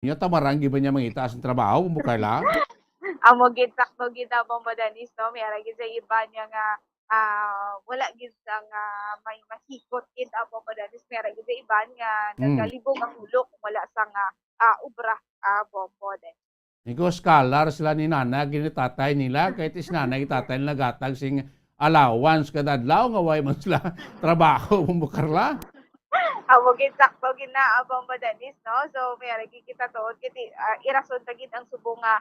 Nya tamarang giba niya mangitaas ang trabaho mo Carla? Amo gid sakto gid abang madanis no, may ara gid sa iba niya nga wala gid sa nga may masikot gid abang madanis, may ara gid sa iba nga Hmm. nagalibog ang ulo kung wala sa nga ubra abang madanis. Ikaw scholar sila ni nana gini tatay nila kahit is nanay tatay nila gatag sing allowance kada adlaw nga way man sila trabaho mo Carla. Amo gid sakto ginaabang madanis no. So may ara gid kita tuod gid irason ta gid ang subong nga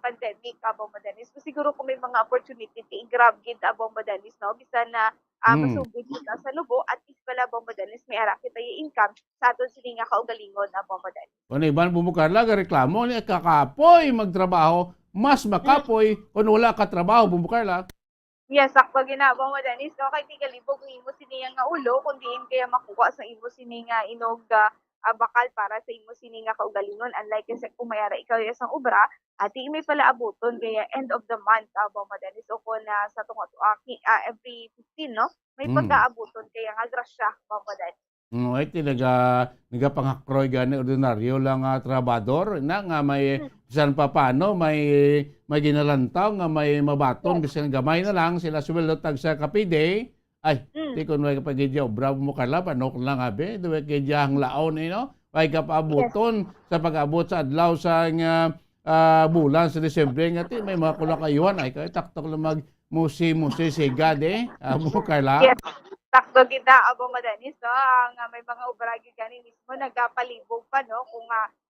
pandemic abang madanis. So, siguro kung may mga opportunity i-grab gid abang madanis no bisan na Hmm. masugod kita sa Lubo at least pala abang madanis may ara kita yung income sa aton sini nga kaugalingon abang madanis. Kung iban mo Carla reklamo ni kakapoy magtrabaho mas makapoy kung wala ka trabaho mo Carla. Yes, sakto ginabang mo Dennis, no? Kay di kalibog ng imo sini nga ulo, kundi kaya makuha sa imo sini nga inog bakal para sa imo sini nga kaugalingon. Unlike kasi kung mayara ikaw yung isang obra, ati may pala abuton kaya end of the month abang mo Dennis. O kung sa tungo every 15, no? May Hmm. pagkaabuton kaya nga grasya abang mo Dennis. Ay talaga nagapangakroy gani ordinaryo lang nga trabador na nga may Hmm. bisan pa paano may ginalantaw nga may mabaton Yes. bisan gamay na lang sila sweldo tag sa kapide ay Mm. ti kon way kapagidya bravo mo kala panok lang abi duwe kay ang laon no way Yes. kapaabuton sa pag-abot sa adlaw sa nga bulan sa Disyembre nga ti may mga kulakayuan ay kay taktok lang mag musi sigad amo Carla. Yes. Sakto kita abo madanis no ang may mga obra gyud gani mismo nagapalibog pa no kung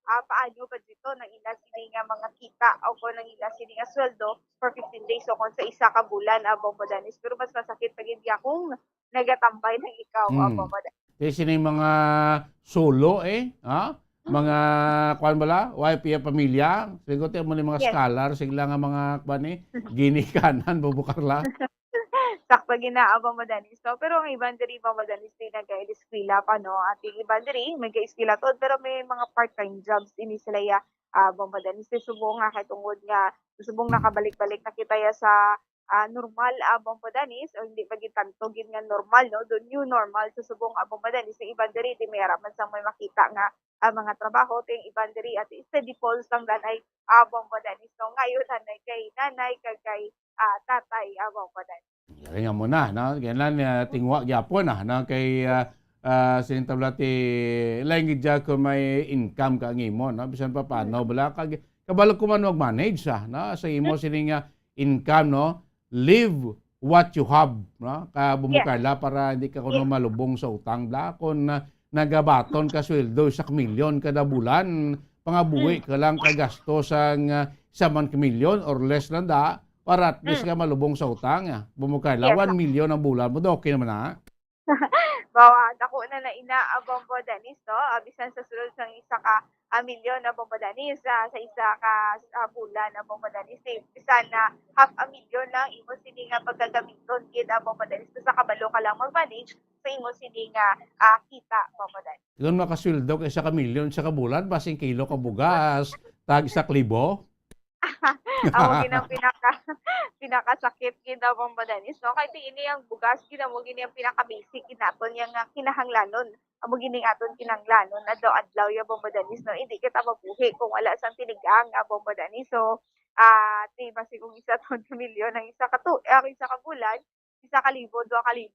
paano ba dito nang ila sini nga mga kita o kung nang ila sini nga sweldo for 15 days o kung sa isa ka bulan abo madanis pero mas masakit pa gyud kung nagatambay ng ikaw abo madanis. Kasi sino yung mga solo ha? Mga kuan bala, wife ya pamilya. Siguro mo ni mga Yes. scholar, sigla nga mga kuan ginikanan bubukarla. Sakto ginaabang madanis no pero ang iban diri pa madanis din nag-eskwela pa no at yung iban diri nag-eskwela to pero may mga part-time jobs ini sila ya madanis subong nga kay tungod nga subong nakabalik-balik na kita ya sa normal abang madanis o hindi pa gid tanto gid nga normal no do new normal sa subong abang madanis sa iban diri di may raman sa may makita nga mga trabaho ting iban diri at steady pulse lang danay abang madanis no ngayon nanay kay tatay abang madanis. Kaya nga mo na, no? Ganyan tingwa gyapon na kay sinintabla ti lain gid ko may income ka ang imo, no? Bisan pa paano bala kag kabalo ko man mag-manage no? Sa imo sini nga income, no? Live what you have, no? Ka Yes. bumukarla para hindi ka kuno Yes. malubong sa utang bla kon nagabaton ka sweldo sa milyon kada bulan, Hmm. pangabuhi ka lang kagasto sang isa man ka milyon or less lang da para at least Hmm. ka malubong sa utang. Bumukarla, Yes. 1 milyon ang bulan mo, okay naman Bawa dako na inaabang bodanis, no? Bisan sa sulod sang isa ka milyon na bodanis sa isa ka bulan na bodanis. Bisan na half a million lang imo sini nga pagkagamiton gid ang bodanis sa kabalo ka lang mag-manage sa imo sini nga kita bodanis. Doon makasweldo ka isa ka milyon sa kabulan, basing kilo ka bugas, tag isa klibo. Amo ginang pinakasakit gid ang madanis no kay ini ang bugas gid amo gini ang pinaka-basic ginaton yang kinahanglanon amo gining aton kinahanglanon adlaw-adlaw ya madanis no hindi kita mabuhi kung wala sang tinigang amo madanis so ti basi kung isa ton ka milyon ang isa ka ang isa ka bulan isa ka libo 2,000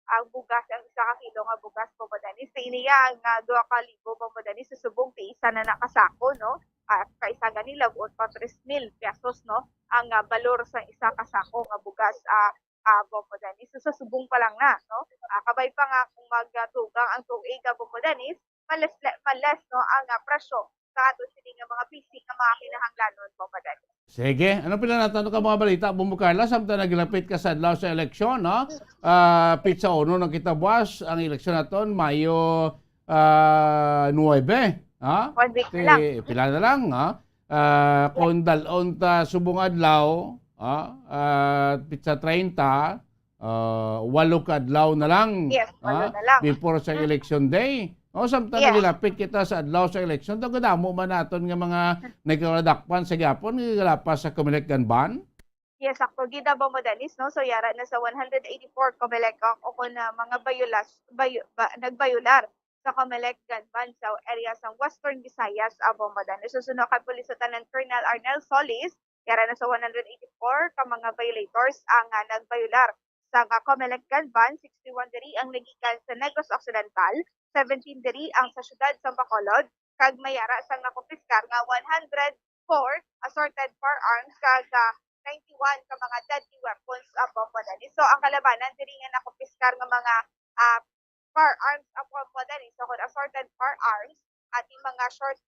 ang bugas ang isa ka kilo nga bugas po madanis sa iniya nga 2,000 po madanis susubong ti isa na nakasako no at kaisa ganila buot pa 3,000 pesos no ang balor sa isa ka sako nga bugas Bomodanis. So, sa subong pa lang na, no? Kabay pa nga kung magtugang ang tuig Bomodanis, malas no ang presyo sa ato sini nga mga basic nga mga kinahanglanon Bomodanis. Sige, ano pila natanong ka mga balita, Bumukarla, samtang naglapit ka sa adlaw sa eleksyon, no? Pizza uno ng kita buwas, ang eleksyon naton, Mayo 9, ha? 1 week na lang. Pila na lang, ha? Yes. Kung dalon ta subong adlaw, pizza 30, 8 ka adlaw na lang, Yes, walo na lang. before sa election day. Samtang Yes. nagilapit kita sa adlaw sa election, tagadamo man naton nga mga nagkaradakpan sa gyapon nagalapas sa Comelec Ganban. Yes, sakto gida Bomodanis, no? So, yara na sa 184 Comelec o kung na mga nagbayular sa Comelec Ganban sa area sa Western Visayas, Bombodanes. Susunod kay Police Lieutenant Colonel Arnel Solis, kaya na sa 184 ka mga violators ang nagbayular sa Comelec Ganban, 61 diri ang nagikan sa Negros Occidental, 17 diri ang sa syudad sa Bacolod, kag mayara sang nakumpiskar nga 104 assorted firearms kag 91 ka mga deadly weapons Bombodanes. So ang kalabanan diri nga nakumpiskar nga mga firearms Bombodanes. So kung assorted firearms at yung mga short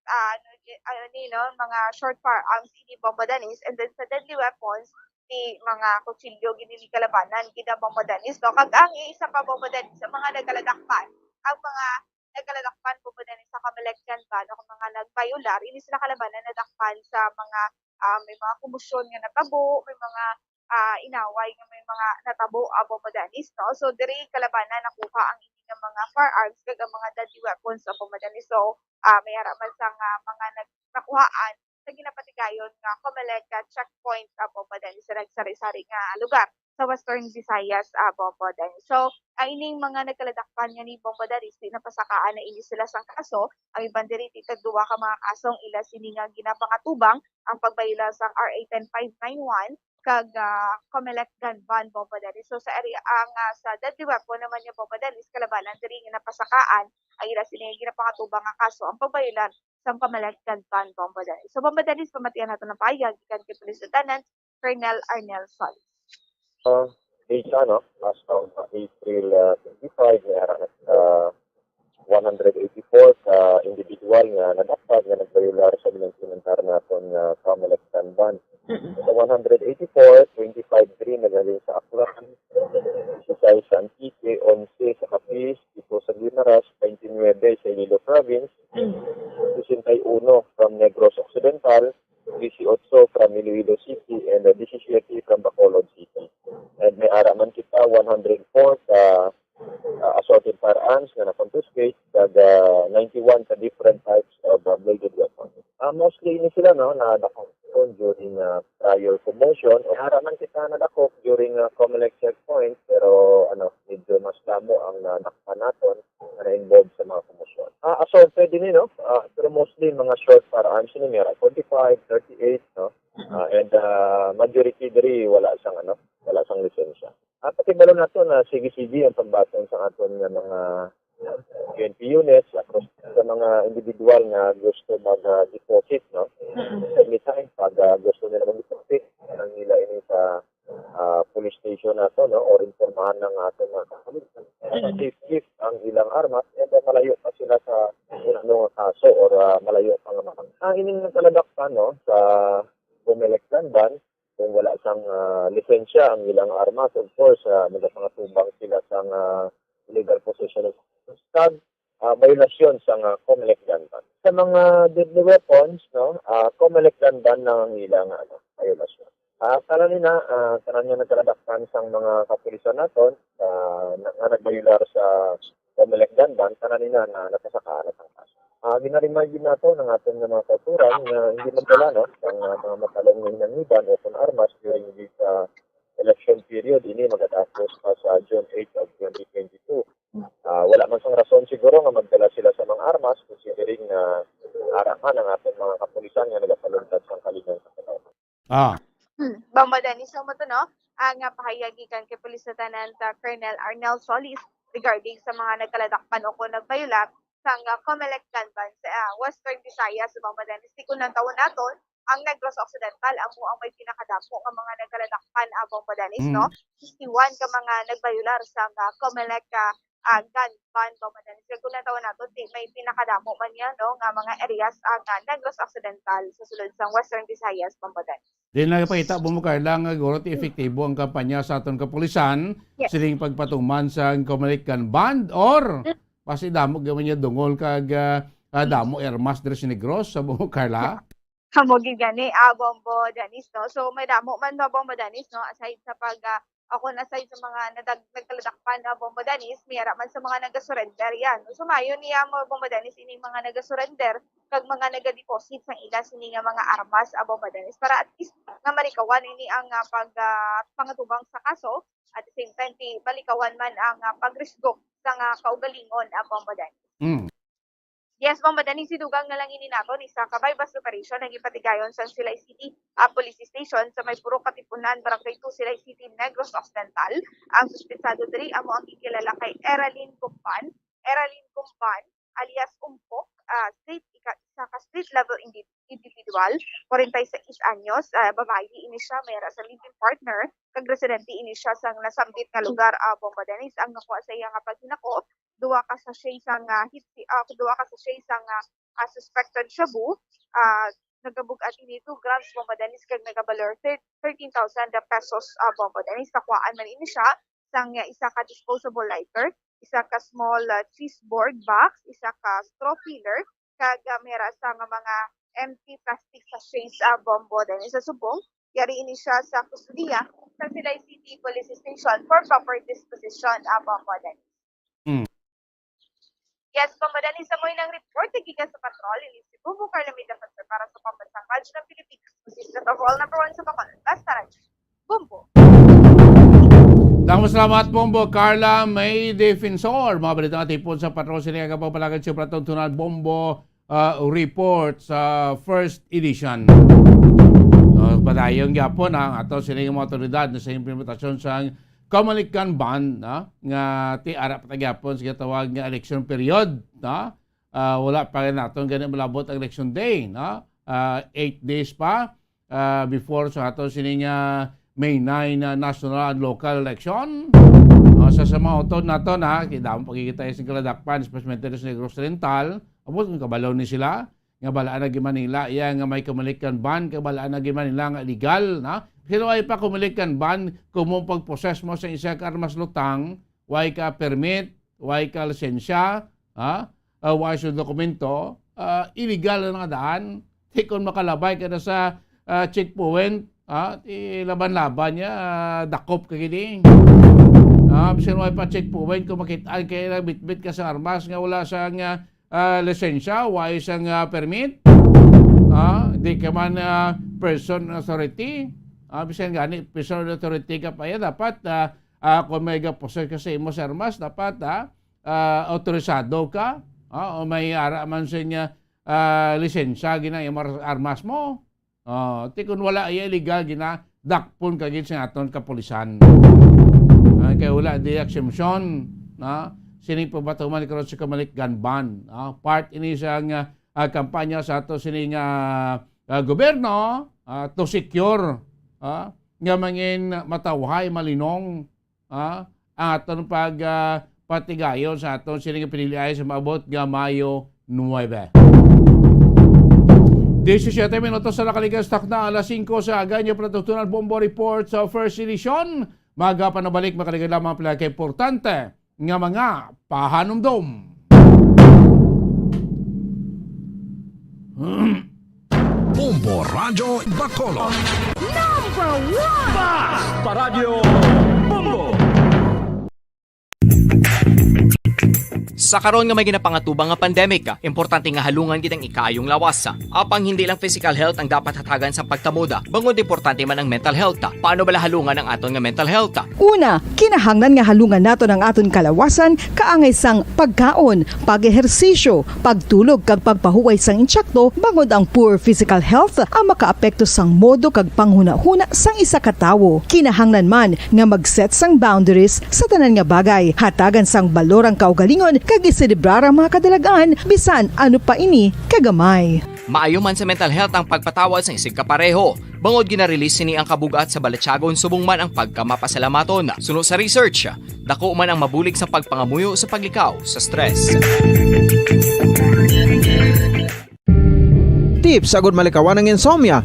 mga short firearms ini Bombodanes, and then sa deadly weapons di mga kutsilyo gini ni kalabanan gina Bombodanes. So kag ang isa pa Bombodanes sa mga nagaladakpan ang mga nagkaladakpan Bombodanes sa Comelec Ganban o mga nagbayular ini sila kalabanan nadakpan sa mga may mga kumusyon nga natabo, may mga inaway nga may mga natabo Bombodanes, no? So diri kalabanan nakuha ang ini nga mga firearms kag ang mga deadly weapons Bombodanes. So may araman sa mga nakuhaan sa ginapatigayon nga Comelec checkpoint Bombodanes sa nagsari-sari nga lugar sa Western Visayas Bombodanes. So ang ining mga nagkaladakpan nga ni Bombodanes di napasakaan na ini sila sang kaso. Ang ibang diri tagduwa ka mga kasong ila sini nga ginapangatubang ang pagbayula sa RA 10591 kag Comelec Ganban Bombodanes. So sa area ang sa deadly weapon naman yung Bombodanes kalabanan diri nga napasakaan ang ila sini nga ginapangatubang nga kaso ang pagbayulan sa Comelec Ganban Bombodanes. So Bombodanes pamatian nato ng pahayag gikan kay Police Lieutenant Colonel Arnel Solis. Data, no? Last taon sa April 25, may ara na 184 ka individual nga nadakpan nga nagbayular sa binansinantar naton nga Comelec Ganban. Sa 184, 25 diri nagaling sa Aklan, 16 sa Antique, 11 sa Capiz, 7 sa Guimaras, 29 sa Iloilo Province, 61 from Negros Occidental, 18 from Iloilo City, and 17 from Bacolod City. And may araman kita 104 sa assorted firearms na na-confiscate kag 91 sa different types of bladed weapons. Mostly ini sila no nadakop during prior promotion o haraman kita nadakop during Comelec checkpoint pero medyo mas damo ang nadakpan naton na involved sa mga promotion. Assorted din no pero mostly mga short firearms ini may 45, 38 no and majority diri wala sang lisensya. At patibalo nato na sige-sige ang pagbaton sa aton nga mga PNP units across sa mga individual nga gusto mag-deposit, no? Anytime, pag gusto nila mag-deposit, ang nila ini sa police station nato, no? Or informahan ng aton mga kakalitan. Safe ang ilang armas, and malayo pa sila sa unang kaso or malayo pa nga makang. Ang ining nagkaladakpan, no? Sa Comelec Ganban, kung wala sang lisensya ang ilang armas, of course, nagapangatubang sila sang illegal possession of stag, violasyon sa Comelec Ganban. Sa mga deadly weapons, no, Comelec Ganban na ang ilang violasyon. Tanan niya nagkaladakpan sang mga kapulisan naton nga nagbayular sa Comelec Ganban, tanan nila na napasakaan at ang kaso. Ginaremind nato ng ating mga kauturan na hindi magdala ang mga matalong hinangiban o kung armas during this election period. Ini magatapos pa sa June 8 of 2022. Wala man sang rason siguro nga magdala sila sa mga armas considering na arahan ng ating mga kapulisan nga nagapaluntad sa kalingan sa Pilipinas. Bombodanes mo to no? Ang pahayag gikan kay Police Lieutenant Colonel Arnel Solis regarding sa mga nagkaladakpan o kung nagbayular sa Comelec Ganban sa Western Visayas sa Bombodanes. Kung nang taon naton ang Negros Occidental amo ang may pinakadamo nga mga nagkaladakpan Bombodanes, no? 61 ka mga nagbayular sa Comelec Ganban Bombodanes. Kung nang taon naton may pinakadamo man yan no nga mga areas ang Negros Occidental sa sulod sa Western Visayas Bombodanes. Di nakipakita mo kailangan guro ti efektibo ang kampanya sa aton kapulisan siling pagpatuman sa Comelec Ganban or pasi damo gawin niya dungol kag damo armas diri sa Negros sa buong Carla. Kamo gani Bombodanes no. So may damo man Bombodanes no aside sa pag ako aside sa mga nagkaladakpan Bombodanes, mayara man sa mga nagasurrender yan. So mayo niya mo Bombodanes ini mga nagasurrender kag mga nagadeposit sa ila sini nga mga armas Bombodanes para at least nga malikawan ini ang pangatubang sa kaso at the same time balikawan man ang pagrisgo sa kaugalingon Bombodanes. Yes, Bang Badani, sinugang na lang ini naton isa ka bypass operation nang ipatigayon sa Silay City Police Station sa may Purok Katipunan, Barangay 2, Silay City, Negros Occidental. Ang suspetsado diri amo ang gikilala kay Eraline Gumban alias Umpok, isa ka street level individual, 46 anyos, babae ini siya, mayroon sa living partner, kag residente ini siya sa nasambit nga lugar, Bang Badani. Ang nakuha sa iya nga paghinako, duwa ka sa siya isang suspected shabu, nagabugat ini 2 grams Bang Badani kag nagabalor 13,000 pesos Bang Badani. Nakuhaan man ini siya sang isa ka disposable lighter, isa ka small cheese board box, isa ka straw filler, kag mera sa mga empty plastic sachets Bang Badani. Sa subong, yari ini siya sa kustudiya sa Silay City Police Station for proper disposition Bang Badani. Yes, Bang Badani, sa mo ng report, nagigas sa patrol, ilis si Bubu Carlamida Pastor para sa pambansang radyo ng Pilipinas. Consistent of all number 1 sa Bacolod, Basta Radyo. Bumbo. Salamat Bombo, Carla May Defensor. Mga balita nga tipon sa patrol sila kapapalagan siya pratong tunad Bombo report sa first edition. Padayong gyapon ang ato sila mga otoridad na sa implementasyon sa Kamalikan ban nga ti ara patagyapon sa tawag nga election period wala pa rin naton gani malabot ang election day 8 days pa before sa ato sini nga May 9 national and local election sa mga otod naton kidam pagkikita sa kaladakpan especially sa Negros Oriental abot kung kabalaw ni sila nga balaan na Manila nga may Kamalikan ban kabalaan na Manila nga legal Pero ay pa Kamalikan ban kung mo pag-process mo sa isa ka armas lutang, way ka permit, way ka lisensya, way sa dokumento, illegal na nga daan. Kung makalabay ka na sa checkpoint, laban-laban niya, dakop ka gini. Bisan way pa checkpoint, kung makitaan kayo na bitbit ka sa armas, nga wala sa lisensya, way sa permit, di ka man person authority, bisan gani personal authority ka pa dapat kung may gaposer ka sa imo sa armas dapat autorisado ka o may ara man sa niya lisensya gina imo armas mo ti kun wala ay illegal gina dakpon ka gid sa aton kapulisan kay wala di exemption sini pa batuman karon sa Kamalikan ban part ini sa kampanya sa ato sini nga gobyerno to secure nga mangin matawhay malinong ang aton patigayon sa aton sining piniliay sa maabot nga Mayo 9. 17 minutos sa nakaligas takna alas 5 sa Ganyo Production Bombo Report sa first edition. Maga pa nabalik makaligan lamang pala kay importante nga mga pahanumdom. Bombo Radyo Bacolod. Number 1! Basta Radio Bombo! Sa karon nga may ginapangatubang nga pandemic, importante nga halungan gid ang ikaayong lawas. Apang hindi lang physical health ang dapat hatagan sa pagtamuda, bangod importante man ang mental health. Paano bala halungan ang aton nga mental health? Una, kinahanglan nga halungan naton ang aton kalawasan kaangay sang pagkaon, pag-ehersisyo, pagtulog kag pagpahuway sang insyakto bangod ang poor physical health ang makaapekto sang modo kag panghuna-huna sang isa ka tawo. Kinahanglan man nga mag-set sang boundaries sa tanan nga bagay, hatagan sang balorang kaugalingon kag iselebrar ang mga kadalagaan bisan ano pa ini kagamay. Maayo man sa mental health ang pagpatawad sa isig kapareho. Bangod gina-release ni ang kabugat sa Balatyagon subong man ang pagkamapasalamaton. Suno sa research, dako man ang mabulig sa pagpangamuyo sa paglikaw sa stress. Tips agud malikawan ng insomnia.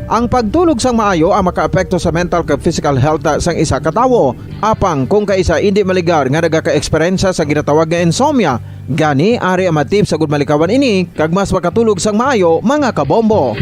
Ang pagtulog sang maayo ang makaapekto sa mental kag physical health sang isa ka tawo. Apang kung kaisa hindi maligar nga nagaka-eksperyensya sa ginatawag nga insomnia, gani ari ang matip sa gud malikawan ini kag mas makatulog sang maayo mga kabombo.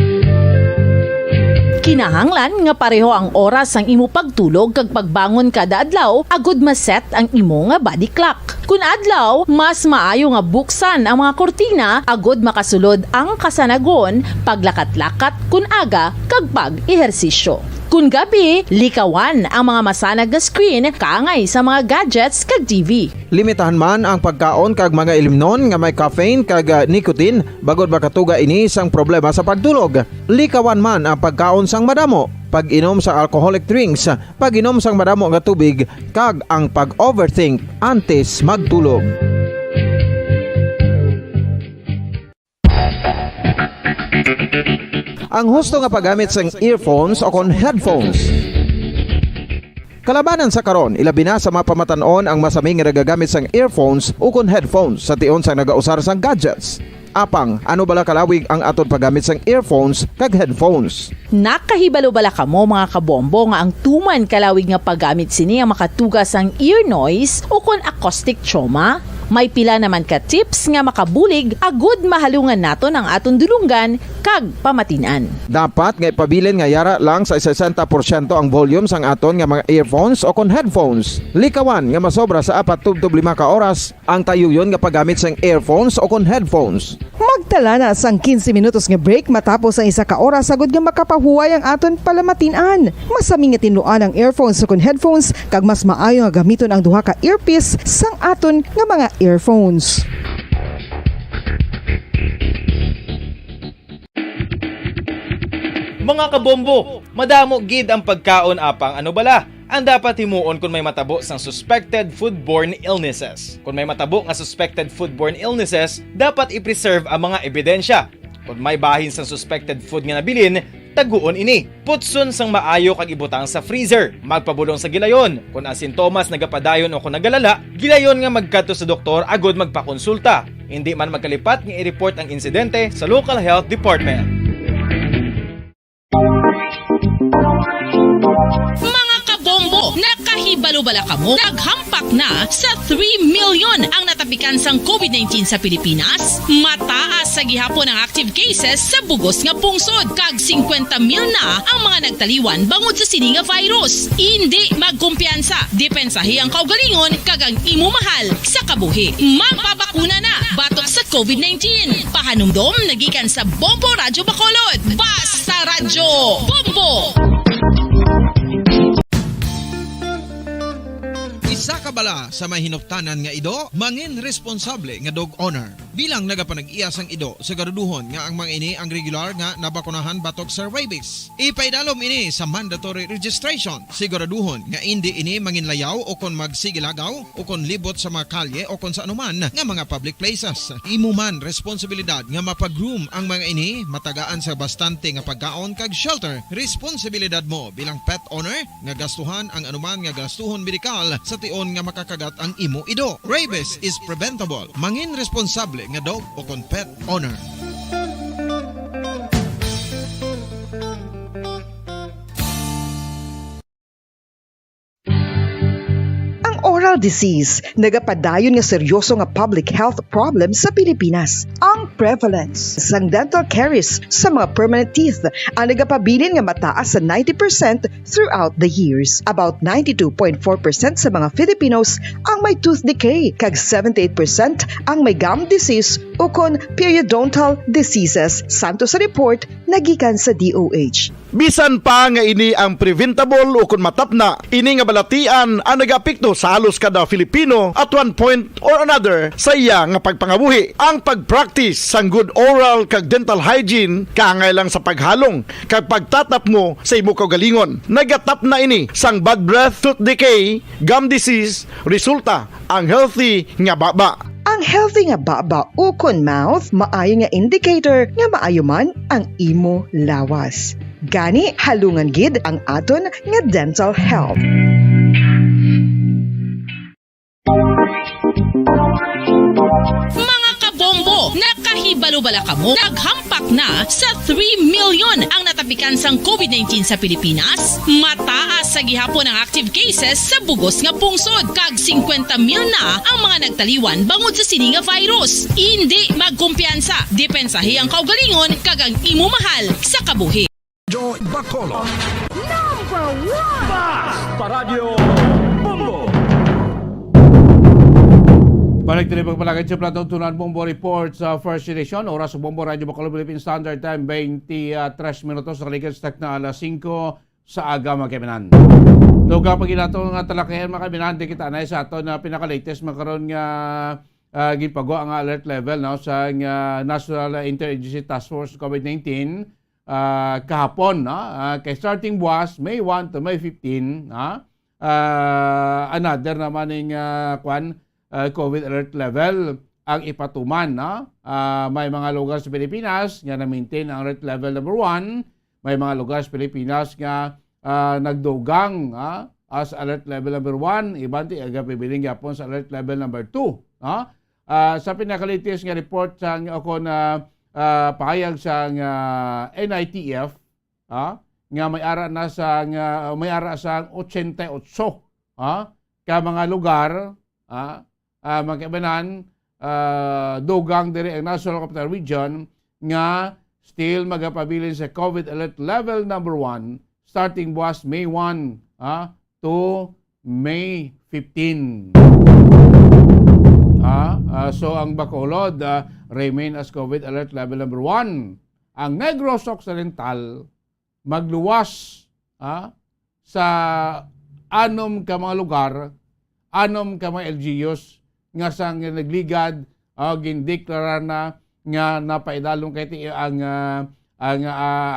Kinahanglan nga pareho ang oras ang imo pagtulog kag pagbangon kada adlaw agud maset ang imo nga body clock. Kun adlaw, mas maayo nga buksan ang mga kortina agud makasulod ang kasanagon, paglakat-lakat kun aga kag pag-ehersisyo. Kun gabi, likawan ang mga masanag nga screen kaangay sa mga gadgets kag TV. Limitahan man ang pagkaon kag mga ilimnon nga may caffeine kag nicotine bagod makatuga ini sang problema sa pagtulog. Likawan man ang pagkaon sang madamo, pag-inom sa alcoholic drinks, pag-inom sang madamo nga tubig kag ang pag-overthink antes magtulog. Ang husto nga paggamit sang earphones o kon headphones. Kalabanan sa karon, ilabi na sa mga pamatanon ang masaming nga nagagamit sang earphones o kon headphones sa tion sang nagausar sang gadgets. Apang, ano bala kalawig ang aton paggamit sang earphones kag headphones? Nakahibalo bala kamo mga kabombo nga ang tuman kalawig nga paggamit sini ang makatugas ang ear noise o kon acoustic trauma? May pila naman ka tips nga makabulig agud mahalungan naton ang aton dulungan kag pamatinan. Dapat nga ipabilin nga yara lang sa 60% ang volume sang aton nga mga earphones o kon headphones. Likawan nga masobra sa 4-5 ka oras ang tayuyon nga paggamit sang earphones o kon headphones. Magtala na sang 15 minutos nga break matapos ang 1 ka oras sagud nga makapahuway ang aton palamatinan. Masami nga tinluan ang earphones o kon headphones kag mas maayo nga gamiton ang duha ka earpiece sang aton nga mga earphones. Mga kabombo, madamo gid ang pagkaon apang ano bala? Ang dapat himuon kung may matabo sang suspected foodborne illnesses. Kung may matabo nga suspected foodborne illnesses, dapat i-preserve ang mga ebidensya. Kung may bahin sang suspected food nga nabilin, taguon ini. Putson sang maayo kag ibutang sa freezer. Magpabulong sa gilayon. Kung ang sintomas nagapadayon o kung nagalala, gilayon nga magkadto sa doktor agud magpakonsulta. Hindi man magkalipat nga i-report ang insidente sa local health department. Mga kabombo, nakahibalo bala kamo? Naghampak na sa 3 million ang natapikan sang COVID-19 sa Pilipinas. Mataas sa gihapon ang active cases sa bugos nga pungsod. Kag 50 mil na ang mga nagtaliwan bangod sa sini nga virus. Hindi magkumpiyansa. Depensahi ang kaugalingon kag ang imo mahal sa kabuhi. Magpabakuna na batok sa COVID-19. Pahanumdom nagikan sa Bombo Radyo Bacolod. Basta Radyo Bombo! Isa ka bala sa may hinuptanan nga ido, mangin responsable nga dog owner. Bilang nagapanag-iyas ang ido, siguraduhon nga ang mga ini ang regular nga nabakunahan batok sa rabies. Ipaidalom ini sa mandatory registration. Siguraduhon nga hindi ini manginlayaw o kon magsigilagaw o kon libot sa mga kalye o kon sa anuman nga mga public places. Imo man responsibilidad nga mapag-groom ang mga ini, matagaan sa bastante nga pagkaon kag shelter. Responsibilidad mo bilang pet owner nga gastuhan ang anuman nga gastuhon medikal sa tion nga makakagat ang imo ido. Rabies is preventable. Mangin responsable nga dog o kon pet owner. Oral disease, nagapadayon nga seryoso nga public health problem sa Pilipinas. Ang prevalence sang dental caries sa mga permanent teeth ang nagapabilin nga mataas sa 90% throughout the years. About 92.4% sa mga Filipinos ang may tooth decay, kag 78% ang may gum disease o kon periodontal diseases, santo sa report nagikan sa DOH. Bisan pa nga ini ang preventable o kung matapna, ini nga balatian ang nag-apekto sa halos kada Filipino at one point or another sa iya nga pagpangabuhi. Ang pag-practice sang good oral kag dental hygiene kaangay lang sa paghalong kag pagtatap mo sa imo kaugalingon. Nagatap na ini sang bad breath, tooth decay, gum disease, resulta ang healthy nga baba. Ang healthy nga baba o kon mouth, maayo nga indicator nga maayo man ang imo lawas. Gani halungan gid ang aton nga dental health. Mga kabombo, nakahibalo bala kamo? Naghampak na sa 3 million ang natapikan sang COVID-19 sa Pilipinas. Mataas sa gihapon ang active cases sa bugos nga pungsod. Kag 50 mil na ang mga nagtaliwan bangod sa sini nga virus. Hindi magkumpiyansa. Depensahi ang kaugalingon kag ang imo mahal sa kabuhi. Radyo Bacolod. Number 1! Basta Radio Bombo! Balik din pagpalagay sa platong tunan Bombo Report sa First Edition. Oras sa Bombo Radio Bacolod Philippine Standard Time, 23 minutos. Nakalikan sa na alas 5 sa aga mga kaibigan. Lugar pag inato nga talakayan mga kaibigan, di kita na sa ato na pinaka-latest makaroon nga gipagawa ang alert level no, sa National Interagency Task Force COVID-19 kahapon. No? Kay starting buwas, May 1 to May 15, another naman ng COVID alert level ang ipatuman. No? May mga lugar sa Pilipinas nga na-maintain ang alert level number 1. May mga lugar sa Pilipinas nga nagdugang as alert level number 1. Ibanti agapibiling yapon sa alert level number 2. No? Sa pinaka-latest nga report sa ako na pahayag sa NITF, nga may ara na sa may ara sa 88 ka mga lugar mga kaibanan, dugang diri ang National Capital Region nga still magapabilin sa COVID alert level number 1 starting buwas May 1 to May 15. So ang Bacolod remain as COVID alert level number 1. Ang Negros Occidental magluwas sa 6 ka mga lugar, 6 ka mga LGUs nga sang nagligad gindeklara na nga napaidalong kay ang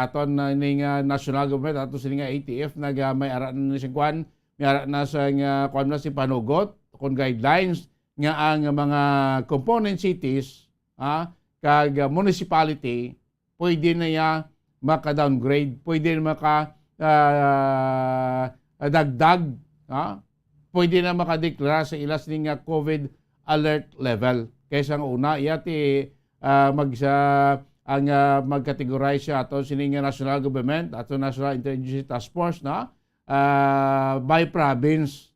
aton ning national government ato sini nga ATF may ara na sing kwan, may ara na sa kwan na si panugot kon guidelines nga ang mga component cities kag municipality pwede na ya maka-downgrade, pwede na dagdag, pwede na makadeklara sa ilas ning COVID alert level. Kaysa ang una, iyati mag-categorize siya ato sining national government, ato National Interagency Task Force by province,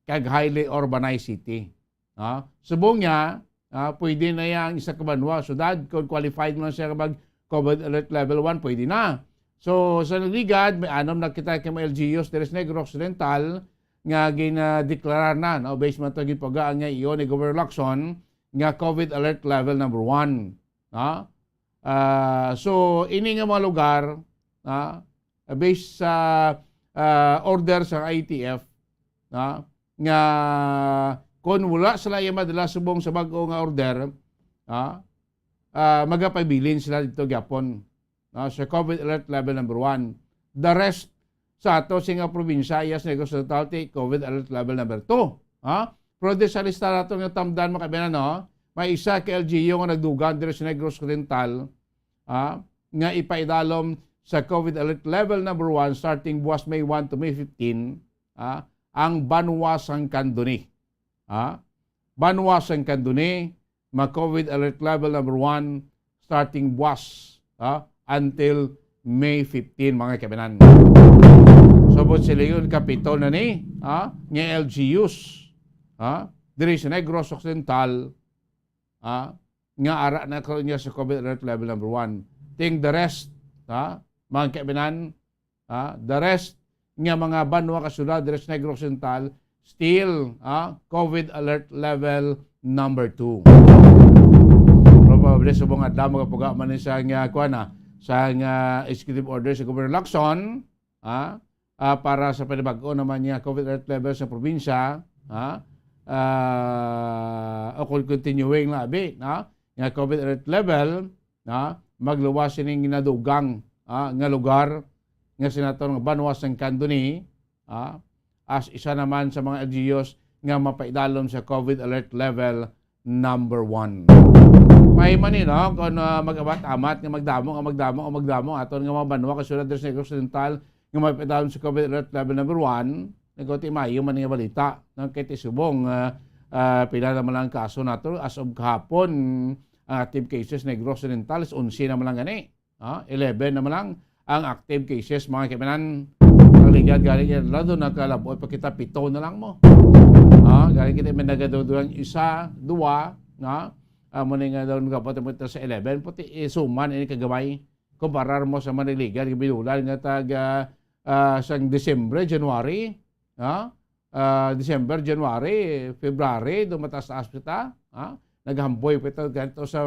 kag highly urbanized city. Subong niya, pwede na yang isa ka banwa. So kung qualified mo na siya mag COVID alert level 1, pwede na. So sa nagligad, may 6 na kita kay mga LGUs, Tres Negros Occidental, nga gina-declare na, no, based man ito gipagaan nga iyon ni Governor Lacson, nga COVID alert level number 1. So ini nga mga lugar, based sa order sa ITF, nga kung wala sila yung madala subong sa bago nga order, magapabilin sila dito gyapon sa COVID alert level number 1. The rest sa ato singa probinsya, yes, Negros Occidental, COVID alert level number 2. Pero di sa lista nato nga tamdan makabinan, may isa ka LGU nga nagdugan dito sa Negros Occidental, nga ipaidalom sa COVID alert level number 1 starting buwas May 1 to May 15, ang Banwasang Candoni. Banwasang Candoni, ma-COVID alert level number 1 starting buwas until May 15 mga kabinan. So but sila yun kapito na ni nga LGUs diri sa Negros Occidental nga ara na karon niya sa COVID alert level number 1. Ting the rest mga kabinan, the rest nga mga banwa kasulad diri sa Negros Occidental still COVID alert level number 2. Probably subong adlaw magapuga man sa nga kuana sa executive order sa Governor Lacson para sa panibag-o naman niya COVID alert level sa probinsya o continuing labi nga COVID alert level magluwas sining ginadugang nga lugar nga senator nga Banwasang Candoni as isa naman sa mga LGUs nga mapaidalom sa COVID alert level number 1. May mani kung mag-amat-amat nga magdamo aton nga mga banwa kasulad sa Negros Occidental nga mapaidalom sa COVID alert level number 1, nagoti mayo man nga balita nang kay subong pila naman lang kaso nato as of kahapon ang active cases Negros Occidental 11 naman lang gani. 11 naman lang ang active cases mga kaibigan. Ligad galing yan lado nakalabot pa kita 7 na lang mo. Galing kita may nagaduduang 1, 2 muna nga daw nagkapote sa 11 puti suman ini kagamay kumparar mo sa Maniligad binulan nga taga sang December, January December, January, February dumataas kita naghamboy pa ito ganito sa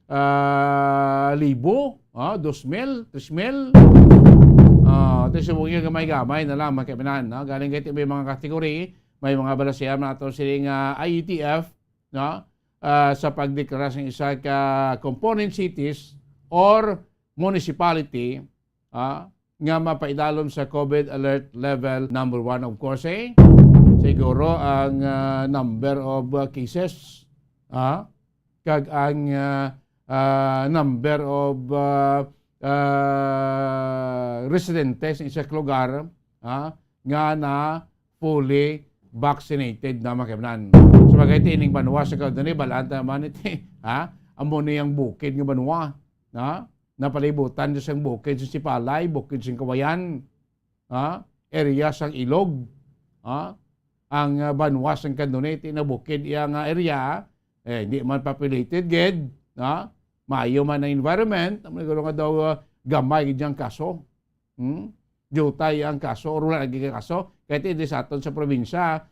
1,000, 2,000, 3,000 Ito subong yung gamay-gamay na lang mga kaibigan. No? Galing kayo may mga kategori, may mga balasyan na ito siling IETF, no? Sa pagdeklara ng isa ka component cities or municipality nga mapaidalom sa COVID alert level number 1 of course siguro ang number of cases kag ang number of residentes ng isang lugar nga na fully vaccinated na makibnan. So bagay tining banwa sa kadani balanta man iti amo niyang bukid nga banwa napalibutan sa siyang bukid sa Sipalay, bukid sa Kawayan, area sang ilog, ang banwa sang kadani iti na bukid iyang area hindi man populated gid, maayo man ang environment, siguro nga daw gamay gid ang kaso. Jutay ang kaso or wala naging kaso kahit hindi sa aton sa probinsya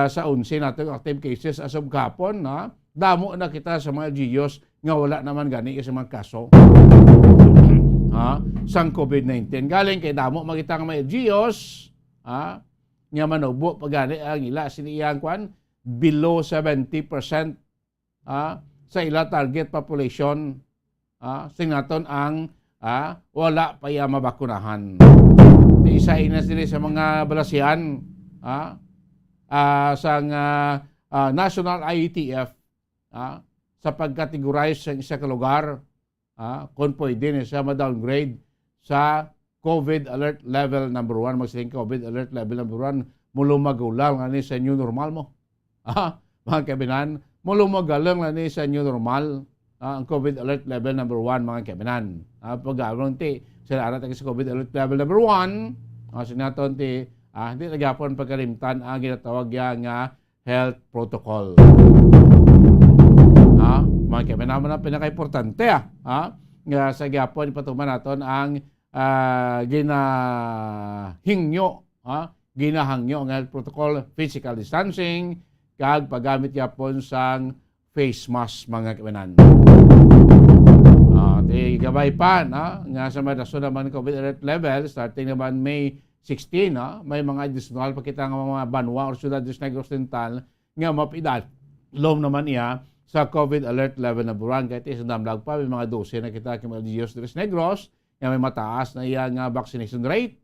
sa 11 natin active cases as of kahapon damo na kita sa mga GIOs nga wala naman gani sa mga kaso sang COVID-19 galing kay damo makita nga mga GIOs nga manubo pagani ang ila siniyang kwan below 70% sa ila target population singnaton ang wala pa iya mabakunahan. Isa ina sila sa mga balasyan sang National IETF sa pagkategorize sa isa ka lugar kung pwede na siya ma-downgrade sa COVID alert level number 1 magsiling COVID alert level number 1 mulumagulang ani sa new normal mo. Mga kabinan, mulumagulang ani sa new normal ang COVID alert level number 1 mga kabinan. Pag-aarong ti sila arat sa COVID alert level number 1 sinaton ti hindi nagapon pagkalimtan ang ginatawag nga health protocol. Mga kabinan mo na pinaka-importante nga sa gapon ipatuman naton ang ginahangyo ang health protocol, physical distancing kag paggamit yapon sang face mask mga kabinan. Gabay pa nga sa madaso naman COVID alert level starting naman May 16 may mga additional pa kita nga mga banwa or syudad des Negros Oriental nga mapidal lom naman iya sa COVID alert level na buran kahit isang damlag pa may mga 12 na kita kay mga Dios des Negros nga may mataas na iya nga vaccination rate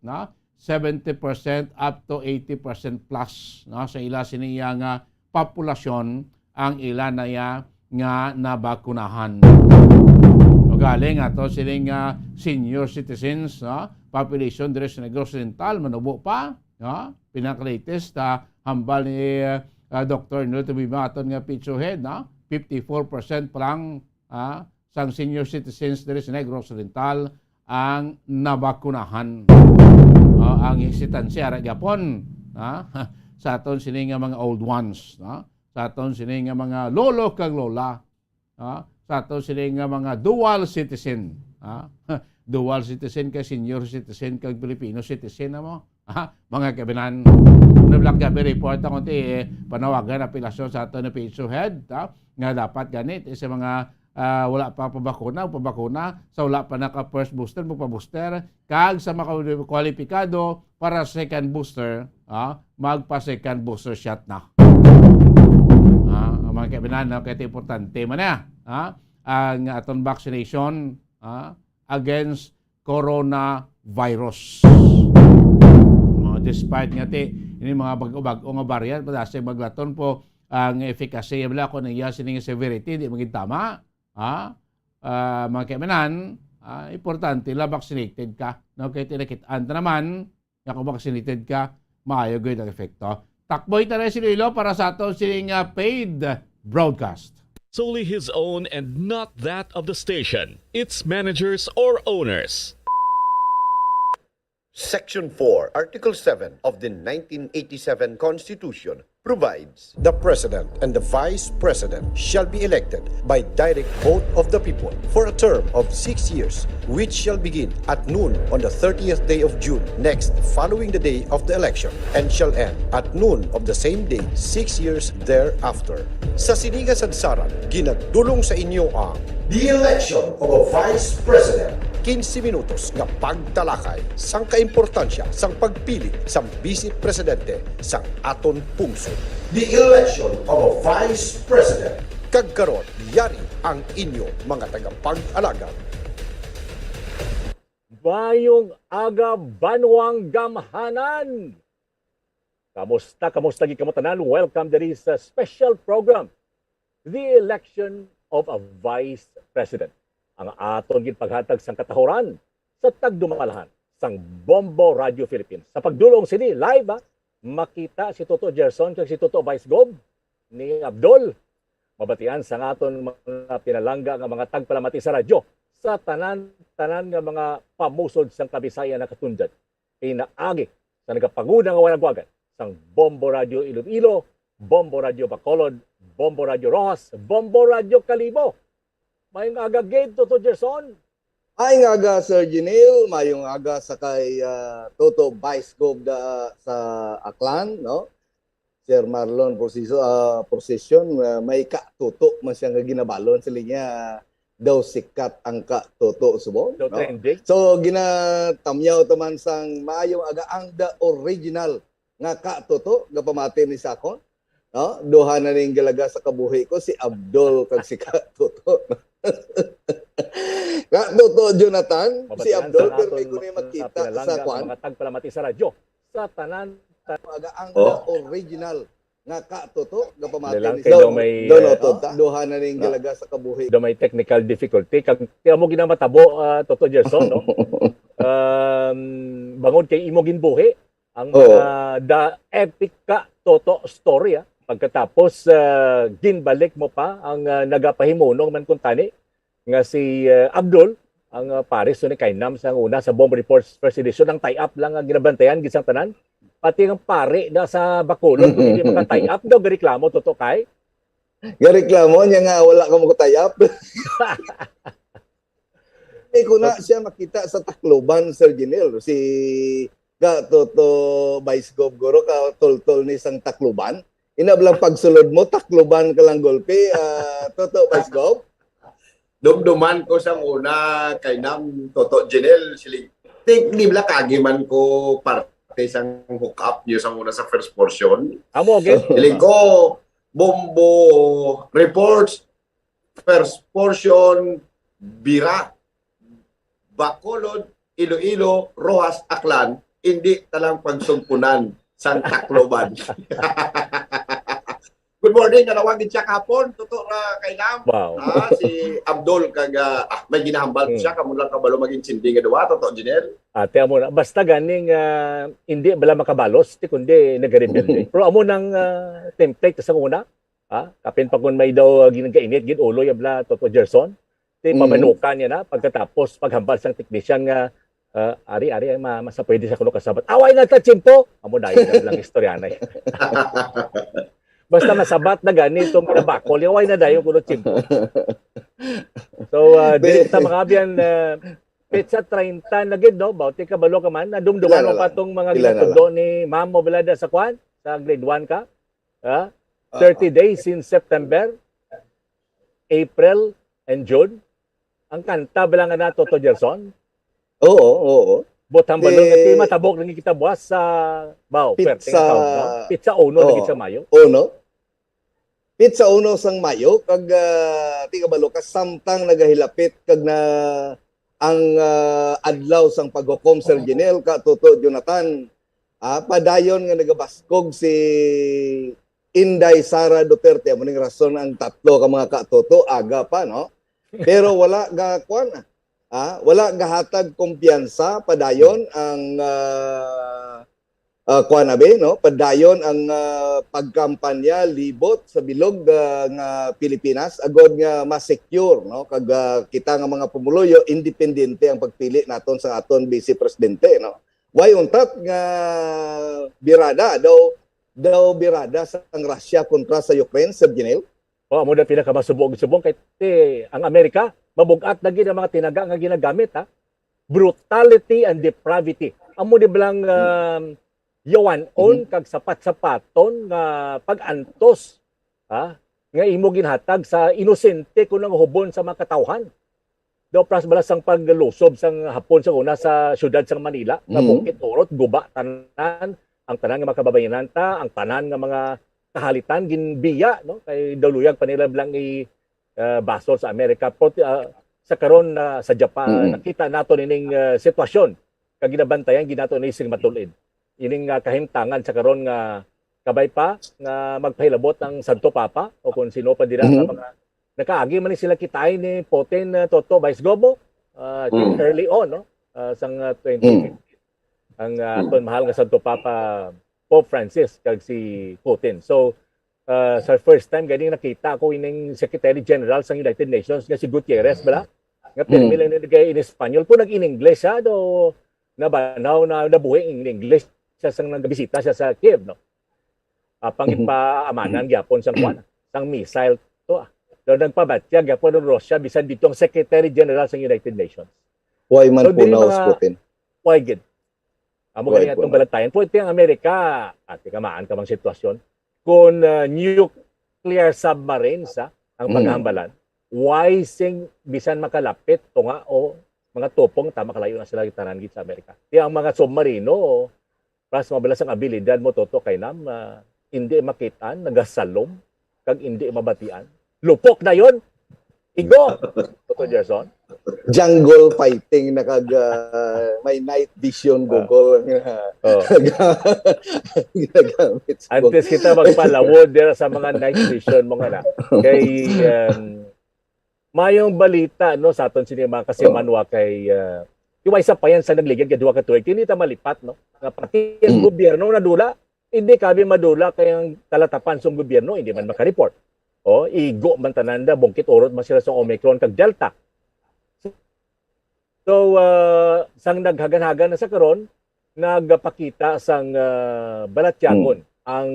70% up to 80% plus sa ila siniya nga populasyon ang ila na iya nga nabakunahan. Galing ato siling senior citizens population dire sa Negros Oriental manubo pa pinaka-latest hambal ni Dr. Nilton Bimaton nga picture head 54% pa lang sang senior citizens dire sa Negros Oriental ang nabakunahan. Ang hesitansya ra gyapon sa aton sining mga old ones sa aton sining mga lolo kag lola sa aton sining mga dual citizen dual citizen kag senior citizen kag Filipino citizen mo mga kabinan na Black Gabi report ako panawagan na apelasyon sa aton na PHO head nga dapat ganit sa mga wala pa pabakuna sa wala pa naka first booster magpa-booster kag sa mga kwalipikado para second booster magpa second booster shot na mga kabinan kaya importante man ang aton vaccination against coronavirus. Despite nga ini mga bago-bago nga variant padasay maglaton po ang efficacy wala ko nang sining severity di maging tama mga kabinan importante la vaccinated ka kaya tinakitaan naman nga kung vaccinated ka maayo gud ang epekto. Takboy ta si Lilo para sa aton sining paid broadcast. Solely his own and not that of the station, its managers or owners. Section 4, Article 7 of the 1987 Constitution provides the President and the Vice President shall be elected by direct vote of the people for a term of 6 years, which shall begin at noon on the 30th day of June next following the day of the election and shall end at noon of the same day 6 years thereafter. Sa sinigasadsaran, ginagdulong sa inyo ang the election of a Vice President 15 minutos nga pagtalakay sang kaimportansya sang pagpili sang Vice Presidente sang aton pungsod. The election of a Vice President. Kagkaroon, yari ang inyo mga tagapag-alaga. Mayong aga banwang gamhanan. Kamusta gikamotanan? Welcome to this special program, the election of a Vice President. Ang aton ginpaghatag sang katahuran sa tagdumalahan sang Bombo Radio Philippines. Sa pagdulong sini live makita si Toto Gerson kag si Toto Vice Gob ni Abdul. Mabatian sang aton mga pinalangga nga mga tagpalamati sa radyo sa tanan nga mga pamusod sang Kabisayan na katundad. Pinaagi sa nagapaguna nga wanagwagan sang Bombo Radio Iloilo, Bombo Radio Bacolod, Bombo Radio Rojas, Bombo Radio Kalibo. Mayong aga gate, Toto Gerson. Mayong aga, Sir Ginil. Mayong aga sa kay Toto Vice Gob sa Aklan, no? Sir Marlon Procession, may ka-toto man siya nga ginabalon sa linya daw sikat ang ka-toto subo. No? So, ginatamyaw taman sang mayong aga ang the original nga ka-toto, nga pamati ni Sakon. No? Duha na ning galaga sa kabuhi ko, si Abdul kag si ka-toto. Toto Jonathan, si Abdul, pero may kunin makita sa kwan. Mga tagpalamati sa radyo. Sa tanan. Ang original nga ka-toto, nga pamati ni Duha na ning galaga sa kabuhi. Do may technical difficulty. Kaya mo ginamatabo, Toto Gerson, no? Bangod kay imo ginbuhi ang the epic ka-toto story, pagkatapos ginbalik mo pa ang nagapahimunong man kuntani nga si Abdul ang pares ni Kainam sa una sa Bomb Reports First Edition ang tie-up lang ang ginabantayan gisang tanan pati ang pare na sa Bacolod kung hindi maka tie-up daw gareklamo Toto kay gareklamo niya nga wala ka mo tie-up. Eh kuna siya makita sa Tacloban, Sir Ginil, si Toto Vice Gob Goro ka tol-tol ni sang Tacloban. Inablang pagsulod mo, Tacloban ka lang golpe, Toto Vice Gob. Dumduman ko sa una kay Nam Toto Janelle siling. Di bala kagiman ko parte sang hook up niyo sa una sa first portion. Amo okay. Siling ko Bombo Reports first portion Bira Bacolod Iloilo Rojas Aklan hindi talang pagsumpunan sang Tacloban. Good morning, nanawagin siya kapon. Totoo na kay Nam. Wow. Si Abdul kag may ginahambal siya kamo lang kabalo maging sindi nga duwa totoo Janelle. Ate amo na basta ganing hindi bala makabalos ti kundi nagarebelde. Pero amo nang template sa una, kapin pa kun may daw ginagainit gid ulo ya bla Toto Gerson. Ti pamanukan niya na pagkatapos paghambal sang teknisyan nga ari masa pwede sa kuno kasabat. Away na ta chimpo. Amo dayon na lang istoryanay. Basta masabat na ganito mga bakol, yaway na dayo kuno chimpo. So, direkta makabiyan petsa 30 na gid no, bauti ka balo ka man, nadumduman mo pa tong mga ginatudo ni Ma'am Mobilada sa kwan, sa grade 1 ka. 30 days in September, April, and June. Ang kanta bilang na Toto Gerson. Oo. Botang balong iti matabok nang kita buwas sa Pizza Uno na sa Mayo. Uno. Pizza Uno sang Mayo kag ti kabalo ka samtang nagahilapit kag na ang adlaw sang paghukom Sir Ginel ka Toto Jonathan padayon nga nagabaskog si Inday Sara Duterte mo ning rason ang tatlo ka mga ka-toto aga pa no. Pero wala ga kwan wala gahatag kumpiyansa padayon ang kuanabe no padayon ang pagkampanya libot sa bilog nga Pilipinas agod nga mas secure no kag kita nga mga pumuluyo independente ang pagpili naton sa aton vice presidente no way untat nga birada daw birada sa ang Russia kontra sa Ukraine Sir Ginel. Amo na pinakamasubong kay ang Amerika mabugat na gid ang mga tinaga nga ginagamit brutality and depravity. Amo di bilang yawan-on kag sapat-sapaton nga pag-antos nga imo ginhatag sa inosente kunang hubon sa mga katawhan. daw pras bala sang paglusob sang hapon sa una sa syudad sang Manila, nga bukit urot guba tanan ang tanan nga makababayanan ta, ang tanan nga mga kahalitan ginbiya no kay daluyag pa nila lang basol sa Amerika sa karon sa Japan nakita nato nining sitwasyon kag ginabantayan ginato ni sing matulid ining kahimtangan sa karon nga kabay pa nga magpahilabot ang Santo Papa o kung sino pa dira sa mga nakaagi man sila kitay ni Putin Toto Vice Gobo early on no sang 2015 ang aton mahal nga Santo Papa Pope Francis kag si Putin. So sa first time ganing nakita ko ining Secretary General sa United Nations nga si Gutierrez bala nga pirmi lang nilagay in Espanyol po nag-in-English siya do nabanaw na nabuhi in English siya sang nagbisita siya sa Kiev no. Pangit pa amanan gyapon sang kuan sang missile to do nagpabatya gyapon ng Russia bisan dito ang Secretary General sa United Nations. Why man po na Putin? Why good? Amo galing atong balantayan. Pwede ang Amerika, ati kamaan ka bang sitwasyon, kung nuclear submarines ang paghambalan, why sing bisan makalapit to nga o mga tupong tama kalayo na sila gitanan gid sa Amerika. Kaya ang mga submarino, pas mabalas ang abilidad mo toto kay nam hindi makitaan, nagasalom, kag hindi mabatian. Lupok na yon. Igo! Toto Gerson. Jungle fighting na kag may night vision Google ginagamit. Antes kita magpalawod dira sa mga night vision mo nga na. Kay mayong balita no sa aton sinima kasi manwa kay yung isa pa yan sa nagligid kadua ka tuig hindi ta malipat no. Nga pati ang gobyerno nadula hindi kami madula kay ang talatapan sa gobyerno hindi man maka-report. O igo man tananda bungkit urot man sila sa Omicron kag Delta. So, sang naghagan-hagan na sa karon, nagpakita sang balatyagon ang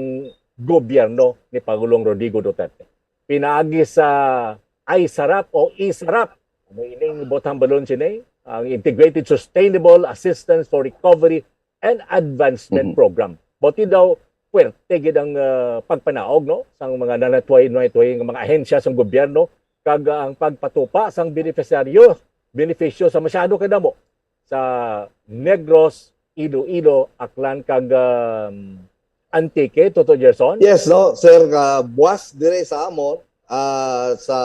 gobyerno ni Pangulong Rodrigo Duterte. Pinaagi sa ISARAP o ISARAP, may ining botang balon sinay, ang Integrated Sustainable Assistance for Recovery and Advancement Program. Boti daw, puwerte gid ang pagpanaog no sang mga nanatway nga mga ahensya sa gobyerno kag ang pagpatupa sang benepisyo sa masyado kadamo sa Negros, Iloilo, Aklan kag Antique, Toto Gerson. Yes no sir, buwas dire sa amon sa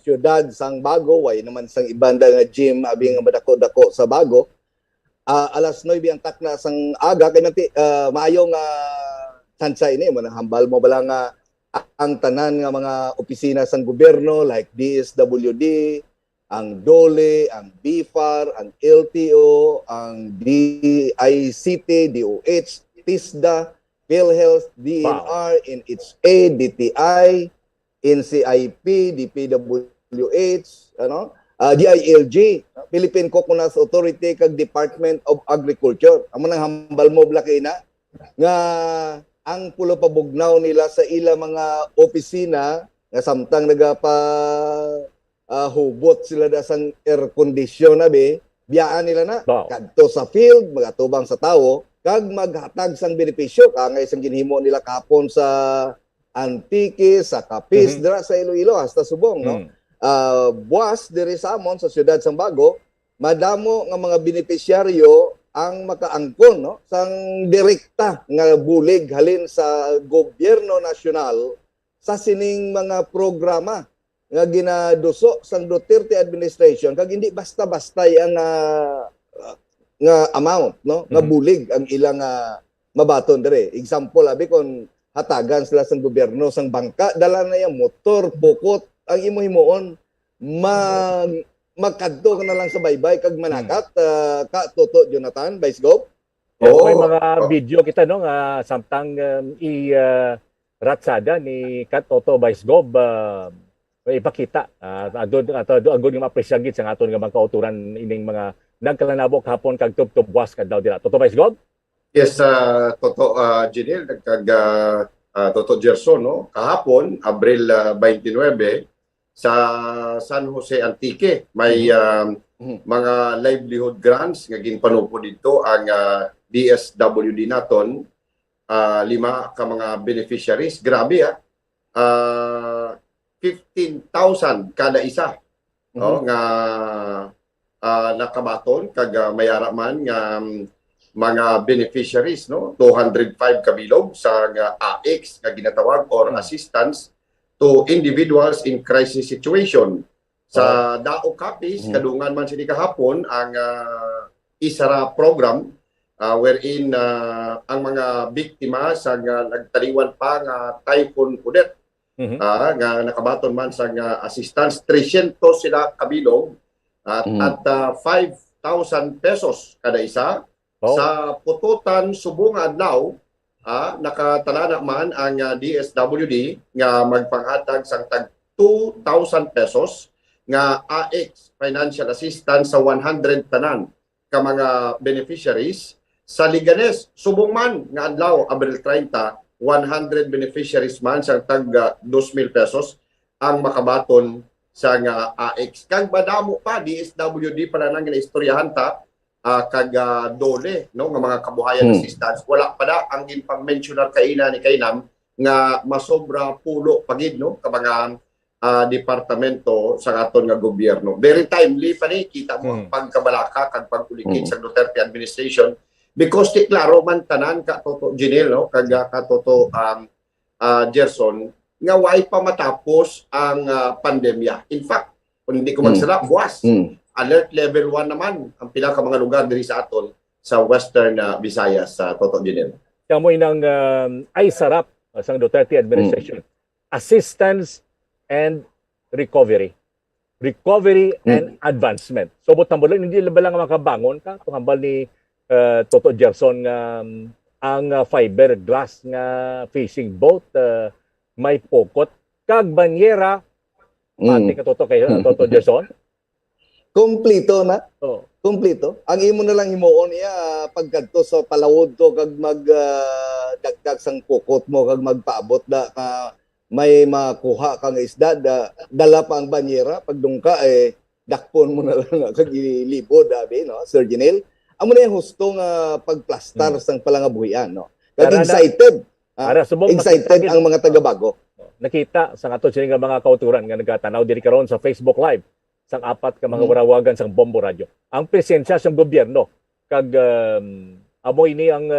siyudad sang Bago way naman sang ibanda nga gym abi nga madako-dako sa Bago. Alas 9 ang takna sang aga kay maayo nga tansa ini mo hambal mo bala nga ang tanan nga mga opisina sang gobyerno like DSWD, ang DOLE, ang BIFAR, ang LTO, ang DICT, DOH, TISDA, PhilHealth, DNR, NHA, DTI, NCIP, DPWH, DILG, Philippine Coconut Authority kag Department of Agriculture. Amo nang hambal mo blakay na nga ang pulo pabugnaw nila sa ila mga opisina nga samtang nagapa hubot sila da sang air condition na biyaan nila na kadto sa field magatubang sa tawo kag maghatag sang benepisyo kangay sang ginhimo nila kapon sa Antique, sa Capiz, dira sa Iloilo hasta Subong no. Buwas diri sa amon sa siyudad sang Bago, madamo nga mga benepisyaryo ang makaangkon no sang direkta nga bulig halin sa gobyerno nasyonal sa sining mga programa nga ginaduso sang Duterte administration kag hindi basta-basta ang nga amount no nga bulig ang ilang mabaton dire. Example abi kon hatagan sila sang gobyerno sang bangka dala na yang motor pukot ang imo-himuon magkadto ka na lang sa baybay kag manakat ka Toto Jonathan Vice Gov. May mga video kita no nga samtang ratsada ni Kat Toto Vice Gov ipakita adun nga mapresyagit sa aton nga mga kauturan ining mga nagkalanabok hapon kag tubwas kadlaw dira. Toto Vice Gov? Yes, Toto Janelle kag Toto Gerson no kahapon Abril 29 sa San Jose Antique may mga livelihood grants nga ginpanupo dito ang DSWD naton 5 ka mga beneficiaries. Grabe 15,000 kada isa nga nakabaton kag mayara man nga mga beneficiaries, no, 205 kabilog sa AX nga ginatawag or assistance to individuals in crisis situation. Sa Dao Capiz, kadungan man sini kahapon ang ISARA program wherein ang mga biktima sa nagtaliwan pa nga Typhoon Odette nga nakabaton man sa assistance 300 sila kabilog at 5,000 pesos kada isa. Sa pututan subong adlaw nakatala naman ang DSWD nga magpanghatag sang tag 2,000 pesos nga AX financial assistance sa 100 tanan ka mga beneficiaries. Sa Liganes subong man nga adlaw Abril 30 100 beneficiaries man sa tag 2,000 pesos ang makabaton sa nga AX. Kag madamo pa DSWD para nang ginaistoryahan ta kag dole, no, nga mga kabuhayan assistance. Wala pa da ang ginpang-mentionar kaina ni Kainam nga masobra pulo pagid, no, ka mga departamento sa aton nga gobyerno. Very timely pa ni kita mo ang pagkabalaka kag pagkulikid sa Duterte administration because ti klaro man tanan ka Toto Jinel, no, kag ka Toto Gerson nga way pa matapos ang pandemya. In fact, kung hindi ko magsara, buwas. Alert level 1 naman ang pila ka mga lugar diri sa aton sa Western Visayas sa Toto Jinel. Kamo inang ay sarap sa Duterte administration. Assistance and recovery. Recovery and advancement. So butang bulan hindi lang makabangon ka tong hambal ni Toto Gerson nga ang fiberglass nga fishing boat may pokot kag banyera pati ka Toto kay Toto Gerson. Kompleto na. Kompleto. Ang imo na lang himuon iya pagkadto sa palawod to kag dagdag sang pukot mo kag magpaabot da ka may makuha kang isda dala pa ang banyera pagdungka dakpon mo na lang kag ilibod abi, no, Sir Jinel. Amo na yung husto nga pagplastar sang palangabuhian, no. Kag excited. Excited ang mga taga-Bago. Nakita sa aton sini nga mga kauturan nga nagatanaw diri karon sa Facebook Live sang apat ka mga warawagan sang Bombo Radio. Ang presensya sang gobyerno kag amo ini ang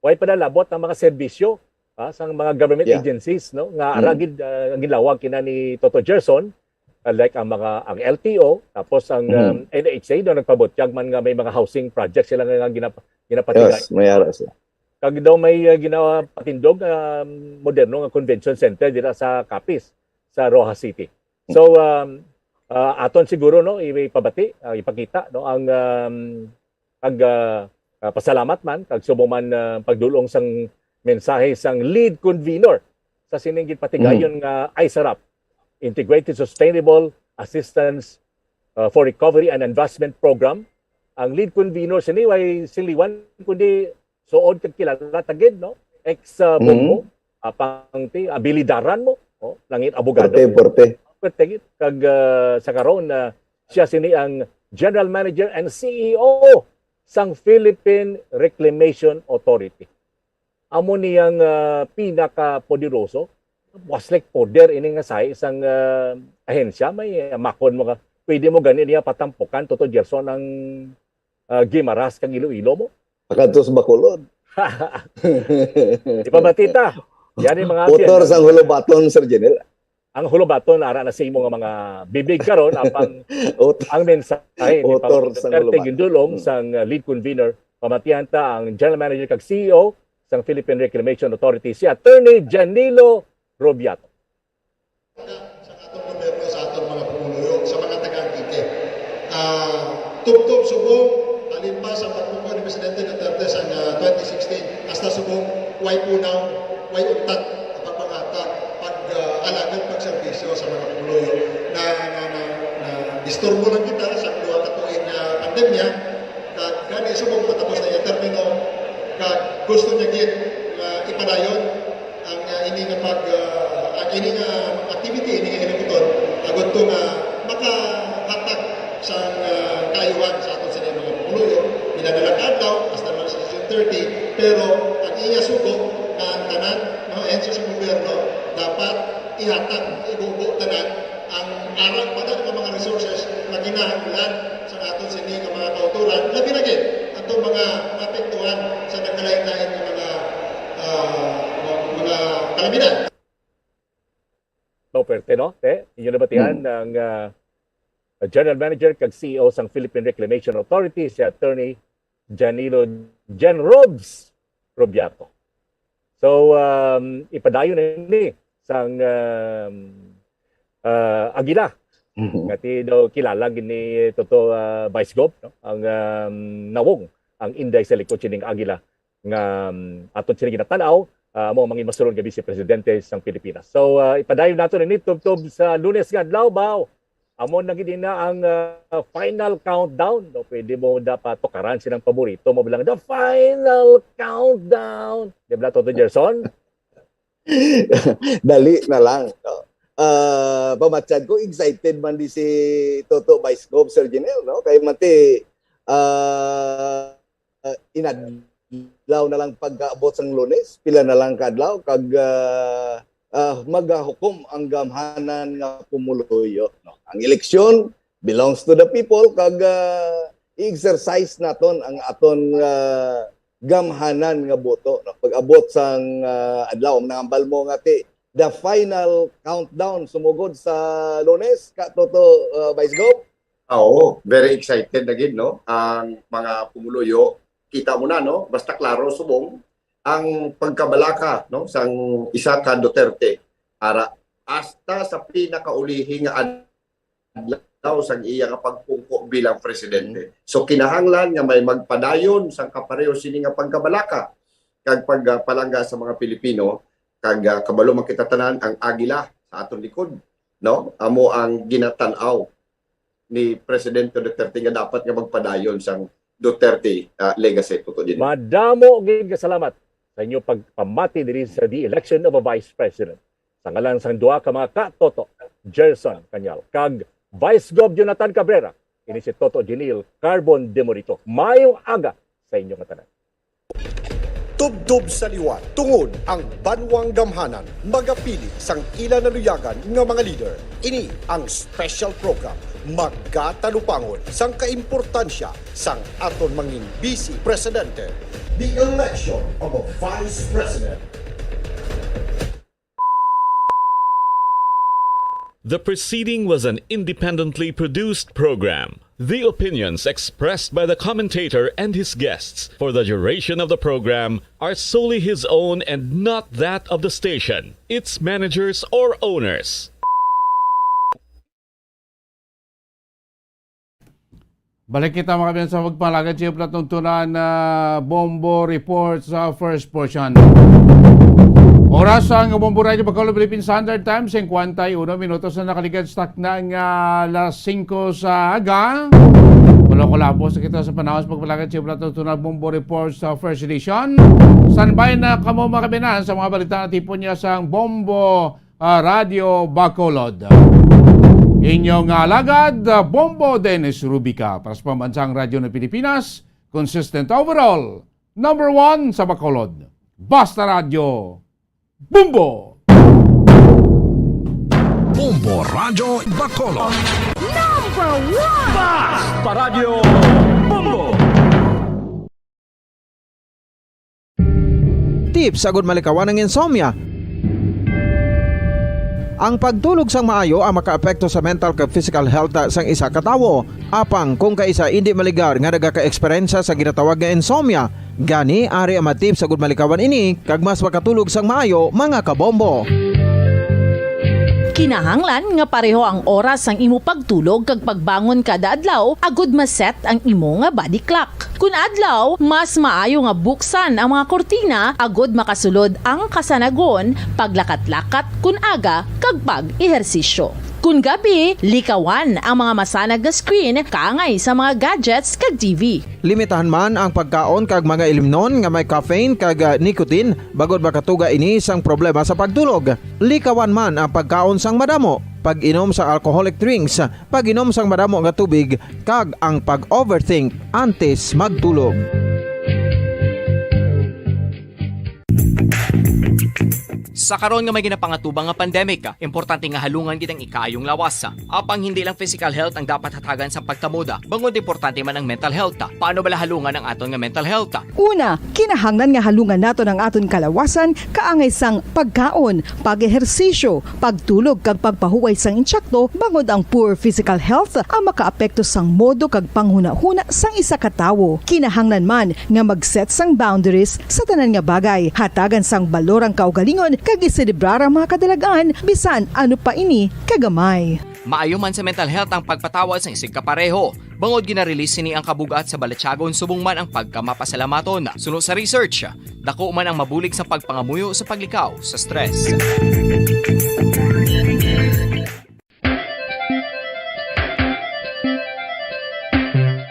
way padalabot ang mga serbisyo sang mga government agencies, no, nga aragid ang gilawag kina ni Toto Gerson like ang LTO tapos ang NHA do nagpabutyag man nga may mga housing projects sila nga ginapatigay. Yes, mayara sila. Kag daw may ginawa patindog moderno nga convention center dira sa Capiz sa Rojas City. So aton siguro, no, ipabati, ipakita, no, ang pasalamat man kag subong man pagdulong sang mensahe sang lead convener sa sininggit patigayon nga ay sarap Integrated Sustainable Assistance for Recovery and Investment Program. Ang lead convener sini way siliwan kundi suod kag kilala tagid, no, ex Bombo apang abilidaran mo, oh, langit abogado. Porte. Kag sa karon siya sini ang General Manager and CEO sang Philippine Reclamation Authority. Amo niyang pinaka-poderoso, waslek poder ini nga say isang ahensya may makon mo ka. Pwede mo gani niya patampukan Toto Gerson ang Gimaras kang Iloilo mo. Pagkanto sa Bacolod. Di pa matita. Yan yung mga Motor sang hulubaton, Sir Jinel. Ang hulubaton ara na sa imo nga mga bibig karon apang ang mensahe ni Duterte gindulong sang lead convener pamatihan ta ang General Manager kag CEO sang Philippine Reclamation Authority si Attorney Janilo Robiato. Sa atong gobyerno sa atong mga pumunuyo sa mga taga-Antique. Tubtob subong alin pa sa pagpupun ni Presidente Duterte sa 2016 hasta subong way punaw, way untat alagad pagserbisyo sa mga pumunuyo na disturbo lang kita sa duha ka tuig na pandemya kag gani subong patapos na yung termino kag gusto niya gid ipadayon ang ini nga ini nga activity ini nga hinukuton agon to nga makahatag sa kaayuhan sa aton sa mga pumunuyo pinadalang adlaw hasta man sa 30 pero ang iya sugo na ang tanan no enso sa gobyerno dapat ihatag ibubo tanan ang aral pa ng mga resources na kinahanglan sa aton sini nga mga kauturan, labi na gid atong mga apektuhan sa nagkalain-lain nga mga kalamidad. Perte, no? Inyo nabatihan ng General Manager kag CEO sang Philippine Reclamation Authority, si Attorney Jan Robs Robiato. So, ipadayon na ni sang Aguila. Ngati daw kilala gini Toto Vice Gov, no? Ang nawong ang inday sa likod sining Aguila nga aton sila ginatanaw mo mangin masuron nga Vice Presidente sang Pilipinas. So ipadayon nato ni tubtob sa Lunes nga adlaw baw. Amon na gid na ang final countdown. No, pwede mo dapat tukaran silang paborito mo bilang the final countdown. Di ba Toto Gerson? Dali na lang. No? Pamatsyad ko, excited man di si Toto Vice Gov, Sir Janelle, no? Kay mati, inadlaw na lang pagkaabot sang Lunes, pila na lang kadlaw, kag magahukom ang gamhanan nga pumuluyo. No? Ang eleksyon belongs to the people, kag i-exercise naton ang aton gamhanan nga boto. No? Pag-abot sang adlaw, nangambal mo nga ti, the final countdown sumugod sa Lunes, ka Toto Vice Gov? Oo, very excited na gid, no? Ang mga pumuluyo, kita mo na, no? Basta klaro subong ang pagkabalaka, no? Sang isa ka Duterte ara hasta sa pinakaulihi nga adlaw sang iya nga pagpungko bilang presidente. So kinahanglan nga may magpadayon sang kapareho sini nga pagkabalaka kag pagpalangga sa mga Pilipino. Kag kabalo makita tanan ang Aguila sa aton likod, no? Amo ang ginatanaw ni Presidente Duterte nga dapat nga magpadayon sang Duterte legacy tuto din. Madamo gid salamat sa inyo pagpamati diri sa the election of a Vice President. Sa ngalan sang duha ka mga ka-Toto, Gerson Kanyal kag Vice Gov Jonathan Cabrera, ini si Toto Janelle Carbon de Morito. Mayong aga sa inyo nga tanan. Tubdob sa liwan, tungod ang banwang gamhanan, magapili sang ila na luyagan nga mga leader. Ini ang special program, magkatalupangon sang kaimportansya sang aton mangin Vice Presidente. The election of a Vice President. The preceding was an independently produced program. The opinions expressed by the commentator and his guests for the duration of the program are solely his own and not that of the station, its managers, or owners. Balik kita mga kapatid sa pagpalagan siya platungtunan na Bombo Report sa first portion. Oras ang Bombo Radio Bacolod Philippine Standard Time, 51 minutos na nakaligad stock na ng alas 5 sa aga. Kulo-kulabo sa kita sa panahon sa pagpalagan siya platungtunan Bombo Report sa first edition. Standby na kamo mga kabinan sa mga balita na tipo niya sa Bombo Radio Bacolod. Inyong alagad, Bombo Dennis Rubica para sa pambansang radyo ng Pilipinas, consistent overall, number 1 sa Bacolod. Basta Radio, Bombo! Bombo Radio Bacolod. Number 1! Basta Radio Bombo! Tips sagud malikawan ng insomnia. Ang pagtulog sang maayo ang makaapekto sa mental kag physical health sang isa ka tawo. Apang kung kaisa hindi maligar nga nagaka-eksperyensya sa ginatawag nga insomnia, gani ari ang matip sagud malikawan ini kag mas makatulog sang maayo mga kabombo. Kinahanglan nga pareho ang oras ang imo pagtulog kag pagbangon kada adlaw agud maset ang imo nga body clock. Kun adlaw, mas maayo nga buksan ang mga kortina agud makasulod ang kasanagon, paglakat-lakat kun aga kag pag-ehersisyo. Kun gabi, likawan ang mga masanag nga screen kaangay sa mga gadgets kag TV. Limitahan man ang pagkaon kag mga ilimnon nga may caffeine kag nicotine bagod makatuga ini sang problema sa pagtulog. Likawan man ang pagkaon sang madamo, pag-inom sa alcoholic drinks, pag-inom sang madamo nga tubig kag ang pag-overthink antes magtulog. Sa karon nga may ginapangatubang nga pandemic, importante nga halungan kitang ikaayong lawas. Apang hindi lang physical health ang dapat hatagan sa pagtamuda, bangod importante man ang mental health. Paano bala halungan ang aton nga mental health? Una, kinahanglan nga halungan nato ng aton kalawasan kaangay sang pagkaon, pag-ehersisyo, pagtulog kag pagpahuway sang insyakto bangod ang poor physical health ang makaapekto sang modo kag panghuna-huna sang isa ka tawo. Kinahanglan man nga mag-set sang boundaries sa tanan nga bagay, hatagan sang balorang kaugalingon kag iselebrar ang mga kadalagaan bisan ano pa ini kagamay. Maayo man sa mental health ang pagpatawad sa isig kapareho. Bangod ginarelease ni ang kabugat sa Balatyagon subong man ang pagkamapasalamaton. Sunod sa research, dako man ang mabulig sa pagpangamuyo sa paglikaw sa stress.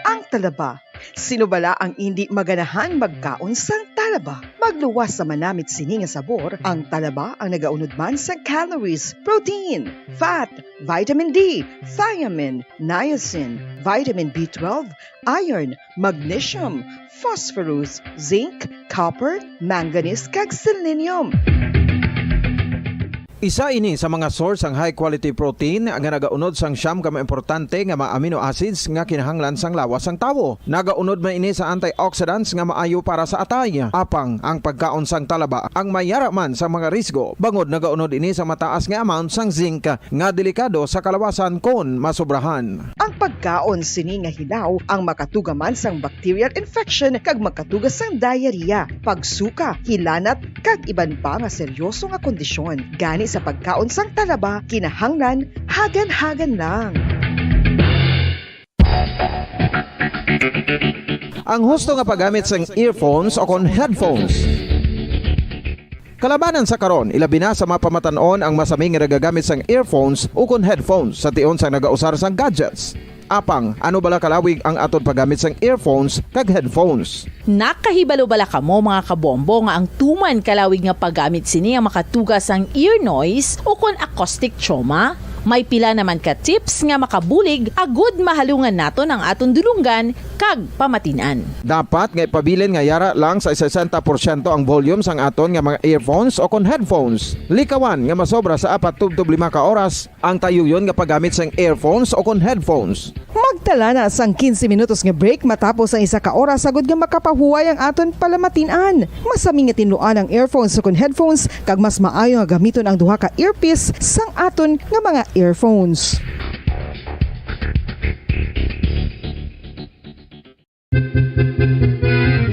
Ang talaba. Sino bala ang hindi maganahan magkaon sang talaba? Magluwas sa manamit sini nga sabor, ang talaba ang nagaunod man sa calories, protein, fat, vitamin D, thiamine, niacin, vitamin B12, iron, magnesium, phosphorus, zinc, copper, manganese kag selenium. Isa ini sa mga source ang high quality protein nga nagaunod sang siyam ka importante nga mga amino acids nga kinahanglan sang lawas sang tawo. Nagaunod man ini sa antioxidants nga maayo para sa atay. Apang ang pagkaon sang talaba ang mayara man sa mga risgo. Bangod nagaunod ini sa mataas nga amount sang zinc nga delikado sa kalawasan kon masobrahan. Ang pagkaon sini nga hilaw ang makatuga man sang bacterial infection kag makatuga sang diarrhea, pagsuka, hilanat kag iban pa nga seryoso nga kondisyon. Gani sa pagkaon sang talaba, kinahanglan hagan-hagan lang. Ang husto nga paggamit sang earphones o kon headphones. Kalabanan sa karon, ilabi na sa mapamatanon ang masaming nga nagagamit sang earphones o kon headphones sa tion sang nagausar sang gadgets. Apang, ano bala kalawig ang aton paggamit sang earphones kag headphones? Nakahibalo bala kamo mga kabombo nga ang tuman kalawig nga paggamit sini ang makatugas ang ear noise o kon acoustic trauma? May pila naman ka tips nga makabulig agud mahalungan nato ng aton dulunggan kag pamatinan. Dapat nga ipabilin nga yara lang sa 60% ang volume sang aton nga mga earphones o kon headphones. Likawan nga masobra sa 4-5 ka oras ang tayuyon nga paggamit sang earphones o kon headphones. Magtala na sang 15 minutos nga break matapos ang 1 ka oras sagod nga makapahuway ang aton palamatinan. Masami nga tinluan ang earphones o kon headphones kag mas maayo nga gamiton ang duha ka earpiece sang aton nga mga earphones.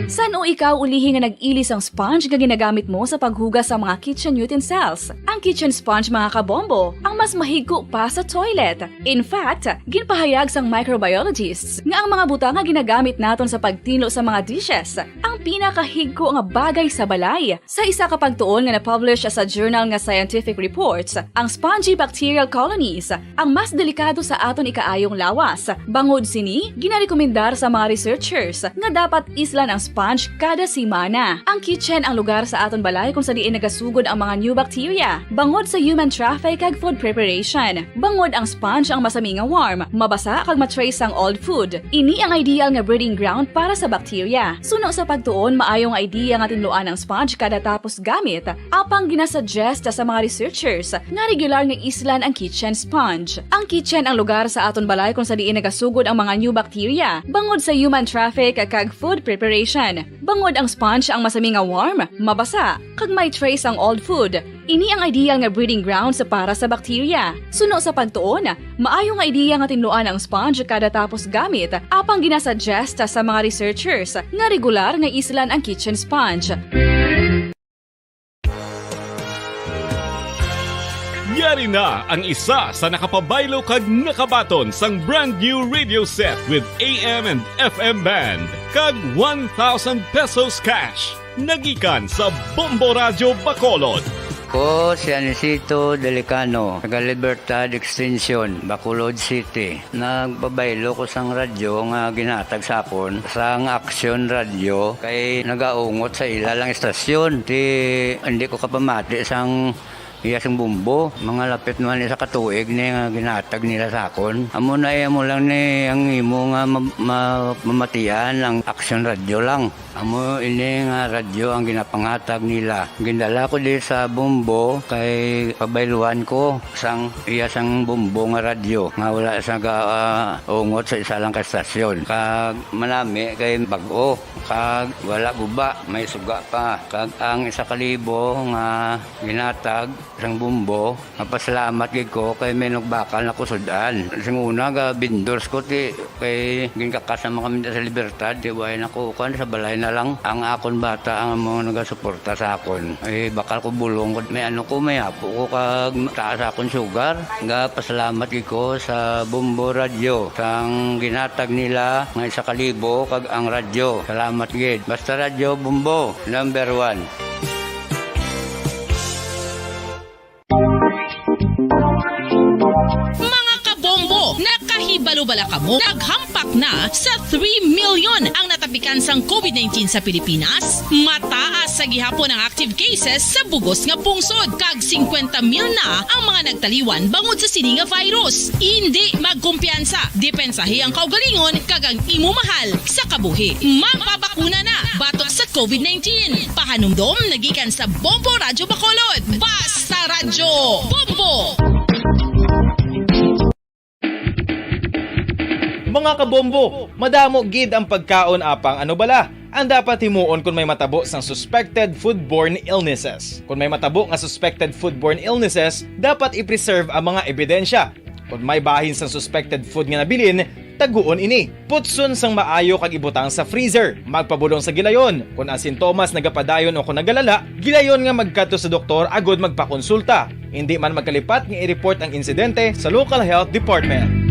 Saan o ikaw ulihi nga nag-ilis ang sponge nga ginagamit mo sa paghugas sa mga kitchen utensils? Ang kitchen sponge mga kabombo, ang mas mahigko pa sa toilet. In fact, ginpahayag sang microbiologists nga ang mga butang nga ginagamit naton sa pagtinlo sa mga dishes, ang pinakahigko nga bagay sa balay. Sa isa ka pagtuon nga na-publish sa journal nga Scientific Reports, ang spongy bacterial colonies ang mas delikado sa aton ikaayong lawas. Bangod sini, ginarekomendar sa mga researchers nga dapat islan ang sponge kada simana. Ang kitchen ang lugar sa aton balay kung sa diin nagasugod ang mga new bacteria. Bangod sa human traffic kag food preparation. Bangod ang sponge ang masami nga warm, mabasa kag matrace ang old food. Ini ang ideal nga breeding ground para sa bacteria. Suno sa pagtuon, maayong idea nga tinluan ang sponge kada tapos gamit. Apang ginasuggest sa mga researchers nga regular nga islan ang kitchen sponge. Ang kitchen ang lugar sa aton balay kung sa diin nagasugod ang mga new bacteria. Bangod sa human traffic kag food preparation. Bangod ang sponge ang masami nga warm, mabasa, kag may trace ang old food. Ini ang ideal nga breeding ground sa para sa bacteria. Suno sa pagtuon, maayo nga ideya nga tinluan ang sponge kada tapos gamit, apang ginasuggest sa mga researchers nga regular nga islan ang kitchen sponge. Yari na ang isa sa nakapabaylo kag nakabaton sang brand new radio set with AM and FM band kag 1,000 pesos cash. Nagikan sa Bombo Radio Bacolod. Ko si Anisito Delicano, taga Libertad Extension, Bacolod City. Nagbabaylo ko sang radyo nga ginatag sapon sang Action Radio kay nagaungot sa ilalang estasyon. Hindi ko kapamati sang iyasang bumbo. Mga lapit man sa katuig ni nga ginatag nila sa akon. Amo na mo lang ni ang imo nga mamatian ang action radio lang. Amo ini nga radyo ang ginapangatag nila. Gindala ko di sa bumbo kay pabayluan ko sang iyasang bumbo nga radyo nga wala sa ungot sa isa lang ka stasyon. Kag manami kay bag-o kag wala guba may suga pa. Kag ang 1,000 nga ginatag sang bumbo mapasalamat gid ko kay may nagbakal na kusudan. Sing una ga vendors ko ti kay ginkakasama kami sa Libertad di way nako kan sa balay na lang ang akon bata ang mga nagasuporta sa akon. Eh bakal ko bulong may ano ko may apo ko kag taas akon sugar. Nga pasalamat gid ko sa Bumbo Radio sang ginatag nila nga 1,000 kag ang radyo. Salamat gid. Basta Radio Bumbo number 1. Nakahibalo-bala ka mo, naghampak na sa 3 million ang natapikan sang COVID-19 sa Pilipinas. Mataas sa gihapon ang active cases sa bugos nga pungsod. Kag 50 mil na ang mga nagtaliwan bangod sa sini nga virus. Hindi magkumpiyansa. Depensahe ang kaugalingon kag ang imo mahal sa kabuhi. Magpabakuna na batok sa COVID-19. Pahanumdom nagikan sa Bombo Radyo Bacolod. Basta Radyo Bombo! Mga kabombo, madamo gid ang pagkaon apang ano bala ang dapat himuon kung may matabo sang suspected foodborne illnesses. Kung may matabo nga suspected foodborne illnesses, dapat i-preserve ang mga ebidensya. Kung may bahin sang suspected food nga nabilin, taguon ini. Putson sang maayo kag ibutang sa freezer. Magpabulong sa gilayon. Kung ang sintomas nagapadayon o kung nagalala, gilayon nga magkadto sa doktor agod magpakonsulta. Hindi man magkalipat nga i-report ang insidente sa local health department.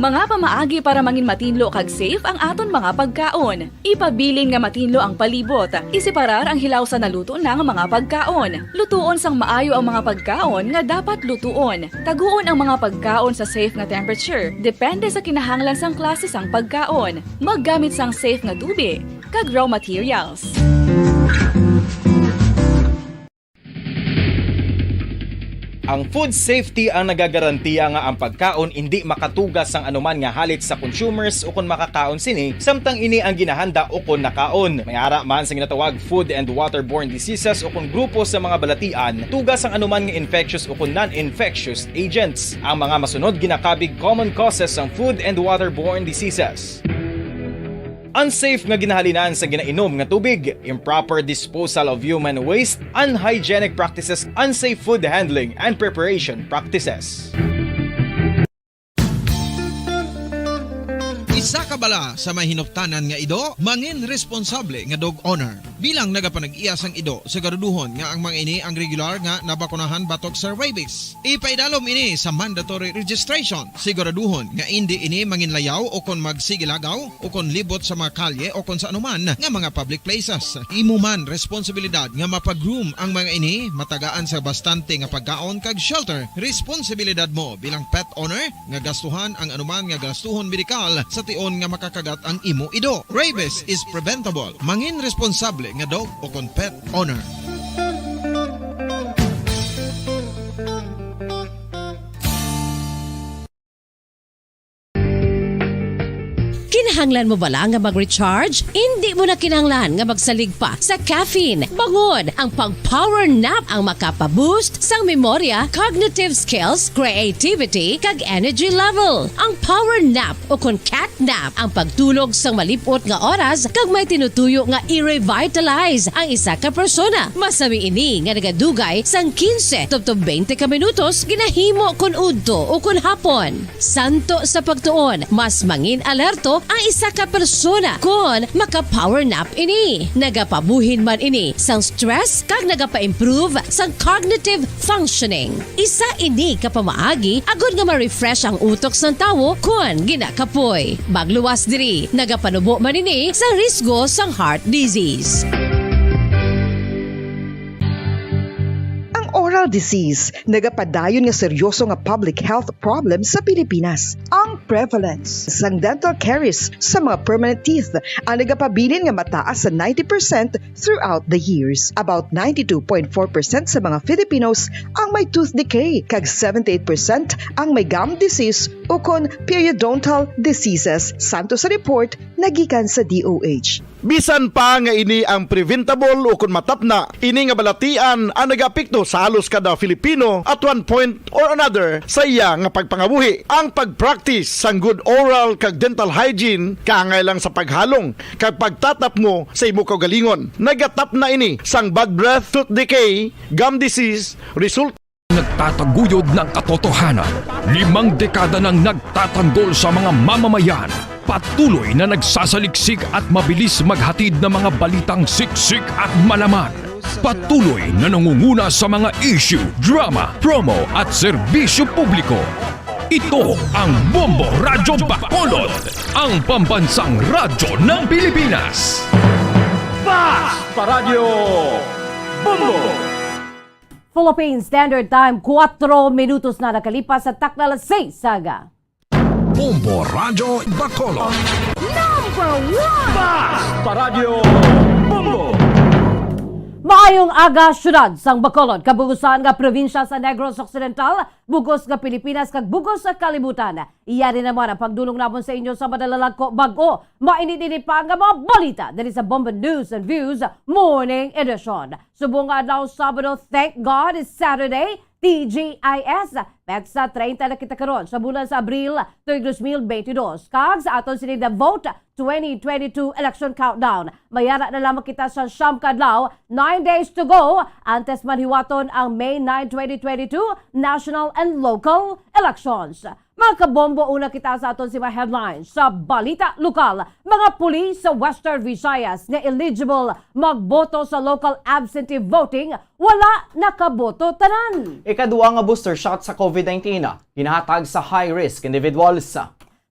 Mga pamaagi para mangin matinlo kag safe ang aton mga pagkaon. Ipabilin nga matinlo ang palibot. Isiparar ang hilaw sa naluto ng mga pagkaon. Lutuon sang maayo ang mga pagkaon nga dapat lutuon. Taguon ang mga pagkaon sa safe nga temperature. Depende sa kinahanglan sang klase sang pagkaon. Maggamit sang safe nga tubig kag raw materials. Ang food safety ang nagagarantiya nga ang pagkaon hindi makatugas sang anuman nga halit sa consumers o kung makakaon sini, samtang ini ang ginahanda o kung nakaon. May ara man sa ginatawag food and waterborne diseases o kung grupo sa mga balatian, tugas ang anuman nga infectious o kung non-infectious agents. Ang mga masunod ginakabig common causes ng food and waterborne diseases. Unsafe nga ginahalinan sa ginainom nga tubig, improper disposal of human waste, unhygienic practices, unsafe food handling, and preparation practices. Isa ka bala sa may hinuptanan nga ido, mangin responsable nga dog owner. Bilang nagapanag-iyas ang ido, siguraduhon nga ang mga ini ang regular nga nabakunahan batok sa rabies. Ipaidalom ini sa mandatory registration. Siguraduhon nga hindi ini manginlayaw o kon magsigilagaw o kon libot sa mga kalye o kon sa anuman nga mga public places. Imo man responsibilidad nga mapag-groom ang mga ini, matagaan sa bastante nga pagkaon kag shelter. Responsibilidad mo bilang pet owner nga gastuhan ang anuman nga gastuhon medikal sa tion nga makakagat ang imo ido. Rabies is preventable. Mangin responsable nga dog o kon pet owner. Kinahanglan mo bala nga mag-recharge? Hindi mo na kinahanglan nga magsalig pa sa caffeine. Bangod, ang pag-power nap ang makapaboost sang memorya, cognitive skills, creativity, kag energy level. Ang power nap o kon cat nap ang pagtulog sang malipot nga oras kag may tinutuyo nga i-revitalize ang isa ka persona. Masami ini nga nagadugay sang 15 to 20 ka minutos ginahimo kon udto o kon hapon. Santo sa pagtuon, mas mangin alerto ang isa ka persona kon maka-power nap ini. Nagapabuhin man ini sang stress kag nagapa-improve sang cognitive functioning. Isa ini kapamaagi agud nga ma-refresh ang utok sang tawo kon ginakapoy. Bagluwas diri, nagapanubo man ini sa risgo sang heart disease. Sickle disease, nagapadayon nga seryoso nga public health problem sa Pilipinas. Ang prevalence sang dental caries sa mga permanent teeth ang nagapabilin nga mataas sa 90% throughout the years. About 92.4% sa mga Filipinos ang may tooth decay, kag 78% ang may gum disease o kon periodontal diseases, santo sa report nagikan sa DOH. Bisan pa nga ini ang preventable o kung matapna, ini nga balatian ang nagapikto sa halos kada Filipino at one point or another sa iya nga pagpangabuhi. Ang pag-practice sang good oral kag dental hygiene kaangay lang sa paghalong kag pagtatap mo sa imo kaugalingon. Nagatap na ini sang bad breath, tooth decay, gum disease, result Nagtataguyod ng katotohanan. 5 dekada nang nagtatanggol sa mga mamamayan. Patuloy na nagsasaliksik at mabilis maghatid ng mga balitang siksik at malaman. Patuloy na nangunguna sa mga issue, drama, promo at serbisyo publiko. Ito ang Bombo Radyo Bacolod, ang pambansang radyo ng Pilipinas. Fast Paradyo Bombo! Philippine Standard Time, 4 minutos na nakalipas sa takna alas 6 saga. Bombo Radyo Bacolod. Number 1! Fast Paradyo Bombo! Maayong aga syudad sang Bacolod, kabugusan nga probinsya sa Negros Occidental, bugos nga Pilipinas kag bugos sa kalibutan. Iya rin naman ang pagdulong namon sa inyo sa madalalag ko bago. Mainit-init pa nga mga balita dali sa Bombo News and Views Morning Edition. Subong nga adlaw Sabado, thank God it's Saturday, TGIS. Petsa 30 na kita karon sa bulan sa Abril 2022. Kag sa aton sini the Vote 2022 Election Countdown. Mayara na lamang kita sa siyam kadlaw, 9 days to go antes manhiwaton ang May 9, 2022 national and local elections. Mga kabombo, una kita sa aton si mga headlines sa balita lokal. Mga pulis sa Western Visayas na eligible magboto sa local absentee voting, wala nakaboto tanan. Ikaduwa nga booster shot sa COVID-19 hinahatag sa high-risk individuals.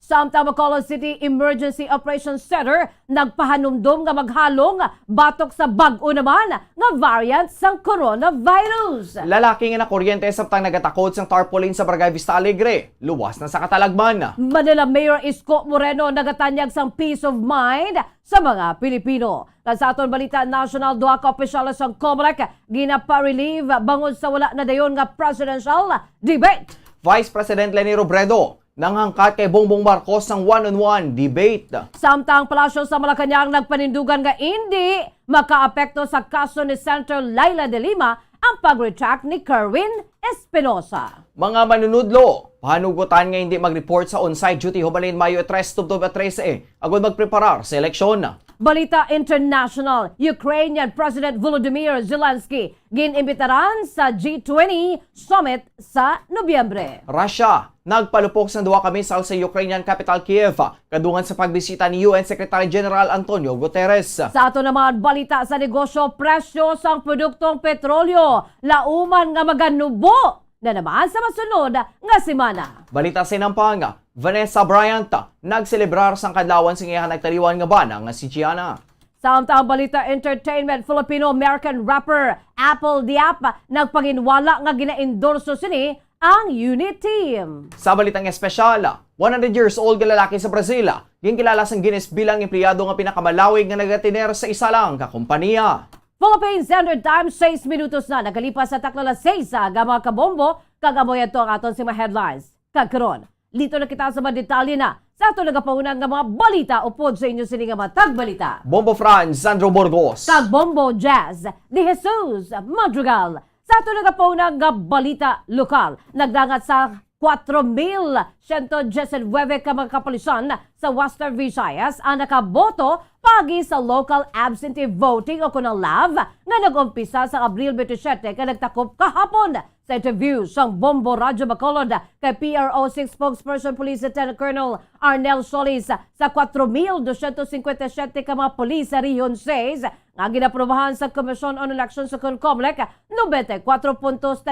Samtang Bacolod City Emergency Operations Center nagpahanumdum nga maghalong batok sa bag-o naman nga variant sang coronavirus. Lalaki nga na kuryente samtang nagatakod sang tarpaulin sa Barangay Vista Alegre. Luwas na sa katalagman. Manila Mayor Isko Moreno nagatanyag sang peace of mind sa mga Pilipino. Sa aton balita national, duha ka opisyal sang COMELEC ginapa-relieve bangod sa wala na dayon nga presidential debate. Vice President Leni Robredo nanghangkat kay Bongbong Marcos ng one-on-one debate. Samtang palasyo sa Malacanang nagpanindugan nga hindi makaapekto sa kaso ni Senator Laila de Lima ang pag-retract ni Kerwin Espinosa. Mga manunudlo, pahanugutan nga hindi mag-report sa on-site duty hubalin Mayo 3, 2013 agad magpreparar sa eleksyon. Balita International, Ukrainian President Volodymyr Zelensky ginimbitaran sa G20 Summit sa Nobyembre. Russia, nagpalupok sa 2 ka missile sa Ukrainian capital Kiev, kadungan sa pagbisita ni UN Secretary General Antonio Guterres. Sa ato naman balita sa negosyo, presyo sang produktong petrolyo, lauman nga maganubo na naman sa masunod nga semana. Balita sa Nampanga, Vanessa Bryant nagselebrar sang kadlawan sing iyang nagtaliwan nga bana nga si Gianna. Samtang balita entertainment, Filipino-American rapper Apple Diap nagpanginwala nga gina-endorso sini ang unit team. Sa balitang espesyal, 100 years old nga lalaki sa Brazil, ginkilala sang Guinness bilang empleyado nga pinakamalawig nga nagatiner sa isa lang ka kompanya. Philippine Standard Time, 6 minutos na nakalipas sa takla 6 sa mga kabombo, kagamoy ito ang aton si mga headlines. Kagkaroon, lito na kita sa mga detalye na sa ato nagapaunang nga mga balita upod sa inyo sini nga mga tagbalita. Bombo Franz, Sandro Burgos. Kagbombo Jazz, Di Jesus Madrigal. Sa ato nagapaunang nga balita lokal, nagdangat sa 4,119 ka mga kapulisan sa Western Visayas ang nakaboto pagi sa local absentee voting o kunang LAV nga nag-umpisa sa Abril 27 ka nagtakop kahapon. Sa interview sang Bombo Radyo Bacolod kay PRO6 spokesperson Police Lieutenant Colonel Arnel Solis sa 4,257 ka mga pulis sa Region 6 nga ginaprobahan sa Commission on Elections sa COMELEC, 94.76%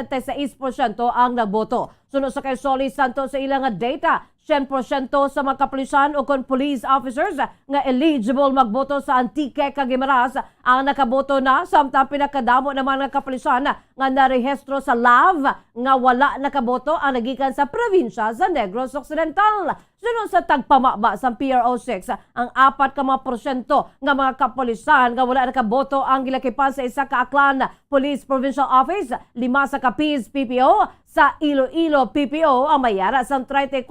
ang naboto. Sunod sa kay Solis Santos sa ilang data, 100% sa mga kapulisan o kon police officers nga eligible magboto sa Antique Caguimaras ang nakaboto na, samtang pinakadamo naman ng kapulisan nga narehistro sa LAV nga wala nakaboto ang nagikan sa probinsya sa Negros Occidental. Sunod sa tagpamaba sa PRO6, ang 4% nga mga kapulisan nga wala nakaboto ang gilakipan sa isa ka Aklan Police Provincial Office, 5 sa Capiz PPO, sa Iloilo PPO ang mayara sa 34,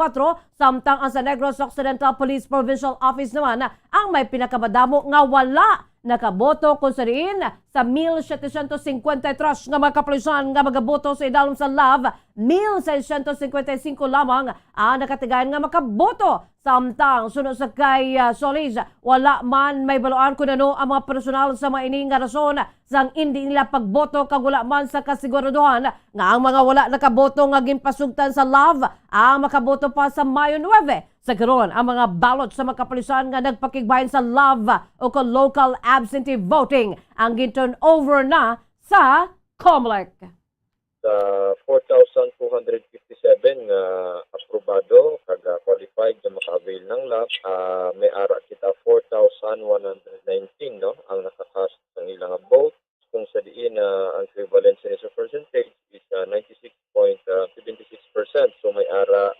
samtang ang sa Negros Occidental Police Provincial Office naman ang may pinakamadamo nga wala nakaboto kung sariin sa 1,753 nga mga kapulisan nga magaboto sa idalom sa LAV, 1,655 lamang ang nakatigayan nga makaboto. Samtang sunod sa kay Solis, wala man may baloan kung ano ang mga personal sa mga ini nga rason sang hindi nila pagboto kag wala man sa kasiguraduhan nga ang mga wala nakaboto nga ginpasugtan sa LAV ang makaboto pa sa Mayo 9. Sa karon, ang mga balot sa mga kapulisan nga nagpakigbayan sa LAV o kung local absentee voting ang gin-turn over na sa COMELEC. Sa 4,257 nga aprobado kag qualified nga maka-avail ng LAV, may ara kita 4,119 no ang nakakast ng ilang vote. Kung sa diin ang equivalency sa percentage is 96.76%. So may ara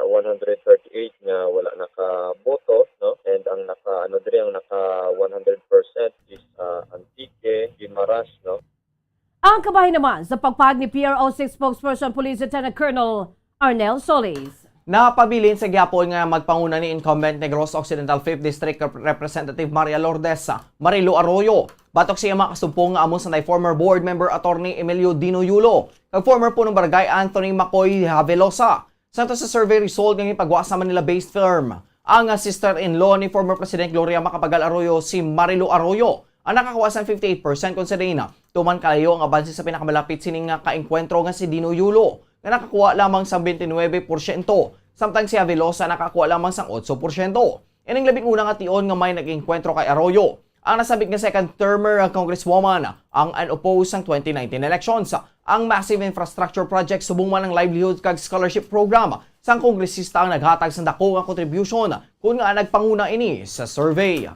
138 nga wala nakaboto no, and ang naka ang naka 100% is Antique Guimaras no. Ang kabahin naman sa pagpahad ni PRO6 spokesperson Police Lieutenant Colonel Arnel Solis. Napabilin sa gyapon nga magpanguna ni incumbent Negros Occidental 5th District Representative Maria Lourdes Marilu Arroyo. Batok siya makasumpong nga amon sa former board member attorney Emilio Dino Yulo kag former punong barangay Anthony Macoy Havelosa. Santo sa survey result nga ipagwasa man nila based firm. Ang sister-in-law ni former President Gloria Macapagal Arroyo si Marilu Arroyo ang nakakuha sa 58% konsiderina. Tuman kalayo ang abansi sa pinakamalapit sining nga kaengkwentro nga si Dino Yulo nga nakakuha lamang sa 29%. Samtang si Havelosa nakakuha lamang sa 8%. Ining labing unang ation nga may nag-engkwentro kay Arroyo. Ang nasabit nga second-termer congresswoman ang unopposed sang 2019 elections. Ang massive infrastructure project subong man ang livelihood kag scholarship program sang kongresista ang naghatag sa dako nga contribution kung nga nagpanguna ini sa survey.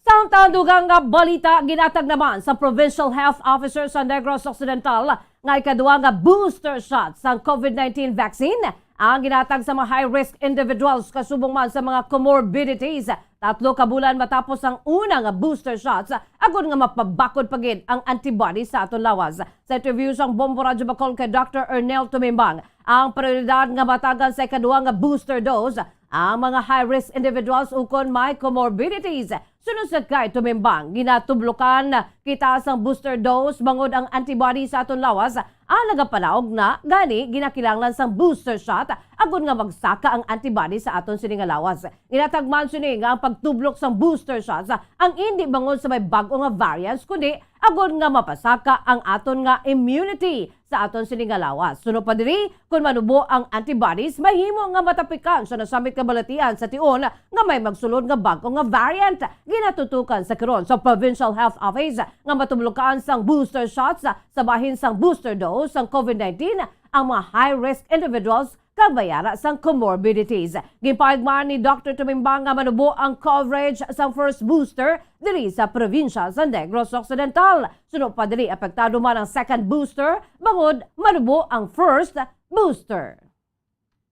Samtang dugang nga balita ginatag naman sa Provincial Health Officer sa Negros Occidental nga ikaduwa nga booster shot sa COVID-19 vaccine ang ginatag sa mga high-risk individuals kasubong man sa mga comorbidities. 3 ka bulan matapos ang unang booster shots, agad nga mapabakod pagid ang antibodies sa aton lawas. Sa interview sa Bombo Radyo Bacol kay Dr. Ernel Tumimbang, ang prioridad nga matagan sa ikaduwa nga booster dose ang mga high-risk individuals ukon may comorbidities. Sunod sa kay Tumimbang, ginatublukan kita sang booster dose bangod ang antibodies sa aton lawas ang nagapanaog na gani ginakilanglan sang booster shot agud nga magsaka ang antibodies sa aton sining nga lawas. Ginatagman sini nga ang pagtublok sang booster shots ang hindi bangod sa may bag-o nga variants kundi agud nga mapasaka ang aton nga immunity sa aton sining nga lawas. Sunod pa diri kun manubo ang antibodies mahimo nga matapikan sa nasamit nga balatian sa tion nga may magsulod nga bag-o nga variant. Ginatutukan sa karon sa Provincial Health Office nga matublokan sang booster shots sa bahin sang booster dose sang COVID-19 ang mga high-risk individuals kabayara sang comorbidities. Gipaigman ni Dr. Tumimbang nga manubo ang coverage sang first booster diri sa probinsya sa Negros Occidental. Sunod pa diri apektado man ang second booster bangod manubo ang first booster.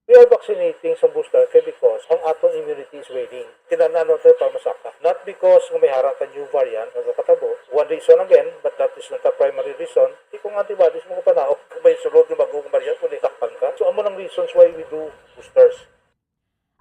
We are vaccinating sa booster because ang aton immunity is waning. Kinananon tayo para masaka. Not because may haratan new variant na katabo. One reason again, but that is not the primary reason. Di kung antibodies mo panahon, kung may sunod na bagong variant, kung itakpan ka. So, amo ng reasons why we do boosters.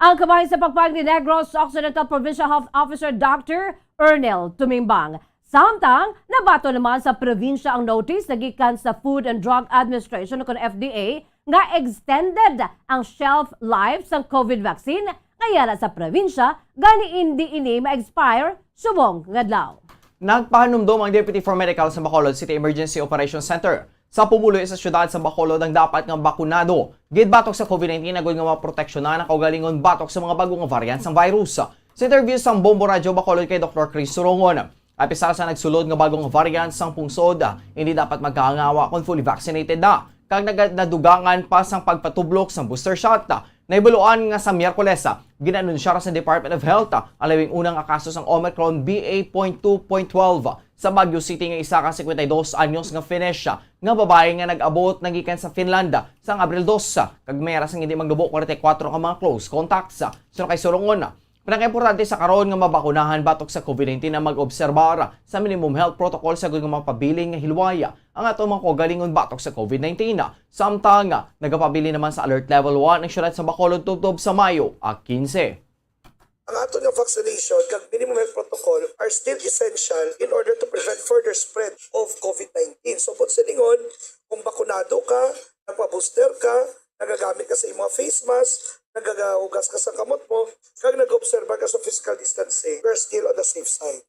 Ang kabahin sa pagpag ni Negros Occidental Provincial Health Officer Dr. Ernel Tumimbang. Samtang, nabato naman sa probinsya ang notice na gikan sa Food and Drug Administration o FDA nga extended ang shelf life sa COVID vaccine kaya sa probinsya gani hindi ini ma-expire subong ngadlaw. Nagpahanumdom ang Deputy for Medical sa Bacolod City Emergency Operations Center sa pumuloy sa syudad sa Bacolod ang dapat nga bakunado. Gidbatok sa COVID-19 agud nga maproteksyonan ang kaugalingon batok sa mga bagong variants ng virus. Sa interview sa Bombo Radyo Bacolod kay Dr. Chris Surongon, apisar sa nagsulod nga bagong variants ng pungsod, hindi dapat magkaangawa kung fully vaccinated na. kag nadugangan pa sang pagpatublok sang booster shot. Naibuluan nga sa Miyerkules, ginanunsya sa Department of Health ang labing unang kaso sang Omicron BA.2.12 sa Baguio City nga isa ka 52 anyos nga Finnish nga babae nga nag-abot nagikan sa Finland sang Abril 2 kag mayra sang hindi magdubo 44 ka mga close contacts. So kay Sorongon, pinaka-importante sa karon nga mabakunahan batok sa COVID-19 na mag-obserbar sa minimum health protocol sa mga pabiling nga hilwaya ang atong mga kagalingon batok sa COVID-19. Samtang nagapabili naman sa alert level 1 ang syudad sa Bacolod tubtob sa Mayo 15. Ang ato nga vaccination kag minimum health protocol are still essential in order to prevent further spread of COVID-19. So po sa lingon, kung bakunado ka, nagpa-booster ka, nagagamit ka sa imong face mask, nagahugas ka sa kamot mo, kag nag-obserba ka sa physical distancing, we're still on the safe side.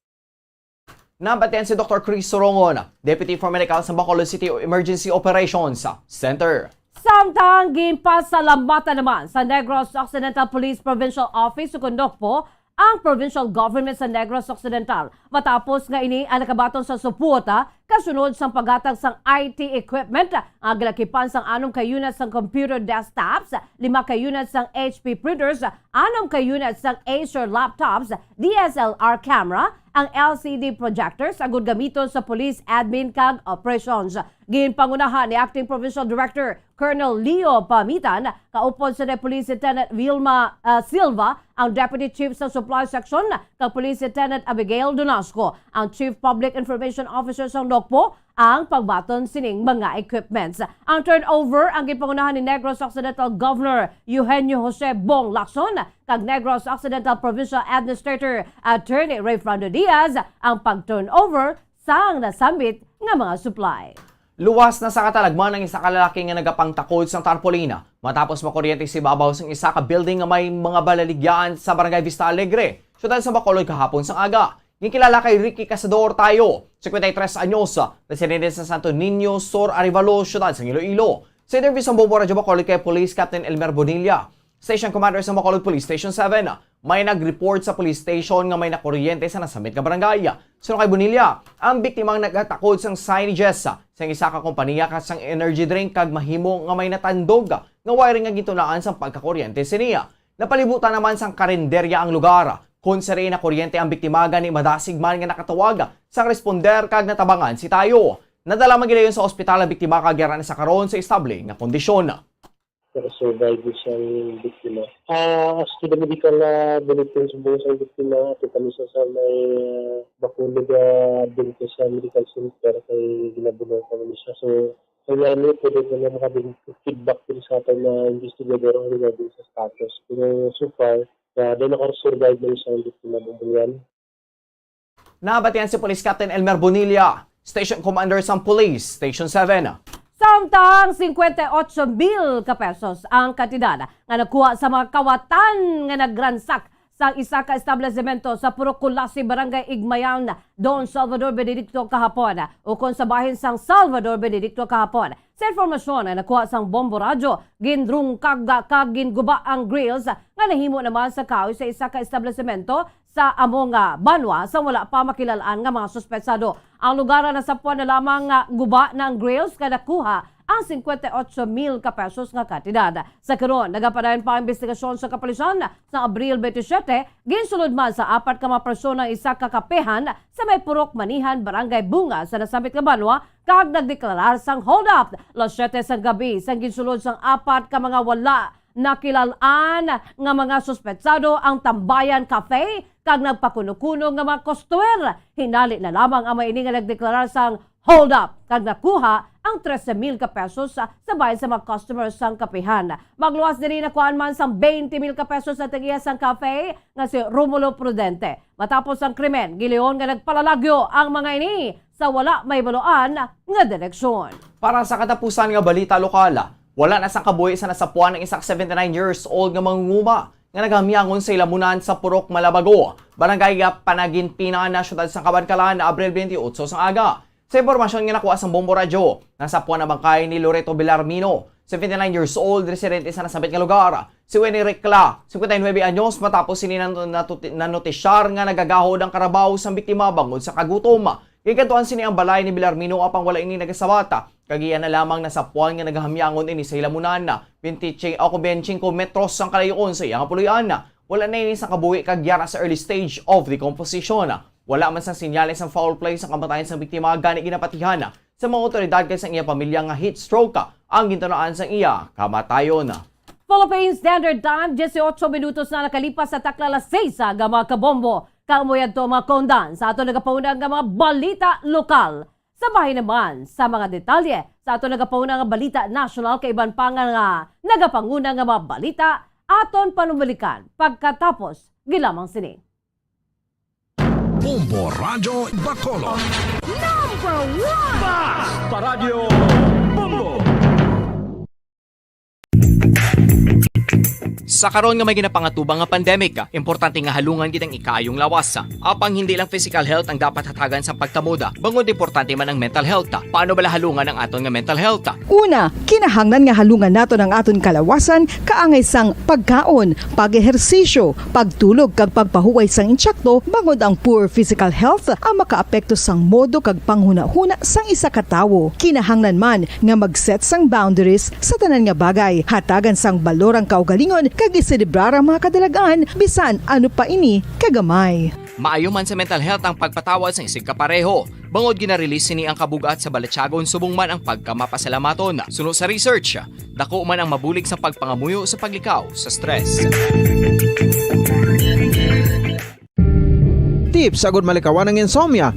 Nabatian si Dr. Chris Sorongon, Deputy for Medical sa Bacolod City Emergency Operations Center. Samtang ginpasalamatan naman sa Negros Occidental Police Provincial Office sukundok po ang provincial government sa Negros Occidental matapos nga ini ang nakabaton sa suporta kasunod sang paghatag sang IT equipment ang gilakipan sang 6 ka unit sang computer desktops, 5 ka unit sang HP printers, 6 ka unit sang Acer laptops, DSLR camera, ang LCD projectors agud gamiton sa police admin kag operations. Ginpangunahan ni Acting Provincial Director Colonel Leo Pamitan, kaupod sa Police Lieutenant Vilma Silva, ang Deputy Chief sa Supply Section kag Police Lieutenant Abigail Donasco, ang Chief Public Information Officer sa Dokpo, ang pagbaton sining mga equipments. Ang turnover ang ginpangunahan ni Negros Occidental Governor Eugenio Jose Bong Lacson kag Negros Occidental Provincial Administrator Attorney Ray Fernando Diaz ang pag-turnover sang nasambit nga mga supply. Luwas na sa katalagman ng isa ka lalaki nga nagapangtakod sa tarpolina matapos makuryente si babaw sang isa ka building nga may mga balaligyan sa Barangay Vista Alegre, syudad sa Bacolod kahapon sang aga. Gikilala kay Ricky Cazador tayo, 53 anyos, residente sa Santo Niño Sur Arivalo, syudad sa Iloilo. Sa interview sa Bombo Radyo Bacolod kay Police Captain Elmer Bonilla, Station Commander sa Bacolod Police Station 7, may nag-report sa police station nga may nakuryente sa nasamit nga barangay. Sunod kay Bonilla, ang biktimang nagatakod sang signages sa isa ka kompanya kasang energy drink kag mahimo nga may natandog nga wiring nga gitunaan sa pagkakuryente siniya. Napalibutan naman sang karinderya ang lugar. Kung sa rin na kuryente ang biktima ni madasig man nga nakatawag sa responder kag natabangan si tayo. Nadala man gidayon sa ospital ang biktima kag yaran sa karon sa estable nga kondisyon. Survive siyang biktima. As to the medical bulletins buong sa biktima, ito kami sa may Bacolod dito sa medical center kay ginabulong kami siya. So, kaya pwede ko na makabing feedback din sa atin na investigador ang regarding sa status. Pero so far, dahil nakasurvive na isang biktima bubuyan. Nabatian si Police Captain Elmer Bonilla, Station Commander sa Police Station 7. Samtang 58,000 ka pesos ang kantidad nga nakuha sa mga kawatan nga nagransak sa isa ka establishmento sa Purukulasi, Barangay Igmayan, Don Salvador Benedicto kahapon ukon sa bahin sang Salvador Benedicto kahapon. Sa informasyon na nakuha sang Bombo Radyo, gindrung kag ginguba ang grills nga nahimo naman sa kahoy sa isa ka establishmento sa among banwa sa wala pa makilalaan nga mga suspetsado. Ang lugar na sapuan na lamang guba ng grills nga nakuha ang 58,000 ka pesos nga kantidad. Sa karon, nagapadayon pa ang investigasyon sa kapulisan sa Abril 27, ginsulod man sa 4 ka mga persona isa ka kapehan sa may Purok Manihan, Barangay Bunga sa nasambit nga banwa kag nagdeklarar sang hold up. Las 7 sa gabi sang ginsulod sang 4 ka mga wala nakilalaan nga mga suspetsado ang Tambayan Cafe kag nagpakuno-kuno nga mga customer. Hinali na lamang ang maini nga nagdeklarar sang hold up kag nakuha ang 13,000 ka pesos sa bayan sa mga customers sang kapehan. Magluwas din nakuhaan man sang 20,000 ka pesos sa tagiya sang cafe nga si Romulo Prudente. Matapos ang krimen, gileon nga nagpalalagyo ang mga ini sa wala may baluan nga direksyon. Para sa katapusan nga balita lokal, wala na sang kabuhi sa nasapuan ng isak 79 years old nga mangunguma nga naghamyangon sa ilamunan sa Purok Malabago, Barangay Panaginpina na syudad sa Cabancalan, Abril 28 sang aga. Sa impormasyon nga nakuha sa Bombo Radyo, nasapuan na bangkay ni Loreto Villarmino, 79 years old, residente sa nasabit nga lugar. Si Winnie Recla, 59 anyos, matapos sini nanotisyar nga nagagahod ang karabaw sa biktima bangod sa kagutom. Gigantuan sini ang balay ni Villarmino apang wala ini nagasawata Kagiyan na lamang na sa puwan nga naghamyangon ini sa ilamunan na 25 metros ang kalayoon sa iyang puloy-an na. Wala na ini sa kabuhi kagyara sa early stage of decomposition na. Wala man sa sinyales ng foul play sa kamatayan sa biktima gani ginapatihan na. Sa mga otoridad kay sa iya pamilya nga heat stroke ang gintunaan sa iya kamatayon na. Philippine Standard Time, 18 minutos na nakalipas sa takla alas 6 aga mga kabombo. Kamuyan to mga kondan sa ato nagapaunang nga mga balita lokal. Sabahin naman sa mga detalye sa ato nagapaunang nga balita national kay iban pa nga nagapanguna nga mga balita aton panumalikan pagkatapos gilamang sini. Bombo Radio Bacolod. Number 1! Basta Radio Bombo! Sa karon nga may ginapangatubang nga pandemic, importante nga halungan gid ang ikaayong lawas. Apang hindi lang physical health ang dapat hatagan sa pagtamuda, bangod importante man ang mental health. Paano bala halungan ang aton nga mental health? Una, kinahanglan nga halungan nato ang aton kalawasan kaangay sang pagkaon, pag-ehersisyo, pagtulog kag pagpahuway sang insyakto bangod ang poor physical health ang makaapekto sang modo kag panghuna-huna sang isa ka tawo. Kinahanglan man nga mag-set sang boundaries sa tanan nga bagay, hatagan sang balorang kaugalingon kag iselebrar ang mga kadalagaan bisan ano pa ini kagamay. Maayo man sa mental health ang pagpatawad sa isig kapareho. Bangod ginarelease ni ang kabugat sa Balatsyagon subong man ang pagkamapasalamaton. Sunod sa research, dako man ang mabulig sa pagpangamuyo sa paglikaw sa stress. Tips sagud malikawan ng insomnia.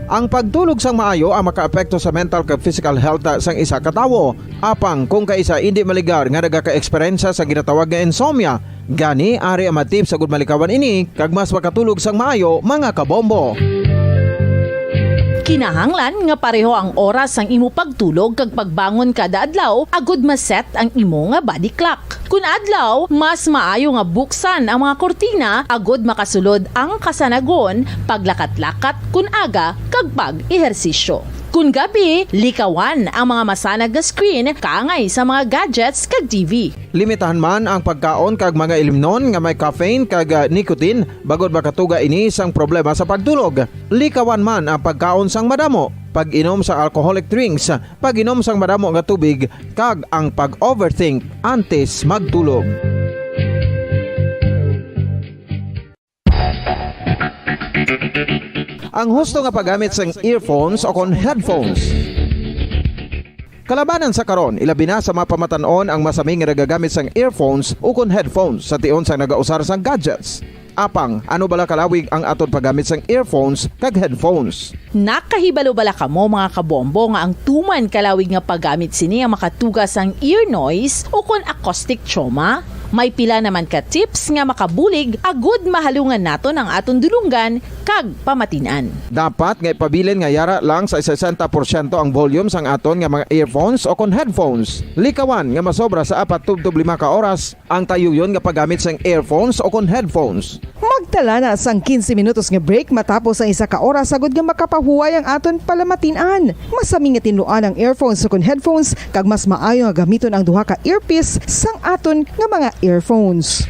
Ang pagtulog sang maayo ang makaapekto sa mental kag physical health sang isa ka tawo. Apang kung kaisa hindi maligar nga nagaka-eksperyensya sa ginatawag nga insomnia, gani ari ang matip sagud malikawan ini kag mas makatulog sang maayo mga kabombo. Kinahanglan nga pareho ang oras sang imo pagtulog kag pagbangon kada adlaw agud maset ang imo nga body clock. Kun adlaw, mas maayo nga buksan ang mga kortina agud makasulod ang kasanagon, paglakat-lakat kun aga kag pag-ehersisyo. Kun gabi, likawan ang mga masanag nga screen kaangay sa mga gadgets kag TV. Limitahan man ang pagkaon kag mga ilimnon nga may caffeine kag nicotine bagod makatuga ini sang problema sa pagtulog. Likawan man ang pagkaon sang madamo, pag-inom sa alcoholic drinks, pag-inom sang madamo nga tubig kag ang pag-overthink antes magtulog. Ang husto nga paggamit sang earphones o kon headphones. Kalabanan sa karon, ilabi na sa mapamatanon ang masaming nga nagagamit sang earphones o kon headphones sa tion sang nagausar sang gadgets. Apang, ano bala kalawig ang aton paggamit sang earphones kag headphones? Nakahibalo bala kamo mga kabombo nga ang tuman kalawig nga paggamit sini ang makatugas ang ear noise o kon acoustic trauma? May pila naman ka tips nga makabulig agud mahalungan nato ang aton dulunggan kag pamatinan. Dapat nga ipabilin nga yara lang sa 60% ang volume sang aton nga mga earphones o kon headphones. Likawan nga masobra sa 4-5 ka oras ang tayuyon nga paggamit sang earphones o kon headphones. Magtala na sang 15 minutos nga break matapos ang isa ka oras sagud nga makapahuway ang aton palamatinan. Masami nga tinuan ang earphones o kon headphones kag mas maayo nga gamiton ang duha ka earpiece sang aton nga mga earphones.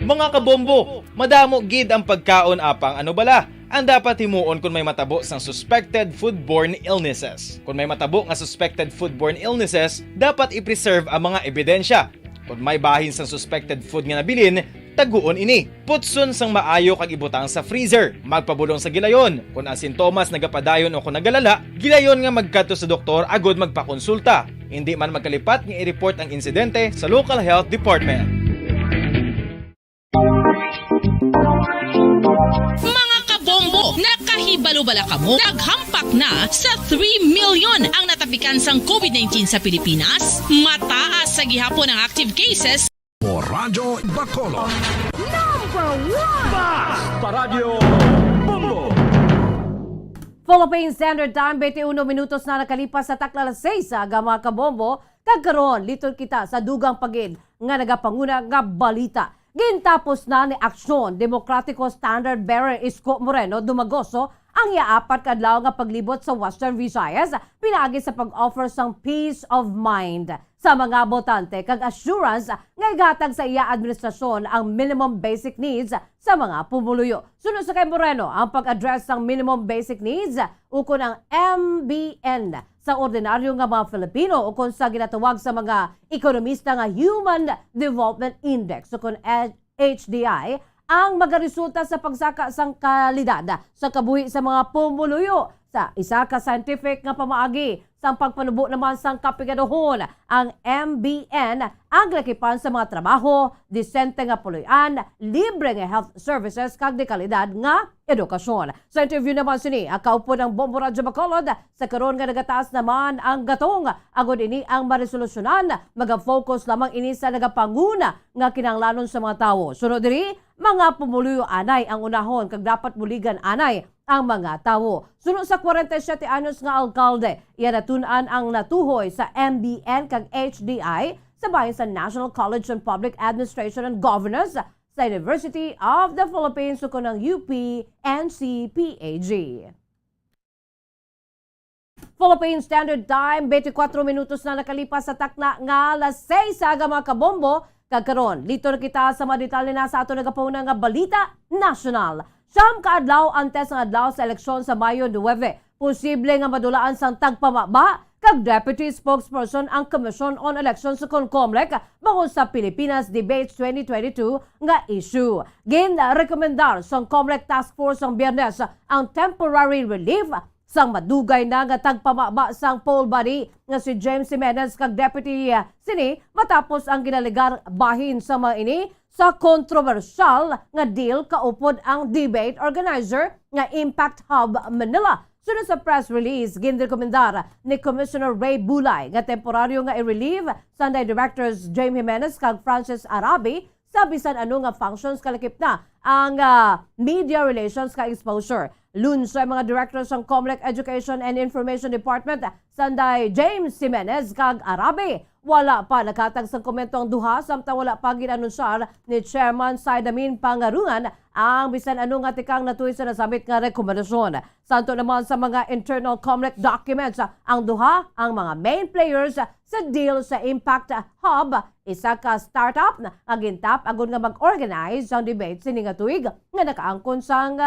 Mga kabombo, madamo gid ang pagkaon apang ano bala ang dapat himuon kung may matabo sang suspected foodborne illnesses. Kung may matabo nga suspected foodborne illnesses, dapat i-preserve ang mga ebidensya. Kung may bahin sang suspected food nga nabilin, taguon ini. Putson sang maayo kag ibutang sa freezer. Magpabulong sa gilayon. Kung ang sintomas nagapadayon o kung nagalala, gilayon nga magkadto sa doktor agud magpakonsulta. Hindi man magkalipat nga i-report ang insidente sa local health department. Mga kabombo, nakahibalo bala kamo? Naghampak na sa 3 million ang natapikan sang COVID-19 sa Pilipinas. Mataas sa gihapon ang active cases. Radyo Bacolod. Number 1! Basta Radio Bombo! Philippine Standard Time, 21 minutos na nakalipas sa takla alas 6 aga mga kabombo. Kagkaroon, litol kita sa dugang pagin nga nagapanguna nga balita. Gintapos na ni Aksyon Demokratiko Standard Bearer Isko Moreno Dumagoso ang iaapat kadlaw nga paglibot sa Western Visayas pinagi sa pag-offer sang peace of mind sa mga botante kag assurance nga igatag sa iya administrasyon ang minimum basic needs sa mga pumuluyo. Sunod sa kay Moreno ang pag-address ng minimum basic needs ukon ang MBN sa ordinaryo nga mga Filipino ukon sa ginatawag sa mga ekonomista nga Human Development Index ukon HDI ang magaresulta sa pagsaka sang kalidad sa kabuhi sa mga pumuluyo sa isa ka scientific nga pamaagi sang pagpanubo naman sang kapigaduhon ang MBN ang lakipan sa mga trabaho, disente nga puloy-an, libre nga health services kag de kalidad nga edukasyon. Sa interview naman sini ang kaupo ng Bombo Radyo Bacolod sa karon nga nagataas naman ang gatong agod ini ang maresolusyonan maga-focus lamang ini sa nagapanguna nga kinahanglanon sa mga tawo. Sunod diri mga pumuluyo anay ang unahon kag dapat buligan anay ang mga tawo. Sunod sa 47 anyos nga alkalde, iya natunan ang natuhoy sa MBN kag HDI sa bahin sa National College on Public Administration and Governance sa University of the Philippines ukon ng UP NCPAG. Philippine Standard Time, 24 minutos na nakalipas sa takna nga alas 6 aga mga kabombo. Kagkaron, lito na kita sa mga detalye na sa ato nagapuna nga balita national. Siyam kaadlaw antes ng adlaw sa eleksyon sa Mayo 9. Posible nga madulaan sang tagpamaba kag Deputy Spokesperson ang Commission on Elections sa COMELEC bangod sa Pilipinas Debates 2022 nga issue. Gin-rekomendar sang COMELEC Task Force ang Biyernes ang temporary relief sang madugay na nga tagpamaba sang poll body nga si James Jimenez kag Deputy sini matapos ang ginaligar bahin sa mga ini sa kontrobersyal nga deal kaupod ang debate organizer nga Impact Hub Manila. Sunod sa press release, ginrekomendar ni Commissioner Ray Bulay nga temporaryo nga i-relieve Sunday Directors James Jimenez kag Francis Arabi sa bisan ano nga functions kalakip na ang media relations ka exposure. Lun sa mga directors ng COMELEC Education and Information Department, Sunday James Jimenez kag Arabi. Wala pa nakatag sa komento ang duha samtang wala pa ginanunsar ni Chairman Saidamin Pangarungan ang bisan ano nga tikang natuy sa nasabit nga rekomendasyon. Santo naman sa mga internal COMELEC documents ang duha ang mga main players sa deal sa Impact Hub, isa ka startup na agintap agon nga mag-organize ang debate sini nga tuig nga nakaangkon sang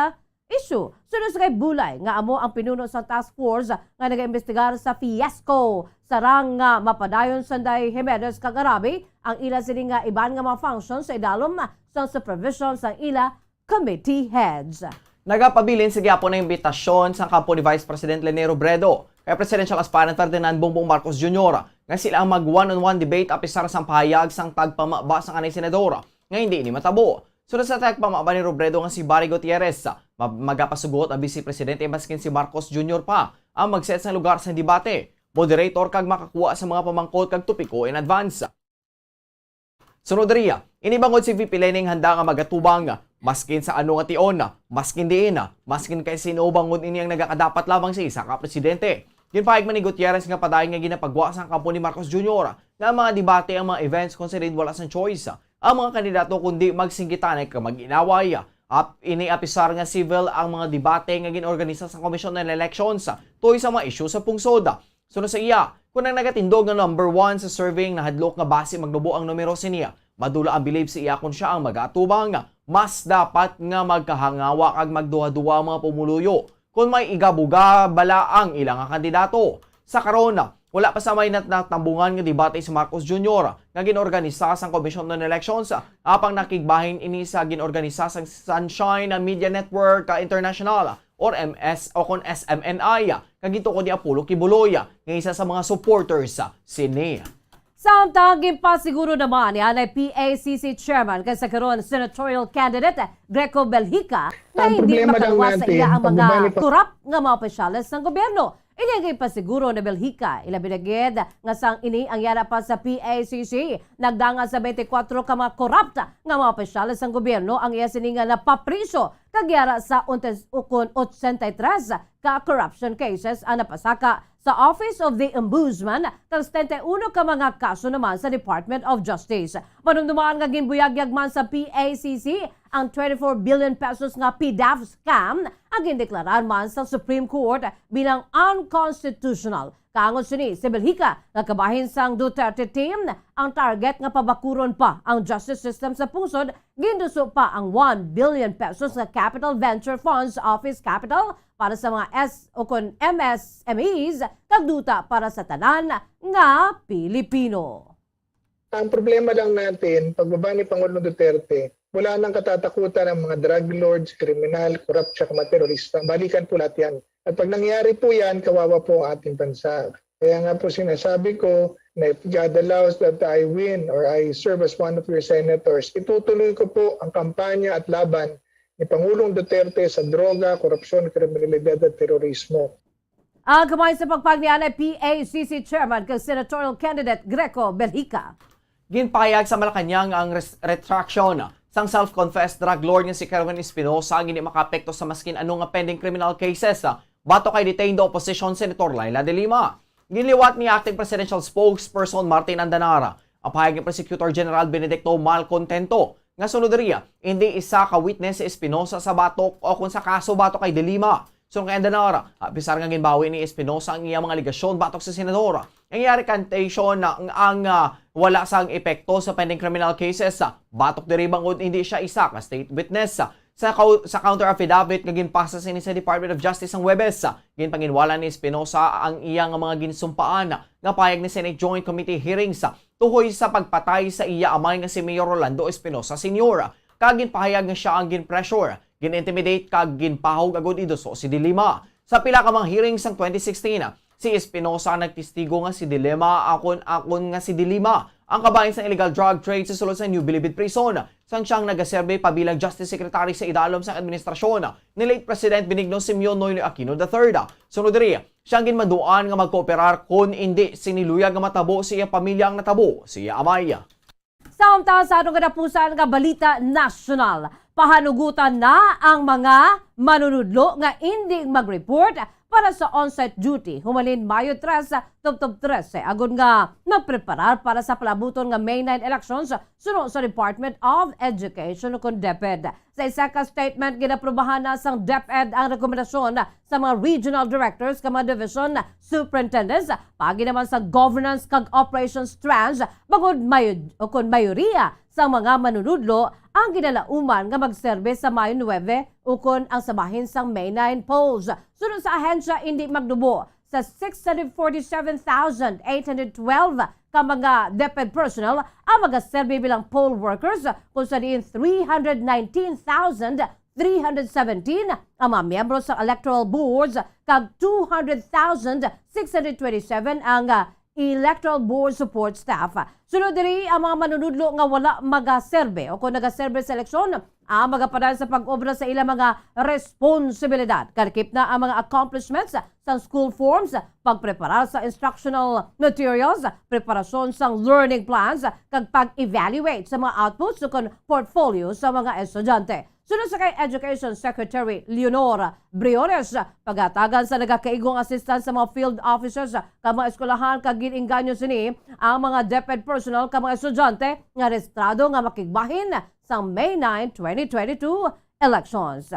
issue. Sunod sa kay Bulay nga amo ang pinuno sa task force nga nag-imbestigar sa fiasco sarang nga mapadayon Sunday Jimenez kag Arabi ang ila sini nga iban nga mga functions sa idalom sa supervision sa ila committee heads. Nagapabilin sa gyapon na imbitasyon sa kampo ni Vice President Leni Robredo kay Presidential Aspirant Ferdinand Bongbong Marcos Jr. nga sila ang mag one-on-one debate apisar sang pahayag sang tagpamaba sa kanay senadora nga hindi ni matabo. Sunod sa tagpamaba ni Robredo nga si Barry Gutierrez, magapasugot ang Vice Presidente maskin si Marcos Jr. pa ang magset sa lugar sa debate. Moderator kag makakuha sa mga pamangkot kag tupiko in advance. Sunod riya, inibangod si VP Lening handa nga magatubang maskin sa ano nga tion, maskin diin, maskin kay sino bangod ini ang nagakadapat lamang sa isa ka presidente. Ginpahig man ni Gutierrez nga padayon nga ginapagwa sa kampo ni Marcos Jr. nga mga debate ang mga events considered wala sang choice. Ang mga kandidato kundi magsinggitan ay mag-inaway. Iniapisar nga civil ang mga debate nga ginorganisa sa Commission on Elections tuoy sa mga issue sa pungsod. Sunod sa iya, kung ang nagatindog nga number 1 sa surveying na hadlok nga base magnubo ang numero siniya, madula ang believe sa iya kung siya ang mag-atubang. Mas dapat nga magkahangawa kag magduha-duha ang mga pumuluyo kung may igabuga bala ang ilang kandidato. Sa karon, wala pa sa may natambungan nga debate si Marcos Jr. nga ginorganisa sa Commission on Elections apang nakigbahin ini sa ginorganisa sa Sunshine Media Network International or MS o kon SMNI kagito ko di Apollo Kibuloy nga isa sa mga supporters sa sini. Samtang gimpasiguro naman ni anay PACC Chairman kay sa karon senatorial candidate Greco Belhica na hindi makaluwas sa iya ang mga turap nga mga opisyales ng gobyerno. Ini ang ipasiguro na Belhica, ilabinagid nga sang ini ang yara pa sa PACC. Nagdanga sa 24 ka mga korapta nga mga opisyales ng gobyerno ang iya sininga na papriso kagyara sa 83 ka corruption cases ang napasaka sa Office of the Ombudsman kag 71 ka mga kaso naman sa Department of Justice. Manumdumaan nga ginbuyagyag man sa PACC ang 24 billion pesos nga PDAF scam ang gindeklarar man sa Supreme Court bilang unconstitutional. Kaangon sini si Belhica nga kabahin sang Duterte team ang target nga pabakuron pa ang justice system sa pungsod, ginduso pa ang 1 billion pesos nga Capital Venture Funds Office Capital para sa mga MSMEs kagduta para sa tanan nga Pilipino. Ang problema lang natin, pagbaba ni Pangulong Duterte, wala nang katatakutan ng mga drug lords, kriminal, corrupt, at mga terorista. Balikan po lahat yan. At pag nangyari po yan, kawawa po ang ating bansa. Kaya nga po sinasabi ko na if God allows that I win or I serve as one of your senators, itutuloy ko po ang kampanya at laban ni Pangulong Duterte sa droga, korupsyon, kriminalidad at terorismo. Ang kamay sa pagpagnian ay PACC Chairman kag Senatorial Candidate Greco Belhica. Ginpahayag sa Malacanang ang retraction sang self-confessed drug lord nga si Kerwin Espinosa ang hindi makaapekto sa maskin ano nga pending criminal cases bato kay detained opposition Senator Laila de Lima. Ginliwat ni acting presidential spokesperson Martin Andanara ang pahayag ni Prosecutor General Benedicto Malcontento nga sunod diriya hindi isa ka witness si Espinosa sa batok o kung sa kaso bato kay de Lima. Sunod kay Andanara, pisar nga ginbawi ni Espinosa ang iyang mga aligasyon batok sa senadora. Ang iyang recantation na ang wala sang epekto sa pending criminal cases batok diri bangod hindi siya isa ka state witness. Sa counter affidavit nga ginpasa sa Department of Justice ang Webes, ginpanginwala ni Espinosa ang iyang mga ginsumpaan nga payag ni Senate Joint Committee hearings tuhoy sa pagpatay sa iya amay nga si Mayor Rolando Espinosa Sr. Kag ginpahayag nga siya ang ginpressure, gin-intimidate kag ginpahog agud iduso si de Lima. Sa pila ka mga hearings sang 2016, si Espinosa nagtistigo nga si de Lima akon nga si de Lima ang kabahin sa illegal drug trade sa sulod sa New Bilibid Prison. Sang siyang nagaserbe pa bilang Justice Secretary sa idalom sa administrasyon ni late President Benigno Simeon Noynoy Aquino III. Sunod diri, siyang ginmanduan nga magkooperar kun hindi siniluyag nga matabo siya pamilya ang natabo siya amay. Sa umtaon sa atong kadapusan nga balita nasyonal, pahanugutan na ang mga manunudlo nga hindi mag-report para sa on-site duty. Humalin Mayo 3, Tubtob 13. Agad nga magpreparar para sa palabuton nga May 9 elections sunod sa Department of Education o DepEd. Sa isa ka statement, ginaprobahan na sang DepEd ang rekomendasyon sa mga regional directors, mga division superintendents, pagi naman sa governance kag operations strands, bagod mayoriya sa mga manunudlo ang ginalauman nga magserbe sa Mayo 9 ukon ang sabahin sang May 9 polls. Sunod sa ahensya, hindi magdubo sa 647,812 ka mga DepEd personnel ang magaserbe bilang poll workers kung sa diin 319,317 ang mga miyembro sa electoral boards kag 200,627 ang electoral board support staff. Sunod diri ang mga manunudlo nga wala magaserbe o kung nagaserbe sa eleksyon ang magapadaan sa pag-obra sa ilang mga responsibilidad. Kalkip na ang mga accomplishments sa school forms, pagpreparar sa instructional materials, preparasyon sa learning plans, kag pag-evaluate sa mga outputs o portfolio sa mga estudyante. Sunod sa kay Education Secretary Leonor Briones, pagatagan sa nagakaigong assistance sa mga field officers ka mga eskwelahan kag gininganyo sini ang mga DepEd personnel ka mga estudyante nga rehistrado nga makigbahin sa May 9, 2022 elections.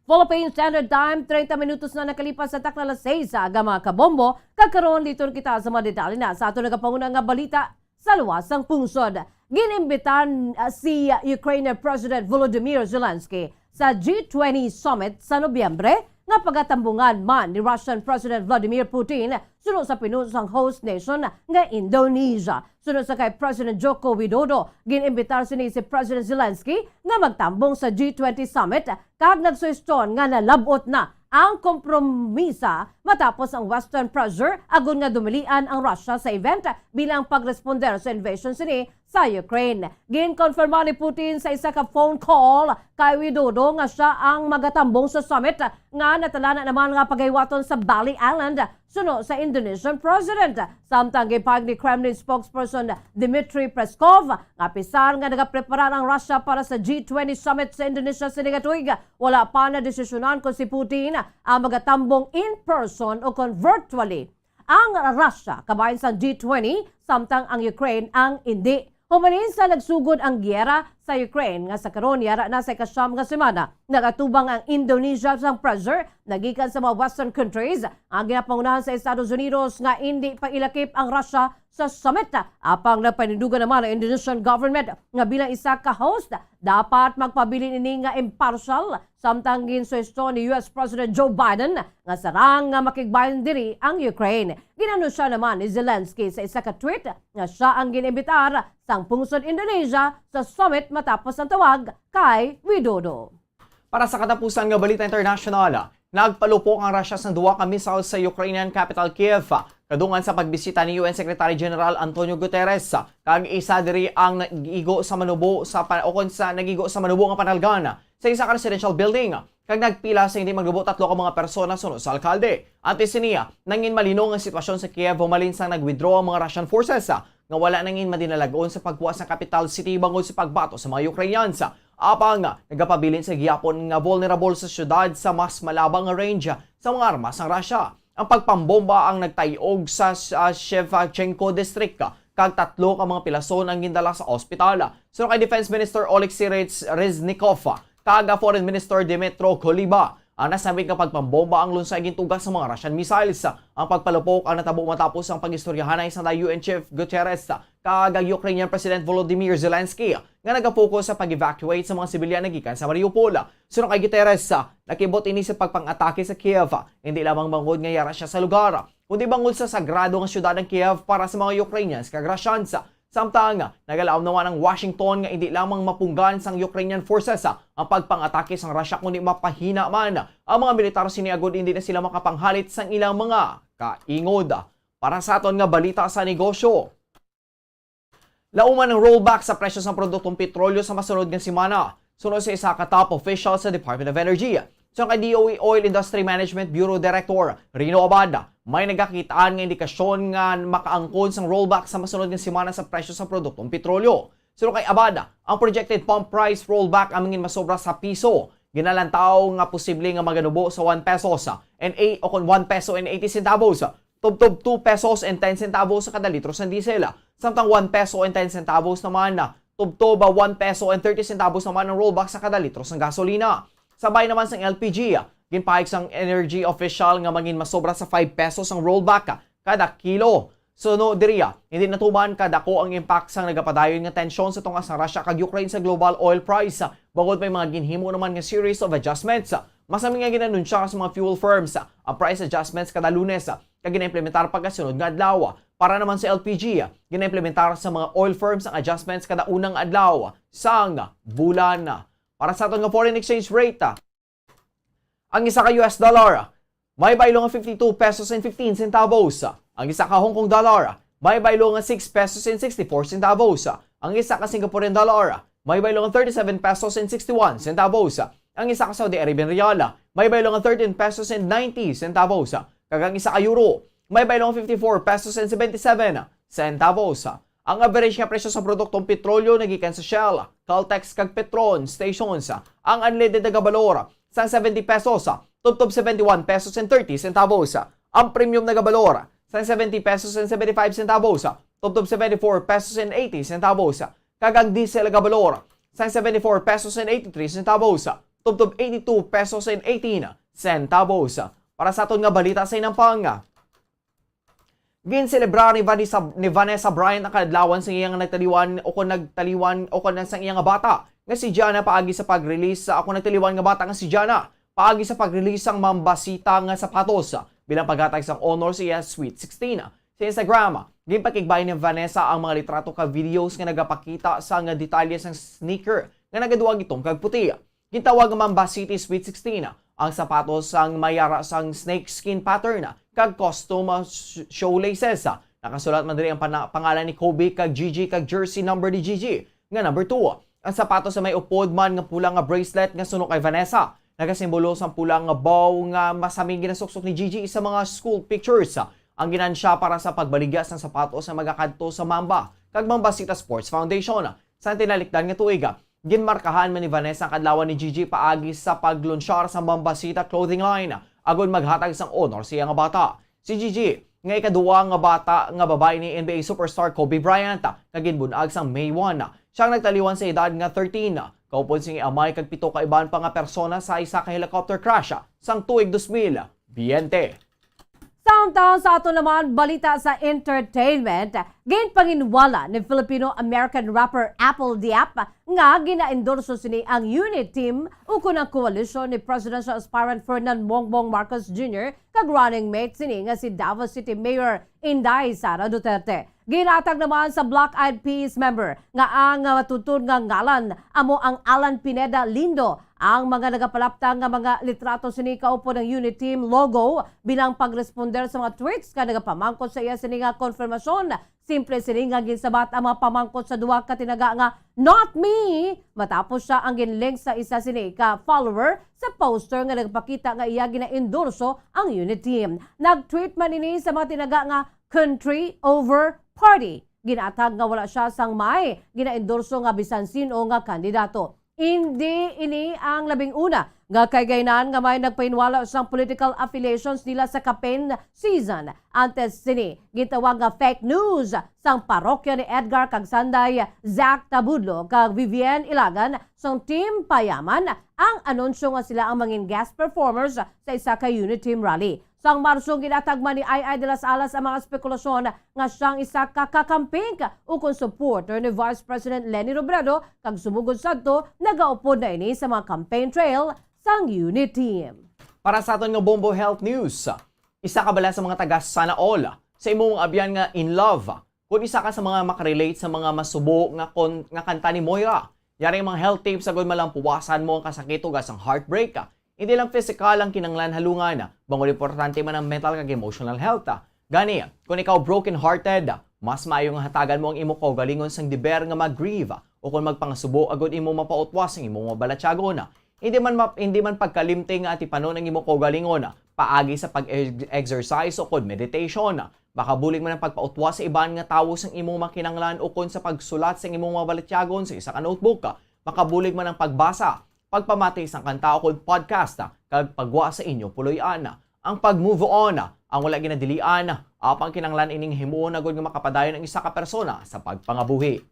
Philippine Standard Time, 30 minutos na nakalipas sa takla 6 sa aga mga kabombo. Kagkaroon dito kita sa mga detalye na sa ato nagapangunang nga balita sa luwasang pungsod. Ginimbitan si Ukrainian President Volodymyr Zelensky sa G20 Summit sa Nobyembre nga pagatambungan man ni Russian President Vladimir Putin sunod sa pinusang host nation nga Indonesia. Sunod sa kay President Joko Widodo, ginimbitar si President Zelensky nga magtambong sa G20 Summit kag nagsugestion nga nalabot na ang kompromisa matapos ang Western pressure agon nga dumilian ang Russia sa event bilang pagresponder sa invasion sini sa Ukraine. Ginkonfirma ni Putin sa isa ka phone call kay Widodo nga siya ang magatambong sa summit nga natalana naman nga pagaywaton sa Bali Island suno sa Indonesian President. Samtang gipag ni Kremlin spokesperson Dmitry Peskov nga pisar nga nagaprepara ang Russia para sa G20 Summit sa Indonesia sa tuig. Wala pa na desisyonan kung si Putin ang magatambong in person o kung virtually ang Russia kabahin sa G20 samtang ang Ukraine ang hindi. Humalin sa nagsugod ang giyera sa Ukraine nga sa karon yara na sa ikasyam nga semana. Nagatubang ang Indonesia sa pressure nagikan sa mga western countries ang ginapangunahan sa Estados Unidos nga hindi pa ilakip ang Russia sa summit. Apang napanindugan naman ang Indonesian government nga bilang isa ka host dapat magpabilin ini nga impartial samtang ginsuesto ni US President Joe Biden nga sarang nga makigbayan diri ang Ukraine. Ginanunsya naman ni Zelensky sa isa ka tweet nga siya ang ginimbitar sang pungsod Indonesia sa summit matapos ang tawag kay Widodo. Para sa katapusan nga balita international, nagpalupok ang Russia sa duwa ka missiles sa Ukrainian capital Kiev. Kadungan sa pagbisita ni UN Secretary General Antonio Guterres, kag isa diri ang nagigo sa manubo sa manubo nga panalgan sa isa ka residential building. Kag nagpila sa hindi maglubo 3 ka mga persona sunod sa alkalde. Antes niya, nangin malino ang sitwasyon sa Kiev humalin sang nag-withdraw ang mga Russian forces nga wala nangin madinalagon sa pagbuwas sa capital city bangod sa pagbato sa mga Ukrainians. Apang nagapabilin sa giyapon nga vulnerable sa syudad sa mas malabang nga range sa mga armas ng Russia. Ang pagpambomba ang nagtayog sa Shevchenko district kag 3 ka mga pilason ang gindala sa ospital. So kay Defense Minister Oleksiy Reznikov kag Foreign Minister Dmytro Kuleba ang nasabing nga pagpambomba ang lunsay gintugas sa mga Russian missiles. Ang pagpalupok ang natabo matapos ang pagistoryahanay sa UN Chief Guterres kag Ukrainian President Volodymyr Zelensky nga nagapokus sa pag-evacuate sa mga sibilyan nagikan sa Mariupol. Sunod kay Guterres, nakibot ini sa pagpang-atake sa Kiev. Hindi lamang bangod nga yara siya sa lugar, kundi bangod sa sagrado nga syudad ng Kiev para sa mga Ukrainians kag Russians. Samtang nagalaom naman ang Washington nga hindi lamang mapunggan sang Ukrainian forces ang pagpang-atake sang Russia kundi mapahina man ang mga militar siniagod hindi na sila makapanghalit sang ilang mga kaingod. Para sa aton nga balita sa negosyo, lauman ng rollback sa presyo ng produktong petrolyo sa masunod nga semana. Sunod sa isa ka top official sa Department of Energy. So kay DOE Oil Industry Management Bureau Director Rino Abada, may nagakitaan nga indikasyon nga makaangkon sang rollback sa masunod nga semana sa presyo sa produktong petrolyo. So kay Abada, ang projected pump price rollback amingin masobra sa piso. Ginalantaw nga posible nga maganubo sa 1 pesos and 1 peso and 80 centavos. Tubtob 2 pesos and 10 centavos sa kada litro sa diesel. Samtang 1 peso and 10 centavos naman tubtob 1 peso and 30 centavos naman ang rollback sa kada litro sa gasolina. Sabay naman sa LPG, ginpahig sang energy official nga mangin masobra sa 5 pesos ang rollback kada kilo. So no diriya, hindi natuman kadako ang impact sang nagapadayon nga tensyon sa tunga sa Russia kag Ukraine sa global oil price. Bangod may mga ginhimo naman nga series of adjustments. Masami nga ginanunsya sa mga fuel firms ang price adjustments kada Lunes kag gina-implementar pagkasunod nga adlaw. Para naman sa LPG, gina-implementar sa mga oil firms ang adjustments kada unang adlaw sang bulan. Para sa aton nga foreign exchange rate, ang isa ka US dollar may baylo nga 52 pesos and 15 centavos. Ang isa ka Hong Kong dollar may baylo nga 6 pesos and 64 centavos. Ang isa ka Singaporean dollar may baylo nga 37 pesos and 61 centavos. Ang isa ka Saudi Arabian rial may baylo nga 13 pesos and 90 centavos. Kag ang isa ka euro may baylo nga 54 pesos and 77 centavos. Ang average nga presyo sa produktong petrolyo nagikan sa Shell, Caltex kag Petron stations. Ang unleaded na gabalor sang 70 pesos, tubtob 71 pesos and 30 centavos. Ang premium na gabalor sang 70 pesos and 75 centavos, tubtob 74 pesos and 80 centavos. Kag ang diesel na gabalor sang 74 pesos and 83 centavos, tubtob 82 pesos and 18 centavos. Para sa aton nga balita sa inampang, ginselebrar ni Vanessa Bryant ang kadlawan sa iyang nagtaliwan sa iyang bata nga si Gianna paagi sa pag-release ako nagtaliwan nga bata nga si Gianna paagi sa pag-release ang mambasita nga sapatos bilang paghatag sang honor sa iya Sweet 16. Sa Instagram, ginpakigbay ni Vanessa ang mga litrato ka videos nga nagapakita sa nga detalye sang sneaker nga nagaduwag itong kag puti. Gintawag nga Mambasiti Sweet 16 ang sapatos sang mayara sang snake skin pattern kag custom shoelaces. Nakasulat man diri ang pangalan ni Kobe kag Gigi kag jersey number ni Gigi nga number 2. Ang sapatos sa may upod man nga pula nga bracelet nga suno kay Vanessa. Nagasimbolo sang pula nga bow nga masaming ginasuksok ni Gigi sa mga school pictures. Ang ginansya para sa pagbaligya ng sapatos na magakadto sa Mamba kag Mambasita Sports Foundation. Sa tinalikdan nga tuig, ginmarkahan man ni Vanessa ang kadlawan ni Gigi paagi sa paglunsyar sa Mambasita clothing line agon maghatag sang honor sa iyang bata. Si Gigi nga ikaduwa nga bata nga babae ni NBA superstar Kobe Bryant nga ginbunag sa May 1. Siyang nagtaliwan sa edad nga 13. Kaupon sing amay kag 7 ka iban pa nga persona sa isa ka helicopter crash sang tuig 2020. Samtang sa ato naman, balita sa entertainment, ginpanginwala ni Filipino-American rapper Apple Diap nga gina-endorso sini ang unit team ukon ang koalisyon ni Presidential Aspirant Ferdinand Bongbong Marcos Jr. kag running mate sini nga si Davao City Mayor Inday Sara Duterte. Ginatag naman sa Black Eyed Peas member nga ang matutun nga ngalan amo ang Alan Pineda Lindo. Ang mga nagapalaptang nga mga litrato sini kaupo ng unit team logo bilang pagresponder sa mga tweets nga nagapamangkot sa iya sini nga konfirmasyon. Simple sini nga ginsabat ang mga pamangkot sa duwa ka tinaga nga not me matapos siya ang ginlink sa isa sini ka follower sa poster nga nagpakita nga iya gina-endorso ang unit team. Nag-tweet man ini sa mga tinaga nga country over party. Ginatag nga wala siya sang may gina-endorso nga bisan sino nga kandidato. Hindi ini ang labing una nga kay gaynan nga may nagpahinwala sang political affiliations nila sa campaign season. Antes sini gitawag nga fake news sang parokya ni Edgar kag Sanday Zach Tabudlo kag Vivian Ilagan sang Team Payaman ang anunsyo nga sila ang mangin guest performers sa isa ka unit team rally. Sang Marso ginatagman ni Ai de las Alas ang mga spekulasyon nga siyang isa ka kakamping ukon supporter ni Vice President Leni Robredo kag sumugod sadto nagaupod na ini sa mga campaign trail sang unit team. Para sa aton nga Bombo Health News, isa ka bala sa mga taga Sana All sa imong abyan nga In Love. Kung isa ka sa mga makarelate sa mga masubo nga kanta ni Moira, yari mga health tips agad malang puwasan mo ang kasakit ug asang heartbreak. Hindi lang physical ang kinanglan halungan, bangod importante man ang mental kag emotional health. Gani, kung ikaw broken-hearted, mas maayo nga hatagan mo ang imo kaugalingon sang diber nga mag-grieve o kung magpangasubo agad imo mapautwas ang imo mabalatyagon. Hindi man pagkalimting nga tipanon ang imo kaugalingon, paagi sa pag-exercise o kung meditation. Baka bulig man ang pagpautwas sa iban nga tawo sang imo makinanglan o kung sa pagsulat sa imo mabalatyagon sa isa ka notebook. Makabulig man ang pagbasa, pagpamati sa kanta o podcast kag pagwa sa inyo puloy-an. Ang pag-move on, ang wala ginadilian, apang kinanglan ining himuon agad nga makapadayon ang isa ka persona sa pagpangabuhi.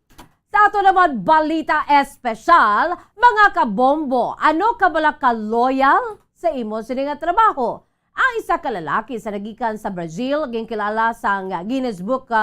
Sa ato naman balita espesyal, mga kabombo, ano ka bala ka loyal sa imo sini nga trabaho? Ang isa ka lalaki sa nagikan sa Brazil, ginkilala sa Guinness Book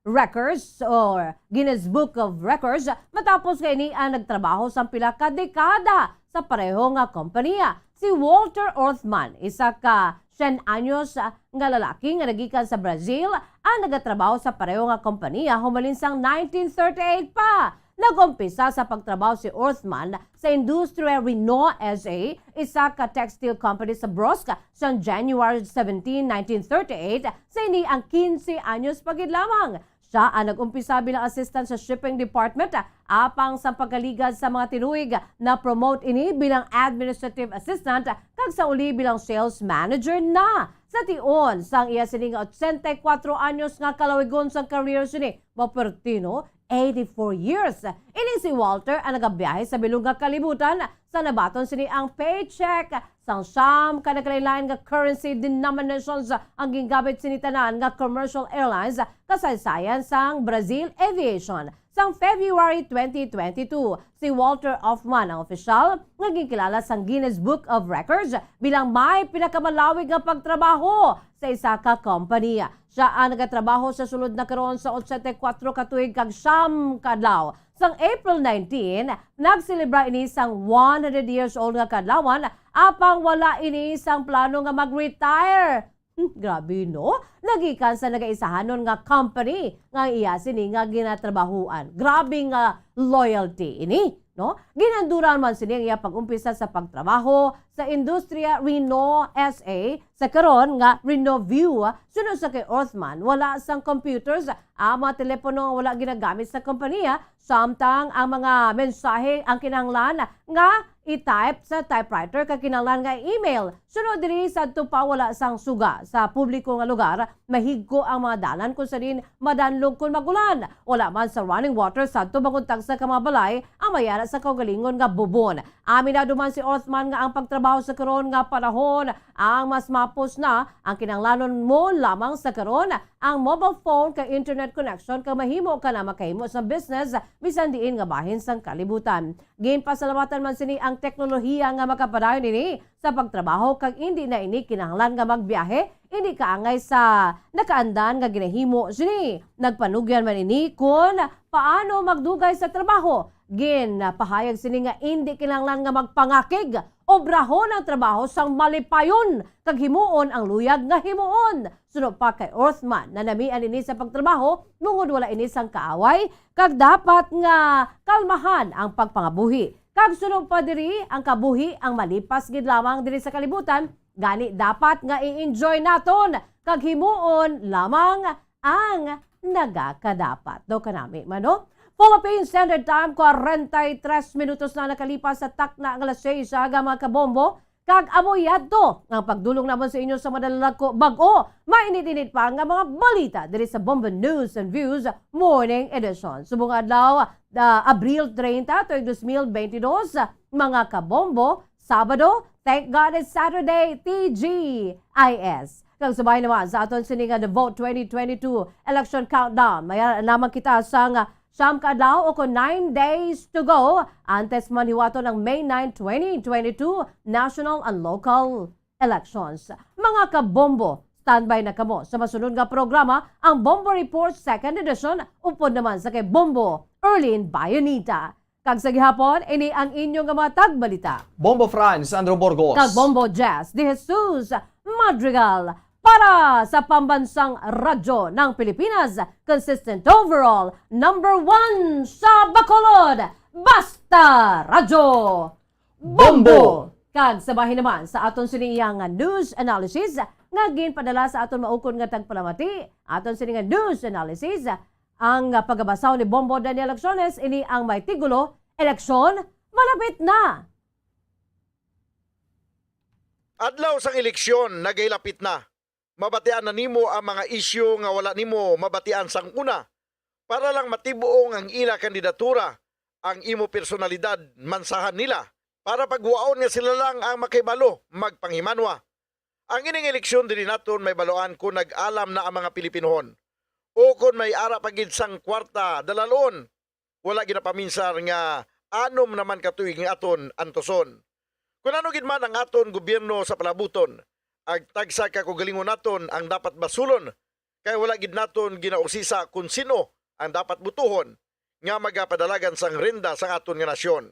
Records or Guinness Book of Records matapos kay ni ang nagtrabaho sa pila ka dekada sa pareho nga kompanya. Si Walter Orthman, isa ka 100 anyos nga lalaki nga nagikan sa Brazil, ang nagatrabaho sa pareho nga kompanya humalin sang 1938 pa. Nag-umpisa sa pagtrabaho si Orthman sa Industria Renault SA, isa ka textile company sa Brosca, sa January 17, 1938, sa ini ang 15 anyos pagid lamang. Siya ang nag-umpisa bilang assistant sa shipping department, apang sa pagkaligad sa mga tinuig na promote ini bilang administrative assistant, kag sa uli bilang sales manager na. Sa tion, sang iya sini nga 84 anyos nga kalawigon sa career sini, mapertino, 84 years. Ini si Walter ang nagabiyahe sa bilog nga kalibutan sa nabaton sini ang paycheck sang siyam ka nagkalain nga currency denominations ang gingamit sini tanan nga commercial airlines kasaysayan sang Brazil Aviation. Sang February 2022, si Walter Orthman ang opisyal nga ginkilala sa Guinness Book of Records bilang may pinakamalawig nga pagtrabaho sa isa ka kompanya. Siya ang nagatrabaho sa sulod na karon sa 84 katuig kag siyam kadlaw. Sang April 19, nagselebra ini sang 100 years old nga kadlawan, apang wala ini sang plano nga mag-retire. Grabe no? Nagikan sa nagaisahanon nga company nga iya sini nga ginatrabahuan. Grabe nga loyalty ini, no? Ginanduran man sini iya pag-umpisa sa pagtrabaho sa Industria Renault SA sa karon nga Renault View. Sunod sa kay Orthman, wala sang computers, ang mga telepono wala ginagamit sa kompanya, samtang ang mga mensahe ang kinahanglan nga i-type sa typewriter kag kinahanglan nga email. Sunod diri sadto pa wala sang suga sa publiko nga lugar, mahigko ang mga dalan kung sanin madanlog kung magulan. Wala man sa running water sadto baguntag sa kamabalay ang mayara sa kaugalingon nga bubon. Amin na duman si Othman nga ang pagtrabaho sa karon nga panahon ang mas mapos na ang kinahanglanon mo lamang sa karon ang mobile phone kay internet connection kay mahimo ka na makahimo sa business bisan diin nga bahin sang kalibutan. Ginpasalamatan man sini ang teknolohiya nga makapadayon ini sa pagtrabaho kag hindi na ini kinahanglan nga magbiyahe, hindi kaangay sa nakaandan nga ginahimo sini. Nagpanugyan man ini kung paano magdugay sa trabaho. Pahayag sini nga hindi kinahanglan nga magpangakig obrahon ang trabaho sang malipayon kag himuon ang luyag nga himuon. Sunod pa kay Othman na namian ini sa pagtrabaho mungod wala ini sang kaaway kag dapat nga kalmahan ang pagpangabuhi. Kag sunod pa diri ang kabuhi ang malipas gid lamang diri sa kalibutan, gani dapat nga i-enjoy naton kag himuon lamang ang nagakadapat. Do kanami mano. Philippine Standard Time, 43 minutos na nakalipas sa takna ng alas 6 aga mga kabombo. Kag amoyad to ang pagdulong naman sa inyo sa madalag ko bago. Mainit-init pa nga mga balita diri sa Bombo News and Views Morning Edition. Subong adlaw, Abril 30, 2022, mga kabombo, Sabado, thank God it's Saturday, TGIS. Kag sabay naman sa aton sininga The Vote 2022 Election Countdown. Maya naman kita sa siyam kadlaw o 9 days to go antes maniwato ng May 9, 2022 national and local elections. Mga kabombo, standby na kamo sa masunod nga programa ang Bombo Report 2nd edition upod naman sa kay Bombo Erlin Bayonita. Kag sa gihapon, ini ang inyong mga tagbalita. Bombo Franz, Andrew Burgos. Kag Bombo Jazz, de Jesus Madrigal. Para sa pambansang radyo ng Pilipinas, consistent overall, number 1 sa Bacolod, Basta Radyo Bombo! Kag sabahin naman sa aton siniyang news analysis, nga ginpadala sa aton maukon nga tagpalamati, aton siniyang news analysis, ang pagabasaw ni Bombo Daniel Acciones, ini ang may tigulo, eleksyon, malapit na! Adlaw sang eleksyon, nagailapit na. Mabatian na nimo ang mga isyu nga wala nimo mabatian sang una para lang matibuong ang ila kandidatura, ang imo personalidad mansahan nila para pagwaon nga sila lang ang makibalo magpanghimanwa. Ang ining eleksyon diri naton may baloan kung nag-alam na ang mga Pilipinohon o kung may ara pagid sang kwarta dalalon wala ginapaminsar nga anom naman katuig nga aton antoson. Kung ano gid man ang aton gobyerno sa palabuton, agtagsa ka kugalingon naton ang dapat basulon kay wala gid naton ginausisa kung sino ang dapat butuhon nga magapadalagan sang renda sang aton nga nasyon.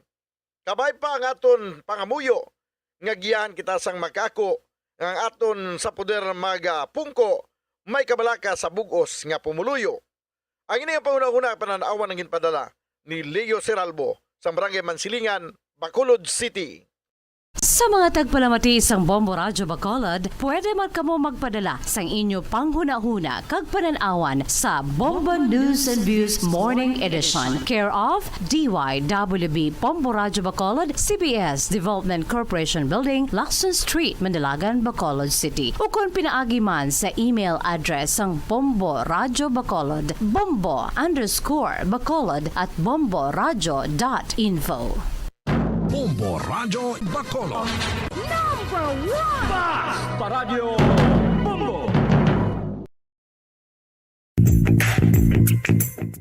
Kabay pa ang aton pangamuyo nga giyahan kita sang makako ang aton sa poder magapungko may kabalaka sa bugos nga pumuluyo. Ang ini ang pangunang-una pananawan ng ginpadala ni Leo Seralbo sa Barangay Mansilingan, Bacolod City. Sa mga tagpalamati sang Bombo Radyo Bacolod, pwede man kamo magpadala sang inyo panghuna-huna kag pananawan sa Bombo News and Views Morning Edition. Care of DYWB Bombo Radyo Bacolod, CBS Development Corporation Building, Lacson Street, Mandilagan, Bacolod City. O kung pinaagi man sa email address sang Bombo Radyo Bacolod, bombo_bacolod@bomboradyo.info. Bombo Radyo Bacolod. Number 1! Basta Radio Bombo!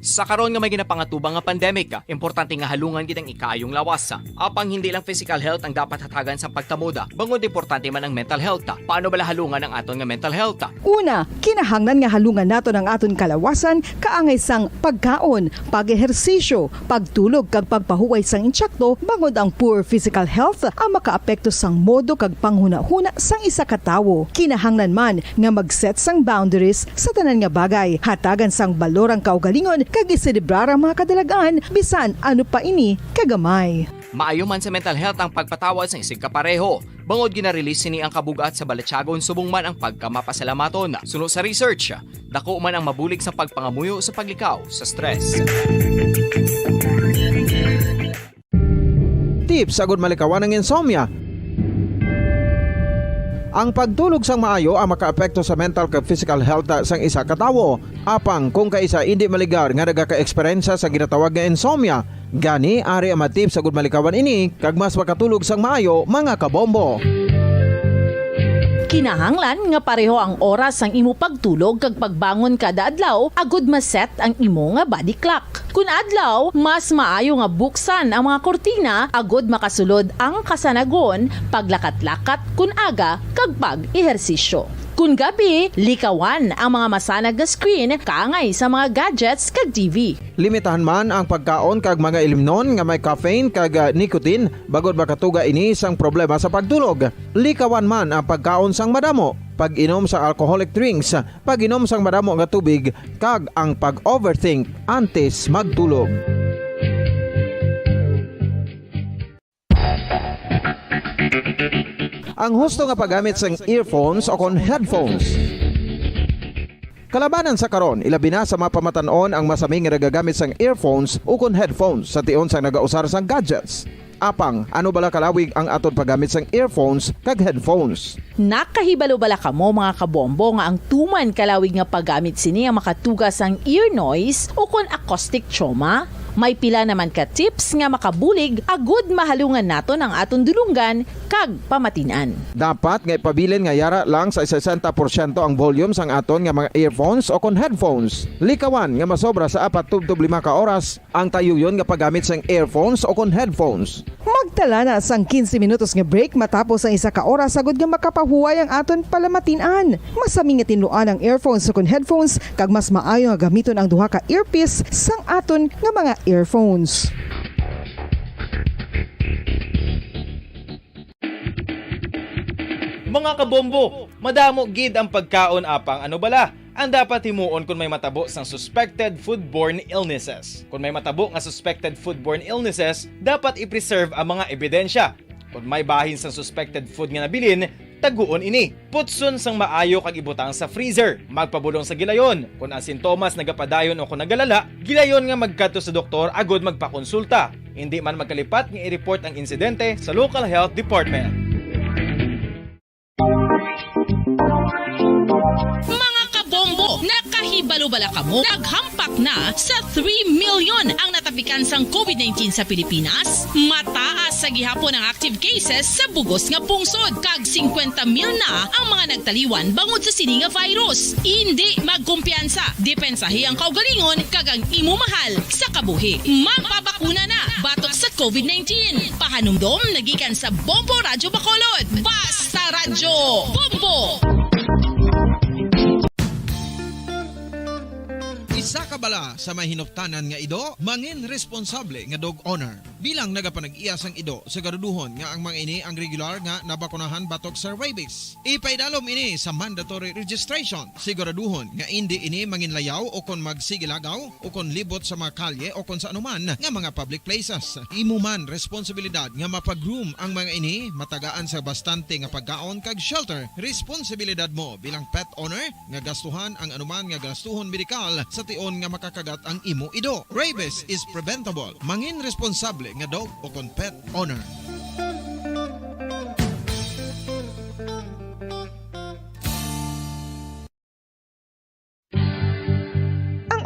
Sa karon nga may ginapangatubang nga pandemic, importante nga halungan gid ang ikaayong lawas. Apang hindi lang physical health ang dapat hatagan sa pagtamuda, bangod importante man ang mental health. Paano bala halungan ang aton nga mental health? Una, kinahanglan nga halungan nato ang aton kalawasan kaangay sang pagkaon, pag-ehersisyo, pagtulog kag pagpahuway sang insyakto bangod ang poor physical health ang makaapekto sang modo kag panghuna-huna sang isa ka tawo. Kinahanglan man nga mag-set sang boundaries sa tanan nga bagay, hatagan sang balorang kaugalingon kag iselebrar ang mga kadalagaan bisan ano pa ini kagamay. Maayo man sa mental health ang pagpatawad sa isig kapareho. Bangod ginarelease ni ang kabugat sa Balatyagon subong man ang pagkamapasalamaton. Suno sa research, dako man ang mabulig sa pagpangamuyo sa paglikaw sa stress. tips sagud malikawan ng insomnia. Ang pagtulog sang maayo ang makaapekto sa mental kag physical health sang isa ka tawo. Apang kung kaisa hindi maligar nga nagaka-eksperyensya sa ginatawag nga insomnia, gani ari ang matip sagud malikawan ini kag mas makatulog sang maayo mga kabombo. Kinahanglan nga pareho ang oras ang imo pagtulog kag pagbangon kada adlaw agud maset ang imo nga body clock. Kun adlaw, mas maayo nga buksan ang mga kortina agud makasulod ang kasanagon, paglakat-lakat kun aga kag pag-ehersisyo. Kun gabi, likawan ang mga masanag nga screen kaangay sa mga gadgets kag TV. Limitahan man ang pagkaon kag mga ilimnon nga may caffeine kag nicotine bagod makatuga ini sang problema sa pagtulog. Likawan man ang pagkaon sang madamo, pag-inom sa alcoholic drinks, pag-inom sang madamo nga tubig kag ang pag-overthink antes magtulog. Ang husto nga paggamit sang earphones o kon headphones. Kalabanan sa karon, ilabi na sa mapamatanon ang masami nga nagagamit sang earphones o kon headphones sa tion sang nagausar sang gadgets. Apang, ano bala kalawig ang aton paggamit sang earphones kag headphones? Nakahibalo bala kamo mga kabombo nga ang tuman kalawig nga paggamit sini ang makatugas ang ear noise o kon acoustic trauma? May pila naman ka tips nga makabulig agud mahalungan naton ang aton dulunggan kag pamatinan. Dapat nga ipabilin nga yara lang sa 60% ang volume sang aton nga mga earphones o kon headphones. Likawan nga masobra sa 4 to 5 ka oras ang tayuyon nga paggamit sang earphones o kon headphones. Magtala na sang 15 minutos nga break matapos ang 1 ka oras sagud nga makapahuway ang aton palamatinan. Masami nga tinluan ang earphones o kon headphones kag mas maayo nga gamiton ang duha ka earpiece sang aton nga mga earphones. Mga kabombo, madamo gid ang pagkaon apang ano bala ang dapat himuon kung may matabo sang suspected foodborne illnesses. Kung may matabo nga suspected foodborne illnesses, dapat i-preserve ang mga ebidensya. Kung may bahin sang suspected food nga nabilin, taguon ini. Putson sang maayo kag ibutang sa freezer. Magpabulong sa gilayon. Kung ang sintomas nagapadayon o kung nagalala, gilayon nga magkadto sa doktor agud magpakonsulta. Hindi man magkalipat nga i-report ang insidente sa local health department. Mga kabombo, nakahibalo bala kamo? Naghampak na sa 3 million ang natapikan sang COVID-19 sa Pilipinas. Mataas sa gihapon ang active cases sa bugos nga pungsod. Kag 50 mil na ang mga nagtaliwan bangod sa sini nga virus. Hindi magkumpiyansa. Depensahi ang kaugalingon kag ang imo mahal sa kabuhi. Magpabakuna na batok sa COVID-19. Pahanumdom nagikan sa Bombo Radyo Bacolod. Basta Radyo Bombo! Isa ka bala sa may hinuptanan nga ido, mangin responsable nga dog owner. Bilang nagapanag-iyas ang ido, siguraduhon nga ang mga ini ang regular nga nabakunahan batok sa rabies. Ipaidalom ini sa mandatory registration. Siguraduhon nga hindi ini manginlayaw o kon magsigilagaw o kon libot sa mga kalye o kon sa anuman nga mga public places. Imo man responsibilidad nga mapag-groom ang mga ini, matagaan sa bastante nga pagkaon kag shelter. Responsibilidad mo bilang pet owner nga gastuhan ang anuman nga gastuhon medikal sa tion nga makakagat ang imo ido. Rabies is preventable. Mangin responsable nga dog o kon pet owner.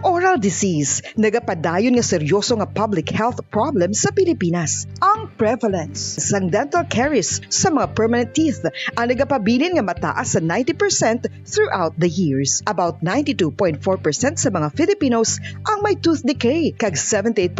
Oral disease, nagapadayon nga seryoso nga public health problem sa Pilipinas. Ang prevalence sang dental caries sa mga permanent teeth ang nagapabilin nga mataas sa 90% throughout the years. About 92.4% sa mga Filipinos ang may tooth decay, kag 78%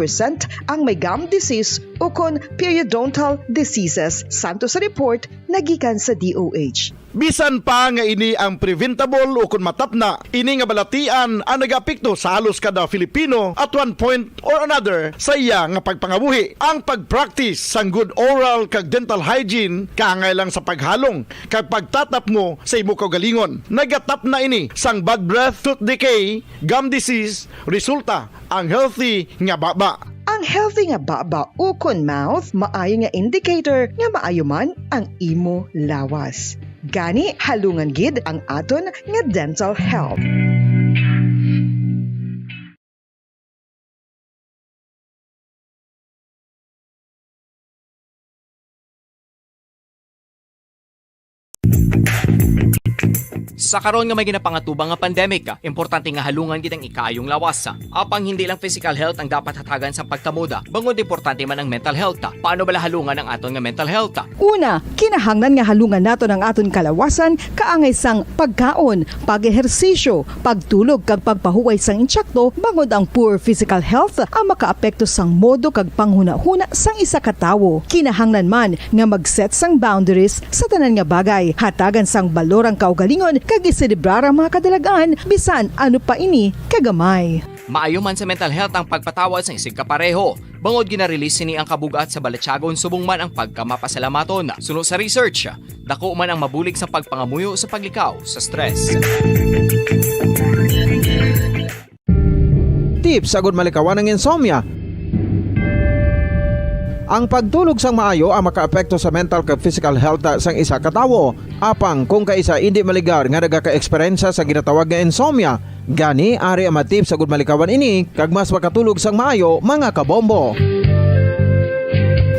ang may gum disease o kon periodontal diseases, santo sa report nagikan sa DOH. Bisan pa nga ini ang preventable o kun matapna, ini nga balatian ang nagapikto sa halos kada Filipino at one point or another sa iya nga pagpangabuhi. Ang pag-practice sang good oral kag dental hygiene kaangay lang sa paghalong kag pagtatap mo sa imo kaugalingon. Nagatap na ini sang bad breath, tooth decay, gum disease, resulta ang healthy nga baba. Ang healthy nga baba o kon mouth, maayo nga indicator nga maayo man ang imo lawas. Gani halungan gid ang aton nga dental health. Sa karon nga may ginapangatubang nga pandemic, importante nga halungan kitang ikaayong lawas. Apang hindi lang physical health ang dapat hatagan sa pagtamuda, bangod importante man ang mental health. Paano bala halungan ang aton nga mental health? Una, kinahanglan nga halungan nato ng aton kalawasan kaangay sang pagkaon, pag-ehersisyo, pagtulog kag pagpahuway sang insyakto bangod ang poor physical health ang makaapekto sang modo kag panghuna-huna sang isa ka tawo. Kinahanglan man nga mag-set sang boundaries sa tanan nga bagay, hatagan sang balorang kaugalingon kag iselebrar ang mga kadalagaan bisan ano pa ini kagamay. Maayo man sa mental health ang pagpatawad sa isig kapareho. Bangod ginarelease ni ang kabugat sa Balatyagon subong man ang pagkamapasalamaton. Suno sa research, dako man ang mabulig sa pagpangamuyo sa paglikaw sa stress. Tips sagud malikawan ng insomnia. Ang pagtulog sang maayo ang makaapekto sa mental kag physical health sang isa ka tawo. Apang kung kaisa hindi maligar nga nagaka-eksperyensya sa ginatawag nga insomnia, gani ari ang matip sagud malikawan ini kag mas makatulog sang maayo mga kabombo.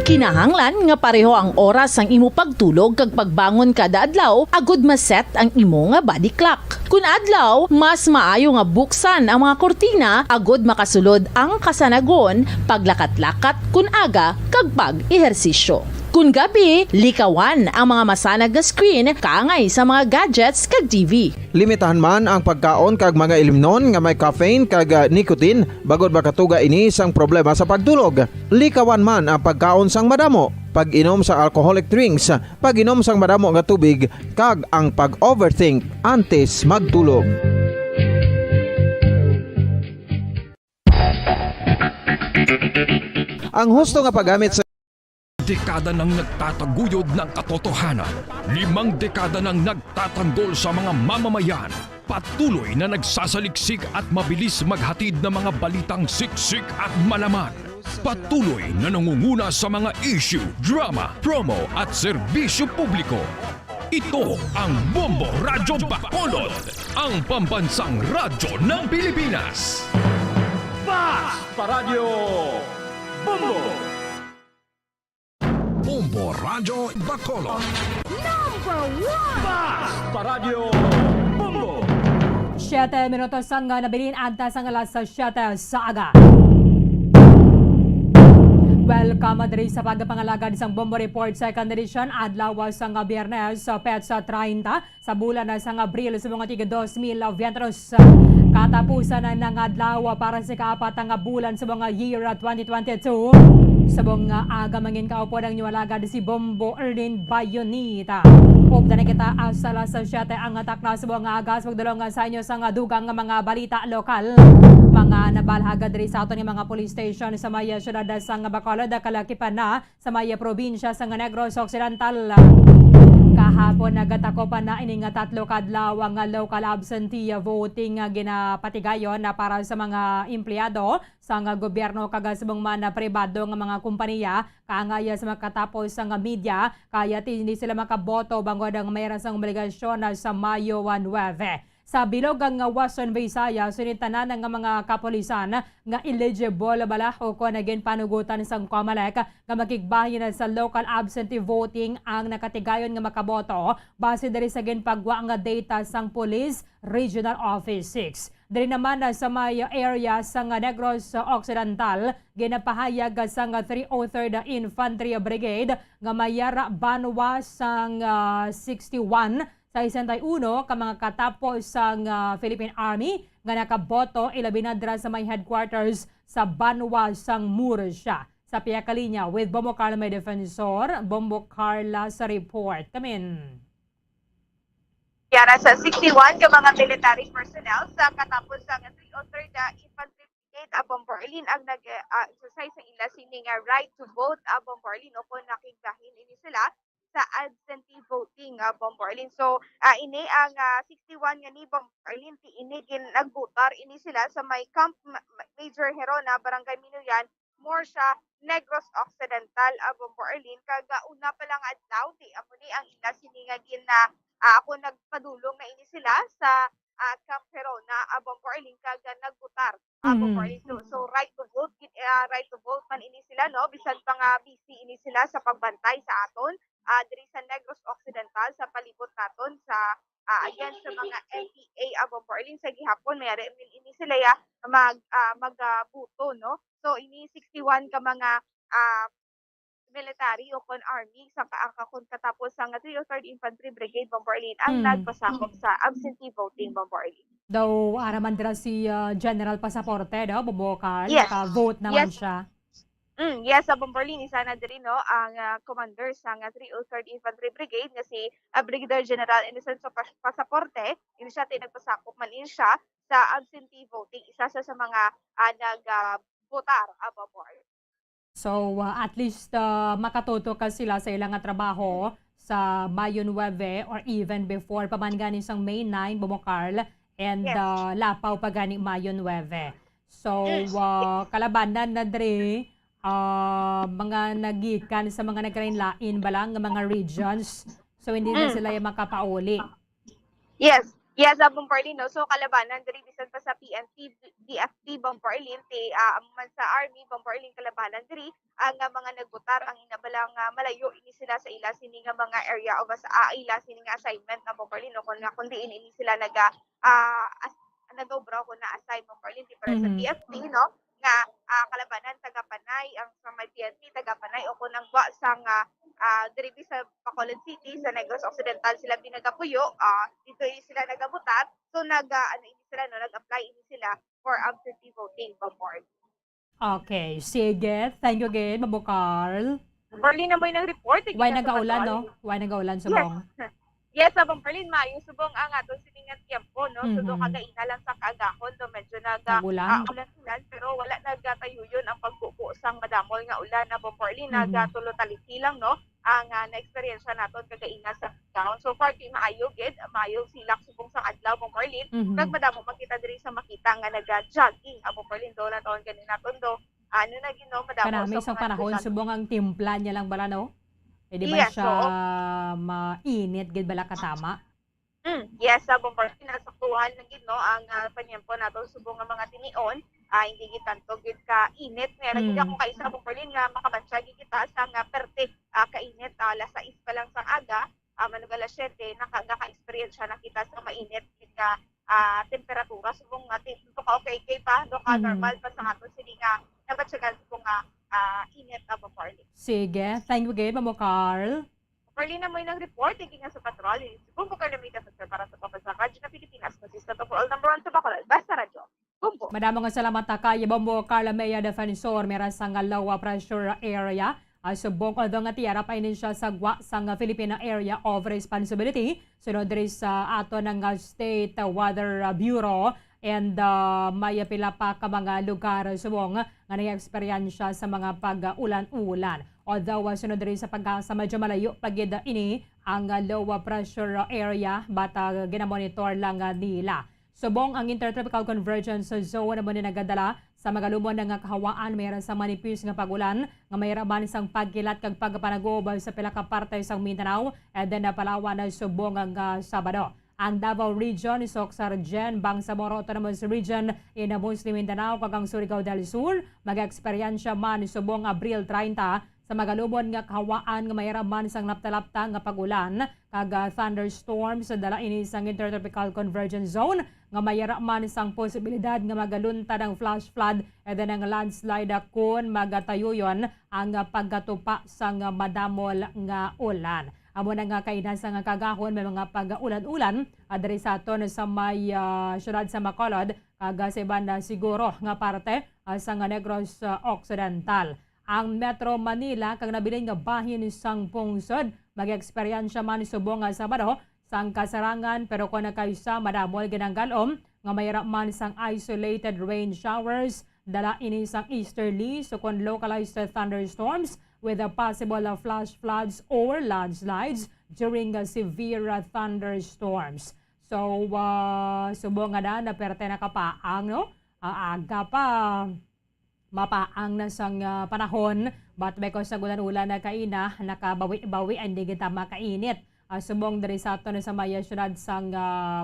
Kinahanglan nga pareho ang oras ang imo pagtulog kag pagbangon kada adlaw agud maset ang imo nga body clock. Kun adlaw, mas maayo nga buksan ang mga kortina agud makasulod ang kasanagon, paglakat-lakat kun aga kag pag-ehersisyo. Kun gabi, likawan ang mga masanag nga screen kaangay sa mga gadgets kag TV. Limitahan man ang pagkaon kag mga ilimnon nga may caffeine kag nicotine bagod makatuga ini sang problema sa pagtulog. Likawan man ang pagkaon sang madamo, pag-inom sa alcoholic drinks, pag-inom sang madamo nga tubig kag ang pag-overthink antes magtulog. Ang husto nga paggamit sa dekada nang nagtataguyod ng katotohanan, 5 dekada nang nagtatanggol sa mga mamamayan, patuloy na nagsasaliksik at mabilis maghatid ng mga balitang siksik at malaman. Patuloy na nangunguna sa mga issue, drama, promo at serbisyo publiko. Ito ang Bombo Radyo Bacolod, ang pambansang radyo ng Pilipinas. Fast Paradyo Bombo! Bombo Radyo Bacolod. Number 1! Fast Paradyo Bombo! 7 minutos ang nabilin antas ang alas 7 sa aga. Welcome diri sa pagpangalagad sang Bombo Report Second Edition adlaw sang Biyernes petsa 30 sa bulan sang Abril sa mga tiga 2020. Katapusan na ng adlaw para sa kaapat nga bulan sa mga year 2022. Sa mga aga mangin kaupo ng niwalagad si Bombo Erlin Bayonita. Upda na kita asala sa 7 ang atak na sa mga agas magdulong sa inyo sa dugang mga balita lokal. Mga nabalhaga diri sa aton nga mga police station sa Maya syudad sa Bacolod kalakipan na sa Maya probinsya sa Negros Occidental. Kahapon nagatakopan na ini nga 3 kadlaw ang local absentee voting nga ginapatigayon na para sa mga empleyado sa gobyerno kag subong man na pribado nga mga kompanya kaangaya sa makatapos sa media kaya hindi sila makaboto bangod ang mayroon sang obligasyon sa Mayo 19. Sa bilog ang Western Visayas, sinitanan ng mga kapulisan nga eligible bala o kung naging panugutan sang COMELEC nga makigbahin sa local absentee voting ang nakatigayon nga makaboto base diri sa ginpagwa nga data sang Police Regional Office 6. Diri naman sa may area sa Negros Occidental, ginapahayag sa 303rd Infantry Brigade nga mayara banwa sang 61 sa 61 ka mga katapos sang Philippine Army nga nakaboto ilabinadra sa may headquarters sa Banwa sang Murcia. Sa Piyakalinya with Bombo Carla may defensor, Bombo Carla sa report. Kamin. Yara sa 61 ka mga military personnel sa katapos sang 303rd Infantry Brigade abong Berlin ang nag-exercise sa ila sining right to vote abong Berlin o kung nakigbahin ini sila sa absentee voting Bomborlin. So ini ang 61 nga ni Bomborlin ini nagbutar ini sila sa may Camp Major Herona Barangay Minuyan Murcia Negros Occidental Bomborlin kaga una pa lang adlaw di amo ni ang ila siningagin na ako nagpadulong na ini sila sa Camp Herona Bomborlin kaga nagbutar Bomborlin. So right to vote man ini sila no bisan pa nga busy ini sila sa pagbantay sa aton diri sa Negros Occidental sa palibot naton sa against sa bomborlin sa gihapon mayari ini sila magbuto no. So ini 61 ka mga military o kon army sa kaakakon katapos ang 303rd Infantry Brigade Bomborlin ang nagpasakop sa absentee voting Bomborlin. Daw araman dira si General Pasaporte daw bobokal Yes. naka-vote naman Yes. siya. Yes, sa Bomborlin isa na diri no ang commander sa 303rd Infantry Brigade nga si Brigadier General Inocencio Pasaporte. Ini siya nagpasakop man siya sa absentee voting, isa sa mga nag-votar Bomborlin. So at least makatuto ka sila sa ilang nga trabaho sa Mayo 9 or even before pa man gani sang May 9 bumokal and lapaw pa gani Mayo 9. So kalabanan na dre mga nagikan sa mga nagkainlain balang nga mga regions. So hindi na sila yung makapauli. Yes, Bomborlin no. So kalabanan diri bisan pa sa PNP, DFP Bomborlin man sa Army Bomborlin kalabanan diri ang mga nagbotar ang inabalang malayo ini sila sa ila sini nga mga area o sa ila sini nga assignment na Bomborlin no kundi ini sila nag-obra ko na assign Bomborlin di para sa DFP no nga kalabanan taga-Panay ang sa may PNP taga-Panay o kunang wa sang diri sa Bacolod City sa Negros Occidental sila binagapuyo dito sila nagabutat so nag-apply ini sila for absentee voting Bomborlin. Okay, sige. Thank you again, Mabo Carl. Bomborlin na mo yung report. Why nagaulan, no? Why nagaulan subong? Yes, sa Bomborlin, yung subong ang ato siningat tiempo, no? So, do kagaina lang sa kaagahon, do medyo ulan, pero wala nagatayo yun ang pagbubo sang madamol nga ulan na Bomborlin, nagatulo taliki lang, no? Ang na-experience naton kagaina sa town. So, far, maayo silak subong sa adlaw Bomborlin, kag madamo makita diri sa makita nga nag-jogging ang Bomborlin, do na taon ganin naton, do madamo sa panahon, subong ang timpla niya lang bala, no? Di ba siya mainit, gid bala katama? Yes, sa Bomborlin, nasaktuhan na gid no ang panyempo nato subong nga mga tinion, hindi gid tanto gid ka init. Meron gid ako kaisa Bomborlin nga makabansya gid kita sa nga perte kainit alas 6 pa lang sa aga, manug alas 7 naka-experience siya nakita sa mainit gid ka temperatura subong dito ka okay pa, do ka normal pa sa ato sini nga nabatsagan subong nga init na Bomborlin. Sige, thank you again, Mamo Carl. Bomborlin na mo yung report, nga sa patrol. Bumbo ka namita sa para sa Pabansa Radyo na Pilipinas. Consistent of all number 1 sa Bacolod. Basta Radyo. Bumbo. Madamo nga salamat kay Bombo Carl Mea Defensor, meron sa low pressure area. Subong ko nga tiyara pa siya sa gwa sa Filipino Area of Responsibility. Sunod rin sa ato ng State Weather Bureau. And may pila pa ka mga lugar subong nga nag-eksperyensya sa mga pag-ulan-ulan. Although sunod rin sa pagkasa medyo malayo pagid ini ang low pressure area bata ginamonitor lang nila. Subong ang Intertropical Convergence Zone na mo nagadala sa magalumon nga kahawaan mayroon sa manipis nga pagulan nga mayroon sang pagkilat kag pagpanagobal sa pila ka parte sa Mindanao and then Palawan na subong ang Sabado. Ang Davao Region, Soxargen, Bangsamoro Autonomous Region in Muslim Mindanao, kagang Surigao del Sur, mag-eksperyensya man subong Abril 30 sa magalumon nga kahawaan nga mayraman sang lapta-lapta nga pagulan kag thunderstorms sa dala ini sang Intertropical Convergence Zone nga mayraman sang posibilidad nga magalunta ng flash flood and then ang landslide kun magatayuyon ang pagkatupa sang madamol nga ulan. Amo na nga kainasa nga kagahon may mga pag-ulan-ulan adre sa aton sa may syudad sa Bacolod kag sa banda siguro nga parte sa Negros Occidental. Ang Metro Manila kag nabilin nga bahin sang pungsod mag-eksperyensya man subong nga Sabado sang kasarangan pero kun kaysa madamol ginanggalom nga mayra man sang isolated rain showers dala ini sang easterly so kun localized thunderstorms with a possible flash floods or landslides during severe thunderstorms. So, subong nga na perte na kapaang, no? Aga pa, mapaang na sang panahon, but because sa ulan-ulan na kaina, nakabawi-bawi, hindi kita makainit. Subong dari sa ato na sa maya syudad sang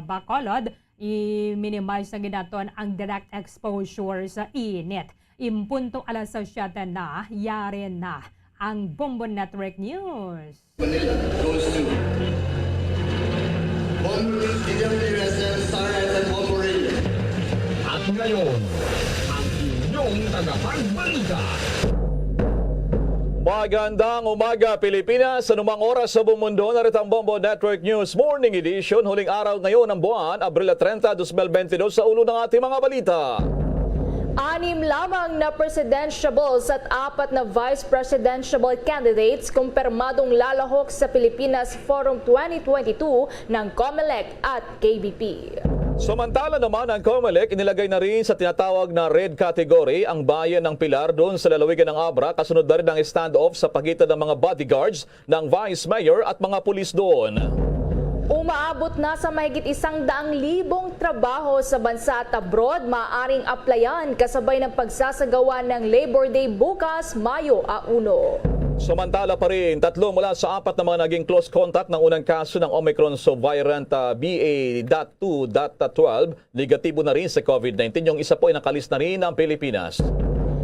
Bacolod, i-minimize na ginaton ang direct exposure sa init. Impunto alas 7 na, yari na ang Bombo Network News. Manila goes to Bombo Stadium, Star ngayon, ang inyong tagapagbalita. Magandang umaga Pilipinas, anumang oras sa buong mundo, narito ang Bombo Network News Morning Edition, huling araw ngayon ng buwan, Abril 30, 2022 sa ulo ng ating mga balita. 6 lamang na presidentiables at 4 na vice presidential candidates kumpirmadong lalahok sa Pilipinas Forum 2022 ng COMELEC at KBP. Samantala naman ang COMELEC inilagay na rin sa tinatawag na red category ang bayan ng Pilar doon sa lalawigan ng Abra, kasunod na rin ang standoff sa pagitan ng mga bodyguards ng Vice Mayor at mga pulis doon. Umaabot na sa mahigit 100,000 trabaho sa bansa at abroad, maaaring applyan kasabay ng pagsasagawa ng Labor Day bukas, Mayo 1. Samantala pa rin, 3 mula sa 4 na mga naging close contact ng unang kaso ng Omicron subvariant BA.2.12, negatibo na rin sa COVID-19. Yung isa po ay nakalis na rin ng Pilipinas.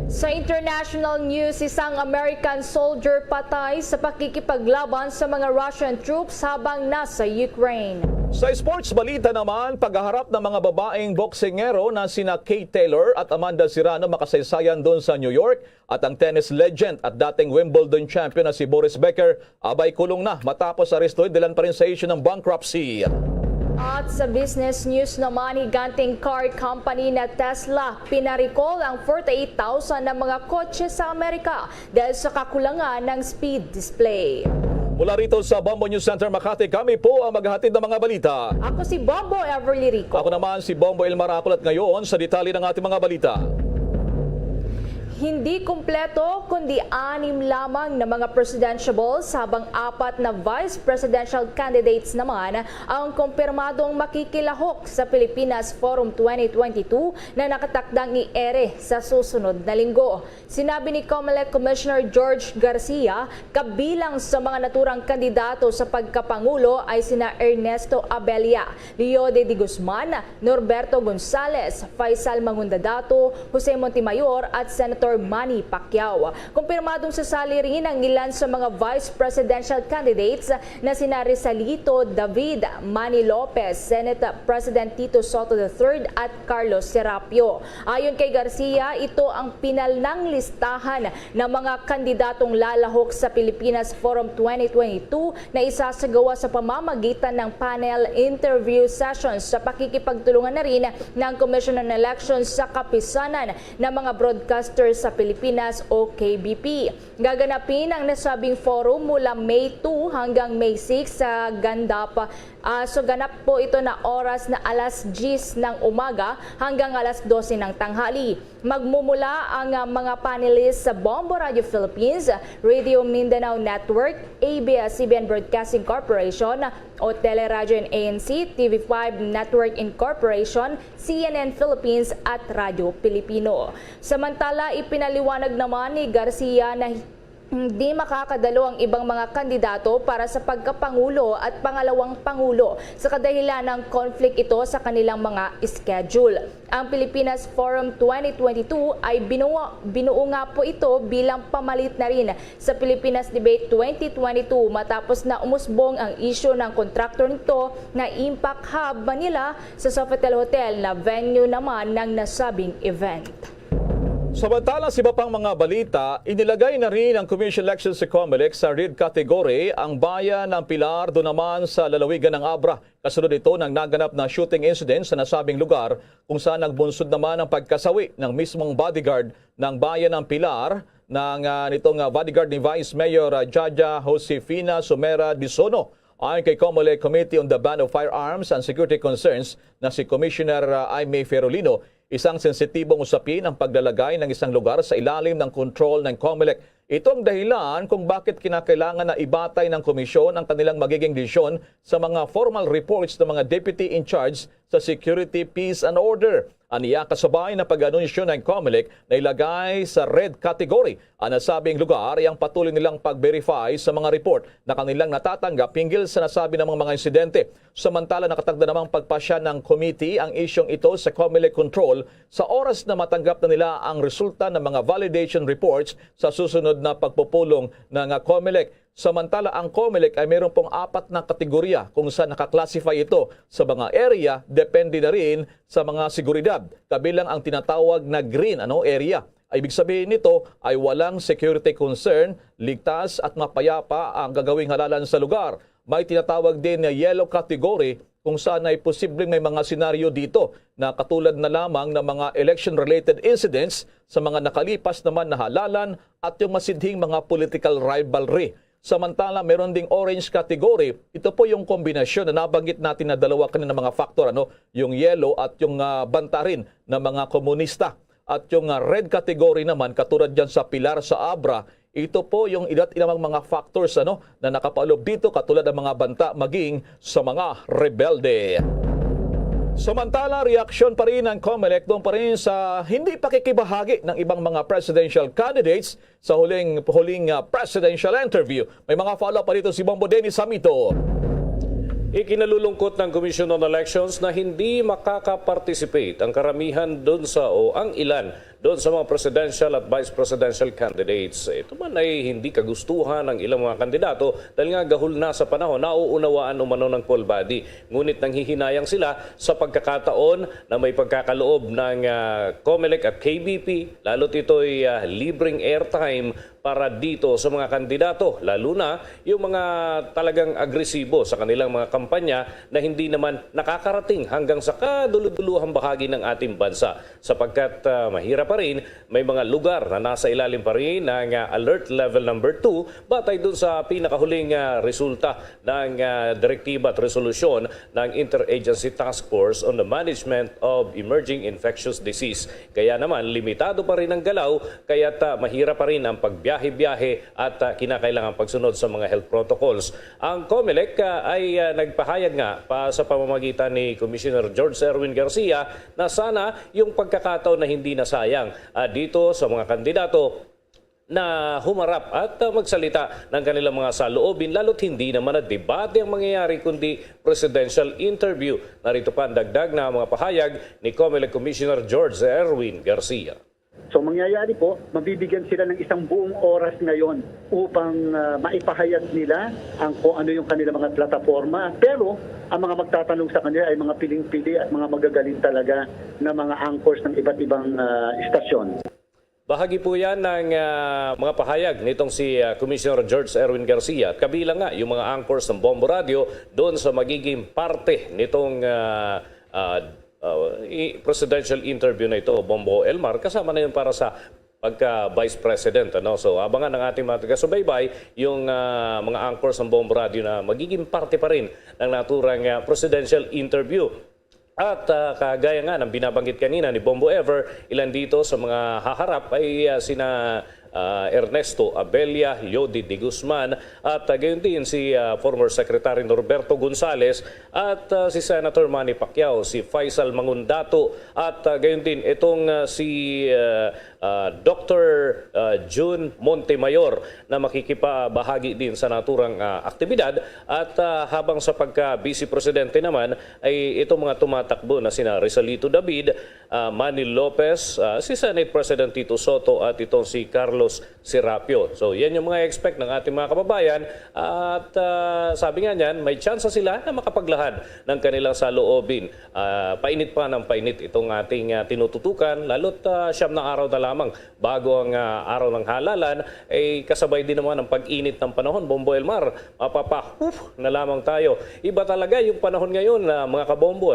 Sa international news, isang American soldier patay sa pakikipaglaban sa mga Russian troops habang nasa Ukraine. Sa sports balita naman, paghaharap ng mga babaeng boksingero na sina Kate Taylor at Amanda Serrano makasaysayan doon sa New York, at ang tennis legend at dating Wimbledon champion na si Boris Becker abay kulong na matapos arestuhin dahil pa rin sa issue ng bankruptcy. At sa business news naman, higanting car company na Tesla pinaricall ang 48,000 na mga kotse sa Amerika dahil sa kakulangan ng speed display. Mula rito sa Bombo News Center Makati, kami po ang maghahatid ng mga balita. Ako si Bombo Everly Rico. Ako naman si Bombo Elmaracol, at ngayon sa detalye ng ating mga balita. Hindi kumpleto kundi 6 lamang na mga presidentiables habang 4 na vice presidential candidates naman ang kumpirmadong makikilahok sa Pilipinas Forum 2022 na nakatakdang i-ere sa susunod na linggo. Sinabi ni COMELEC Commissioner George Garcia, kabilang sa mga naturang kandidato sa pagkapangulo ay sina Ernesto Abella, Leo de Guzman, Norberto Gonzales, Faisal Mangundadato, Jose Montemayor at Senator Manny Pacquiao. Kumpirmadong sasali rin ang ilan sa mga vice presidential candidates na sina Rizalito David, Manny Lopez, Senate President Tito Soto III at Carlos Serapio. Ayon kay Garcia, ito ang pinal ng listahan ng mga kandidatong lalahok sa Pilipinas Forum 2022 na isasagawa sa pamamagitan ng panel interview sessions sa pakikipagtulungan na rin ng Commission on Elections sa kapisanan ng mga broadcasters sa Pilipinas o KBP. Gaganapin ang nasabing forum mula May 2 hanggang May 6 sa Gandap. So ganap po ito na oras na alas 10 ng umaga hanggang alas 12 ng tanghali. Magmumula ang mga panelists sa Bombo Radio Philippines, Radio Mindanao Network, ABS-CBN Broadcasting Corporation o Teleradyo and ANC, TV5 Network Incorporation, CNN Philippines at Radyo Pilipino. Samantala, ipinaliwanag naman ni Garcia na hindi makakadalo ang ibang mga kandidato para sa pagkapangulo at pangalawang pangulo sa kadahilan ng conflict ito sa kanilang mga schedule. Ang Pilipinas Forum 2022 ay binuo nga po ito bilang pamalit na rin sa Pilipinas Debate 2022 matapos na umusbong ang issue ng kontraktor nito na Impact Hub Manila sa Sofitel Hotel na venue naman ng nasabing event. Samantala sa iba pang mga balita, inilagay na rin ang Commission Elections sa COMELEC sa red category ang bayan ng Pilar doon naman sa lalawigan ng Abra. Kasunod ito ng naganap na shooting incident sa nasabing lugar kung saan nagbunsod naman ang pagkasawi ng mismong bodyguard ng bayan ng Pilar nitong bodyguard ni Vice Mayor Jaja Josefina Sumera Disono. Ayon kay COMELEC Committee on the Ban of Firearms and Security Concerns na si Commissioner Aimee Ferolino, isang sensitibong usapin ang paglalagay ng isang lugar sa ilalim ng kontrol ng COMELEC. Ito ang dahilan kung bakit kinakailangan na ibatay ng komisyon ang kanilang magiging desisyon sa mga formal reports ng mga deputy in charge sa security, peace and order. Aniya kasabay na pag-anunsyo ng COMELEC na ilagay sa red category ang nasabing lugar ay ang patuloy nilang pag-verify sa mga report na kanilang natatanggap hinggil sa nasabi ng mga insidente. Samantala nakatagda namang pagpasya ng committee ang isyong ito sa COMELEC control sa oras na matanggap na nila ang resulta ng mga validation reports sa susunod na pagpupulong ng COMELEC. Samantala, ang COMELEC ay mayroon pong 4 na kategorya kung saan nakaklasify ito sa mga area, depende na rin sa mga seguridad. Kabilang ang tinatawag na green area. Ibig sabihin nito ay walang security concern, ligtas at mapayapa ang gagawing halalan sa lugar. May tinatawag din na yellow category kung saan ay posibleng may mga senaryo dito na katulad na lamang ng mga election-related incidents sa mga nakalipas naman na halalan at yung masidhing mga political rivalry. Samantala, meron ding orange category. Ito po yung kombinasyon na nabanggit natin na dalawa kanina mga faktor, yung yellow at yung banta rin ng mga komunista. At yung red category naman, katulad dyan sa Pilar sa Abra, ito po yung iba't ibang mga factors na nakapaloob dito katulad ng mga banta maging sa mga rebelde. Samantala, reaksyon pa rin ng COMELEC doon pa rin sa hindi pakikibahagi ng ibang mga presidential candidates sa huling presidential interview. May mga follow-up pa dito si Bombo Dennis Hamito. Ikinalulungkot ng Commission on Elections na hindi makaka-participate ang karamihan doon ang ilan doon sa mga presidential at vice presidential candidates. Ito man ay hindi kagustuhan ng ilang mga kandidato dahil nga gahul na sa panahon, nauunawaan umano ng poll body. Ngunit nanghihinayang sila sa pagkakataon na may pagkakaloob ng COMELEC at KBP, lalo't ito'y libreng airtime para dito sa mga kandidato, lalo na yung mga talagang agresibo sa kanilang mga kampanya na hindi naman nakakarating hanggang sa kaduluduluhang bahagi ng ating bansa. Sapagkat mahirap pa rin, may mga lugar na nasa ilalim pa rin ng alert level number 2 batay dun sa pinakahuling resulta ng direktiba at resolusyon ng Interagency Task Force on the Management of Emerging Infectious Disease. Kaya naman, limitado pa rin ang galaw, kaya't mahirap pa rin ang pagbiyahe-biyahe at kinakailangan pagsunod sa mga health protocols. Ang COMELEC ay nagpahayag nga pa sa pamamagitan ni Commissioner George Erwin Garcia na sana yung pagkakataon na hindi nasayang dito sa mga kandidato na humarap at magsalita ng kanilang mga saloobin, lalo't hindi naman na debate ang mangyayari kundi presidential interview. Narito pa ang dagdag na mga pahayag ni COMELEC Commissioner George Erwin Garcia. So mangyayari po, mabibigyan sila ng isang buong oras ngayon upang maipahayag nila kung ano yung kanilang mga plataforma. Pero ang mga magtatanong sa kanila ay mga piling-pili at mga magagaling talaga na mga anchors ng iba't ibang istasyon. Bahagi po yan ng mga pahayag nitong si Commissioner George Erwin Garcia. At kabilang nga yung mga anchors ng Bombo Radio doon sa magiging parte nitong presidential interview na ito, Bombo Elmar, kasama na yun para sa pagka-Vice President. So, abangan ng ating mga taga-subaybay yung mga anchors ng Bombo Radio na magiging parte pa rin ng naturang presidential interview. At kagaya nga ng binabanggit kanina ni Bombo Ever, ilan dito sa mga haharap ay sina Ernesto Abella, Yodi de Guzman at gayon din si former Secretary Norberto Gonzales at si Senator Manny Pacquiao, si Faisal Mangundato at gayon din itong si Dr. June Montemayor na makikipabahagi din sa naturang aktibidad at habang sa pagka-vice presidente naman ay itong mga tumatakbo na sina Rizalito David, Manny Lopez, si Senate President Tito Soto at itong si Carlos Serapio. So yan yung mga expect ng ating mga kababayan at sabi nga niyan, may chance sila na makapaglahad ng kanilang saloobin. Painit pa ng painit itong ating tinututukan, lalo't 9 na araw na lamang bago ang araw ng halalan, ay kasabay din naman ang pag-init ng panahon. Bombo Elmar, na lamang tayo. Iba talaga yung panahon ngayon, mga kabombo,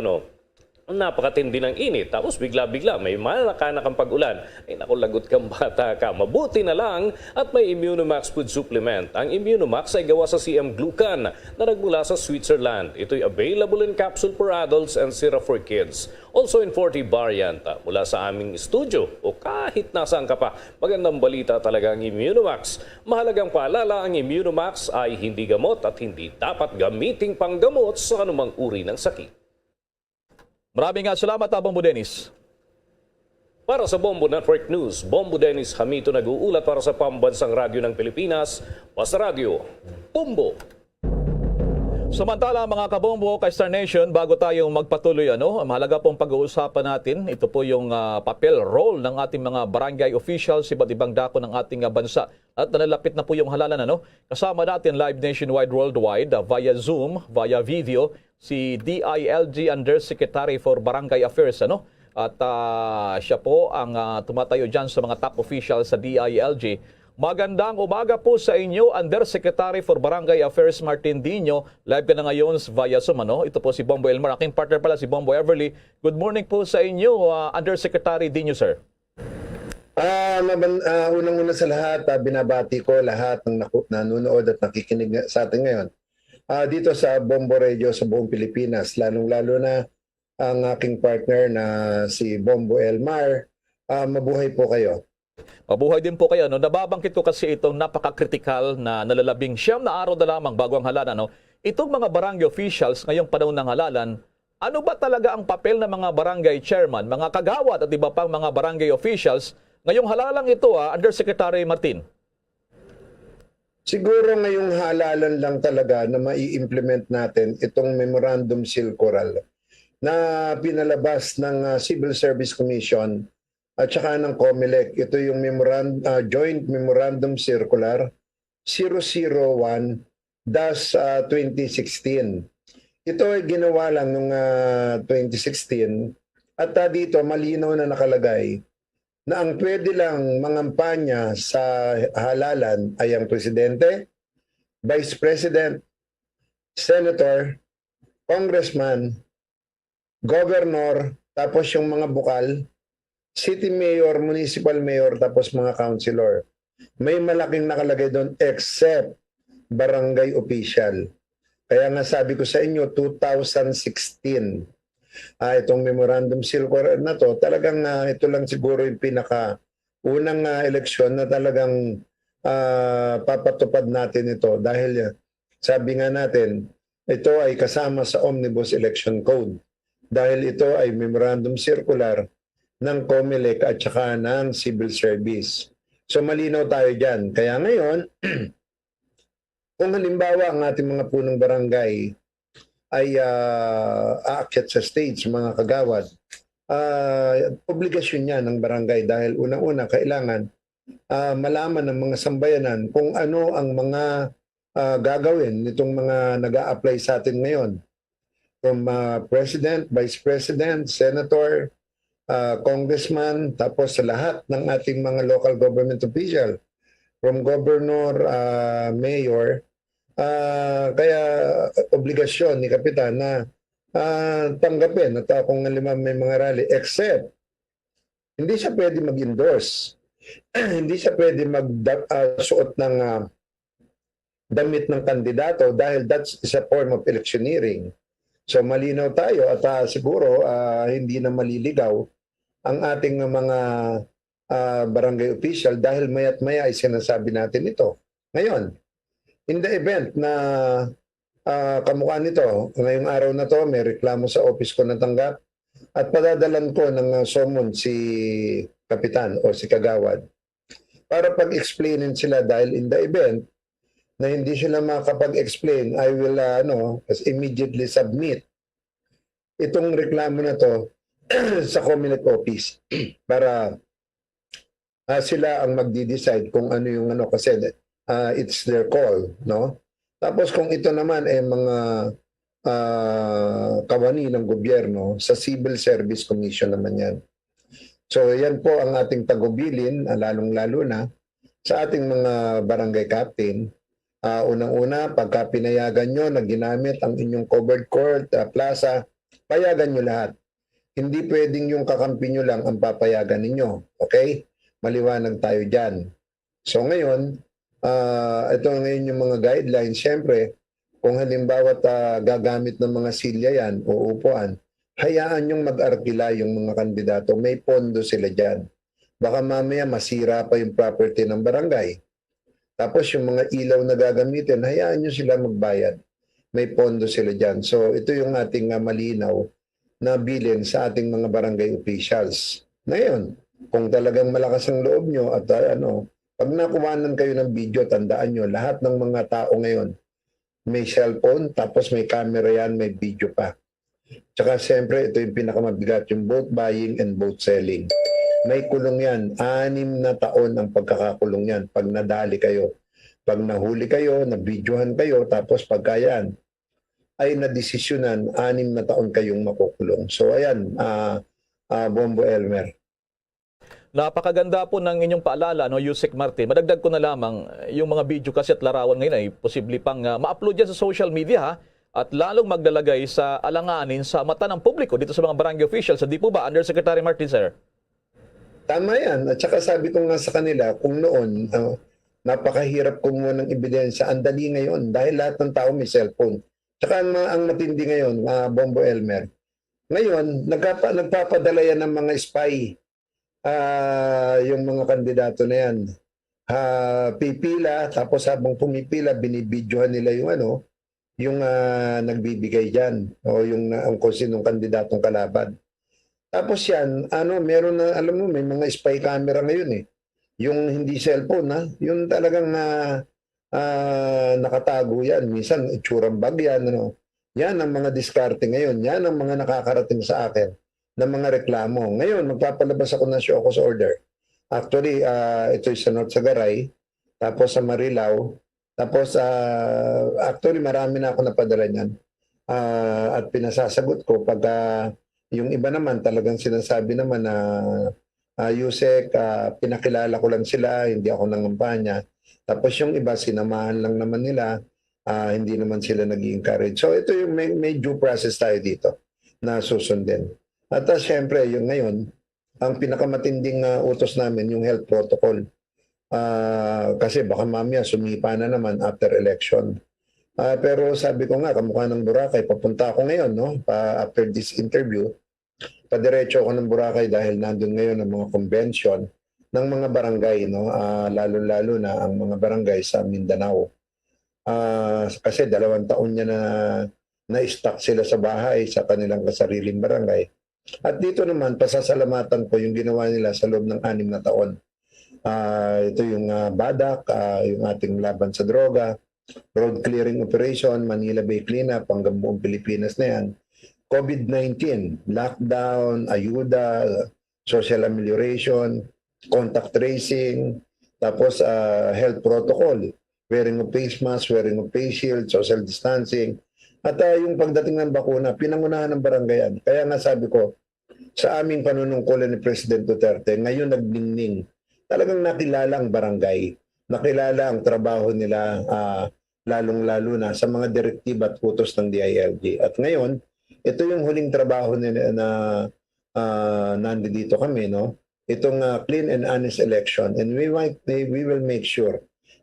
napakatindi ng init. Tapos bigla-bigla may malakanak ang pag-ulan. Ay naku, lagot kang bata ka. Mabuti na lang at may Immunomax food supplement. Ang Immunomax ay gawa sa CM Glucan na nagmula sa Switzerland. Ito'y available in capsule for adults and syrup for kids. Also in 40 variant mula sa aming studio o kahit nasaan ka pa. Magandang balita talaga ang Immunomax. Mahalagang paalala, ang Immunomax ay hindi gamot at hindi dapat gamiting panggamot sa anumang uri ng sakit. Maraming salamat, Bombo Dennis. Para sa Bombo Network News, Bombo Dennis Hamito nag-uulat para sa Pambansang Radyo ng Pilipinas, Basta Radio, Bombo. Samantala mga kabombo kay Star Nation, bago tayong magpatuloy, mahalaga pong pag-uusapan natin, ito po yung papel, role ng ating mga barangay officials sa iba't ibang dako ng ating bansa. At nalalapit na po yung halalan. Kasama natin live nationwide worldwide via Zoom, via video, si DILG Undersecretary for Barangay Affairs. At siya po ang tumatayo dyan sa mga top officials sa DILG. Magandang umaga po sa inyo, Undersecretary for Barangay Affairs Martin Dino. Live ka na ngayon via Zoom. Ito po si Bombo Elmar. Aking partner pala si Bombo Everly. Good morning po sa inyo, Undersecretary Dino, sir. Unang-una sa lahat, binabati ko lahat ng nanonood at nakikinig sa atin ngayon. Dito sa Bombo Radio sa buong Pilipinas, lalong-lalo na ang aking partner na si Bombo Elmar. Mabuhay po kayo. Mabuhay din po kayo. Nababangkit ko kasi itong napaka-critical na nalalabing 9 na araw na lamang bago ang halalan. Itong mga barangay officials ngayong panahon ng halalan, ano ba talaga ang papel ng mga barangay chairman, mga kagawad at iba pang mga barangay officials ngayong halalang ito, Undersecretary Martin? Siguro ngayong halalan lang talaga na mai-implement natin itong Memorandum Circular na pinalabas ng Civil Service Commission at saka ng COMELEC. Ito yung Joint Memorandum Circular 001-2016. Ito ay ginawa lang noong 2016 at dito malinaw na nakalagay na ang pwede lang mangampanya sa halalan ay ang Presidente, Vice President, Senator, Congressman, Governor, tapos yung mga bukal, City Mayor, Municipal Mayor, tapos mga Councilor. May malaking nakalagay doon except Barangay Official. Kaya nga sabi ko sa inyo, 2016, itong Memorandum Circular na to, talagang ito lang siguro yung unang eleksyon na talagang papatupad natin ito. Dahil sabi nga natin, ito ay kasama sa Omnibus Election Code. Dahil ito ay Memorandum Circular ng COMELEC at saka ng Civil Service. So malinaw tayo dyan. Kaya ngayon, kung halimbawa ang ating mga punong barangay ay aakyat sa stage, mga kagawad, obligasyon yan ng barangay dahil unang-una kailangan malaman ng mga sambayanan kung ano ang mga gagawin nitong mga nag-a-apply sa atin ngayon. From President, Vice President, Senator, Congressman, tapos sa lahat ng ating mga local government official, from Governor, Mayor, kaya obligasyon ni Kapitan na tanggapin at kung may mga rally, except hindi siya pwede mag-endorse, hindi siya pwede magsuot ng damit ng kandidato dahil that is a form of electioneering. So malinaw tayo at siguro hindi na maliligaw ang ating mga barangay official dahil maya't maya ay sinasabi natin ito. Ngayon, in the event na kamukha nito, ngayong araw na to, may reklamo sa office ko natanggap at padadalan ko ng summon si Kapitan o si Kagawad para pag-explainin sila dahil in the event na hindi sila makapag-explain, I will immediately submit itong reklamo na to sa COMELEC office para sila ang magdi-decide kung ano yung kasi it's their call, no? Tapos kung ito naman ay mga kawani ng gobyerno, sa Civil Service Commission naman yan. So yan po ang ating tagubilin, lalong-lalo na sa ating mga barangay captain. Unang-una, pagka pinayagan nyo na ginamit ang inyong covered court, plaza, payagan nyo lahat. Hindi pwedeng yung kakampi nyo lang ang papayagan ninyo. Okay? Maliwanag tayo dyan. So ngayon, ito ngayon yung mga guidelines. Siyempre, kung halimbawa gagamit ng mga silya yan o upuan, hayaan yung mag-arkila yung mga kandidato. May pondo sila dyan. Baka mamaya masira pa yung property ng barangay. Tapos yung mga ilaw na gagamitin, hayaan nyo sila magbayad. May pondo sila dyan. So ito yung ating malinaw na bilin sa ating mga barangay officials. Ngayon, kung talagang malakas ang loob nyo at pag nakuhanan kayo ng video, tandaan nyo, lahat ng mga tao ngayon may cellphone, tapos may camera yan, may video pa. Tsaka siyempre, ito yung pinakamabigat, yung boat buying and boat selling. May kulong yan. 6 na taon ang pagkakakulong yan pag nadali kayo. Pag nahuli kayo, nabidyohan kayo, tapos pagkayan ay nadesisyonan, 6 na taon kayong makukulong. So ayan, Bombo Elmer. Napakaganda po ng inyong paalala, no, Yusek Martin. Madagdag ko na lamang, yung mga video kasi at larawan ngayon ay posible pang ma-upload yan sa social media, ha? At lalong maglalagay sa alanganin sa mata ng publiko dito sa mga barangay officials. Hindi po ba, Undersecretary Martin, sir? Tama yan. At saka sabi ko nga sa kanila, kung noon, napakahirap kumuha ng ebidensya. Ang dali ngayon dahil lahat ng tao may cellphone. Tsaka ang matindi ngayon, Bombo Elmer, ngayon, nagpapadala yan ng mga spy. Yung mga kandidato na yan. Pipila, tapos habang pumipila, binibidyohan nila yung nagbibigay dyan o yung kung sinong kandidatong kalaban. Tapos yan, meron na, alam mo, may mga spy camera ngayon eh. Yung hindi cellphone, yung talagang nakatago yan. Minsan, itsurang bag yan. Yan ang mga diskarte ngayon. Yan ang mga nakakarating sa akin ng mga reklamo. Ngayon, magpapalabas ako ng show cause order. Actually, ito sa North Sagaray, tapos sa Marilao, tapos actually marami na ako napadala niyan. At pinasasagot ko pag yung iba naman talagang sinasabi naman na Yusek, pinakilala ko lang sila, hindi ako nangampanya. Tapos yung iba sinamahan lang naman nila, hindi naman sila nag-encourage. So ito yung may due process tayo dito na susundin. At syempre yung ngayon, ang pinakamatinding utos namin yung health protocol. Kasi baka mamaya sumipa na naman after election. Pero sabi ko nga, kamukha ng Boracay, papunta ako ngayon, after this interview, padiretso ako ng Boracay dahil nandun ngayon ang mga convention ng mga barangay, lalo-lalo na ang mga barangay sa Mindanao. Kasi 2 taon niya na-stuck sila sa bahay sa kanilang kasariling barangay. At dito naman, pasasalamatan ko yung ginawa nila sa loob ng 6 na taon. Ito yung BADAC, yung ating laban sa droga, road clearing operation, Manila Bay Cleanup, hanggang buong Pilipinas na yan. COVID-19, lockdown, ayuda, social amelioration, contact tracing, tapos health protocol, wearing of face mask, wearing of face shield, social distancing. At yung pagdating ng bakuna, pinangunahan ng barangayan. Kaya nga sabi ko, sa aming panunungkulan ni President Duterte, ngayon nagningning. Talagang nakilala ang barangay, nakilala ang trabaho nila, lalong-lalo na sa mga direktiba at utos ng DILG. At ngayon, ito yung huling trabaho nila na nandito kami, itong clean and honest election. And we will make sure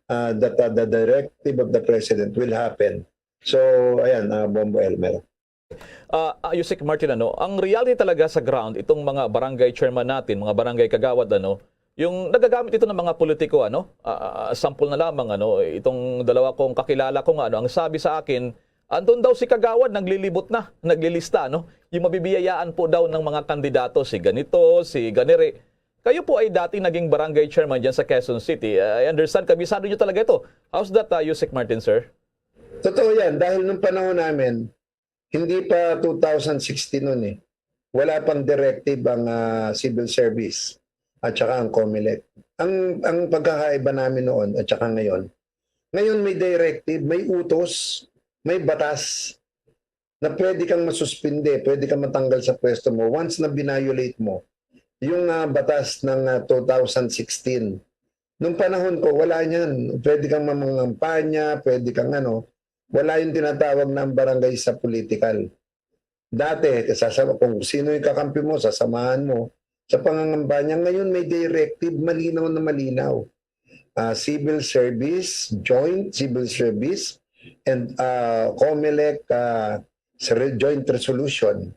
that the directive of the President will happen. So, ayan, Bombo Elmer. Yusek Martin, ang reality talaga sa ground, itong mga barangay chairman natin, mga barangay kagawad, yung nagagamit ito ng mga politiko, sample na lamang, itong dalawa kong kakilala ko nga, ang sabi sa akin, andun daw si kagawad, naglilibot na, naglilista, yung mabibiyayaan po daw ng mga kandidato, si ganito, si ganire. Kayo po ay dating naging barangay chairman dyan sa Quezon City. I understand, kabisado nyo talaga ito. How's that, Yusek Martin, sir? Totoo yan, dahil nung panahon namin, hindi pa 2016 noon wala pang directive ang civil service at saka ang COMELEC. Ang pagkakaiba namin noon at saka ngayon may directive, may utos, may batas na pwede kang masuspinde, pwede kang matanggal sa pwesto mo once na binayolate mo yung batas ng 2016. Nung panahon ko, wala niyan. Pwede kang mamangampanya, pwede kang wala yung tinatawag na ang barangay sa political. Dati, kung sino yung kakampi mo, sasamahan mo sa pangangampanya. Ngayon may directive, malinaw na malinaw. Civil service, joint civil service, and COMELEC joint resolution.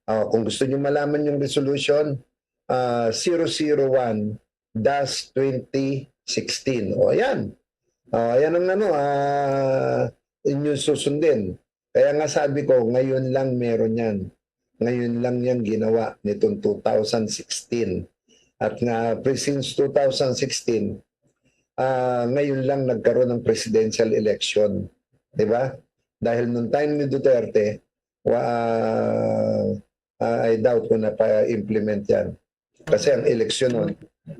Kung gusto nyo malaman yung resolution, 001-2016. O ayan. Ayan ang inyong susundin. Kaya nga sabi ko, ngayon lang meron yan. Ngayon lang yan ginawa nitong 2016. At nga, since 2016, ngayon lang nagkaroon ng presidential election. Di ba? Dahil nung time ni Duterte, I doubt kung na-implement yan. Kasi ang eleksyon nun,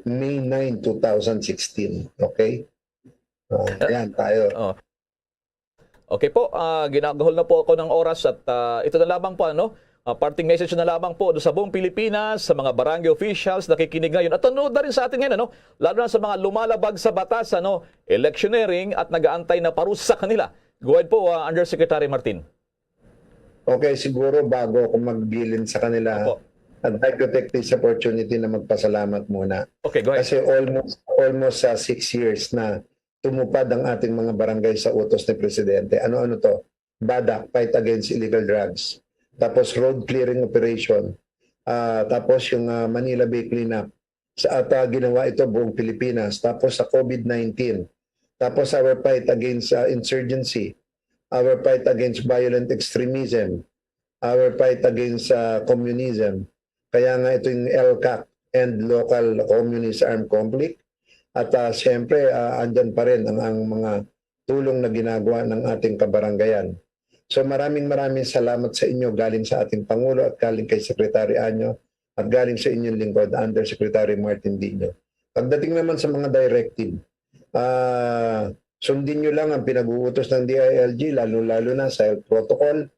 May 9, 2016. Okay? Ayan, tayo. Okay po, ginagahol na po ako ng oras at ito na lamang po, parting message na lamang po sa buong Pilipinas, sa mga barangay officials nakikinig ngayon at nanonood na rin sa atin ngayon, lalo na sa mga lumalabag sa batas, electioneering at nag-aantay na parusa sa kanila. Go ahead po, Undersecretary Martin. Okay, siguro bago ako maggilin sa kanila, I'd like to take this opportunity na magpasalamat muna. Okay, go ahead. Kasi almost 6 years na tumupad ang ating mga barangay sa utos ni Presidente. Ano-ano to? BADAC, Fight Against Illegal Drugs. Tapos road clearing operation. Tapos yung Manila Bay Cleanup. At ginawa ito buong Pilipinas. Tapos sa COVID-19. Tapos our fight against insurgency. Our fight against violent extremism. Our fight against communism. Kaya nga ito yung LCAC and Local Communist Armed Conflict. At siyempre, andyan pa rin ang mga tulong na ginagawa ng ating kabaranggayan. So maraming salamat sa inyo galing sa ating Pangulo at galing kay Secretary Anyo at galing sa inyong lingkod, Undersecretary Martin Dino. Pagdating naman sa mga directive, sundin nyo lang ang pinag-uutos ng DILG, lalo na sa health protocol,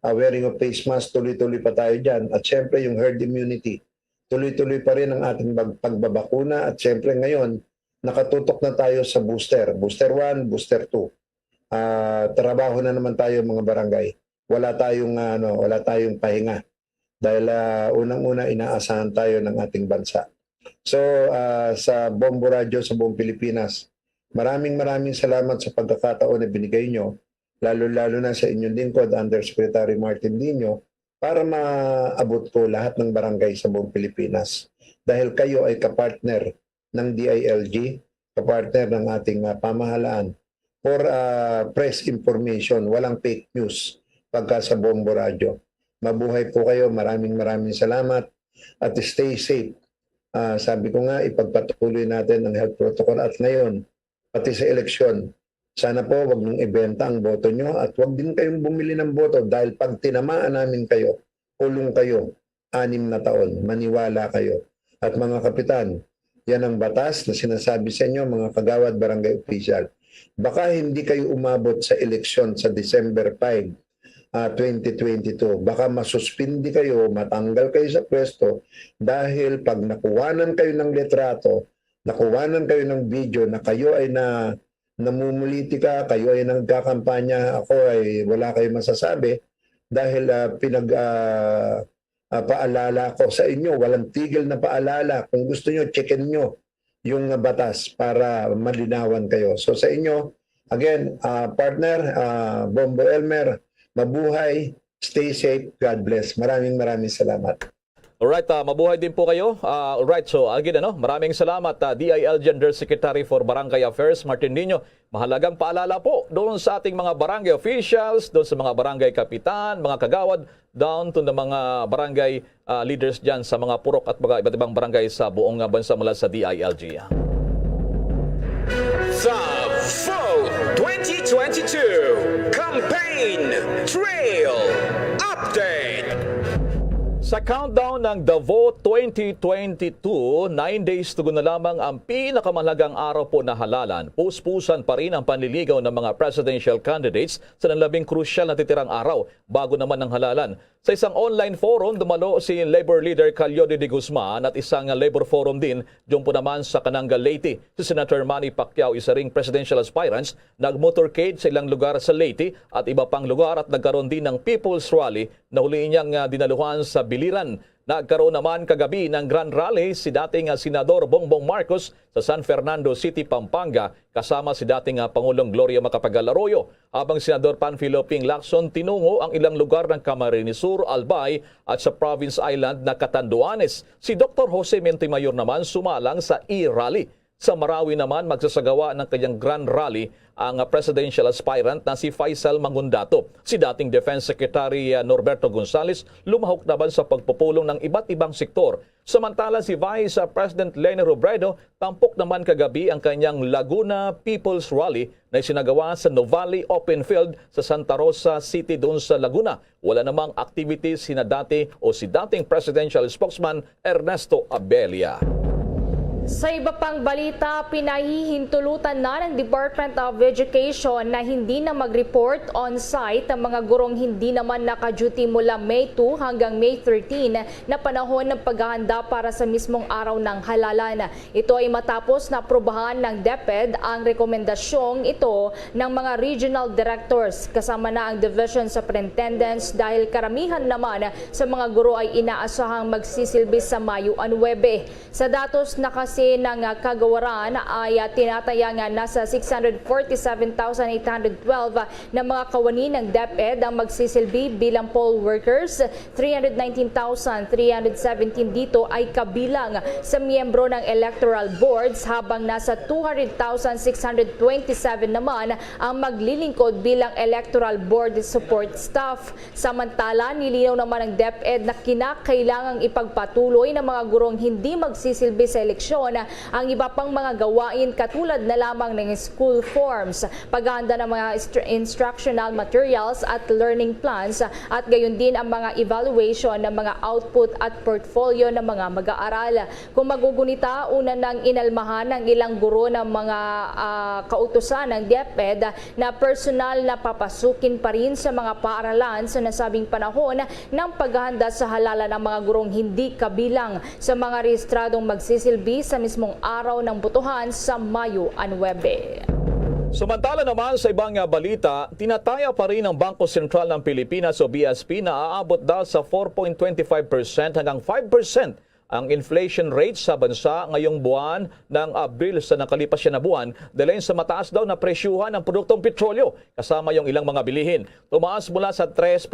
wearing of face mask, tuloy-tuloy pa tayo dyan. At siyempre yung herd immunity, tuloy-tuloy pa rin ang ating pagbabakuna at siyempre ngayon, nakatutok na tayo sa booster. Booster 1, booster 2. Trabaho na naman tayo mga barangay. Wala tayong pahinga. Dahil unang-una inaasahan tayo ng ating bansa. So sa Bombo Radio sa buong Pilipinas, maraming salamat sa pagkakataon na binigay nyo. Lalo na sa inyong lingkod, Undersecretary Martin Dino, para maabot ko lahat ng barangay sa buong Pilipinas. Dahil kayo ay kapartner ng DILG, kapartner ng ating pamahalaan for press information, walang fake news pagka sa Bombo Radio. Mabuhay po kayo, maraming salamat at stay safe. Sabi ko nga, ipagpatuloy natin ang health protocol at ngayon, pati sa eleksyon, sana po wag nung ibenta ang boto nyo at wag din kayong bumili ng boto dahil pag tinamaan namin kayo, kulong kayo 6 na taon, maniwala kayo. At mga kapitan, yan ang batas na sinasabi sa inyo mga kagawad barangay official. Baka hindi kayo umabot sa eleksyon sa December 5, 2022. Baka masuspindi kayo, matanggal kayo sa pwesto dahil pag nakuwanan kayo ng litrato, nakuwanan kayo ng video na kayo ay namumulitika, kayo ay nagkakampanya, ako ay wala kayong masasabi dahil paalala ko sa inyo, walang tigil na paalala. Kung gusto nyo, checkin nyo yung batas para malinawan kayo. So sa inyo, again, partner, Bombo Elmer, mabuhay, stay safe, God bless. Maraming salamat. Alright, mabuhay din po kayo. Alright, so again, maraming salamat DILG Undersecretary for Barangay Affairs, Martin Dino. Mahalagang paalala po doon sa ating mga barangay officials, doon sa mga barangay kapitan, mga kagawad, down to the mga barangay leaders dyan sa mga purok at mga iba't ibang barangay sa buong bansa mula sa DILG. The Vote 2022 Campaign Trail Update. Sa countdown ng The Vote 2022, 9 days to go na lamang ang pinakamahalagang araw po na halalan. Puspusan pa rin ang panliligaw ng mga presidential candidates sa nalabing krusyal na titirang araw bago naman ang halalan. Sa isang online forum, dumalo si Labor Leader Calyode de Guzman at isang Labor Forum din diyon po naman sa Cananga, Leyte. Si Senator Manny Pacquiao, isa ring presidential aspirants, nag-motorcade sa ilang lugar sa Leyte at iba pang lugar at nagkaroon din ng People's Rally na huli niyang dinaluhan sa Biliran. Nagkaroon naman kagabi ng Grand Rally si dating Senador Bongbong Marcos sa San Fernando City, Pampanga kasama si dating Pangulong Gloria Macapagal Arroyo. Habang Senador Panfilo Ping Lacson tinungo ang ilang lugar ng Camarines Sur, Albay at sa Province Island na Catanduanes. Si Dr. Jose Montemayor naman sumalang sa e-rally. Sa Marawi naman, magsasagawa ng kanyang grand rally ang presidential aspirant na si Faisal Mangundato. Si dating Defense Secretary Norberto Gonzales lumahok naman sa pagpupulong ng iba't ibang sektor. Samantala si Vice President Leni Robredo tampok naman kagabi ang kanyang Laguna People's Rally na isinagawa sa Novali Open Field sa Santa Rosa City doon sa Laguna. Wala namang activities si dating presidential spokesman Ernesto Abella. Sa iba pang balita, pinahihintulutan na ng Department of Education na hindi na mag-report on-site ang mga gurong hindi naman naka-duty mula May 2 hanggang May 13 na panahon ng paghahanda para sa mismong araw ng halalan. Ito ay matapos na aprobahan ng DepEd ang rekomendasyong ito ng mga regional directors kasama na ang division superintendents dahil karamihan naman sa mga guro ay inaasahang magsisilbi sa Mayo 9. Sa datos na kasi ng kagawaran ay tinatayang nasa 647,812 na mga kawani ng DepEd ang magsisilbi bilang poll workers. 319,317 dito ay kabilang sa miyembro ng electoral boards habang nasa 200,627 naman ang maglilingkod bilang electoral board support staff. Samantala, nilinaw naman ng DepEd na kinakailangang ipagpatuloy ng mga gurong hindi magsisilbi sa eleksyon ang iba pang mga gawain katulad na lamang ng school forms, paghahanda ng mga instructional materials at learning plans at gayon din ang mga evaluation ng mga output at portfolio ng mga mag-aaral. Kung magugunita, una nang inalmahan ng ilang guro ng mga kautusan ng DepEd na personal na papasukin pa rin sa mga paaralan sa nasabing panahon ng paghahanda sa halalan ng mga gurong hindi kabilang sa mga rehistradong magsisilbi sa mismong araw ng botohan sa Mayo 9. Samantala naman sa ibang balita, tinataya pa rin ng Bangko Sentral ng Pilipinas o BSP na aabot daw sa 4.25% hanggang 5% ang inflation rate sa bansa ngayong buwan ng Abril sa nakalipas na buwan dahil sa mataas daw na presyuhan ng produktong petrolyo kasama yung ilang mga bilihin. Tumaas mula sa 3%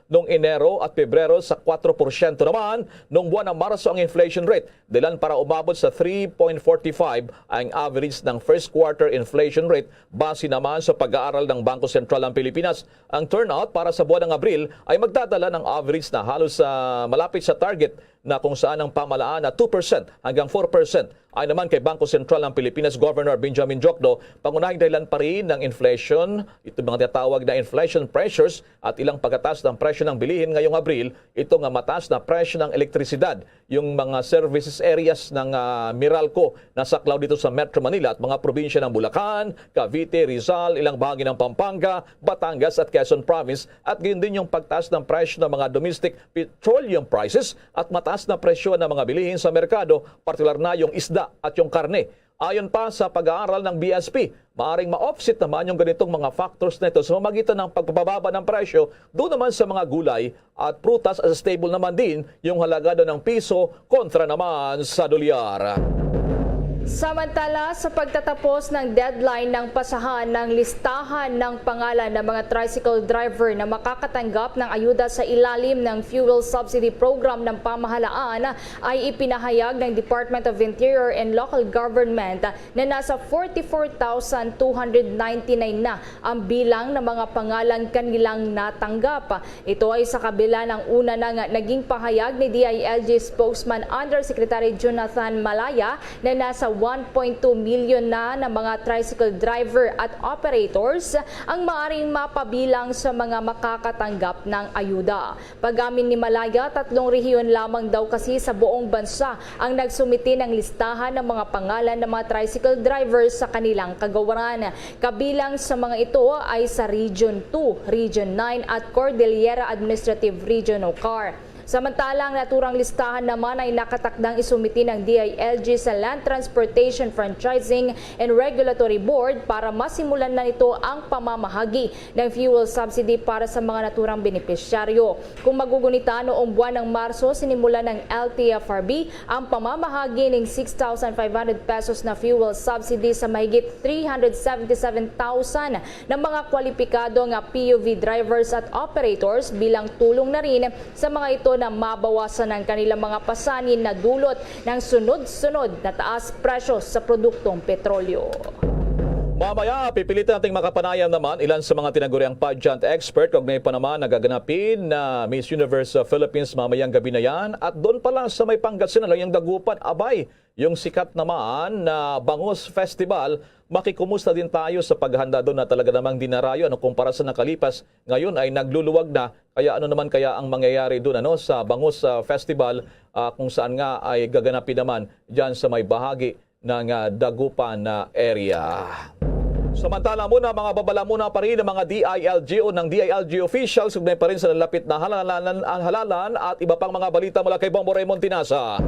noong Enero at Pebrero sa 4% naman noong buwan ng Marso ang inflation rate. Dahilan para umabot sa 3.45 ang average ng first quarter inflation rate base naman sa pag-aaral ng Bangko Sentral ng Pilipinas. Ang turnout para sa buwan ng Abril ay magdadala ng average na halos malapit sa target na kung saan ang pamalaan na 2% hanggang 4%. Ay naman kay Bangko Sentral ng Pilipinas Governor Benjamin Jokdo, pangunahing dahilan pa rin ng inflation, ito mga tinatawag na inflation pressures at ilang pagtaas ng presyo ng bilihin ngayong Abril, ito nga mataas na presyo ng elektrisidad, yung mga services areas ng Meralco na saklaw dito sa Metro Manila at mga probinsya ng Bulacan, Cavite, Rizal, ilang bahagi ng Pampanga, Batangas at Quezon Province at gayon din yung pagtaas ng presyo ng mga domestic petroleum prices at mataas na presyo ng mga bilihin sa merkado, partikular na yung isda at yung karne. Ayon pa sa pag-aaral ng BSP, maaring ma-offset naman yung ganitong mga factors na ito sa mamagitan ng pagpapababa ng presyo doon naman sa mga gulay at prutas as stable naman din yung halaga ng piso kontra naman sa dolyar. Samantala, sa pagtatapos ng deadline ng pasahan ng listahan ng pangalan ng mga tricycle driver na makakatanggap ng ayuda sa ilalim ng fuel subsidy program ng pamahalaan ay ipinahayag ng Department of Interior and Local Government na nasa 44,299 na ang bilang ng mga pangalan kanilang natanggap. Ito ay sa kabila ng una na naging pahayag ni DILG spokesman Undersecretary Jonathan Malaya na nasa 1.2 million na ng mga tricycle driver at operators ang maaring mapabilang sa mga makakatanggap ng ayuda. Pag-amin ni Malaya, 3 rehiyon lamang daw kasi sa buong bansa ang nagsumiti ng listahan ng mga pangalan ng mga tricycle drivers sa kanilang kagawaran. Kabilang sa mga ito ay sa Region 2, Region 9 at Cordillera Administrative Region o CAR. Samantalang naturang listahan naman ay nakatakdang isumiti ng DILG sa Land Transportation Franchising and Regulatory Board para masimulan na nito ang pamamahagi ng fuel subsidy para sa mga naturang benepisyaryo. Kung magugunita noong buwan ng Marso, sinimula ng LTFRB ang pamamahagi ng 6,500 pesos na fuel subsidy sa mahigit 377,000 ng mga kwalipikadong PUV drivers at operators bilang tulong na rin sa mga ito na mabawasan ang kanilang mga pasanin na dulot ng sunod-sunod na taas presyo sa produktong petrolyo. Mamaya, pipilitin nating makapanayam naman ilan sa mga tinaguriang pageant expert kaugnay pa naman nagaganapin na Miss Universe Philippines mamayang gabi na yan. At doon pala sa may Pangasinan, yung Dagupan, abay, yung sikat naman na Bangus Festival, makikumusta din tayo sa paghanda doon na talaga namang dinarayo kumpara sa nakalipas. Ngayon ay nagluluwag na, kaya ano naman kaya ang mangyayari doon sa Bangus Festival kung saan nga ay gaganapin naman dyan sa may bahagi ng Dagupan area. Samantala muna, mga babala muna pa rin ng mga DILG o ng DILG officials, ugnay pa rin sa lalapit na halalan at iba pang mga balita mula kay Bombo Raymond Tinasa.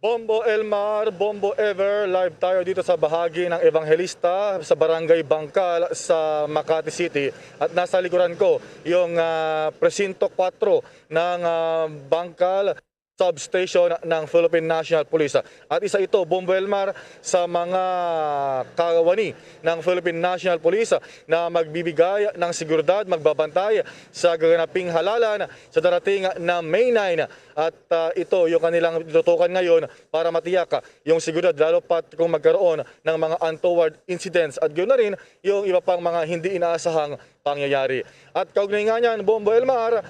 Bombo Elmar, Bombo Ever, live tayo dito sa bahagi ng Evangelista sa Barangay Bangkal sa Makati City. At nasa likuran ko yung Presinto 4 ng Bangkal substation ng Philippine National Police. At isa ito, Bombo Elmar, sa mga kawani ng Philippine National Police na magbibigay ng seguridad, magbabantay sa gaganaping halalan sa darating na May 9. At ito yung kanilang tutukan ngayon para matiyak yung seguridad, lalo pat kung magkaroon ng mga untoward incidents at ganoon na rin yung iba pang mga hindi inaasahang pangyayari. At kaugnay nga niyan, Bombo Elmar,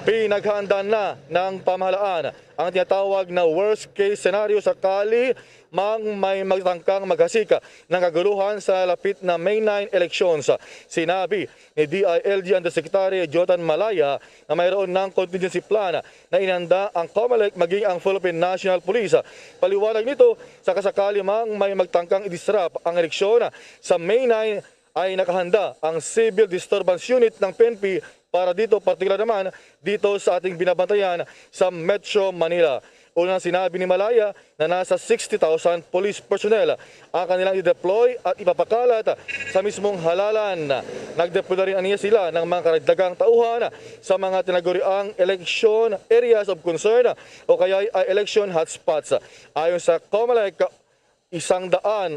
pinaghanda na ng pamahalaan ang tinatawag na worst case scenario sakali may magtangkang maghasika ng kaguluhan sa lapit na May 9 elections. Sinabi ni DILG Undersecretary Jonathan Malaya na mayroon ng contingency plan na inanda ang COMELEC maging ang Philippine National Police. Paliwanag nito, sa kasakali may magtangkang i-disrupt ang eleksyon sa May 9 ay nakahanda ang Civil Disturbance Unit ng PNP para dito, partikular naman dito sa ating binabantayan sa Metro Manila. Unang sinabi ni Malaya na nasa 60,000 police personnel ang kanilang i-deploy at ipapakalat sa mismong halalan. Nag-deploy na rin aniya sila ng mga karagdagang tauhan sa mga tinaguriang election areas of concern o kaya ay election hotspots. Ayon sa COMELEC, 104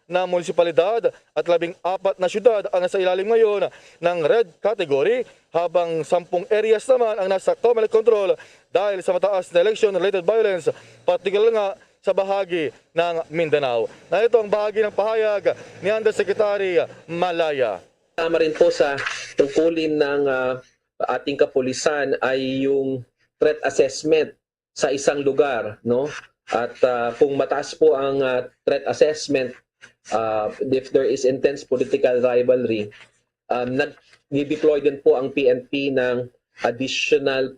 na munisipalidad at 14 na syudad ang nasa ilalim ngayon ng red category, habang 10 areas naman ang nasa COMELEC control dahil sa mataas na election-related violence, particular nga sa bahagi ng Mindanao. Na ito ang bahagi ng pahayag ni Undersecretary Malaya. Tama rin po sa tungkulin ng ating kapulisan ay yung threat assessment sa isang lugar, no? At kung mataas po ang threat assessment, if there is intense political rivalry, nag-deploy din po ang PNP ng additional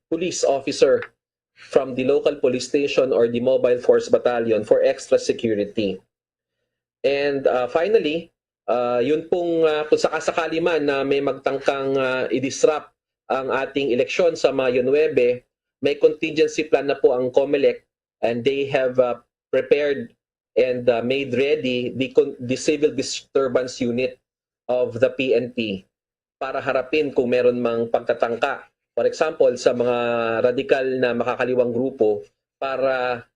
police officer from the local police station or the mobile force battalion for extra security. And finally, yun pong kung sakasakali man na may magtangkang i-disrupt ang ating eleksyon sa Mayo 9, may contingency plan na po ang COMELEC, and they have prepared and made ready the Civil Disturbance Unit of the PNP para harapin kung meron mang pagtatangka. For example, sa mga radikal na makakaliwang grupo para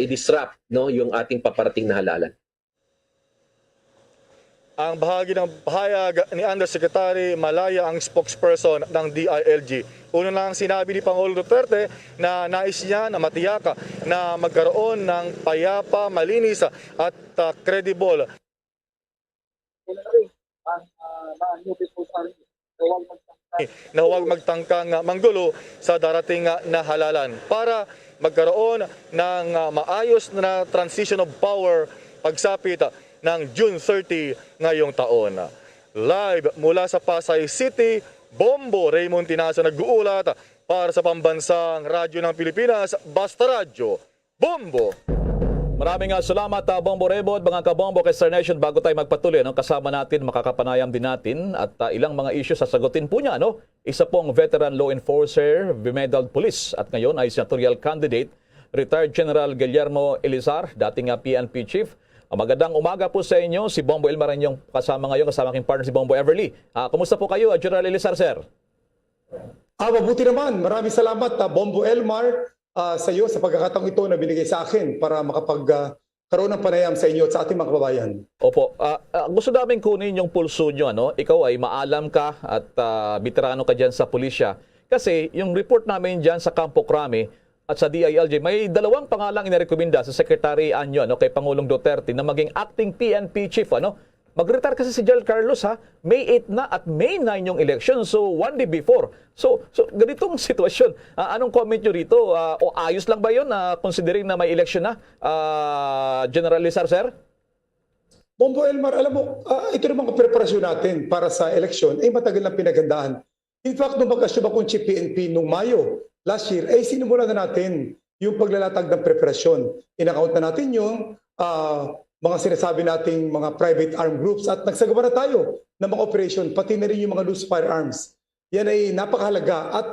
i-disrupt yung ating paparating na halalan. Ang bahagi ng pahayag ni Undersecretary Malaya, ang spokesperson ng DILG. Una lang sinabi ni Pangulong Duterte na nais niya na matiyaka na magkaroon ng payapa, malinis at credible. Na huwag magtangkang manggulo sa darating na halalan para magkaroon ng maayos na transition of power pagsapit ng June 30 ngayong taon. Live mula sa Pasay City, Bombo Raymond Tinasa nag-uulat para sa Pambansang Radyo ng Pilipinas, Basta Radyo, Bombo! Maraming salamat, Bombo Raymond, mga kabombo kay Star Nation. Bago tayo magpatuloy, kasama natin, makakapanayam din natin at ilang mga issues sasagutin po niya. Isa pong veteran law enforcer, Bimedal Police, at ngayon ay senatorial candidate, retired General Guillermo Elizar, dating PNP chief. Magandang umaga po sa inyo. Si Bombo Elmar yung kasama ngayon, kasama aking partner si Bombo Everly. Kumusta po kayo, General Elizar, sir? Mabuti naman. Maraming salamat, Bombo Elmar, sa iyo sa pagkakataong ito na binigay sa akin para magkaroon ng panayam sa inyo at sa ating mga kababayan. Opo. Gusto namin kunin yung pulso nyo. Ano? Ikaw ay maalam ka at veterano ka dyan sa pulisya. Kasi yung report namin dyan sa Campo Crame at sa DILG, may dalawang pangalang inirekomenda sa Secretary Anyo kay Pangulong Duterte na maging acting PNP chief. Mag-retire kasi si General Carlos May 8 na at May 9 yung election. So, one day before. So ganitong sitwasyon. Anong comment nyo rito? O ayos lang ba yun considering na may election na? General Lizar, sir? Bombo Elmar, alam mo, ito naman ang preparasyon natin para sa eleksyon ay matagal na pinagandaan. In fact, nung mag-assume akong chief PNP nung Mayo last year, ay sinimulan na natin yung paglalatag ng preparasyon. In-account na natin yung mga sinasabi nating mga private armed groups at nagsagawa na tayo ng mga operation, pati na rin yung mga loose firearms. Yan ay napakahalaga at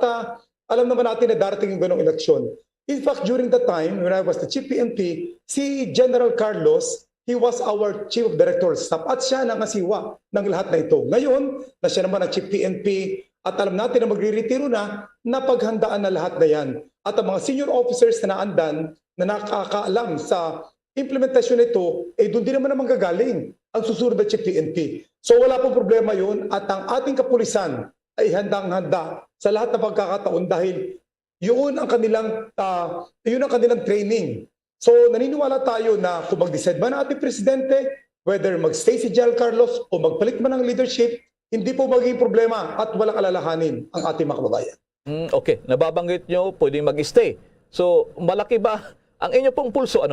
alam naman natin na darating yung ganong eleksyon. In fact, during that time, when I was the chief PNP, si General Carlos, he was our chief of director staff at siya nangasiwa ng lahat na ito. Ngayon, na siya naman ang chief PNP at alam natin na magre-retiro na, napaghandaan na lahat na yan. At ang mga senior officers na naandan na nakakaalam sa implementasyon nito, doon din naman naman gagaling ang susunod na chief PNP. So wala pong problema yun at ang ating kapulisan ay handang-handa sa lahat ng pagkakataon dahil yun ang kanilang training. So naniniwala tayo na kung mag-decide man ang ating presidente, whether mag-stay si General Carlos o magpalit man ng leadership, hindi po magiging problema at walang alalahanin ang ating mga kababayan. Okay, nababanggit nyo, pwedeng mag-stay. So malaki ba ang inyo pong pulso?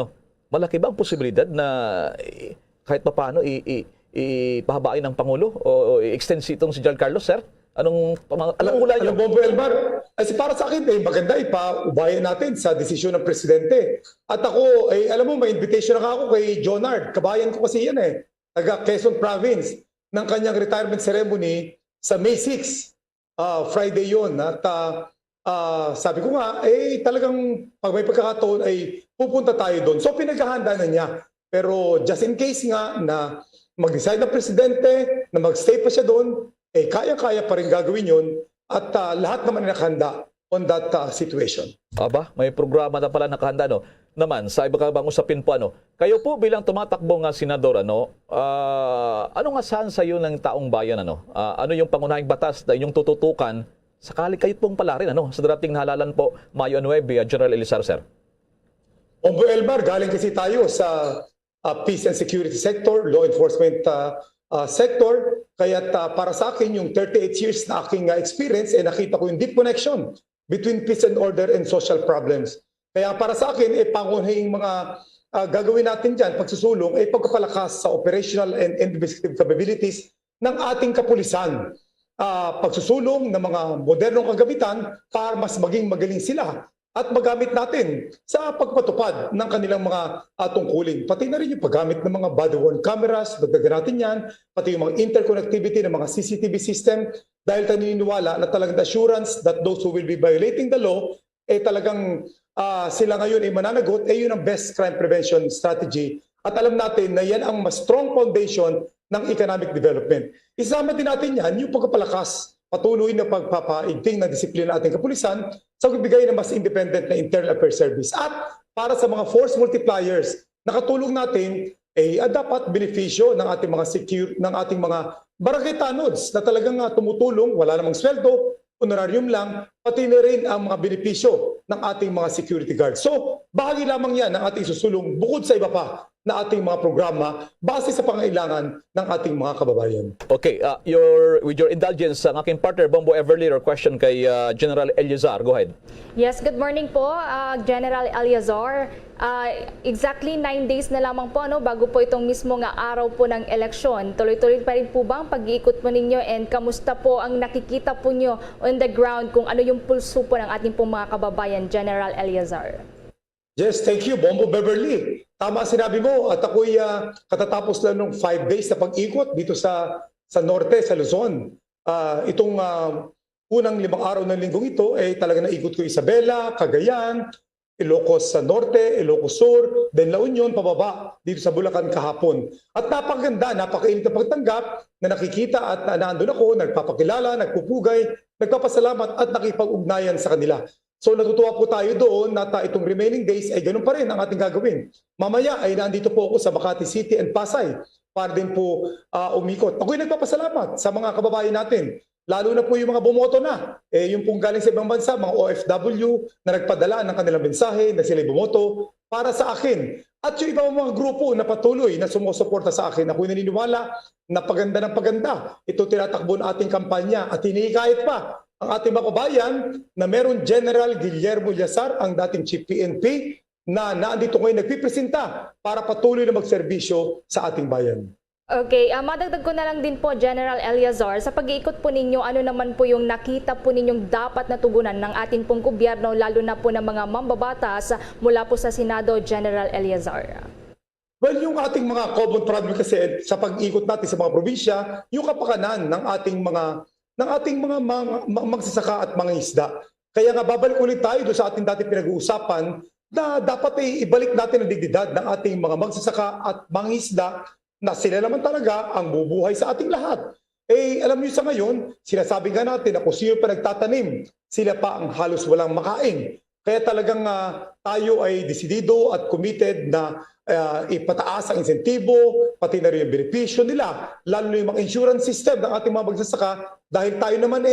Malaki ba ang posibilidad na kahit pa paano ipahabain ng Pangulo o i-extend itong si General Carlos, sir? Anong ula nyo? Bombo Elmar, para sa akin, maganda ipa-ubayan natin sa desisyon ng presidente. At ako, alam mo, may invitation na ako kay Jonard. Kabayan ko kasi yan taga Quezon Province, ng kanyang retirement ceremony sa May 6. Friday yon. At sabi ko nga, talagang pag may pagkakataon ay pupunta tayo doon. So pinaghahanda na niya. Pero just in case nga na mag-decide ng presidente na mag-stay pa siya doon, kaya-kaya pa rin gagawin yun at lahat naman ay nakahanda on that situation. Aba, may programa na pala nakahanda, Naman, sa iba ka bang usapin po, Kayo po bilang tumatakbo nga senador, anong asahan sa iyo ng taong bayan, ano yung pangunahing batas na inyong tututukan sakali kayo pong pala rin, sa darating na halalan po, Mayo 9, General Elizar, sir? Ombo Elmar, galing kasi tayo sa peace and security sector, law enforcement sector. Kaya para sa akin, yung 38 years na aking experience, nakita ko yung deep connection between peace and order and social problems. Kaya para sa akin, pangunahing mga gagawin natin dyan, pagsusulong, pagpapalakas sa operational and investigative capabilities ng ating kapulisan. Pagsusulong ng mga modernong kagamitan para mas maging magaling sila at magamit natin sa pagpatupad ng kanilang mga tungkulin. Pati na rin yung paggamit ng mga body-worn cameras, dagdagan natin yan, pati yung mga interconnectivity ng mga CCTV system dahil tayo naniniwala na talagang assurance that those who will be violating the law, talagang sila ngayon ay mananagot, yun ang best crime prevention strategy. At alam natin na yan ang mas strong foundation ng economic development. Isama din natin yan yung pagpapalakas, patuloy na pagpapaigting ng disiplina ating kapulisan sa pagbigay ng mas independent na internal affairs service. At para sa mga force multipliers, nakatulong natin dapat benepisyo ng ating mga ng ating mga barangay tanods na talagang tumutulong, wala namang sweldo, honorarium lang, pati na rin ang mga benepisyo ng ating mga security guards. So, bahagi lamang yan ng ating susulong bukod sa iba pa na ating mga programa base sa pangailangan ng ating mga kababayan. Okay, with your indulgence, ang aking partner, Bombo Everly, or question kay General Elizar. Go ahead. Yes, good morning po, General Elizar. Exactly 9 days na lamang po bago po itong mismo nga araw po ng eleksyon. Tuloy-tuloy pa rin po ba ang pag-iikot po ninyo and kamusta po ang nakikita po nyo on the ground kung ano yung pulso po ng ating po mga kababayan, General Elizar? Yes, thank you, Bombo Beverly. Tama sinabi mo at ako'y katatapos lang ng 5 days na pag-ikot dito sa norte, sa Luzon. Itong unang 5 araw ng linggong ito talaga naikot ko Isabela, Cagayan, Ilocos sa norte, Ilocos Sur, then La Union, pababa dito sa Bulacan kahapon. At napakaganda, napakainit na pagtanggap na nakikita at naandun ako, nagpapakilala, nagpupugay, nagpapasalamat at nakipag-ugnayan sa kanila. So natutuwa po tayo doon na itong remaining days ay ganun pa rin ang ating gagawin. Mamaya ay nandito po ako sa Makati City and Pasay para din po umikot. Ako'y nagpapasalamat sa mga kababayan natin. Lalo na po yung mga bumoto na. Yung pong galing sa ibang bansa, mga OFW na nagpadala ng kanilang mensahe na sila'y bumoto para sa akin. At yung ibang mga grupo na patuloy na sumusuporta sa akin, ako'y naniniwala na paganda ng paganda. Ito tinatakbo ng ating kampanya at hinihikayat pa ang ating mga kababayan na meron General Guillermo Llazar, ang dating Chief PNP, na naandito ngayon nagpipresenta para patuloy na magserbisyo sa ating bayan. Okay, madagdag ko na lang din po, General Eliazar, sa pag-iikot po ninyo, ano naman po yung nakita po ninyong dapat na tugunan ng ating pong gobyerno, lalo na po ng mga mambabatas mula po sa Senado, General Eliazar? Well, yung ating mga common problem kasi sa pag-ikot natin sa mga probinsya, yung kapakanan ng ating mga magsasaka at mga isda. Kaya nga babalik ulit tayo doon sa ating dati pinag-uusapan na dapat ay ibalik natin ang dignidad ng ating mga magsasaka at mga isda na sila naman talaga ang bubuhay sa ating lahat. Alam niyo sa ngayon, sinasabi nga natin na kung sino pa nagtatanim, sila pa ang halos walang makain. Kaya talagang tayo ay desidido at committed na ipataas ang insentibo, pati na rin yung benepisyo nila, lalo na yung mga insurance system ng ating mga magsasaka, dahil tayo naman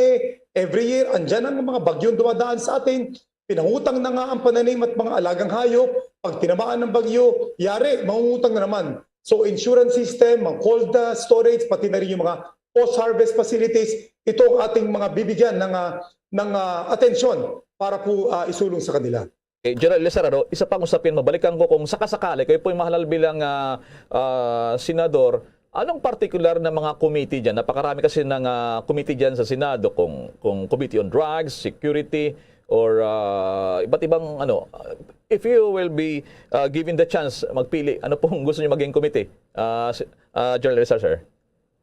every year, andyan ang mga bagyong dumadaan sa atin, pinangutang na nga ang pananim at mga alagang hayop, pag tinamaan ng bagyo, yari, mangungutang na naman. So insurance system, mga cold storage, pati na rin yung mga post-harvest facilities, ito ang ating mga bibigyan ng atensyon para po isulong sa kanila. General Llazar, isa pang usapin, mabalikan ko kung sakasakali, kayo po yung mahalal bilang senador, anong particular na mga committee dyan? Napakarami kasi ng committee dyan sa Senado, kung Committee on Drugs, Security, or iba't ibang if you will be given the chance magpili, ano pong gusto niyo maging committee? General Llazar, sir.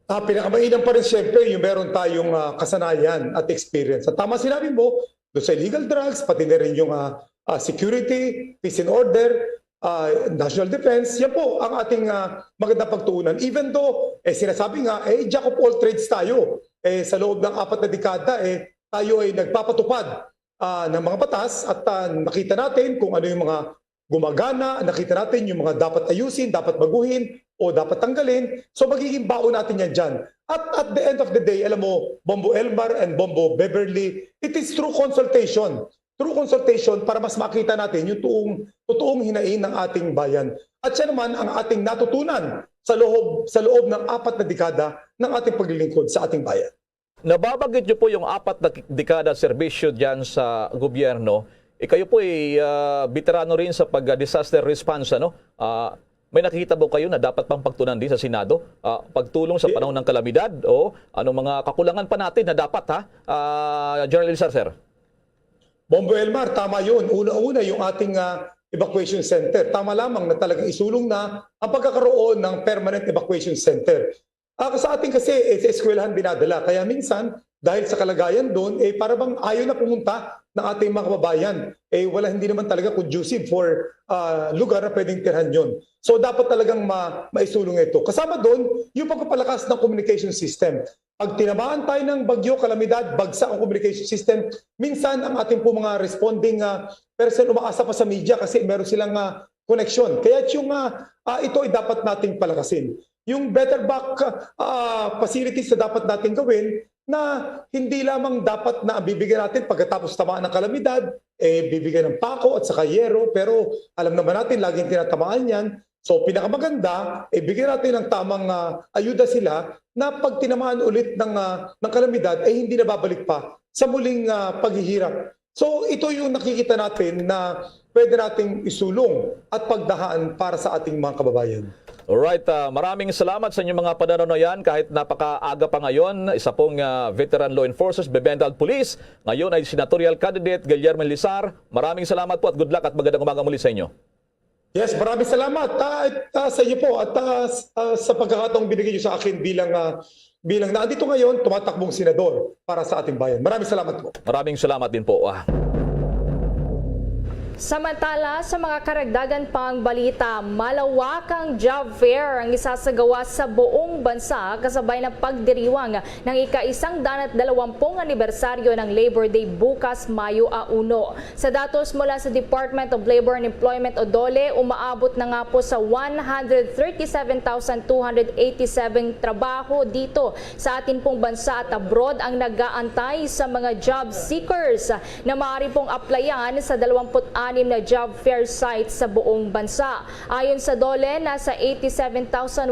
Pinakamainam pa rin siyempre yung meron tayong kasanayan at experience. At tama sinabi mo, doon sa illegal drugs, pati na rin yung security, peace and order, national defense, yan po ang ating magandang pagtuunan. Even though, sinasabi nga, jack of all trades tayo. Sa loob ng 4 na dekada, tayo ay nagpapatupad ng mga batas at nakita natin kung ano yung mga gumagana, nakita natin yung mga dapat ayusin, dapat baguhin, o dapat tanggalin. So magiging baon natin yan dyan. At the end of the day, alam mo, Bombo Elmar and Bombo Beverly, it is through consultation. Through consultation para mas makita natin yung totoong hinain ng ating bayan. At siya naman ang ating natutunan sa loob ng 4 na dekada ng ating paglilingkod sa ating bayan. Nababanggit niyo po yung 4 na dekada serbisyo dyan sa gobyerno. Kayo po ay veterano rin sa pag-disaster response. May nakikita po kayo na dapat pang pagtunan din sa Senado? Pagtulong sa panahon ng kalamidad o anong mga kakulangan pa natin na dapat, General Llazar, sir? Bombo Elmar, tama yun. Una-una yung ating evacuation center. Tama lamang na talagang isulong na ang pagkakaroon ng permanent evacuation center. Sa ating kasi, sa eskwelahan binadala. Kaya minsan, dahil sa kalagayan doon, para bang ayaw na pumunta ng ating mga kababayan. Hindi naman talaga conducive for lugar na pwedeng tirhan yun. So dapat talagang maisulong ito. Kasama doon, yung pagpapalakas ng communication system. Pag tinamaan tayo ng bagyo, kalamidad, bagsak ang communication system, minsan ang ating po mga responding person umaasa pa sa media kasi meron silang connection. Kaya ito ay dapat nating palakasin. Yung better back facilities na dapat natin gawin na hindi lamang dapat na bibigyan natin pagkatapos tamaan ng kalamidad, bibigyan ng pako at saka yero, pero alam naman natin laging tinatamaan yan. So pinakamaganda, bigyan natin ng tamang ayuda sila na pag tinamaan ulit ng kalamidad, hindi na babalik pa sa muling paghihirap. So ito yung nakikita natin na pwede nating isulong at pagdahaan para sa ating mga kababayan. Alright, maraming salamat sa inyong mga pananonoyan kahit napakaaga pa ngayon. Isa pong veteran law enforcers, Bebendal Police. Ngayon ay senatorial candidate Guillermo Llazar. Maraming salamat po at good luck at magandang umaga muli sa inyo. Yes, maraming salamat sa inyo po at sa pagkakataong binigay niyo sa akin bilang nandito ngayon, tumatakbong senador para sa ating bayan. Maraming salamat po. Maraming salamat din po. Samantala, sa mga karagdagan pang balita, malawakang job fair ang isasagawa sa buong bansa kasabay ng pagdiriwang ng ika-120 anibersaryo ng Labor Day bukas Mayo 1. Sa datos mula sa Department of Labor and Employment o DOLE, umaabot na nga po sa 137,287 trabaho dito sa atin pong bansa at abroad ang nag-aantay sa mga job seekers na maaari pong applyan sa 26 na job fair sites sa buong bansa. Ayon sa DOLE, nasa 87,175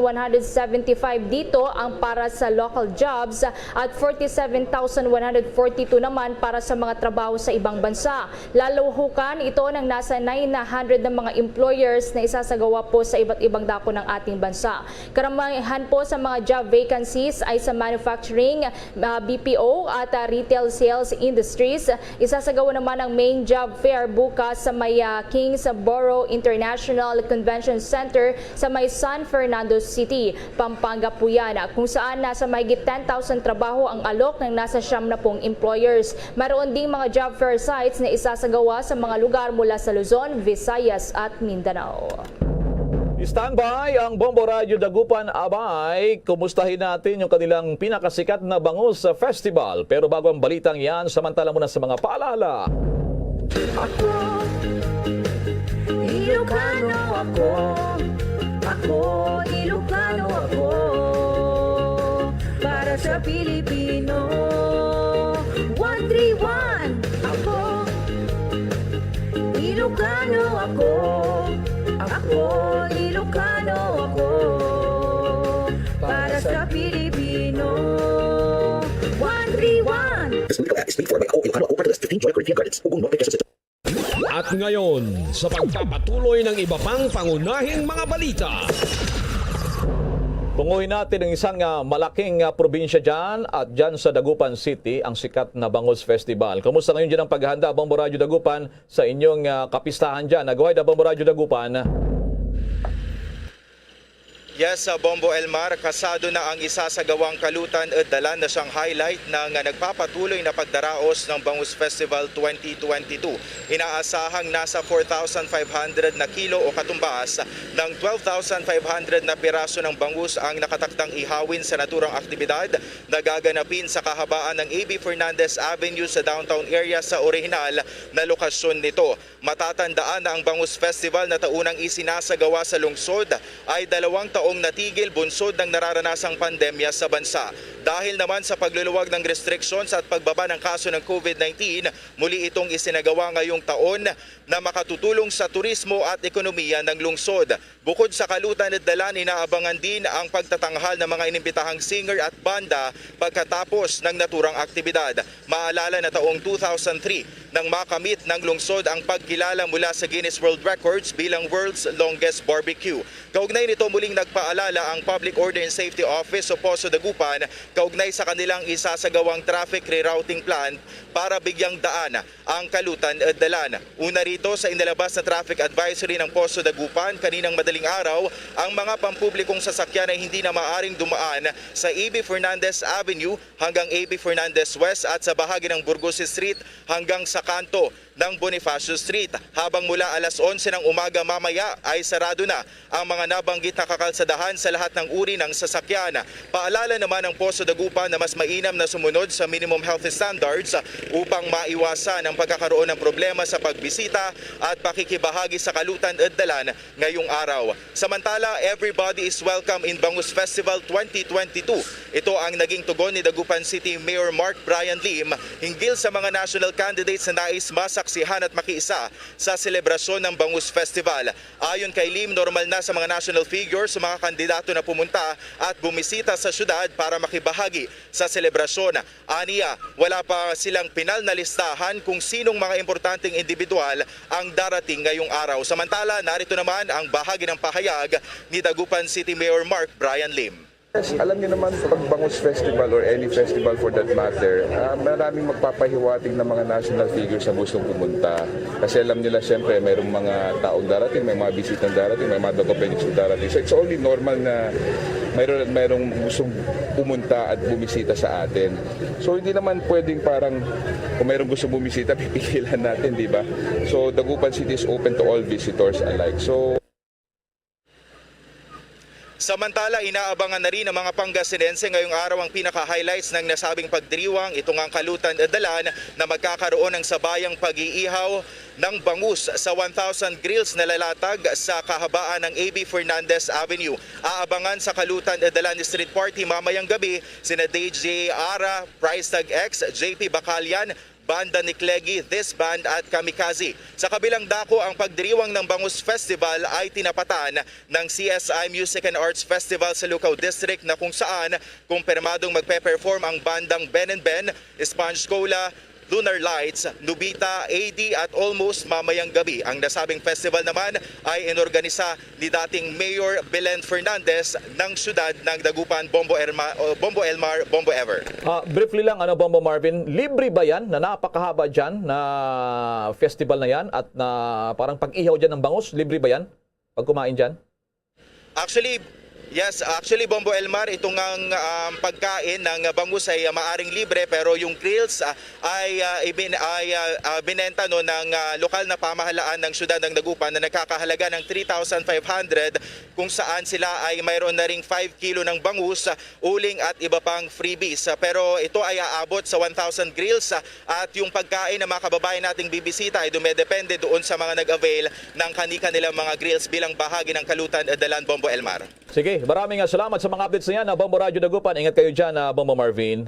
dito ang para sa local jobs at 47,142 naman para sa mga trabaho sa ibang bansa. Lalahukan ito ng nasa 900 ng mga employers na isasagawa po sa iba't ibang dako ng ating bansa. Karamihan po sa mga job vacancies ay sa manufacturing, BPO at retail sales industries. Isasagawa naman ang main job fair bukas sa may Kingsborough International Convention Center sa may San Fernando City, Pampanga po yan, kung saan nasa mahigit 10,000 trabaho ang alok ng nasa 70 employers. Mayroon ding mga job fair sites na isasagawa sa mga lugar mula sa Luzon, Visayas at Mindanao. Standby ang Bombo Radio Dagupan. Abay, kumustahin natin yung kanilang pinakasikat na bangus sa festival. Pero bago ang balitang yan, samantala muna sa mga paalala. Ilocano ako, Ilocano ako, para sa Pilipino. 131 ako, Ilocano ako, Ilocano ako, para sa Pilipino. 131. At ngayon, sa pagpapatuloy ng iba pang pangunahing mga balita. Tunguhin natin ang isang malaking probinsya dyan at dyan sa Dagupan City, ang sikat na Bangus Festival. Kamusta ngayon dyan ang paghahanda, Bombo Radio Dagupan, sa inyong kapistahan dyan? Nagawa na Bombo Radio Dagupan. Yes, Bombo Elmar, kasado na ang isasagawang kalutan at dalan na siyang highlight ng nagpapatuloy na pagdaraos ng Bangus Festival 2022. Inaasahang nasa 4,500 na kilo o katumbas ng 12,500 na piraso ng bangus ang nakataktang ihawin sa naturang aktibidad na gaganapin sa kahabaan ng A.B. Fernandez Avenue sa downtown area sa orihinal na lokasyon nito. Matatandaan na ang Bangus Festival na taunang isinasagawa sa lungsod ay 2 taong natigil bunsod ng nararanasang pandemya sa bansa. Dahil naman sa pagluluwag ng restrictions at pagbaba ng kaso ng COVID-19, muli itong isinagawa ngayong taon na makatutulong sa turismo at ekonomiya ng lungsod. Bukod sa kalutan at dalan, inaabangan din ang pagtatanghal ng mga inimbitahang singer at banda pagkatapos ng naturang aktibidad. Maalala na taong 2003 nang makamit ng lungsod ang pagkilala mula sa Guinness World Records bilang World's Longest Barbecue. Kaugnay nito muling nagpaalala ang Public Order and Safety Office o POSO Dagupan kaugnay sa kanilang isasagawang traffic rerouting plan para bigyang daan ang kalutan at dalan. Una rito sa inilabas na traffic advisory ng POSO Dagupan kaninang madaling araw, ang mga pampublikong sasakyan ay hindi na maaring dumaan sa A.B. Fernandez Avenue hanggang A.B. Fernandez West at sa bahagi ng Burgos Street hanggang sa kanto ng Bonifacio Street. Habang mula alas 11 ng umaga mamaya ay sarado na ang mga nabanggit na kakalsadahan sa lahat ng uri ng sasakyan. Paalala naman ng POSO Dagupan na mas mainam na sumunod sa minimum health standards upang maiwasan ang pagkakaroon ng problema sa pagbisita at pakikibahagi sa kalutan at dalan ngayong araw. Samantala, everybody is welcome in Bangus Festival 2022. Ito ang naging tugon ni Dagupan City Mayor Mark Brian Lim hinggil sa mga national candidates na nais masaksihan at makiisa sa selebrasyon ng Bangus Festival. Ayon kay Lim, normal na sa mga national figures sa mga kandidato na pumunta at bumisita sa syudad para makibahagi sa selebrasyon. Aniya, wala pa silang pinal na listahan kung sinong mga importanteng individual ang darating ngayong araw. Samantala, narito naman ang bahagi ng pahayag ni Dagupan City Mayor Mark Brian Lim. Yes, alam niyo naman, pag Bangus Festival or any festival for that matter, maraming magpapahiwatig ng mga national figures na gustong pumunta. Kasi alam nila, siyempre, mayroong mga taong darating, may mga bisitang darating, may mga dagopenics darating. So it's only normal na mayroong gustong pumunta at bumisita sa atin. So hindi naman pwedeng parang kung mayroong gustong bumisita, pipigilan natin, di ba? So Dagupan City is open to all visitors alike. So Samantala, inaabangan na rin ng mga Pangasinense ngayong araw ang pinaka-highlights ng nasabing pagdiriwang. Ito nga ang Kalutan Dalan na magkakaroon ng sabayang pag-iihaw ng bangus sa 1,000 grills na lalatag sa kahabaan ng A.B. Fernandez Avenue. Aabangan sa Kalutan Dalan Street Party mamayang gabi sina DJ Ara, Price Tag X, JP Bacalian, Banda ni Cleggy, This Band at Kamikaze. Sa kabilang dako, ang pagdiriwang ng Bangus Festival ay tinapatan ng CSI Music and Arts Festival sa Lucao District na kung saan kumpirmadong magpe-perform ang bandang Ben and Ben, Sponge Cola, Lunar Lights, Nubita, AD at Almost mamayang gabi. Ang nasabing festival naman ay inorganisa ni dating Mayor Belen Fernandez ng siyudad ng Dagupan, Bombo Elmar, Bombo Ever. Briefly lang, Bombo Marvin, libre ba yan na napakahaba dyan na festival na yan at na parang pag-ihaw dyan ng bangus? Libre ba yan pag kumain dyan? Actually, Bombo Elmar, itong ang pagkain ng bangus ay maaring libre pero yung grills ay binenta ng lokal na pamahalaan ng siyudad ng Dagupan na nagkakahalaga ng 3,500 kung saan sila ay mayroon na ring 5 kilo ng bangus, uling at iba pang freebies. Pero ito ay aabot sa 1,000 grills at yung pagkain ng mga kababayan nating bibisita ay dumedepende doon sa mga nag-avail ng kanilang mga grills bilang bahagi ng Kalutan Dalan, Bombo Elmar. Sige, maraming salamat sa mga updates na yan. Bombo Radio Dagupan. Ingat kayo dyan, Bombo Marvin.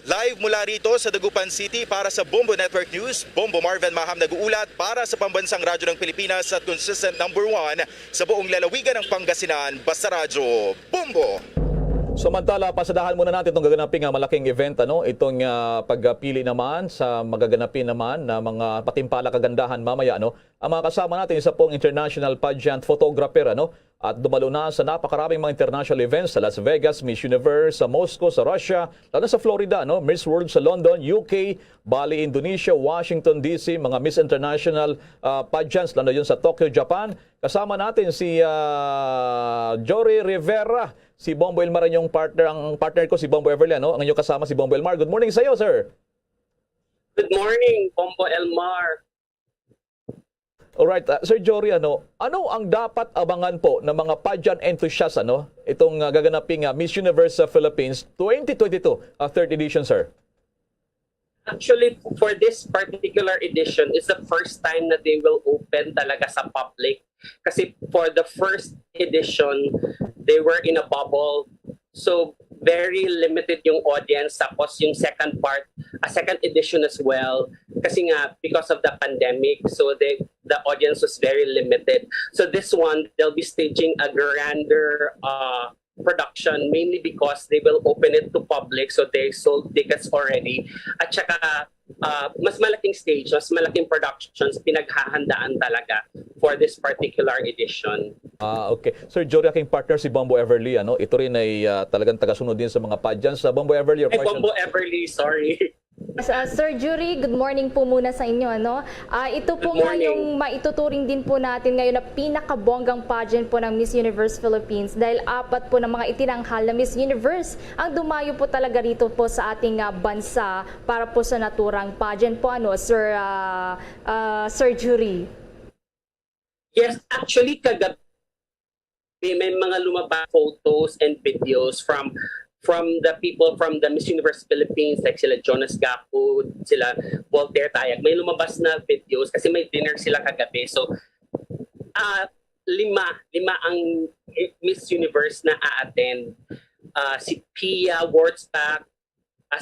Live mula rito sa Dagupan City para sa Bombo Network News, Bombo Marvin Maham nag-uulat para sa Pambansang Radyo ng Pilipinas at consistent number 1 sa buong lalawigan ng Pangasinan, basta radyo, Bombo! Samantala, pasadahan muna natin itong gaganaping malaking event. Itong pagpili naman sa magaganapin naman na mga patimpala kagandahan mamaya. Ang mga kasama natin, isa pong international pageant photographer. At dumalo na sa napakaraming mga international events sa Las Vegas, Miss Universe, sa Moscow, sa Russia, lalo sa Florida, Miss World sa London, UK, Bali, Indonesia, Washington DC, mga Miss International pageants, lalo yun sa Tokyo, Japan. Kasama natin si Jory Rivera, si Bombo Elmar, yung partner, ang partner ko si Bombo Everly, ang inyong kasama si Bombo Elmar. Good morning sa iyo, sir. Good morning, Bombo Elmar. Alright, Sir Jory, ano ang dapat abangan po ng mga pageant enthusiasts, itong gaganaping Miss Universe Philippines 2022, third edition, sir? Actually, for this particular edition, it's the first time that they will open talaga sa public. Kasi for the first edition, they were in a bubble. So, very limited yung audience. Tapos yung second part, a second edition as well. Kasi nga, because of the pandemic, so the audience was very limited. So this one, they'll be staging a grander production, mainly because they will open it to public. So they sold tickets already. At saka, mas malaking stage, mas malaking productions, pinaghahandaan talaga for this particular edition. Okay. Sir Jory, aking partner si Bombo Everly, ito rin ay talagang tagasunod din sa mga pageants. Bombo Everly, your question. Bombo Everly, sorry. Sir Jury, good morning po muna sa inyo. Ito po nga yung maituturing din po natin ngayon na pinakabonggang pageant po ng Miss Universe Philippines dahil 4 po ng mga itinanghal na Miss Universe ang dumayo po talaga rito po sa ating bansa para po sa naturang pageant po, Sir Jury. Yes, actually kagabi may mga lumabas photos and videos from the people from the Miss Universe Philippines, like sila Jonas Gaku, sila Voltaire Tayag. May lumabas na videos kasi may dinner sila kagabi. So, lima ang Miss Universe na a-attend. Si Pia Wurzbach,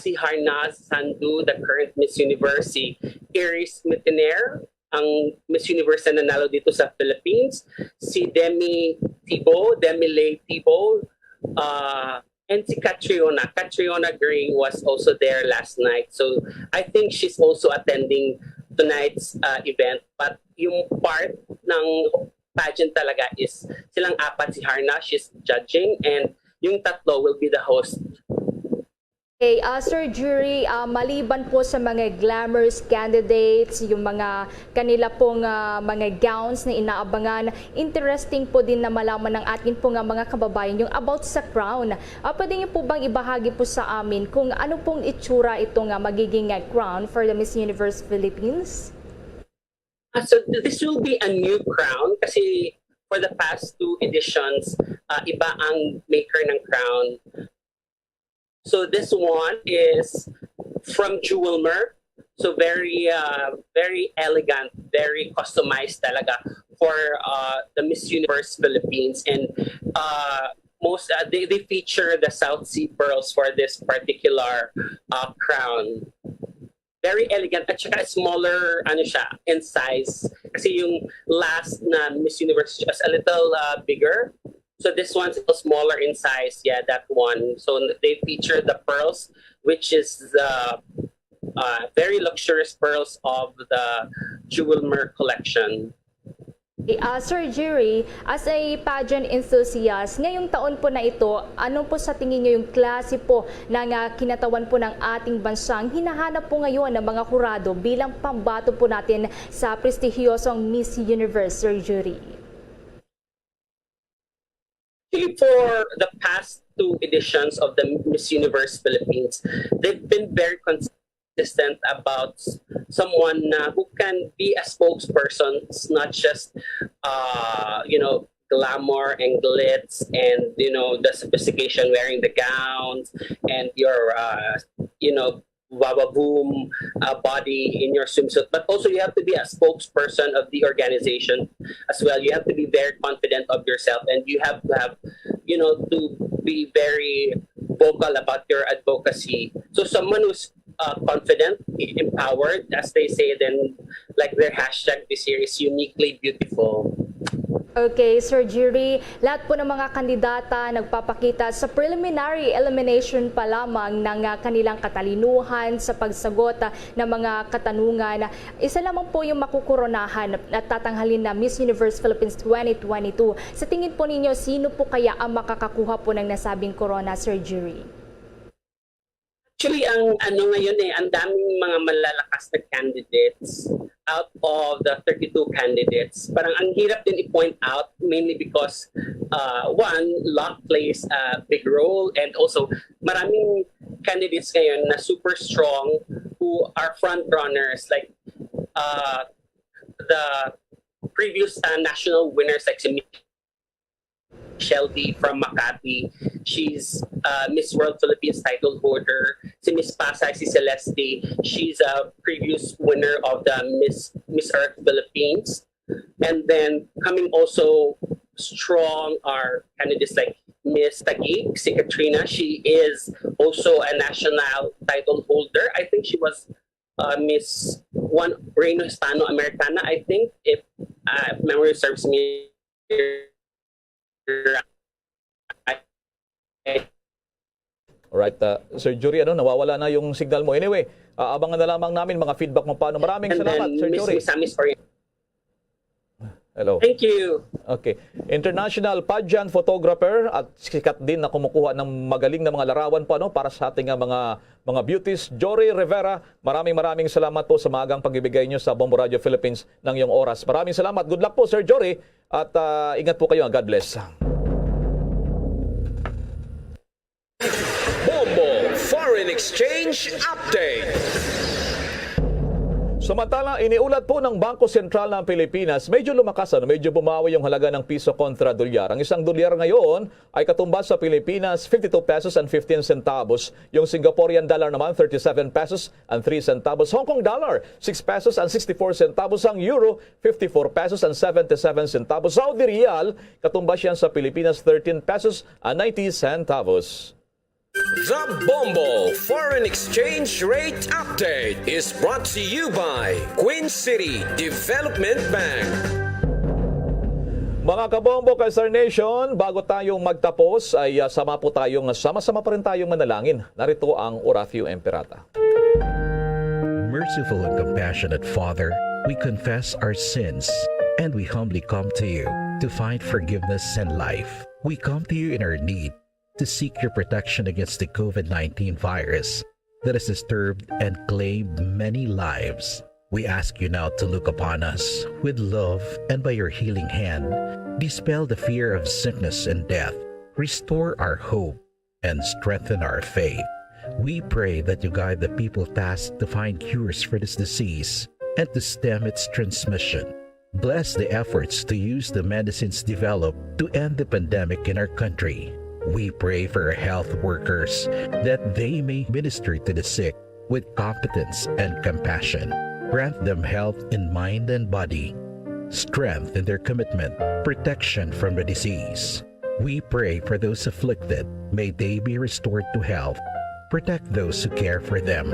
si Harnaz Sandu, the current Miss Universe, si Iris Mitiner, ang Miss Universe na nanalo dito sa Philippines, si Demi Lay Thibault, and si Catriona Gray was also there last night. So I think she's also attending tonight's event. But yung part ng pageant talaga is silang apat, si Harna, she's judging, and yung tatlo will be the host. Okay, Sir Jury, maliban po sa mga glamorous candidates, yung mga kanila pong mga gowns na inaabangan, interesting po din na malaman ng atin po nga mga kababayan yung about sa crown. Pwede niyo po bang ibahagi po sa amin kung ano pong itsura itong magiging crown for the Miss Universe Philippines? So this will be a new crown kasi for the past 2 editions, iba ang maker ng crown. So this one is from Jewelmer. So very elegant, very customized talaga for the Miss Universe Philippines, and they feature the South Sea pearls for this particular crown. Very elegant at saka smaller siya in size. Kasi yung last na Miss Universe just a little bigger. So this one's a little smaller in size, yeah, that one. So they feature the pearls, which is the very luxurious pearls of the Jewelmer collection. Sir Jerry, as a pageant enthusiast, ngayong taon po na ito, ano po sa tingin niyo yung klase po ng kinatawan po ng ating bansang hinahanap po ngayon ng mga hurado bilang pambato po natin sa prestihiyosong Miss Universe, Sir Jerry? Actually, for the past 2 editions of the Miss Universe Philippines, they've been very consistent about someone who can be a spokesperson. It's not just, glamour and glitz and, the sophistication wearing the gowns and your, boom body in your swimsuit, but also you have to be a spokesperson of the organization as well. You have to be very confident of yourself, and you have to have, to be very vocal about your advocacy. So someone who's confident, empowered, as they say, then like their hashtag this year is uniquely beautiful. Okay, Sir Jerry, lahat po ng mga kandidata nagpapakita sa preliminary elimination pa lamang ng kanilang katalinuhan sa pagsagot ng mga katanungan. Isa lamang po yung makukoronahan at tatanghalin na Miss Universe Philippines 2022. Sa tingin po ninyo, sino po kaya ang makakakuha po ng nasabing corona, Sir Jerry? Actually, ang daming mga malalakas na candidates out of the 32 candidates. Parang ang hirap din i-point out, mainly because one, luck plays a big role, and also maraming candidates ngayon na super strong who are front runners, like the previous national winners like si Shelby from Makati. She's Miss World Philippines title holder. Si Miss Pasay, si Celeste, she's a previous winner of the Miss Earth Philippines. And then coming also strong are candidates like Miss Taguig, si Katrina. She is also a national title holder. I think she was Miss Reino Hispano Americana, I think, if memory serves me. Alright, Sir Jury, nawawala na yung signal mo. Anyway, abangan na lamang namin mga feedback mo paano. Maraming salamat, Sir Jury. Hello. Thank you. Okay. International pageant photographer at sikat din na kumukuha ng magaling na mga larawan para sa ating mga beauties. Jory Rivera, maraming salamat po sa maagang pagbibigay nyo sa Bombo Radio Philippines ng iyong oras. Maraming salamat. Good luck po, Sir Jory. At ingat po kayo. God bless. Bombo Foreign Exchange Update. Samantala, iniulat po ng Bangko Sentral ng Pilipinas, medyo lumakas, medyo bumawi yung halaga ng piso kontra dolyar. Ang isang dolyar ngayon ay katumbas sa Pilipinas 52 pesos and 15 centavos. Yung Singaporean dollar naman 37 pesos and 3 centavos. Hong Kong dollar 6 pesos and 64 centavos. Ang euro 54 pesos and 77 centavos. Saudi Riyal, katumbas yan sa Pilipinas 13 pesos and 90 centavos. The Bombo Foreign Exchange Rate Update is brought to you by Queen City Development Bank. Mga kabombo, Star Nation, bago tayong magtapos ay sama pa rin tayong manalangin. Narito ang Oratio Imperata. Merciful and compassionate Father, we confess our sins and we humbly come to you. to find forgiveness and life. We come to you in our need to seek your protection against the COVID-19 virus that has disturbed and claimed many lives. We ask you now to look upon us with love, and by your healing hand, dispel the fear of sickness and death, restore our hope, and strengthen our faith. We pray that you guide the people tasked to find cures for this disease and to stem its transmission. Bless the efforts to use the medicines developed to end the pandemic in our country. We pray for our health workers that they may minister to the sick with competence and compassion. Grant them health in mind and body, strength in their commitment, protection from the disease. We pray for those afflicted. May they be restored to health. Protect those who care for them.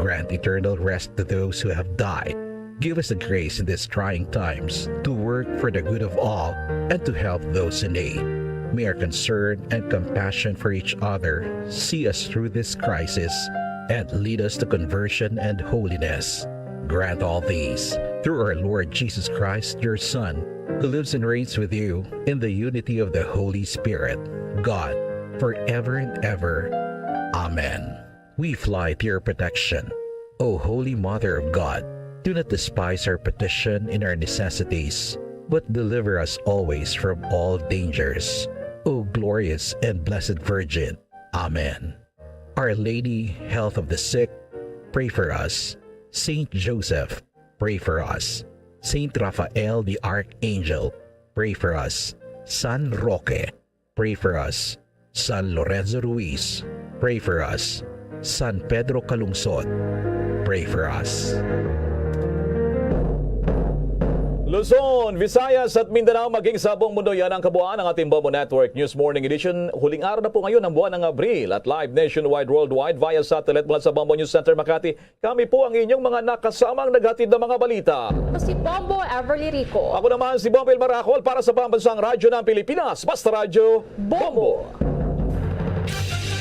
Grant eternal rest to those who have died. Give us the grace in these trying times to work for the good of all and to help those in need. May our concern and compassion for each other see us through this crisis and lead us to conversion and holiness. Grant all these through our Lord Jesus Christ, your Son, who lives and reigns with you in the unity of the Holy Spirit, God, forever and ever. Amen. We fly to your protection. O Holy Mother of God, do not despise our petition in our necessities, but deliver us always from all dangers. O glorious and blessed Virgin. Amen. Our Lady, health of the sick, pray for us. Saint Joseph, pray for us. Saint Raphael the Archangel, pray for us. San Roque, pray for us. San Lorenzo Ruiz, pray for us. San Pedro Calungsod, pray for us. Luzon, Visayas at Mindanao maging sa buong mundo, yan ang kabuuan ng ating Bombo Network News Morning Edition. Huling araw na po ngayon ng buwan ng Abril at live nationwide worldwide via satellite mula sa Bombo News Center Makati. Kami po ang inyong mga nakasamang naghatid ng mga balita. Si Bombo Everly Rico. Ako naman si Bombo Maracol para sa Pambansang Radyo ng Pilipinas. Basta Radyo, Bombo!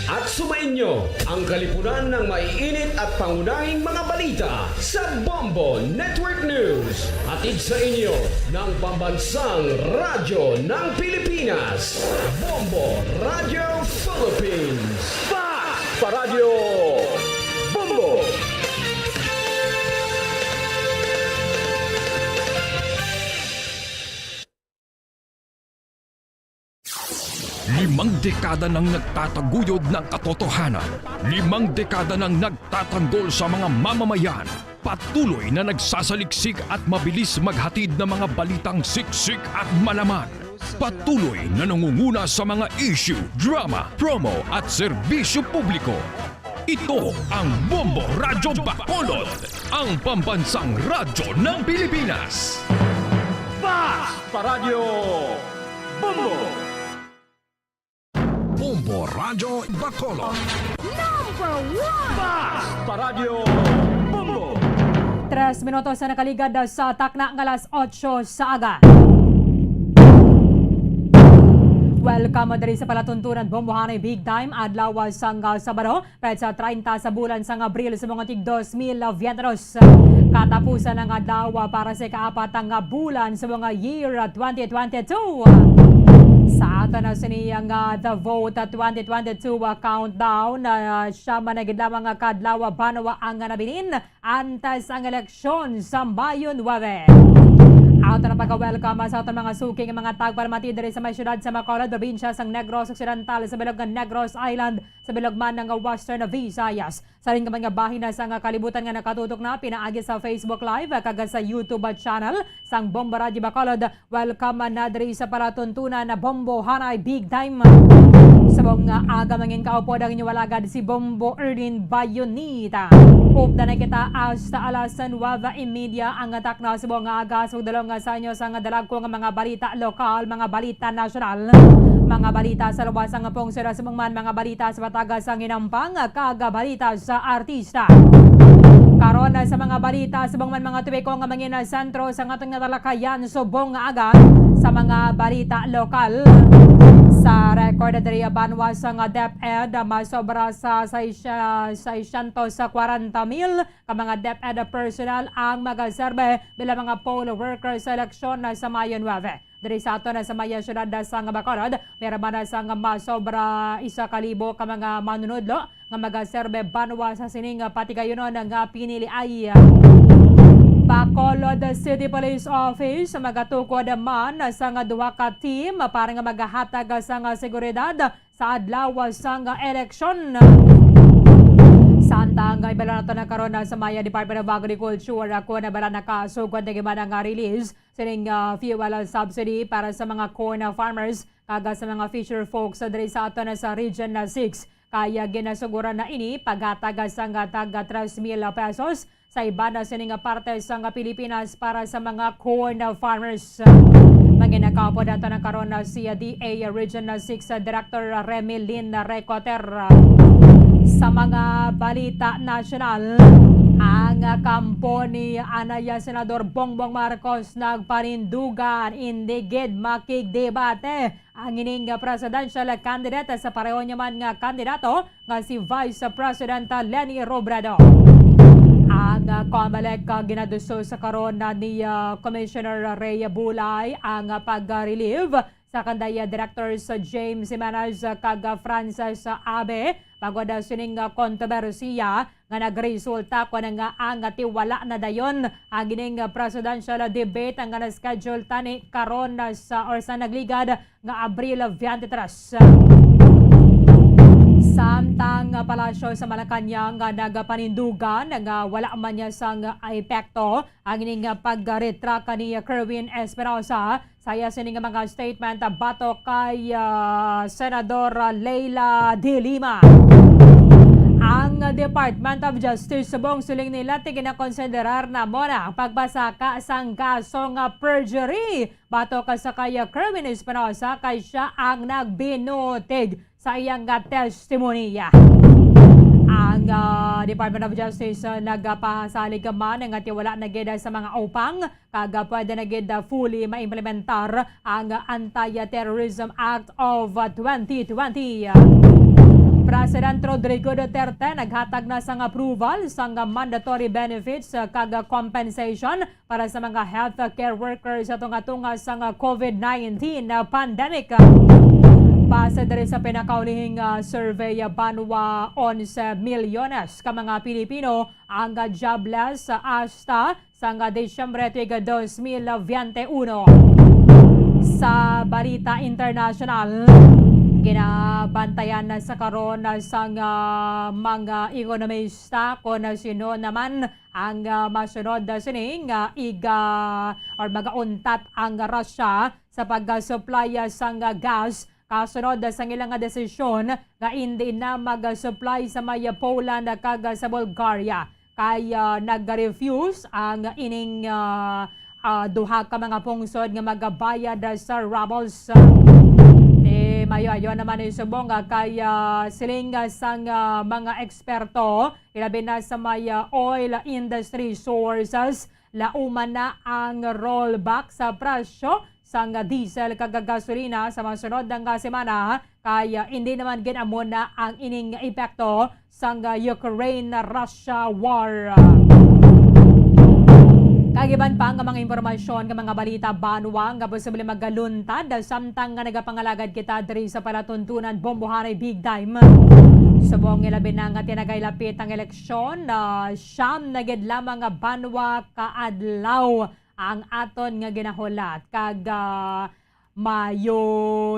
At sumainyo ang kalipunan ng maiinit at pangunahing mga balita sa Bombo Network News. Hatid sa inyo ng Pambansang Radyo ng Pilipinas, Bombo Radio Philippines. Sa Radyo Bombo! Limang dekada nang nagtataguyod ng katotohanan. 5 dekada nang nagtatanggol sa mga mamamayan. Patuloy na nagsasaliksik at mabilis maghatid ng mga balitang siksik at malaman. Patuloy na nangunguna sa mga issue, drama, promo at serbisyo publiko. Ito ang Bombo Radyo Bacolod, ang pambansang radyo ng Pilipinas. Sa Radyo Bombo! Bombo Radyo Bacolod. Number 1! Sa Radyo Bombo! 3 minutos na nakaligad sa takna ng alas 8 sa aga. Welcome diri sa palatuntunan Bombohanay Big Time adlaw sang Sabado petsa 30 sa bulan sang Abril sa mga tig 2022. Katapusan ng adlaw para sa kaapat nga bulan sa mga year 2022. Sa ato na siniyang The Vote 2022 countdown, siya managid lamang kadlaw banawa ang nabilin antas ang eleksyon sa Mayo 9. Ato na pagka-welcome sa ato mga suking mga tagparmati diri sa may syudad sa Bacolod, probinsya sang Negros Occidental, sa bilog ng Negros Island, sa bilog man ng Western Visayas. Sa ring nga bahin na sang kalibutan nga nakatutok na pinaagi sa Facebook Live kaga sa YouTube channel sang Bombo Radio Bacolod. Welcome na diri sa palatuntunan na Bombo Hanay Big Time. Sa mga aga mangin kaupo ang inyong walagad si Bombo Erlin Bayonita. Hope na kita hasta alas 9:30 ang atak na sa mga aga sa dalawang sa inyo sa dalag ko nga mga balita lokal, mga balita nasyonal, mga balita sa luwas ang pong sira sa mga balita sa batagas ang inampang, kaga balita sa artista. Karon sa mga balita sa mga tuwi ko nga mangina sentro sa atong natalakayan subong nga aga Sa mga balita lokal, sa record diri banwa sa nga DepEd masobra sa 640,000 ka mga DepEd personnel ang magaserbe bilang mga poll workers sa eleksyon sa Mayo 9. Diri sa ato na sa Maya syudad sa nga Bacolod, meron man sa nga masobra 1,000 ka mga manunudlo nga magaserbe banwa sa sining patigayonon nga pinili ay Bacolod City Police Office magatukod man sa nga duha ka team para nga magahatag sa nga seguridad sa adlaw sa nga eleksyon. Samtang ibala nato na karon sa Maya Department of Agriculture ako na bala nakasugod na gimana nga release sining fuel subsidy para sa mga corn farmers kaga sa mga fisher folks diri sa ato na sa Region 6. Kaya ginasuguran na ini paghatag sa nga taga 3,000 pesos sa iba na sining parte sa nga Pilipinas para sa mga corn farmers. Maginakapo dato na karon si DA Region 6 Director Remy Lynn Recoter. Sa mga balita nasyonal, ang kampo ni Anaya Senador Bongbong Marcos nagparindugan indigid makigdebate ang ining presidential candidate sa pareho niya man nga kandidato nga si Vice President Leni Robredo. Ang COMELEC ginaduso sa karon ni Commissioner Rhea Bulay ang pag-relieve sa kandaya Directors James Jimenez kag Francis Abe pagod sining kontrobersiya nga nagresulta ko nga ang tiwala na dayon ang gining presidential debate ang na-schedule tani karon sa nagligad nga Abril 23. Samtang palasyo sa Malacanang nagapanindugan nga wala man niya sang epekto ang ining pagretraka ni Kerwin Espinosa saya sining mga statement bato kay Senador Leila De Lima. Ang Department of Justice subong suling nila tiginakonsiderar na mo na pagbasaka sang kasong perjury bato ka sa kay Kerwin Espinosa kay siya ang nagbinutig sa iyang testimonya. Ang Department of Justice nagpasalig man nga tiwala na gid sa mga upang kaga pwede na gid fully maimplementar ang Anti-Terrorism Act of 2020. President Rodrigo Duterte naghatag na sang approval sang mandatory benefits kag compensation para sa mga healthcare workers sa tunga-tunga sang COVID-19 pandemic. Base diri sa pinakaulihing survey banwa 11 milyones ka mga Pilipino ang jobless hasta sang Disyembre 2021. Sa balita international, ginabantayan na sa karon sang mga ekonomista kung sino naman ang masunod sining magauntat ang Russia sa pag-supply sang gas kasunod sa ilang desisyon nga hindi na mag-supply sa may Poland kag sa Bulgaria. Kaya nag-refuse ang ining duha ka mga pungsod nga magabayad sa rubles. Mayo-ayo naman isubong kaya siling sang mga eksperto ilabi na sa may oil industry sources lauman na ang rollback sa presyo sang diesel kag gasolina sa masunod nga semana kaya hindi naman ginamo na ang ining epekto sang Ukraine-Russia war. Kagiban pa ang mga impormasyon ng mga balita banwa nga posible magaluntad samtang nga nagapangalagad kita diri sa palatuntunan bombohanay big time. Subong ilabi na nga tinagaylapit ang eleksyon siyam na gid lamang nga banwa kaadlaw ang aton nga ginahulat kag Mayo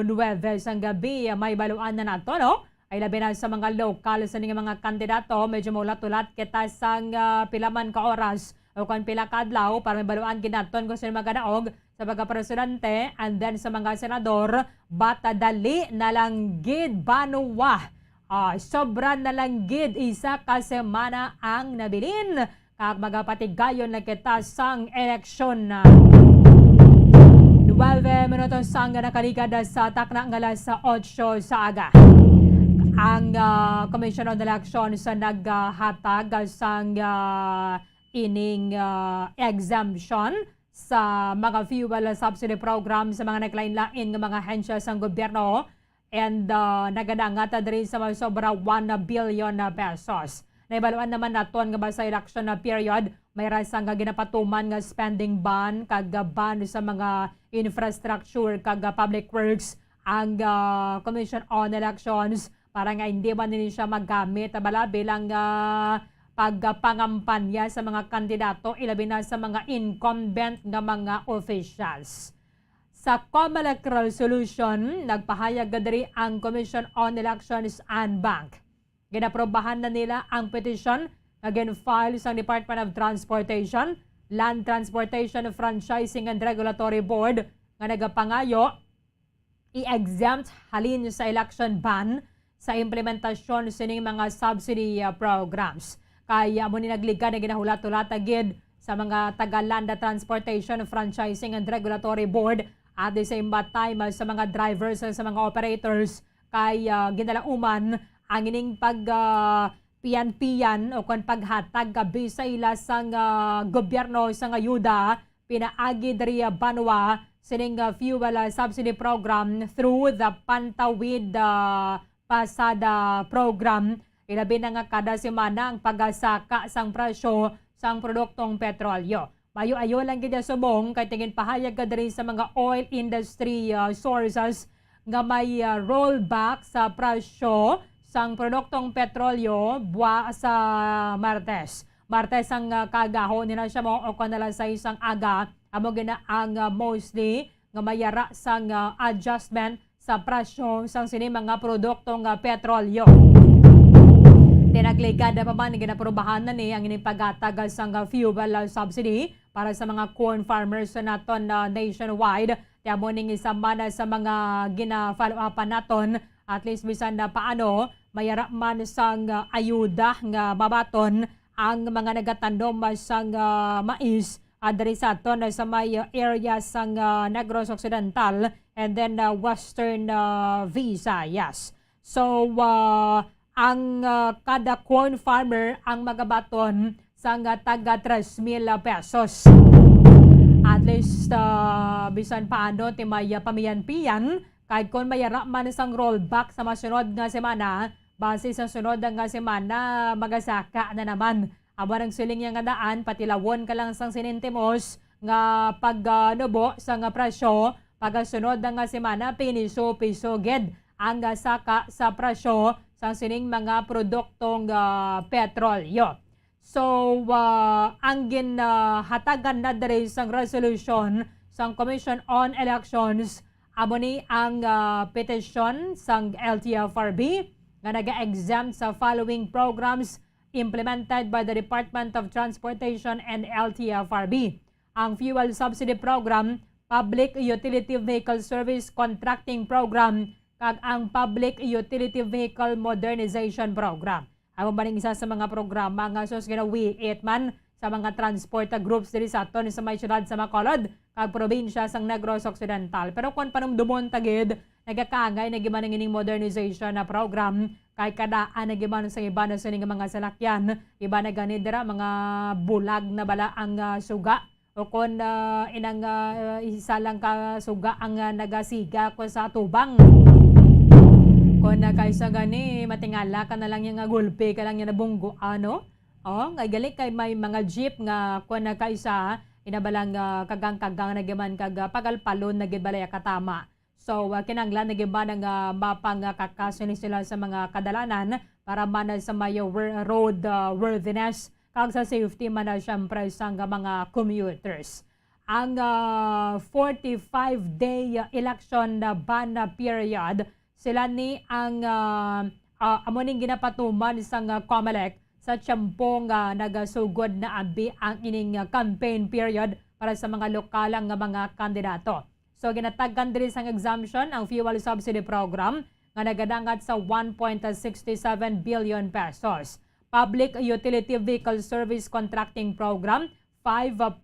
9 sang gabi may baluan na nato no ay labi na sa mga lokal sa mga kandidato medyo maulat-ulat kita sang pilaman ka oras o kung pila ka adlaw para may baluan ginaton kung sino magadaog sa pagka-presidente and then sa mga senador bata dali na lang gid banwa sobra na lang gid isa ka semana ang nabilin kag magapatigayon na kita sang eleksyon. 9 minutos sang nakaligad sa takna ng alas 8 sa aga. Ang Commission on Elections sa naghatag sang ining exemption sa mga fuel subsidy program sa mga naglain-lain ng mga hensya sa gobyerno and nagadangata diri sa mga sobra 1 billion pesos. Naibaluan naman naton nga ba sa election na period, may rasang nga ginapatuman nga spending ban kag ban sa mga infrastructure kag public works ang Commission on Elections para nga hindi man nila siya magamit bala bilang pagpangampanya sa mga kandidato ilabi na sa mga incumbent nga mga officials. Sa COMELEC resolution, nagpahayag diri ang Commission on Elections and Bank. Ginaprobahan na nila ang petition na gin-file sa Department of Transportation, Land Transportation Franchising and Regulatory Board nga nagapangayo i-exempt halin sa election ban sa implementasyon sining mga subsidy programs. Kaya mo ni nagliga na ginahulat-hulat agad sa mga taga-Land Transportation Franchising and Regulatory Board at the same time sa mga drivers sa mga operators kay ginalauman ang ining piyan-piyan o kung paghatag gabi sa ila sang gobyerno sa ayuda pinaagi dari banwa sining fuel subsidy program through the Pantawid Pasada program. Ilabi na nga kada semana ang pagasaka sang presyo sang produktong petrolyo. Mayo-ayo lang gid subong kay tingin pahayag ka diri sa mga oil industry sources nga may rollback sa presyo sang produktong petrolyo buwa sa Martes. Martes ang kagahon nila siya mo o kanala sa isang aga amo gina ang mostly nga mayara sang adjustment sa presyo sang sini mga produktong petrolyo. Tinagligad na pa man ginaprobahan na ni ang inipagatagal sang fuel subsidy para sa mga corn farmers sa naton nationwide. Kaya mo ning isa man sa mga gina-follow upan naton at least bisan na paano mayara man sang ayuda nga mabaton ang mga nagatandom sang mais adri sa aton sa may area sang Negros Occidental and then Western Visayas. So ang kada corn farmer ang magabaton sang taga 3,000 pesos. At least bisan paano ti may pamiyan-piyan kahit kung mayara man sang rollback sa masunod nga semana base sa sunod nga semana magasaka na naman. Aba ng siling nga daan patilawon ka lang sang sinintimos nga pagnubo sang presyo pagasunod nga semana piniso-piso ged ang saka sa presyo sang sining mga produktong petrolyo. So, ang ginhatagan na diri sang resolution sang Commission on Elections amo ni ang petition sang LTFRB nga naga-exempt sa following programs implemented by the Department of Transportation and LTFRB. Ang Fuel Subsidy Program, Public Utility Vehicle Service Contracting Program, kag ang Public Utility Vehicle Modernization Program. Ang maning isa sa mga programa nga sus ginawiit man sa mga transport groups diri sa aton sa may syudad sa Bacolod kag probinsya sang Negros Occidental. Pero kung panumdumon tagid nagakaangay na giman ining modernization na program kay kadaan na giman sa iba na sa mga salakyan, iba na ganid dira mga bulag na bala ang suga o kung inang isa lang ka suga ang nagasiga ko sa tubang. Kung kaysa gani, matingala ka na lang yung gulpe, ka lang yung nabunggo, ano? O, gali kay may mga jeep nga kung kaysa, inabalang kagang-kagang nagiman kag pagalpalon nagibalaya katama. So, kinanglan nagiman ng mapang kakasini sila sa mga kadalanan para man sa may road worthiness kag sa safety man na syempre sa mga commuters. Ang 45-day election ban period, sila ni ang amoning ginapatuman sang COMELEC sa tiyempong nagasugod na abi ang ining campaign period para sa mga lokalang mga kandidato. So ginatagan diri sang exemption ang fuel subsidy program nga nagadangat sa 1.67 billion pesos. Public Utility Vehicle Service Contracting Program 5.9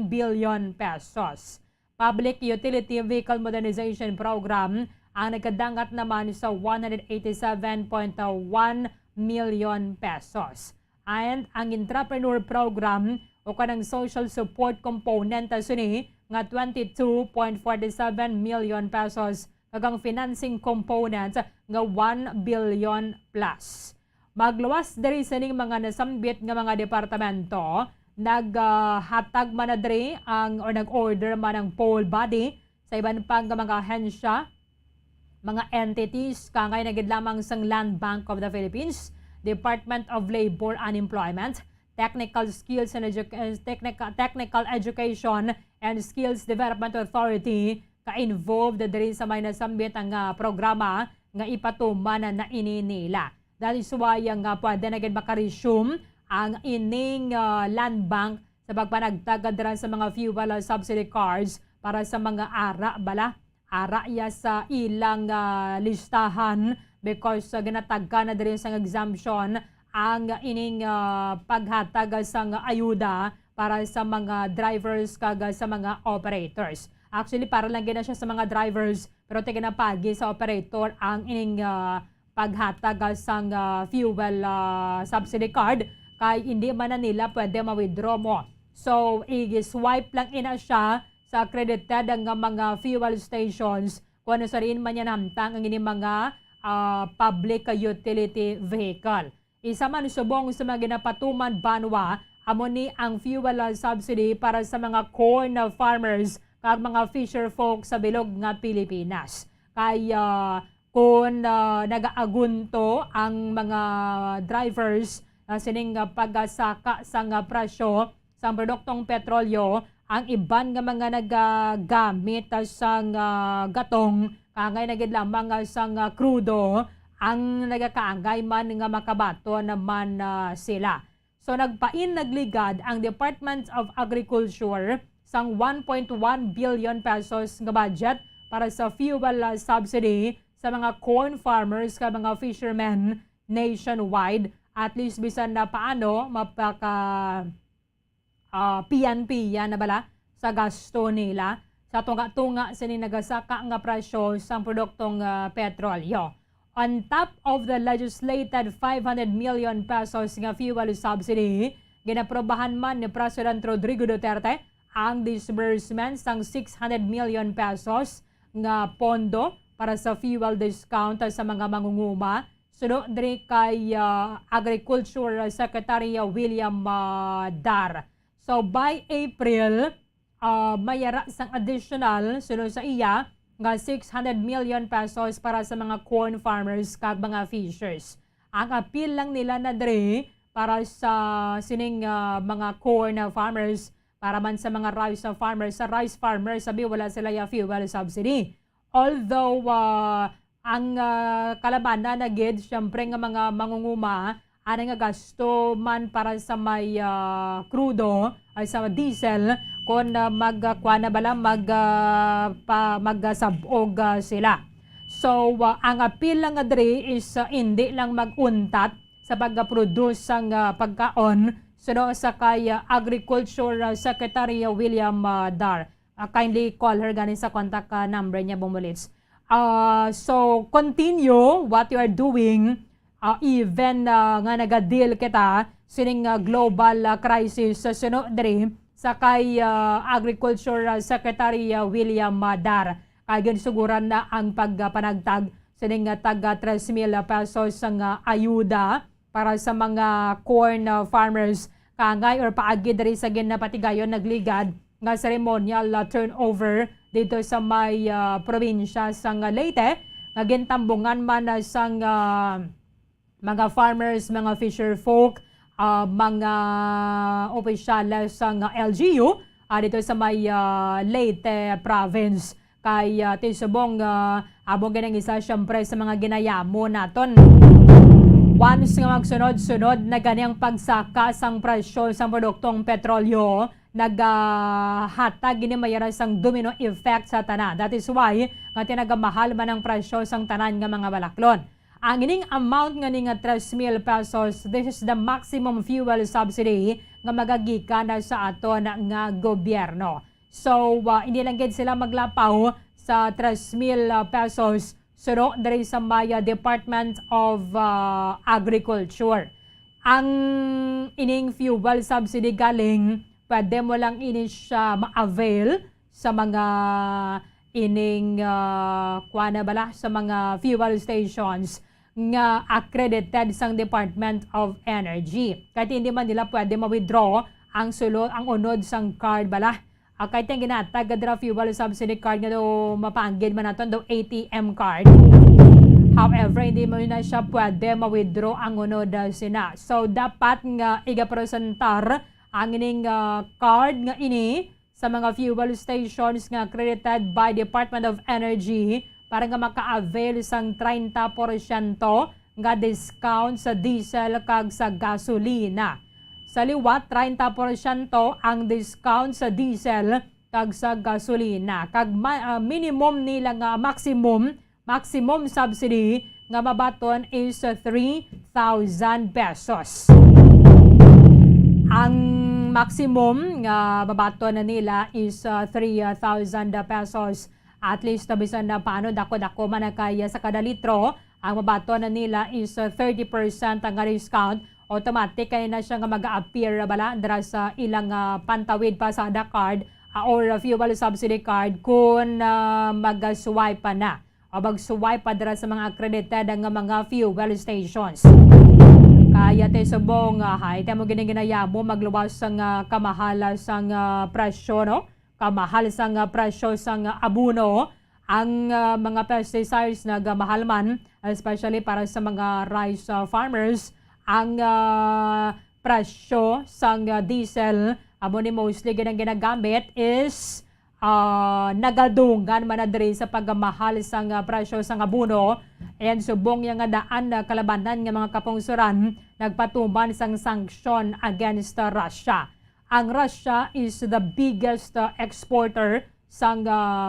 billion pesos. Public Utility Vehicle Modernization Program ang nagkadangat naman sa 187.1 million pesos. And ang Entrepreneur Program o kanang social support component suni nga 22.47 million pesos kagang financing component nga 1 billion plus. Magluwas diri sa ning mga nasambit nga mga departamento, naghatag man na diri ang or nag-order man ang poll body sa iban pang mga ahensya, mga entities kangay nagid lamang sang Land Bank of the Philippines, Department of Labor and Employment, Technical Skills and Technical Education and Skills Development Authority ka-involved diri sa may nasambit ang programa nga ipatuman na ini nila. Dahil suwayang nga pwede na gid maka-resume ang ining land bank sa pagpanagtagad sa mga fuel subsidy cards para sa mga ara ya sa ilang listahan because ginatagka na diri sa exemption ang ining paghatag sa ayuda para sa mga drivers kag sa mga operators. Actually, para lang gina siya sa mga drivers, pero tiginapagi sa operator ang ining paghatag sa fuel subsidy card kay hindi man na nila pwede ma-withdraw mo. So, i-swipe lang ina siya sa accredited ang mga fuel stations kung ano sa rin man yan hamtang ang ining mga public utility vehicle. Isa man subong sa mga ginapatuman banwa, amo ni ang fuel subsidy para sa mga corn farmers kag mga fisher folk sa bilog nga Pilipinas. Kaya kung nagaagunto ang mga drivers sining pagsaka sa presyo sa produktong petrolyo, ang iban nga mga nagagamit sa gatong kangay nagid lamang sa krudo ang nagakaangay man nga makabato naman sila. So nagligad ang Department of Agriculture sang 1.1 billion pesos nga budget para sa fuel subsidy sa mga corn farmers ka mga fishermen nationwide, at least bisan na paano mapaka PNP yan na bala sa gasto nila sa tunga-tunga sa nagasaka nga presyo sa produktong petrolyo. On top of the legislated 500 million pesos nga fuel subsidy, ginaprobahan man ni President Rodrigo Duterte ang disbursement sang 600 million pesos nga pondo para sa fuel discount sa mga mangunguma. Suno diri kay Agriculture Secretary William Dar. So by April, mayara sang additional sunod sa iya nga 600 million pesos para sa mga corn farmers kag mga fishers. Ang appeal lang nila na diri para sa sining mga corn farmers, para man sa mga rice farmers, sabi wala sila ya fuel subsidy. Although ang kalabanan na gid syempre nga mga mangunguma ana nga gasto man para sa may krudo ay sa diesel kung magsabog sila. So ang appeal lang nga diri is hindi lang maguntat sa pagproduce sang pagkaon suno sa kay Agriculture Secretary William Dar. Kindly call her ganin sa contact number niya bumulits. So continue what you are doing even nga nagadeal kita sining global crisis suno diri sa kay Agriculture Secretary William Dar. Kaya siguran na ang pagpanagtag sining taga 3,000 pesos ang ayuda para sa mga corn farmers kangay or paagi diri sa ginapatigayon nagligad nga ceremonial turnover dito sa may probinsya sang Leyte nga gintambungan man sang mga farmers, mga fisher folk, mga opisyales sang LGU dito sa may Leyte province. Kay tisubong abong ganang isa syempre sa mga ginayamo naton. Once nga magsunod-sunod na ganyang pagsaka sang presyo sang produktong petrolyo, naghatag gini mayara sang domino effect sa tanan. That is why nga tinagamahal man ang presyo sang tanan nga mga balaklon. Ang ining amount nga ni nga 3,000 pesos, this is the maximum fuel subsidy nga magagikan sa aton nga gobyerno. So hindi lang gid sila maglapaw sa 3,000 pesos suno diri sa Maya Department of Agriculture. Ang ining fuel subsidy galing pwede mo lang ini siya ma-avail sa mga ining sa mga fuel stations nga accredited sang Department of Energy. Kahit hindi man nila pwede ma-withdraw ang unod sang card bala. Kahit yung ginatag dra fuel subsidy card nga do mapanggid man naton do ATM card. However, hindi mo na siya pwede ma-withdraw ang unod sina. So, dapat nga igapresentar ang ining card nga ini sa mga fuel stations nga accredited by Department of Energy para nga maka-avail sang 30% nga discount sa diesel kag sa gasolina. Sa liwat, 30% ang discount sa diesel kag sa gasolina. Kag minimum nila nga maximum subsidy nga mabaton is 3,000 pesos. Ang maximum nga mabaton na nila is 3,000 pesos. At least bisan na paano dako-dako man kaya sa kada litro, ang mabaton na nila is 30% ang discount. Automatic kaya na siya nga mag-appear bala dara sa ilang pantawid pa sa card or fuel subsidy card kung mag-swipe pa na o mag-swipe pa dara sa mga accredited nga mga fuel stations. Kaya te subong hay te mo ginaya mo magluwas sang kamahal sang presyo no, kamahal sang presyo sang abuno ang mga pesticides na gamahal man, especially para sa mga rice farmers. Ang presyo sang diesel amo ni mostly ginagamit is nagadunggan man na diri sa pagmahal sang presyo sang abono, and subong yang daan na kalabanan nga mga kapungsuran nagpatuman sang sanction against Russia. Ang Russia is the biggest exporter sang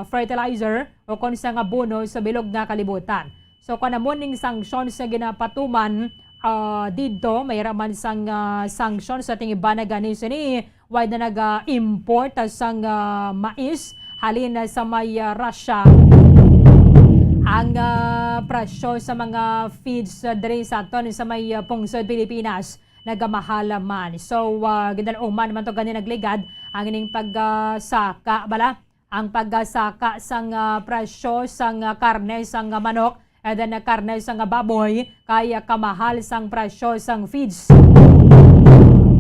fertilizer o kon sang abono sa bilog nga kalibutan. So kanamon ning sanction sa ginapatuman dito may raman sang sanction sa ting iba na ganis ni wide na nag-import sang mais halin sa may Russia. Ang presyo sa mga feeds diri sa aton sa may pungsod Pilipinas nagamahal man. So gidalauman man to gani nagligad ang ining pagsaka bala, ang pagsaka sang presyo sang karne sang manok and then karne sang baboy kaya kamahal sang presyo sang feeds.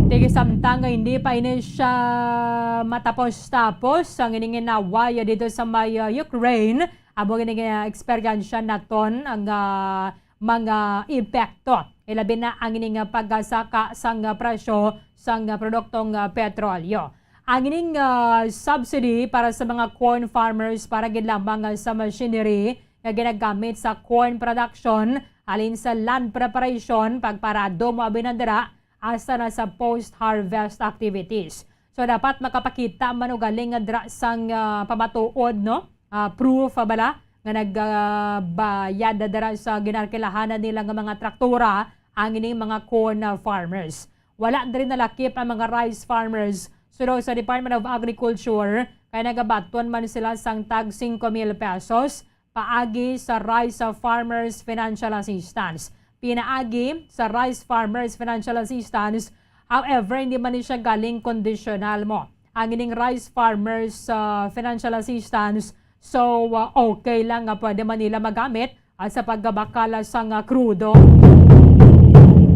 Tigi samtang hindi pa ini siya matapos-tapos ang ining nawaya dito sa may Ukraine, abo ining eksperyensya naton ang mga epekto. Ilabi na ang ining pagsaka sang presyo sang produktong petrolyo. Ang ining subsidy para sa mga corn farmers para gid lamang sa machinery nga ginagamit sa corn production alin sa land preparation pagparado mo abinandara asa na sa post-harvest activities. So dapat makapakita man og galing nga dra sang pamatuod no, proof bala nga nagbayad dara sa ginarkilahanan nila nga mga traktora ang ining mga corn farmers. Wala din nalakip ang mga rice farmers. So sa Department of Agriculture kay nagabaton man sila sang tag 5,000 pesos paagi sa Rice Farmers Financial Assistance. Pinaagi sa Rice Farmers Financial Assistance, however, hindi man siya galing conditional mo. Ang ining Rice Farmers Financial Assistance, so okay lang nga pwede man nila magamit sa paggabakala sa krudo.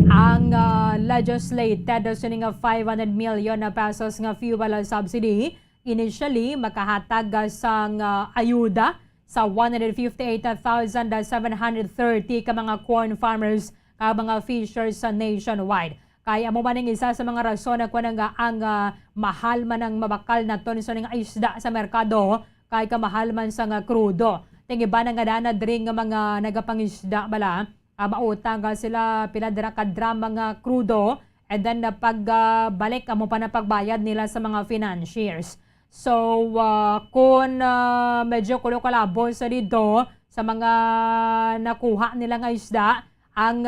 Ang legislated sining 500 million na pesos nga fuel subsidy, initially makahatag sang ayuda sa 158,730 ka mga corn farmers ka mga fishers sa nationwide. Kaya mo man isa sa mga rason na kung ang mahal man ang mabakal na ton sa nga isda sa merkado kay kamahal man sa nga krudo. Ting iba na nga dana diri nga mga nagapangisda bala, mautang sila pila dira ka dram mga krudo and then pagbalik amo pa na pagbayad nila sa mga financiers. So, kung medyo kulo-kalabo sa dito sa mga nakuha nila nga isda, ang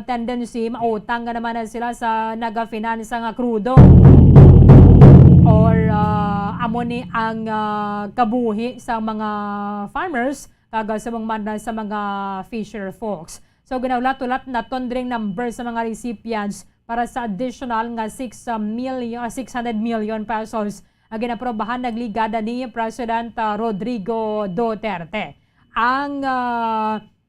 tendency, mautang nga naman na sila sa nag-finance nga krudo. Or amoni ang kabuhi sa mga farmers, kagasamang man sa mga fisher folks. So, ginaulat-ulat na tondring number sa mga recipients para sa additional nga 600 million pesos ang ginaprobahan nagligada ni President Rodrigo Duterte. Ang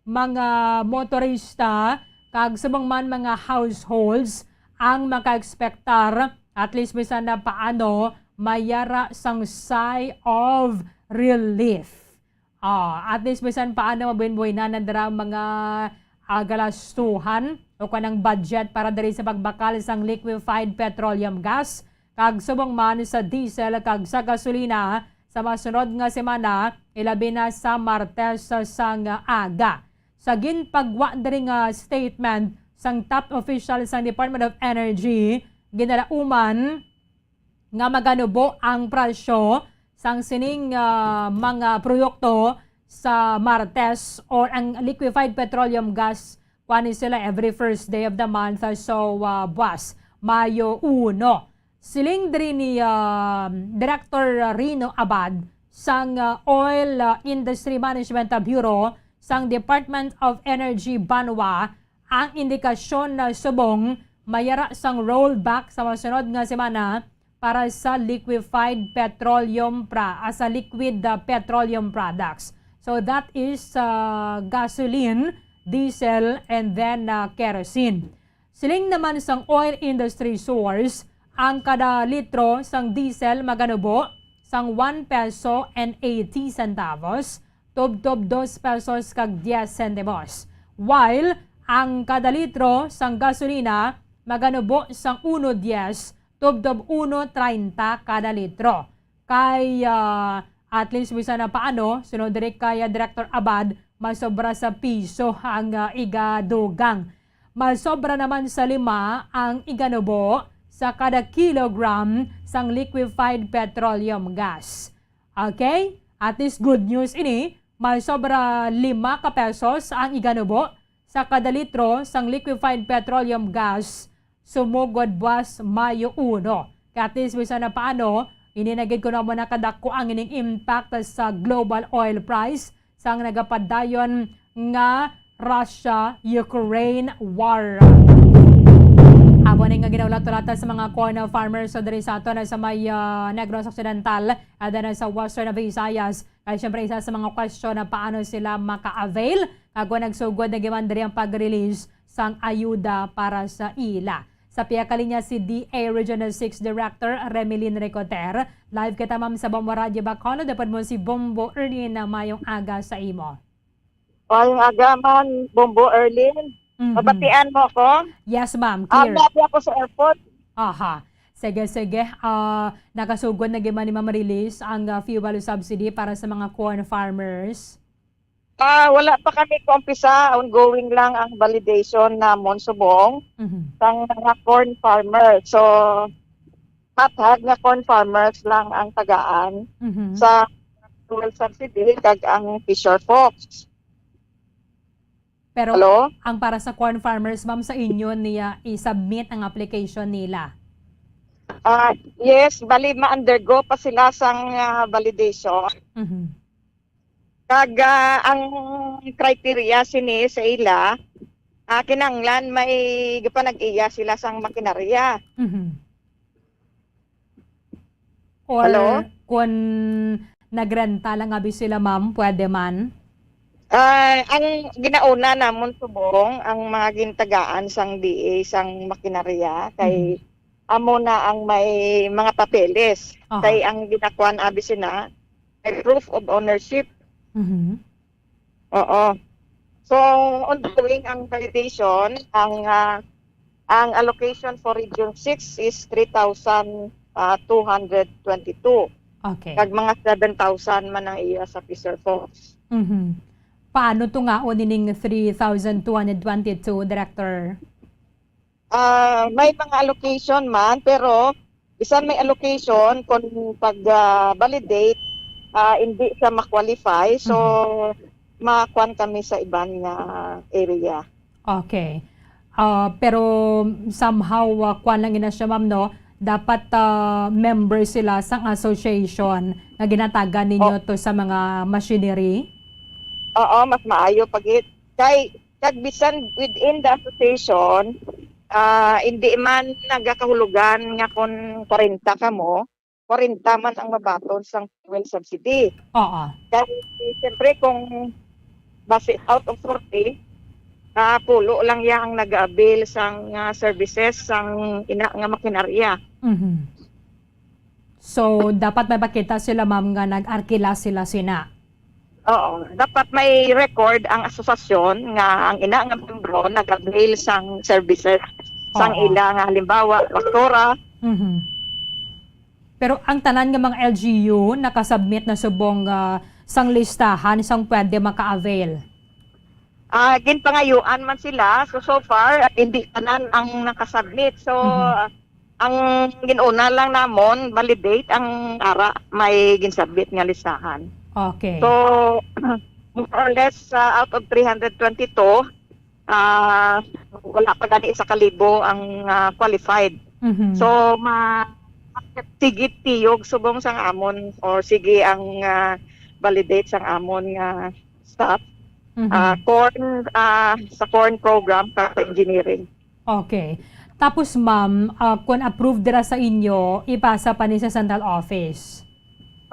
mga motorista kag subong man mga households ang maka-expectar at least bisan na paano mayara sang sigh of relief. At least bisan paano mabuhin-buhin na nandara mga galastuhan o kanang budget para diri sa pagbakal sang liquefied petroleum gas kag subong man sa diesel kag sa gasolina sa masunod nga semana ilabi na sa Martes sang aga. Sa ginpagwa diri nga statement sang top official sang Department of Energy ginalauman nga maganubo ang presyo sang sining mga produkto sa Martes or ang liquefied petroleum gas kuani sila every first day of the month so buwas Mayo 1. Siling diri ni Director Rino Abad sang Oil Industry Management Bureau sang Department of Energy Banwa ang indikasyon na subong mayara sang rollback sa masunod nga semana para sa liquefied petroleum sa liquid petroleum products. So that is gasoline, diesel, and then kerosene. Siling naman sang oil industry source, ang kada litro sang diesel maganubo sang 1 peso and 80 centavos, tub-tub 2 pesos kag 10 centavos. While ang kada litro sang gasolina maganubo sang 1.10, tub-tub 1.30 kada litro. Kay at least bisa na paano, sunod direct kay Director Abad, masobra sa piso ang igadugang. Masobra naman sa 5 ang iganubo sa kada kilogram sang liquefied petroleum gas. Okay? At least good news ini, masobra 5 ka pesos ang iganubo sa kada litro sang liquefied petroleum gas sumugod buwas Mayo 1. Kaya at least bisa na paano, ininagid ko na mo nakadako ang ining impact sa global oil price sang nagapadayon nga Russia-Ukraine war. Abo nga ginawlat-tulata sa mga corn farmers sa diri sa ato na sa may Negros Occidental at na sa Western Visayas. Kaya syempre isa sa mga question na paano sila maka-avail kagwa nagsugod na giman diri ang pag-release sang ayuda para sa ila. Sa piyakalinya si DA Regional 6 Director Remilyn Ricoter. Live kita ma'am sa Bombo Radio Bacolod. Dapat mo si Bombo Erlin na mayong aga sa imo. Mayong aga man, Bombo Erlin. Mabatian mo ko? Yes ma'am, clear. Nabi ako sa airport. Aha. Sige. Nakasugod na giman ni Ma'am release ang fuel subsidy para sa mga corn farmers. Wala pa kami kumpisa. Ongoing lang ang validation na Monsubong ng mga corn farmers. So, hatag nga corn farmers lang ang tagaan sa fuel subsidy kag ang Fisher Fox. Pero Hello? ang para sa corn farmers, ma'am, sa inyo niya i-submit ang application nila. Yes, bali ma-undergo pa sila sang validation. Kag ang criteria sini sa ila, kinanglan may panag-iya sila sang makinarya. Or Hello? kung nagrenta lang abi sila, ma'am, pwede man? Ang ginauna namon subong ang mga gintagaan sang DA sang makinarya kay amo na ang may mga papeles. Kay ang ginakuan abi sina ay proof of ownership. Oo. So ongoing ang validation, ang allocation for Region 6 is 3,222. Okay. Kag mga 7,000 man ang iya sa Fisher Fox. Paano to nga o nining 3,222, Director? May mga allocation man, pero bisan may allocation kung pag-validate, hindi siya ma-qualify. So, makuan kami sa ibang area. Okay. Pero somehow, kuan lang ina siya, ma'am, no? Dapat member sila sa association na ginataga ninyo to sa mga machinery? Oo, mas maayo pag kay bisan within the association, hindi man nagakahulugan nga kung 40 ka mo, 40 man ang mabaton sa fuel subsidy. Oo. Kasi siyempre kung base out of 40, pulo lang yan ang nag-avail sang services sang ina nga makinarya. Mhm. So, dapat may pakita sila, ma'am, nga nag-arkila sila sina. Oo, dapat may record ang asosasyon nga ang ina nga membro nag-avail sang services sang Oo. ila nga halimbawa traktora. Mhm. Pero ang tanan nga mga LGU nakasubmit na subong sang listahan sang pwede maka-avail. Ginpangayuan man sila so far hindi tanan ang nakasubmit. So ang ginuna lang namon validate ang ara may ginsubmit nga listahan. Okay. So, more or less, out of 322, wala pa gani 1,000 ang qualified. Mhm. So, sige tiyog subong sang amon or sige ang validate sang amon nga staff. Sa corn program sa engineering. Okay. Tapos, ma'am, kung approved dira sa inyo, ipasa pa ni sa central office.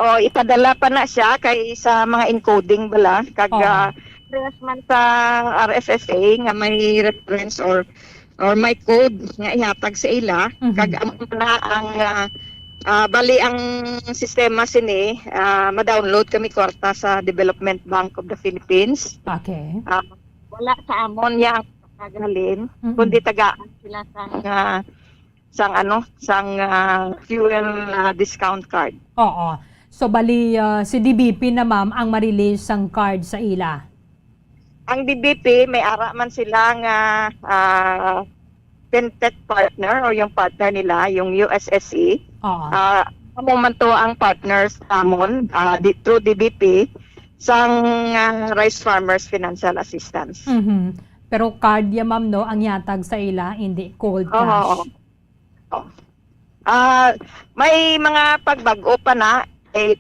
Ipadala pa na siya kay sa mga encoding bala kag press man sa RFSA nga may reference or may code nga ihatag sa ila kag na ang bali ang sistema sini ma-download kami kwarta sa Development Bank of the Philippines. Okay. Wala sa amon yang tagalin kundi tagaan sila sang fuel discount card. Oo. So, bali, si DBP na, ma'am, ang ma-release ang card sa ila. Ang DBP, may ara man sila nga fintech partner or yung partner nila, yung USSE. Man to ang partners namon through DBP sang Rice Farmers Financial Assistance. Mhm. Pero card ya, ma'am, no, ang yatag sa ila, hindi cold cash. May mga pagbago pa na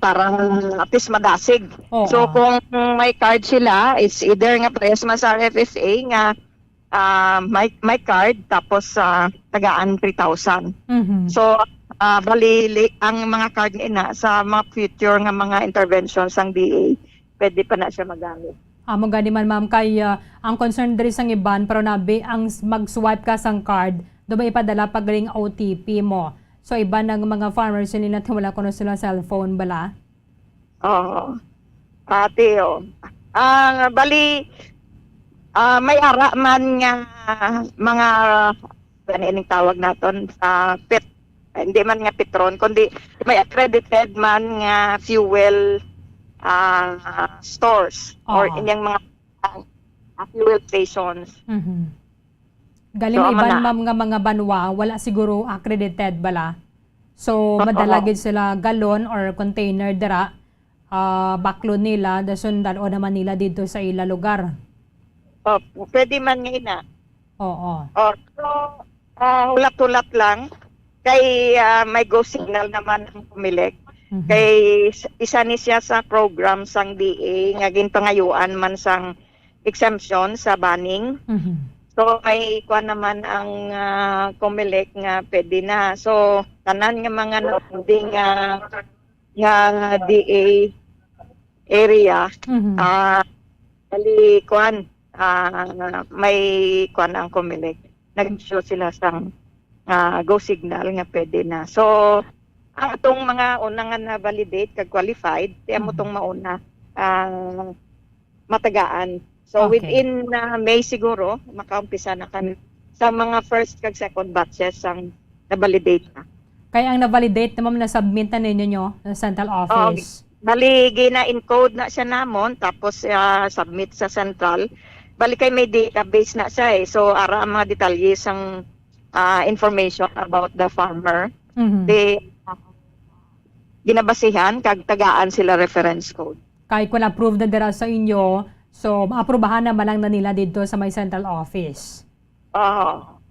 parang at least madasig. So kung may card sila, it's either nga parehas man sa RFSA nga may card tapos tagaan 3,000. So bali ang mga card nila sa mga future nga mga interventions sang DA, pwede pa na siya magamit. Amo gani man, ma'am, kay ang concern diri sang iban pero nabi ang mag-swipe ka sang card, do ba ipadala pag ring OTP mo. So, iba ng mga farmers, hindi natin wala ko na sila cellphone bala? Oo. Ate, bali, may ara man nga mga, ganing tawag naton, hindi man nga Petron, kundi may accredited man nga fuel stores or inyang mga fuel stations. Galing so, iban, ma'am, nga mga banwa, wala siguro accredited bala. So, madalagid sila galon or container dira, baklo nila, dasundan o naman nila dito sa ila lugar. Pwede man nga ina. Oo. So, hulat-hulat lang. Kay may go signal naman ang pumilik. Kay isa ni siya sa program sang DA, nga ginpangayuan man sang exemption sa banning. So may kuan naman ang COMELEC nga pwede na. So tanan nga mga nanding nga DA area bali kuan may kuan ang COMELEC. Nag-show sila sang go signal nga pwede na. So ang atong mga unang na validate kag qualified, tiyan mo tong mauna matagaan. So within May siguro, makaumpisa na kami sa mga first kag second batches ang na-validate na. Kaya ang na-validate na, ma'am, na-submit na ninyo nyo sa central office? Bali, gina-encode na siya namon, tapos submit sa central. Bali kay may database na siya eh. So ara ang mga detalye ang information about the farmer. Ginabasihan, kag tagaan sila reference code. Kahit kung approved na dira sa inyo, so, maaprobahan naman lang na nila dito sa may central office.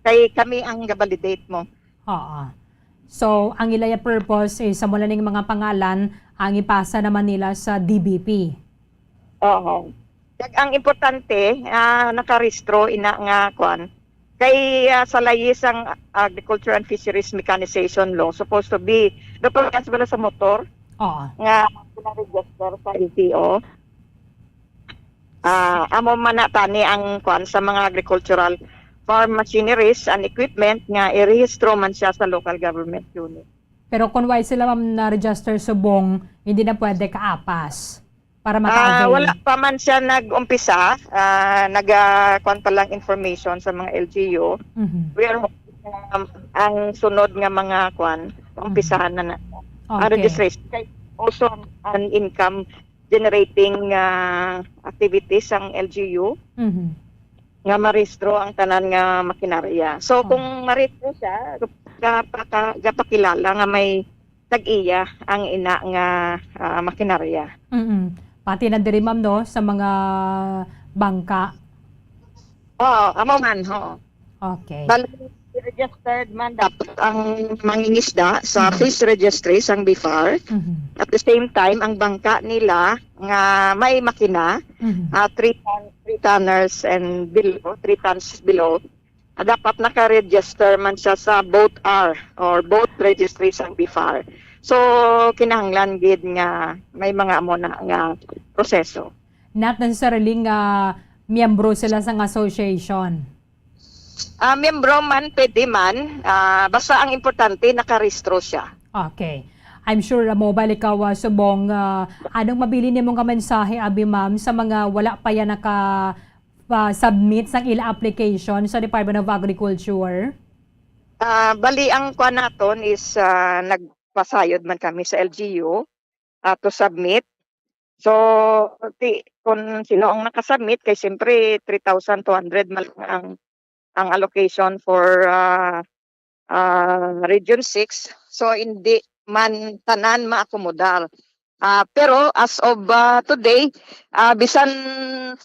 Kay kami ang validate mo. So, ang ilaya purpose is sa mula ng mga pangalan, ang ipasa naman nila sa DBP. Ang importante, nakarestro ina nga kwan, Kay sa layis ang Agriculture and Fisheries Mechanization Law, supposed to be, dapat yan sa motor, Oo. nga pina-register sa LTO. Amo man na tani ang kuan sa mga agricultural farm machineries and equipment nga irehistro man siya sa local government unit. Pero kung why sila ma'am na-register subong, hindi na pwede kaapas para maka-avail. Wala pa man siya nag-umpisa, kuan pa lang information sa mga LGU. We are ang sunod nga mga kuan, umpisahan na registration. Also an income generating activities ang LGU. Nga marehistro ang tanan nga makinarya. So kung marehistro siya, gapakilala nga may tag-iya ang ina nga makinarya. Pati na diri ma'am no sa mga bangka. Oo, amo man ho. Okay. Registered man dapat ang mangingisda sa fish registry sang BIFAR. At the same time ang bangka nila nga may makina, 3 tonners and below, 3 tons below, dapat naka-register man siya sa boat R or boat registry sang BIFAR. So kinahanglan gid nga may mga amo na nga proseso. Not necessarily nga miyembro sila sa association. Miyembro man, pwede man. Basta ang importante, nakarehistro siya. Okay. I'm sure mobile ikaw subong anong mabili nimong kamensahe abi ma'am sa mga wala pa yan submit sa ila application sa Department of Agriculture? Bali ang kuan naton is nagpasayod man kami sa LGU to submit. So kung sino ang nakasubmit kay siyempre 3,200 mal ang allocation for Region 6. So hindi man tanan maakomodar. Pero as of today, bisan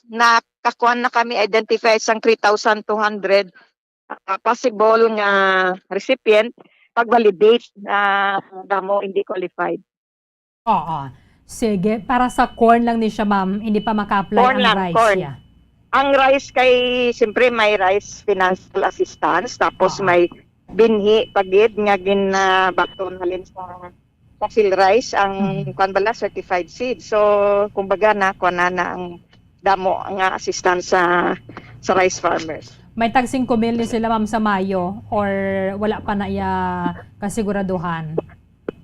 nakakuan na kami identify sang 3,200 possible nga recipient, pag-validate damo hindi qualified. Oo. Sige, para sa corn lang ni siya ma'am, hindi pa maka-apply Corn ang lang, rice. corn. Yeah. Ang rice kay siyempre may rice financial assistance tapos may binhi pagid nga ginabakton halin sa field rice ang kuan bala certified seed. So kumbaga na kuan na ang damo nga assistance sa rice farmers. May tag 5 million sila ma'am sa Mayo or wala pa na iya kasiguraduhan?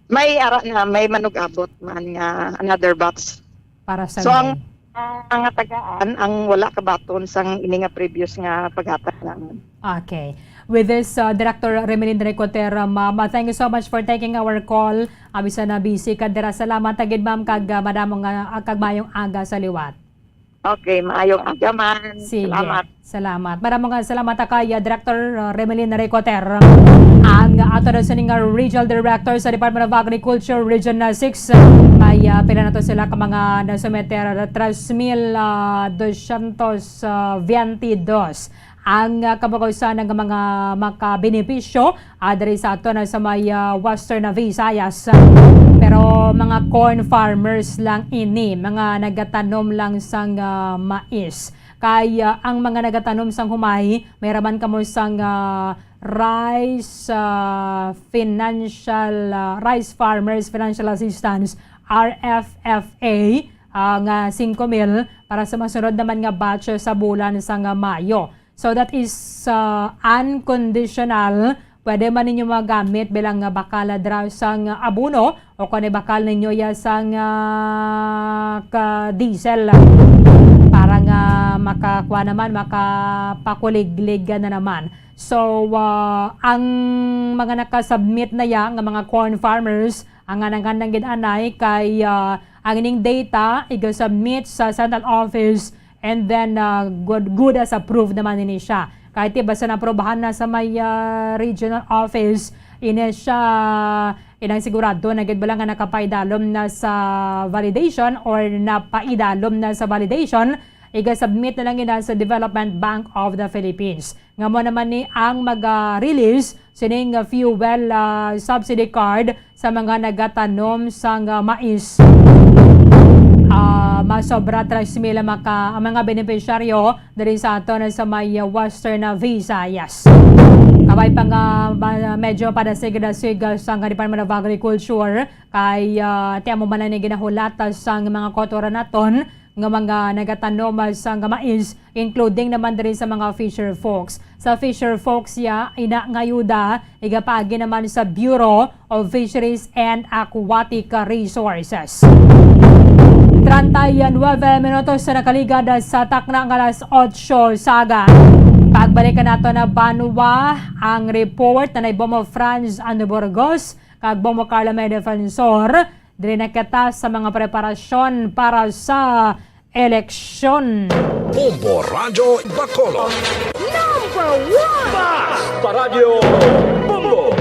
May ara na may manug-abot man nga another batch. Para sa so ang tagaan ang wala kabaton sang ini nga previous nga paghatag naman. Okay. With this, Director Remelin Recoter, ma'am, thank you so much for taking our call. Abisa na busy ka dira. Salamat agad ma'am kag madamong kag mayong aga sa liwat. Okay, maayong aga man. Sige. Salamat. Maraming salamat kay Director Remelin Recoter. Ang ato na sining Regional Director sa Department of Agriculture Region 6 ay pila na to sila ka mga nasumeter 3,222 ang kabagaysan ng mga makabenepisyo diri sa ato na sa may Western Visayas. Pero mga corn farmers lang ini, mga nagatanom lang sang mais. Kaya ang mga nagatanom sang humay, may raman kamo sang rice rice farmers financial assistance RFFA nga 5,000 para sa masunod naman nga batch sa bulan sang Mayo. So that is unconditional. Pwede man ninyo magamit bilang bakala draw sang abono o kung bakal ninyo ya sang diesel para nga makakuha naman, makapakuliglig na naman. So ang mga nakasubmit na ya nga mga corn farmers ang nanganang gidanay kay ang ining data i-submit sa central office and then good as approved naman ini siya. Kahit basta naprobahan na sa may regional office, ini siya inang sigurado na gid lang nga nakapaidalom na sa validation or napaidalom na sa validation, iga-submit na lang ina sa Development Bank of the Philippines. Nga mo naman ni ang mag-release sining fuel subsidy card sa mga nagatanom sang mais masobra 3,000 ang mga benepisyaryo diri sa ato na sa may Western Visayas. Kabay pa nga medyo padasig-dasig sa Department of Agriculture kay tiamo man ni ginahulatas sang mga kotora naton nga mga nagatanom sa mais, including naman diri sa mga fisher folks. Sa fisher folks ina ngayuda igapagi naman sa Bureau of Fisheries and Aquatic Resources. 39 minutos sa nakaligad sa takna ng alas 8 saga. Pagbalikan nato na Banwa ang report na Bombo Franz Ano Burgos kag Bombo Carla May Defensor dili nakita sa mga preparasyon para sa eleksyon. Bombo Radio Bacolod. Number 1! Basta Radio Bombo!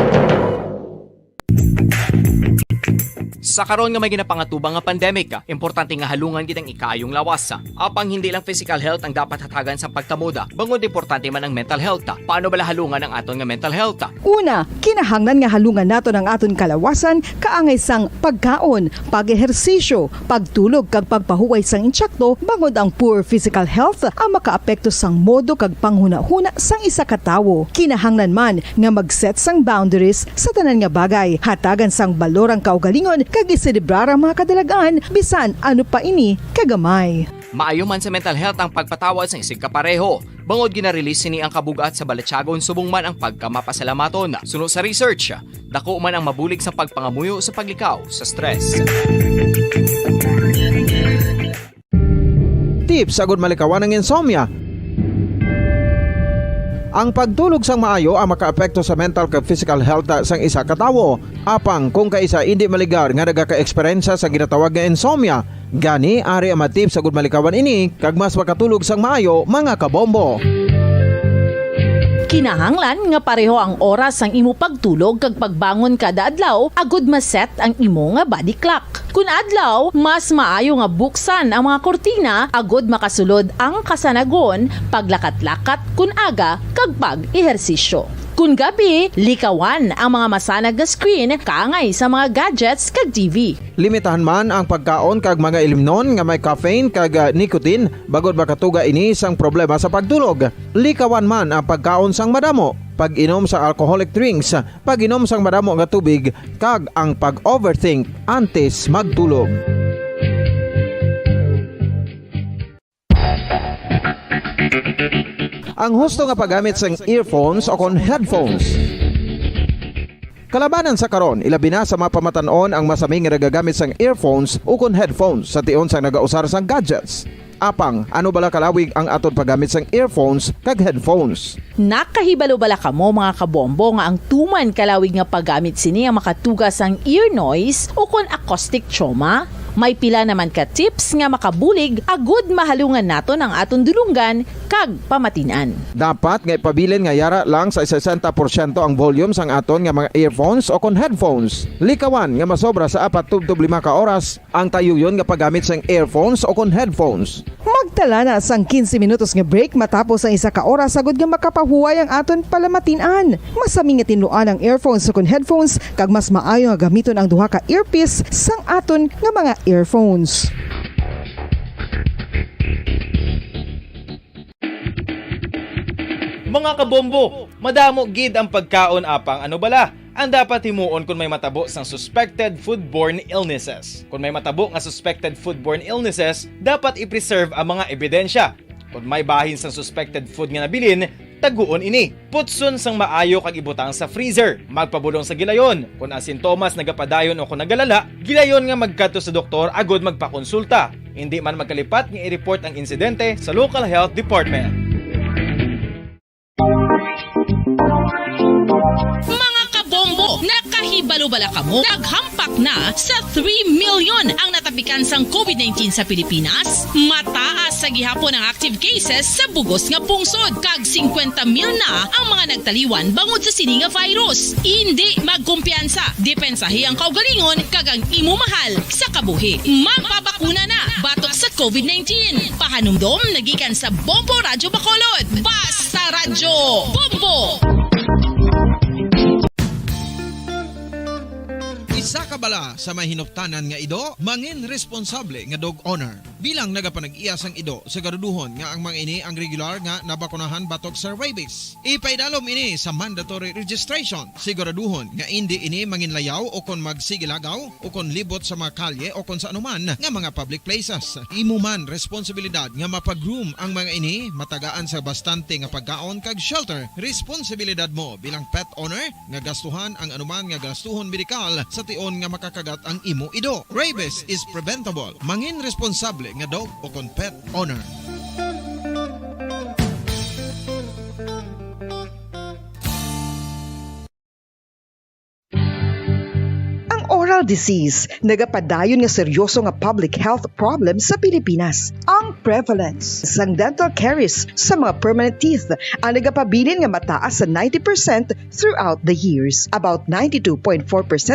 Sa karon nga may ginapangatubang nga pandemic, importante nga halungan gid ang ikayong lawas. Apang hindi lang physical health ang dapat hatagan sa pagkamuda, bangod importante man ang mental health. Paano bala halungan ang aton nga mental health? Una, kinahanglan nga halungan nato ang aton kalawasan kaangay sang pagkaon, pag-ehersisyo, pagtulog kag pagpahuway sang insyakto, bangod ang poor physical health ang makaapekto sang modo kag panghuna-huna sang isa ka tawo. Kinahanglan man nga mag-set sang boundaries sa tanan nga bagay, hatagan sang balorang kaugalingon kag iselebrar ang mga kadalagaan bisan ano pa ini kagamay. Maayo man sa mental health ang pagpatawad sa isig kapareho. Bangod ginarelease ni ang kabugat sa Balatyagon subong man ang pagkamapasalamaton. Sunod sa research, dako man ang mabulig sa pagpangamuyo sa paglikaw sa stress. Tips agud malikawan ng insomnia. Ang pagtulog sang maayo ang makaapekto sa mental kag physical health sang isa ka tawo. Apang kung kaisa hindi maligar nga nagaka-eksperyensya sa ginatawag nga insomnia, gani ari ang tips agud malikawan ini kag mas makatulog sang maayo mga kabombo. Kinahanglan nga pareho ang oras ang imo pagtulog kag pagbangon kada adlaw agud maset ang imo nga body clock. Kun adlaw, mas maayo nga buksan ang mga kortina agud makasulod ang kasanagon, paglakat-lakat kun aga kag pag-ehersisyo. Kun gabi, likawan ang mga masanag nga screen kaangay sa mga gadgets kag TV. Limitahan man ang pagkaon kag mga ilimnon nga may caffeine kag nicotine bagod makatuga ini sang problema sa pagtulog. Likawan man ang pagkaon sang madamo, pag-inom sa alcoholic drinks, pag-inom sang madamo nga tubig kag ang pag-overthink antes magtulog. Ang husto nga paggamit sang earphones o kon headphones. Kalabanan sa karon, ilabi na sa mapamatanon ang masaming nga nagagamit sang earphones o kon headphones sa tion sang nagausar sang gadgets. Apang, ano bala kalawig ang aton paggamit sang earphones kag headphones? Nakahibalo bala kamo mga kabombo nga ang tuman kalawig nga paggamit sini ang makatugas ang ear noise o kon acoustic trauma? May pila naman ka tips nga makabulig agud mahalungan naton ang aton dulunggan kag pamatinan. Dapat nga ipabilin nga yara lang sa 60% ang volume sang aton nga mga earphones o kon headphones. Likawan nga masobra sa 4-5 ka oras ang tayuyon nga paggamit sang earphones o kon headphones. Magtala na sang 15 minutos nga break matapos ang isa ka oras agud nga makapahuway ang aton palamatinan. Masami nga tinuan ang earphones o kon headphones kag mas maayo nga gamiton ang duha ka earpiece sang aton nga mga earphones. Mga kabombo, madamo gid ang pagkaon apang ano bala ang dapat himuon kung may matabo sang suspected foodborne illnesses. Kung may matabo nga suspected foodborne illnesses, dapat i-preserve ang mga ebidensya. Kung may bahin sang suspected food nga nabilin, taguon ini. Putson sang maayo kag ibutang sa freezer. Magpabulong sa gilayon. Kung ang sintomas nagapadayon o kung nagalala, gilayon nga magkadto sa doktor agud magpakonsulta. Hindi man magkalipat nga i-report ang insidente sa local health department. Mga kabombo, nakahibalo-bala kamo. Naghampak na sa 3 million ang natapikan sang COVID-19 sa Pilipinas. Mataas sa gihapon ang active cases sa bugos nga pungsod. Kag 50 mil na ang mga nagtaliwan bangod sa sini nga virus. Hindi magkumpiyansa. Depensahi ang kaugalingon kag ang imo mahal sa kabuhi. Magpabakuna na batok sa COVID-19. Pahanumdom nagikan sa Bombo Radio Bacolod. Basta Radio Bombo! Isa ka bala sa may hinuptanan nga ido, mangin responsable nga dog owner. Bilang nagapanag-iyas ang ido, siguraduhon nga ang mga ini ang regular nga nabakunahan batok sa rabies. Ipaidalom ini sa mandatory registration. Siguraduhon nga hindi ini manginlayaw o kon magsigilagaw o kon libot sa mga kalye o kon sa anuman nga mga public places. Imo man responsibilidad nga mapag-groom ang mga ini, matagaan sa bastante nga pagkaon kag shelter. Responsibilidad mo bilang pet owner nga gastuhan ang anuman nga gastuhon medikal sa tion nga makakagat ang imo ido. Rabies is preventable. Mangin responsable nga dog o kon pet owner. Oral disease, nagapadayon nga seryoso nga public health problem sa Pilipinas. Ang prevalence sang dental caries sa mga permanent teeth ang nagapabilin nga mataas sa 90% throughout the years. About 92.4%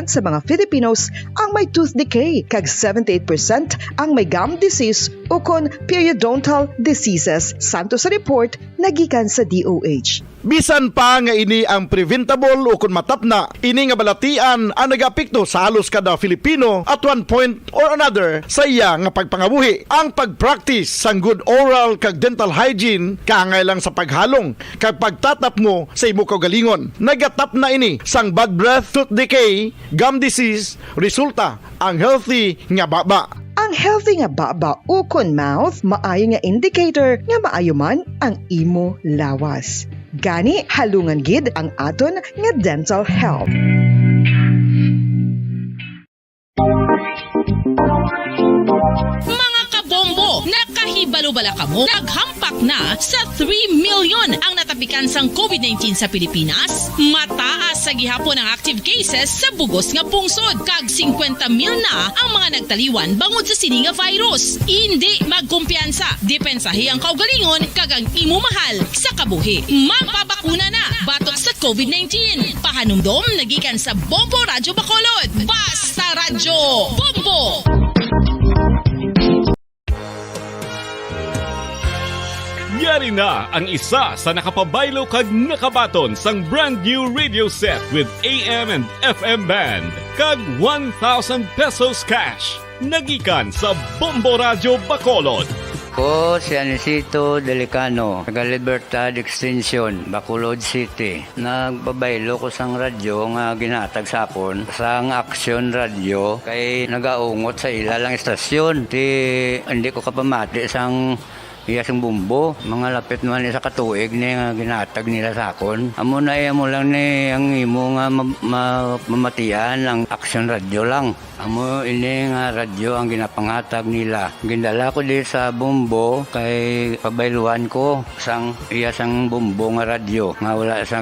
sa mga Filipinos ang may tooth decay, kag 78% ang may gum disease o kon periodontal diseases, santo sa report nagikan sa DOH. Bisan pa nga ini ang preventable o kung matapna, ini nga balatian ang nag-apekto sa halos kada Filipino at one point or another sa iya nga pagpangabuhi. Ang pag-practice sang good oral kag dental hygiene kaangay lang sa paghalong kag pagtatap mo sa imo kaugalingon. Nagatap na ini sang bad breath, tooth decay, gum disease, resulta ang healthy nga baba. Ang healthy nga baba o kon mouth, maayo nga indicator nga maayo man ang imo lawas. Gani halungan gid ang aton nga dental health. Mga kabombo, nakahibalo-bala ka mo? Naghampak na sa 3 million ang natapikan sang COVID-19 sa Pilipinas. Mataas sa gihapon ang active cases sa bugos nga pungsod. Kag 50 mil na ang mga nagtaliwan bangod sa sini nga virus. Hindi magkumpiyansa. Depensahe ang kaugalingon kag ang imo mahal sa kabuhi. Magpabakuna na batok sa COVID-19. Pahanumdom nagikan sa Bombo Radyo Bacolod. Basta Radyo Bombo! Yari na ang isa sa nakapabaylo kag nakabaton sang brand new radio set with AM and FM band kag 1,000 pesos cash. Nagikan sa Bombo Radyo Bacolod. Ko si Anisito Delicano, taga Libertad Extension, Bacolod City. Nagbabaylo ko sang radyo nga ginatag sapon sang Action Radio kay nagaungot sa ilalang estasyon. Hindi ko kapamati sang iyasang bumbo, mga lapit naman sa katuig ni nga ginatag nila sa akon. Amo na mo lang ni ang imo nga mamatian ang Action Radio lang. Amo ini nga radyo ang ginapangatag nila. Gindala ko di sa bumbo kay pabayluan ko sang iyasang bumbo nga radyo nga wala sa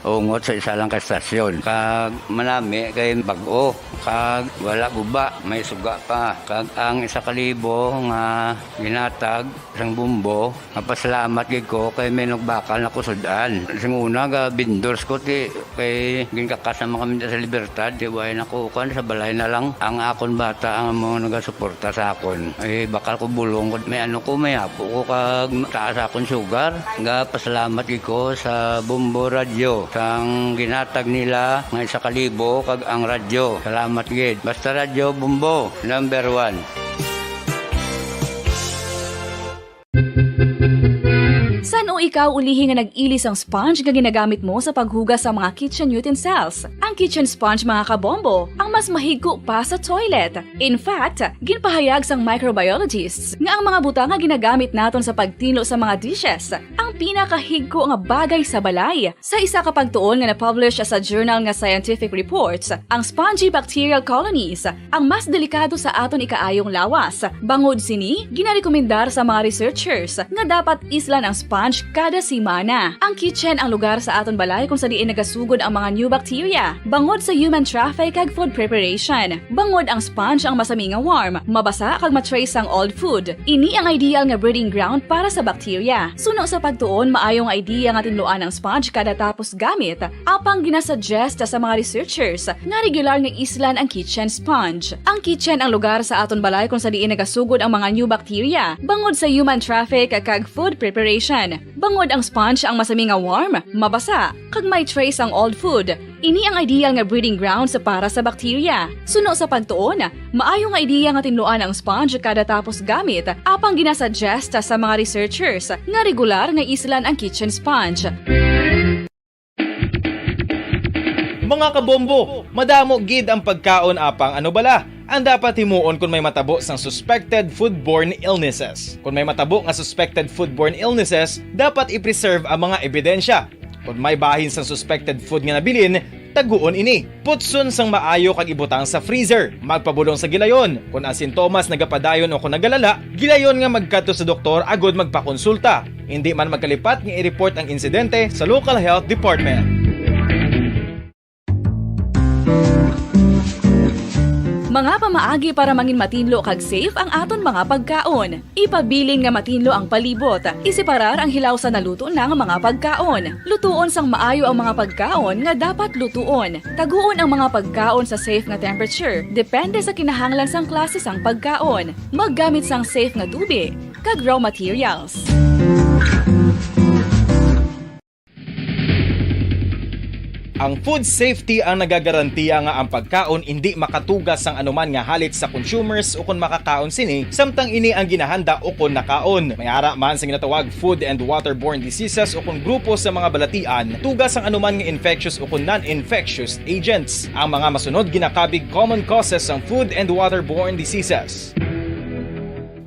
ungot sa isa lang ka estasyon. Kag manami kay bag-o, kag wala guba, may suga pa. Kag ang 1,000 nga ginatag sang bumbo, napasalamat gid ko kay may nagbakal na kusudan. Sing una ga vendors ko ti kay ginkakasama kami sa Libertad, di way nako kan sa balay na lang ang akon bata ang mga nagasuporta sa akon. Ay bakal ko bulong ko may ano ko may apo ko kag taas akon sugar. Nga pasalamat gid ko sa Bombo Radio sang ginatag nila nga 1,000 kag ang radyo. Salamat gid. Basta Radyo Bombo number 1. San o ikaw ulihi nga nag-ilis ang sponge nga ginagamit mo sa paghugas sa mga kitchen utensils? Ang kitchen sponge mga kabombo, ang mas mahigko pa sa toilet. In fact, ginpahayag sang microbiologists nga ang mga butang nga ginagamit naton sa pagtilo sa mga dishes ang pinakahigko nga bagay sa balay. Sa isa ka pagtuon nga na-publish sa journal nga Scientific Reports, ang spongy bacterial colonies ang mas delikado sa aton ikaayong lawas. Bangod sini, ginarekomendar sa mga researchers nga dapat islan ang sponge kada simana. Ang kitchen ang lugar sa aton balay kung sa diin nagasugod ang mga new bacteria. Bangod sa human traffic kag food preparation. Bangod ang sponge ang masami nga warm, mabasa kag matrace ang old food. Ini ang ideal nga breeding ground para sa bacteria. Suno sa pagtuon, maayong idea nga tinluan ang sponge kada tapos gamit. Apang ginasuggest sa mga researchers nga regular nga islan ang kitchen sponge. Ang kitchen ang lugar sa aton balay kung sa diin nagasugod ang mga new bacteria. Bangod sa human traffic kag food preparation. Bangod ang sponge ang masami nga warm, mabasa, kag may trace ang old food. Ini ang ideal nga breeding ground para sa bakterya. Suno sa pagtuon, maayo nga ideya nga tinluan ang sponge kada tapos gamit, apang ginasuggest sa mga researchers nga regular nga islan ang kitchen sponge. Mga kabombo, madamo gid ang pagkaon apang ano bala. Ang dapat himuon kung may matabo sang suspected foodborne illnesses. Kung may matabo nga suspected foodborne illnesses, dapat i-preserve ang mga ebidensya. Kung may bahin sang suspected food nga nabilin, taguon ini. Putson sang maayo kag ibutang sa freezer. Magpabulong sa gilayon. Kung ang sintomas nagapadayon o kung nagalala, gilayon nga magkadto sa doktor agud magpakonsulta. Hindi man magkalipat nga i-report ang insidente sa local health department. Mga pamaagi para mangin matinlo kag safe ang aton mga pagkaon. Ipabilin nga matinlo ang palibot. Isiparar ang hilaw sa naluto ng mga pagkaon. Lutuon sang maayo ang mga pagkaon nga dapat lutuon. Taguon ang mga pagkaon sa safe nga temperature. Depende sa kinahanglan sang klase sang pagkaon. Maggamit sang safe nga tubig kag raw materials. Ang food safety ang nagagarantiya nga ang pagkaon hindi makatugas sang anuman nga halit sa consumers o kung makakaon sini, samtang ini ang ginahanda o kung nakaon. May ara man sa ginatawag food and waterborne diseases o kung grupo sa mga balatian, tugas ang anuman nga infectious o kung non-infectious agents. Ang mga masunod ginakabig common causes ng food and waterborne diseases.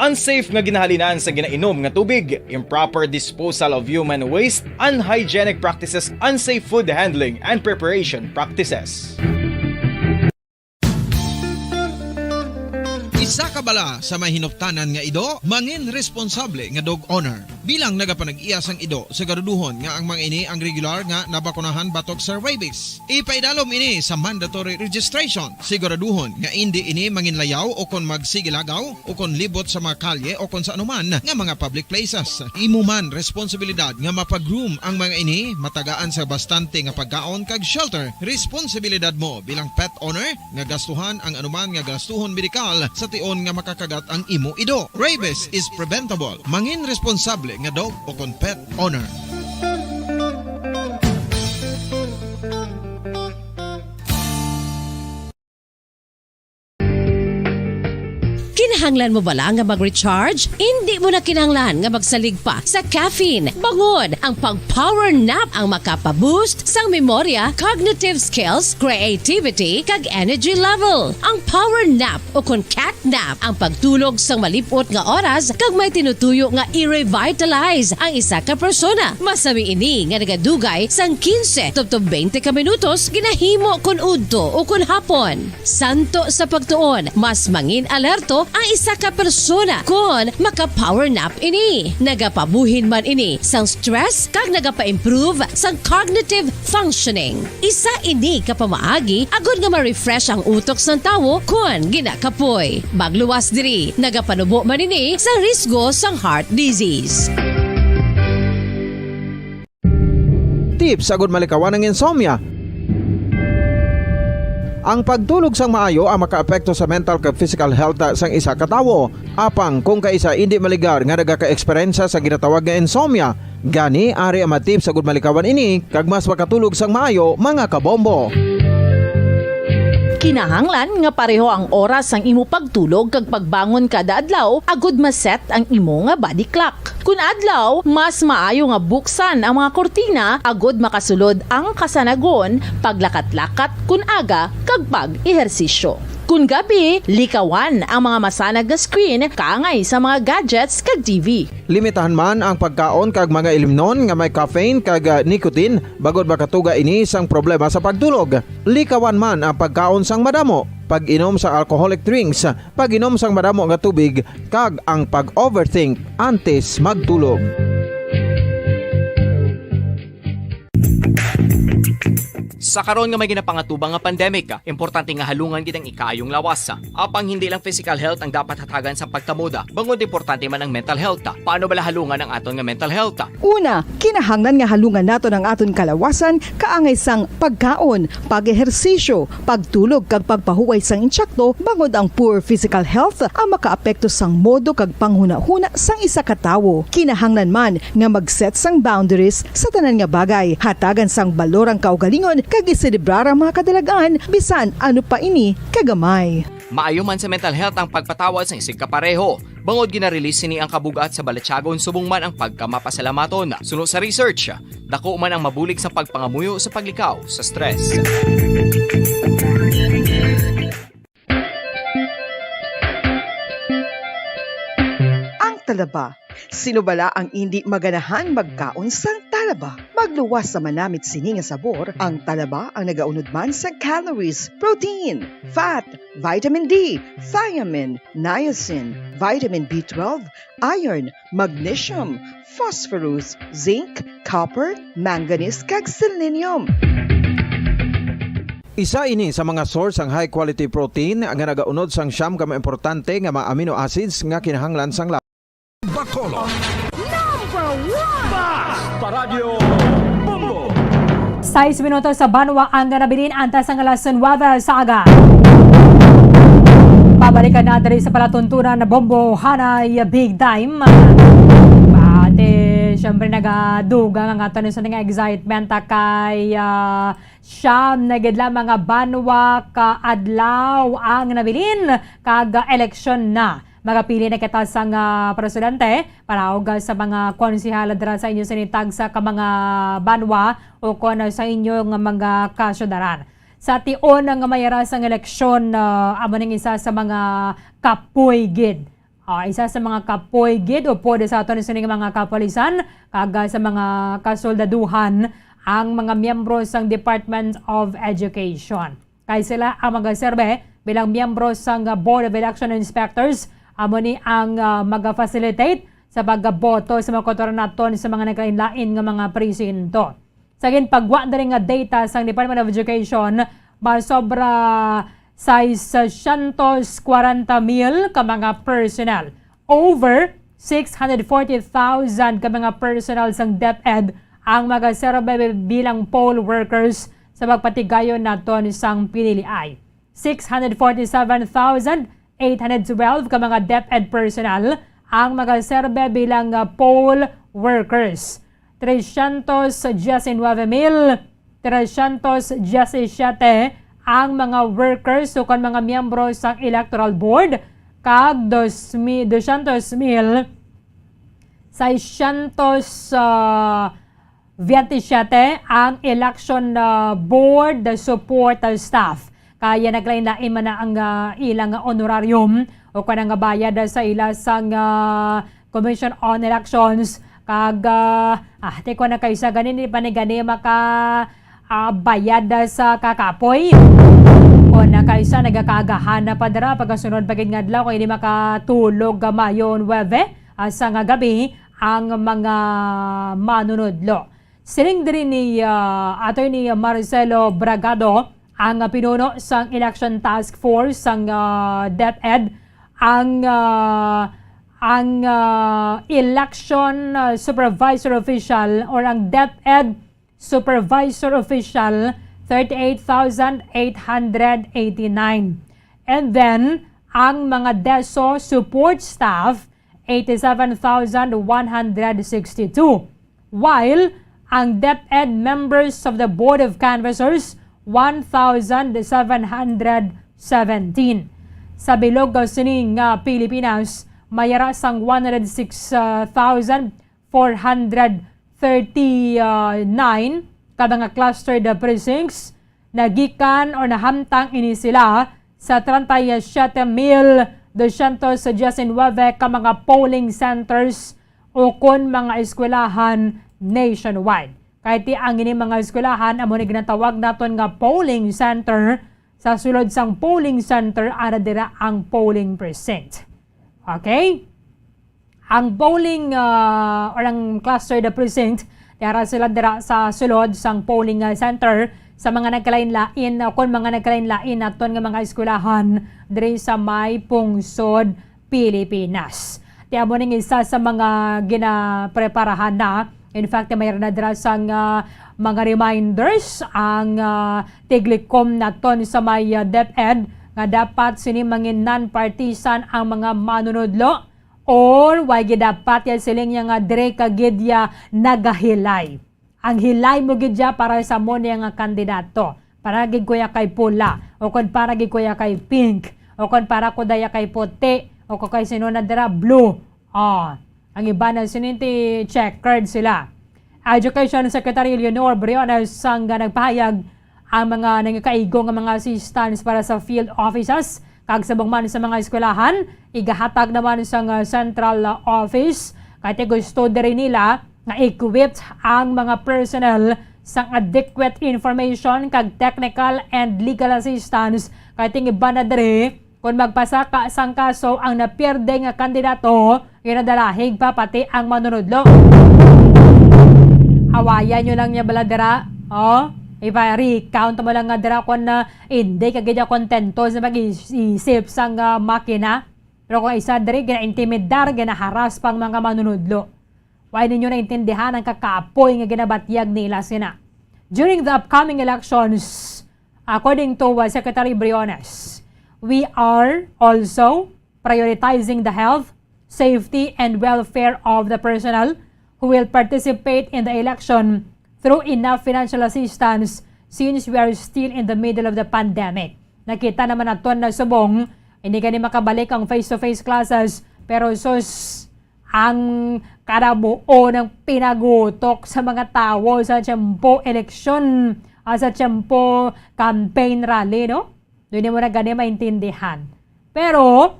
Unsafe nga ginahalinan sa ginainom nga tubig, improper disposal of human waste, unhygienic practices, unsafe food handling and preparation practices. Isa ka bala sa may hinuptanan nga ido, mangin responsable nga dog owner. Bilang nagapanag-iyas ang ido, siguraduhon nga ang mga ini ang regular nga nabakunahan batok sa rabies. Ipaidalom ini sa mandatory registration. Siguraduhon nga hindi ini manginlayaw o kon magsigilagaw o kon libot sa mga kalye o kon sa anuman nga mga public places. Imo man responsibilidad nga mapag-groom ang mga ini, matagaan sa bastante nga pagkaon kag shelter. Responsibilidad mo bilang pet owner nga gastuhan ang anuman nga gastuhon medikal sa tion nga makakagat ang imo ido. Rabies is preventable. Mangin responsable nga dog o kon pet owner. Kinahanglan mo bala nga mag-recharge? Hindi mo na kinahanglan nga magsalig pa sa caffeine. Bangod ang pag-power nap ang makapaboost sang memorya, cognitive skills, creativity, kag energy level. Ang power nap o kon cat nap ang pagtulog sang malipot nga oras kag may tinutuyo nga i-revitalize ang isa ka persona. Masami ini nga nagadugay sang 15 to 20 ka minutos ginahimo kun udto o kun hapon. Santo sa pagtuon, mas mangin alerto ang isa ka persona kung maka-power nap ini. Nagapabuhin man ini sang stress kag nagapa-improve sang cognitive functioning. Isa ini kapamaagi agud nga ma-refresh ang utok sang tawo kung ginakapoy. Magluwas diri, nagapanubo man ini sa risgo sang heart disease. Tips agud malikawan ang insomnia. Ang pagtulog sang maayo ang makaapekto sa mental kag physical health sang isa ka tawo. Apang kung kaisa hindi maligar nga nagaka-eksperyensya sa ginatawag nga insomnia, gani ari ang tips agud malikawan ini kag mas makatulog sang maayo mga kabombo. Kinahanglan nga pareho ang oras ang imo pagtulog kag pagbangon kada adlaw agud maset ang imo nga body clock. Kun adlaw, mas maayo nga buksan ang mga kortina agud makasulod ang kasanagon, paglakat-lakat kun aga kag pag-ehersisyo. Kun gabi, likawan ang mga masanag na screen kaangay sa mga gadgets kag TV. Limitahan man ang pagkaon kag mga ilimnon nga may caffeine kag nicotine bagod makatuga ini sang problema sa pagtulog. Likawan man ang pagkaon sang madamo, pag-inom sa alcoholic drinks, pag-inom sang madamo nga tubig kag ang pag-overthink antes magtulog. Sa karon nga may ginapangatubang nga pandemic, importante nga halungan gid ang ikaayong lawas. Apang hindi lang physical health ang dapat hatagan sa pagtamuda, bangod importante man ang mental health. Paano bala halungan ang aton nga mental health? Una, kinahanglan nga halungan nato ng aton kalawasan kaangay sang pagkaon, pag-ehersisyo, pagtulog kag pagpahuway sang insyakto bangod ang poor physical health ang makaapekto sang modo kag panghuna-huna sang isa ka tawo. Kinahanglan man nga mag-set sang boundaries sa tanan nga bagay, hatagan sang balorang kaugalingon kag iselebrar ang mga kadalagaan bisan ano pa ini kagamay. Maayo man sa mental health ang pagpatawad sa isig kapareho. Bangod ginarelease ni ang kabugat sa Balatsyagon subong man ang pagkamapasalamaton. Sunod sa research, dako man ang mabulig sa pagpangamuyo sa paglikaw sa stress. Ang talaba. Sino bala ang hindi maganahan magkaon sang talaba? Magluwas sa manamit sini nga sabor, ang talaba ang nagaunod man sa calories, protein, fat, vitamin D, thiamine, niacin, vitamin B12, iron, magnesium, phosphorus, zinc, copper, manganese kag selenium. Isa ini sa mga source ang high quality protein nga nagaunod sang siyam ka mga importante nga mga amino acids nga kinahanglan sang Bacolod. Number 1! Paradyo Bombo. 6 minutos sa Banwa ang ganabilin antas ang alas 9 sa aga. Babalikan na dali sa palatuntunan na Bombo Hanay Big Time. Pati syempre nagadugang ang ato sa nga excitement kay siyam na gidla mga Banwa ka adlaw ang nabilin kag eleksyon na. Magapili na kita sang presidente para sa mga konsihala dira sa inyo sinitag sa mga Banwa o kon sa inyo nga mga kasyudaran. Sa tion nga mayara sang eleksyon amo ning isa sa mga kapoy gid. Isa sa mga kapoy gid o pwede sa aton sining mga kapulisan kag sa mga kasoldaduhan ang mga miyembro sang Department of Education. Kay sila ang magaserbe bilang miyembro sang Board of Election Inspectors. Amo ni ang mag-facilitate sa pagboto sa mga kotoran naton sa mga naglain-lain nga mga presinto. Sa pagwa na rin nga data sa Department of Education, sobra sa 640,000 ka mga personnel. Over 640,000 ka mga personnel sang DepEd ang magaserbe bilang poll workers sa pagpatigayon naton sang PDLI. 647,812 ka mga DepEd personnel ang magaserbe bilang poll workers. 319,317 ang mga workers o mga miyembro sa Electoral Board kag 200,627 ang Election Board Support Staff. Kaya naglain-lain man na ang ilang honorarium o kanang bayad sa ila sang Commission on Elections kag te ko na kayo sa ganin di pa ni gani maka bayad sa kakapoy o na kayo sa nagakagahan na padara pagkasunod pagin nga adlaw kay di makatulog gamayon webe sa nga gabi ang mga manunodlo. Siling diri ni Attorney Marcelo Bragado ang pinuno sang Election Task Force sang DepEd ang election supervisor official or ang DepEd supervisor official 38,889. And then ang mga DESO support staff 87,162. While ang DepEd members of the Board of Canvassers 1,717. Sa bilog sining Pilipinas, mayara sang 106,439 kada nga clustered precincts nagikan o nahamtang ini sila sa 37,219 ka mga polling centers o kon mga eskwelahan nationwide. Kahit ang ini mga eskwelahan, amo ni ginatawag naton nga polling center, sa sulod sang polling center, ara dira ang polling precinct. Okay? Ang polling or ang cluster the precinct, dira sila dira sa sulod sang polling center sa mga nagkalain-lain kung mga nagkalain-lain naton nga mga eskwelahan diri sa may pungsod Pilipinas. Tiyan mo ning isa sa mga ginapreparahan na. In fact, mayroon na dira sang mga reminders ang tiglikom naton sa may DepEd nga dapat sini mangin non-partisan ang mga manunodlo or why dapat yan siling nga dire kagidya nagahilay. Ang hilay mo gidya para sa mo nga kandidato. Para gid kuya kay pula o kon para gid kuya kay pink o kon para ko daya kay puti o ko kay sino na dira blue. Ang iba na sininti checkered sila. Education Secretary Leonor Briones sang nagpahayag ang mga nangikaigo nga mga assistants para sa field offices kag sabong man sa mga eskwelahan igahatag naman sa central office kay gusto diri nila nga equipped ang mga personnel sa adequate information kag technical and legal assistance kay iba na diri kung magpasaka sang kaso ang napierde nga kandidato ginadalahig pa pati ang manunodlo. Awayan nyo lang niya baladera. I-recount mo lang nga dira kung hindi kagidya kontento sa mag-isip sang makina. Pero kung isa diri, gina-intimidar, gina-haras pang mga manunudlo. Why ninyo naintindihan ang kakapoy nga ginabatyag nila sina. During the upcoming elections, according to Secretary Briones, we are also prioritizing the health, safety, and welfare of the personnel who will participate in the election through enough financial assistance since we are still in the middle of the pandemic. Nakita naman naton na subong, hindi gani makabalik ang face-to-face classes, pero ang karabuo ng pinagutok sa mga tao sa tiyempo election, sa tiyempo campaign rally, no? Doon mo na gani maintindihan. Pero,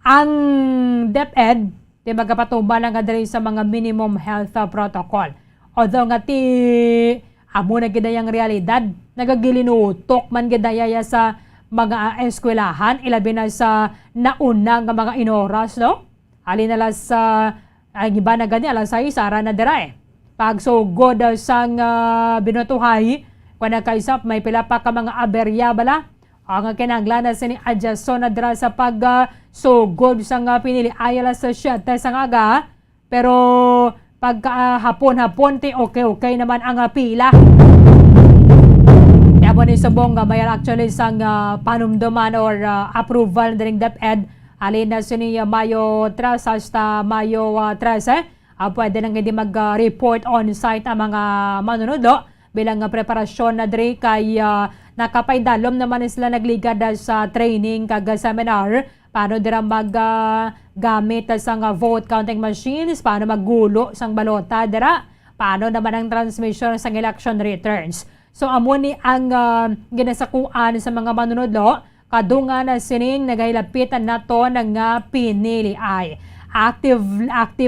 ang DepEd, di magkapatumbal nga diri sa mga minimum health protocol. Although nga amo na gidayang realidad, nagagilinutok man gidaya sa mga eskwelahan, ilabi na sa nauna nga mga inoras, no? Halin na sa, ang iba na gani, alas 6, ara na dira Pag sugod sang binutuhay, kung nakaisap, may pila pa ka mga aberya bala, ang kinanglan na sini adyason na dira sa pag sugod sang pinili ayala sa 7 sang aga, pero pagka hapon-hapon okay naman ang pila. Kaya po ni Sabong mayroon actually sang panumduman or approval ng DepEd alin na sini Mayo 3 hasta Mayo 13. Pwede nang hindi mag-report on-site ang mga manunodlo bilang preparasyon na diri kay nakapaydalom naman sila nagligad sa training kag seminar paano dira gamit sang vote counting machines, paano maggulo sang balota dira, paano naman ang transmission sang election returns. So amo ni ang ginasakuan sa mga manunodlo kadungan na sining nagahilapitan nato nga pinili ay active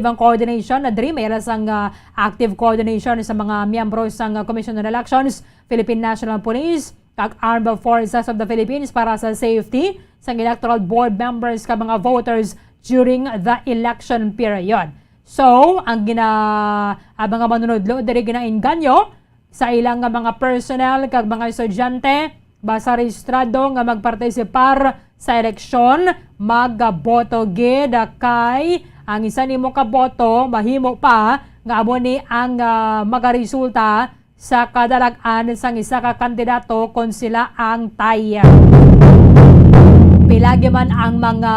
ang coordination na diri mayroon sang active coordination sa mga miyembro sang Commission on Elections, Philippine National Police, kag Armed Forces of the Philippines para sa safety sang electoral board members kag mga voters during the election period. So, ang mga manunodlo diri ginainganyo sa ilang mga personnel kag mga estudyante basta rehistrado nga magpartisipar sa eleksyon, magboto gid kay ang isa nimo ka boto mahimo pa nga amo ni ang magaresulta sa kadalag-an sang isa ka kandidato kung sila ang taya. Pilagi man ang mga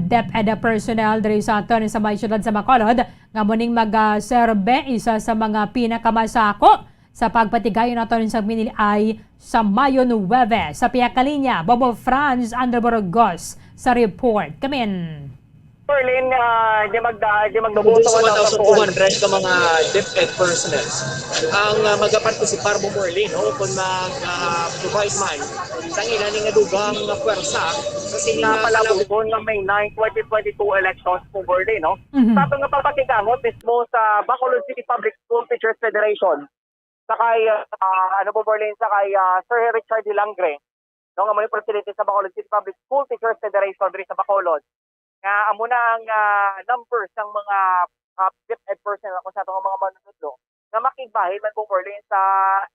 DepEd personnel diri sa aton sa may syudad sa Bacolod nga muning mag-serbe isa sa mga pinakamasako sa pagpatigayon naton sa minili ay sa Mayo 9 sa Piyakalinya. Bobo Franz Andreborgos sa report. Kamin. Berlin, di magboboto sa 1,200 ka mga DepEd personnel. Ang magapartisipar mo Berlin, kung mag-provide man sa ilan nga dugang nga pwersa sa palabon ng May 9, 2022 elections po Berlin. Sa ito nga papatigamot mismo sa Bacolod City Public School Teachers Federation sakay Berlin sakay Sir Richard Dilangre nga may presidente sa Bacolod City Public School Teachers Federation diri sa Bacolod. Amo na ang numbers ng mga DepEd personnel kung sa itong mga manunodlo na makigbahin man Bumberlin sa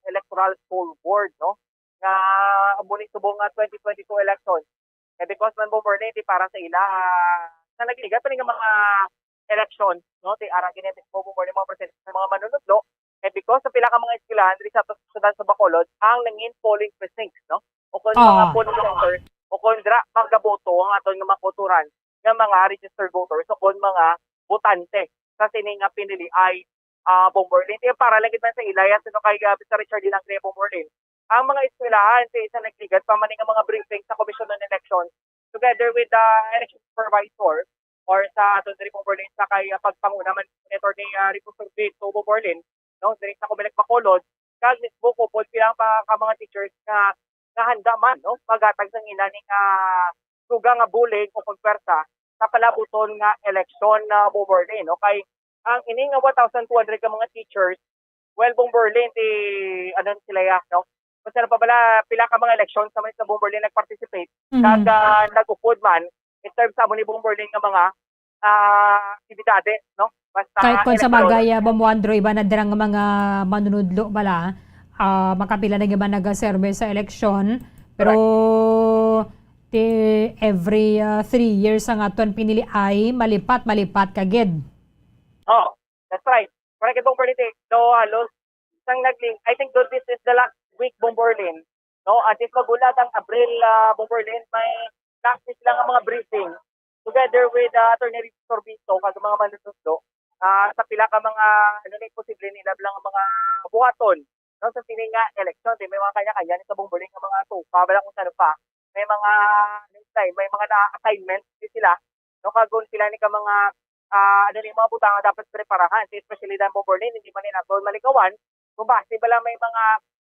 electoral poll board, no? Nga muli subong nga 2022 election. Because man Bumberlin di para sa ila sa nagligat pa nga mga election, no? Ti arang kinetic mo Bumberlin mga presente sa mga manunodlo. Because sa pila ka mga eskwelahan diri sa syudad sa Bacolod ang nangin polling precincts, no? O kung mga polling center o kung dira magaboto ang aton nga makuturan ng mga registered voters o kung mga botante sa sini nga pinili ay Bumberlin. Para lang man sa ilaya sino kay Mr. Richard Dinangre Bumberlin. Ang mga eskwelahan sa isa nagligat pamaning ang mga briefing sa Commission on Elections together with the election supervisor or sa aton diri Bumberlin sa kay pagpanguna man ni Rico Vito Bumberlin, no, diri sa Comelec Bacolod, kag mismo ko pod pilang pa ka mga teachers nga handa man, no, pagatag sang ina ning suga nga bulig o konwersa sa palabuton nga election na Bumberlin, no, kay ang ini nga 1,200 ka mga teachers, well Bumberlin ti ano sila ya, no, basta na pa bala pila ka mga elections sa Bumberlin nag-participate, kag nag-upod man in terms sa ni Bumberlin nga mga aktibidades, no. Basta Kahit kung sa magaya bamuandro iba na dirang mga manunudlo bala, makapila na iba nagaserve sa eleksyon, pero every 3 years ang aton pinili ay malipat kagid. Oh, that's right. Correct Bumberlin. No, halos sang nagling, I think this is the last week Bumberlin. No, at this magulat ang Abril Bumberlin, may practice lang ang mga briefing together with Attorney Sorbito kag mga manunudlo. Sa pila ka mga ano ni posible nila lang ang mga buhaton, no, sa sini nga election may mga kanya-kanya ni sa Bumberlin nga mga tupa bala kung sano pa may mga may mga na-assignment sila, no, kagon sila ni ka mga ano ni mga butang dapat preparahan especially dan Bumberlin hindi man nila tol malikawan kung base bala may mga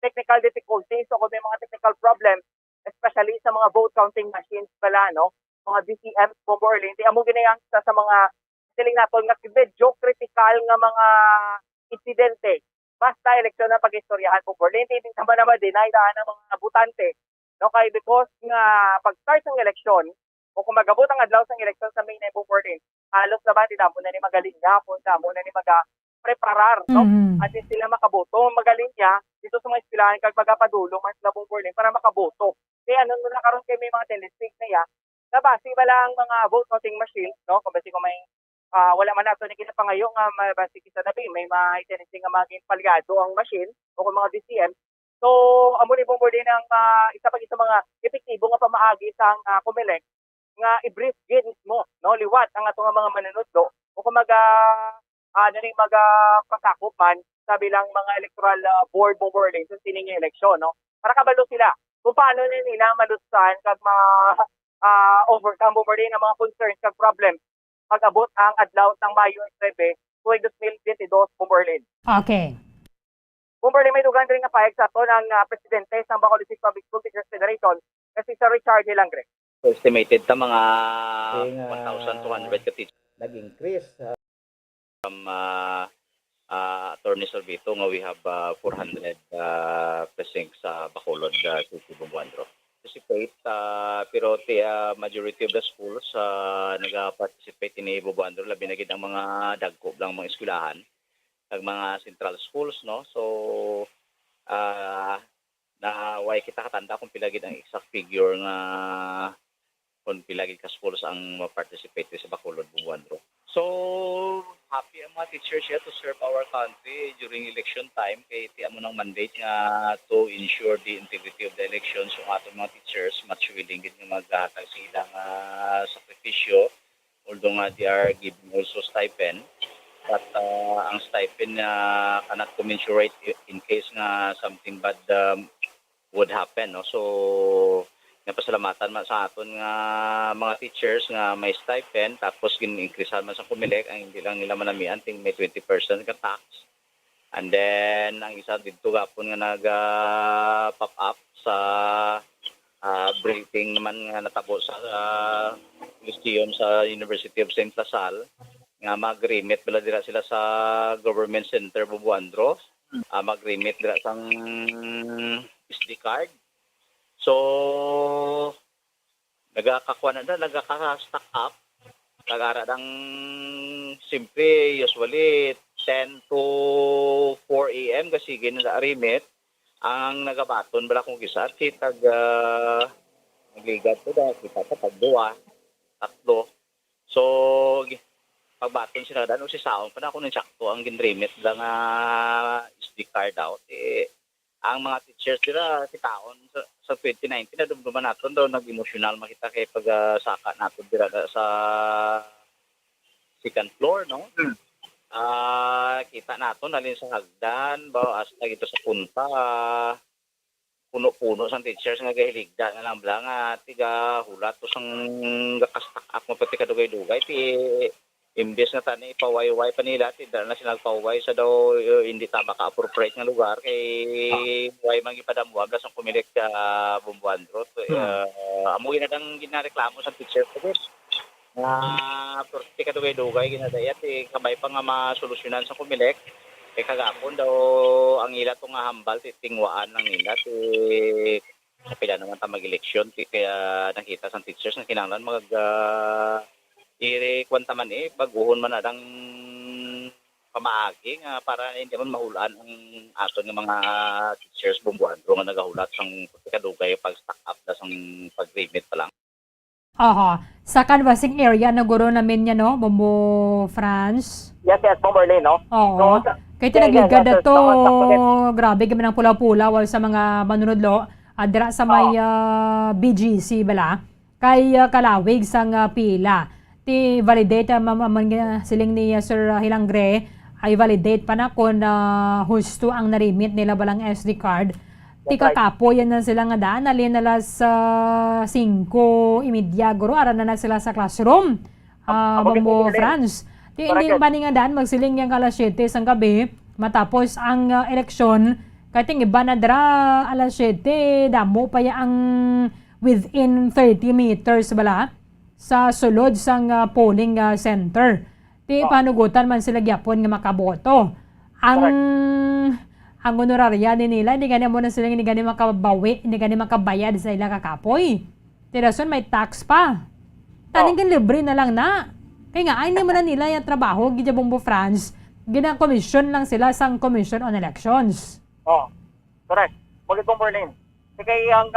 technical difficulties o kung may mga technical problems especially sa mga vote counting machines bala, no, mga BCM Bumberlin di amo ginayang sa mga siling naton nga medyo critical nga mga insidente basta eleksyon na pag-istoryahan Bumberlin hindi naman deny daan ng mga butante, no, kay because nga pag-start ng eleksyon o kung magabot ang adlaw sa eleksyon sa May na Bumberlin halos na ba damo na ni magaling niya damo na ni preparar, no, at sila makaboto magaling niya dito sa mga eskwelahan kag magapadulong mas na Bumberlin para makaboto kaya ano na karon kay may mga telestig na ya na base bala ang mga vote counting machine, no, kung basi ko may wala man nato ni kinapangayo nga mabasi kita nabi may ma-tendency nga maging palyado ang machine o kung mga DCM. So amo ni Bumberlin ang isa pa sa mga epektibo nga pamaagi sa Comelec nga i-brief gid mismo, no, liwat ang ato nga mga manunodlo o kung pasakop man sa bilang mga electoral board Bumberlin sa sining eleksyon, no, para kabalo sila kung paano nila malustan kag overcome Bumberlin ang mga concerns kag problems pag-abot ang adlaw ng Mayo 9, 2022 Bumberlin. Okay. Bumberlin may dugang rin nga pahig sa ato ng presidente ng Bacolod City Public School Teachers Federation na si Sir Richard Dilangre. Estimated ta mga 1,200 ka teachers. Nag-increase From Attorney Sorbito nga we have 400 precincts sa Bacolod City Bumbuandro. Participate pero majority of the schools nag-participate in Bumbuandro labi na gid ang mga dagko lang mga eskwelahan ag mga central schools, no, so na way kita katanda kung pila gid ang exact figure nga kung pila gid ka schools ang participate sa Bacolod Bumbuandro. So happy ang mga teachers here to serve our country during election time kay ti amo ng mandate nga to ensure the integrity of the elections. So atong mga teachers much willing gid nga maghatag sila nga sakripisyo although nga they are giving also stipend, but ang stipend cannot commensurate in case nga something bad would happen, no. So napasalamatan man sa aton nga mga teachers nga may stipend tapos gin-increasehan man sa Comelec ang hindi lang nila manamian ting may 20% ka tax. And then ang isa dito gapon nga nag-pop up sa briefing naman nga natabo sa Lyceum sa University of St. Lasal nga mag-remit bala dira sila sa Government Center Bumbuandro, mag-remit dira sang SD card. So nagaka-stock up kagara ng simpre usually 10 to 4 a.m. kasi ginala arimit ang nagabaton bala kung gisa kitag nagligat ko da kita ta pagduwa tatlo so pagbaton sila dan si saon pa na ako ng sakto ang ginrimit da nga SD card out ang mga teachers nila kitaon sa 2019 na dumduman naton daw nag-emotional makita kay pag saka naton dira sa second floor no. Kita naton alin sa hagdan ba hasta gito sa punta puno-puno sang teachers nga gahiligda nga lang bla nga tiga hulat to sang gakastak up mo pati kadugay-dugay ti imbes na tani ipawayway pa nila ti dala na sinagpaway sa daw hindi tama ka appropriate nga lugar kay way man gipadamuag sang pumilik ka Bumbuandro amoy na dang ginareklamo sa teachers ko pati kadugay-dugay ginadayat kabay pa nga masolusyonan sa kumilik kagapon daw ang ila to nga hambal titingwaan ng ila kapila naman ta mag-eleksyon kaya nakita sa teachers na kinahanglan kwanta man baguhon man adang pamaagi nga para hindi man mahulaan ang aton nga mga teachers Bumbuandro nga nagahulat sang kadugay pag stack up da sang pag-remit pa lang. Sa canvassing area na guro namin niya no, Bombo France. Yes, Bomberlin, no? Oo. Kaya tinagligad na to, grabe kami ng pula-pula wal sa mga manunodlo. Dira sa may BGC bala, kay kalawig sang pila. Ti validate siling ni Sir Hilangre ay validate pa na kung husto ang narimit nila balang SD card. Ti kakapo yan na sila nga daan alin nala sa 5:30 guro ara na sila sa classroom. Bombo France. Ti hindi ba nga daan magsiling yang alas 7 sang gabi matapos ang eleksyon kating iba na dra alas 7 damo pa ya ang within 30 meters bala sa sulod sang polling center. Ti panugutan man sila gyapon nga makaboto. Ang honoraria nila, hindi gani mo na sila hindi gani makabawi, hindi gani makabayad sa ila kakapoy. Tirason may tax pa. Taning libre na lang na. Kaya nga, ay hindi mo na nila yung trabaho, gidya Bombo France, gina-commission lang sila sang Commission on Elections. Correct. Bagay kong Berlin. Kaya ang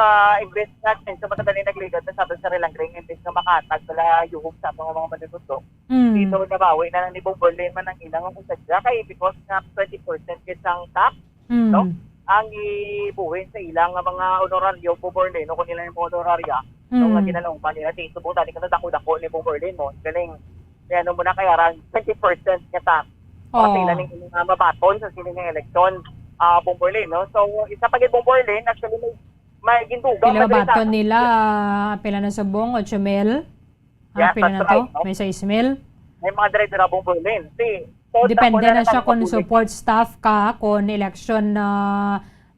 invest natin sa matadali nagligat na sabi sa Rilangring, invest na makatag pala yuhog sa mga manitutok. Dito nabawi na ni Bomberlin man ang ilang ang usadya kay because nga 20% kisang tax. No? Ang ibuhin sa ilang mga honoraryo po Berlin o kung nila yung honorarya nung ginalong pa nila dito buta di ka na dako-dako ni Berlin mo galing kaya ano mo na kaya 20% nga tax para sila ng mabaton sa siling ng eleksyon Berlin no so isa pag Berlin actually may gindugang baton nila pila na subong 8,000 pila na to may 6,000 may mga dire-dire Berlin depende na siya kung support staff ka, kung election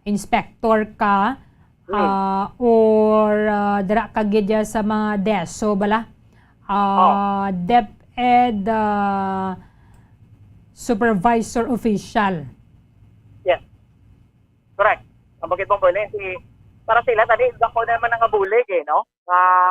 inspector ka, or dira ka gidya sa mga DESO bala. DepEd supervisor official. Yes. Correct. Ang bakit mong Berlin, para sila tadi, dako naman ang abulig no?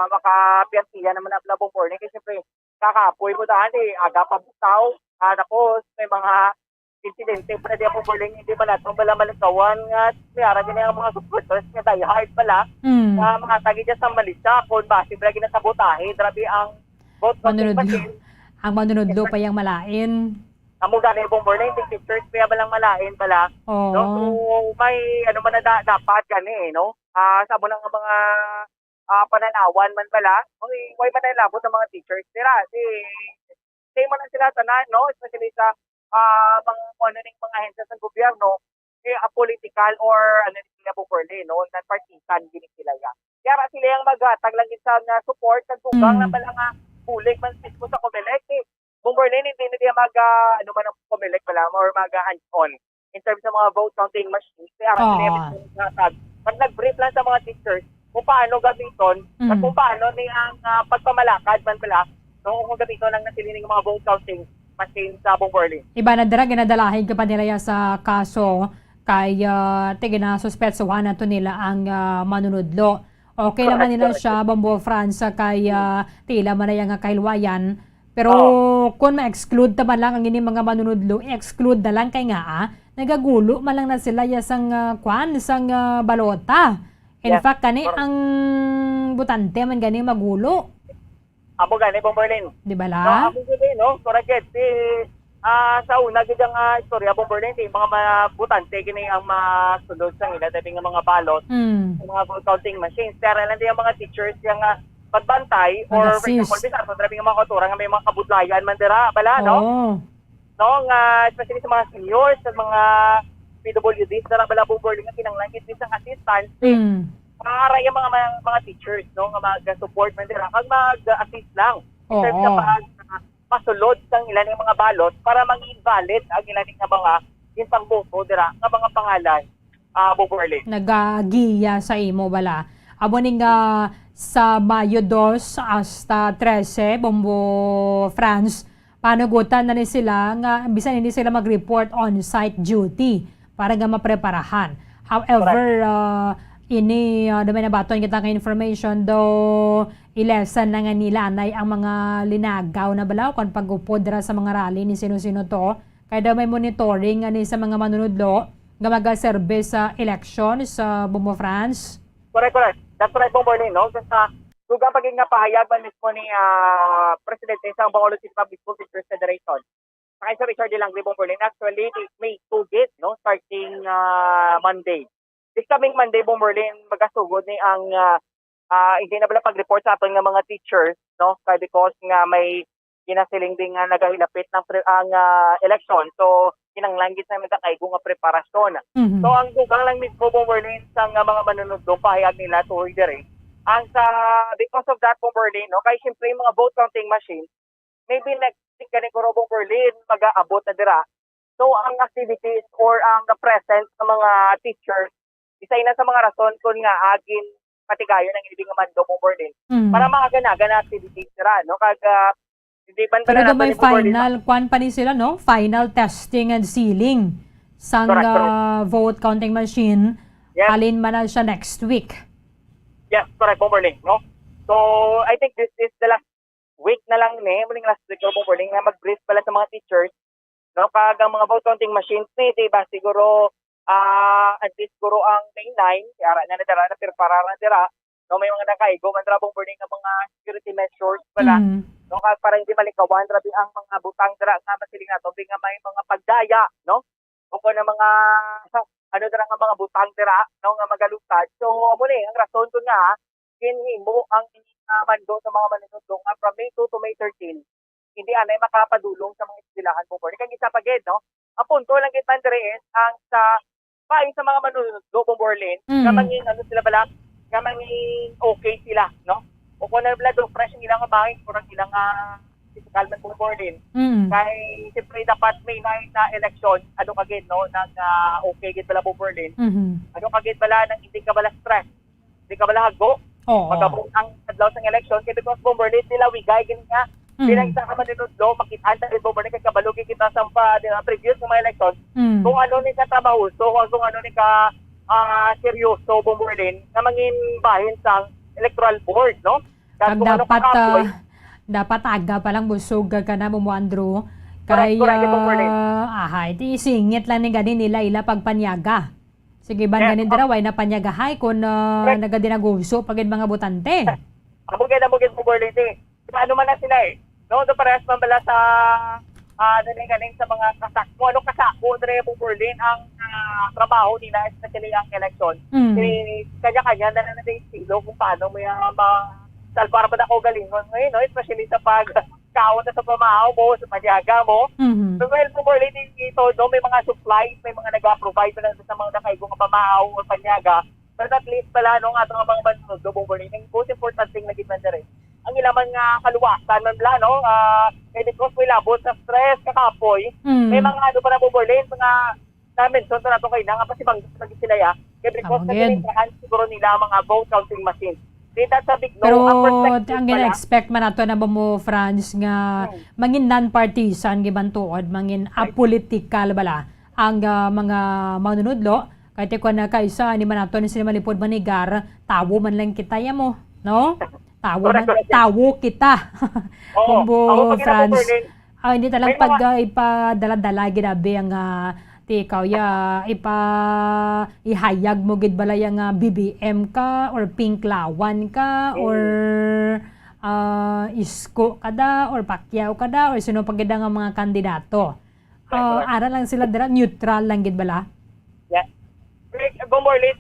Makapiyantiya naman ang labong Berlin kasi siyempre kakapoy mo daan aga pa butaw. Tapos may mga insidente pa na di ako Berlin, hindi ba natin bala malikawan nga mayara din ang mga supporters nga die hard pala mga tagi dyan sa Malisa kung basi lagi na sabotahe grabe ang vote ang manunodlo pa yung malain amo gani pong Berlin pictures kaya balang malain pala no? So may ano man na dapat gani no sabo lang ang mga pananawan man pala way man nalabot ng mga teachers nila same man sila tanan no especially sa mga mga ahensya sa gobyerno political or ano nila po Berlin no non-partisan gini sila ya kaya sila yang magatag lang sa support sa tugang na pala nga bulig man mismo sa Comelec Berlin hindi na dia ano man ang Comelec pala or hands-on in terms sa mga vote counting machines kaya pag nag-brief lang sa mga teachers kung paano gamiton at kung paano ni ang pagpamalakad man pala kung gamiton lang nasilining mga vote counting machine sa Berlin. Iba na dira ginadalahin ka pa nila sa kaso kay ginasuspetsuhan na to nila ang manunudlo. Okay naman nila siya Bombo France kay tila man nga kahilwayan Pero kung ma-exclude taman lang ang ini mga manunudlo, i-exclude na lang kay nga nagagulo man lang na sila yasang sang balota. In fact, kani ang butante man gani magulo. Amo gani Bomberlin. Di ba la? No, amo gani no, correct. Sa una gid ang istorya Bomberlin, mga butante gini ang masulod sa ila dabi nga mga balot, mga vote counting machines. Pero lang di ang mga teachers yang pagbantay or for example bisa sa driving mga kautura nga may mga kabudlayan man dira bala no nga especially sa mga seniors sa mga PWDs na bala Bomberlin nga kinahanglan gid isang assistant para yung mga teachers no nga mag-support man dira kag mag-assist lang in terms sa pasulod sang ilan ng mga balot para mag-invalid ang ilan ng mga yung pangboto dira nga mga pangalan Bomberlin nagagiya sa imo bala amo ning sa Mayo 2 hasta 13, Bombo France, panugutan na ni sila nga bisan hindi sila mag-report on-site duty para nga mapreparahan. However, ini dami na baton kita nga information do ilesan na nga nila anay ang mga linagaw na balaw kon pagupod dira sa mga rally ni sino-sino to. Kaya daw may monitoring ani sa mga manunudlo nga mag-service sa election sa Bombo France. Correct. That's right, Bomberlin, no? Sa dugang pagiging pahayag man mismo ni Presidente sa Bacolod City Public School Teachers Federation. Sakay sa Richard Langri, Bomberlin, actually, it may tugit, no? Starting Monday. This coming Monday, Bomberlin, magasugod ni ang hindi na bala pag-report sa aton nga mga teachers, no? Kaya because nga may kinasiling din nga nagahilapit ng ang election. So, kinanglanggit na nagkakaigo nga preparasyon. So, ang dugang lang mismo Bomberlin sa mga manunod pahayag nila to dire. Ang sa, because of that Bomberlin, no, kaya siyempre yung mga vote counting machines, maybe next week ganit ko Bomberlin, mag-aabot na dira. So, ang activities or ang presence ng mga teachers, isa na sa mga rason kung nga agin patigayon ng ibig nga mando Bomberlin para makaganaga na activities dira, no? Kag pero do may final kwan pa ni sila no final testing and sealing sang vote counting machine halin man na siya next week. Yes, correct Bomberlin, no? So I think this is the last week na lang ni muling last week Bomberlin nga mag-brief pala sa mga teachers no kag ang mga vote counting machines ni diba siguro at least siguro ang May 9 ara na dira na prepara na dira no may mga nakaigo man ra Bomberlin nga mga security measures pala no para hindi malikawan rabi ang mga butang dira nga masiling nato nga may mga pagdaya no o ko na mga ano dira nga mga butang dira no nga magalutad so amo ni ang rason ko nga kinhimo ang mando sa mga manunod nga from May 2 to May 13 hindi anay makapadulong sa mga eskwelahan Bomberlin kag isa pagid no ang punto lang kita dire ang sa paing sa mga manunod Bomberlin nga mangin ano sila bala nga mangin okay sila no o kung nabla do fresh ilang bahay kurang ilang physical man Bomberlin kay siyempre dapat may na election ano kagid no nang okay gid bala Bomberlin ano kagid bala nang hindi ka bala stress hindi ka bala hago pagabot ang adlaw sa election kay because Bomberlin nila wigay gid nga bilang isa ka manunodlo makita sa Bomberlin kay kabalugi kita sa previous mga election kung ano ni ka trabaho so kung ano ni ka seryoso Bomberlin na mangin bahin sa electoral board no kag dapat aga pa lang busog ka na mo Andrew kay iti isingit lang ni gani nila ila pagpanyaga sige ban ganin dira way na panyagahay kun nagadinaguso pagid mga butante amo gid Bomberlin ano man na sila no do parehas man bala sa galing sa mga kasakmo ano kasako dire Bomberlin ang trabaho nila especially ang election kanya-kanya na din estilo kung paano may para ba ako galingon ngayon no especially sa pagkaon sa pamahaw mo sa panyaga mo so well Bomberlin ito no may mga supplies may mga nag-provide na sa mga nakaigo nga pamahaw o panyaga but at least pala no nga mga manunod Bomberlin ang most important thing na gitman dire ang ilaman nga kaluwasan man bla no kay because may labot sa stress kakapoy may mga ano para Bomberlin mga na-mention na nato kay na nga pasibang sila ya kay because naging siguro nila mga vote counting machines pero ang gina-expect man nato na mo France nga mangin non-partisan gibantuod mangin apolitical bala ang mga manunudlo kahit ko na kaisa ni man nato ni sila malipod manigar tawo man lang kita mo no Tawo kita. Bombo France. Hindi talang pag ipadala-dala ginabi ang ti ikaw ihayag mo gid bala yung BBM ka or pink lawan ka or isko kada or Pacquiao kada or sino pagida nga mga kandidato. Ara lang sila dira, neutral lang gid bala. Yes. Bomborlin,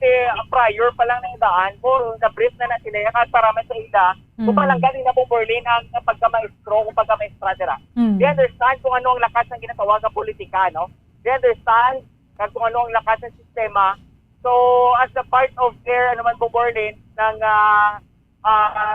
prior pa lang ng daan po, sa brief na sila at para sa ila, kung palang galing na Bomborlin ang pagka-maestro, kung pagka-maestra dira. They understand kung ano ang lakas ng ginagawa sa politika, no? They understand kung ano ang lakas ng sistema. So, as a part of their, Bomborlin, ng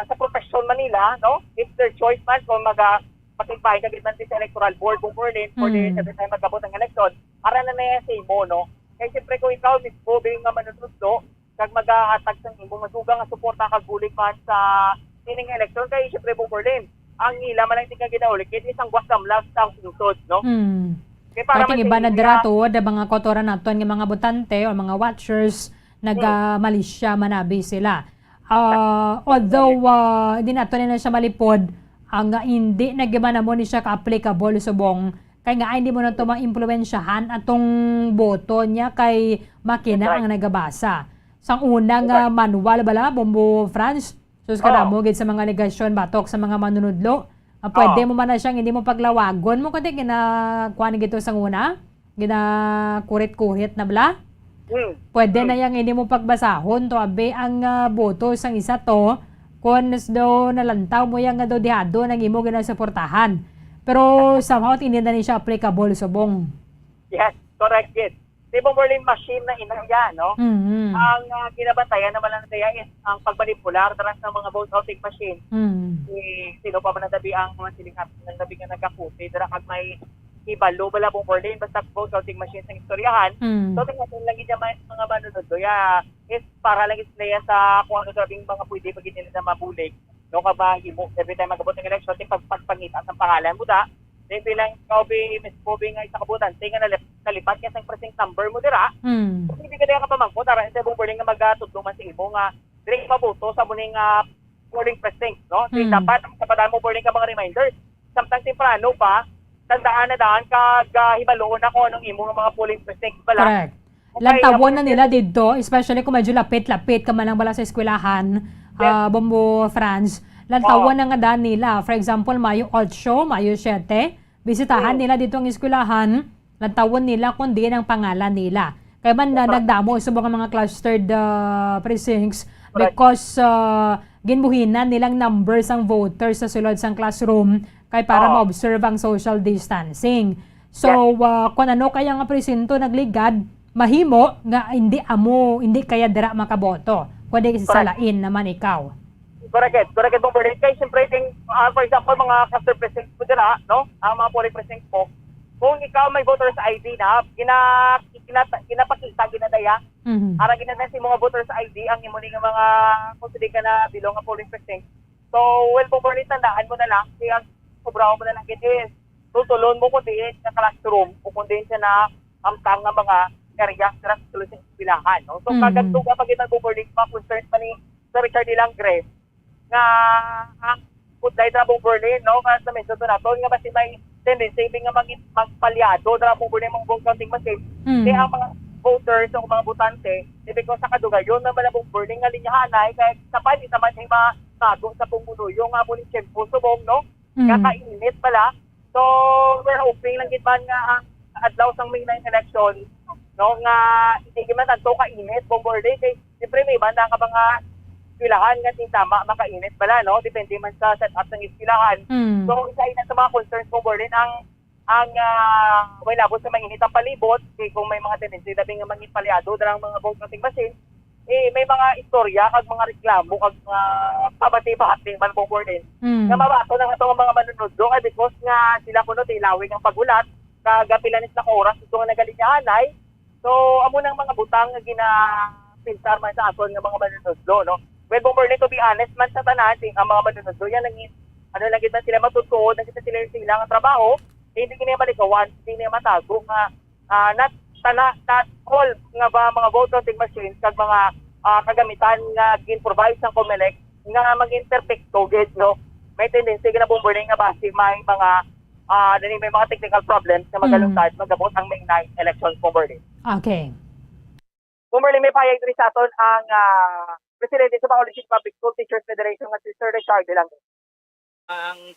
sa profession Manila, no? It's their choice man kung mag-impay kagit man sa electoral board, Bomborlin, for the every time magkabot ng election. Para na na sa imo, no? Kaya siyempre kung ikaw mismo, being nga manunuslo, kag mag-ahatag sa imo, masuga nga suporta kag bulig man sa sining election, kaya siyempre Bomborlin, ang ila man lang tingga ginaulik, it isang wasam lang sa sinusod, no? Kaya para Kating iba na dirato, da mga kotora naton, ng mga botante o mga watchers, nag-Malaysia manabi sila. Although, hindi nato na siya malipod, ang hindi nagimana mo ni siya ka-applicable subong, kaya nga hindi mo na ito ma-impluensyahan atong boto niya kay makina ang nagabasa. Sang unang manual bala, Bombo France, sus ka mo gid sa mga negasyon batok sa mga manunudlo. Pwede mo man na siyang hindi mo paglawagon mo kasi ginakuha gito sang una, ginakurit-kurit na bala. Pwede na yang hindi mo pagbasahon to abe ang boto sang isa to kung do nalantaw mo yang do dihado nang imo ginasuportahan. Pero somehow hindi na siya applicable subong. Yes, correct it. Di ba Merlin machine na inangya, no? Ang kinabantayan naman lang nila is ang pagbanipular taras ng mga vote counting machine. Sino pa ba natabi ang mga silingat ng tabi nga nagkaputi? Dara kag may ibalo bala po Merlin basta vote counting machine sa istoryahan. So tingnan lang gid mga manunod ya is para lang isleya sa kung ano sabing mga pwede pag nila na mabulig. No ka ba imo every time magabot ng election pagpangita sa pangalan mo da then bilang ikaw mismo nga isa kabutan tinga na kalipat ka sa precinct number mo dira hindi ka daya ka pamangko tara sa Bomborlin nga magatudluman sa imo nga direct mabuto sa muning polling precinct no so dapat kapadaan mo Bomborlin ka mga reminders samtang temprano pa tandaan na daan kag hibaloon ako anong imo nga mga polling precinct bala. Correct. Lantawon na nila dito, especially kung medyo lapit-lapit ka man lang bala sa eskwelahan, Bombo France. Lantawon na nga daan nila. For example, Mayo 8, Mayo 7, bisitahan nila dito ang eskwelahan, lantawon nila kung di ang pangalan nila. Kaya man nagdamo sa mga clustered precincts because ginbuhinan nilang numbers ang voters sa sulod sang classroom kay para ma-observe ang social distancing. So, kung ano kaya nga presinto nagligad, mahimo nga hindi kaya dira makaboto. Pwede kasi salain naman ikaw. Correct mo Berlin. Kaya siyempre, for example, mga cluster precincts mo dira, no? Ang mga polling precincts mo, kung ikaw may voter's ID na, ginapakita, ginadaya, ara ginadaya si mga voter's ID, ang imo nga mga, kung sili ka na bilong nga polling precinct. So, well, po Berlin, tandaan mo na lang, kaya sobrahan mo na lang kitis. Tutulon mo kung diin sa classroom, o kung diin siya na amtang nga mga area sa solution bilahan, no? So kagad ka pag Bomborlin pa concerned pa ni Sir Richard Dilangre nga put dai tra Bomborlin, no? Kasi sa mention nato nga basi may tendency nga magpalyado tra Bomborlin mga vote counting machine. Kaya ang mga voters o mga botante, because sa kadugayon na bala Bomborlin nga linyahanay kay sa pwede naman ay matago sa pumuno yung amo ni Chempo subong, no? Kakainit pala. So we're hoping lang gid man nga adlaw sang May 9 election no nga hindi man tanto kainit Bomborlin kay siyempre may banda ka mga eskwelahan nga tama makainit pala no depende man sa setup ng eskwelahan. So isa ina sa mga concerns Bomborlin ang way labot sa mainit ang palibot kay kung may mga tendency labing nga mangit palyado darang mga vote counting machine may mga istorya kag mga reklamo kag mga pabati-bati man Bomborlin nga mabato na nga mga manunod do kay because nga sila kuno tilawing ang pagulat kagapilanis na oras ito nga nagalinyahanay. So, amo nang mga butang nga ginapinsar man sa aton nga mga manunodlo, no? Well, Bomborlin, to be honest man sa tanan, ang mga manunodlo, yan lang lang gid sila matutuod, nakita sila nga trabaho, hindi kini malikawan, hindi niya matago nga not all nga ba mga vote counting machines kag mga kagamitan nga gin-provide sa COMELEC nga mag-interpekto gid no. May tendency na bumburning nga base may mga may mga technical problems na magalungtad magabot ang May 9 elections Bumburning. Okay. Bumburning may payag diri sa aton ang presidente sa Bacolod City Public School Teachers Federation nga si Sir Richard Delango. Ang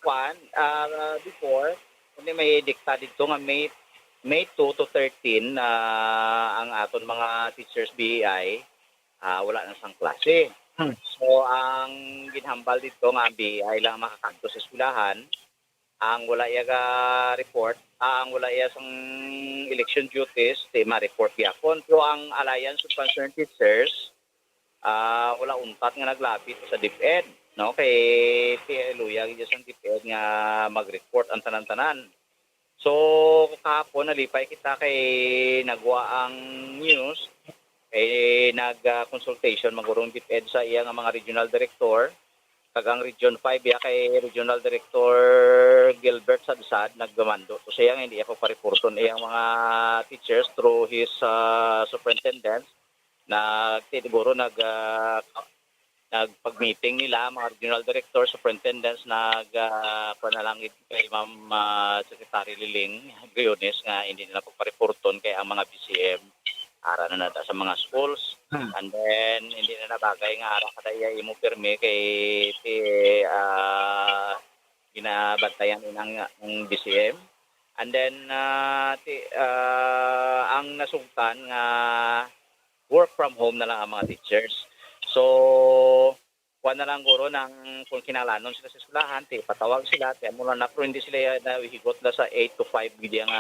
before, kundi may dikta dito nga May 2 to 13 ang aton mga teachers BEI wala na sang klase. So ang ginhambal dito nga ang BEI lang makakadto sa eskwelahan, ang wala iya report, ang wala iya sang election duties, di ma-report gyapon. Pero ang Alliance of Concerned Teachers wala untat nga naglapit sa DepEd, no? Kay Luya gid sa DepEd nga mag-report ang tanan-tanan. So kahapon nalipay kita kay nagwa ang news kay nag-consultation magurong DepEd sa iya nga mga regional director kag ang Region 5 ya kay Regional Director Gilbert Sadsad naggamando to siya nga hindi ako pa-reporton iyang mga teachers through his superintendents siguro nagpag-meeting nila mga regional director, superintendents panalangit kay Ma'am Secretary Liling Guiones nga hindi nila pagpa-reporton kay ang mga BCM ara na nata sa mga schools and then hindi na nabagay nga ara kada iya imo pirmi kay ginabantayan ng BCM and then ang nasugtan nga work from home na lang ang mga teachers. So, kuha na lang guro ng kung kinalanon sila sa eskwelahan, patawag sila, mula na pero hindi sila nahihigot na sa 8 to 5 gidi ang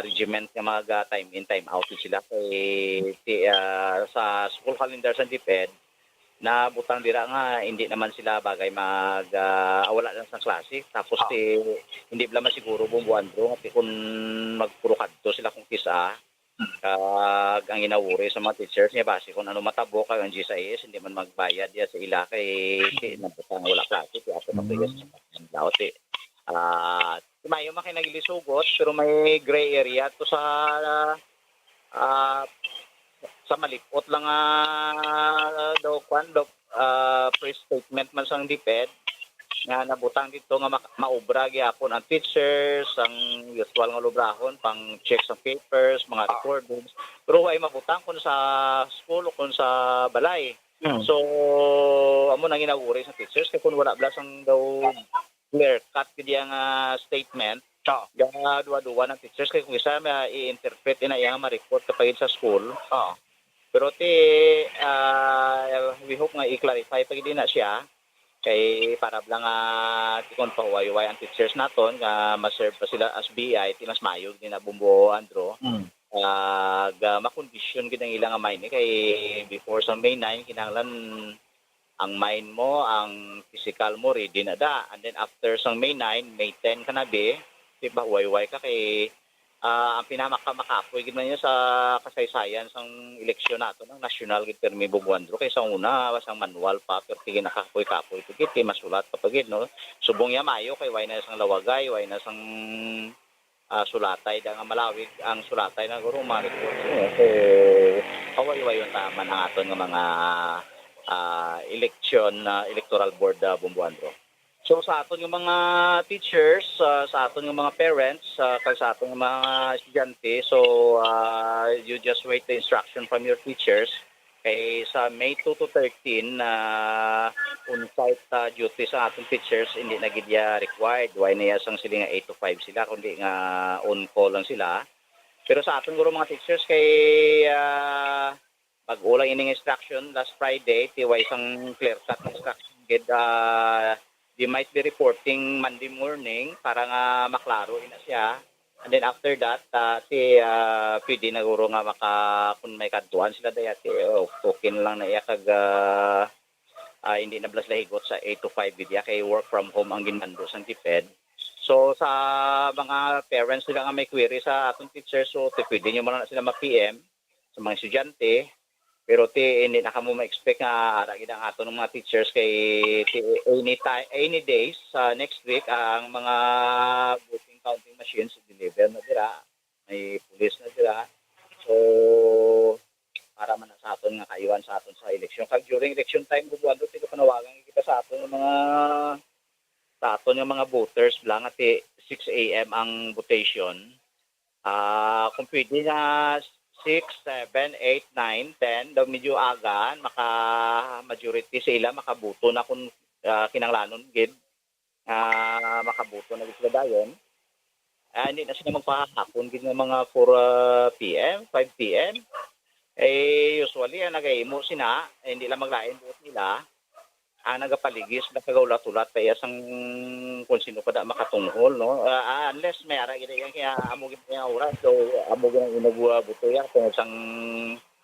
regiment nga mga time in, time out sila. Kay sa school calendar sa DepEd, na butang dira nga hindi naman sila bagay wala lang sa klase. Tapos hindi bala masiguro buwan bro, kung magpuro kadto sila kung kisa, ang inawuri sa mga teachers niya base kung ano matabo kay ang GSIS hindi man magbayad ya sa ila kay nabutang wala klase kaya ako mapayas daw mayo makinaglisugot pero may gray area to sa malipot lang daw pre-statement man sang DepEd nga nabutang dito nga maobra gyapon ang teachers, ang usual nga lubrahon pang check sa papers, mga recordings. Pero ay mabutang kun sa school o kun sa balay. So amo nang ginawuri sa teachers kay kun wala blasang daw clear cut gid ang statement. Ga duwa-duwa ng teachers kay kung isa i-interpret ina iya ma-report kapag sa school. Pero we hope nga i-clarify pag na siya kay para lang tikon pa huway ang teachers naton nga ma-serve pa sila as BI mas mayog din na Bumbo Andro makondisyon gid ang ilang mind kay before sa May 9 kinahanglan ang mind mo ang physical mo ready na da and then after sa May 9 May 10 ka na diba huway ka kay ang pinakamakapoy gid man niya sa kasaysayan sang eleksyon nato ng national gid permi Bubuandro kay sa una wasang manual pa pero tige nakapoy-kapoy ito kay masulat pa pagid no subong ya mayo kay way na sang lawagay way na sang sulatay da nga malawig ang sulatay na guro ma-report so kaway-way yung tama ng aton nga mga electoral board Bubuandro. So sa aton yung mga teachers, sa aton yung mga parents, kag sa aton yung mga estudyante, so you just wait the instruction from your teachers. Kay sa May 2 to 13, on-site duty sa ating teachers, hindi na gidya required. Why na yasang sila nga 8 to 5 sila, kundi nga on-call lang sila. Pero sa ating guro mga teachers, kay pag-ulang ining instruction last Friday, tiway isang clear-cut instruction gid they might be reporting Monday morning para nga maklaro ina siya. And then after that, pwede na guro nga kung may kadtuan sila dayati, token lang na iya kag hindi na blas lahigot sa 8 to 5 vidya kay work from home ang ginando sang DepEd. So sa mga parents nila nga may query sa atong teachers, so pwede nyo na sila ma-PM sa mga estudyante. Pero hindi na kamo ma-expect nga ara gid ang ato ng mga teachers kay any days next week ang mga voting counting machines deliver na dira, may police na dira. So para man sa aton nga kayuhan sa aton sa eleksyon. Kag during election time bubuan do tigo aton nga mga voters lang at 6 a.m. ang votation. Kung pwede na 6, 7, 8, 9, 10 daw medyo aga maka-majority sila makabuto na kung kinanglanon gid makabuto na gid sila dayon. Hindi na sila magpahapon gid nga mga 4 p.m., 5 p.m. Usually nagahimo sina hindi lang maglain buot nila. Nagapaligis nagkagaulat-ulat pa sang kung sino pa da makatunghol no. Unless may ara gid kaya amo gid nga oras so amo gid ang inabuto ya kung sang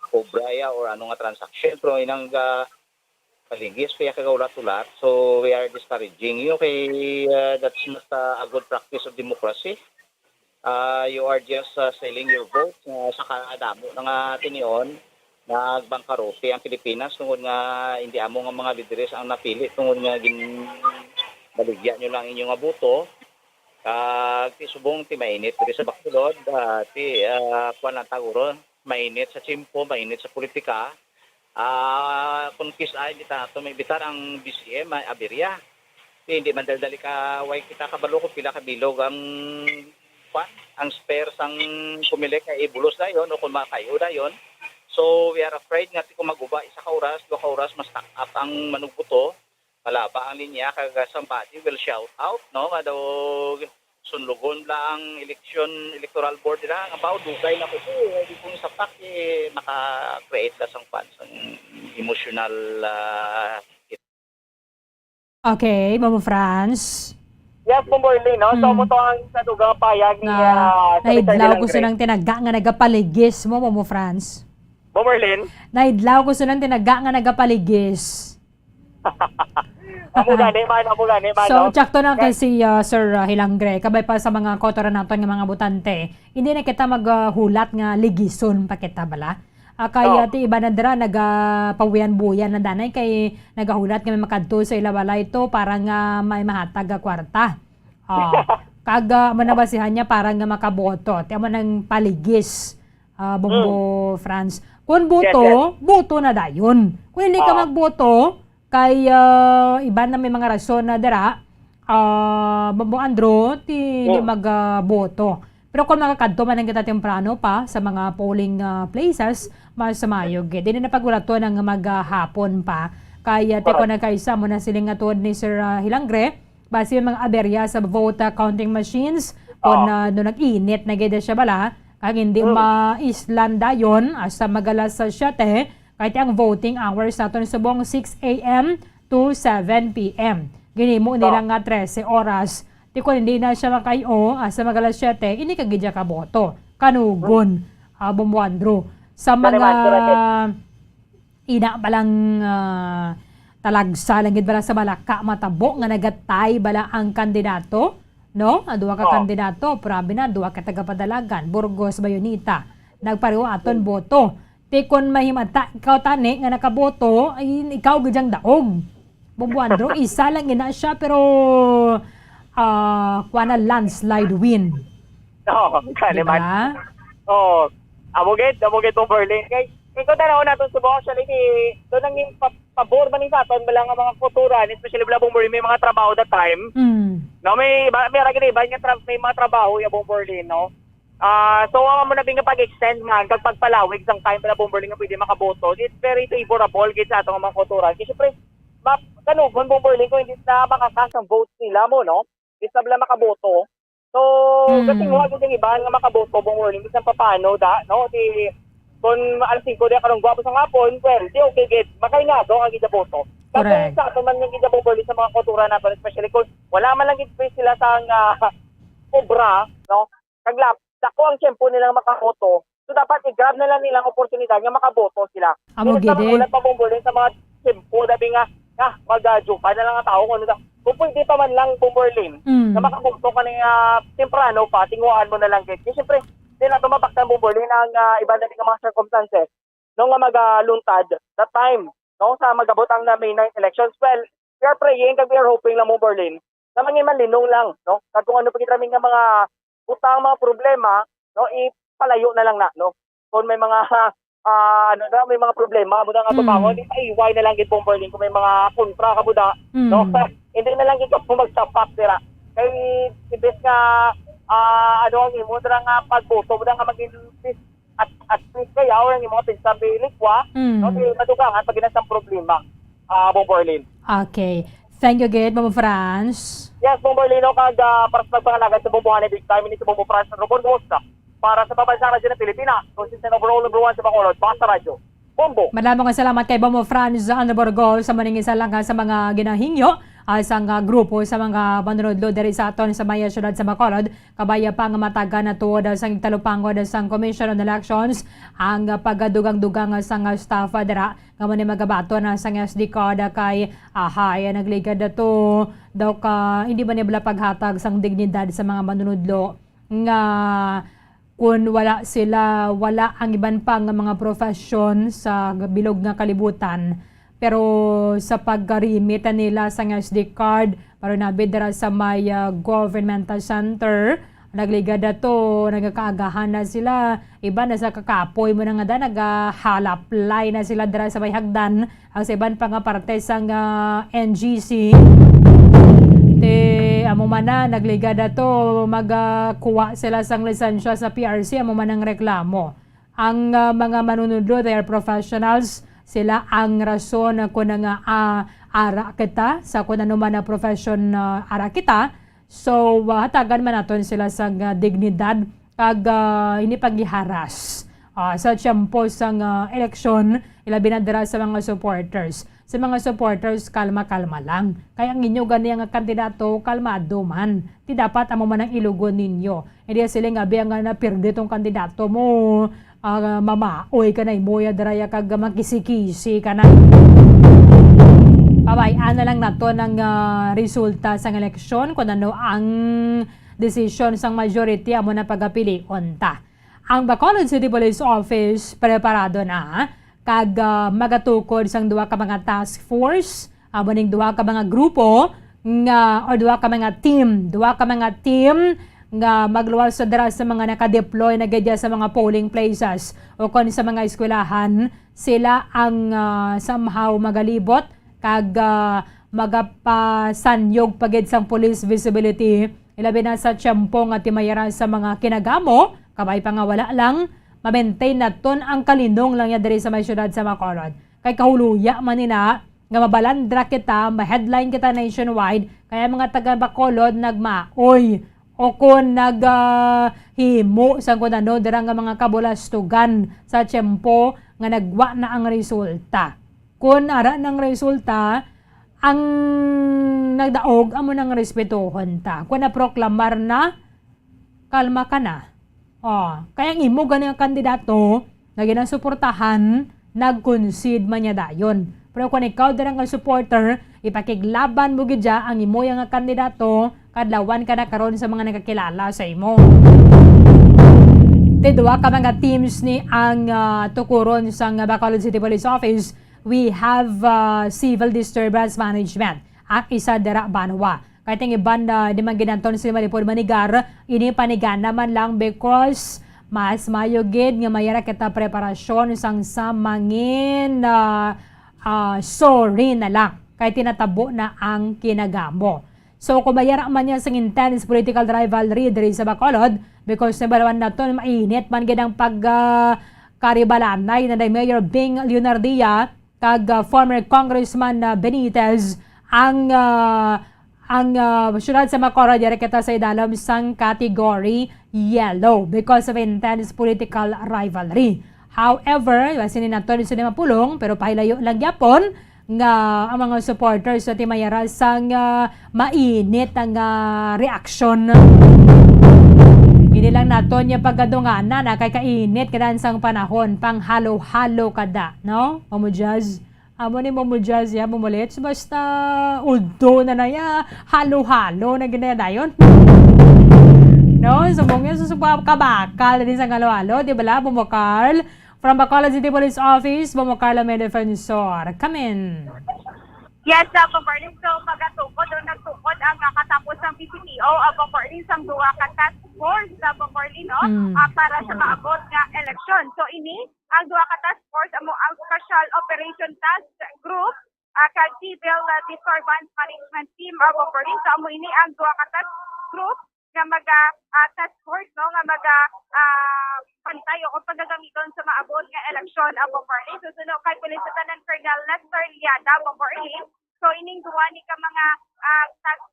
cobra ya or ano nga transaction pero inang paligis kaya kagaulat-ulat so we are discouraging you kay that's not a good practice of democracy. You are just selling your vote sa kadamo nga tinion nagbangkarote ang Pilipinas tungod nga hindi amo nga mga lideres ang napili tungod nga baligyan nyo lang inyong boto ti subong ti mainit diri sa Bacolod ti kuan taguro mainit sa tsimpo mainit sa politika kung kisay kita to may bitar ang BCM aberya hindi man dali ka way kita kabalo ko pila ka bilog ang spares ang pumili kay ibulos dayon o kung makayo dayon. So we are afraid nga kung maguba isa ka oras, 2 ka oras mas stack up ang manugbuto, malaba ang linya kag somebody will shout out no nga daw sunlugon lang electoral board nila nga bawo dugay na ko di kung sapak maka-create la sang fans ang emotional Okay, Mamo France. Yes, Bomborlin, no? So, mo to ang sa dugang payag ni naidlaw ko nang tinaga nga nagapaligis mo, Mamo France. Bomborlin? Naidlaw ko nang tinaga nga nagapaligis. Amo gani man. So, tsakto na kasi Sir Hilangre, kabay pa sa mga kotora naton nga mga butante, hindi na kita maghulat nga ligison pa kita bala. Kaya ti iba na dira nagapawian-buyan na danay kay nagahulat kami makadto sa ilawala ito para nga may mahatag kwarta. Kaga manabasihan niya para nga makaboto. Ti amo nang paligis Bombo France. Kung boto na dayon. Kung hindi ka magboto kay iba na may mga rason na dira Bombo Andro ti hindi magboto. Pero kung makakadto man ang kita temprano pa sa mga polling places, mas mayog. Di na napagulato ng maghapon pa. Kaya teko na kaisa mo na siling atod ni Sir Hilangre, base mga aberya sa vote counting machines, kung nag-init na gede siya bala, kag hindi ma-island dayon, asa magalas sa 7, kahit ang voting hours natin subong 6 a.m. to 7 p.m. Ginimo nilang nga 13 oras. Di ko hindi na siya makayo sa magalas 7, hindi ka gidya ka boto. Kanugon, Bumuandro. Sa mga ina balang talagsa, langit bala sa malaka, matabo nga nagatay bala ang kandidato, no? Duwa ka kandidato, prabi na, duwa ka tagapadalagan, Burgos, Bayonita, nagpareho aton boto. Di kon mahimata, ikaw tani nga nakaboto, ay ikaw gidyang daog. Bumuandro, isa lang ina siya, pero kuana landslide win. Kaliman. Amugit tong Berlin. Kay ikaw tanaw natin subukan actually doon nang pabor man ni saton bala nga mga kultura, especially bala Berlin may mga trabaho that time. No may ra gid ba nga may mga trabaho ya Berlin no. So ang mo na binga pag-extend man kag pagpalawig sang time bala Berlin nga pwede makaboto. It's very favorable gid sa atong mga kultura. Kasi syempre kanugon Berlin ko hindi na makakas ang votes nila mo no. Isa bala makaboto. So, kasi nga yung iba nga makaboto bong warning bisan paano da no di kung alas 5 di karong gwapo sa hapon well di okay gid makay nga do ang gidaboto kasi sa ato man nga gidaboto sa mga kultura naton especially kung wala man lang gid sila sa obra no kaglap dako ang tiyempo nilang makaboto so dapat i-grab na lang nilang oportunidad nga makaboto sila amo gid wala pa bumbuling sa mga tiyempo dabi nga mag-jupa na lang ang tao kung kung pwede pa man lang Berlin na makaboto ka na temprano pa, tinguan mo na lang git. Kasi siyempre, di na tumabak ng Berlin ang iba na mga circumstances nung magaluntad that time, no, sa magabot ang May 9 elections. Well, we are praying kag we are hoping lang Berlin na mangin malinong lang, no? Kag kung ano pagitraming nga mga utang, mga problema, no, ipalayo na lang na, no? Kung may mga may mga problema mo nga tubangon, iiway na lang gid Berlin kung may mga kontra ka buda, no? hindi na lang ikaw pumagsapak dira. Kay ibis nga ang imo dira nga pagboto dira nga maging at least kaya ang imo pinsabilikwa no di madugangan pag ginasang problema. Bomborlin. Okay. Thank you, Gid, Mamo France. Yes, Bomborlino, kag para sa pagpangalagay sa bumbuhan ni Big Time, ini sa Bombo France ng Robon Gusta. Para sa Pabansang Radyo ng Pilipinas, consistent overall number 1 sa Bacolod, Basta Radyo. Bombo. Maraming salamat kay Mamo France Andrew Borgol sa maningisa lang sa mga ginahingyo sa grupo sa mga manunodlo diri sa aton sa Maya Syudad sa Bacolod. Kabaya pa nga mataga na tuod sa talupangod sa Commission on Elections ang pagadugang-dugang sa staff dira nga man magabato na sa SD card kay ahay nagligad dato daw ka hindi ba nila paghatag sang dignidad sa mga manunodlo nga kung wala sila, wala ang iban pang mga profesyon sa bilog nga kalibutan. Pero sa paggarimita nila sa SD card, para nabidra sa may governmental center, nagligad na to, nagkakaagahan na sila. Iba na sa kakapoy mo na nga da, nagahalaplay na sila dira sa may hagdan. Ang sa iban pang parte sa NGC. Amo man na nagligad na to magkuha sila sang lisensya sa PRC amo man ang reklamo. Ang mga manunodlo, they are professionals, sila ang rason kung nga ara kita sa kung ano man na profession ara kita. So hatagan man naton sila sa dignidad kag hindi paghiharas sa tiyempo sang eleksyon ilabi na dira sa mga supporters. Sa mga supporters, kalma-kalma lang. Kaya ang inyo gani ang kandidato, kalmado man. Di dapat amo man ang ilugon ninyo. Hindi sila nga biya nga napirde tong kandidato mo. Mamaoy ka na, imoya daraya kag magkisi-kisi ka na. Pabayaan na lang nato ng resulta sa eleksyon kung ano ang decision sang majority amo na pagapili onta. Ang Bacolod City Police Office preparado na kag magatukod sang duha ka mga task force, maning duha ka mga grupo nga or duha ka mga team nga magluwas sa dira sa mga naka-deploy na gadya sa mga polling places o kon sa mga eskwelahan, sila ang somehow magalibot kag magapasanyog pagid sang police visibility ilabi na sa tiyempo nga timayara sa mga kinagamo kabay pa nga wala lang ma-maintain naton ang kalinong lang ya diri sa may syudad sa Bacolod. Kay kahuluya man nina nga mabalandra kita, ma-headline kita nationwide, kaya mga taga Bacolod nagmaoy o kung naghimo sa kung ano dira nga mga kabulastugan sa tiyempo nga nagwa na ang resulta. Kung ara ng resulta, ang nagdaog amo nang respetuhon ta. Kung naproklamar na, kalma ka na. Kaya ang imo gani ang kandidato na ginasuportahan, nag-concede man niya dayon. Pero kung ikaw din ang supporter, ipakiglaban mo gidya ang imo yang kandidato, kadlawan ka na karon sa mga nagkakilala sa imo. Tidwa ka mga teams ni ang tukuron sa Bacolod City Police Office. We have Civil Disturbance Management. Ang isa dira Banwa. Kahit ang iban di man ginanton si Malipod Manigar, ini panigan naman lang because mas mayugid nga mayara kita preparasyon sang samangin sorry na lang. Kahit tinatabo na ang kinagamo. So kung mayara man niya sang intense political rivalry diri sa Bacolod, because nabalawan na to, mainit man gid ang pagkaribalanay na Mayor Bing Leonardia kag former Congressman Benitez ang syudad sa Bacolod yara kita sa idalam sang category yellow because of intense political rivalry. However, wasinin nato sa mapulong pero pahilayo lang yapon nga ang mga supporters sa timayara sang mainit ang reaksyon. Hindi lang nato niya pagkadunganan na kay kainit kadan sang panahon pang halo-halo kada, no? Mamujaz. Amo ni mamujaz ya bumulits basta uldo na ya halo-halo na ginadayon. No, sumongya sa kabakal din sang halo-halo, di ba? Bumukal from Bacolod City Police Office, Bumukal may defensor. Come in. Yes, Pamperlin. So, magatukod o nagtukod ang katapos ng PCPO Pamperlin sang duwa ka task force sa Pamperlin para sa maabot nga eleksyon. So, ini ang duwa ka task force ang Special Operation Task Group kag Civil Disturbance Management Team of Berlin. So amo ini ang duha ka task group nga task force no nga pantay o pagagamiton sa maabot nga eleksyon of Berlin. So sunod kay Pulisitanan Colonel Lester Liada of Berlin. So ining duha ni ka mga task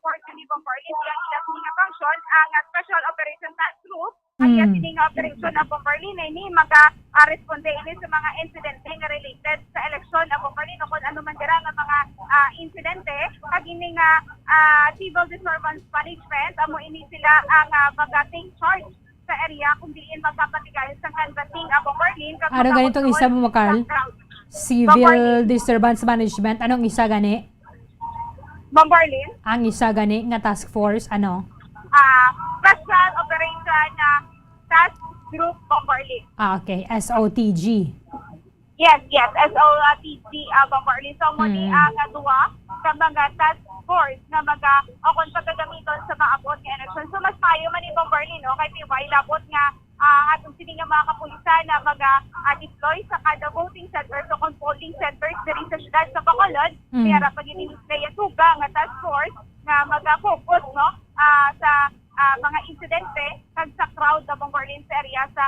force ni Berlin yang ilas ni nga function ang Special Operation Task Group ang ilas nga operation of Berlin ini responde ini sa mga insidente nga related sa eleksyon of Berlin o kung ano man dira nga mga insidente kag ini nga Civil Disturbance Management amo ini sila ang mag-take charge sa area kung diin magpapatigayon sa canvassing of Berlin. Ano ganitong isa mo, Carl? Civil Disturbance Management. Anong isa gani? Berlin? Ang isa gani nga task force, ano? Special Operation Task Group Berlin. Okay. SOTG. Yes, SOTG Berlin. So mo ni ang duwa sa mga task force nga akong pagagamiton sa maabot nga election. So mas maayo man ni Berlin no kay PY labot nga atong sini nga mga kapulisan na deploy sa kada voting center so kung polling centers diri sa syudad sa Bacolod kaya ra pag-display tuga nga task force nga mag-focus no sa mga insidente kag sa crowd sa Berlin sa area sa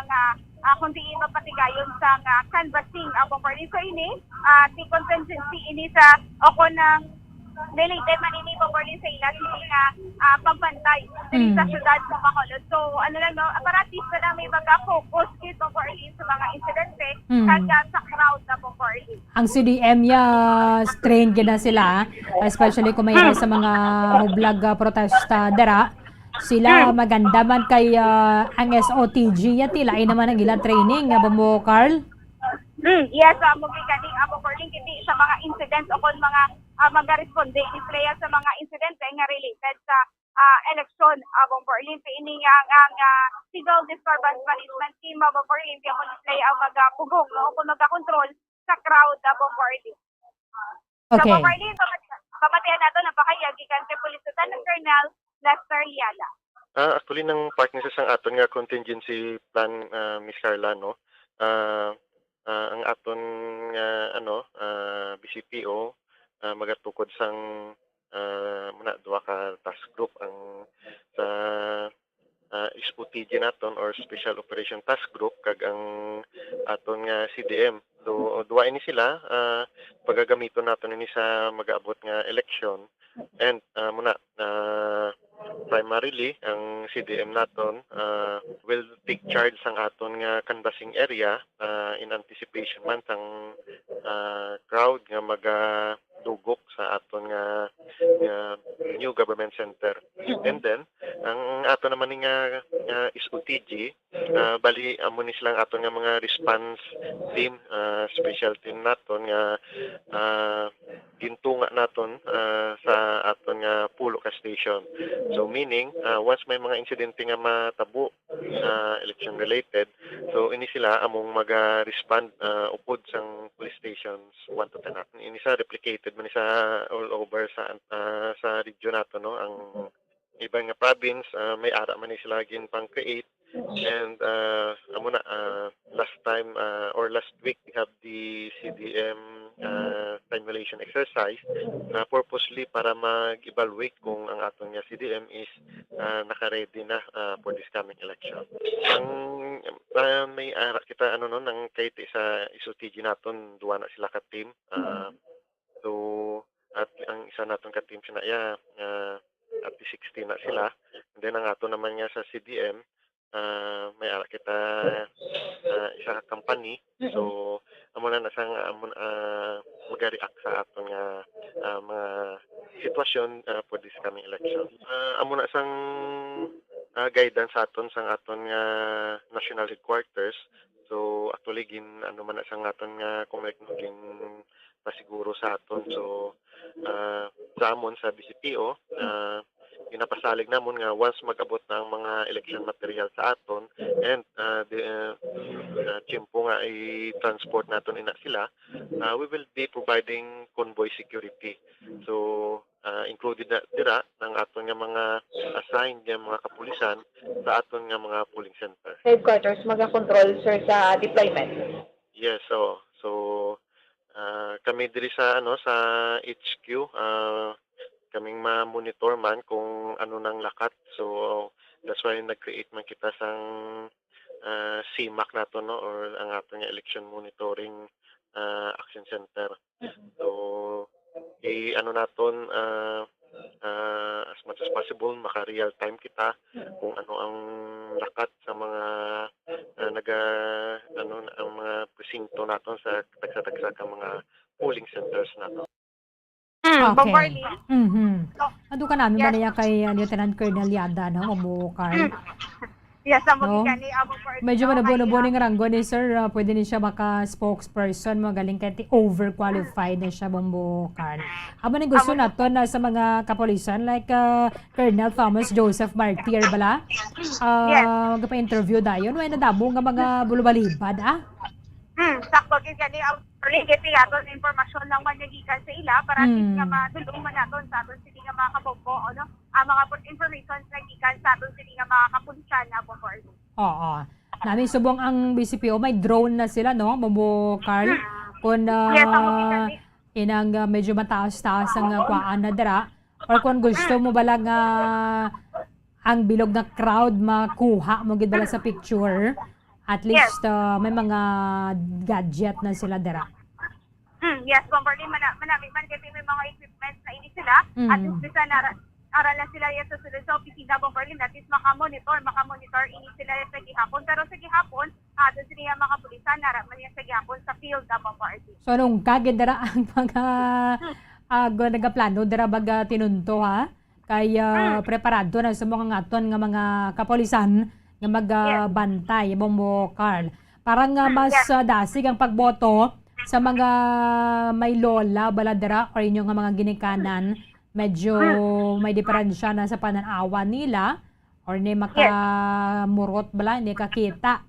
kung diin mapatigayon sa canvassing of Berlin. So ini si contingency ini sa ako ng related man ini Berlin sa ila sini nga pampantay diri sa syudad sa Bacolod. So ano lang no aparatis na may mag-focus dito Berlin sa mga insidente kag sa crowd sa Berlin. Ang CDM trained gina sila especially kung may sa mga hublag protesta dara. Sila maganda man kay ang SOTG tila ay naman ang ilang training nga mo Carl. Yes, mo giganing Berlin kiti sa mga incidents o kon mga mag-responde display sa mga insidente nga related sa election of Berlin. Ini ang Civil Disturbance Management Team of Berlin kaya mo display ang magpugong no kung magka-control sa crowd of Berlin. Okay. Sa Berlin, pamatihan nato napakayag gikan kay Pulisitanan ng Colonel Lester Liada. Actually nang partners ang aton nga contingency plan Miss Carla no. Ang aton nga BCPO magatukod sang muna duha ka task group ang sa SOTG naton or Special Operation Task Group kag ang aton nga CDM. So duha ini sila pagagamiton naton ini sa mag-aabot nga election and muna primarily ang CDM naton will take charge sang aton nga canvassing area in anticipation man sang crowd nga magadugok sa aton nga new government center. And then ang aton naman nga SOTG bali amo ni silang aton nga mga response team special team naton nga gintunga naton sa aton nga pulo ka station. So meaning once may mga insidente nga matabo election related, so ini sila among mag-respond upod sang police stations 1 to 10. Ini sa replicated man sa all over sa region nato no ang ibang nga province may ara man ni sila gin pang create and amo na last time or last week we have the CDM simulation exercise purposely para mag-evaluate kung ang aton nga CDM is naka-ready na for this coming election. Ang may ara kita nang kahit sa SOTG naton duwa na sila ka team so at ang isa naton ka team siya at 16 na sila. And then ang ato naman nga sa CDM may ara kita isa ka company so amo na sang mag-react sa aton nga mga sitwasyon for this coming election. Amo na sang guidance sa aton sang aton nga national headquarters. So actually gin man na sang aton nga kung gin pasiguro sa aton. So sa amon sa BCPO ginapasalig namon nga once mag-abot na ang mga election material sa aton and tiyempo nga i-transport naton ina sila, we will be providing convoy security. So included na dira ng aton nga mga assigned nga mga kapulisan sa aton nga mga polling center. Headquarters maga-control sir sa deployment. Yes, so kami diri sa sa HQ, kaming ma-monitor man kung ano nang lakat. So that's why nag-create man kita sang CMAC nato, no, or ang ato nga election monitoring action center. So naton as much as possible maka real time kita kung ano ang lakat sa mga ang mga presinto naton sa tagsa-tagsa ka mga polling centers naton. Okay. Ando ka namin ba niya kay Lieutenant Colonel Yada na umukar? Yes, No? Medyo manabo-nabo ng ranggo ni sir. Pwede ni siya maka-spokesperson. Magaling kaya overqualified na siya bumbukan. Aba na gusto nato na sa mga kapolisan like Colonel Thomas Joseph Martir bala. Magpa-interview dayon. May nadabo nga mga bulubalibad Sakto gid kani ang ringiti aton impormasyon lang man nagikan sa ila para nga madulong man naton sa aton sini nga mga kabombo ano ang mga information nagikan sa aton sini nga mga kapulisan na bombo. Oo. Namin subong ang BCPO may drone na sila no, Bombo Carl. Kung inang medyo mataas-taas ang kuan na dira or kung gusto mo bala nga ang bilog na crowd makuha mo gid bala sa picture. At least may mga gadget na sila dira. Yes, comforting manami man kasi may mga equipments na ini sila at least bisa aral na sila yung susunod sa opisina Bomberlin at least makamonitor ini sila sa gihapon pero sa gihapon doon sila mga pulisan naraman niya sa gihapon sa field na Bomberlin. So nung kagid dira ang mga nagaplano dira baga tinunto ha kay preparado na sa mga ngaton nga mga kapolisan nga magbantay Bombo Carl. Parang mas dasig ang pagboto sa mga may lola baladera or inyong mga ginikanan. Medyo may diferensya na sa pananawa nila or ni makamurot bala, hindi kakita.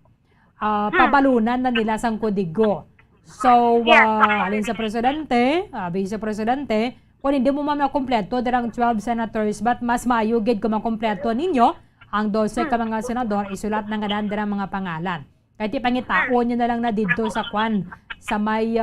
Pabalunan na nila sang kodigo. So, alin sa presidente, vice presidente, kung hindi mo makumpleto darang 12 senators but mas mayugid kung makumpleto ninyo ang 12 ka mga senador, isulat ng ganandara mga pangalan. Kahit ipangitaon nyo na lang na dito sa kwan, sa may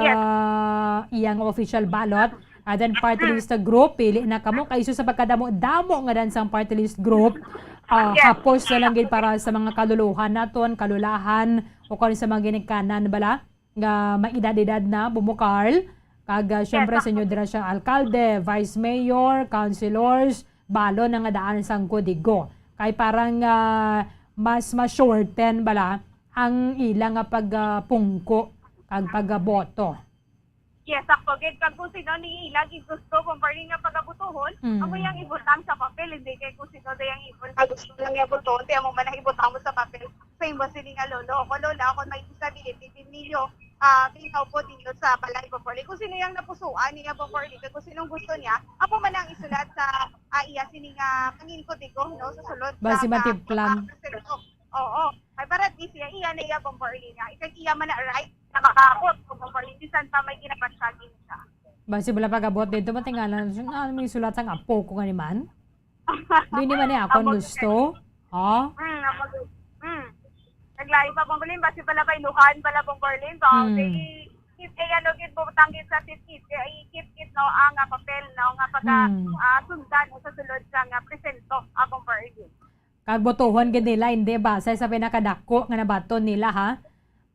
iyang official ballot, then party list group, pili na kamo, kaiso sa pagkadamo-damo nga dan sa party list group, hapos na lang para sa mga kaluluhan naton, kalulahan, o kung sa mga ginikanan bala, nga maedad-edad na, bumukal, kag syempre sa inyo dira siya alkalde, vice mayor, councilors, balo na nga daan sa kodigo. Kay parang mas ma-shorten bala ang ilang pagpungko kag pagboto. Yes, sakto gid kag kung sino ni ilang gusto kung parang nga pagabutuhon, amo yang ibutang sa papel hindi kay kung sino dayang ibon gusto lang nga buton, di amo man ibutang mo sa papel. Same ba sini nga lolo ko lola ako may disability din ninyo. Binaw po dito sa balay Bomberlin. Kung sino yung napusuan niya Bomberlin, kung sinong gusto niya, ako man ang isulat sa iya sining pangin ko digo no sa sulod. Basi matiplan. Oo. Ay para di siya iya na iya Bomberlin nga. Ikag iya man na right na makakot kung Bomberlin bisan pa may ginapasyagin siya. Basi bala pagabot dito matingalan may sulat sang apo ko nga naman. Di ni man ako gusto. Naglayo pa Bomberlin basi pala kay Luhan pala Bomberlin so kit kay ano gid butang gid sa kit kit no ang papel no nga pagka sundan sa sulod sa nga presento Bomberlin. Kag botohon gid nila hindi base sa pinakadako nga nabaton nila ha.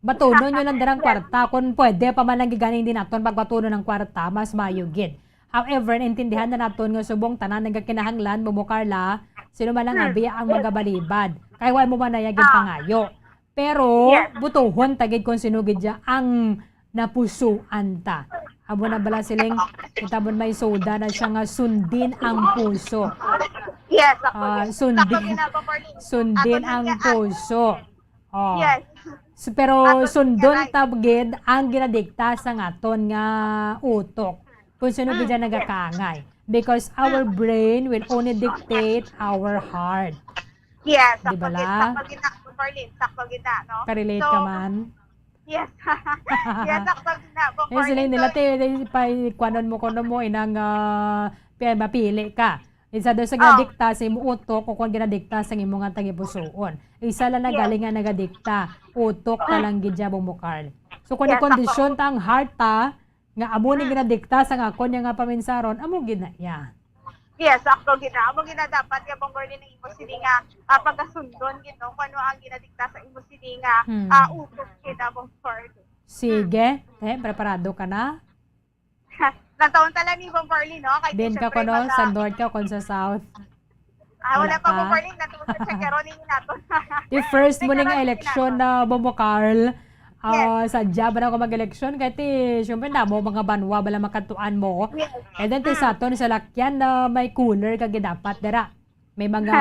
Batonon nyo lang darang kwarta kung pwede pa man lang giganing din naton pagbatono ng kwarta mas mayo gid. However, naintindihan na naton nga subong tanan nagakinahanglan Bumukarla sino man lang abiya ang mga balibad. Kay way mo man nayagid pangayo. Pero, butuhon tagid kung sinugid siya ang napusuan ta. Abo na bala siling, itabon may soda na siya nga sundin ang puso. Yes, sundin ang puso. Yes. Pero sundon tabgid ang ginadikta sa ngaton nga utok. Kung sinugid siya nagakangay. Because our brain will only dictate our heart. Yes, diba la? Sakto gina, no? Ka-relate ka man? Yes. Yes, sakto gina. Sila nila kwanon mo inang mapili ka. Isa doon sa ginadikta sa imo utok o kung ginadikta sa imo nga tagipusoon. Isa lang na galing nga nagadikta. Utok ka lang gidya Bumukarl. So kung i-kondisyon ta ang heart ta, Nga amo ni ginadikta sa nga kon nga paminsaron, amo ginaya. Yes, sakto gina. Amo gina dapat nga bang Berlin ng imo sini nga pagkasundon gino kung ano ang ginadikta sa imo sini nga utos kita bang Berlin. Sige, preparado ka na? Nataon tala ni bang Berlin, no? Kay Din ka ko no, sa north ka kon sa south. Wala pa bang Berlin, natuon sa Chequeron ni nato. The first mo nga eleksyon na Bombo Carl. Sadya ba na ako mag-eleksyon? Kasi syempre na mo, mga banwa, bala makatuan mo. And then, sa aton, sa lakyan na may cooler kagi dapat, dara. May mga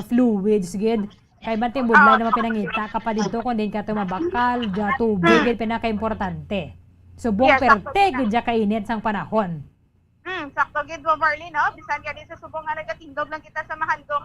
fluids, gid. Kaya man timbudlay na mapinangita ka pa dito kung din ka tumabakal, dya tubig, gid pinaka-importante. So, buong perte, gid dya kainit sang panahon. Sakto gid mo Marley, no? Bisan ka din sa subong nga nagatindog lang kita sa mahandong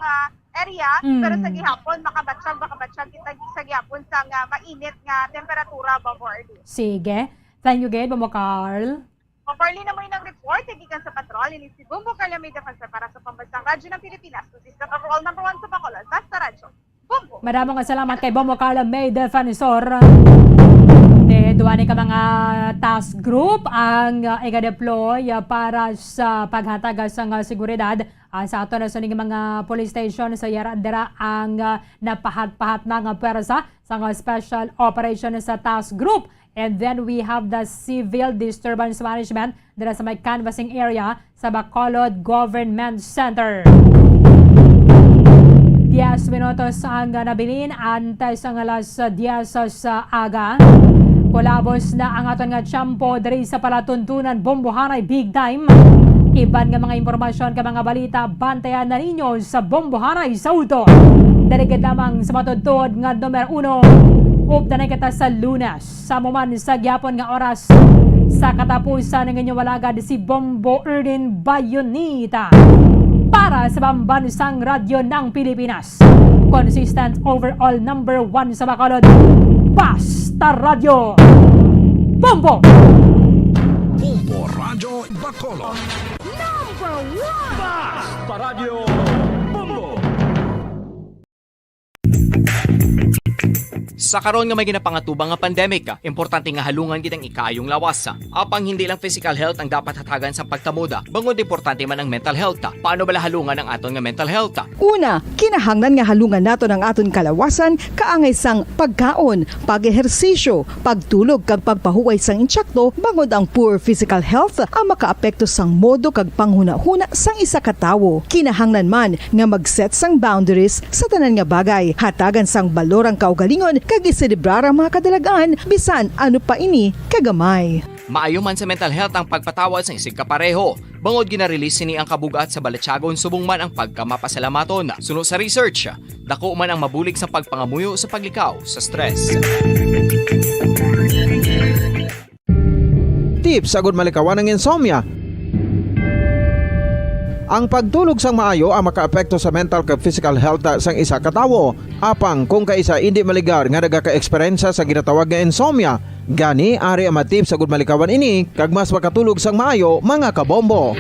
area, pero sa gihapon makabatsyag kita sa gihapon sa mainit nga temperatura ba Marley. Sige. Thank you gid mo Carl. Marley na mo yung report gikan sa patrol ni si Bombo Carla may defense para sa pambansang radyo ng Pilipinas. Consistent overall number 1 sa Bacolod. Basta radyo. Bombo. Maraming salamat kay Bombo Carla May Defensor. Duwani ka mga task group ang i-deploy para sa paghatag sa seguridad sa ato na sa mga police station sa Yaradera ang napahat-pahat ng pwersa sa special operation sa task group. And then we have the civil disturbance management dira sa may canvassing area sa Bacolod Government Center. 10 minutos ang nabilin antes ang alas 10 sa aga. Kulabos na ang aton nga tiyempo diri sa palatuntunan Bombohanay Big Time. Iban nga mga impormasyon ka mga balita bantayan na ninyo sa Bombohanay Sauto. Darigid lamang sa matudtod nga numero 1. Updanay kita sa Lunes. Sa muman sa gyapon nga oras sa katapusan ng inyong walagad si Bombo Erdin Bayonita. Para sa Pambansang Radyo ng Pilipinas. Consistent overall number 1 sa Bacolod. Basta Radio Bombo! Bombo Radio Bacolod. Number 1! Basta Radio Bombo! Sa karon nga may ginapangatubang nga pandemic, importante nga halungan gid ang ikayong lawas. Apang hindi lang physical health ang dapat hatagan sa pagkamuda, bangod importante man ang mental health. Paano bala halungan ang aton nga mental health? Una, kinahanglan nga halungan nato ng aton kalawasan kaangay sang pagkaon, pag-ehersisyo, pagtulog kag pagpahuway sang insyakto bangod ang poor physical health ang makaapekto sang modo kag panghuna-huna sang isa ka tawo. Kinahanglan man nga mag-set sang boundaries sa tanan nga bagay, hatagan sang balorang kaugalingon kag iselebrar ang mga kadalagaan bisan ano pa ini kagamay. Maayo man sa mental health ang pagpatawad sa isig kapareho. Bangod ginarelease ni ang kabugat sa Balatyagon subong man ang pagkamapasalamaton. Sunod sa research, dako man ang mabulig sa pagpangamuyo sa paglikaw sa stress. Tips agud malikawan ng insomnia. Ang pagtulog sang maayo ang makaapekto sa mental kag physical health sang isa ka tawo. Apang kung kaisa hindi maligar nga nagaka-eksperyensya sa ginatawag nga insomnia, gani ari ang matip sa gud malikawan ini kag mas makatulog sang maayo mga kabombo.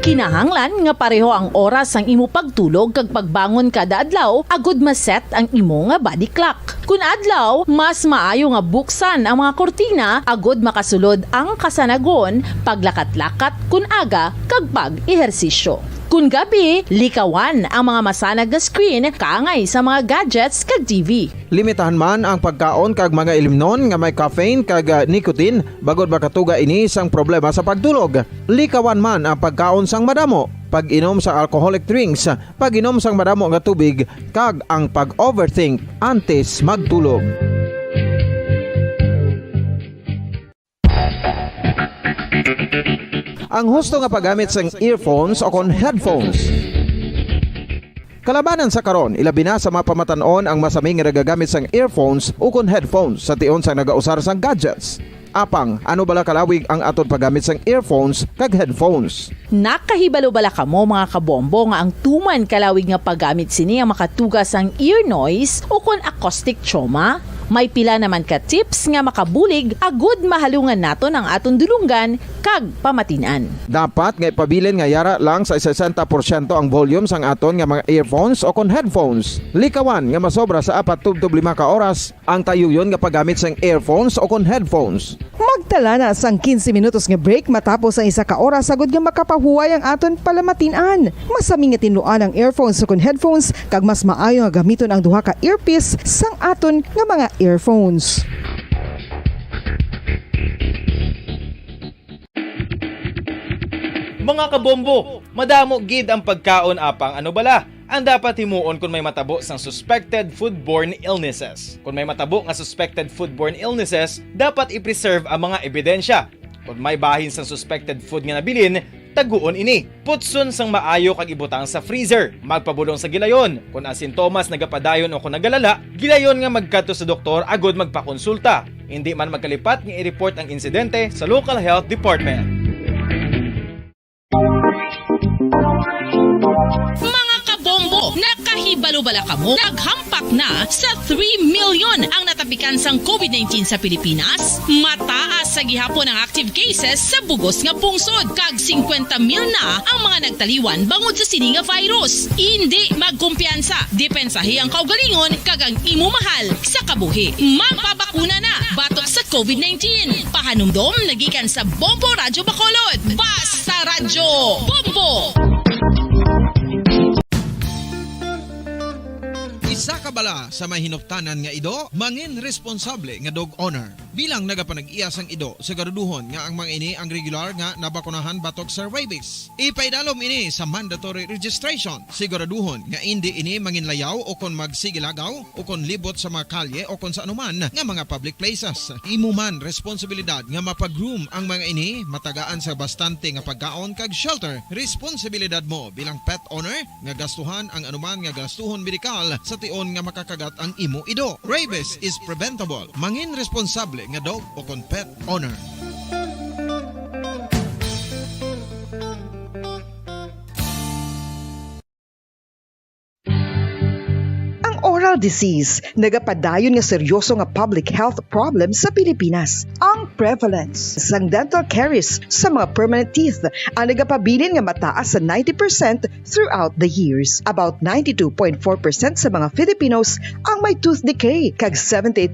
Kinahanglan nga pareho ang oras ang imo pagtulog kag pagbangon kada adlaw agud maset ang imo nga body clock. Kun adlaw, mas maayo nga buksan ang mga kortina agud makasulod ang kasanagon, paglakat-lakat kun aga kag pag-ehersisyo. Kun gabi, likawan ang mga masanag nga screen kaangay sa mga gadgets kag TV. Limitahan man ang pagkaon kag mga ilimnon nga may caffeine kag nicotine bagod makatuga ini sang problema sa pagtulog. Likawan man ang pagkaon sang madamo, pag-inom sa alcoholic drinks, pag-inom sang madamo nga tubig kag ang pag-overthink antes magtulog. Ang husto nga paggamit sang earphones o kon headphones. Kalabanan sa karon, ilabi na sa mga pamatanon ang masaming nga nagagamit sang earphones o kon headphones sa tion sang nagausar sang gadgets. Apang, ano bala kalawig ang aton paggamit sang earphones kag headphones? Nakahibalo bala kamo mga kabombo nga ang tuman kalawig nga paggamit sini ang makatugas ang ear noise o kon acoustic trauma? May pila naman ka tips nga makabulig agud mahalungan nato ang aton dulungan kag pamatinan. Dapat nga ipabilin nga yara lang sa 60% ang volume sang aton nga mga earphones o kon headphones. Likawan nga masobra sa 4 to 5 ka oras ang tayuyon nga paggamit sang earphones o kon headphones. Magtala na sang 15 minutos nga break matapos ang 1 ka oras sagud nga makapahuway ang aton palamatinan. Masami nga tinluan ang earphones o kon headphones kag mas maayo nga gamiton ang duha ka earpiece sang aton nga mga earphones. Mga kabombo, madamo gid ang pagkaon apang ano bala ang dapat himuon kung may matabo sang suspected foodborne illnesses. Kung may matabo nga suspected foodborne illnesses, dapat i-preserve ang mga ebidensya. Kung may bahin sang suspected food nga nabilin, taguon ini. Putson sang maayo kag ibutang sa freezer. Magpabulong sa gilayon. Kung ang sintomas nagapadayon o kung nagalala, gilayon nga magkadto sa doktor agud magpakonsulta. Hindi man magkalipat nga i-report ang insidente sa local health department. Mga kabombo, nakahibalo bala kamo? Naghampak na sa 3 million ang natapikan sang COVID-19 sa Pilipinas. Mataas sa gihapon ang active cases sa bugos nga pungsod. Kag 50 mil na ang mga nagtaliwan bangod sa sini nga virus. Hindi magkumpiyansa. Depensahi ang kaugalingon kag ang imo mahal sa kabuhi. Magpabakuna na batok sa COVID-19. Pahanumdom nagikan sa Bombo Radyo Bacolod. Basta Radyo Bombo! Isa ka bala sa mahinuptanan nga ido, mangin responsable nga dog owner. Bilang nagapanag-iyas ang ido, siguraduhon nga ang mga ini ang regular nga nabakunahan batok sa rabies. Ipaidalom ini sa mandatory registration. Siguraduhon nga hindi ini manginlayaw o kon magsigilagaw o kon libot sa mga kalye o kon sa anuman nga mga public places. Imo man responsibilidad nga mapag-groom ang mga ini, matagaan sa bastante nga pagkaon kag shelter. Responsibilidad mo bilang pet owner nga gastuhan ang anuman nga gastuhon medikal sa tion nga makakagat ang imo ido. Rabies is preventable. Mangin responsable nga dog o kon pet owner. Oral disease, nagapadayon nga seryoso nga public health problem sa Pilipinas. Ang prevalence sang dental caries sa mga permanent teeth ang nagapabilin nga mataas sa 90% throughout the years. About 92.4% sa mga Filipinos ang may tooth decay, kag 78%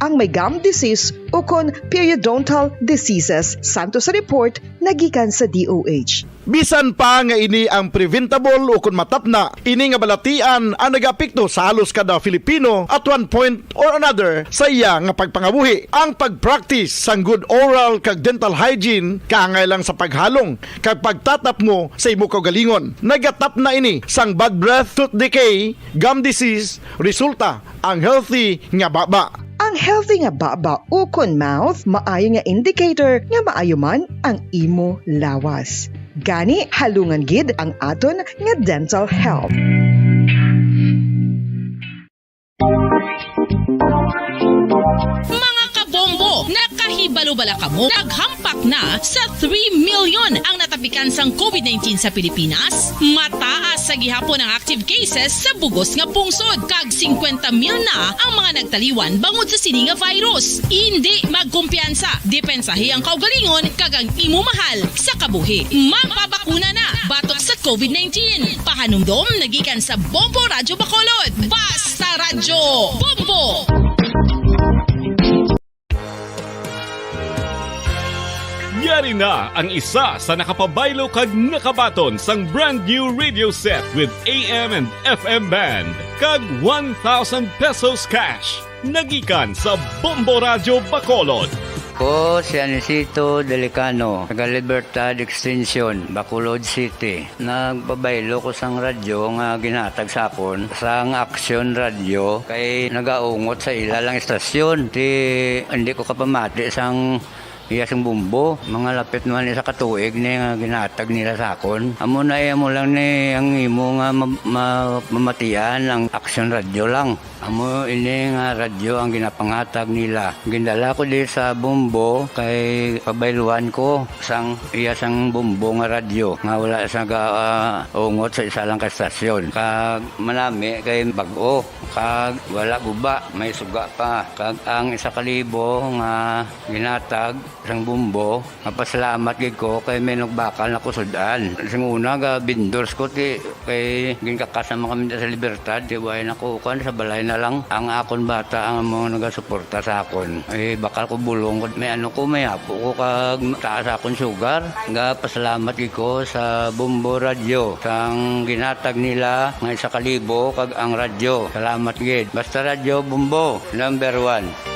ang may gum disease o kon periodontal diseases, santo sa report nagikan sa DOH. Bisan pa nga ini ang preventable o kung matapna, ini nga balatian ang nagapekto sa halos kada Filipino at one point or another sa iya nga pagpangabuhi. Ang pagpractice sang good oral kag dental hygiene kaangay lang sa paghalong kag pagtatap mo sa imo kaugalingon. Nagatap na ini sang bad breath, tooth decay, gum disease, resulta ang healthy nga baba. Ang healthy nga baba o kon mouth maayo nga indicator nga maayo man ang imo lawas. Gani halungan gid ang aton nga dental health. Mga kabombo, nakahibalo bala kamo? Naghampak na sa 3 million ang natapikan sang COVID-19 sa Pilipinas. Mataas sa gihapon ang active cases sa bugos nga pungsod. Kag 50 mil na ang mga nagtaliwan bangod sa sini nga virus. Hindi magkumpiyansa. Depensahi ang kaugalingon kag ang imo mahal sa kabuhi. Magpabakuna na batok sa COVID-19. Pahanumdom nagikan sa Bombo Radyo Bacolod. Basta Radyo Bombo! Yari na ang isa sa nakapabaylo kag nakabaton sang brand new radio set with AM and FM band kag 1,000 pesos cash. Nagikan sa Bombo Radyo Bacolod. Ko si Anisito Delicano, taga Libertad Extension, Bacolod City. Nagpabaylo ko sang radyo nga ginatag sapon sang Action Radio kay nagaungot sa ilalang estasyon. Hindi ko kapamati sang iyasang bumbo, mga lapit naman sa katuig ni nga ginatag nila sakon. Amo na mo lang ni ang imo nga mamatian ang Action Radio lang. Amo ini nga radyo ang ginapangatag nila. Gindala ko di sa bumbo kay pabayluan ko sang iyasang bumbo nga radyo nga wala sa ungot sa isa lang ka estasyon. Kag manami kay bag-o kag wala guba, may suga pa. Kag ang 1,000 nga ginatag sang bumbo, mapasalamat gid ko kay may nagbakal na kusudan. Sing una ga vendors ko ti kay ginkakasama kami sa Libertad, di way nakukan sa balay na lang ang akon bata ang mga nagasuporta sa akon. Bakal ko bulong may may apo ko kag taas akon sugar. Nga pasalamat gid ko sa Bumbo Radio sang ginatag nila nga 1,000 kag ang radyo. Salamat gid. Basta radyo Bumbo number 1.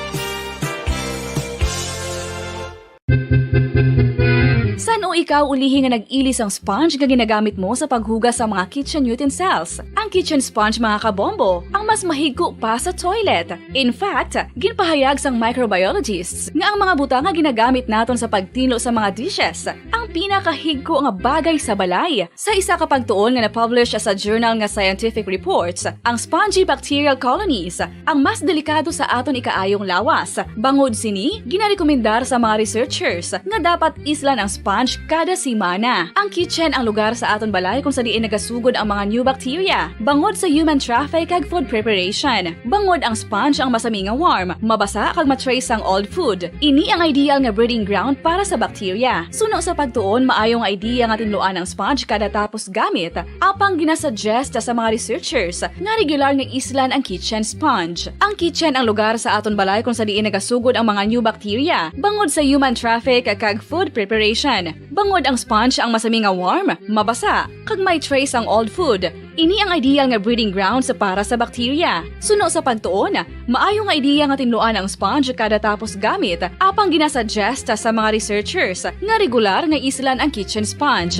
San o ikaw ulihi nga nag-ilis ang sponge nga ginagamit mo sa paghugas sa mga kitchen utensils? Ang kitchen sponge mga kabombo, ang mas mahigko pa sa toilet. In fact, ginpahayag sang microbiologists nga ang mga buta nga ginagamit naton sa pagtilo sa mga dishes, ang pinakahigko nga bagay sa balay. Sa isa ka pagtuon nga na-publish sa journal nga Scientific Reports, ang spongy bacterial colonies ang mas delikado sa aton ikaayong lawas. Bangod sini, ginarekomendar sa mga researchers nga dapat islan ang sponge kada simana. Ang kitchen ang lugar sa aton balay kung sa diin nagasugod ang mga new bacteria. Bangod sa human traffic kag food preparation. Bangod ang sponge ang masami nga warm, mabasa kag matrace ang old food. Ini ang ideal nga breeding ground para sa bacteria. Suno sa pagtuon, maayong idea nga tinluan ang sponge kada tapos gamit. Apang ginasuggest sa mga researchers nga regular nga islan ang kitchen sponge. Ang kitchen ang lugar sa aton balay kung sa diin nagasugod ang mga new bacteria. Bangod sa human traffic kag food preparation. Bangod ang sponge ang masami nga warm, mabasa, kag may trace ang old food. Ini ang ideal nga breeding ground sa para sa bacteria. Suno sa pagtuon, maayo nga idea nga tinluan ang sponge kada tapos gamit, apang ginasuggest sa mga researchers nga regular nga islan ang kitchen sponge.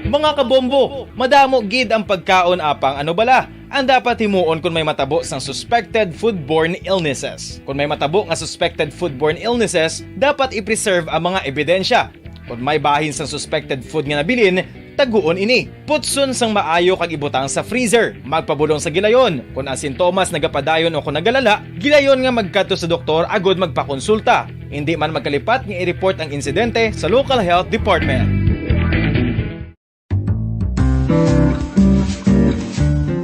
Mga kabombo, madamo gid ang pagkaon apang ano bala ang dapat himuon kung may matabo sang suspected foodborne illnesses. Kung may matabo nga suspected foodborne illnesses, dapat i-preserve ang mga ebidensya. Kung may bahin sang suspected food nga nabilin, taguon ini. Putson sang maayo kag ibutang sa freezer. Magpabulong sa gilayon. Kung ang sintomas nagapadayon o kung nagalala, gilayon nga magkadto sa doktor agod magpakonsulta. Hindi man magkalipat nga i-report ang insidente sa local health department.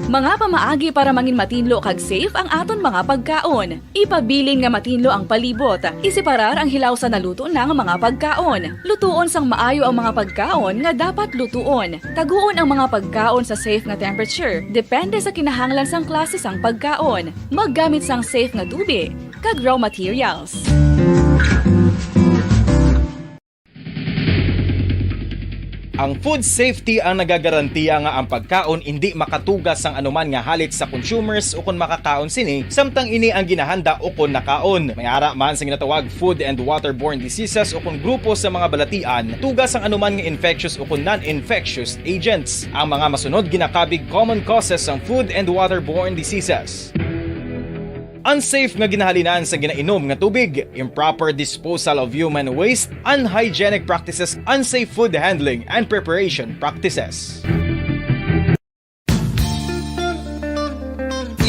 Mga pamaagi para mangin matinlo kag safe ang aton mga pagkaon. Ipabilin nga matinlo ang palibot. Isiparar ang hilaw sa naluto ng mga pagkaon. Lutuon sang maayo ang mga pagkaon nga dapat lutuon. Taguon ang mga pagkaon sa safe nga temperature. Depende sa kinahanglan sang klase sang pagkaon. Maggamit sang safe nga tubig kag raw materials. Ang food safety ang nagagarantiya nga ang pagkaon hindi makatugas sang anuman nga halik sa consumers o kung makakaon sini, samtang ini ang ginahanda o kung nakaon. May ara man sa ginatawag food and waterborne diseases o kung grupo sa mga balatian, tugas ang anuman nga infectious o kung non-infectious agents. Ang mga masunod ginakabig common causes ng food and waterborne diseases. Unsafe nga ginahalinan sa ginainom nga tubig, improper disposal of human waste, unhygienic practices, unsafe food handling and preparation practices.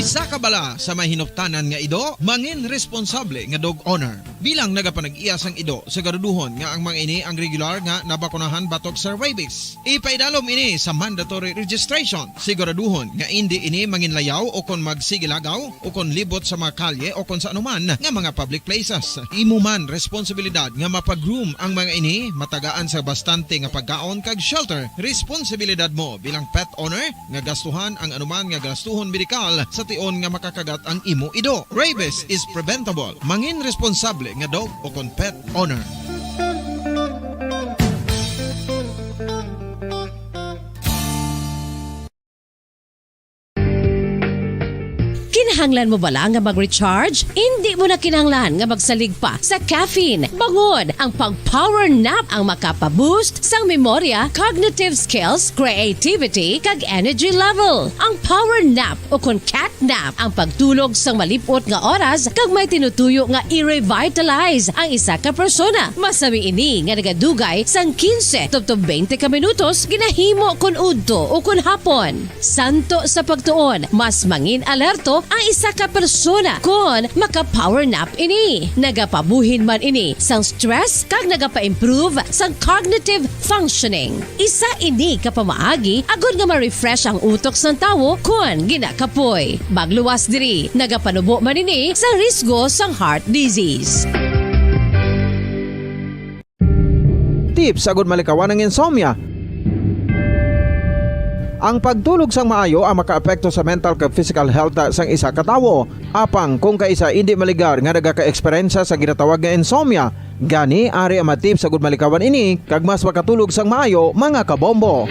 Isa ka bala sa may hinuptanan nga ido, mangin responsable nga dog owner. Bilang nagapanag-iyas ang ido, siguraduhon nga ang mga ini ang regular nga nabakunahan batok sa rabies. Ipaidalom ini sa mandatory registration. Siguraduhon nga hindi ini manginlayaw o kon magsigilagaw o kon libot sa mga kalye o kon sa anuman nga mga public places. Imuman responsibilidad nga mapag-groom ang mga ini, matagaan sa bastante nga pagkaon kag shelter. Responsibilidad mo bilang pet owner nga gastuhan ang anuman nga gastuhon medikal sa tion nga makakagat ang imo ido. Rabies is preventable. Mangin responsable nga dog o kon pet owner. Kinahanglan mo bala nga mag-recharge? Hindi mo na kinahanglan nga magsalig pa sa caffeine. Bangod ang pag-power nap ang makapaboost sang memorya, cognitive skills, creativity, kag energy level. Ang power nap o kon cat nap ang pagtulog sang malipot nga oras kag may tinutuyo nga i-revitalize ang isa ka persona. Masami ini nga nagadugay sang 15 to 20 ka minutos ginahimo kon udto o kon hapon. Santo sa pagtuon, mas mangin alerto ang isa ka persona kon maka-power nap ini. Nagapabuhin man ini sang stress kag nagapa-improve sang cognitive functioning. Isa ini kapamaagi agud nga ma-refresh ang utok sang tawo kon ginakapoy. Magluwas diri, nagapanubo man ini sa risgo sang heart disease. Tips agud malikawan ng insomnia. Ang pagtulog sang maayo ang makaapekto sa mental kag physical health sang isa ka tawo. Apang kung kaisa hindi maligar nga nagaka-eksperyensya sa ginatawag nga insomnia, gani ari ang tips agud malikawan ini kag mas makatulog sang maayo mga kabombo.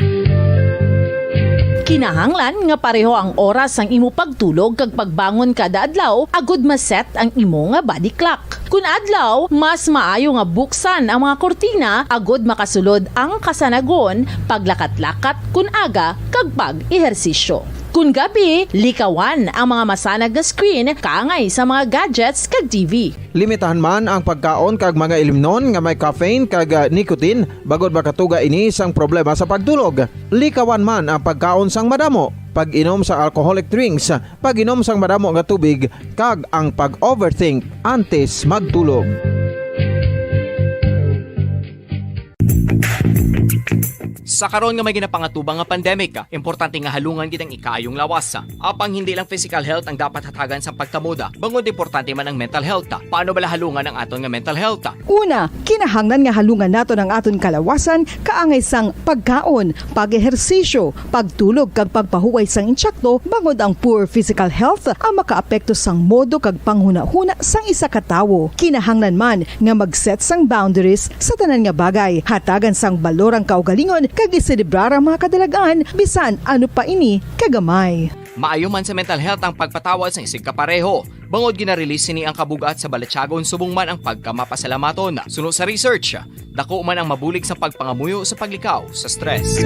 Kinahanglan nga pareho ang oras ang imo pagtulog kag pagbangon kada adlaw agud maset ang imo nga body clock. Kun adlaw, mas maayo nga buksan ang mga kortina agud makasulod ang kasanagon, paglakat-lakat kun aga kag pag-ehersisyo. Kun gabi, likawan ang mga masanag na screen kaangay sa mga gadgets kag TV. Limitahan man ang pagkaon kag mga ilimnon nga may caffeine kag nicotine bagod makatuga ini sang problema sa pagtulog. Likawan man ang pagkaon sang madamo, pag-inom sa alcoholic drinks, pag-inom sang madamo nga tubig kag ang pag-overthink antes magtulog. Sa karon nga may ginapangatubang nga pandemic, importante nga halungan gitang ikayong lawas. Apang hindi lang physical health ang dapat hatagan sa pagkamuda, bangod importante man ang mental health. Paano bala halungan ang aton nga mental health? Una, kinahanglan nga halungan nato ang aton kalawasan kaangay sang pagkaon, pag-ehersisyo, pagtulog kag pagpahuway sang insyakto bangod ang poor physical health ang makaapekto sang modo kag panghuna-huna sang isa ka tawo. Kinahanglan man nga mag-set sang boundaries sa tanan nga bagay, hatagan sang balorang kaugalingon kag iselebrar ang mga kadalagaan bisan ano pa ini kagamay. Maayo man sa mental health ang pagpatawad sa isig kapareho. Bangod ginarelease ni ang kabugat sa Balatyagon subong man ang pagkamapasalamaton. Suno sa research, dako man ang mabulig sa pagpangamuyo sa paglikaw sa stress.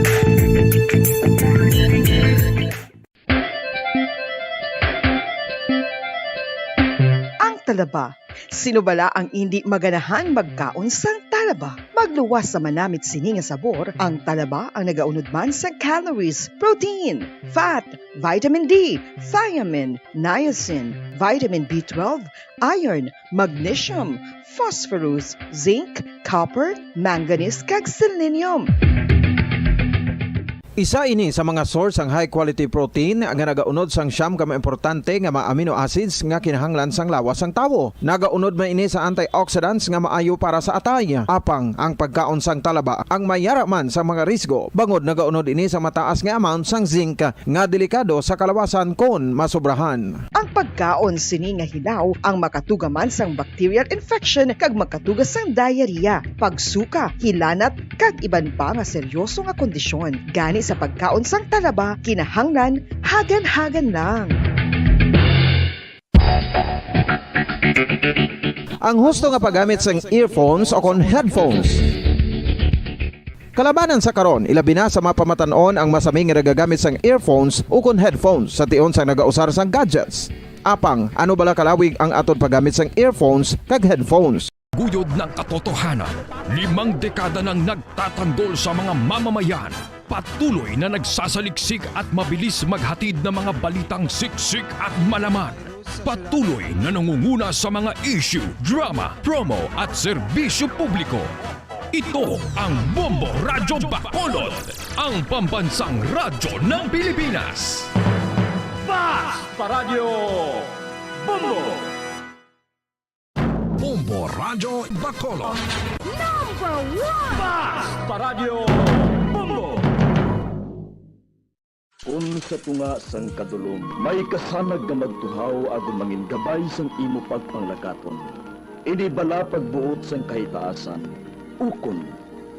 Ang talaba. Sino bala ang hindi maganahan magkaon sang talaba? Magluwas sa manamit sini nga sabor, ang talaba ang nagaunod man sa calories, protein, fat, vitamin D, thiamine, niacin, vitamin B12, iron, magnesium, phosphorus, zinc, copper, manganese kag selenium. Isa ini sa mga source ang high quality protein nga nagaunod sang siyam ka importante nga mga amino acids nga kinahanglan sang lawas sang tawo. Nagaunod man ini sa antioxidants nga maayo para sa atay. Apang ang pagkaon sang talaba ang mayara man sa mga risgo. Bangod nagaunod ini sa mataas nga amount sang zinc nga delikado sa kalawasan kon masobrahan. Ang pagkaon sini nga hilaw ang makatuga man sang bacterial infection kag makatuga sang diarrhea, pagsuka, hilanat kag iban pa nga seryoso nga kondisyon. Gani sa pagkaon sang talaba, kinahanglan hagan-hagan lang. Ang husto nga paggamit sang earphones o kon headphones. Kalabanan sa karon, ilabi na sa mapamatanon ang masaming nga nagagamit sang earphones o kon headphones sa tion sang nagausar sang gadgets. Apang, ano bala kalawig ang aton paggamit sang earphones kag headphones? Guyod ng katotohanan, 5 dekada nang nagtatanggol sa mga mamamayan, patuloy na nagsasaliksik at mabilis maghatid ng mga balitang siksik at malaman. Patuloy na nangunguna sa mga issue, drama, promo at serbisyo publiko. Ito ang Bombo Radyo Bacolod, ang pambansang radyo ng Pilipinas. Fast Paradyo Bombo! Bombo Radyo Bacolod. Number 1! Fast Paradyo Bombo! Sa tunga sang kadulom, may kasanag nga magtuhaw agon mangin gabay sang imo pagpanglakaton. Ini bala pagbuot sang kahitaasan, ukon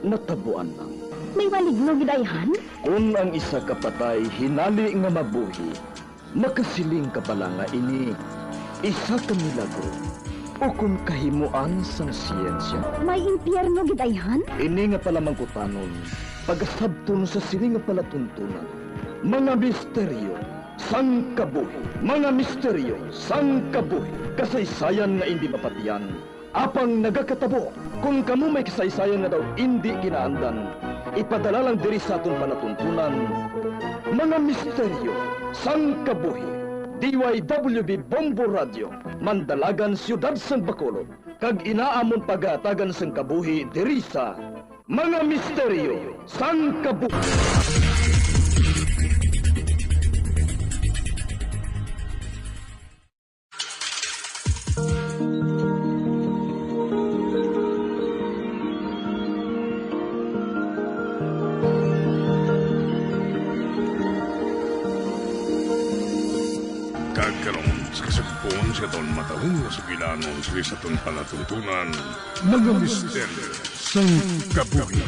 natabuan lang. May maligno gidayhan? Kung ang isa ka patay hinali nga mabuhi, makasiling ka bala nga ini isa ka milagro. Ukon kahimuan sang siyensya. May impyerno gidayhan? Ini nga pala mangkutanon, pagasabton sa siling nga palatuntunan. Mga misteryo, sang kabuhi. Mga misteryo, sang kabuhi. Kasaysayan nga hindi mapatiyan. Apang nagakatabo, kung kamo may kasaysayan nga daw hindi ginaandan, ipadala lang diri sa aton palatuntunan. Mga misteryo, sang kabuhi. DYWB Bombo Radio, Mandalagan Siyudad San Bacolod, kag inaamon pagatagan sang kabuhi diri sa Mga Misteryo sang Kabuhi. Kagkaroon sa kasagpon sa taon matahong sa gilanon sa taon palatuntunan, Mga Misteryo sang Kabuhi.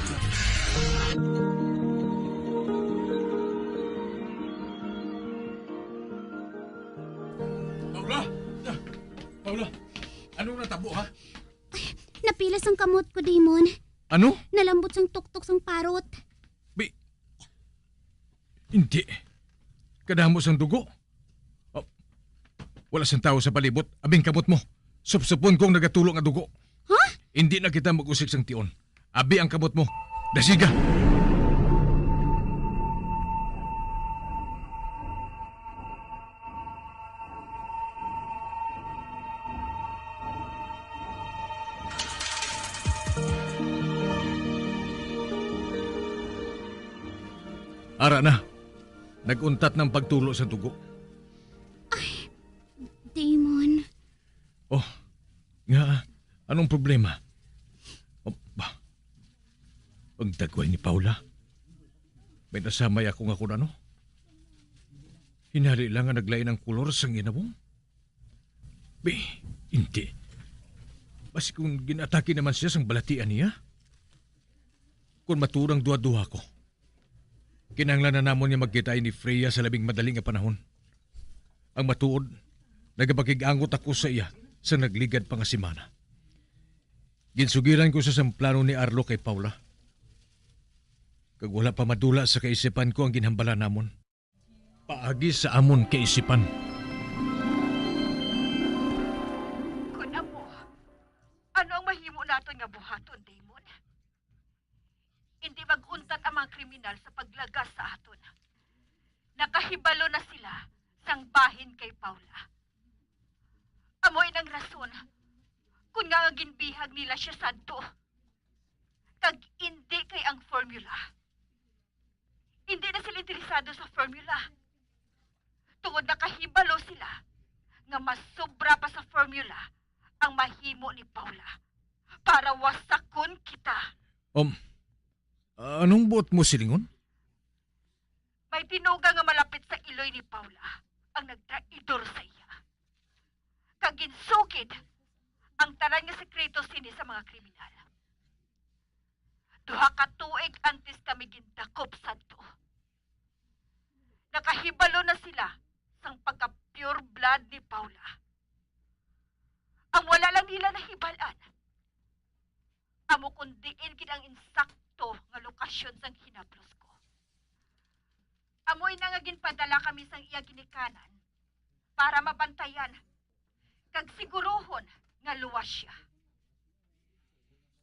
Paula, anong natabo ha? Napilas ang kamot ko, Damon. Ano? Nalambot sang tuktok sang parot. Hindi. Kadamo sang dugo. Wala sang tao sa palibot. Abing kamot mo. Supsupon kong nagatulong nga dugo. Ha? Hindi na kita mag-usik sang tion. Abi ang kamot mo. Dasiga! Ara na. Naguntat ng pagtulo sa dugo. Damon. Oh, nga, anong problema? Pagdagway ni Paula. May nasamay ako nga kung ano. Hinali lang nga naglain ang kulor sa ginawong. Hindi. Basi kung ginatake naman siya sang balatian niya. Kung maturang duwa-duwa ko. Kinanglan na namon niya magkita ni Freya sa labing madaling nga panahon. Ang matuod, nagapakig-angot ako sa iya sa nagligad pa nga simana. Ginsugiran ko sa plano ni Arlo kay Paula. Kag wala pa madula sa kaisipan ko ang ginhambala namon. Paagi sa amon kaisipan. Kuna mo, ano ang mahimo naton nga buhaton, Damon? Hindi maguntat ang mga kriminal sa paglagas sa aton. Nakahibalo na sila sang bahin kay Paula. Amoy ng rason kung nga ginbihag nila siya sadto. Kag hindi kay ang formula. Hindi na sila interesado sa formula. Tungod nakahibalo sila nga mas sobra pa sa formula ang mahimo ni Paula para wasakon kita. Anong buot mo silingon? May tinuga nga malapit sa iloy ni Paula ang nagtraidor sa iya. Kaginsugid ang tanan nga sekreto sini sa mga kriminal. Duha ka tuig antes kami gindakop sadto. Nakahibalo na sila sang pagka-pure blood ni Paula. Ang wala lang nila nahibalan. Amo kundiin gid ang insakto nga lokasyon sang hinaplos ko. Amoy na nga ginpadala kami sang iya ginikanan para mabantayan kag sigurohon nga luwas siya.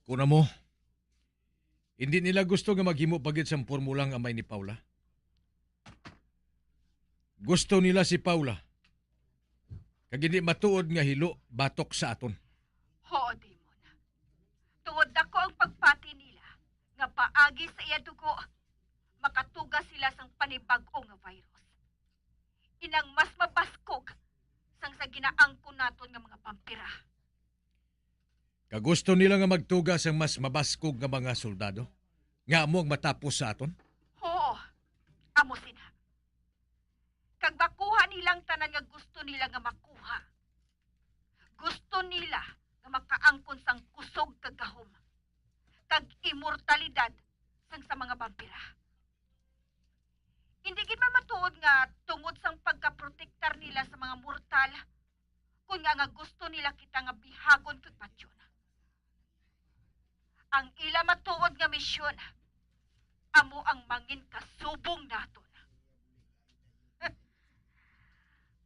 Kuna mo, hindi nila gusto nga maghimo pagit sa formulang amay ni Paula. Gusto nila si Paula. Kag hindi matuod nga hilo batok sa aton. Oo, Damon. Tungod ako ang pagpati nila nga paagi sa iya dugo, makatuga sila sang panibag-o nga virus. Inang mas mabaskog sang sa ginaangko naton nga mga vampira. Kagusto nila nga magtuga sang mas mabaskog nga mga soldado? Nga mo ang matapos sa aton? Oo, amo sina. Kag makuha nilang tanan nga gusto nila nga makuha. Gusto nila nga makaangkon sang kusog kag gahom. Kag immortalidad sang sa mga vampira. Hindi gid man matuod nga tungod sang pagkaprotektar nila sa mga mortal, kun nga gusto nila kita nga bihagon kag patyon. Ang ila matuod nga misyon, amo ang mangin kasubong naton.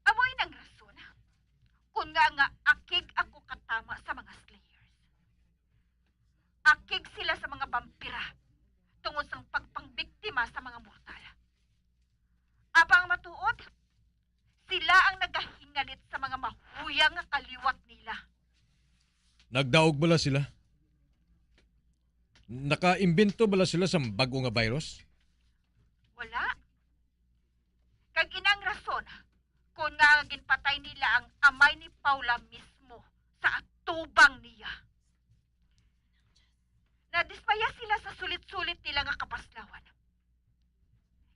Amoy nang rason, kung nga akig ako katama sa mga slayers. Akig sila sa mga vampira, tungod sang pagpangbiktima sa mga mortal. Abang matuod, sila ang Nagdaog bala sila? Naka-imbento bala sila sa bago nga virus? Wala. Kag inang rason, kung nga ginpatay nila ang amay ni Paula mismo sa atubang niya. Nadismaya sila sa sulit-sulit nila nga kapaslawan.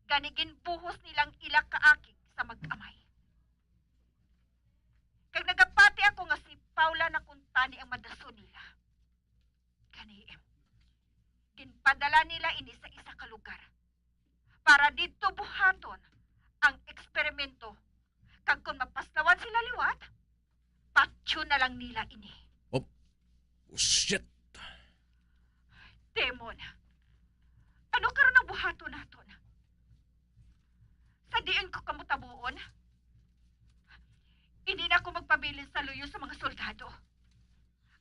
Ganigin buhos nilang ila kaakig sa mag-amay. Kag nagapati ako nga si Paula na kuntani ang madaso nila. Gani, ginpadala nila ini sa isa ka lugar para dito buhaton ang eksperimento. Kag kung mapaslawan sila liwat, patyo na lang nila ini. Oh, shit! Demon, ano karon ang buhaton naton? Sa diin ko kamutabuon, hindi na ako magpabilin sa luyo sa mga soldado.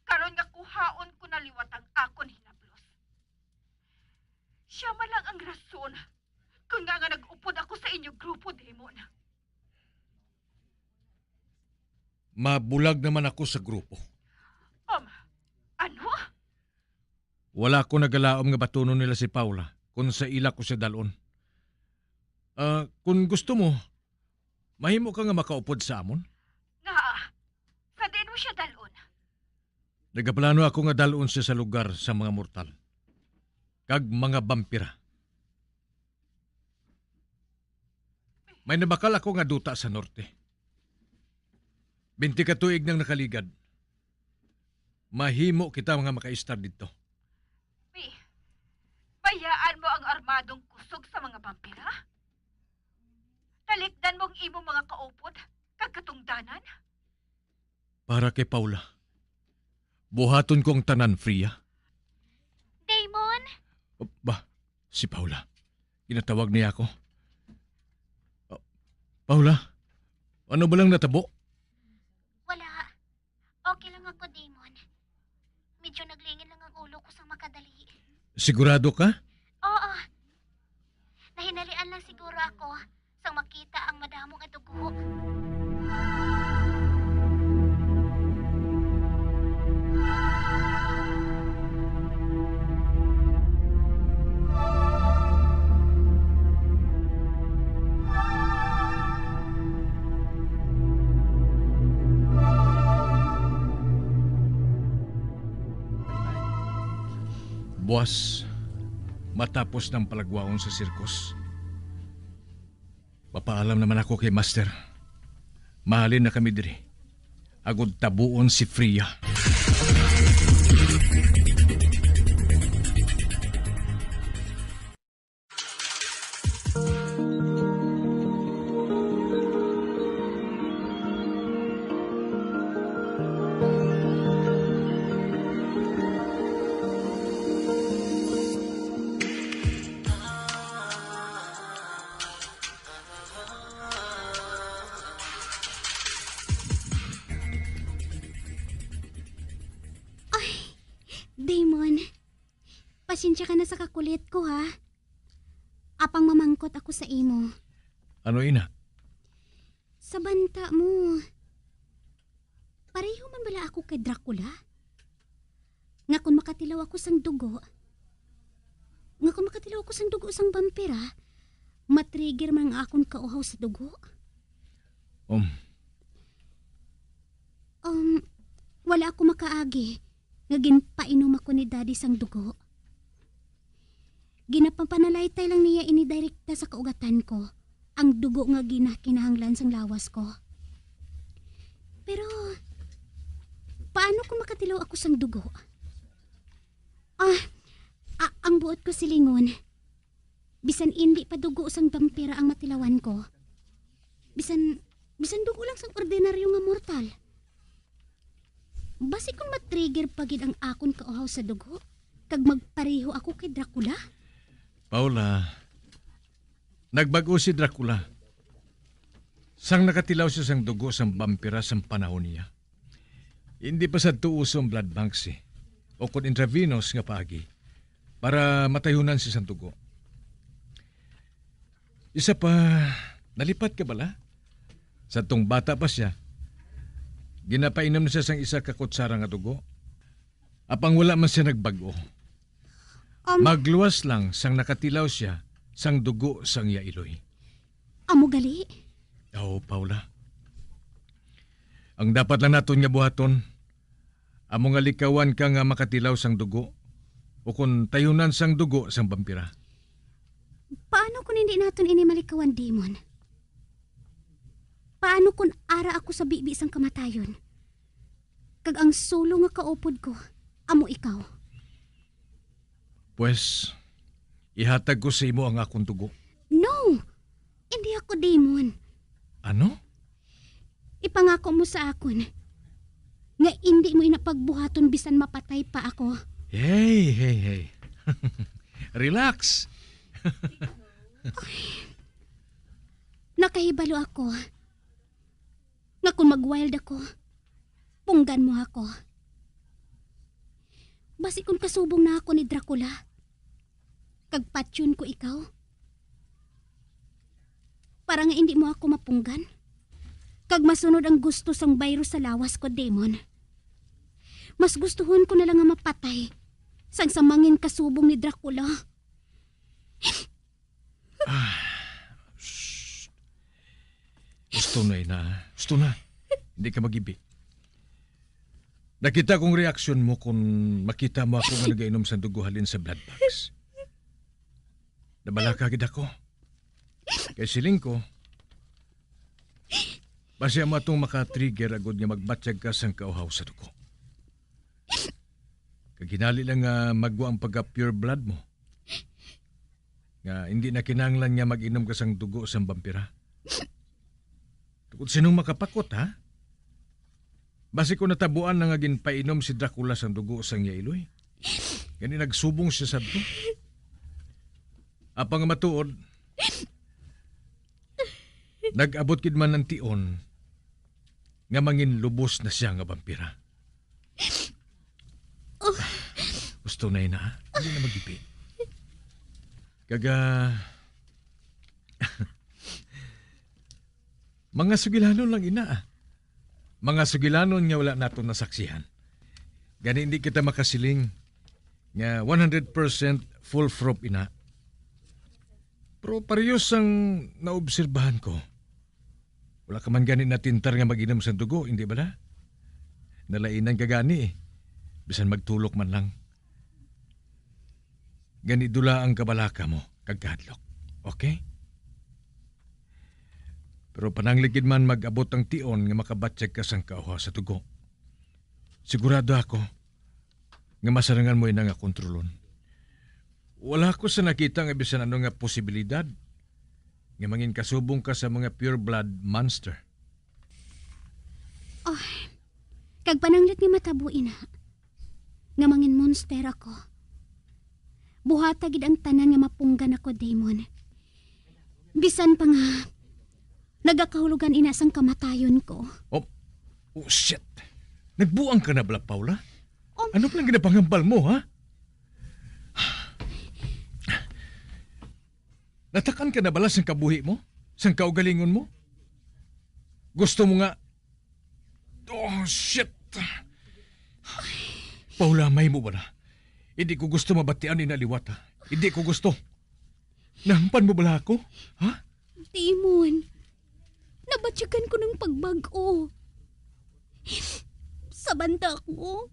Karon nga kuhaon ko na liwat ang akon hinablos. Siya man lang ang rason kung nga nag-upod ako sa inyo grupo, Demon. Mabulag naman ako sa grupo. Ano? Wala ko nagalaom nga batunon nila si Paula kung sa ila ko siya dalon. Kung gusto mo, mahimo ka nga makaupod sa amon. Nga, sa din mo siya dalon. Nagaplano ako nga dalon siya sa lugar sa mga mortal. Kag mga vampira. May nabakal ako nga duta sa norte. 20 ka tuig nang nakaligad. Mahimo kita mga makaistar dito. Bayaan mo ang armadong kusog sa mga vampira? Talikdan mong imong mga kaupod, kagkatungdanan? Para kay Paula. Buhaton ko ang tanan, Freya. Damon? Si Paula. Ginatawag niya ako. Paula, ano ba lang natabo? Wala. Okay lang ako, Damon. Medyo naglingin lang ang ulo ko sa makadali. Sigurado ka? Oo. Nahinalian lang siguro ako sang makita ang madamong dugo. Buwas, matapos ng palagwaon sa sirkus. Papaalam naman ako kay Master. Mahalin na kami diri. Agud tabuon si Freya. Damon, pasensya ka na sa kakulit ko ha. Apang mamangkot ako sa imo. Ano ina? Sa banta mo. Pareho man bala ako kay Dracula? Nga kung makatilaw ako sang dugo. Nga kung makatilaw ako sang dugo sang vampira, matrigger man ang akon kauhaw sa dugo. Wala ako makaagi. Nga ginpainom ako ni Daddy sang dugo. Ginapampanalaytay lang niya inidirekta sa kaugatan ko ang dugo nga ginakinahanglan sang lawas ko. Pero, paano kung makatilaw ako sang dugo? Ang buot ko silingon. Bisan hindi pa dugo sang vampira ang matilawan ko. Bisan dugo lang sang ordinaryo nga mortal. Basi kung matrigger pagid ang akon kauhaw sa dugo, kag magpareho ako kay Dracula? Paula, nagbago si Dracula. Sang nakatilaw siya sang dugo sang vampira sang panahon niya. Hindi pa sa tuuso ang blood banks o kung intravenous nga pagi para matayunan siya sang dugo. Isa pa, nalipat ka bala? Sa tong bata pa siya, ginapainom na siya sang isa ka kutsara nga dugo. Apang wala man siya nagbago. Magluwas lang sang nakatilaw siya sang dugo sang iya iloy. Amo gali? Oo, Paula. Ang dapat lang naton nga buhaton, amo nga likawan ka nga makatilaw sang dugo o kung tayunan sang dugo sang vampira. Paano kung hindi naton ini malikawan, Demon? Paano kung ara ako sa bibi sang kamatayon? Kag ang solo nga kaupod ko, amo ikaw. Pues, ihatag ko sa imo ang akong dugo. No! Hindi ako demon. Ano? Ipangako mo sa akon nga hindi mo inapagbuhaton bisan mapatay pa ako. Hey. Relax. Nakahibalo ako nga kung mag-wild ako, punggan mo ako. Basi kung kasubong na ako ni Dracula, kagpatsyon ko ikaw. Para nga hindi mo ako mapunggan. Kag masunod ang gusto sang virus sa lawas ko, Demon. Mas gustuhon ko na lang nga mapatay sang samangin kasubong ni Dracula. Gusto na. Hindi ka mag-ibi. Nakita kong reaksyon mo kung makita mo ako nga nagainom sa dugo halin sa blood bags. Nabala ka agad ako. Kay siling ko, basi mo itong makatrigger agad nga magbatsyag ka sang kauhaw sa dugo. Kaginali lang nga magwa ang pagka-pure blood mo. Nga hindi na kinanglan nga mag-inom ka sang dugo sang vampira. Tukod sinong makapakot, ha? Basi ko natabuan na nga ginpainom si Dracula sang dugo sang yailoy. Gani nagsubong siya sa to. Apang matuod, nag-abot kid man ng tion nga mangin lubos na siya nga vampira. Gusto na ina, hindi na mag-ipi. Kaga... mga sugilanon lang ina. Mga sugilanon nga wala nato nasaksihan. Gani hindi kita makasiling nga 100% full proof ina. Pero parehas ang naobserbahan ko. Wala ka man gani natintar nga mag-inom sa dugo, hindi ba na? Nalainan ka gani eh. Bisan magtulok man lang. Gani dula ang kabalaka mo, kagkadlok. Okay? Pero panangligid man mag-abot ang tion nga makabatsyag ka sang kauha sa dugo. Sigurado ako nga masarangan mo ina nga kontrolon. Wala ko sa nakita nga bisan ano nga posibilidad nga mangin kasubong ka sa mga pure blood monster. Oh, kag pananglit ni matabo ina nga mangin monster ako. Buhata gid ang tanan nga mapunggan ako, Demon. Bisan pa nga nagakahulugan ina sang kamatayon ko. Oh shit. Nagbuang ka na bala, Paula? Ano palang ginapangambal mo, ha? Natakan ka na bala sang kabuhi mo? Sang kaugalingon mo? Gusto mo nga... Oh, shit! Paula, may mo ba na? Hindi ko gusto mabatian ni naliwat, ha? Hindi ko gusto. Nahampan mo bala ako? Ha? Timon, nabatsyagan ko ng pagbago. Sa banta ko,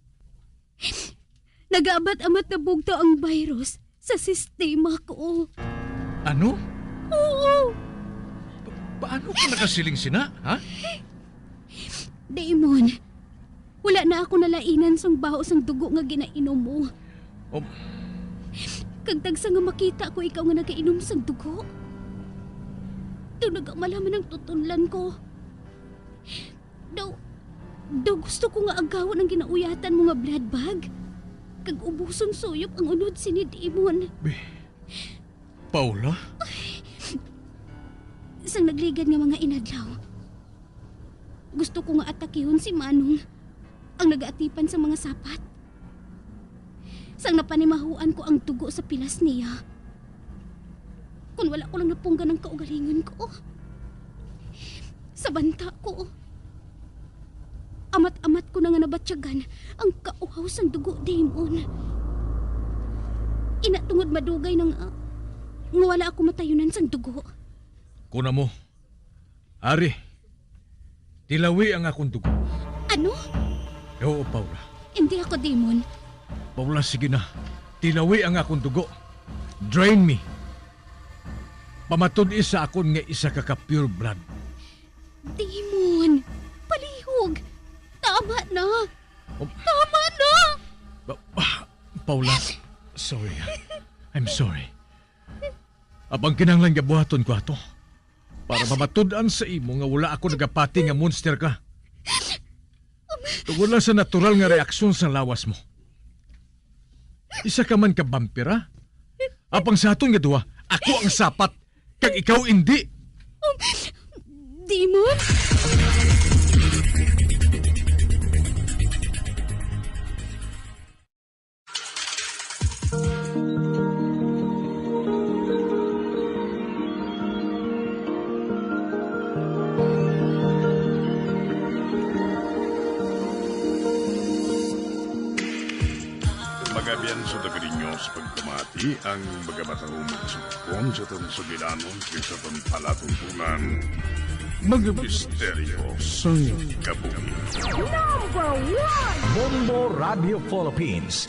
nag-abat-amat na bugta ang virus sa sistema ko. Ano? Oo. Paano ka nakasiling sina, ha? Damon, wala na ako nalainan sang baho sang dugo nga ginainom mo. Oh. Kagtag sa nga makita ko ikaw nga nagainom sang dugo. Doon nagamalaman ang tutunlan ko. Daw gusto ko nga agawan ang ginauyatan mo nga blood bag. Kag ubusong suyop ang unod si ni Damon. Paula? Sang nagligad nga mga inadlaw. Gusto ko nga atakihon si Manong ang nagaatipan sa mga sapat. Sang napanimahuan ko ang dugo sa pilas niya. Kung wala ko lang napunggan ang kaugalingon ko. Sa banta ko. Ama Amat-amat ko na nga nabatyagan ang kauhaw sang dugo, Damon. Inatungod madugay nang nga wala ako matayunan sang dugo. Kuna mo, Ari, tilawi ang akong dugo. Ano? Oo, Paula. Hindi ako, Damon. Paula, sige na. Tilawi ang akong dugo. Drain me. Pamatod isa akon nga isa ka pure blood. Damon, palihog. Tama na. Tama na. Paula, sorry. I'm sorry. Abang kinahanglan gabuhaton ko ato. Para mamatudan sa imo nga wala ako nagapati nga monster ka. Tungod lang sa natural nga reaksyon sa lawas mo. Isa ka man ka vampira? Apang sa aton nga duwa, ako ang sapat, kag ikaw hindi. Damon? Magabiyan sa dagarinyo sa pagpamati ang magamatahong magsukon sa tansugilanon sa palatuntunan. Mga misteryo sa kabuhi. Number 1! Bombo Radio Philippines.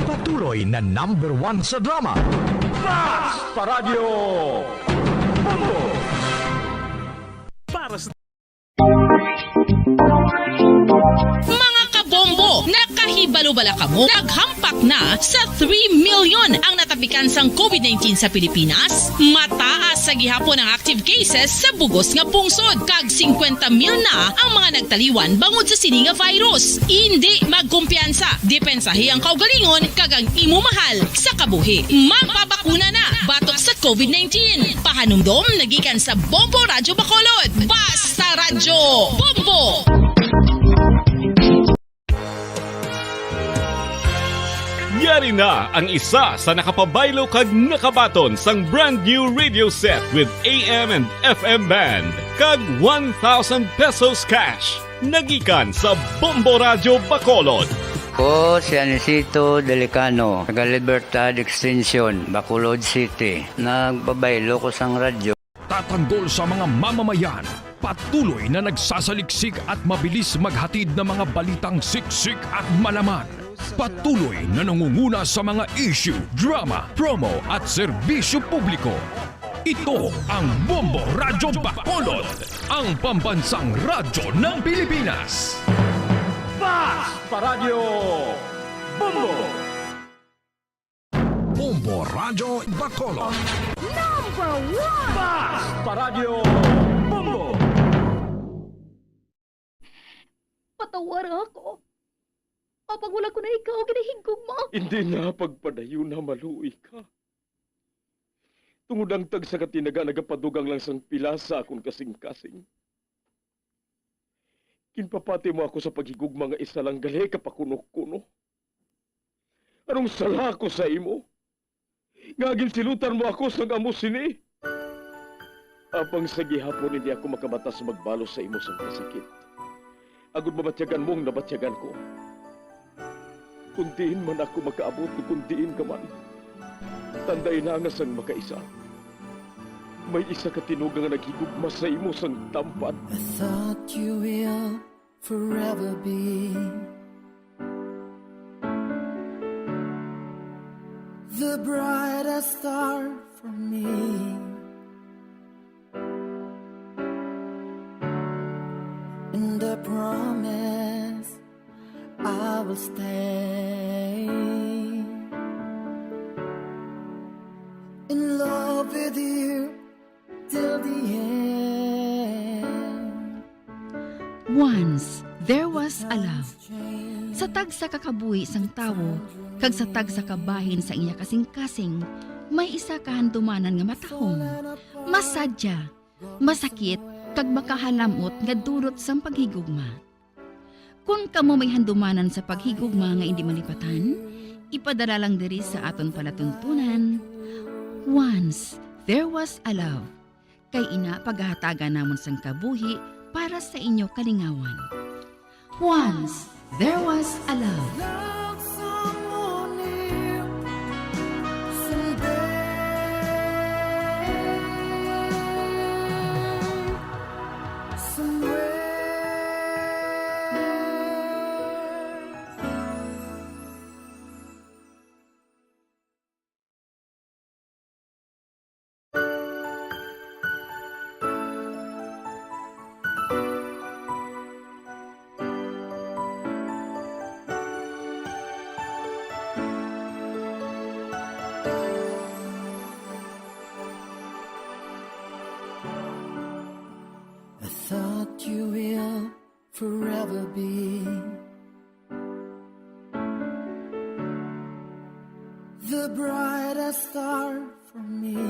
Patuloy na number 1 sa drama. Basta Radio Bombo! Para sa Mga kabombo, nakahibalo-bala ka mo? Naghampak na sa 3 million ang natapikan sang COVID-19 sa Pilipinas. Mataas sa gihapon ang active cases sa bugos nga pungsod. Kag 50 mil na ang mga nagtaliwan bangod sa sini nga virus. Hindi magkumpiyansa. Depensahi ang kaugalingon kag ang imo mahal sa kabuhi. Magpabakuna na batok sa COVID-19. Pahanumdom nagikan sa Bombo Radyo Bacolod. Basta Radyo Bombo! Yari na ang isa sa nakapabaylo kag nakabaton sang brand new radio set with AM and FM band kag 1,000 pesos cash. Nagikan sa Bombo Radyo Bacolod. Ko si Anisito Delicano, taga Libertad Extension, Bacolod City. Nagbabaylo ko sang radyo. Tatanggol sa mga mamamayan, patuloy na nagsasaliksik at mabilis maghatid ng mga balitang siksik at malaman. Patuloy na nangunguna sa mga issue, drama, promo at serbisyo publiko. Ito ang Bombo Radyo Bacolod, ang pambansang radyo ng Pilipinas. Basta Radio Bombo! Bombo Radyo Bacolod. Number 1! Basta Radio Bombo! Patawar ako. Kapag wala ko na ikaw, ginahigog mo. Hindi na pagpadayo na maluwi ka. Tungod ang tag sa katinaga nagapadugang lang sang pila sa akong kasing-kasing. Kinpapati mo ako sa paghigugma nga isa lang gali kapakuno-kuno. Anong sala ko sa imo? Ngagin silutan mo ako sa amo sini. Apang sa gihapon hindi ako makabatas magbalo sa imo sa kasakit. Agud mabatyagan mong nabatyagan ko. Kundiin man ako makaabot, kundiin ka man. Tanday na nga sang makaisa. May isa ka tinugang nga naghigugma sa imo sang tampad. I thought you will forever be the brightest star for me. And I promise I will stay in love with you till the end. Once, there was a love. Sa tag sa kakabuhi sang tawo, kag sa tag sa kabahin sa iya kasing-kasing, may isa kahandumanan nga matahong. Masadya, masakit, kag makahalamot nga durot sang paghigugma. Kung kamo may handumanan sa paghigugma nga hindi malipatan, ipadala lang diri sa aton palatuntunan. Once, there was a love. Kay ina paghahatagan namon sang kabuhi para sa inyo kalingawan. Once there was a love. I thought you will forever be the brightest star for me.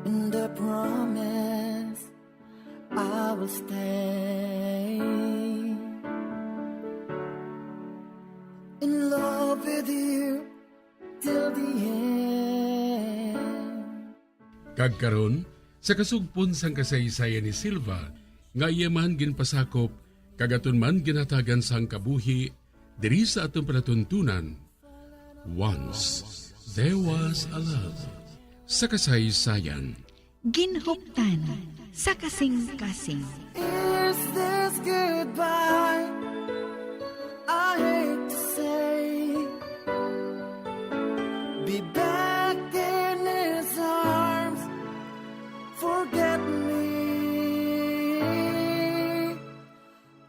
And I promise I will stay in love with you till the end. Kagkaron, sa kasugpon sang kasaysayan ni Silva, nga iya man ginpasakop, kagaton man ginatagan sang kabuhi, diri sa atong panatuntunan. Once, there was a love. Sa kasaysayan. Ginhuptan sa kasing-kasing. Is this goodbye? I hate to say, be back in his arms, forget me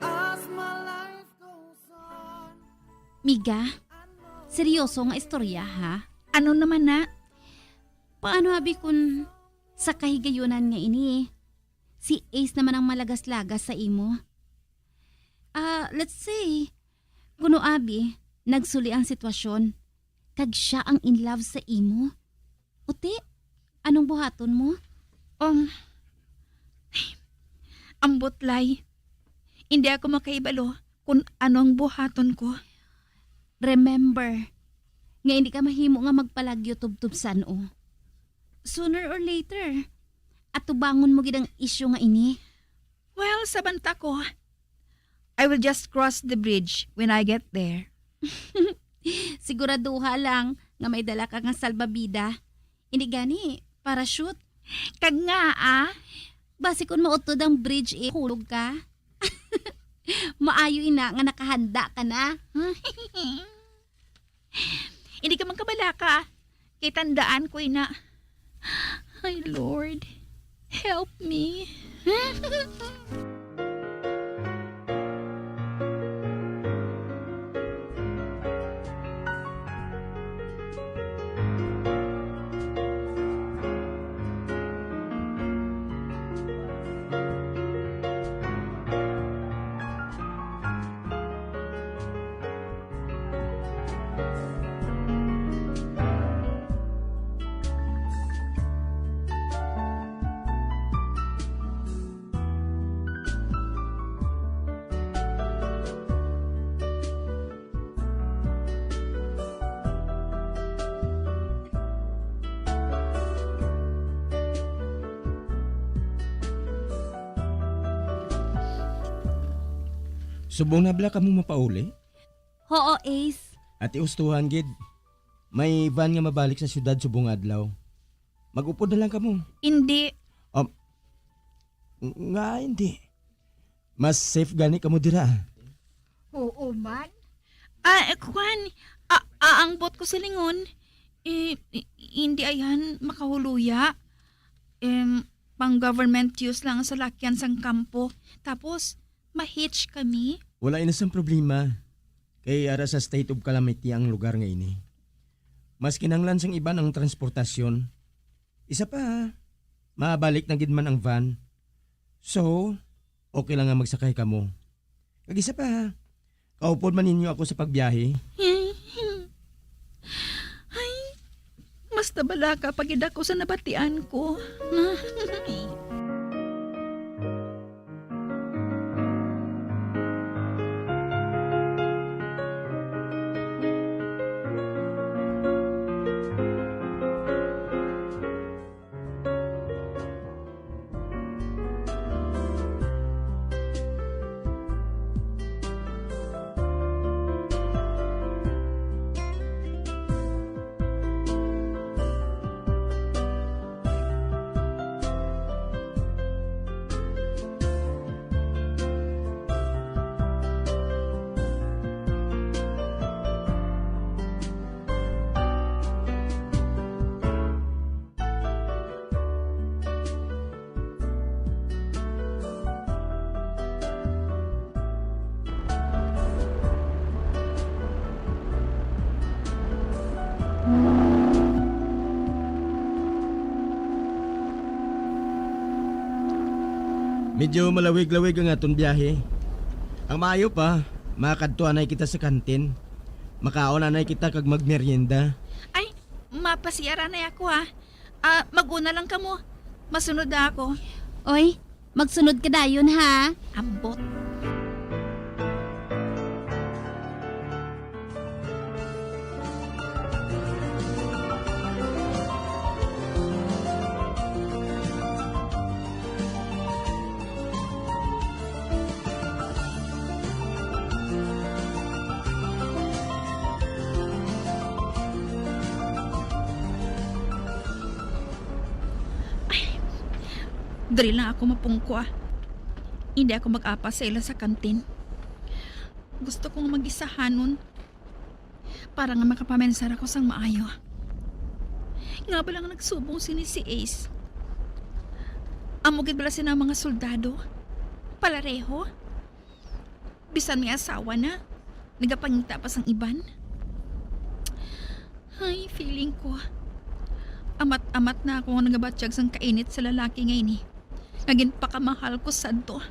as my life goes on. Miga, seryoso nga istorya ha? Ano naman na? Paano habi kun sa kahigayunan nga ini, si Ace naman ang malagas-lagas sa imo? Let's say, kuno abi, nagsuli ang sitwasyon, kag siya ang in love sa imo. Uti, anong buhaton mo? Ambot lay. Hindi ako makaibalo kung anong buhaton ko. Remember, nga hindi ka mahimo nga magpalagyo tubtub-san o. Sooner or later, at tubangon mo gidang isyu nga ini. Well, sa banta ko, I will just cross the bridge when I get there. Siguraduha lang nga may dala ka nga salbabida. Hindi gani, parachute. Kag nga Basi kung mautod ang bridge hulog ka. Maayo ina nga nakahanda ka na. Hindi ka man kabalaka. Kay tandaan ko ina. Ay Lord, help me. Subong na bala ka mo mapauli? Oo, Ace. Ati ustuhan, gid. May van nga mabalik sa syudad subong adlaw. Mag-upod na lang ka mo. Hindi. Nga hindi. Mas safe gani ka mo dira. Oo man. Kwan, ang bot ko sa lingon. Hindi ayan makahuluya. Pang government use lang sa lakyan sang kampo. Tapos, ma-hitch kami. Wala inasang problema. Kay ara sa state of calamity ang lugar nga ini. Mas kinanglan sang iban ang transportasyon. Isa pa, mabalik na gid man ang van. So, okay lang nga magsakay ka mo. Kag isa pa, kaupod man ninyo ako sa pagbiyahe. Ay, mas tabala ka pag ko sa nabatian ko. Medyo malawig-lawig ang aton biyahe. Ang maayo pa, makadtuanay kita sa kantin. Makaon na kita kag magmerienda. Ay, mapasiyara na ako ha. Maguna lang ka mo. Masunod na ako. Oy, magsunod ka dayon ha. Ambot. Dali lang ako mapungkwa. Hindi ako mag-apa sa ila sa kantin. Gusto kong mag-isahan nun. Para nga makapamensar ako sang maayo. Nga ba lang nagsubong si Ace? Amugid bala sila mga soldado? Palareho? Bisan may asawa na? Nagapangita pa sang iban? Ay, feeling ko. Amat-amat na ako nga nagabatsyag sang kainit sa lalaki ngayon eh. Naging pakamahal ko sadto.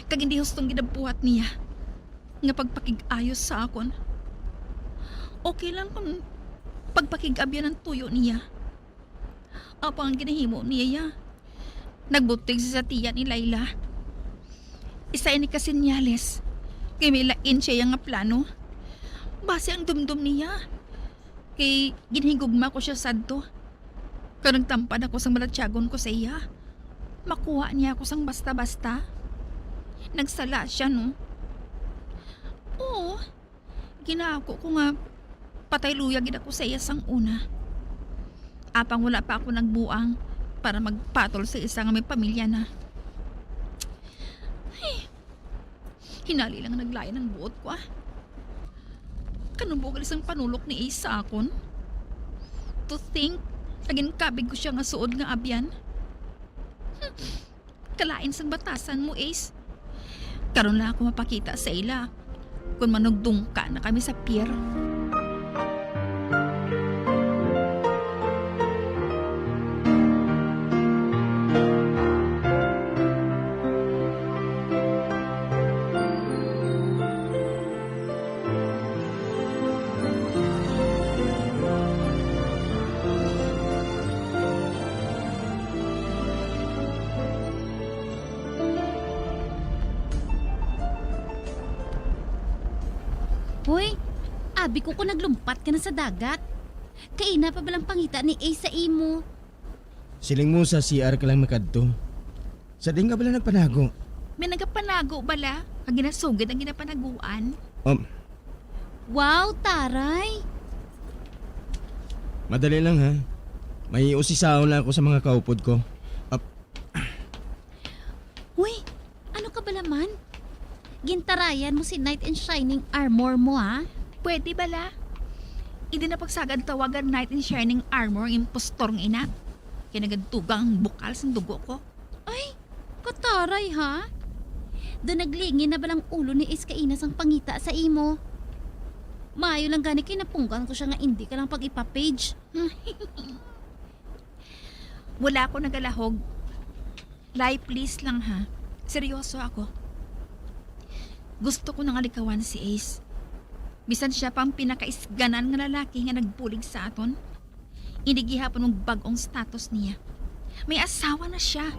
Kag hindi hustong ginabuhat niya. Nga pagpakig-ayos sa akon. Okay lang kung pagpakig-abyan ng tuyo niya. Apa ang ginahimo niya. Nagbutig sa tiya ni Layla. Isa ni kasinyales. Kay may lain siya yung plano. Base ang dumdum niya. Kay ginhigugma ko siya sadto. Kaya nagtampad ako sa malatyagon ko sa iya. Makuha niya ako sang basta-basta. Nagsala siya, no? Oo. Ginako ko nga patay luya gid ako sa iya sang una. Apang wala pa ako nagbuang para magpatol sa isa nga may pamilya na. Ay, hinali lang naglayan ng buot ko Kanubugal isang panulok ni Ace sa akon. To think, agin kabig ko siya nga suod nga abyan. Kalain sang batasan mo, Ace. Karon lang ako mapakita sa ila kung manugdong ka na kami sa pier. Hoy, abi ko kung naglumpat ka na sa dagat. Kaina pa balang pangita ni Ace sa imo. Siling mo sa CR ka lang makadto. Sa di nga bala nagpanago. May nagapanago bala? Kag ginasugid ang ginapanaguan? Wow, taray! Madali lang ha. May usisaon lang ako sa mga kaupod ko. Uy, ano ka bala man? Gintarayan mo si Knight in Shining Armor mo ha? Pwede bala? Hindi na pagsagad tawagan Knight in Shining Armor ang impostor ng ina. Kaya nagadtugang bukal sa dugo ko. Ay, kataray ha? Doon naglingin na balang ulo ni Ace Kainas ang pangita sa imo. Maayo lang gani kinapunggan ko siya nga hindi ka lang pag ipapage. Wala ako nagalahog. Lie please lang ha. Seryoso ako. Gusto ko nang alikawan si Ace. Bisan siya pang pinakaisganan nga lalaki nga nagbulig sa aton. Hindi gihapon ng bagong status niya. May asawa na siya.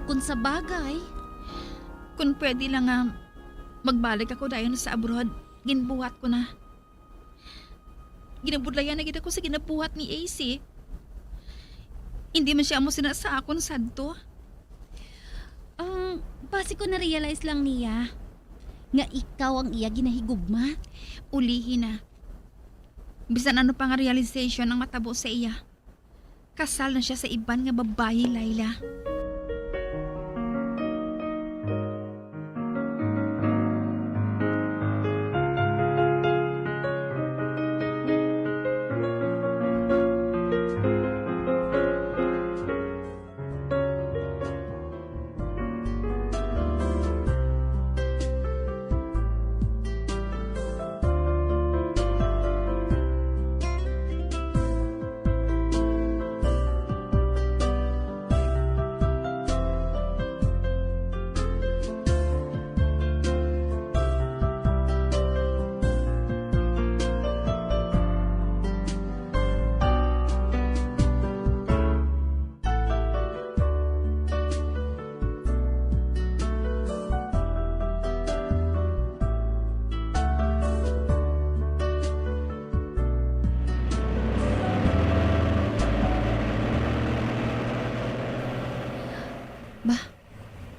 Kung sa bagay, kung pwede lang magbalik ako dayon sa abroad, ginbuhat ko na. ginabudlayan na gid ako sa ginabuhat ni AC. Hindi man siya mo sinasa akon sadto. Basi ko na-realize lang niya nga ikaw ang iya ginahigugma. Ulihin na. Bisan ano pa nga realization ang matabo sa iya. Kasal na siya sa iban nga babae, Layla.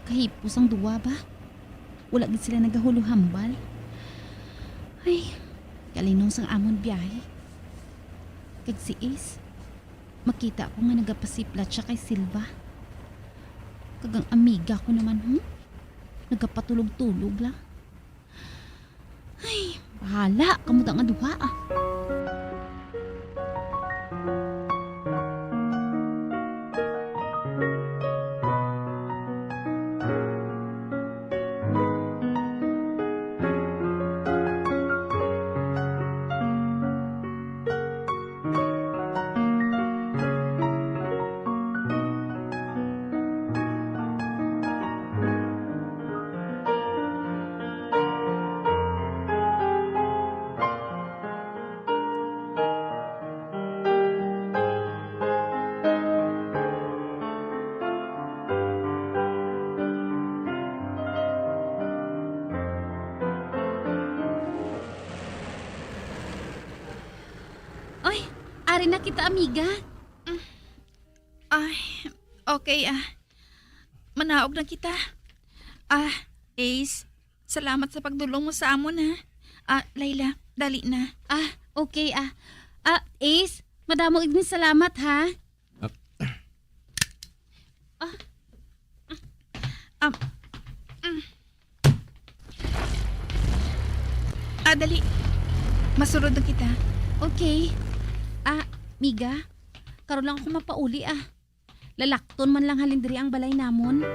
Kahipos ang duwa ba? Wala gid sila nagahuluhambal. Ay, kalinong sang amon biyahe. Kag si Ace, makita ko nga nagapasiplat siya kay Silva. Kag ang amiga ko naman, nagapatulog-tulog lang. Ay, bahala, kamuta nga duwa ah. Ari na kita, amiga. Ay, okay manaog na kita. Ace, salamat sa pagdulong mo sa amon ha. Layla, dali na. Okay Ace, madamo igni salamat ha. Dali. Masurod na kita. Okay. Miga, karon lang ako mapauli Lalakton man lang halindiri ang balay namon.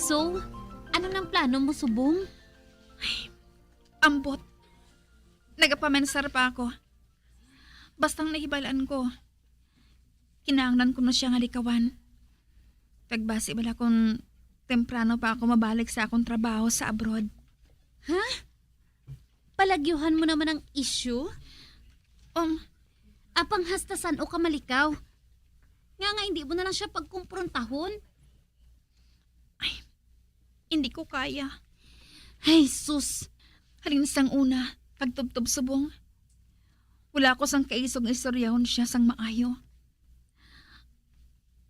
So, ano nang plano mo, Subong? Ay, ambot. Nagapamensar pa ako. Bastang nahibalaan ko. Kinahanglan ko na siyang halikawan. Pagbasi bala kung temprano pa ako mabalik sa akong trabaho sa abroad. Ha? Palagyuhan mo naman ang issue? Apang hastasan o kamalikaw? Nga hindi mo na lang siya pagkumprontahon? Hindi ko kaya. Ay, sus. Halin sang una, pagtubtob subong. Wala ko sang kaisog istoryahon siya sang maayo.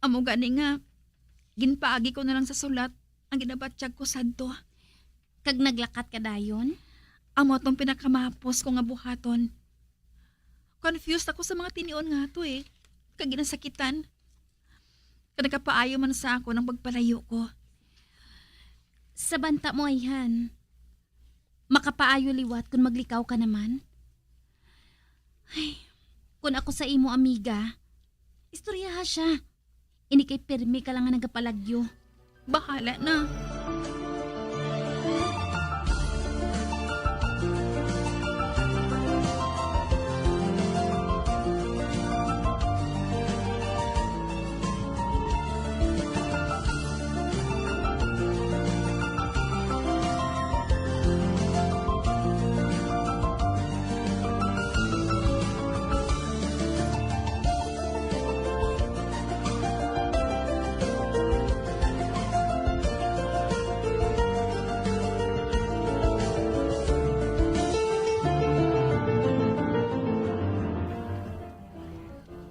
Amo gani nga, ginpaagi ko na lang sa sulat ang ginabatsyag ko sadto. Kag naglakat ka dayon? Amo tong pinakamahapos ko nga buhaton. Confused ako sa mga tinion nga to Kag ginasakitan. Kag nagkapaayo man sa ako ng pagpalayo ko. Sa banta mo ayhan, makapaayo liwat kung maglikaw ka naman. Ay, kung ako sa imo amiga, istoryaha siya. Ini kay permi ka lang nga nagapalagyo. Bahala na.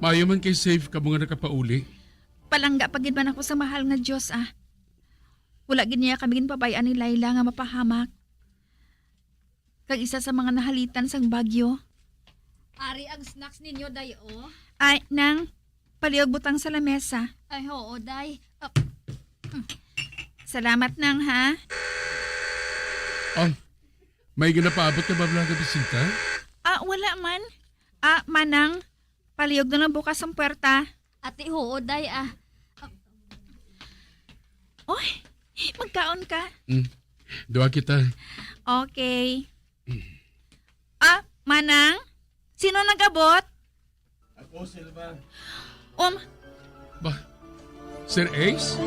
Maayo man kay safe ka mga nakapauli. Palangga pagid man ako sa mahal nga Diyos ah. Wala gid niya kami ginpabayaan ni Laila nga mapahamak. Kag isa sa mga nahalitan sang bagyo. Ari ang snacks ninyo, day, oh. Ay, nang, palihog butang sa lamesa. Ay, oo, day. Salamat nang, ha? May ginapaabot ka ba mga bisita? Wala man. Manang, palihog na lang bukas ang puwerta. Ate, oo, day, Oy, magkaon ka? Dua kita. Okay. Manang? Sino nag-abot? Ako, Silva. Sir Ace?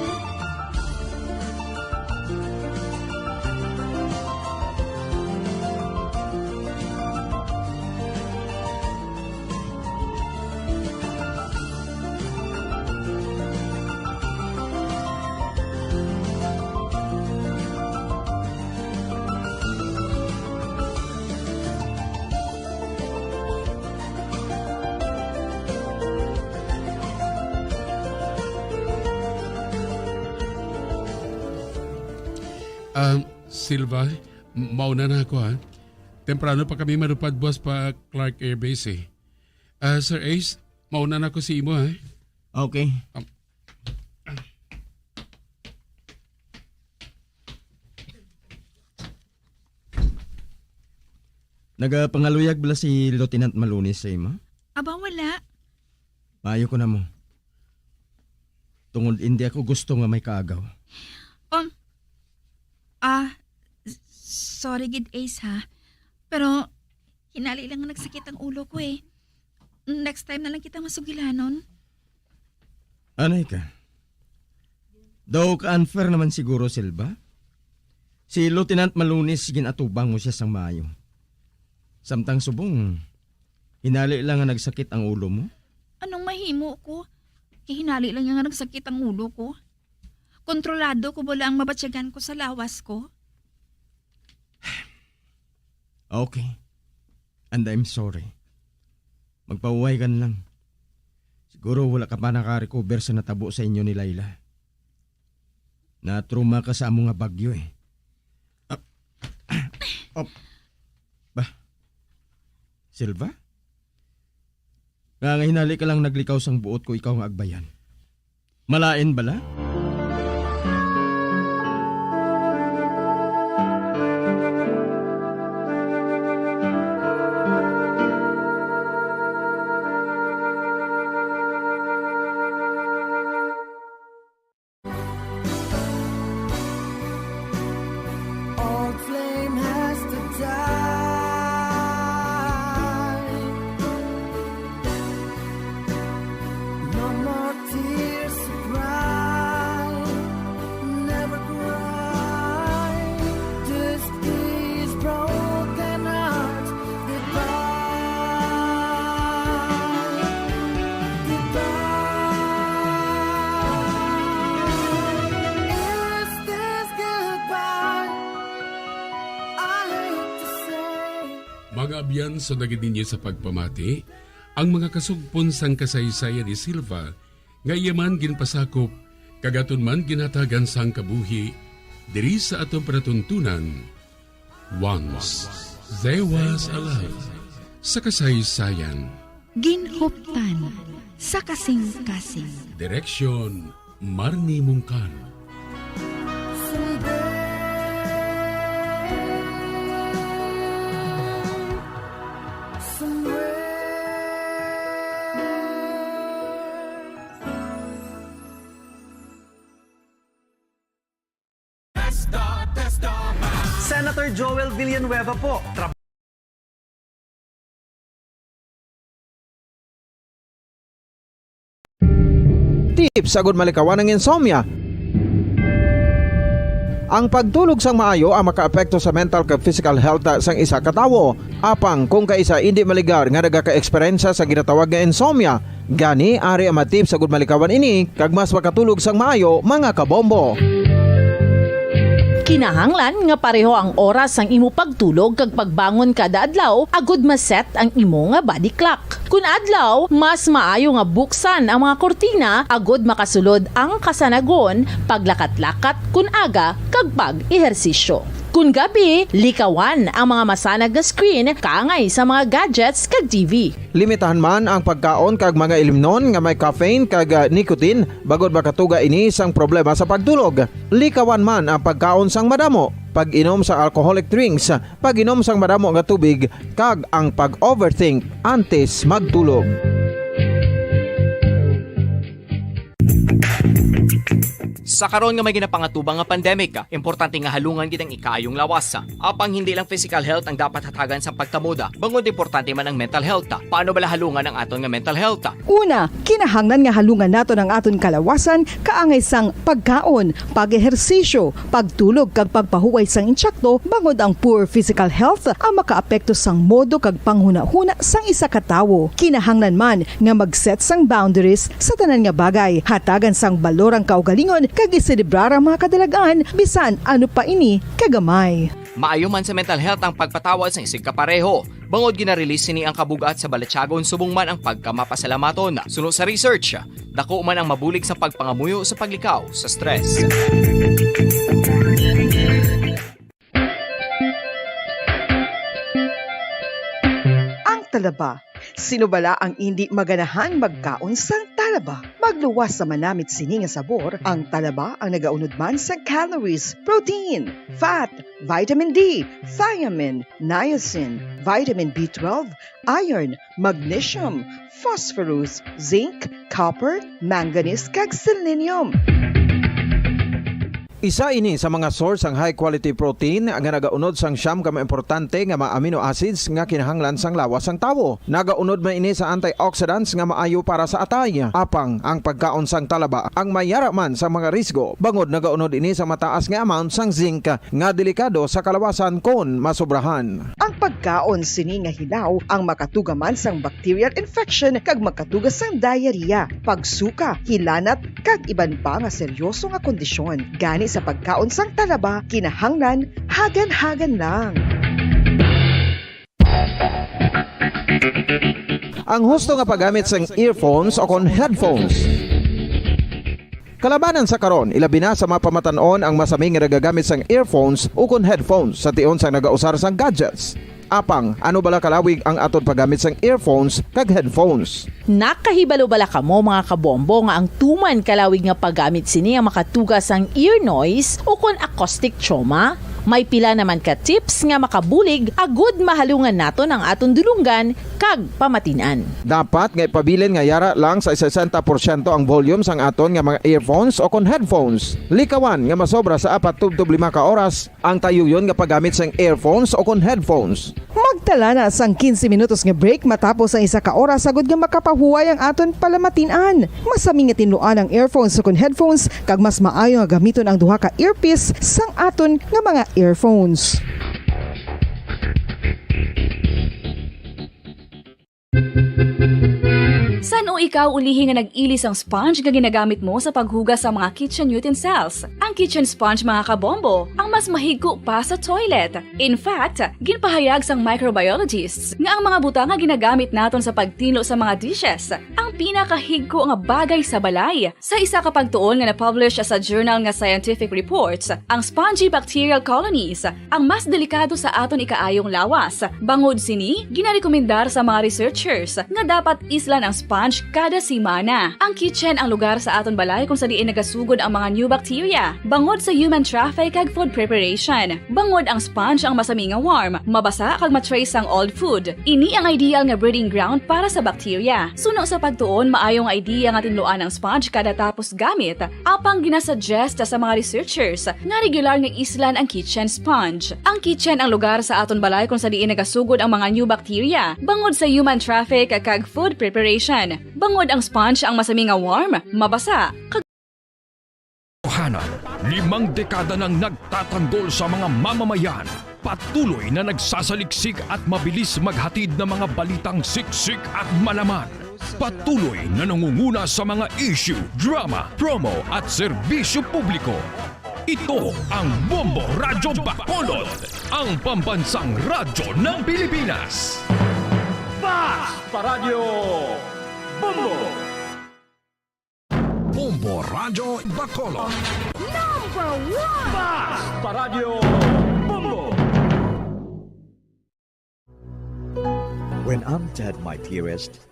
Silva, mauna na ako ha. Temprano pa kami marupad boss pa Clark Air Base eh. Sir Ace, mauna na ako si Imo ha. Okay. Nagapangaluyag bala si Lieutenant Malunis sa imo? Aba, wala. Maayo ko na mo. Tungod hindi ako gusto nga may kaagaw. Sorry gid Ace ha. Pero hinali lang nga nagsakit ang ulo ko eh. Next time na lang kita masugilanon. Anay ka? Daw ka-unfair naman siguro, Silva. Si Lieutenant Malunis ginatubang mo siya sang maayo. Samtang subong, hinali lang nga nagsakit ang ulo mo. Anong mahimo ko? Hinali lang nga nagsakit ang ulo ko. Kontrolado ko bala ang mabatsyagan ko sa lawas ko. Okay. And I'm sorry. Magpauway ka na lang. Siguro wala ka pa nakarecover sa natabo sa inyo ni Laila. Natruma ka sa among nga bagyo eh. Silva? Nga hinali ka lang naglikaw sang buot ko ikaw nga agbayan. Malain bala? Mga abyan sa nagidinyo sa pagpamati, ang mga kasugpon sang kasaysayan ni Silva, nga yaman ginpasakop, kagaton man ginatagan sang kabuhi, diri sa atong panatuntunan. Once, there was a love. Sa kasaysayan. Ginhuptan sa kasing-kasing. Direksyon, Marnie Mungkan. Senator Joel Villanueva po. Tips sagud malikawan ng insomnia. Ang pagtulog sang maayo ang makaapekto sa mental kag physical health sang isa ka tawo. Apang kung kaisa hindi maligar nga nagaka-eksperyensya sa ginatawag nga insomnia, gani ari ang mga tips sagud malikawan ini kag mas makatulog sang maayo mga kabombo. Kinahanglan nga pareho ang oras ang imo pagtulog kag pagbangon kada adlaw agud maset ang imo nga body clock. Kun adlaw, mas maayo nga buksan ang mga kortina agud makasulod ang kasanagon, paglakat-lakat kun aga kag pag-ehersisyo. Kun gabi, likawan ang mga masanag nga screen kaangay sa mga gadgets kag TV. Limitahan man ang pagkaon kag mga ilimnon nga may caffeine kag nicotine bagod makatuga ini sang problema sa pagtulog. Likawan man ang pagkaon sang madamo, pag-inom sa alcoholic drinks, pag-inom sang madamo nga tubig kag ang pag-overthink antes magtulog. Sa karon nga may ginapangatubang nga pandemic, importante nga halungan gid ang ikayong lawas. Apang hindi lang physical health ang dapat hatagan sa pagkamuda, bangod importante man ang mental health. Paano bala halungan ang aton nga mental health? Una, kinahanglan nga halungan nato ang aton kalawasan kaangay sang pagkaon, pag-ehersisyo, pagtulog kag pagpahuway sang insyakto bangod ang poor physical health ang makaapekto sang modo kag panghuna-huna sang isa ka tawo. Kinahanglan man nga mag-set sang boundaries sa tanan nga bagay, hatagan sang balorang kaugalingon kag iselebrar ang mga kadalagan bisan ano pa ini kagamay. Maayo man sa mental health ang pagpatawad sa isig kapareho. Bangod ginarelease ni ang kabugat sa balatsagon subong man ang pagkamapasalamaton. Suno sa research, dako man ang mabulig sa pagpangamuyo sa paglikaw sa stress. Ang talaba. Sino bala ang hindi maganahan magkaon sang talaba? Magluwas sa manamit sini nga sabor, ang talaba ang nagaunod man sa calories, protein, fat, vitamin D, thiamine, niacin, vitamin B12, iron, magnesium, phosphorus, zinc, copper, manganese kag selenium. Isa ini sa mga source ang high quality protein nga nagaunod sang siyam ka importante nga mga amino acids nga kinahanglan sang lawas sang tawo. Nagaunod man ini sa antioxidants nga maayo para sa atay. Apang ang pagkaon sang talaba ang mayara man sa mga risgo. Bangod nagaunod ini sa mataas nga amount sang zinc nga delikado sa kalawasan kon masobrahan. Ang pagkaon sini nga hilaw ang makatugaman sang bacterial infection kag makatuga sang diarrhea, pagsuka, hilanat kag iban pa nga seryoso nga kondisyon. Gani sa pagkaon sang talaba, kinahanglan hagan-hagan lang. Ang husto nga paggamit sang earphones o kon headphones. Kalabanan sa karon, ilabi na sa mapamatanon ang masaming nga nagagamit sang earphones o kon headphones sa tion sang nagausar sang gadgets. Apang, ano bala kalawig ang aton paggamit sang earphones kag headphones? Nakahibalo bala kamo mga kabombo nga ang tuman kalawig nga paggamit sini ang makatugas ang ear noise o kon acoustic trauma? May pila naman ka tips nga makabulig agud mahalungan naton ang aton dulunggan kag pamatinan. Dapat nga ipabilin nga yara lang sa 60% ang volume sang aton nga mga earphones o kon headphones. Likawan nga masobra sa 4 to 5 ka oras ang tayuyon nga paggamit sang earphones o kon headphones. Magtala na sang 15 minutos nga break matapos ang 1 ka oras sagud nga makapahuway ang aton palamatinan. Masami nga tinluan ang earphones o kon headphones kag mas maayo nga gamiton ang duha ka earpiece sang aton nga mga earphones. San o ikaw ulihi nga nag-ilis ang sponge nga ginagamit mo sa paghugas sa mga kitchen utensils? Ang kitchen sponge mga kabombo, ang mas mahigko pa sa toilet. In fact, ginpahayag sang microbiologists nga ang mga butang nga ginagamit naton sa pagtinlo sa mga dishes ang pinakahigko nga bagay sa balay. Sa isa ka pagtuon nga na-publish sa journal nga Scientific Reports, ang spongy bacterial colonies ang mas delikado sa aton ikaayong lawas. Bangod sini, ginarekomendar sa mga researchers nga dapat islan ang sponge kada simana. Ang kitchen ang lugar sa aton balay kung sa diin nagasugod ang mga new bacteria, bangod sa human traffic kag food preparation. Bangod ang sponge ang masami nga warm, mabasa kag matrace ang old food. Ini ang ideal nga breeding ground para sa bacteria. Suno sa pagtuon, maayong idea nga tinluan ang sponge kada tapos gamit. Apang ginasuggest sa mga researchers nga regular nga islan ang kitchen sponge. Ang kitchen ang lugar sa aton balay kung sa diin nagasugod ang mga new bacteria, bangod sa human traffic kag food preparation. Bangod ang sponge ang masami nga warm, mabasa kag Totohanan, 5 dekada nang nagtatanggol sa mga mamamayan. Patuloy na nagsasaliksik at mabilis maghatid ng mga balitang siksik at malaman. Patuloy na nangunguna sa mga issue, drama, promo at serbisyo publiko. Ito ang Bombo Radyo Bacolod, ang pambansang radyo ng Pilipinas. Fast Paradyo Bombo! Bombo Radyo Bacolod. Number 1! Fast Paradyo Bombo! When I'm dead, my dearest,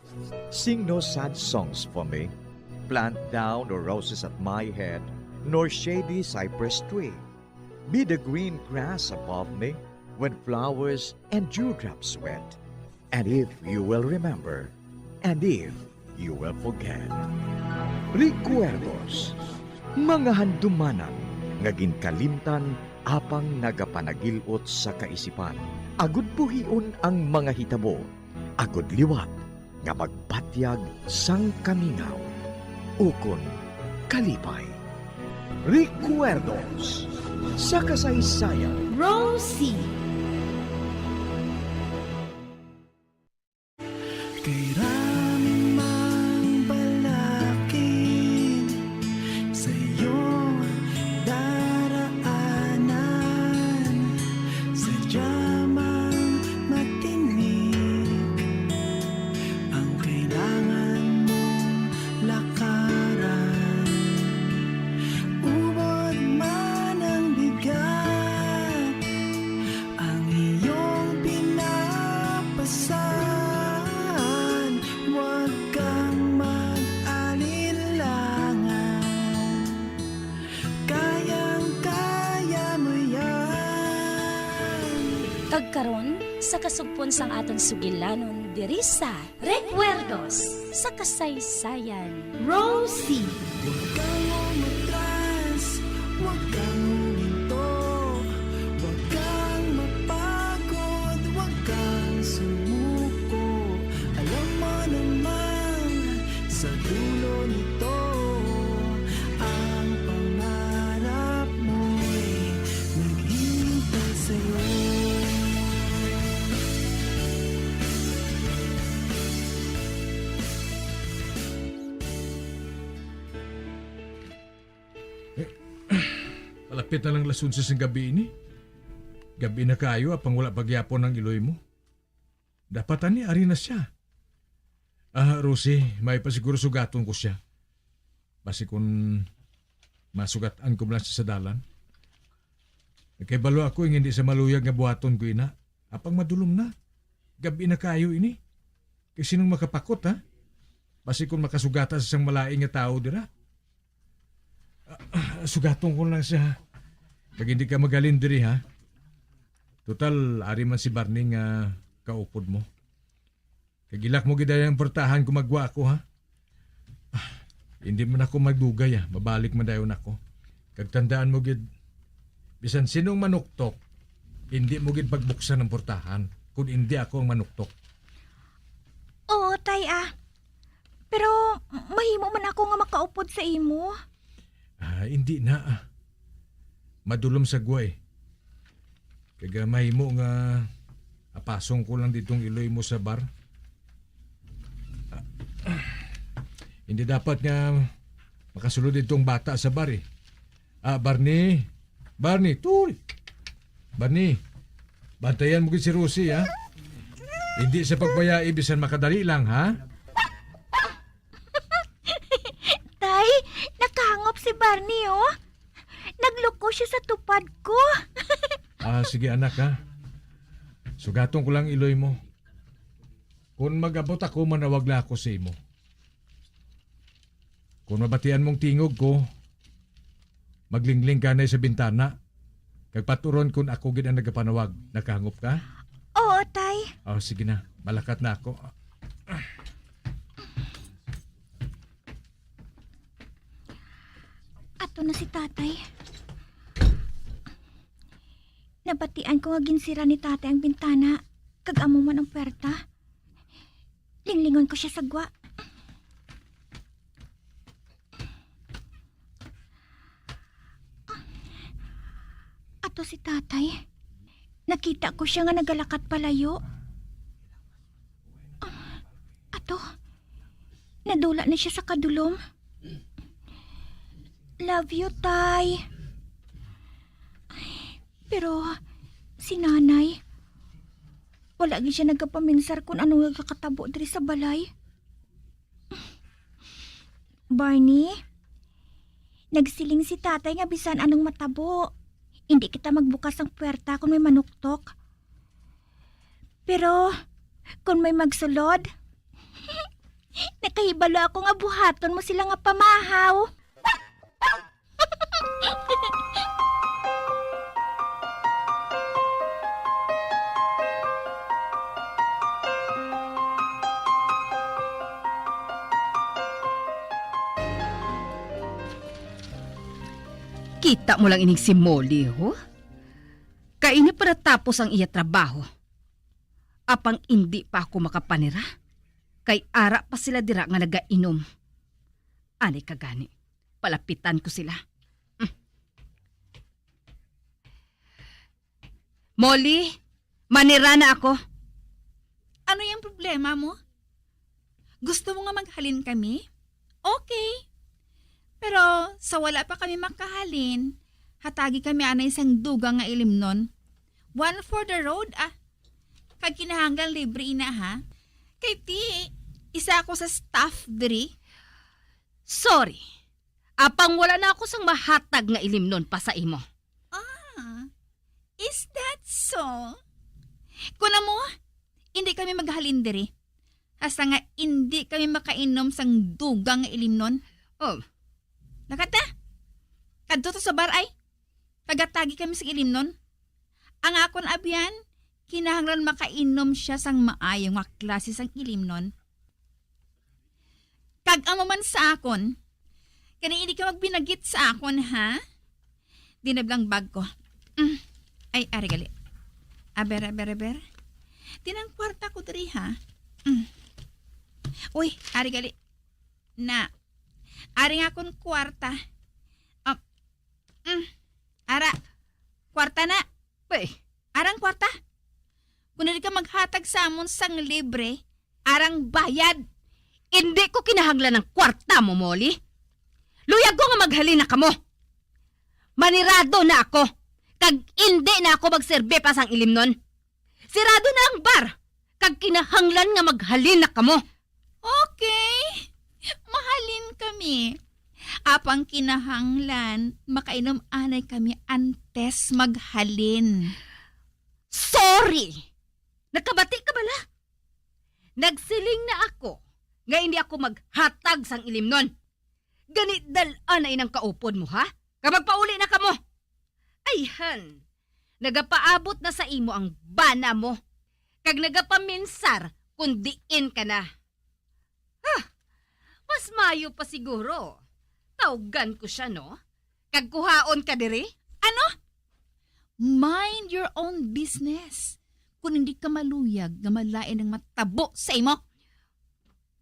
sing no sad songs for me. Plant down no roses at my head, nor shady cypress tree. Be the green grass above me when flowers and dewdrops wet. And if you will remember, and if you will forget. Recuerdos, mga handumanan, nga ginkalimtan apang nagapanagilot sa kaisipan. Agud buhion ang mga hitabo, agud liwat, nga magpatyag sang kamingaw. Ukon, kalipay. Recuerdos, sa kasaysayan. Rosie! Karon sa kasugpon sang aton sugilanon diri sa Recuerdos sa kasaysayan. Rosie! Sa dulo nito, ang pangarap mo'y naghihintay sa'yo. Malapit na lang lasun sa gabi ini. Gabi na kayo apang wala pagyapon ng iloy mo. Dapat ani ari na siya. Rosie, may pasiguro sugaton ko siya. Basi kung masugatan ko lang siya sa dalan. Kay balo ako yung hindi sa maluyag nga buhaton ko ina. Apang madulom na. Gabi na kayo ini. Kay sinong makapakot ha? Basi kung makasugatan sa isang malaing nga tao dira. Sugaton ko lang siya. Kag hindi ka magaling diri ha. Total, ari man si Barney nga kaupod mo. Kagilak mo gid ang portahan kung magwa ako ha. Hindi man ako magdugay ha. Mabalik man dayon ako. Kag tandaan mo gid, bisan sinong manuktok, hindi mo gid pagbuksan ng portahan kung hindi ako ang manuktok. Oo, tay Pero mahimo man ako nga makaupod sa imo. Hindi na madulom sa guway. Kaya mahimo nga apasong ko lang ditong iloy mo sa bar. Hindi dapat nga makasulod itong bata sa bar eh. Barney, tuli. Barney, bantayan mo si Rosie ha. Hindi sa pagbayai bisan makadali lang ha. Tay, nakahangop si Barney oh. Nagloko siya sa tupad ko. Sige anak ha. Sugatong ko lang iloy mo. Kung mag-abot ako, manawag lang ako sa imo. Kung mabatian mong tingog ko, maglingling ka na sa bintana. Kagpaturon kung ako gid ang nagapanawag. Nakahangop ka? Oo, tay. Oh, sige na. Malakat na ako. Ato na si tatay. Nabatian ko nga ginsira ni tatay ang bintana. Kag-amo man ang puwerta. Linglingon ko siya sa gwa. Ato si tatay. Nakita ko siya nga nagalakat palayo. Ato, nadula na siya sa kadulom. Love you, tay. Pero, si nanay, wala gi siya nagkapaminsar kung ano nagkakatabo diri sa balay. Barney, nagsiling si tatay nga bisan anong matabo. Hindi kita magbukas ng puwerta kung may manuktok. Pero, kung may magsulod, nakahibalo ako nga buhaton mo sila nga pamahaw. Kita mo lang ining si Molly, ho? Kaini para tapos ang iya trabaho. Apang hindi pa ako makapanira. Kay ara pa sila dira nga nagainom. Ani kagani, palapitan ko sila. Molly, manira na ako. Ano yung problema mo? Gusto mo nga maghalin kami? Okay. Pero sa wala pa kami makahalin, hatagi kami ana isang dugang nga ilimnon. One for the road Kag kinahanglan libre ina ha. Kay ti, isa ako sa staff diri. Sorry. Apang wala na ako sang mahatag nga ilimnon pa sa imo. Is that so? Kuna mo, hindi kami maghalin diri. Hasta nga hindi kami makainom sang dugang nga ilimnon. Oh. Nakata? Kadto to sa bar ay. Pagatagi kami sa ilimnon. Ang akon abyan, kinahanglan makainom siya sang maayo nga klase sang ilimnon. Kag amo man sa akon, kani hindi ka magbinagit sa akon ha? Dinablang bag ko. Ay, arigali. Aber. Tinang kwarta ko diri ha. Uy, arigali. Na. Ari nga akong kwarta. Ara. Kwarta na. Uy. Arang kwarta. Kung hindi ka maghatag sa amon sang libre, arang bayad. Hindi ko kinahanglan ng kwarta mo, Molly. Luyag ko nga maghalin na kamo. Manirado na ako. Kag hindi na ako magserbe pa sang ilimnon. Sirado na ang bar. Kag kinahanglan nga maghalin na kamo. Okay. Mahalin kami. Apang kinahanglan, makainom anay kami antes maghalin. Sorry! Nakabati ka bala? Nagsiling na ako nga hindi ako maghatag sang ilimnon. Ganit dalan na inang kaupod mo, ha? Kamagpauli na kamo. Ayhan, nagapaabot na sa imo ang bana mo. Kag nagapaminsar kung diin ka na. Mas mayo pa siguro. Tawgan ko siya, no? Kag kuhaon ka diri? Ano? Mind your own business. Kung hindi ka maluyag nga malain ng matabo sa imo.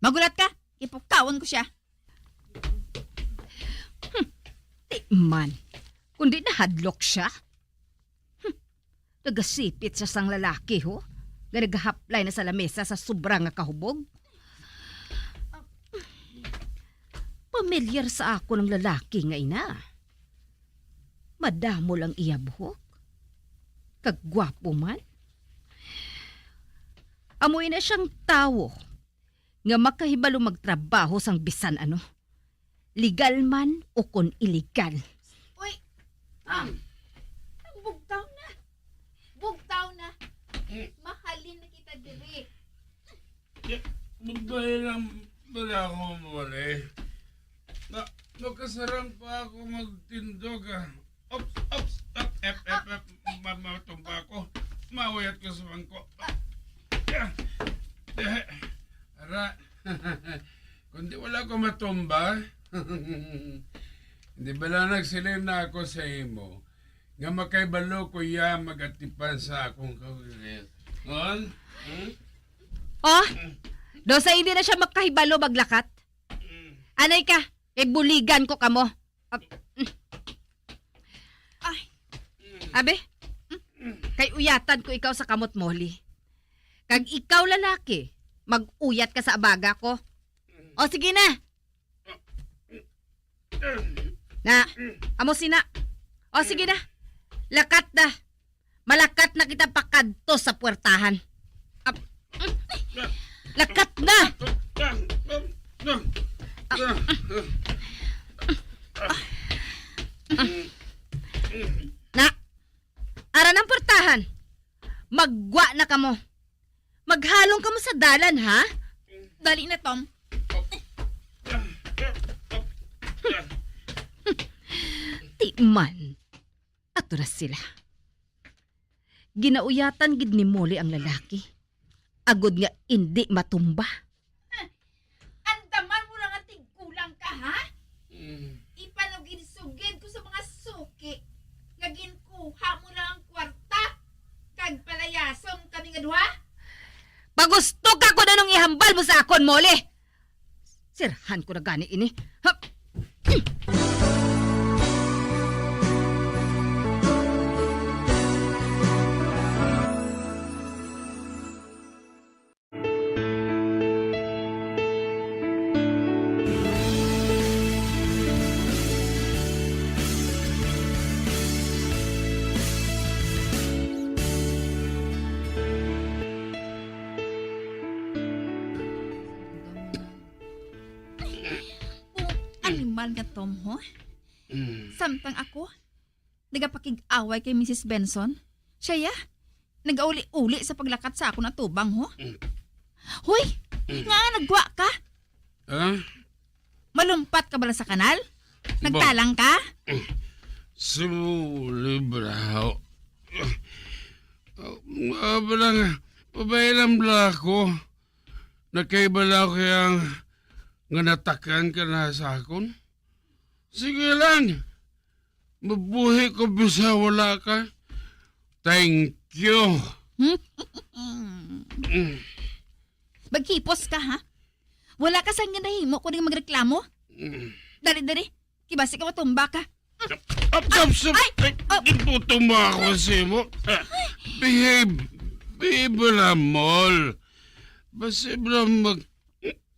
Magulat ka? Ipukawon ko siya. Di man. Kundi nahadlok siya. Nagasipit siya sang lalaki, ho? Nga nagahaplay na sa lamesa sa sobrang nga kahubog. Pamilyar sa ako ng lalaki nga ina. Madamo lang iya buhok. Kagwapo man. Amoy na siyang tawo nga makahibalo magtrabaho sang bisan ano. Legal man o kon illegal. Uy! Bugtaw na! Bugtaw na! Mahalin na kita diri. Magbahay lang pala ako muli. Na, Magkasarang pa ako magtindog Ops, matumba ako. Mawayat ko sa bangko. Ara, kundi wala ko matumba, hindi bala nagsilin na ako sa imo nga makaibalo ko ya magatipan sa akong kawirit. On? Oh, do sa hindi na siya makahibalo maglakat. Anay ka, buligan ko kamo. Ay, abe, kay uyatan ko ikaw sa kamot moli. Kag ikaw lalaki, mag-uyat ka sa abaga ko. O sige na. Na, amo sina. O sige na. Lakat na. Malakat na kita pakadto sa puwertahan. Lakat na. Na, ara ng puwertahan. Magwa na kamo. Maghalong kamo sa dalan, ha? Dali na, Tom. Ti man. Ato na sila. Ginauyatan gid ni Molly ang lalaki. Agod nga hindi matumba. Andaman mo lang ang tigkulang ka, ha? Ipanuginsugid ko sa mga suki. Ngagin kuha mo lang ang kwarta. Kag palayasom kami nga duha. Pagusto ka ko na nung ihambal mo sa akon, Molly. Sirhan ko na gani ini. Hap! Animal nga, Tom, ho? Samtang ako, nagapakig-away kay Mrs. Benson, siya ya, nag-uli-uli sa paglakat sa ako na tubang, ho? Hoy, nga nagwa ka? Malumpat ka bala sa kanal? Nagtalang ka? Sumulibraw. Balang, pabaylam bala ako. Nakaibala ko yung nga natakan ka na sa akon. Sige lang. Mabuhi ko bisa wala ka. Thank you. Magkipos ka, ha? Wala ka sa ginahimo kung magreklamo? Dali. Kibasi ka matumba ka. Iputo mo ako si mo. Behave lang, Mol. Basta lang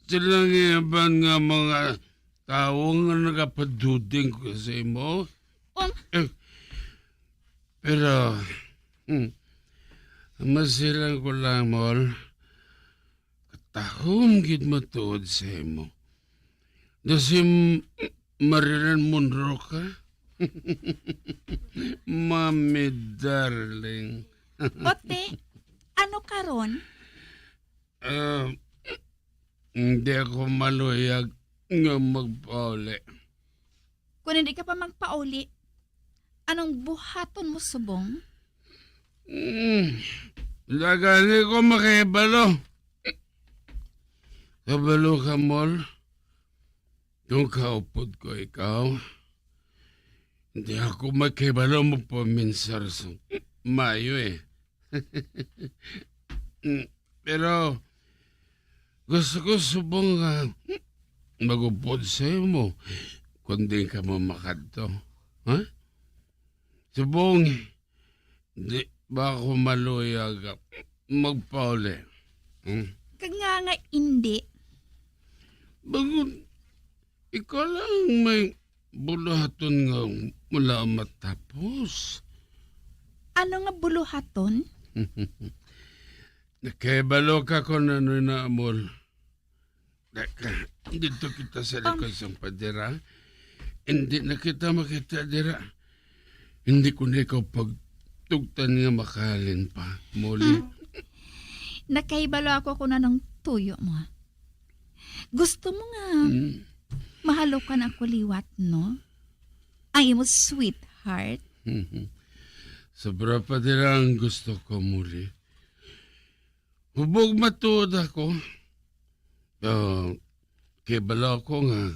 silang iban nga mga tao nga nagapaduding ko sa imo. Pero, masilang ko lang, Mol. Katahom gid matuod sa imo. Dasi Marilyn Monroe ka? Mami, darling. Ote, ano karon? Hindi ako maluyag nga magpauli. Kung hindi ka pa magpauli, anong buhaton mo subong? Lagani ko makibalo. Kabalo ka, Mol. Kung kaupod ko ikaw, hindi ako makibalo mo paminsar sa mayo eh. Pero, gusto ko subong magupod sa mo kung di ka mamakadto. Ha? Subong, di ba ako maluyag magpauli? Kag nga hindi. Bagod, ikaw lang may buluhaton nga mula matapos. Ano nga buluhaton? Nakibalo ka ko na na Amol. Dito kita sa likod sa padira. Hindi na kita makita dira. Hindi ko na ikaw pagtugtan nga makalin pa, Molly. Nakaibalo ako na ng tuyo mo. Gusto mo nga Mahalo ka na ako liwat, no? Ang imo sweetheart. Sobra pa din ang gusto ko muli. Hubog matuod ako. Kaya bala ko nga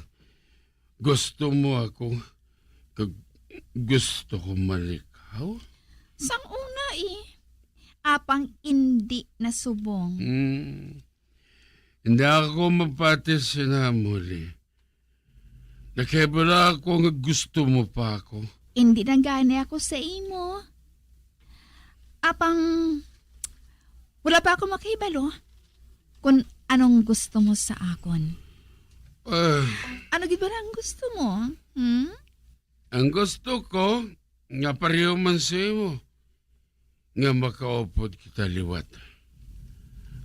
gusto mo ako. Gusto ko malikaw. Sang una apang hindi nasubong. Hindi ako mapatis na muli. Nakibala ako nga gusto mo pa ako. Hindi na gani ako sa imo. Apang wala pa ako makibalo kung anong gusto mo sa akon. Ano gid ba ang gusto mo? Ang gusto ko, nga pareho man sa imo, nga makaupod kita liwat.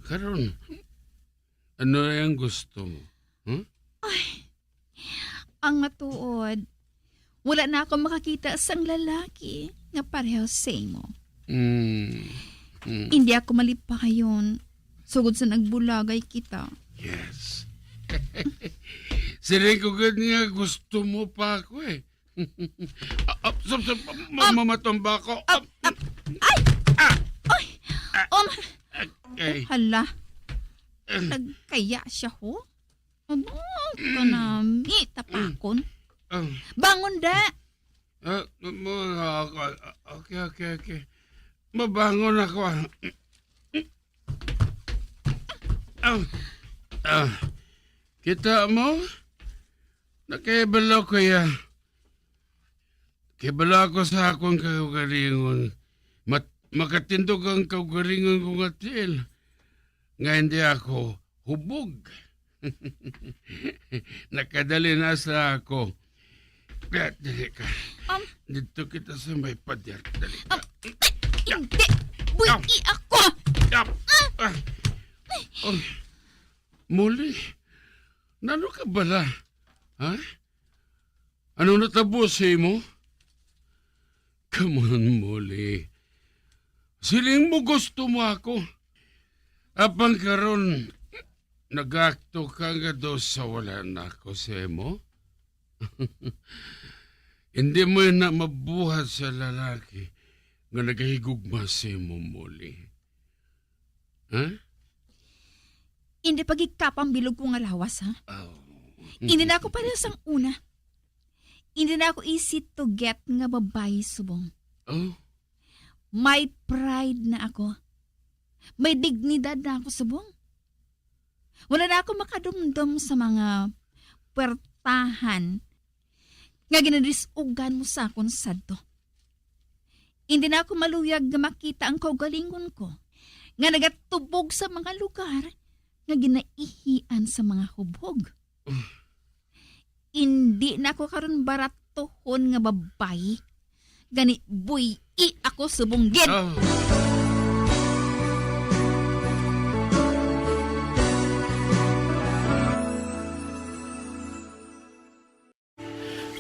Karon, ano yung gusto mo? Ay, ang matuod. Wala na ako makakita sang lalaki nga pareho sa imo. Hindi ako malipayon. Sugod sa nagbulagay kita. Yes. Siring ko nga gusto mo pa ako eh. Mamatomba ako. Ay! Hala. Nagkaya siya ho? Ano? Kanami, tapakon. Bangon da! Okay. Mabangon ako. Kita mo? Nakibala ko ya. Kibala ko sa akong kaugalingon. Makatindog ang kaugalingon kong atil. Nga hindi ako hubog. Nakadali na sa ako. Dali ka. Dito kita sa may pader. Dali ka. Hindi! Buiki ako! Muli? Nano ka bala? Ha? Anong natapos mo? Come on, Muli. Siling mo gusto mo ako. Apang karon, nag-akto ka nga daw sa wala na ako sa mo? Hindi mo na mabuhat sa lalaki nga nagahigugma sa mo, Muli. Ha? Hindi pagikapang bilog ko nga lawas, ha? Hindi na ako para sang una. Hindi na ako easy to get nga babae subong. May pride na ako. May dignidad na ako subong. Wala na ako makadumdum sa mga puwertahan nga ginadisugan mo sa akong sadto. Hindi na ako maluyag nga makita ang kaugalingon ko nga nagatubog sa mga lugar nga ginaihian sa mga hubog. Hindi na ako karon baratohon nga babae. Gani buyi ako subunggin.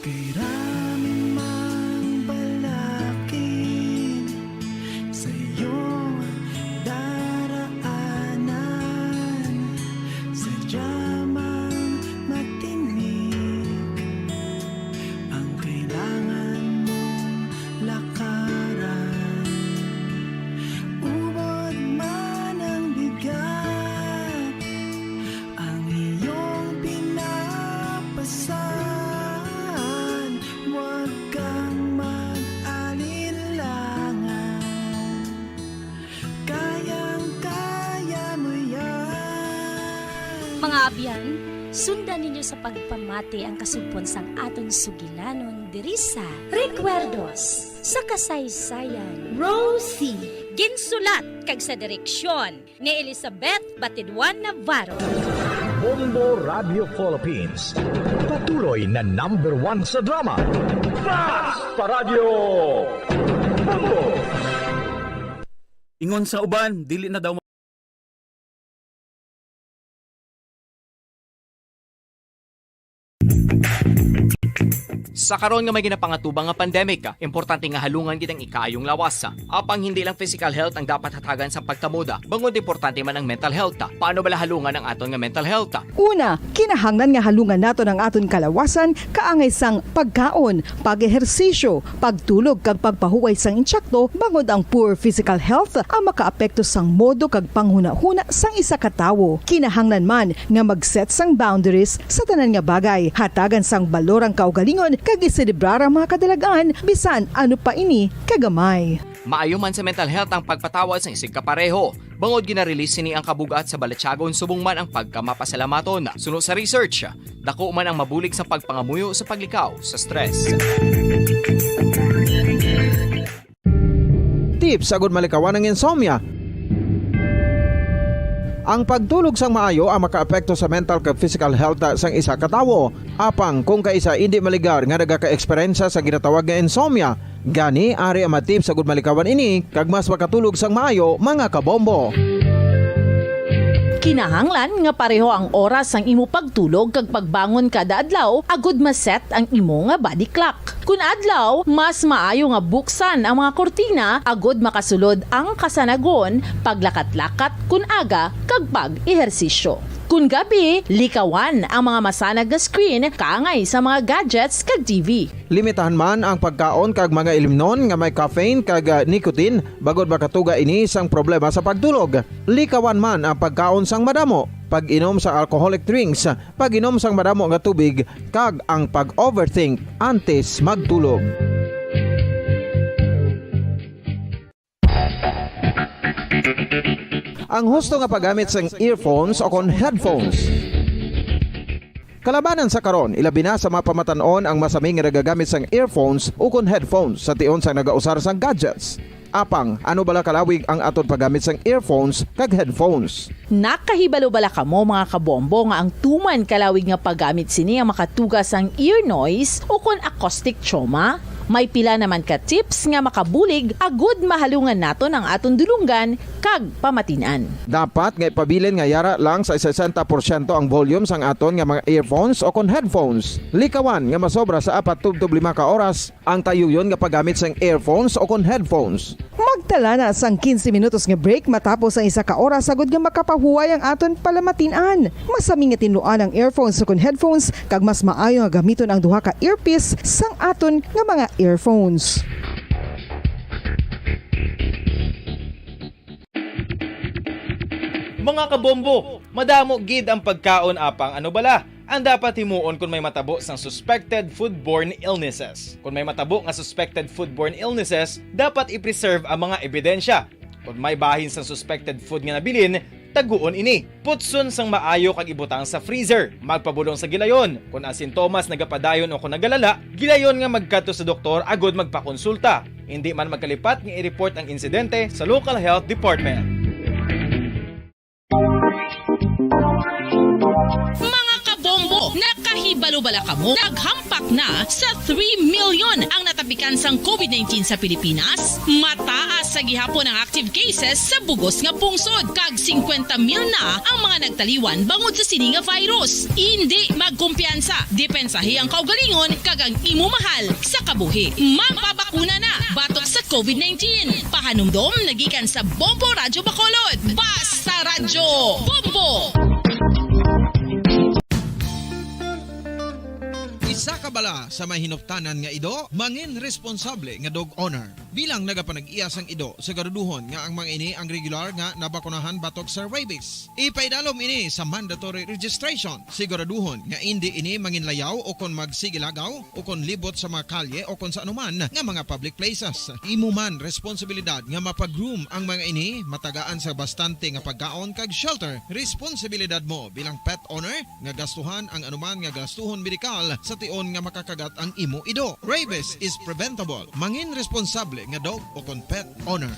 Kay raming mang balakin sa iyong daraanan, sadya mang matinig ang kailangan mong lakaran. Ubod man ang bigat, ang iyong pinapasan. Huwag kang mag-alilangan, kayang-kaya mo yan. Mga abyan, sundan ninyo sa pagpamati ang kasugpon sang aton sugilanon diri sa Recuerdos sa kasaysayan. Rosie, ginsulat kag sa direksyon ni Elizabeth Batidwan Navarro. Bombo Radio Philippines. Patuloy na #1 sa drama. Fast Radio Bombo. Ingon sa uban, dili na daw Sa karon nga may ginapangatubang nga pandemic, importante nga halungan gid ang ikaayong lawas. Apang hindi lang physical health ang dapat hatagan sa pagkamuda, bangod importante man ang mental health. Paano bala halungan ang aton nga mental health? Una, kinahanglan nga halungan nato ng aton kalawasan kaangay sang pagkaon, pag-ehersisyo, pagtulog kag pagpahuway sang insyakto bangod ang poor physical health ang makaapekto sang modo kag panghuna-huna sang isa ka tawo. Kinahanglan man nga mag-set sang boundaries sa tanan nga bagay, hatagan sang balorang kaugalingon kag iselebrar ang mga kadalagaan bisan ano pa ini kagamay. Maayo man sa mental health ang pagpatawad sa isig kapareho. Bangod ginarelease sini ang kabugat sa Balatyagon subong man ang pagkamapasalamaton. Suno sa research, dako man ang mabulig sa pagpangamuyo sa paglikaw sa stress. Tips sagud malikawan ng insomnia. Ang pagtulog sang maayo ang makaapekto sa mental kag physical health sang isa ka tawo. Apang kung kaisa hindi maligar nga nagaka-eksperyensya sa ginatawag nga insomnia, gani ari ang matip sagud malikawan ini kag mas makatulog sang maayo mga kabombo. Kinahanglan nga pareho ang oras ang imo pagtulog kag pagbangon kada adlaw agud maset ang imo nga body clock. Kun adlaw, mas maayo nga buksan ang mga kortina agud makasulod ang kasanagon, paglakat-lakat kun aga kag pag-ehersisyo. Kun gabi, likawan ang mga masanag nga screen kaangay sa mga gadgets kag TV. Limitahan man ang pagkaon kag mga ilimnon nga may caffeine kag nicotine bagod makatuga ini sang problema sa pagtulog. Likawan man ang pagkaon sang madamo, pag-inom sa alcoholic drinks, pag-inom sang madamo nga tubig kag ang pag-overthink antes magtulog. Ang husto nga paggamit sang earphones o kon headphones. Kalabanan sa karon, ilabi na sa mga pamatanon ang masaming nga nagagamit sang earphones o kon headphones sa tion sang nagausar sang gadgets. Apang, ano bala kalawig ang aton paggamit sang earphones kag headphones? Nakahibalo bala kamo mga kabombo nga ang tuman kalawig nga paggamit sini ang makatugas ang ear noise o kon acoustic trauma? May pila naman ka tips nga makabulig agud mahalungan naton ang aton dulungan kag pamatinan. Dapat nga ipabilin nga yara lang sa 60% ang volume sang aton nga mga earphones o kon headphones. Likawan nga masobra sa 4-5 ka oras ang tayuyon nga paggamit sang earphones o kon headphones. Magtala na sang 15 minutos nga break matapos ang isa ka oras sagud nga makapahuway ang aton palamatinan. Masami nga tinluan ang earphones o kon headphones kag mas maayo nga gamiton ang duha ka earpiece sang aton nga mga earphones. Mga kabombo, madamo gid ang pagkaon apang ano bala? Ang dapat himuon kung may matabo sang suspected foodborne illnesses. Kung may matabo nga suspected foodborne illnesses, dapat i-preserve ang mga ebidensya. Kung may bahin sang suspected food nga nabilin, taguon ini. Putson sang maayo kag ibutang sa freezer. Magpabulong sa gilayon. Kung ang sintomas nagapadayon o kung nagalala, gilayon nga magkadto sa doktor agud magpakonsulta. Hindi man magkalipat nga i-report ang insidente sa local health department. Mga kabombo, nakahibalo bala kamo? Naghampak na sa 3 million ang natapikan sang COVID-19 sa Pilipinas. Mataas sa gihapon ang active cases sa bugos nga pungsod. Kag 50 mil na ang mga nagtaliwan bangod sa sini nga virus. Hindi magkumpiyansa. Depensahi ang kaugalingon kag ang imo mahal sa kabuhi. Magpabakuna na batok sa COVID-19. Pahanumdom nagikan sa Bombo Radyo Bacolod. Basta Radyo Bombo! Isa ka bala sa mahinuptanan nga ido, mangin responsable nga dog owner. Bilang nagapanag-iyas ang ido, siguraduhon nga ang mga ini ang regular nga nabakunahan batok sa rabies. Ipaidalom ini sa mandatory registration. Siguraduhon nga hindi ini manginlayaw o kon magsigilagaw o kon libot sa mga kalye o kon sa anuman nga mga public places. Imo man responsibilidad nga mapag-groom ang mga ini, matagaan sa bastante nga pagkaon kag shelter. Responsibilidad mo bilang pet owner nga gastuhan ang anuman nga gastuhon medikal sa tion nga makakagat ang imo ido. Rabies is preventable. Mangin responsable nga dog o kon pet owner.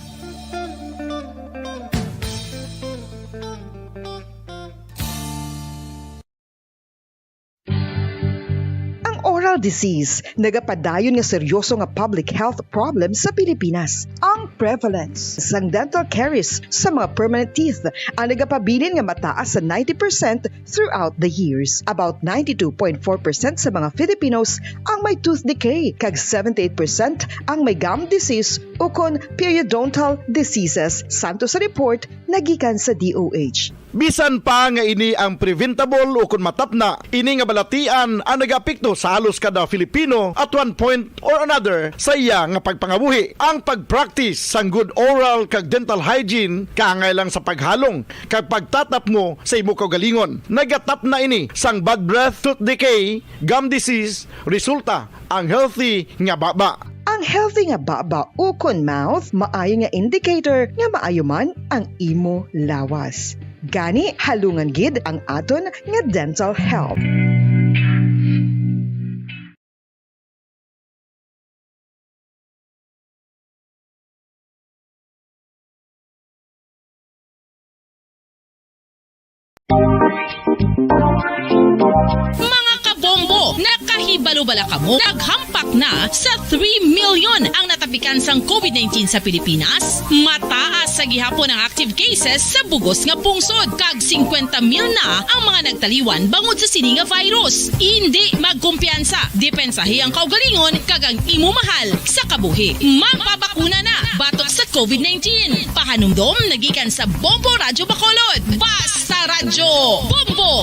Ang oral dental disease, nagapadayon nga seryoso nga public health problem sa Pilipinas. Ang prevalence sang dental caries sa mga permanent teeth ang nagapabilin nga mataas sa 90% throughout the years. About 92.4% sa mga Filipinos ang may tooth decay, kag 78% ang may gum disease o kon periodontal diseases. Santo sa report nagikan sa DOH. Bisan pa nga ini ang preventable o kung matapna, ini nga balatian ang nagapekto sa halos kada Filipino at one point or another sa iya nga pagpangabuhi. Ang pagpractice sang good oral kag dental hygiene kaangay lang sa paghalong kag pagtatap mo sa imo kaugalingon. Nagatap na ini sang bad breath, tooth decay, gum disease, resulta ang healthy nga baba. Ang healthy nga baba o kon mouth maayo nga indicator nga maayo man ang imo lawas. Gani halungan gid ang aton nga dental health. Mga kabombo, nakahibalo-bala ka mo? Naghampak na sa 3 million ang natapikan sang COVID-19 sa Pilipinas. Mataas sa gihapon ang active cases sa bugos nga pungsod. Kag 50 mil na ang mga nagtaliwan bangod sa sini nga virus. Hindi magkumpiyansa. Depensahi ang kaugalingon kag ang imo mahal sa kabuhi. Magpabakuna na batok sa COVID-19. Pahanumdom nagikan sa Bombo Radyo Bacolod. Basta Radyo Bombo!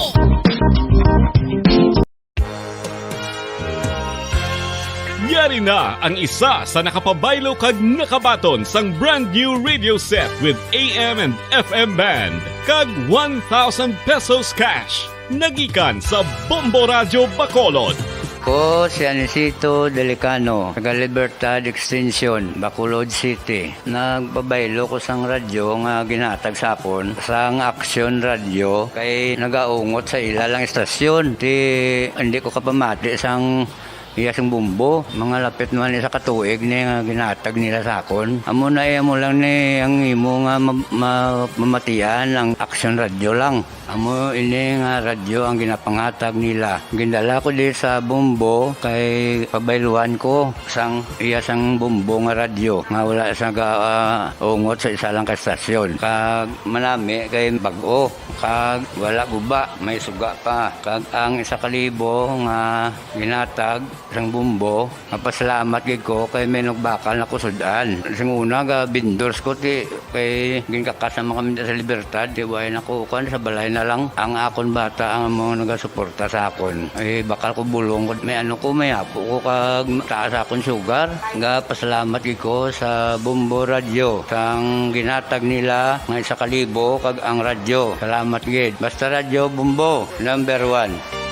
Yari na ang isa sa nakapabaylo kag nakabaton sang brand new radio set with AM and FM band kag 1,000 pesos cash. Nagikan sa Bombo Radyo Bacolod. Ko si Anisito Delicano, taga Libertad Extension, Bacolod City. Nagbabaylo ko sang radyo nga ginatag sapon sang Action Radio kay nagaungot sa ilalang estasyon. Hindi ko kapamati sang iyasang bumbo, mga lapit naman sa katuig ni nga ginatag nila sakon. Amo na mo lang ni ang imo nga mamatian ang Action Radio lang. Amo ini nga radyo ang ginapangatag nila. Gindala ko di sa bumbo kay pabayluan ko sang iyasang bumbo nga radyo. Nga wala sa ungot sa isa lang ka estasyon. Kag manami kay bag-o. Kag wala guba, may suga pa. Kag ang 1,000 nga ginatag sang bumbo, mapasalamat gid ko kay may nagbakal na kusudan. Sing una ga vendors ko ti kay ginkakasama kami sa Libertad, di way nakukuan sa balay na lang ang akon bata ang mga nagasuporta sa akon. Ay bakal ko bulong may ano ko may apo ko kag taas akon sugar. Nga pasalamat gid ko sa Bombo Radio sang ginatag nila nga 1,000 kag ang radyo. Salamat gid. Basta Radyo Bombo number 1.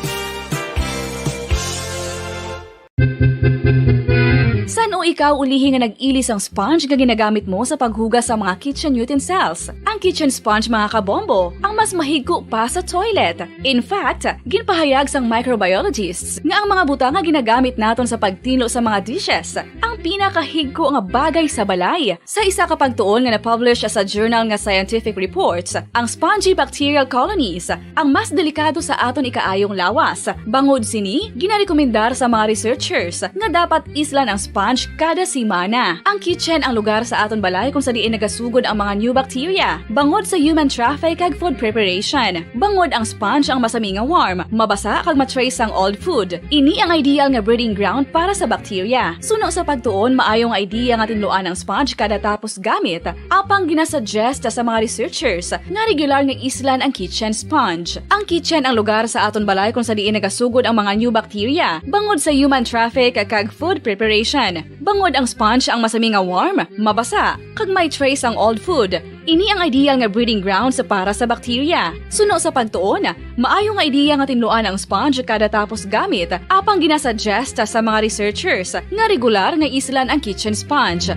San o ikaw ulihi nga nag-ilis ang sponge nga ginagamit mo sa paghugas sa mga kitchen utensils? Ang kitchen sponge mga kabombo, ang mas mahigko pa sa toilet. In fact, ginpahayag sang microbiologists nga ang mga butang nga ginagamit naton sa pagtilo sa mga dishes ang pinakahigko nga bagay sa balay. Sa isa ka pagtuon nga na-publish sa journal nga Scientific Reports, ang spongy bacterial colonies ang mas delikado sa aton ikaayong lawas. Bangod sini, ginarekomendar sa mga researchers nga dapat islan ang sponge kada simana. Ang kitchen ang lugar sa aton balay kung sa diin nagasugod ang mga new bacteria. Bangod sa human traffic kag food preparation. Bangod ang sponge ang masami nga warm, mabasa kag matrace ang old food. Ini ang ideal nga breeding ground para sa bacteria. Suno sa pagtuon, maayong idea nga tinluan ang sponge kada tapos gamit. Apang ginasuggest sa mga researchers nga regular nga islan ang kitchen sponge. Ang kitchen ang lugar sa aton balay kung sa diin nagasugod ang mga new bacteria. Bangod sa human traffic kag food preparation. Bangod ang sponge ang masami nga warm, mabasa, kag may trace ang old food. Ini ang ideal nga breeding ground sa para sa bacteria. Suno sa pagtuon, maayong idea nga tinluan ang sponge kada tapos gamit. Apang ginasuggest sa mga researchers nga regular nga islan ang kitchen sponge.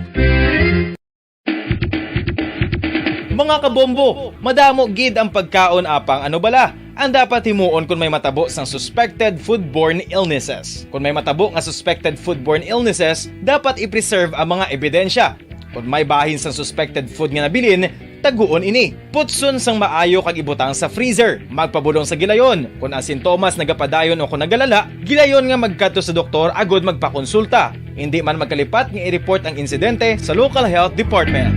Mga kabombo, madamo gid ang pagkaon apang ano bala. Ang dapat himuon kung may matabo sang suspected foodborne illnesses. Kung may matabo nga suspected foodborne illnesses, dapat i-preserve ang mga ebidensya. Kung may bahin sang suspected food nga nabilin, taguon ini. Putson sang maayo kag ibutang sa freezer. Magpabulong sa gilayon. Kung ang sintomas nagapadayon o kung nagalala, gilayon nga magkadto sa doktor agod magpakonsulta. Hindi man magkalipat nga i-report ang insidente sa local health department.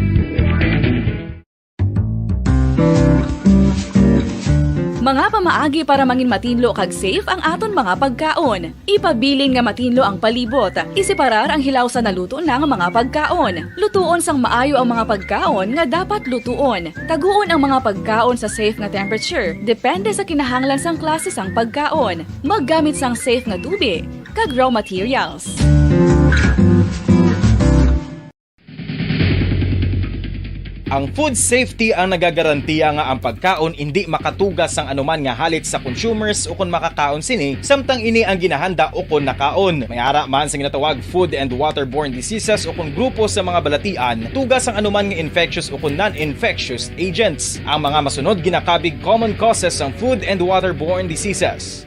Mga pamaagi para mangin matinlo kag safe ang aton mga pagkaon. Ipabilin nga matinlo ang palibot. Isiparar ang hilaw sa naluto na nga mga pagkaon. Lutuon sang maayo ang mga pagkaon nga dapat lutuon. Taguon ang mga pagkaon sa safe nga temperature. Depende sa kinahanglan sang klase sang pagkaon. Maggamit sang safe nga tubig kag raw materials. Ang food safety ang nagagarantiya nga ang pagkaon hindi makatugas sang anuman nga halit sa consumers o kung makakaon sini, samtang ini ang ginahanda o kung nakaon. May ara man sa ginatawag food and waterborne diseases o kung grupo sa mga balatian, tugas ang anuman nga infectious o kung non-infectious agents. Ang mga masunod ginakabig common causes ng food and waterborne diseases.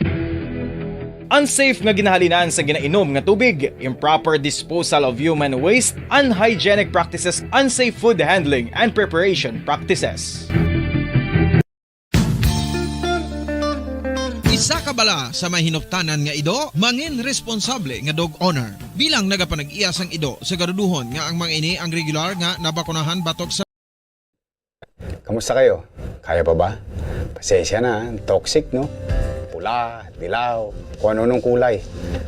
Unsafe nga ginahalinan sa ginainom nga tubig, improper disposal of human waste, unhygienic practices, unsafe food handling and preparation practices. Isa ka bala sa may hinuptanan nga ido, mangin responsable nga dog owner. Bilang nagapanag-iyas ang ido sa garuduhon nga ang mga ini ang regular nga nabakunahan batok sa... Kamusta kayo? Kaya pa ba? Pasensya na, toxic no? Pula, dilaw, kung ano nung kulay.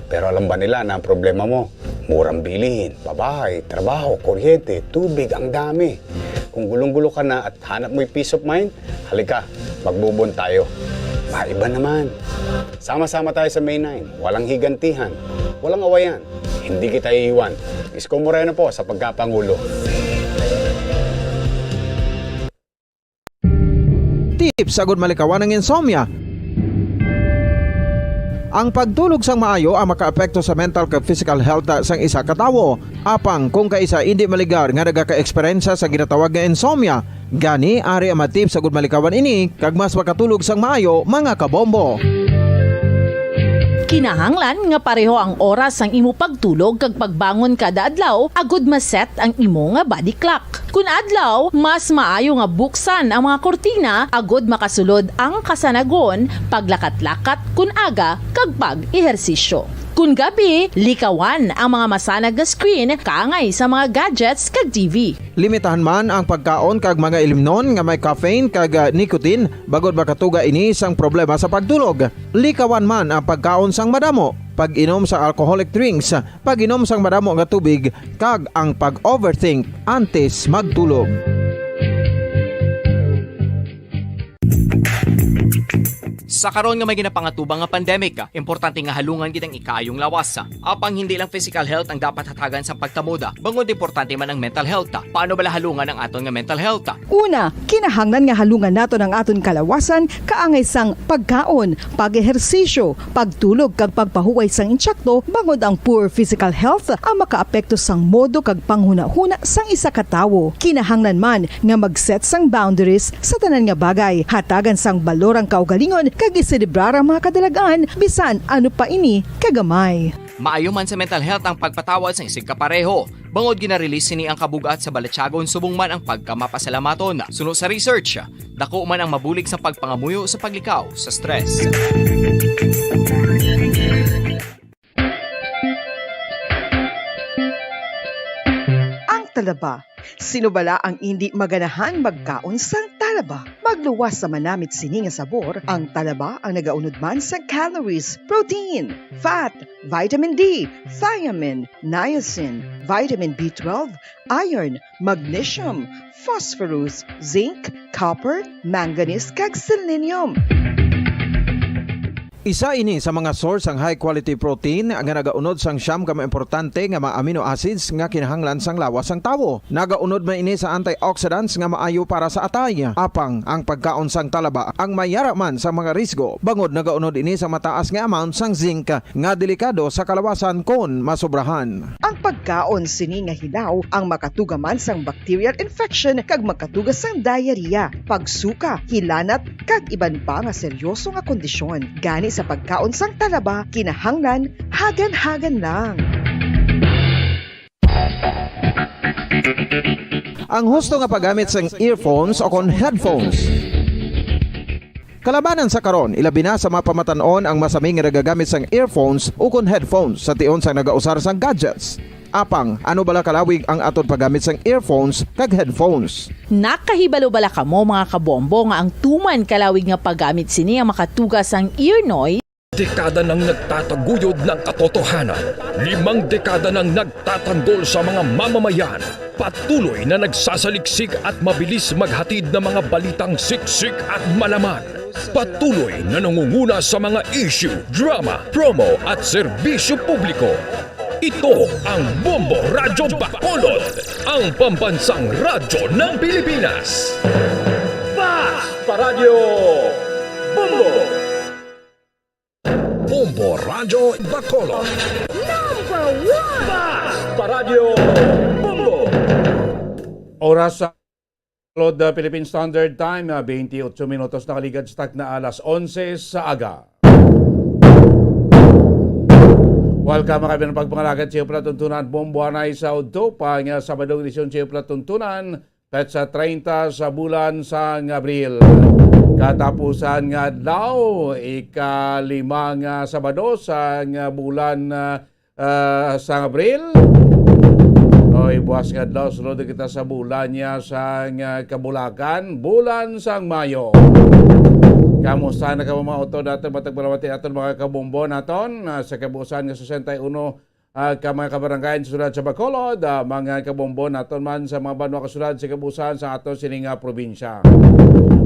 Pero alam ba nila na ang problema mo? Murang bilihin, babae, trabaho, kuryente, tubig, ang dami. Kung gulong-gulo ka na at hanap mo'y peace of mind, halika, magbubon tayo. Maiba naman. Sama-sama tayo sa May 9. Walang higantihan, walang awayan. Hindi kita iiwan. Isko Moreno po sa pagkapangulo. Tips agud malikawan ng insomnia. Ang pagtulog sang maayo ang makaapekto sa mental kag physical health sang isa ka tawo. Apang kung kaisa hindi maligar nga nagaka-eksperyensya sa ginatawag nga insomnia, gani ari ang tips agud malikawan ini kag mas makatulog sang maayo mga kabombo. Kinahanglan nga pareho ang oras ang imo pagtulog kag pagbangon kada adlaw agud maset ang imo nga body clock. Kun adlaw, mas maayo nga buksan ang mga kortina agud makasulod ang kasanagon, paglakat-lakat kun aga kag pag-ehersisyo. Kun gabi, likawan ang mga masanag nga screen kaangay sa mga gadgets kag TV. Limitahan man ang pagkaon kag mga ilimnon nga may caffeine kag nicotine bagod makatuga ini sang problema sa pagtulog. Likawan man ang pagkaon sang madamo, pag-inom sa alcoholic drinks, pag-inom sang madamo nga tubig kag ang pag-overthink antes magtulog. Sa karon nga may ginapangatubang nga pandemic, importante nga halungan gitang ikayong lawas. Apang hindi lang physical health ang dapat hatagan sa pagkamuda, bangod importante man ang mental health. Paano bala halungan ang aton nga mental health? Una, kinahanglan nga halungan nato ang aton kalawasan kaangay sang pagkaon, pag-ehersisyo, pagtulog kag pagpahuway sang insyakto bangod ang poor physical health ang makaapekto sang modo kag panghuna-huna sang isa ka tawo. Kinahanglan man nga mag-set sang boundaries sa tanan nga bagay, hatagan sang balorang kaugalingon kag iselebrar ang mga kadalagaan bisan ano pa ini kagamay. Maayo man sa mental health ang pagpatawad sa isig kapareho. Bangod ginarelease sini ang kabugat sa Balatyagon subong man ang pagkamapasalamaton. Suno sa research, dako man ang mabulig sa pagpangamuyo sa paglikaw sa stress. Ang talaba. Sino bala ang hindi maganahan magkaon sang talaba? Magluwas sa manamit sini nga sabor, ang talaba ang nagaunod man sa calories, protein, fat, vitamin D, thiamine, niacin, vitamin B12, iron, magnesium, phosphorus, zinc, copper, manganese kag selenium. Isa ini sa mga source ang high quality protein nga nagaunod sang siyam ka importante nga mga amino acids nga kinahanglan sang lawas sang tawo. Nagaunod man ini sa antioxidants nga maayo para sa atay. Apang ang pagkaon sang talaba ang mayara man sa mga risgo. Bangod nagaunod ini sa mataas nga amount sang zinc nga delikado sa kalawasan kon masobrahan. Ang pagkaon sini nga hilaw ang makatuga man sang bacterial infection kag makatuga sang diarrhea, pagsuka, hilanat kag iban pa nga seryoso nga kondisyon. Gani sa pagkaon sang talaba, kinahanglan hagan-hagan lang. ang husto nga paggamit sang earphones o kon headphones. Kalabanan sa karon, ilabi na sa mga pamatanon ang masaming nga nagagamit sang earphones o kon headphones sa tion sang nagausar sang gadgets. Apang, ano bala kalawig ang aton paggamit sang earphones kag headphones? Nakahibalo bala kamo mga kabombo nga ang tuman kalawig nga paggamit sini ang makatugas ang ear noise? Dekada nang nagtataguyod ng katotohanan. 5 dekada nang nagtatanggol sa mga mamamayan. Patuloy na nagsasaliksik at mabilis maghatid ng mga balitang siksik at malaman. Patuloy na nangunguna sa mga issue, drama, promo at serbisyo publiko. Ito ang Bombo Radyo Bacolod, ang pambansang radyo ng Pilipinas. Fast Radio Bombo! Bombo Radyo Bacolod. Number 1! Fast Radio Bombo! Oras sa Philippine Standard Time, 28 minutos nakaligad stock na alas 11 sa aga. Welcome mga kaibigan ng pagpangalagat sa Platuntunan Bomboanay sa Udopa nga Sabadong edisyon sa Platuntunan petsa 30 sa bulan sa Abril. Katapusan nga daw ika-5 nga Sabado sa bulan sa Abril. Oy, buwas nga daw sunod kita sa bulan niya sa Kabulakan, bulan sang Mayo. Kamusta na ka mga auto natin matagbarawati aton mga kabombo naton sa kabuusan nga 61 ka mga kabarangay sulad sa Bacolod, mga kabombo naton man sa mga banwa kasulad sa kabuusan sa aton sining probinsya.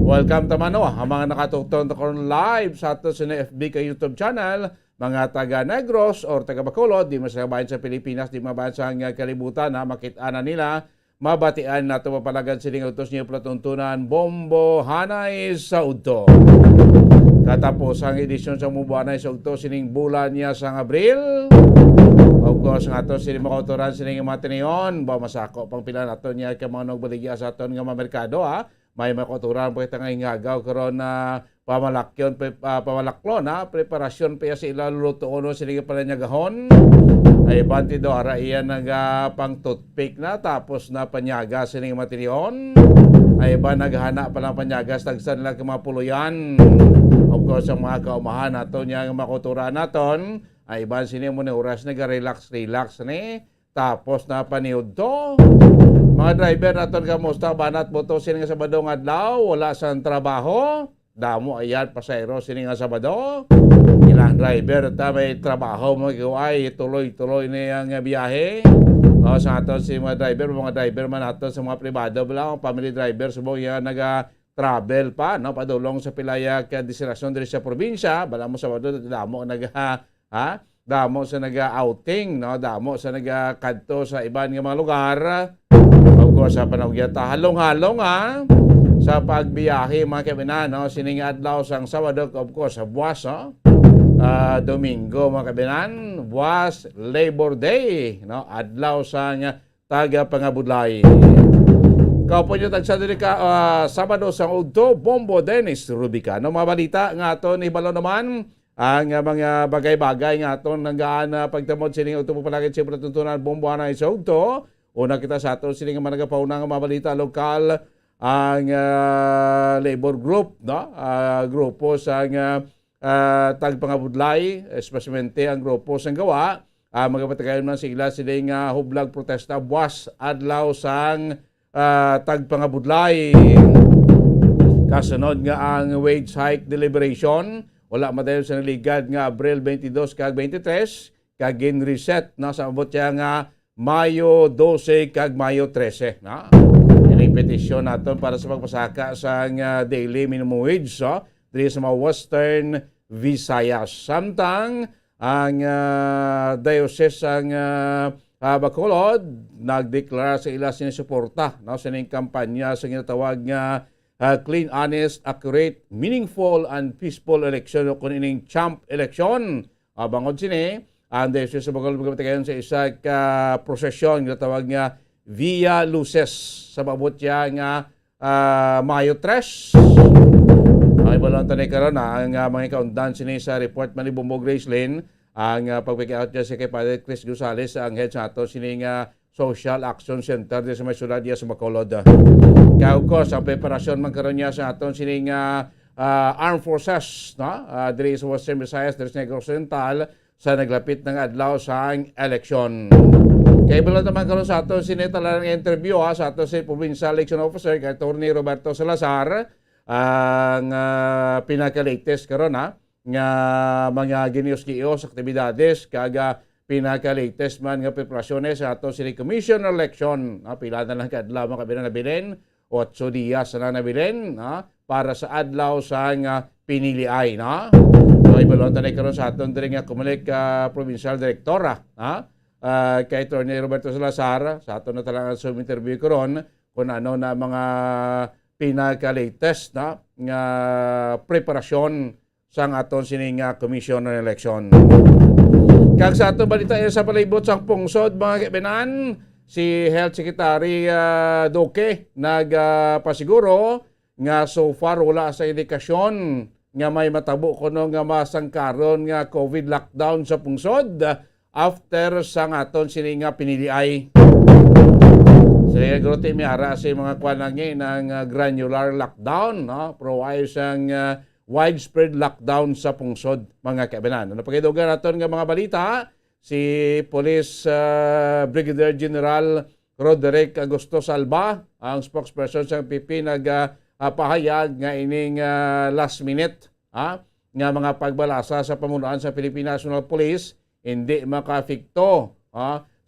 Welcome tamano ang mga nakatugtong live sa aton sa FB ka YouTube channel, mga taga Negros or taga Bacolod, di masabayan sa Pilipinas, di mabayan sa kalibutan makita-ana nila. Mabatian nato mapalagan sining utos niyo platuntunan Bombo Hanay sa Udto. Katapos ang edisyon sa Bombo Hanay sa Udto sining bulan niya sa Abril. Of course nga to sining makautoran sining matinion, ba masako pang pila nato niya ka mga nagbaligya sa aton nga mga merkado May makautoran po itang ingagaw karon na pamalakyon pamalaklon preparasyon pa sa ila lulutuon sining palanyagahon. Ay banti do ara iyan pang toothpick na tapos na panyaga sining matinion. Ay ba naghana pa lang panyagas tagsan nila mga puluyan. Of course ang mga kaumahan nato niya makuturan naton ay ban sini mo na oras naga-relax ni tapos na paniud to. Mga driver naton kamusta banat mo to sining Sabado nga adlaw wala sa trabaho. Damo ayan pasayro sining Sabado. Ilang driver ta may trabaho mo ay tuloy-tuloy na ang biyahe. Sa aton si mga driver man aton sa mga pribado lang, family driver subo yan naga-travel pa padulong sa pilaya ka destinasyon diri sa probinsya, bala mo Sabado damo damo sa naga-outing damo sa naga-kadto sa iban nga mga lugar. Of course sa panagyata halong-halong sa pagbiyahe mga kabinan sining adlaw sang Sabado of course sa buwas Domingo mga kabinan, buwas Labor Day adlaw sa taga pangabudlay. Kaupo nyo tagsa diri ka Sabado sang Udto Bombo Dennis Rubica mga balita nga aton ibalo naman ang mga bagay-bagay nga aton nanggaan pagtamod sining Udto palagi sa Platuntunan Bombo Hanay sa Udto. Una kita sa aton sining mga nagapaunang mga balita lokal ang labor group grupo sa tagpangabudlay, especialmente ang grupo sang gawa, magapatagayon man sila siling hublag protesta buwas adlaw sang tagpangabudlay. Kasunod nga ang wage hike deliberation, wala madayon sa naligad nga Abril 22 kag 23, kag gin-reset sa abot nga Mayo 12 kag Mayo 13. Ini petisyon naton para sa pagpasaka sa daily minimum wage diri sa mga Western Visayas. Samtang ang diocese ang Bacolod nagdeklara sa ila sinusuporta sa ning kampanya sa ginatawag nga clean, honest, accurate, meaningful and peaceful election o kung ining champ election. Bangod sini ang diocese sa Bacolod magpatagayon sa isa ka prosesyon ginatawag nga Via Luces sa mabot nga Mayo 3. Ay balon tanay karon ang mga kaundan sini sa report man ni Bombo Gracelyn ang pagpiki-out niya si kay Padre Chris Gonzales ang head sa ato sini nga Social Action Center di sa may syudad diya sa Bacolod. Kaya of course, ang preparasyon man karon niya sa aton sining armed forces, no? Diri sa Western Visayas, diri sa Negros Oriental, sa naglapit ng adlaw sa eleksyon. Kaya iba naman karon sa aton sineta lang interview sa aton si Provincial Election Officer kay Atty. Roberto Salazar, ang pinaka-latest karon nga mga ginius-gios aktibidades kaga pinaka-latest man nga preparasyones sa aton City Commission election. Pila na lang kadlaw mga kabilang nabilin, 8 días na nabilin para sa adlaw sa piniliay. So ibalon tanay karon sa aton diri nga Comelec Provincial Directora kay Atty. Roberto Salazar, sa aton na talaga sa interview karon kung ano na mga pinaka-latest nga preparasyon sa aton sining Commission on Election. Kag sa ato balita sa palibot sang pungsod mga kaibigan, si Health Secretary Duque nagpasiguro nga so far wala sa indikasyon nga may matabo kuno nga masangkaron nga COVID lockdown sa pungsod after sang aton sini nga piniliay. Sila grote mi ara sa mga kwanangi ng granular lockdown, provide sang widespread lockdown sa pungsod mga kaibigan. Napakidugan naton nga mga balita, si Police Brigadier General Roderick Agosto Salva, ang spokesperson sa PP, nagpahayag nga ining last minute nga mga pagbalasa sa pamunuan sa Philippine National Police hindi makaapekto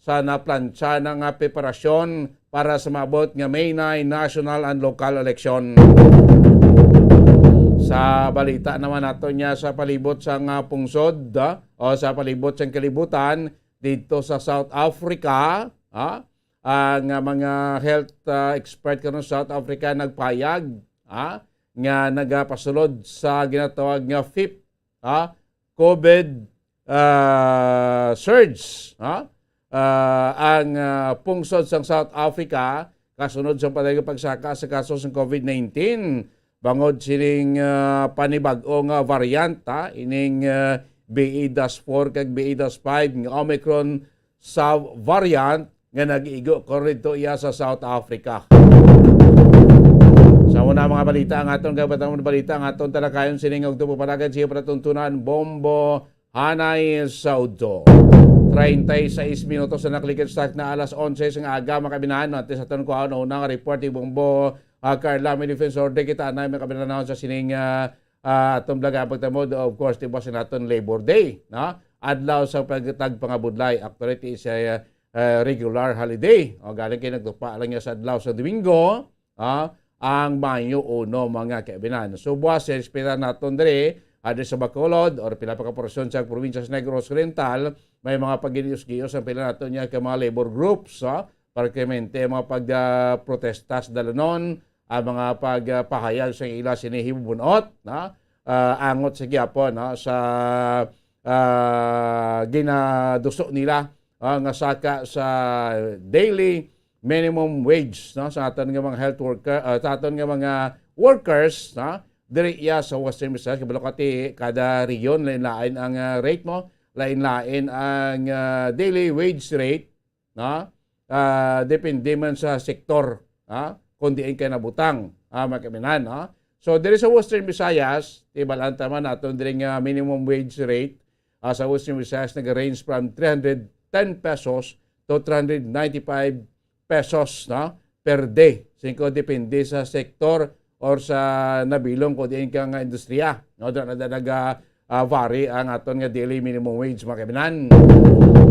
sa naplansya ng preparasyon para sa maabot nga May 9 national and local election. Sa balita naman nato niya sa palibot sang pungsod o sa palibot sang kalibutan dito sa South Africa, ang mga health expert karon sa South Africa nagpayag nga nagapasulod sa ginatawag nga fifth COVID surge. Ang pungsod sang South Africa kasunod sa pagsaka sa kaso sa COVID-19. Bangod sining panibag-o nga variant ining BA-4 kag BA-5 nga Omicron sub-variant nga nag-igo ko rito iya sa South Africa. Sa una mga balita ang aton gabatang balita ang aton talakayon sining og tupapalagan siya patuntunan Bombo Hanay Saudo. 36 minutos na naklikit start na alas 11 sa aga makabinahan natin sa aton ko ano unang report ni Bombo Carla, may defense order kita na may kabilanahon sa sining atong blaga pagtamod, of course, diba sa naton Labor Day, adlaw sa pagtagpangabudlay. Actually, it is a regular holiday. Galing kayo nagtupa lang niya sa adlaw sa Domingo, ang Mayo 1 mga kaibigan. So, buwas, respetan naton dere, sa Bacolod, or pila pa kaporasyon sa probinsya sa Negros Oriental, may mga pag-ginius-giyos ang pila naton niya ka mga labor groups, parkemente mga pag-protestas dalanon, ang mga pagpahayag sa ila sinihibunot, angot sa gyapon sa ginaduso nila nga saka sa daily minimum wage sa aton nga mga health worker, sa aton nga mga workers diri iya sa Western Visayas kabalokati kada region lain-lain ang rate mo, lain-lain ang daily wage rate depende man sa sektor kundi ay kanabutang makaminan. So there is a Western Visayas, ibalanta man naton diri nga minimum wage rate sa Western Visayas nag-range from 310 pesos to 395 pesos per day. Singko depende sa sektor or sa nabilong kundi ka nga industriya. Vary ang aton nga daily minimum wage makaminan.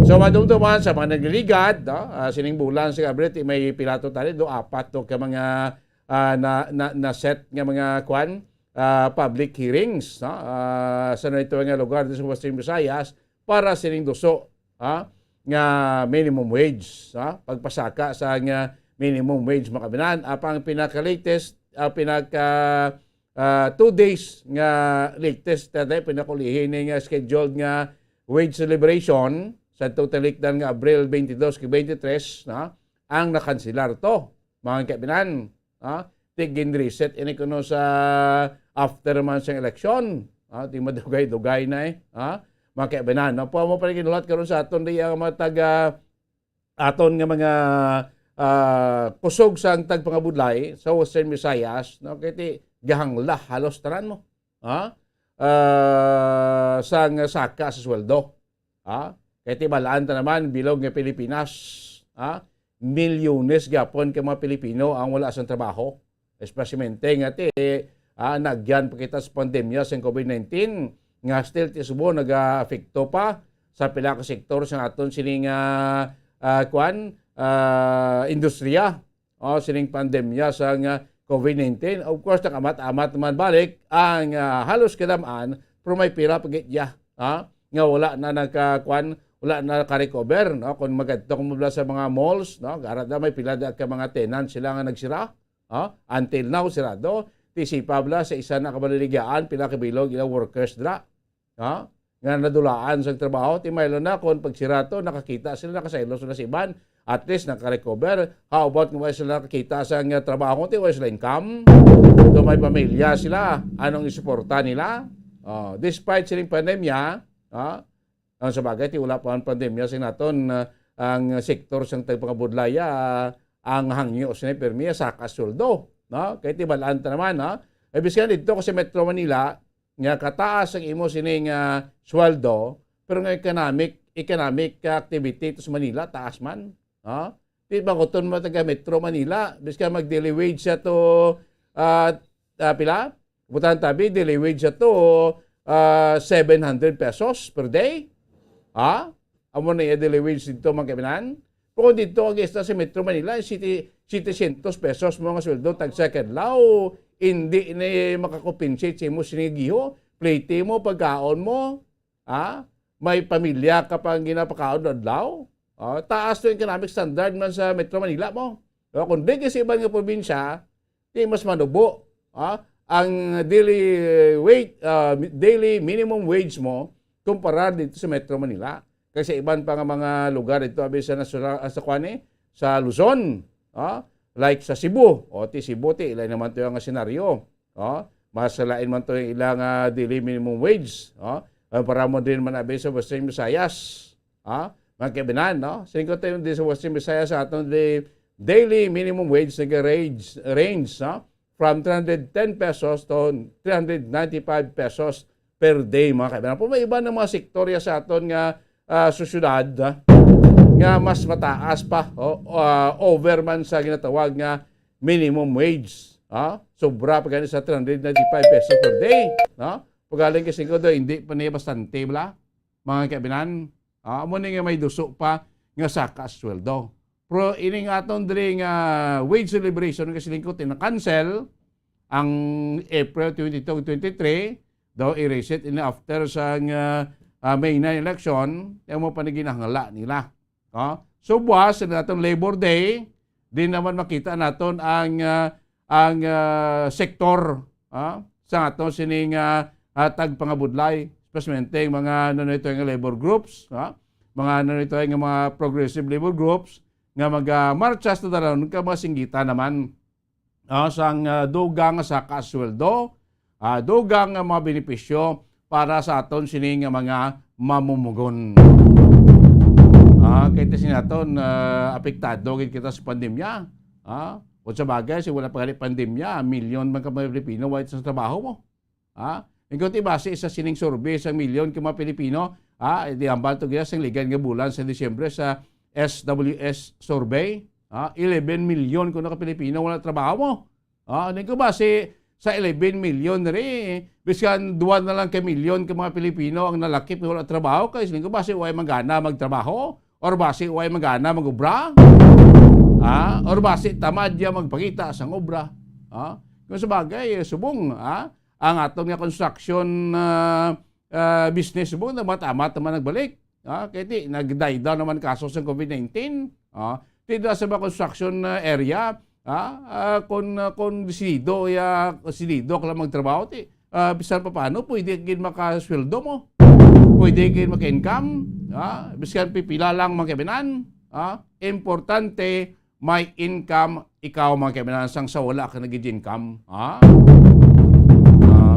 So madumduman sa mga nagliligad, sining bulan sa Gabriel, may pilato tali do apat to ka mga na set nga mga public hearings sa ito nga lugar sa Western Visayas para sining duso nga minimum wage, pagpasaka sa nga minimum wage makabinan. Apang pinaka-latest, 2 days nga latest pinakulihin nga scheduled nga wage celebration sa totalikdan nga Abril 22 kay 23 ang nakansilar to mga kaibigan. Tigin reset ini kuno sa after man sa election. Di madugay-dugay na mga kaibigan. Po mo pa kinulat karon sa aton di ang mga taga aton nga mga kusog sang tagpangabudlay sa Western Visayas, no, kiti gahangla halos tanan mo. Sang saka sa sweldo. Kiti balaan ta naman bilog nga Pilipinas. Milyones gapon ka mga Pilipino ang wala sa trabaho. Especialmente nga nagyan pa kita sa pandemya sa COVID-19 nga still ti subo nag-afekto pa sa pila ka sektor sa aton sining industriya sining pandemya sa COVID-19. Of course nakamat-amat naman balik ang halos kadamaan pero may pira pagitya nga wala na wala na naka-recover, no? Kung magadto kung mula sa mga malls, no? Garada may pila ka mga tenant sila nga nagsira. Until now sirado. Tisipabla sa isa na kabaliligaan pila ka bilog ila workers dra. Nga nadulaan sa trabaho, timaylo na kung pagsira to nakakita sila nakasaylo sila sa iban. At least naka-recover. How about kung sila nakakita sa trabaho ti wala sila income? So may pamilya sila. Anong isuporta nila? Despite siling pandemya, ang sabagay, wala pa ang pandemya sa naton ang sektor sang tagpangabudlaya ang hangyo sa permiya sa kasuldo. No? Kaya tibalaan ta naman. Ibig dito kasi Metro Manila, nga kataas ang imo sining sweldo, pero nga economic activity sa Manila, taas man. Di ba kuton mo taga Metro Manila, ibig mag-daily wage siya to, pila? Butan tabi, daily wage siya to 700 pesos per day. Amo na i-daily wage dito mga kabinan. Pero dito ang gesta sa Metro Manila, 700 pesos mga sweldo tag second law. Hindi na makakompensate sa mo sinigiho. Plate mo, pagkaon mo. May pamilya ka pang ginapakaon doon law. Taas to yung economic standard man sa Metro Manila mo. Kung di kasi ibang probinsya, di mas manubo. Ang daily minimum wage mo kumpara dito sa Metro Manila. Kasi iban pa nga mga lugar dito sa Luzon, like sa Cebu. Cebu ilay naman to yung senaryo. Masalain man to yung ilang daily minimum wage. Para mo din man abi sa Western Visayas. Mga kabinan, no? Singko tayo din sa Western Visayas sa atong daily minimum wage range from 310 pesos to 395 pesos per day, mga kaibigan. Po may iba ng mga sektorya sa aton nga susyudad nga mas mataas pa over man sa ginatawag nga minimum wage. Sobra pa ganito sa 395 pesos per day. Pagaling kasi ko doon, hindi pa niya bastante bala, mga kaibigan. Amo nga may duso pa nga sa kasweldo. Pero ining aton diri nga wage celebration kasi lingkod na-cancel ang April 22, 23 daw i-reset in after sa May 9 election, yung mo panaginahangala nila. So buwas sa natong Labor Day, din naman makita naton ang sektor sa aton sining tagpangabudlay, especially mga nanito yung labor groups, mga nanito yung mga progressive labor groups, nga mag-marcha sa dalawang kamasingita naman sang dugang sa kasweldo, dugang mga benepisyo para sa aton sining mga mamumugon. Kahit sinaton apektado kita sa pandemya. O sa bagay, si wala pa pandemya, milyon man ka mga Pilipino wala sa trabaho mo. Ikaw base sa sining survey sa milyon ka mga Pilipino, di ambal to gaya sa ligan nga bulan sa Disyembre sa SWS survey. 11 milyon kung naka-Pilipino wala trabaho mo. Ikaw base sa 11 milyon na rin, biskan 2 na lang ka milyon ka mga Pilipino ang nalakip na wala trabaho, kasi ikaw base huwag magana magtrabaho, or base huwag magana mag-ubra, or base tamad ya magpakita sa obra. Kung sa bagay, subong, ang atong nga construction business subong na matamat naman nagbalik. Kaya nag-die down naman kaso sa COVID-19. Tida sa mga construction area, kung desidido ka lang magtrabaho, bisan pa paano, pwede kayo makasweldo mo. Pwede kayo maka-income. Bisan pipila lang mga kabinan. Importante, may income, ikaw mga kabinan, sang sa wala ka nag-income.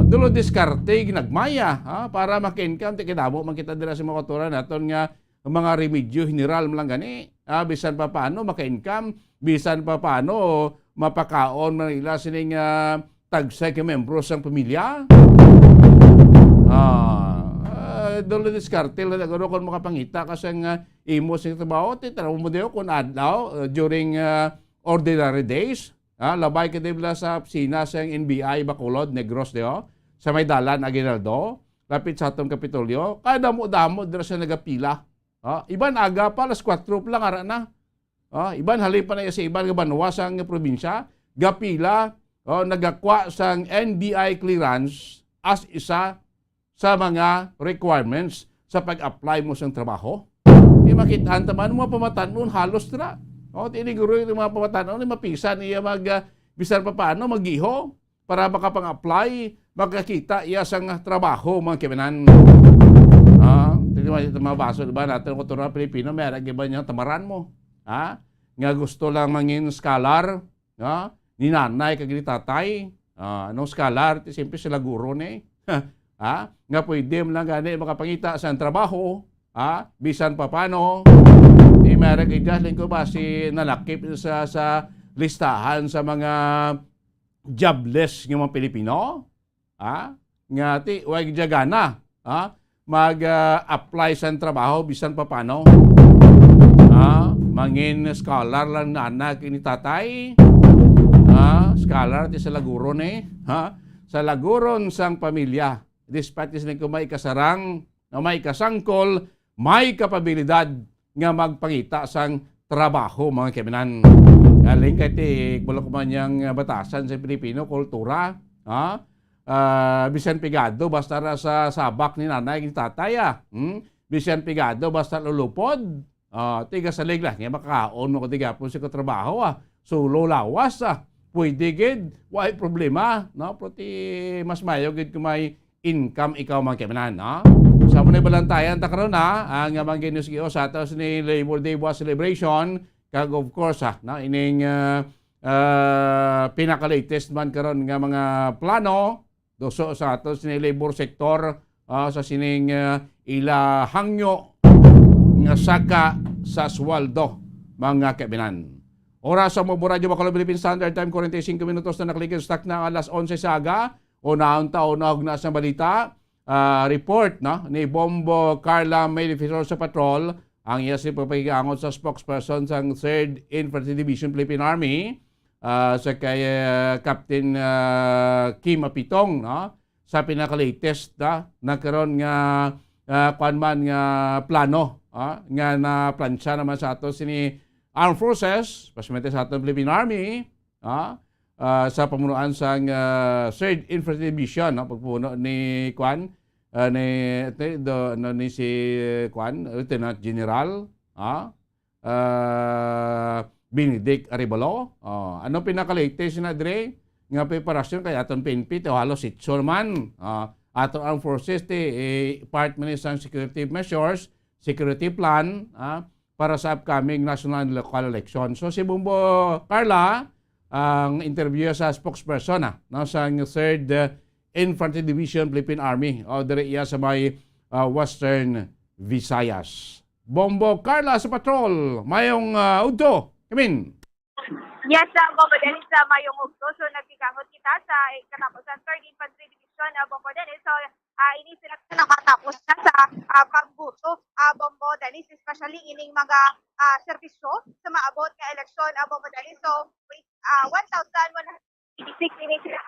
Dulo diskarte, ginagmaya, para maka-income, tikidamo, makita nila sa mga kultura natin nga, mga remedyo general lang gani. Bisan pa paano maka-income, bisan pa paano mapakaon man ila sining tagsay ka membro sang pamilya. Dolo diskarte lang gano kon makapangita kasi nga imo sing trabaho ti trabaho mo daw kun adlaw during ordinary days. Labay ka dibla sa opisina sa NBI Bacolod Negros deo sa may dalan Aguinaldo lapit sa atong Kapitolyo. Kada mo damo dira sa nagapila. Iban aga pa alas 4 lang ara na. Iban halipan na sa iban nga banwa sang probinsya gapila nagakwa sang NBI clearance as isa sa mga requirements sa pag-apply mo sa trabaho. Di makitaan taman mo pamatanon halos tra. Tiniguro yung mga pamatanon ni mapisan niya bisan pa paano mag-iho para makapang-apply, magkakita iya sang trabaho mga kibanan. Ito mga baso, diba natin kung ito na Pilipino, may iba niya tamaran mo. Nga gusto lang mangin scholar, ni nanay kagini tatay. Anong scholar? Siyempre sila guro ni. Nga pwede mo lang gani makapangita sa trabaho, bisan pa paano, di meron kay Jocelyn ko ba si nalakip sa listahan sa mga jobless ng mga Pilipino, nga ti wag jagana, mag-apply sa trabaho bisan pa paano, mangin scholar lang na anak ni tatay, scholar ti sa laguro ni, sa laguron sang pamilya. Despite is ko may kasarang, may kasangkol, may kapabilidad nga magpangita sang trabaho mga keminan. Galing kay ti bulok man yang batasan sa Pilipino kultura, bisan pigado basta sa sabak ni nanay ni tatay. Bisan pigado basta lulupod. Tiga sa ligla nga makaon mo ko tiga po sa trabaho sulo lawas pwede gid why problema no pati mas mayo gid kumay income ikaw man kemanan, sa mo na balantayan ta karon ang mga news giyo sa atos ni Labor Day was celebration kag of course ining pinaka-latest man karon nga mga plano doso sa atos ni labor sector sa sining ila hangyo nga saka sa sweldo mga kaibigan. Oras sa Mobo Radio Bacolod Philippine Standard Time 45 minutos na naklikid stock na alas 11 sa aga. Unahon na sa balita, report ni Bombo Carla Mayfield sa patrol, ang iya si papagigangon sa spokesperson sa 3rd Infantry Division Philippine Army, sa kay Captain Kim Apitong, sa pinaka-latest nagkaroon nga kuanman nga plano, nga na plansya naman sa ato sini Armed Forces, pasimete sa atong Philippine Army, sa pamunuan sa 3rd Infantry Division, pagpuno ni Kwan, ni si Kwan, Lieutenant General, Benedict Arevalo. Ano pinaka-latest na dire nga preparasyon kay aton PNP, halos itso naman. Aton Armed Forces, part man sa security measures, security plan, para sa upcoming national and local election. So si Bombo Carla, ang interview sa spokesperson sa 3rd Infantry Division Philippine Army o dire iya sa may Western Visayas. Bombo Carla sa patrol, mayong udto. Kamin. Yes, Bombo Dennis, mayong udto. So nagtikangot kita sa katapusan 3rd Infantry Division, Bombo Dennis. So ini sila nakatapos na sa pagbuto, Bombo Dennis, especially ining mga serbisyo sa maabot nga eleksyon, Bombo Dennis. So 1,186 ini sila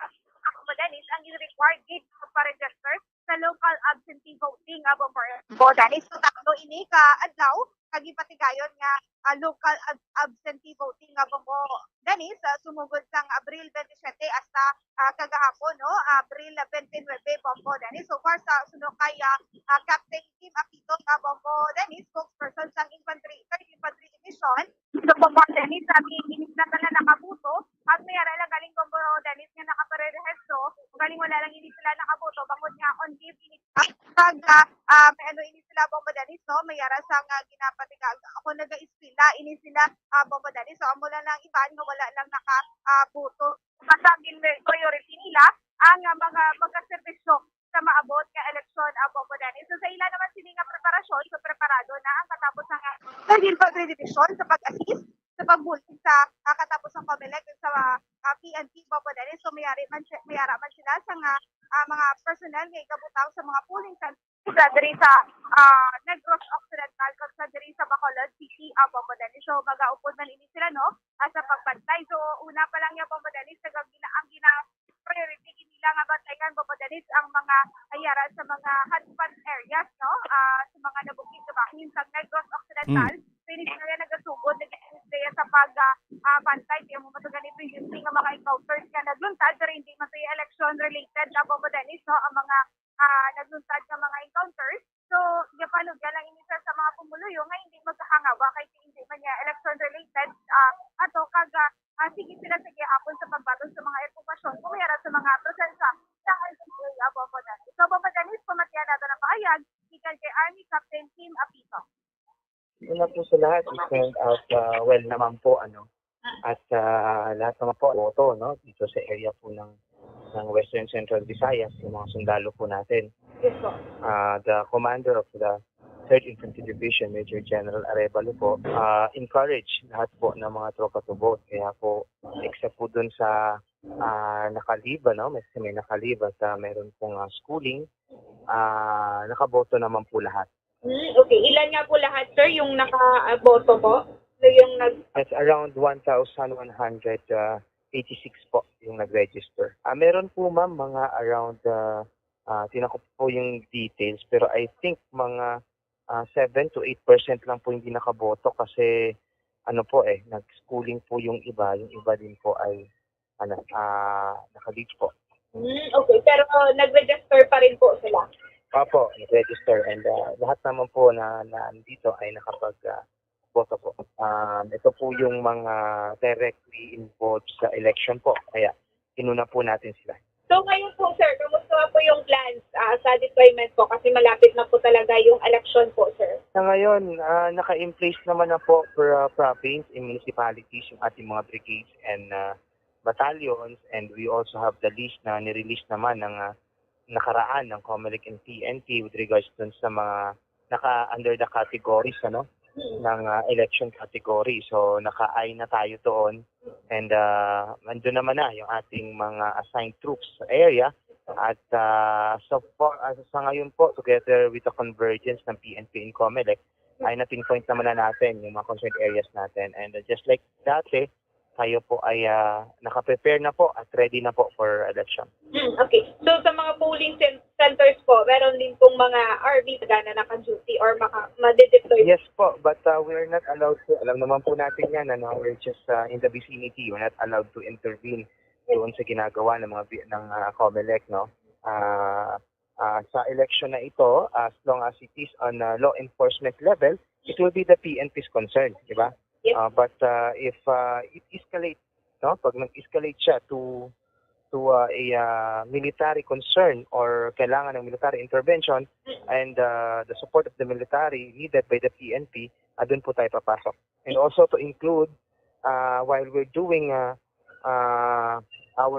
Bombo Dennis ang required gate para register sa local absentee voting, Bombo Dennis. So tatlo ini ka adlaw kagipatigayon nga local absentee voting, Bombo Dennis, sumugod sang Abril 27 hasta kagahapon, Abril 29, Bombo Dennis. So far sa sunod kay Captain Kim Apito, Bombo Dennis, spokesperson sang 3rd Infantry Division. So Bombo Dennis, inis na tala nakabuto, at may ara lang galing Bombo Dennis nga nakaparerehesto, galing wala lang ini sila nakabuto, bangod nga on leave ini ini sila Bombo Dennis, no? May ara sang ginapatigayon. Ako naga-ispila, ini sila Bombo Dennis. So amo lang iban nga wala lang nakabuto. Basta din priority nila ang mga serbisyo sa maabot nga eleksyon Bobo Dennis. So sa ila naman sini nga preparasyon, so preparado na ang katapos ng naging pagre-division sa pag-assist sa pagbulig sa katapos ng Comelec sa PNP Bobo Dennis. So mayara man sila sa mga personnel nga ikabutaw sa mga polling centers sa diri sa Negros Occidental kag sa diri sa Bacolod City Bobo Dennis. So magaupod man ini sila no sa pagbantay. So una pa lang ya Bobo Dennis ang priority nila nga bantayan Bobo Dennis ang mga ayaran sa mga hotspot areas no sa mga nabukid sa bahin sa Negros Occidental. Finish na yan nagasugod nag-stay sa bantay kaya mo matugan ni previously nga mga encounters nga nagluntad pero hindi man ito election related na Bobo Dennis no ang mga nagluntad nga mga encounters. So yapalugya lang ini sa mga pumuluyo nga hindi magkahangawa kay hindi man niya election related ato kaga sige sila sa gihapon sa pagbaton sa mga impormasyon kung mayroon sa mga presensya sa area Bobo Dennis. So Bobo Dennis, pamatiyan natin ang paayag ikan kay Army Captain Tim Apito. Una po sa lahat, i-send out well naman po at lahat naman po boto no dito sa area po ng Western Central Visayas, yung mga sundalo po natin. Yes po. The commander of the 3rd Infantry Division, Major General Arevalo po, encourage lahat po ng mga tropa to vote. Kaya po, except po dun sa nakaliba, no? May nakaliba sa meron pong schooling, nakaboto naman po lahat. Okay, ilan nga po lahat sir yung nakaboto po? So yung It's around 1,186 po yung nag-register. Meron po ma'am mga around, tinakop po yung details, pero I think mga 7 to 8% lang po hindi nakaboto kasi nag-schooling po yung iba din po ay naka-leave po. Okay, pero nag-register pa rin po sila? Opo, nag-register and lahat naman po na nandito ay nakapag-boto po. Ito po yung mga directly involved sa election po, kaya inuna po natin sila. So ngayon po sir, kamusta po yung plans sa deployment po kasi malapit na po talaga yung election po sir? Sa ngayon, naka-in-place naman na po per province and municipalities yung ating mga brigades and battalions, and we also have the list na nirelease naman ng nakaraan ng Comelec and PNP with regards dun sa mga under the categories ng election category. So naka-eye na tayo doon and nandun naman na yung ating mga assigned troops sa area at sa ngayon po together with the convergence ng PNP and Comelec ay na-pinpoint naman na natin yung mga concerned areas natin and just like dati tayo po ay naka-prepare na po at ready na po for election. Okay. So sa mga polling centers po, meron din pong mga RV na naka-duty or ma-deploy? Yes po, but we're not allowed to, alam naman po natin yan, we're just in the vicinity, we're not allowed to intervene doon sa ginagawa ng mga Comelec, no? Sa election na ito, as long as it is on law enforcement level, it will be the PNP's concern, di ba? But if it escalates, no, pag nag-escalate siya to a military concern or kailangan ng military intervention and the support of the military needed by the PNP, doon po tayo papasok. And also to include, while we're doing our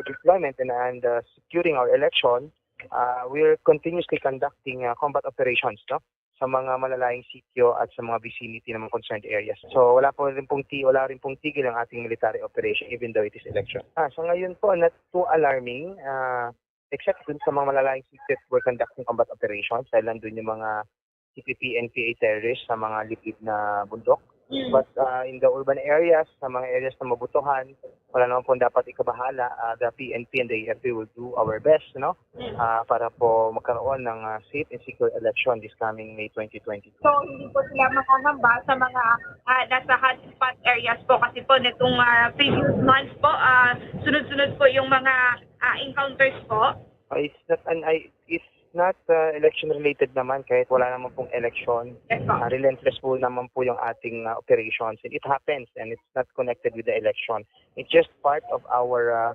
deployment and securing our election, we're continuously conducting combat operations, no? Sa mga malalayong sitio at sa mga vicinity ng mga concerned areas. So wala rin pong tigil ang ating military operation even though it is election. So ngayon po, not too alarming, except dun sa mga malalayong sitio we're conducting combat operations dahil nandun yung mga CPP, NPA terrorists sa mga liblib na bundok. But in the urban areas, sa mga areas na mabutuhan, wala naman po dapat ikabahala. The PNP and the AFP will do our best, para po magkaroon ng safe and secure election this coming May 2022. So hindi po sila makangamba sa mga nasa hotspot areas po kasi po nitong previous months po, sunod-sunod po yung mga encounters po. It's not election-related naman kahit wala naman pong election. Relentless po naman po yung ating operations. And it happens and it's not connected with the election. It's just part of our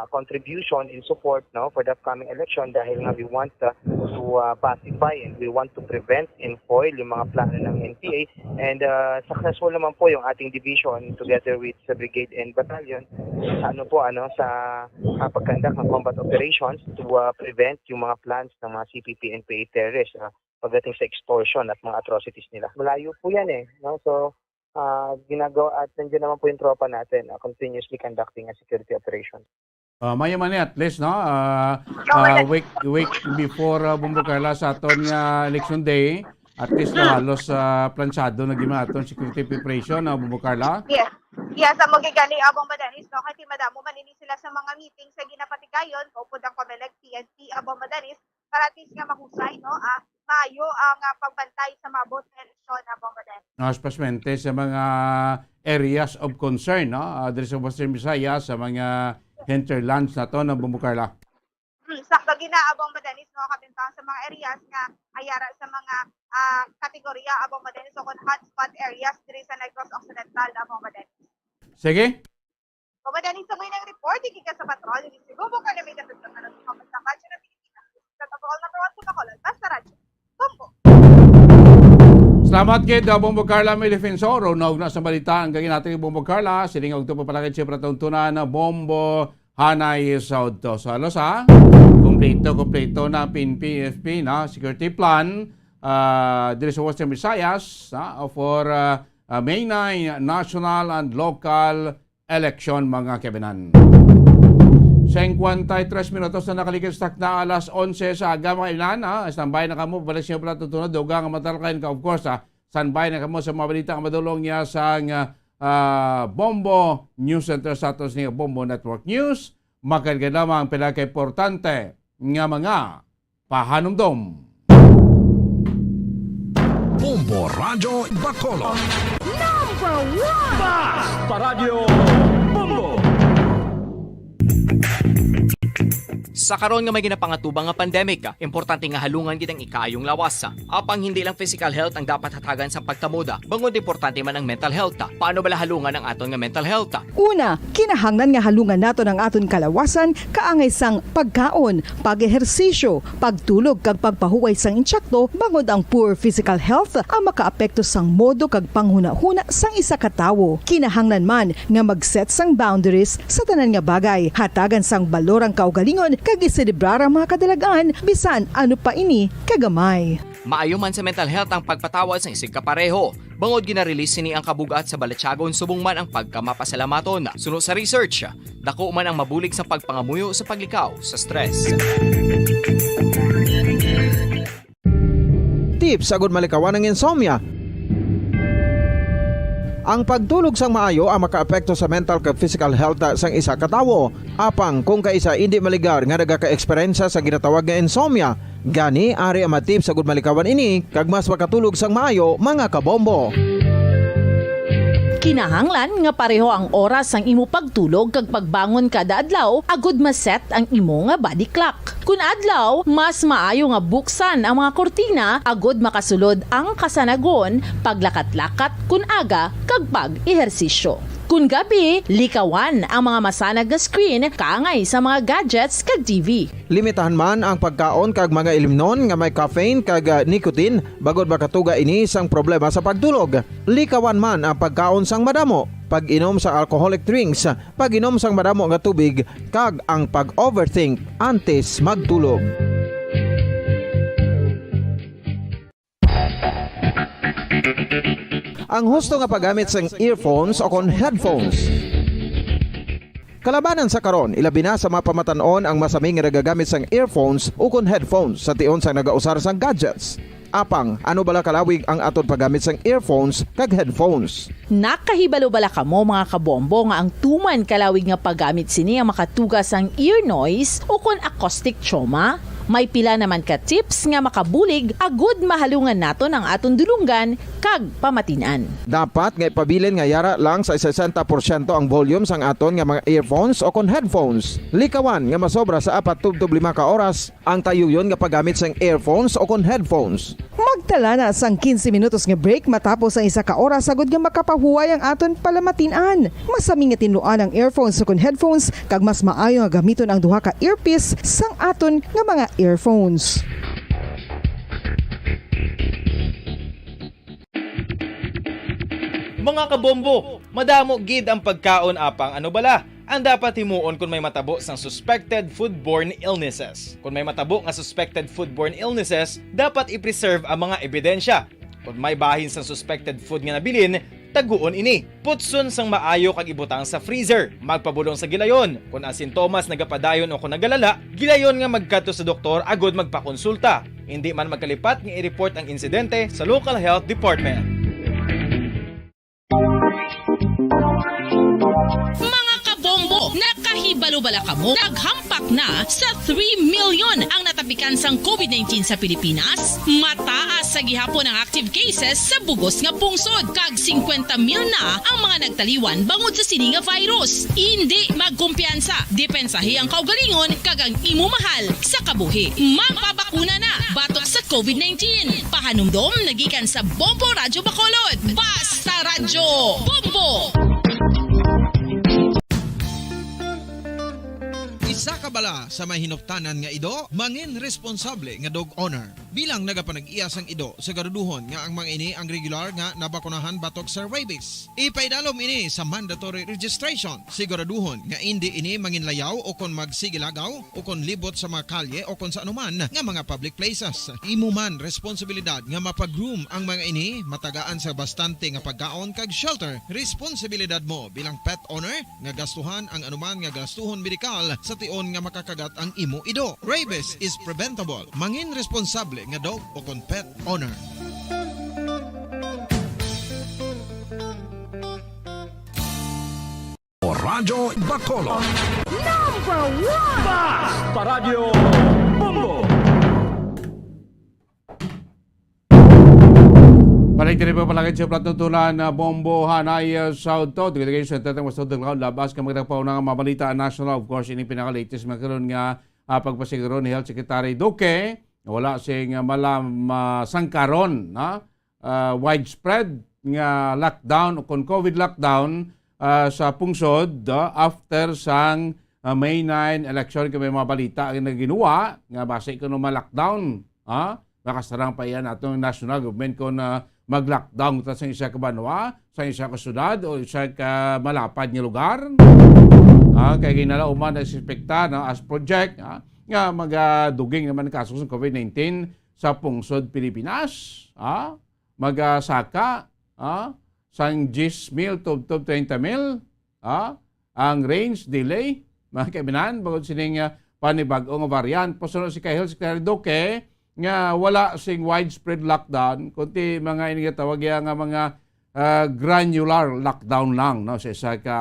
contribution in support for the upcoming election dahil nga we want to pacify and we want to prevent and foil yung mga plano ng NPA, and successful naman po yung ating division together with sa brigade and battalion sa pagkandak ng combat operations to prevent yung mga plans ng mga CPP and PA terrorists pagdating sa extortion at mga atrocities nila. Malayo po yan so ginagawa at nandiyan naman po yung tropa natin continuously conducting a security operation. Mayaman at least week before Bombo Carla sa aton nga election day, at least halos planchado na gima aton security preparation Bombo Carla. Yes, ang magigani abong madanis kasi madamo manini sila sa mga meeting sa ginapatigayon kaupod ang Comelec PNP abong madanis para at least nga mahusay maayo ang pagbantay sa mabot na eleksyon abong madanis. Especially sa mga areas of concern diri sa Western Visayas, sa mga hinterlands na to ng Bombo Carla. Sakto ginaabong madanis kabintang sa mga areas nga ayara sa mga kategorya abong madanis o kon hotspot areas diri sa Negros Occidental abong madanis. Sige. Madanis sa may nang report kika sa patrol ni Bombo Carla may dapat sa kanang sa Radyo ng Pilipinas. Sa tabol number 1 sa Bacolod, basta radyo. Bombo. Salamat kay Bombo Carla may defensor. Unog na sa balita ang gagawin natin Bombo Carla. Silingog ito papalakit siya para tuntunan na Bombo Hanay South to. So alos kompleto na PNP na security plan dito sa Western Visayas for May 9 national and local election mga kebenan. 53 minutos na nakalikit na alas 11 sa aga mga ilan. Standby na kamo, balik siya pala tutunod. Dugang ang matalakayin ka of course. Standby na kamo sa mga balita ang madulong niya sa Bombo News Center sa atos niya Bombo Network News. Magkagad lamang pinaka-importante nga mga pahanumdom. Bombo Radio Bacolod. Number 1! Basta Radio Bombo! Sa karon nga may ginapangatubang nga pandemic, importante nga halungan gid ang ikayong lawas. Apang hindi lang physical health ang dapat hatagan sa pagtamuda, bangod importante man ang mental health. Paano bala halungan ang aton nga mental health? Una, kinahanglan nga halungan nato ng aton kalawasan kaangay sang pagkaon, pag-ehersisyo, pagtulog kag pagpahuway sang insyakto, bangod ang poor physical health ang makaapekto sang modo kag panghuna-huna sang isa ka tawo. Kinahanglan man nga mag-set sang boundaries sa tanan nga bagay, hatagan sang balorang kaugalingon kag iselebrar ang mga kadalagaan bisan ano pa ini kagamay. Maayo man sa mental health ang pagpatawad sa isig kapareho. Bangod ginarelease ni ang kabugat sa Balatyagon subong man ang pagkamapasalamaton. Suno sa research, dako man ang mabulig sa pagpangamuyo sa paglikaw sa stress. Tips agud malikawan ng insomnia. Ang pagtulog sang maayo ang makaapekto sa mental kag physical health sang isa ka tawo. Apang kung kaisa hindi maligar nga nagaka-eksperyensya sa ginatawag nga insomnia, gani ari ang matip sa gud malikawan ini kag mas makatulog sang maayo mga kabombo. Kinahanglan nga pareho ang oras sang imo pagtulog kag pagbangon kada adlaw agud maset ang imo nga body clock. Kun adlaw, mas maayo nga buksan ang mga kortina agud makasulod ang kasanagon, paglakat-lakat kun aga kag pag-ehersisyo. Kun gabi, likawan ang mga masanag nga screen kaangay sa mga gadgets kag TV. Limitahan man ang pagkaon kag mga ilimnon nga may caffeine kag nicotine bagod makatuga ini sang problema sa pagtulog. Likawan man ang pagkaon sang madamo, pag-inom sa alcoholic drinks, pag-inom sang madamo nga tubig kag ang pag-overthink antes magtulog. Ang husto nga paggamit sang earphones o kon headphones. Kalabanan sa karon, ilabi na sa mapamatanon ang masami nga nagagamit sang earphones o kon headphones sa tion sang nagausar sang gadgets. Apang, ano bala kalawig ang aton paggamit sang earphones kag headphones? Nakahibalo bala kamo mga kabombo nga ang tuman kalawig nga paggamit sini ang makatugas ang ear noise o kon acoustic trauma? May pila naman ka tips nga makabulig agud mahalungan naton ang aton dulunggan kag pamatinan. Dapat nga ipabilin nga yara lang sa 60% ang volume sang aton nga mga earphones o kon headphones. Likawan nga masobra sa 4 to 5 ka oras ang tayuyon nga paggamit sang earphones o kon headphones. Magtala na sang 15 minutos nga break matapos ang 1 ka oras sagud nga makapahuway ang aton palamatinan. Masami nga tinluan ang earphones o kon headphones kag mas maayo nga gamiton ang duha ka earpiece sang aton nga mga earphones. Mga kabombo, madamo gid ang pagkaon apang ano bala ang dapat himuon kung may matabo sang suspected foodborne illnesses. Kung may matabo nga suspected foodborne illnesses, dapat i-preserve ang mga ebidensya. Kung may bahin sang suspected food nga nabilin, taguon ini. Putson sang maayo kag ibutang sa freezer. Magpabulong sa gilayon. Kung ang sintomas nagapadayon o kung nagalala, gilayon nga magkadto sa doktor agud magpakonsulta. Hindi man magkalipat nga i-report ang insidente sa local health department. Mga kabombo, nakahibalo-bala ka mo? Naghampak na sa 3 million ang natapikan sang COVID-19 sa Pilipinas. Mataas sa gihapon ang active cases sa bugos nga pungsod. Kag 50 mil na ang mga nagtaliwan bangod sa sini nga virus. Hindi magkumpiyansa. Depensahi ang kaugalingon kag ang imo mahal sa kabuhi. Magpabakuna na batok sa COVID-19. Pahanumdom nagikan sa Bombo Radyo Bacolod. Basta Radyo Bombo! Isa ka bala sa may hinuptanan nga ido, mangin responsable nga dog owner. Bilang nagapanag-iya sang ido, siguraduhon nga ang mga ini ang regular nga nabakunahan batok sa rabies. Ipaidalom ini sa mandatory registration. Siguraduhon nga hindi ini manginlayaw o kon magsigilagaw o kon libot sa mga kalye o kon sa anuman nga mga public places. Imo man responsibilidad nga mapag-groom ang mga ini, matagaan sa bastante nga pagkaon kag shelter. Responsibilidad mo bilang pet owner nga gastuhan ang anuman nga gastuhon medikal sa tion nga makakagat ang imo ido. Rabies is preventable. Mangin responsable nga dog o kon pet owner. Radyo Bacolod. Number 1! Basta Radio Bombo! Balik din po palagay sa platutulan na Bombo Hanay South to. Tigil sa tatang mas tutong labas ka magtagpaw ng mabalita national. Of course, ini pinaka-latest magkaroon nga pagpasiguro ni Health Secretary Duque. Wala siyang malam sangkaron na widespread nga lockdown o kon COVID lockdown sa pungsod after sang May 9 election kami mga balita ang ginawa nga base ko naman lockdown. Makasarang pa yan atong national government kung mag-lockdown sa isa ka banwa, sa isa ka syudad o isa ka malapad nga lugar. Kaya ginalauman na suspekta as project nga magaduging naman kaso sa COVID-19 sa pungsod Pilipinas. Magasaka sang 10 mil to 30 mil ang range delay mga kaibinan bagod sining panibag-o nga variant. Pasunod si Health Secretary Duque nga wala sing widespread lockdown kundi mga inigitawag nga mga granular lockdown lang no sa isa ka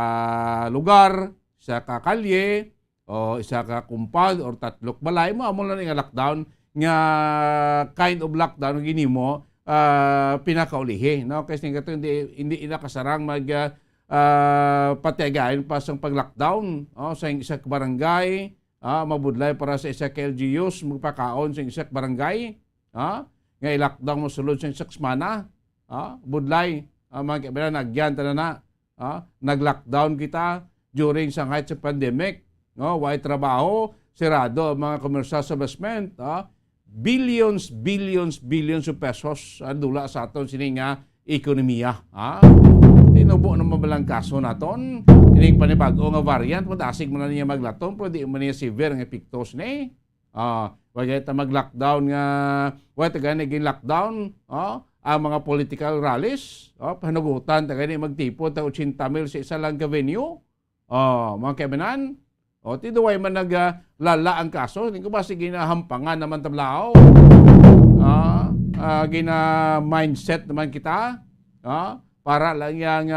lugar, isa ka kalye o isa ka kumpad or tatlok balay mo amo lang nga lockdown nga kind of lockdown ginimo pinakaulihi no kasi nga hindi ina kasarang mag patiagayin pa sa pag-lockdown sa isa ka barangay. Mabudlay para sa isa ka LGUs magpakaon sa isa ka barangay. Nga i-lockdown mo sulod sa isa semana. Budlay mga kaibigan nagyan na nag-lockdown kita during sa height sa pandemic. Why trabaho, sirado mga commercial establishment. Billions of pesos dula sa aton sining ekonomiya. Tinubo naman balang kaso naton. Ining panibago nga variant, madasig mo na niya maglaton, pero di mo niya severe nga epektos ni. Wag ta mag-lockdown nga, wag ta gani lockdown, ang mga political rallies, panugutan ta gani magtipo ta 80 mil sa isa lang ka venue. Mga kaibigan, tiduway man naglala ang kaso, hindi ko ba sige na hampangan naman tablao. Gina mindset naman kita, para lang yung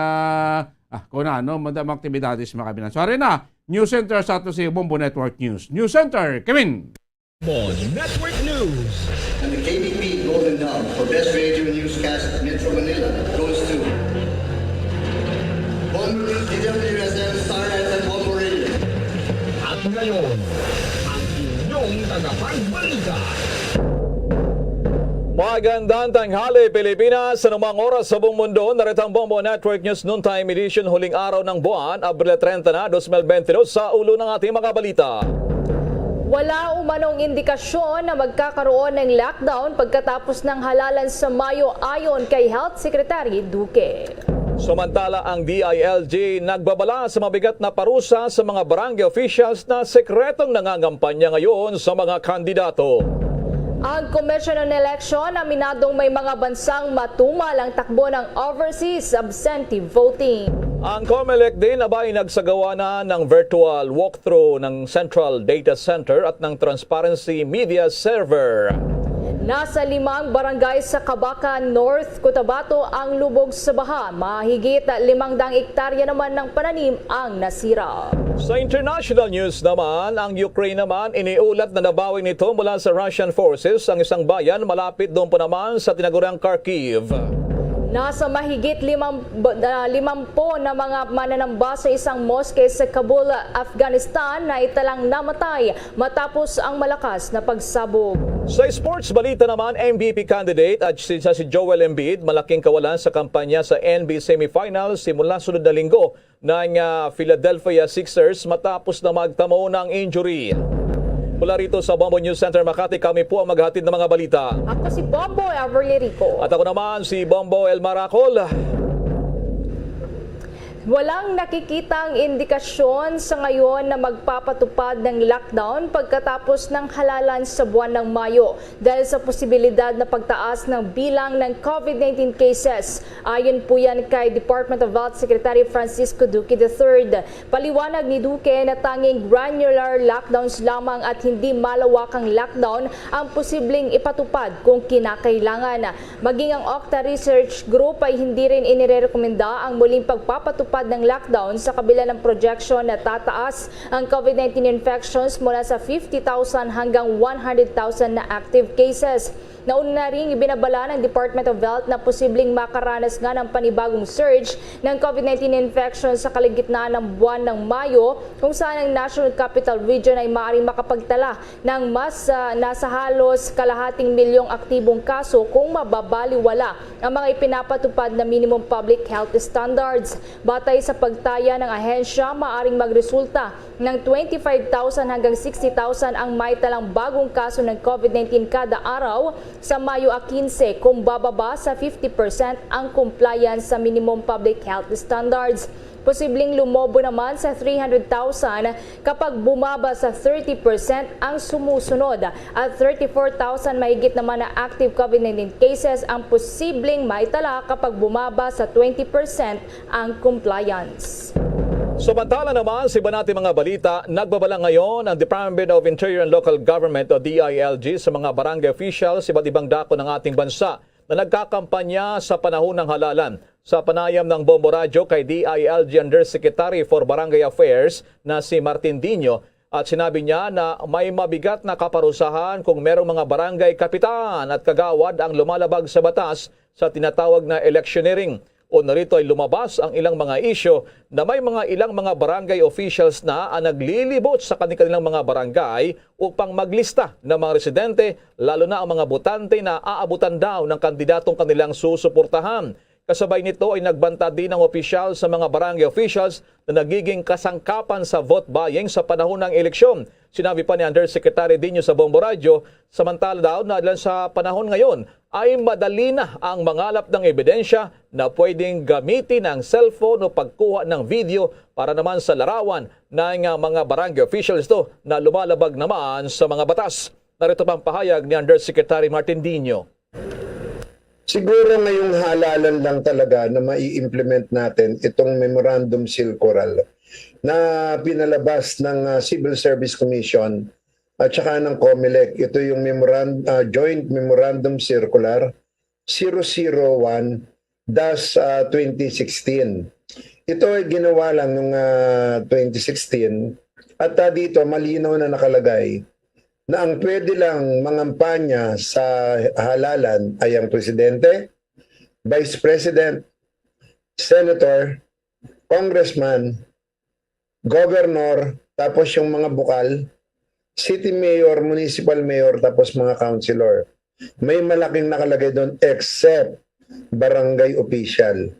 kung ano, madamang aktibidades mga kabinan. Sorry na, News Center sa ato si Bombo Network News. News Center, Kevin! Bon Network News. And the KBP Golden Dome for Best Radio Newscast Metro Manila goes to Bombo DWSM Star FM Bombo Radio. At ngayon, ang inyong tagapagbalita. Magandang tanghali Pilipinas, sa anumang oras sa buong mundo, narito ang Bombo Network News Noontime Edition, huling araw ng buwan, Abril 30 na, 2022, sa ulo ng ating mga balita. Wala umanong indikasyon na magkakaroon ng lockdown pagkatapos ng halalan sa Mayo ayon kay Health Secretary Duque. Samantala, ang DILG nagbabala sa mabigat na parusa sa mga barangay officials na sekretong nangangampanya ngayon sa mga kandidato. Ang Commission on Election aminadong may mga bansang matumal ang takbo ng overseas absentee voting. Ang COMELEC din abay nagsagawa na ng virtual walkthrough ng Central Data Center at ng Transparency Media Server. Nasa 5 barangay sa Cabacan North, Cotabato ang lubog sa baha. Mahigit 500 hektarya naman ng pananim ang nasira. Sa international news naman, ang Ukraine naman iniulat na nabawi nito mula sa Russian forces ang isang bayan malapit doon po naman sa tinaguriang Kharkiv. Nasa mahigit 50 na mga mananamba sa isang moske sa Kabul, Afghanistan na italang namatay matapos ang malakas na pagsabog. Sa sports balita naman, MVP candidate at si Joel Embiid malaking kawalan sa kampanya sa NBA semifinals simula sunod na linggo ng Philadelphia Sixers matapos na magtamo ng injury. Mula rito sa Bombo News Center Makati, kami po ang maghatid ng mga balita. Ako si Bombo Everly Rico. At ako naman si Bombo El Maracol. Walang nakikitang indikasyon sa ngayon na magpapatupad ng lockdown pagkatapos ng halalan sa buwan ng Mayo dahil sa posibilidad na pagtaas ng bilang ng COVID-19 cases. Ayon po yan kay Department of Health Secretary Francisco Duque III. Paliwanag ni Duque na tanging granular lockdowns lamang at hindi malawakang lockdown ang posibleng ipatupad kung kinakailangan. Maging ang Octa Research Group ay hindi rin inirekomenda ang muling pagpapatupad ng lockdown sa kabila ng projection na tataas ang COVID-19 infections mula sa 50,000 hanggang 100,000 na active cases. Nauna na rin ibinabala ng Department of Health na posibleng makaranas nga ng panibagong surge ng COVID-19 infections sa kalagitnaan ng buwan ng Mayo kung saan ang National Capital Region ay maaaring makapagtala ng mas nasa halos kalahating milyong aktibong kaso kung mababaliwala ang mga ipinapatupad na minimum public health standards. Batay sa pagtaya ng ahensya, maaaring magresulta ng 25,000 hanggang 60,000 ang maitalang bagong kaso ng COVID-19 kada araw sa Mayo 15 kung bababa sa 50% ang compliance sa minimum public health standards. Posibleng lumobo naman sa 300,000 kapag bumaba sa 30% ang sumusunod at 34,000 mahigit naman na active COVID-19 cases ang posibleng maitala kapag bumaba sa 20% ang compliance. Samantala naman, sa iba natin mga balita, nagbabala ngayon ang Department of Interior and Local Government o DILG sa mga barangay officials sa iba't ibang dako ng ating bansa na nagkakampanya sa panahon ng halalan. Sa panayam ng Bombo Radio kay DILG Undersecretary for Barangay Affairs na si Martin Dino, at sinabi niya na may mabigat na kaparusahan kung merong mga barangay kapitan at kagawad ang lumalabag sa batas sa tinatawag na electioneering. O narito ay lumabas ang ilang mga isyo na may ilang mga barangay officials na ang naglilibot sa kanilang mga barangay upang maglista ng mga residente, lalo na ang mga botante na aabutan daw ng kandidatong kanilang susuportahan. Kasabay nito ay nagbanta din ng opisyal sa mga barangay officials na nagiging kasangkapan sa vote buying sa panahon ng eleksyon. Sinabi pa ni Undersecretary Dino sa Bombo Radio, samantala daw na sa panahon ngayon ay madali na ang mangalap ng ebidensya na pwedeng gamitin ang cellphone o pagkuha ng video para naman sa larawan ng mga barangay officials to na lumalabag naman sa mga batas. Narito pang pahayag ni Undersecretary Martin Dino. Siguro ngayong halalan lang talaga na mai-implement natin itong Memorandum Circular na pinalabas ng Civil Service Commission at saka ng COMELEC. Ito yung Joint Memorandum Circular 001-2016. Ito ay ginawa lang noong 2016 at dito malinaw na nakalagay na ang pwede lang mangampanya sa halalan ay ang presidente, vice president, senator, congressman, governor, tapos yung mga bukal, city mayor, municipal mayor, tapos mga councilor. May malaking nakalagay doon except barangay official.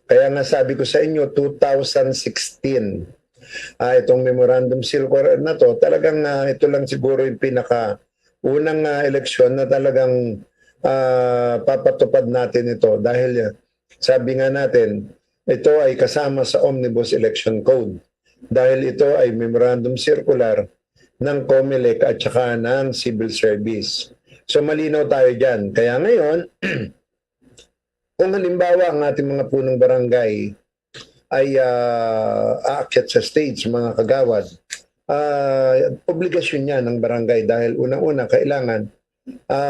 Kaya nga sabi ko sa inyo, 2016, itong memorandum circular na to, talagang ito lang siguro yung unang eleksyon na talagang papatupad natin ito. Dahil sabi nga natin, ito ay kasama sa Omnibus Election Code. Dahil ito ay memorandum circular ng COMELEC at saka ng Civil Service. So malinaw tayo dyan. Kaya ngayon, kung halimbawa ang ating mga punong barangay ay aakyat sa stage, mga kagawad, obligasyon niya ng barangay dahil unang-una kailangan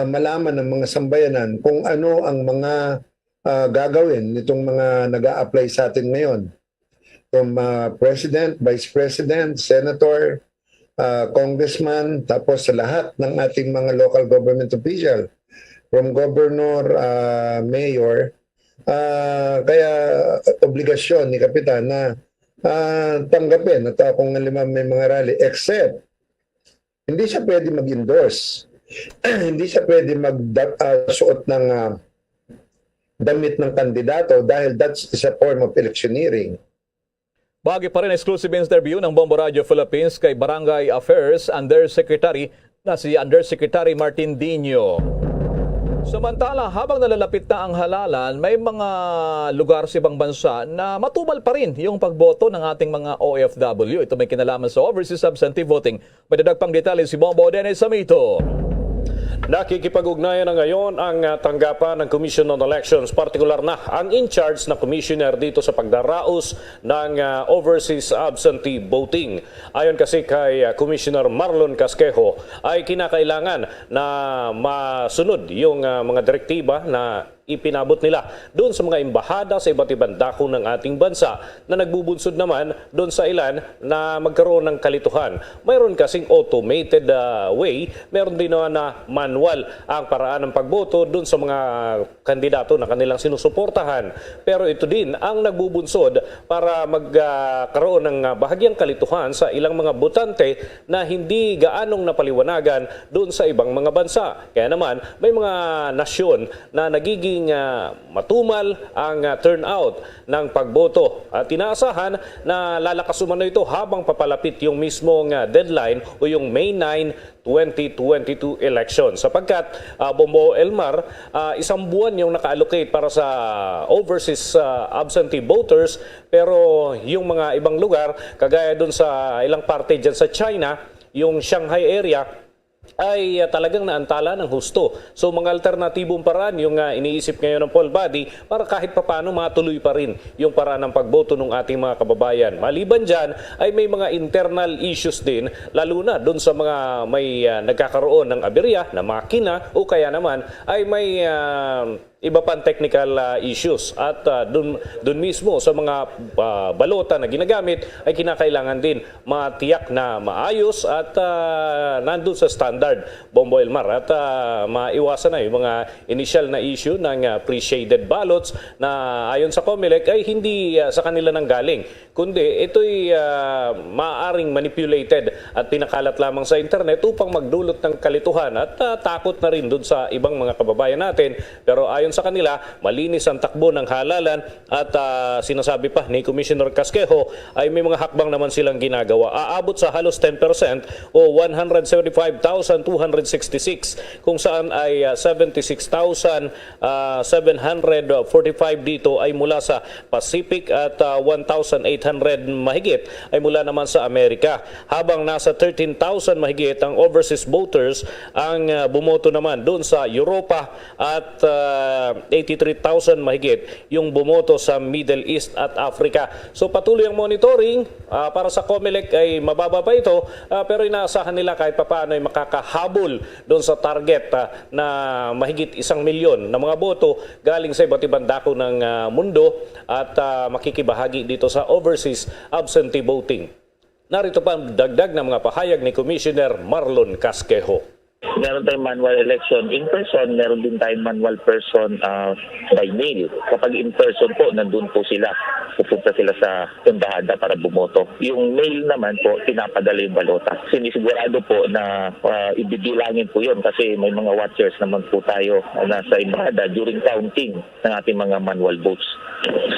malaman ng mga sambayanan kung ano ang mga gagawin nitong mga nag-a-apply sa atin ngayon. From president, vice president, senator, congressman, tapos sa lahat ng ating mga local government official, from governor, mayor, kaya obligasyon ni Kapitan na tanggapin at kung may mga rally, except hindi siya pwede mag-endorse, hindi siya pwede magsuot ng damit ng kandidato dahil that's a form of electioneering. Bahagi pa rin exclusive interview ng Bombo Radio Philippines kay Barangay Affairs Undersecretary na si Undersecretary Martin Dino. Samantala, habang nalalapit na ang halalan, may mga lugar sa ibang bansa na matubal pa rin yung pagboto ng ating mga OFW. Ito may kinalaman sa overseas absentee voting. May dadagpang detalye si Bombo Dennis Samito. Nakikipag-ugnayan na ngayon ang tanggapan ng Commission on Elections, partikular na ang in-charge na commissioner dito sa pagdaraos ng overseas absentee voting. Ayon kasi kay Commissioner Marlon Casquejo, ay kinakailangan na masunod yung mga direktiba na ipinabot nila doon sa mga embahada sa iba't ibang dako ng ating bansa na nagbubunsod naman doon sa ilan na magkaroon ng kalituhan. Mayroon kasing automated way, mayroon din na manual ang paraan ng pagboto doon sa mga kandidato na kanilang sinusuportahan. Pero ito din ang nagbubunsod para magkaroon ng bahagyang kalituhan sa ilang mga botante na hindi gaanong napaliwanagan doon sa ibang mga bansa. Kaya naman may mga nasyon na nagiging matumal ang turnout ng pagboto at inaasahan na lalakas umano ito habang papalapit yung mismong deadline o yung May 9, 2022 election. Sapagkat Bombo Elmar, isang buwan yung naka-allocate para sa overseas absentee voters, pero yung mga ibang lugar, kagaya dun sa ilang parte dyan sa China, yung Shanghai area, ay talagang naantala ng husto. So mga alternatibong paraan yung iniisip ngayon ng poll body para kahit papano matuloy pa rin yung paraan ng pagboto ng ating mga kababayan. Maliban dyan ay may mga internal issues din, lalo na doon sa mga may nagkakaroon ng aberya na makina o kaya naman ay may iba pang technical issues at dun mismo sa mga balota na ginagamit ay kinakailangan din matiyak na maayos at nandun sa standard, Bombo Elmar, at maiwasan na yung mga initial na issue ng pre-shaded ballots na ayon sa COMELEC ay hindi sa kanila nang galing, kundi ito'y maaaring manipulated at pinakalat lamang sa internet upang magdulot ng kalituhan at takot na rin dun sa ibang mga kababayan natin. Pero ayon sa kanila, malinis ang takbo ng halalan at sinasabi pa ni Commissioner Casquejo ay may mga hakbang naman silang ginagawa. Aabot sa halos 10% o 175,266 kung saan ay 76,745 dito ay mula sa Pacific at 1,800 mahigit ay mula naman sa Amerika. Habang nasa 13,000 mahigit ang overseas voters ang bumoto naman doon sa Europa at 83,000 mahigit yung bumoto sa Middle East at Africa. So patuloy ang monitoring para sa COMELEC ay mababa pa ito pero inaasahan nila kahit papaano ay makakahabol doon sa target na mahigit 1 milyon na mga boto galing sa iba't ibang dako ng mundo at makikibahagi dito sa overseas absentee voting. Narito pa ang dagdag ng mga pahayag ni Commissioner Marlon Casquejo. Meron tayong manual election in person, meron din tayong manual person by mail. Kapag in person po, nandun po sila. Pupunta sila sa tundahada para bumoto. Yung mail naman po, pinapadala yung balota. Sinisigurado po na ibibilangin po yun kasi may mga watchers naman po tayo nasa embahada during counting ng ating mga manual votes.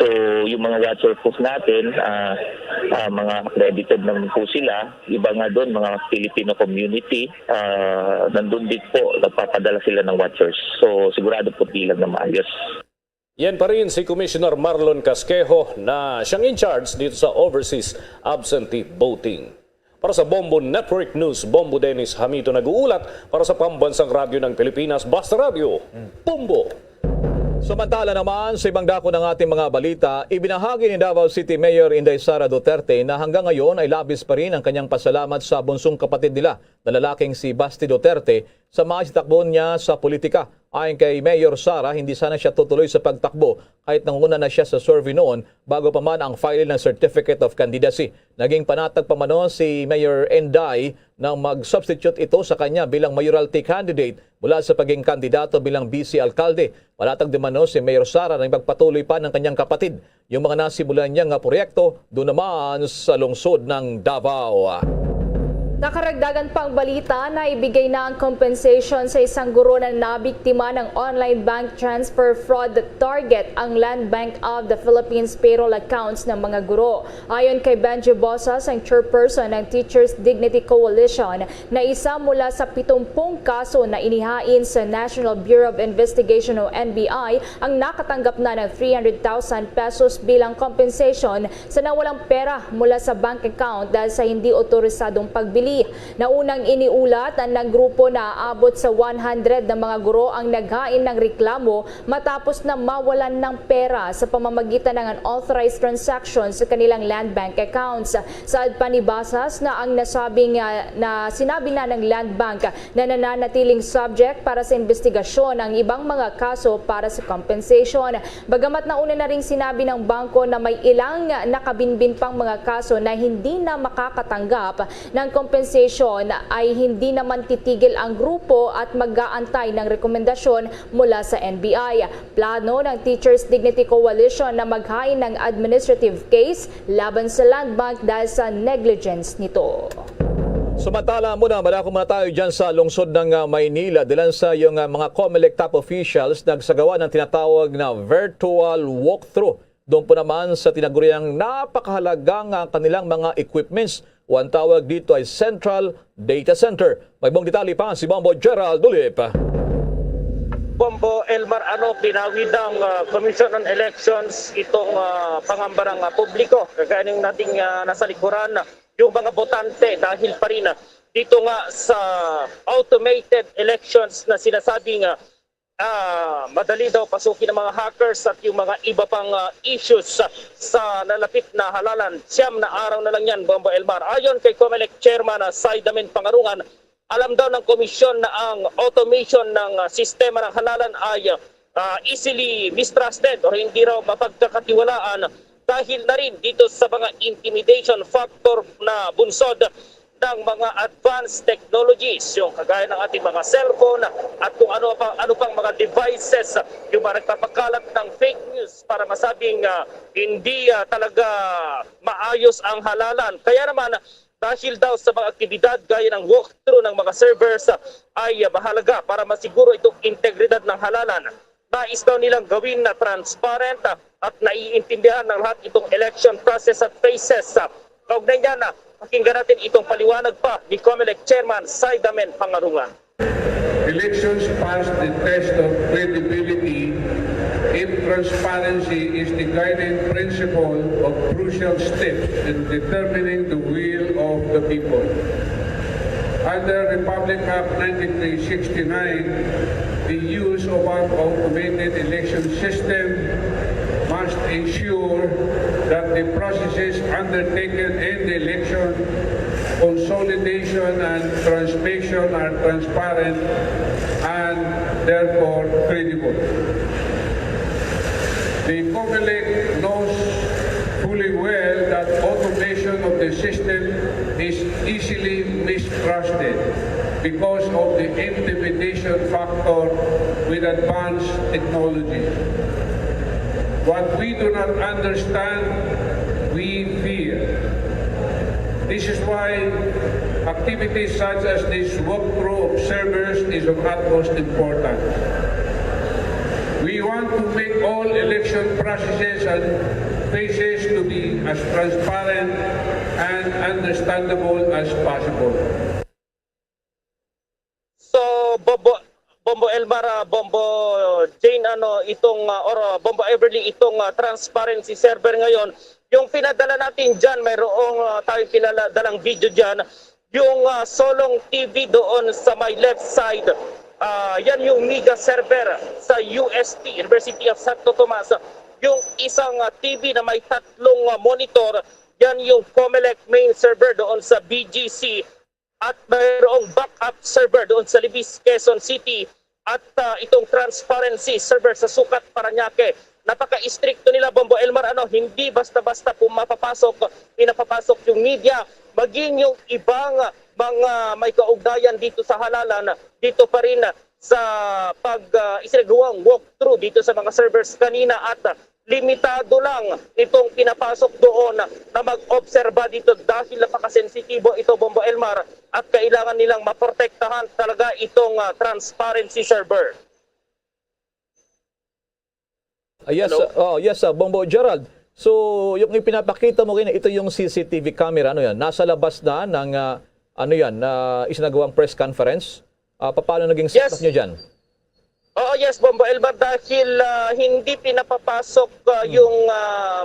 So, yung mga watcher po natin, mga accredited naman po sila. Iba nga doon, mga Filipino community, nandun din po, nagpapadala sila ng watchers. So, sigurado po bilang na maayos. Yan pa rin si Commissioner Marlon Casquejo na siyang in charge dito sa overseas absentee voting. Para sa Bombo Network News, Bombo Dennis Hamito nag-uulat para sa Pambansang Radyo ng Pilipinas, Basta Radio, Bombo! Samantala naman, sa ibang dako ng ating mga balita, ibinahagi ni Davao City Mayor Inday Sara Duterte na hanggang ngayon ay labis pa rin ang kanyang pasalamat sa bunsong kapatid nila na lalaking si Basti Duterte sa mga sitakbo niya sa politika. Ayon kay Mayor Sara, hindi sana siya tutuloy sa pagtakbo kahit nanguna na siya sa survey noon bago pa man ang file ng Certificate of Candidacy. Naging panatag pa man si Mayor Inday na mag-substitute ito sa kanya bilang mayoralty candidate mula sa pagiging kandidato bilang vice alkalde. Panatag din man si Mayor Sara na magpatuloy pa ng kanyang kapatid yung mga nasimulan niyang proyekto doon naman sa lungsod ng Davao. Nakaragdagan pang balita na ibigay na ang compensation sa isang guro na nabiktima ng online bank transfer fraud that target ang Land Bank of the Philippines payroll accounts ng mga guro. Ayon kay Benji Bosas, ang chairperson ng Teachers Dignity Coalition, na isa mula sa 70 kaso na inihain sa National Bureau of Investigation o NBI ang nakatanggap na ng 300,000 pesos bilang compensation sa nawalang pera mula sa bank account dahil sa hindi otorisadong pagbili. Naunang iniulat ng grupo na aabot sa 100 na mga guro ang naghain ng reklamo matapos na mawalan ng pera sa pamamagitan ng unauthorized transactions sa kanilang land bank accounts. Saad pa ni Basas na ang sinabi na ng Land Bank na nananatiling subject para sa investigasyon ang ibang mga kaso para sa compensation. Bagamat nauna na ring sinabi ng bangko na may ilang nakabinbin pang mga kaso na hindi na makakatanggap ng compensation ay hindi naman titigil ang grupo at mag-aantay ng rekomendasyon mula sa NBI. Plano ng Teachers Dignity Coalition na maghain ng administrative case laban sa Land Bank dahil sa negligence nito. Samantala muna tayo dyan sa lungsod ng Maynila. Dilan sa yung mga COMELEC top officials nagsagawa ng tinatawag na virtual walkthrough. Doon po naman sa tinaguriang napakahalagang kanilang mga equipments. Ang tawag dito ay Central Data Center. May buong detalye pa si Bombo Gerald Dulip. Bombo Elmar, pinawid ng Commission on Elections itong pangambarang publiko. Kagaya ng nating nasa likuran, yung mga botante dahil pa rin dito nga sa automated elections na sinasabing madali daw pasukin ng mga hackers at yung mga iba pang issues sa nalapit na halalan. 9 na araw na lang yan, Bombo Elmar. Ayon kay COMELEC Chairman Saidamen Pangarungan, alam daw ng komisyon na ang automation ng sistema ng halalan ay easily mistrusted o hindi raw mapagkakatiwalaan dahil na rin dito sa mga intimidation factor na bunsod ng mga advanced technologies, yung kagaya ng ating mga cellphone at kung ano pang mga devices, yung mga nagpapakalat ng fake news para masabing hindi talaga maayos ang halalan. Kaya naman, dahil daw sa mga aktibidad gaya ng walkthrough ng mga servers ay mahalaga para masiguro itong integridad ng halalan. Nais daw nilang gawin na transparent at naiintindihan ng lahat itong election process at phases. Kaugnay niya na pakinggan natin itong paliwanag pa ni COMELEC Chairman Saidamen Pangarungan. Elections pass the test of credibility if transparency is the guiding principle of crucial steps in determining the will of the people. Under Republic Act 9369, the use of our automated election system must ensure that the processes undertaken in the election, consolidation and transmission are transparent and therefore credible. The COMELEC knows fully well that automation of the system is easily mistrusted because of the intimidation factor with advanced technology. What we do not understand, we fear. This is why activities such as this walkthrough of servers is of utmost importance. We want to make all election processes and phases to be as transparent and understandable as possible. So, Bombo Elmar, Bombo Jane, Bombo Everly, itong transparency server ngayon, yung pinadala natin dyan, mayroong tayong pinadalang video dyan, yung Solong TV doon sa my left side, yan yung mega server sa UST, University of Santo Tomas. Yung isang TV na may 3 monitor, yan yung COMELEC main server doon sa BGC. At mayroong backup server doon sa Libis, Quezon City. At itong transparency server sa Sucat, Parañaque. Napaka-istrikto nila, Bombo Elmar, hindi basta-basta pinapapasok yung media, maging yung ibang mga may kaugnayan dito sa halalan, dito pa rin sa isinagawang walkthrough dito sa mga servers kanina at limitado lang itong pinapasok doon na mag-obserba dito dahil napakasensitibo ito, Bombo Elmar, at kailangan nilang maprotektahan talaga itong transparency server. Yes, Bombo Gerald. So, yung ipinapakita mo ito yung CCTV camera, nasa labas na ng isinagawang press conference. Paano naging setup nyo dyan? Yes, Bombo Elmar, dahil hindi pinapapasok yung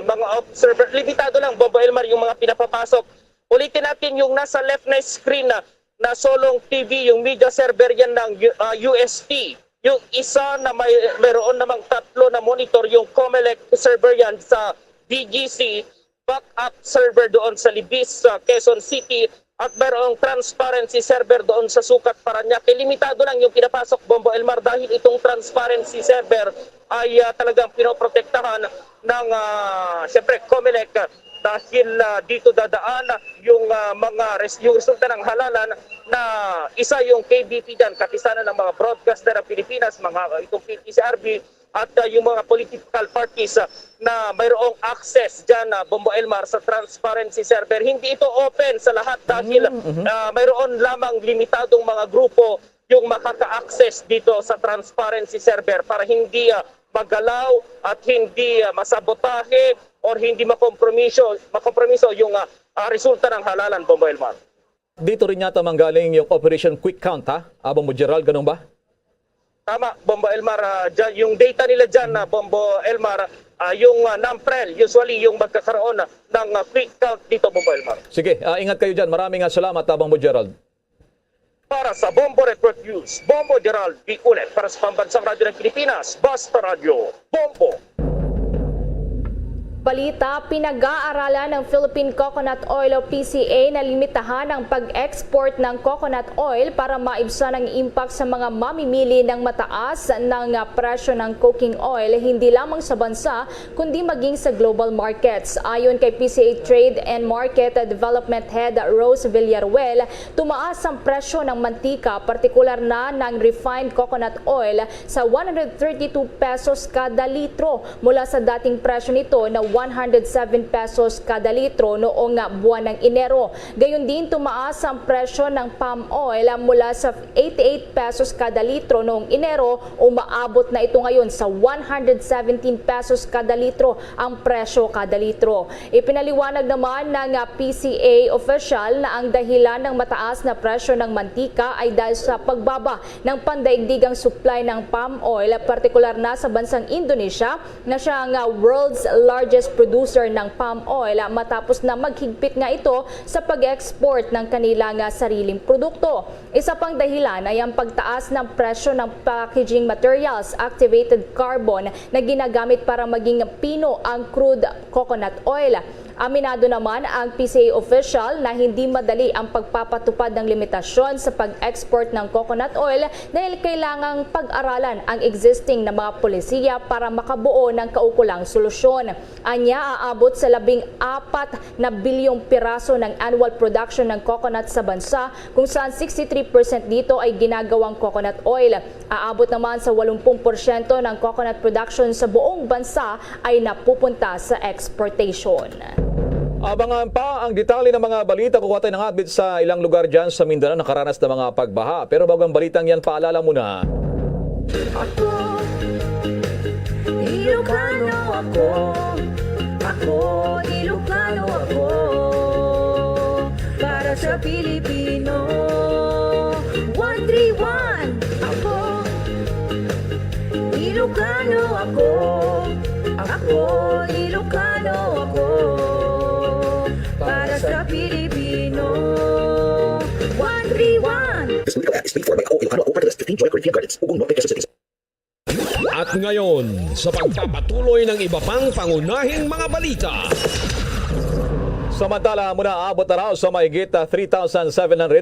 mga observer. Limitado lang, Bombo Elmar, yung mga pinapapasok. Ulitin natin yung nasa left na screen na Solong TV, yung media server yan ng UST. Yung isa na mayroon namang 3 na monitor, yung COMELEC server yan sa BGC, backup server doon sa Libis, Quezon City, at mayroong transparency server doon sa Sucat, Parañaque. Limitado lang yung pinapasok, Bombo Elmar, dahil itong transparency server ay talagang pinoprotektahan ng siyempre COMELEC dahil dito dadaan yung yung resulta ng halalan na isa yung KBP dyan, kapisanan ng mga broadcaster ng Pilipinas, itong PTCRB, at yung mga political parties na mayroong access dyan, Bombo Elmar, sa transparency server. Hindi ito open sa lahat dahil mayroon lamang limitadong mga grupo yung makaka-access dito sa transparency server para hindi magalaw at hindi masabotahe or hindi makompromiso yung resulta ng halalan, Bombo Elmar. Dito rin yata manggaling yung Operation Quick Count, Bombo Gerald, ganun ba? Tama, Bombo Elmar. Yung data nila dyan, Bombo Elmar, yung NAMPREL, usually yung magkakaroon ng quick count dito, Bombo Elmar. Sige, ingat kayo dyan. Maraming salamat, Bombo Gerald. Para sa Bombo Network News, Bombo Gerald Biculet. Para sa Pambansang Radyo ng Pilipinas, Basta Radio, Bombo. Balita, pinag-aaralan ng Philippine Coconut Oil o PCA na limitahan ang pag-export ng coconut oil para maibsan ang impact sa mga mamimili ng mataas ng presyo ng cooking oil hindi lamang sa bansa kundi maging sa global markets. Ayon kay PCA Trade and Market Development Head Rose Villaruel, tumaas ang presyo ng mantika, partikular na ng refined coconut oil sa 132 pesos kada litro mula sa dating presyo nito na 107 pesos kada litro noong buwan ng Enero. Gayon din tumaas ang presyo ng palm oil mula sa 88 pesos kada litro noong Enero, umaabot na ito ngayon sa 117 pesos kada litro ang presyo kada litro. Ipinaliwanag naman ng PCA official na ang dahilan ng mataas na presyo ng mantika ay dahil sa pagbaba ng pandaigdigang supply ng palm oil, partikular na sa bansang Indonesia na siya ang world's largest producer ng palm oil matapos na maghigpit nga ito sa pag-export ng kanilang sariling produkto. Isa pang dahilan ay ang pagtaas ng presyo ng packaging materials, activated carbon na ginagamit para maging pino ang crude coconut oil. Aminado naman ang PCA official na hindi madali ang pagpapatupad ng limitasyon sa pag-export ng coconut oil dahil kailangang pag-aralan ang existing na mga polisiya para makabuo ng kaukulang solusyon. Anya, aabot sa 14 na bilyong piraso ng annual production ng coconut sa bansa, kung saan 63% dito ay ginagawang coconut oil. Aabot naman sa 80% ng coconut production sa buong bansa ay napupunta sa exportation. Abangan pa ang detalye ng mga balita. Kukuha tayo ng update sa ilang lugar dyan sa Mindanao nakaranas ng mga pagbaha. Pero bago ang balitang yan, paalala muna. Ako, Ilocano ako. Ako, Ilocano ako. Para sa Pilipino. 131. Ako, Ilocano ako. Ako, Ilocano ako. Para sa Pilipino. 131. At ngayon, sa pagpapatuloy ng iba pang pangunahing mga balita. Samantala, muna abot na raw sa mahigit 3,700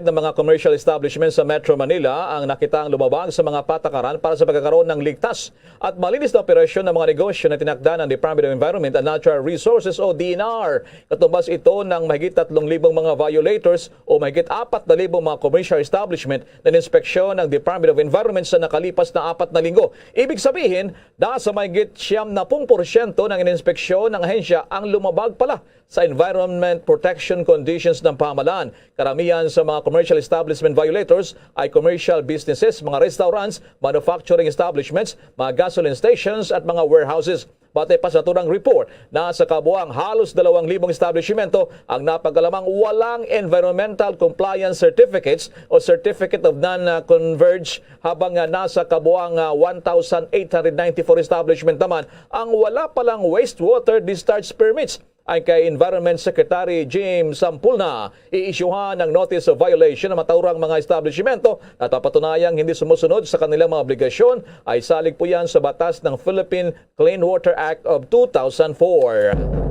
na mga commercial establishments sa Metro Manila ang nakitaang lumabag sa mga patakaran para sa pagkakaroon ng ligtas at malinis na operasyon ng mga negosyo na tinakda ng Department of Environment and Natural Resources o DENR. Katumbas ito ng mahigit 3,000 mga violators o mahigit 4,000 mga commercial establishment na inspeksyon ng Department of Environment sa nakalipas na 4 na linggo. Ibig sabihin, nasa mahigit 70% ng ininspeksyon ng ahensya ang lumabag pala sa environment protection conditions ng pamahalaan. Karamihan sa mga commercial establishment violators ay commercial businesses, mga restaurants, manufacturing establishments, mga gasoline stations at mga warehouses. Batay pa sa naturang report na sa kabuang halos 2,000 establishmento ang napagalamang walang environmental compliance certificates o certificate of non-converge, habang nasa kabuang 1,894 establishment naman ang wala palang wastewater discharge permits. Ay kay Environment Secretary James Sampulna, iisyuhan ng notice of violation ng mataurang mga establishmento na patunayang hindi sumusunod sa kanilang mga obligasyon ay salig po yan sa batas ng Philippine Clean Water Act of 2004.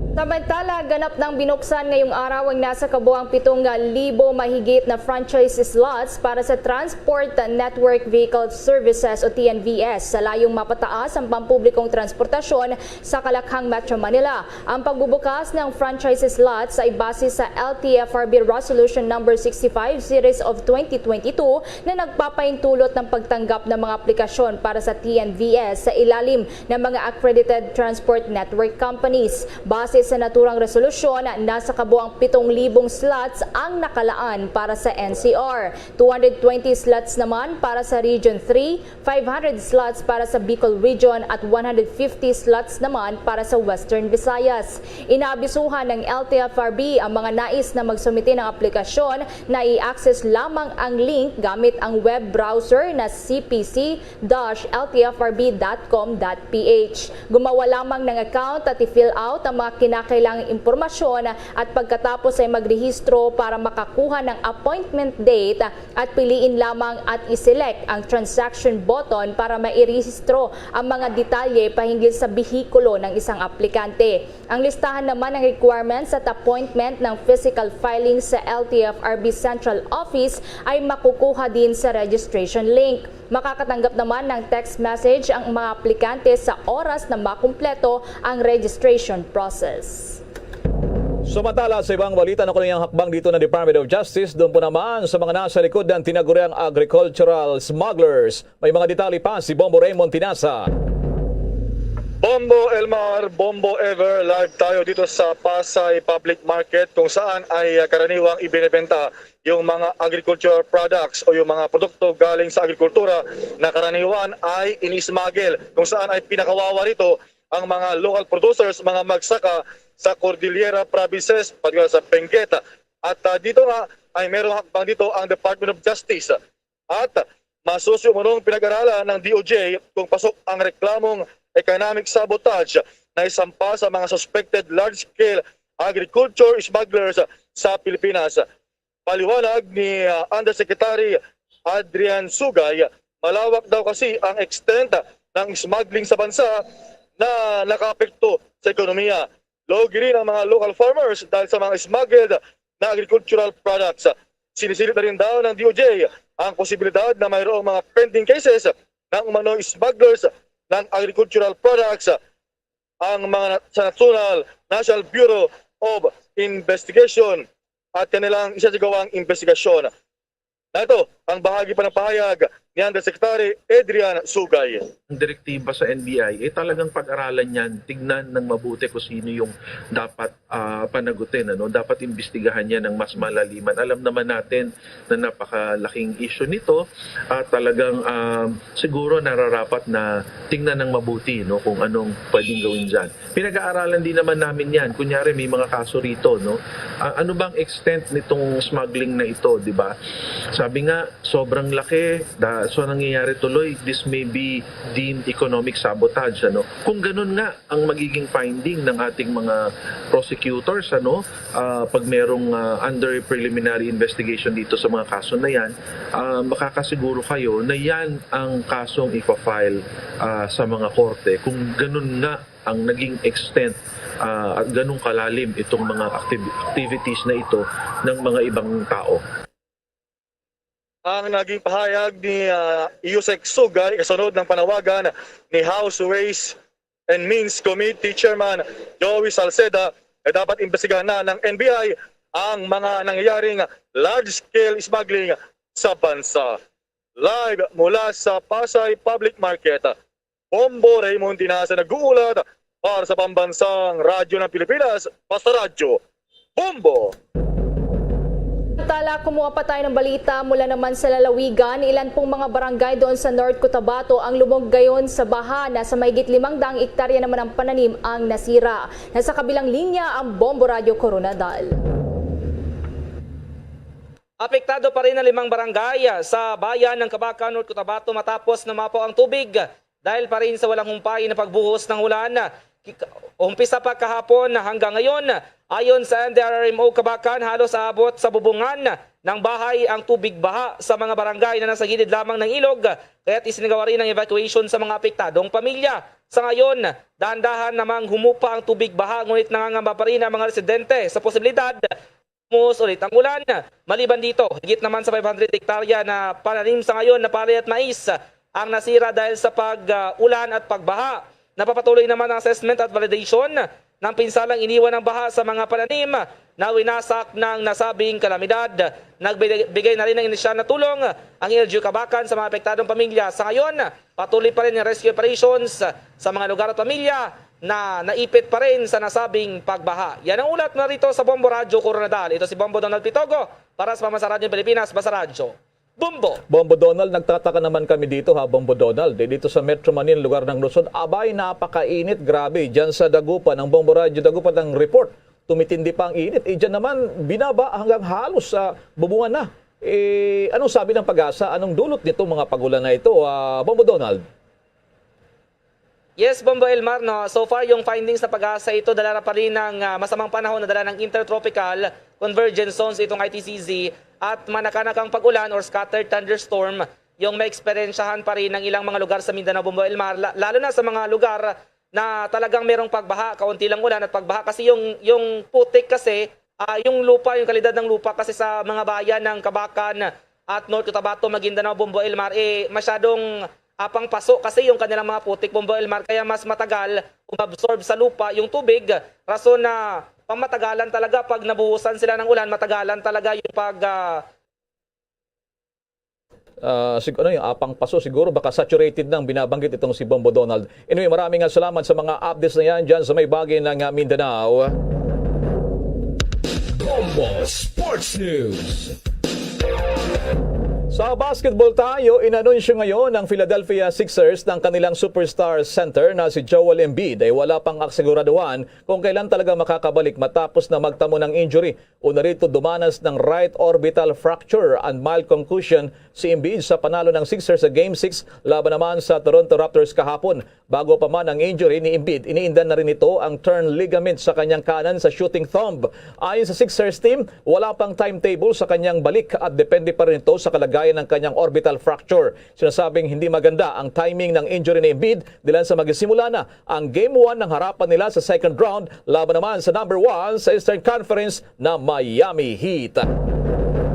Samantala, ganap ng binuksan ngayong araw ang nasa kabuang 7,000 mahigit na franchise slots para sa Transport Network Vehicle Services o TNVS sa layong mapataas ang pampublikong transportasyon sa Kalakhang, Metro Manila. Ang pagbubukas ng franchise slots ay base sa LTFRB Resolution No. 65 Series of 2022 na nagpapaintulot ng pagtanggap ng mga aplikasyon para sa TNVS sa ilalim ng mga accredited transport network companies. Base sa naturang resolusyon, nasa kabuang 7,000 slots ang nakalaan para sa NCR. 220 slots naman para sa Region 3, 500 slots para sa Bicol Region at 150 slots naman para sa Western Visayas. Inaabisuhan ng LTFRB ang mga nais na magsumite ng aplikasyon na i-access lamang ang link gamit ang web browser na cpc-ltfrb.com.ph. Gumawa lamang ng account at i-fill out ang mga kinakailangang impormasyon at pagkatapos ay magrehistro para makakuha ng appointment date at piliin lamang at iselect ang transaction button para mairehistro ang mga detalye pahinggil sa bihikulo ng isang aplikante. Ang listahan naman ng requirements at appointment ng physical filing sa LTFRB Central Office ay makukuha din sa registration link. Makakatanggap naman ng text message ang mga aplikante sa oras na makumpleto ang registration process. Samantala, sa ibang balita na kunyang hakbang dito ng Department of Justice, doon po naman sa mga nasa likod ng tinaguriang agricultural smugglers. May mga detalye pa si Bombo Raymond Tinasa. Bombo Elmar, Bombo Ever, live tayo dito sa Pasay Public Market kung saan ay karaniwang ibinebenta yung mga agricultural products o yung mga produkto galing sa agrikultura na karaniwan ay inismagel, kung saan ay pinakawawa rito ang mga local producers, mga magsaka sa Cordillera Provinces, pati sa Benguet. At dito nga ay merong hakbang dito ang Department of Justice. At masusyo munong pinag-aralan ng DOJ kung pasok ang reklamong economic sabotage na isampa sa mga suspected large-scale agriculture smugglers sa Pilipinas. Paliwanag ni Undersecretary Adrian Sugay, malawak daw kasi ang extent ng smuggling sa bansa na nakaapekto sa ekonomiya. Lugi rin ang mga local farmers dahil sa mga smuggled na agricultural products. Sinisilip na rin daw ng DOJ ang posibilidad na mayroong mga pending cases ng umano'y smugglers ng agricultural products ang mga sa National Bureau of Investigation at kanilang isasagawang investigasyon. Na ito, ang bahagi pa ng pahayag ni Undersecretary Adrian Sugay. Ang direktiba sa NBI ay talagang pag-aralan yan, tignan ng mabuti kung sino yung dapat panagutin. Dapat imbestigahan yan ng mas malaliman. Alam naman natin na napakalaking issue nito at talagang siguro nararapat na tignan ng mabuti kung anong pwedeng gawin dyan. Pinag-aaralan din naman namin yan. Kunyari may mga kaso rito. Ano bang extent nitong smuggling na ito, di ba? Sabi nga, sobrang laki. So nangyayari tuloy, this may be deemed economic sabotage. Kung ganun nga ang magiging finding ng ating mga prosecutors, pag merong under preliminary investigation dito sa mga kaso na yan, makakasiguro kayo na yan ang kasong ipa-file sa mga korte. Kung ganun nga ang naging extent at ganung kalalim itong mga activities na ito ng mga ibang tao. Ang naging pahayag ni Yusek Sugay kasunod ng panawagan ni House Ways and Means Committee Chairman Joey Salceda ay dapat imbestigahan na ng NBI ang mga nangyayaring large-scale smuggling sa bansa. Live mula sa Pasay Public Market, Bombo Raymond Dinasa nag-uulat para sa Pambansang Radyo ng Pilipinas, Basta Radyo, Bombo! Samantala, kumuha pa tayo ng balita mula naman sa lalawigan. Ilan pong mga barangay doon sa North Cotabato ang lumog gayon sa baha na sa mahigit 500 ektarya naman ang pananim ang nasira. Nasa kabilang linya ang Bombo Radio Coronadal. Apektado pa rin ang 5 barangay sa bayan ng Kabakan, North Cotabato matapos na mapaw ang tubig dahil pa rin sa walang humpay na pagbuhos ng ulan. Umpisa pa kahapon hanggang ngayon, ayon sa NDRRMO Kabakan, halos aabot sa bubungan ng bahay ang tubig baha sa mga barangay na nasa gilid lamang ng ilog, kaya't isinagawa rin ang evacuation sa mga apektadong pamilya. Sa ngayon, dahan-dahan namang humupa ang tubig baha, ngunit nangangamba pa rin ang mga residente sa posibilidad bumuhos ulit ang ulan. Maliban dito, higit naman sa 500 hektarya na pananim sa ngayon na palay at mais ang nasira dahil sa pag-ulan at pagbaha. Napapatuloy naman ang assessment at validation ng pinsalang iniwan ng baha sa mga pananim na winasak ng nasabing kalamidad. Nagbigay na rin ng inisyal na tulong ang LGU Kabakan sa mga apektadong pamilya. Sa ngayon, patuloy pa rin ang rescue operations sa mga lugar at pamilya na naipit pa rin sa nasabing pagbaha. Yan ang ulat na rito sa Bombo Radio Coronadal. Ito si Bombo Donald Pitogo para sa Pambansang Radyo Pilipinas, Basta Radyo. Bombo! Bombo Donald, nagtataka naman kami dito Bombo Donald. Dito sa Metro Manila, lugar ng Luzon, abay, napakainit, grabe. Diyan sa Dagupan, ng Bombo Radio Dagupan ng report, tumitindi pa ang init. Diyan naman, binaba hanggang halos sa bubungan na. Anong sabi ng Pag-asa? Anong dulot nito mga pagulan na ito, Bombo Donald? Yes, Bombo Elmar, so far yung findings na Pag-asa ito dala pa rin ng masamang panahon na dala ng intertropical convergence zones itong ITCZ at manakanakang pag-ulan or scattered thunderstorm yung may eksperyensyahan pa rin ng ilang mga lugar sa Mindanao, Bombo Elmar, lalo na sa mga lugar na talagang merong pagbaha, kaunti lang ulan at pagbaha kasi yung putik kasi, yung lupa, yung kalidad ng lupa kasi sa mga bayan ng Kabakan at North Cotabato, Maguindanao, Bombo Elmar, masyadong apang paso kasi yung kanilang mga putik, Bombo Elmar, kaya mas matagal umabsorb sa lupa yung tubig. Rason na pamatagalan talaga pag nabuhusan sila ng ulan, matagalan talaga yung yung apang paso, siguro baka saturated nang binabanggit itong si Bombo Donald. Anyway, maraming salamat sa mga updates na yan dyan sa may bagay ng Mindanao. Bombo Sports News. Sa basketball tayo, inanunsyo ngayon ng Philadelphia Sixers ng kanilang superstar center na si Joel Embiid ay wala pang asiguraduhan kung kailan talaga makakabalik matapos na magtamo ng injury. Una rito dumanas ng right orbital fracture and mild concussion si Embiid sa panalo ng Sixers sa Game 6 laban naman sa Toronto Raptors kahapon. Bago pa man ang injury ni Embiid, iniindan na rin ito ang torn ligament sa kanyang kanan sa shooting thumb. Ayon sa Sixers team, wala pang timetable sa kanyang balik at depende pa rin ito sa kalagayan kalagayan ng kanyang orbital fracture. Sinasabing hindi maganda ang timing ng injury ni Embiid dilan sa magsimula na ang Game 1 ng harapan nila sa second round laban naman sa number 1 sa Eastern Conference na Miami Heat.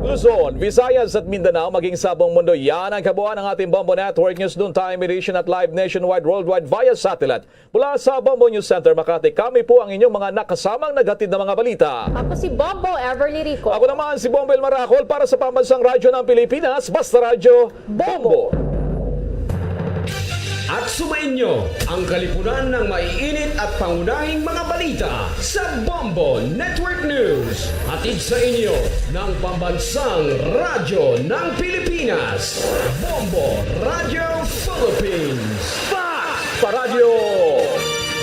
Luzon, Visayas at Mindanao, maging sa buong mundo, yan ang kabuuan ng ating Bombo Network News Noontime Edition at live nationwide worldwide via satellite. Mula sa Bombo News Center, Makati, kami po ang inyong mga nakasamang naghatid na mga balita. Ako si Bombo Everly Rico. Ako naman si Bombo El Maracol para sa Pambansang Radyo ng Pilipinas, Basta Radyo, Bombo! At sumainyo ang kalipunan ng maiinit at pangunahing mga balita sa Bombo Network News. Hatid sa inyo ng Pambansang Radyo ng Pilipinas, Bombo Radio Philippines. Basta Radyo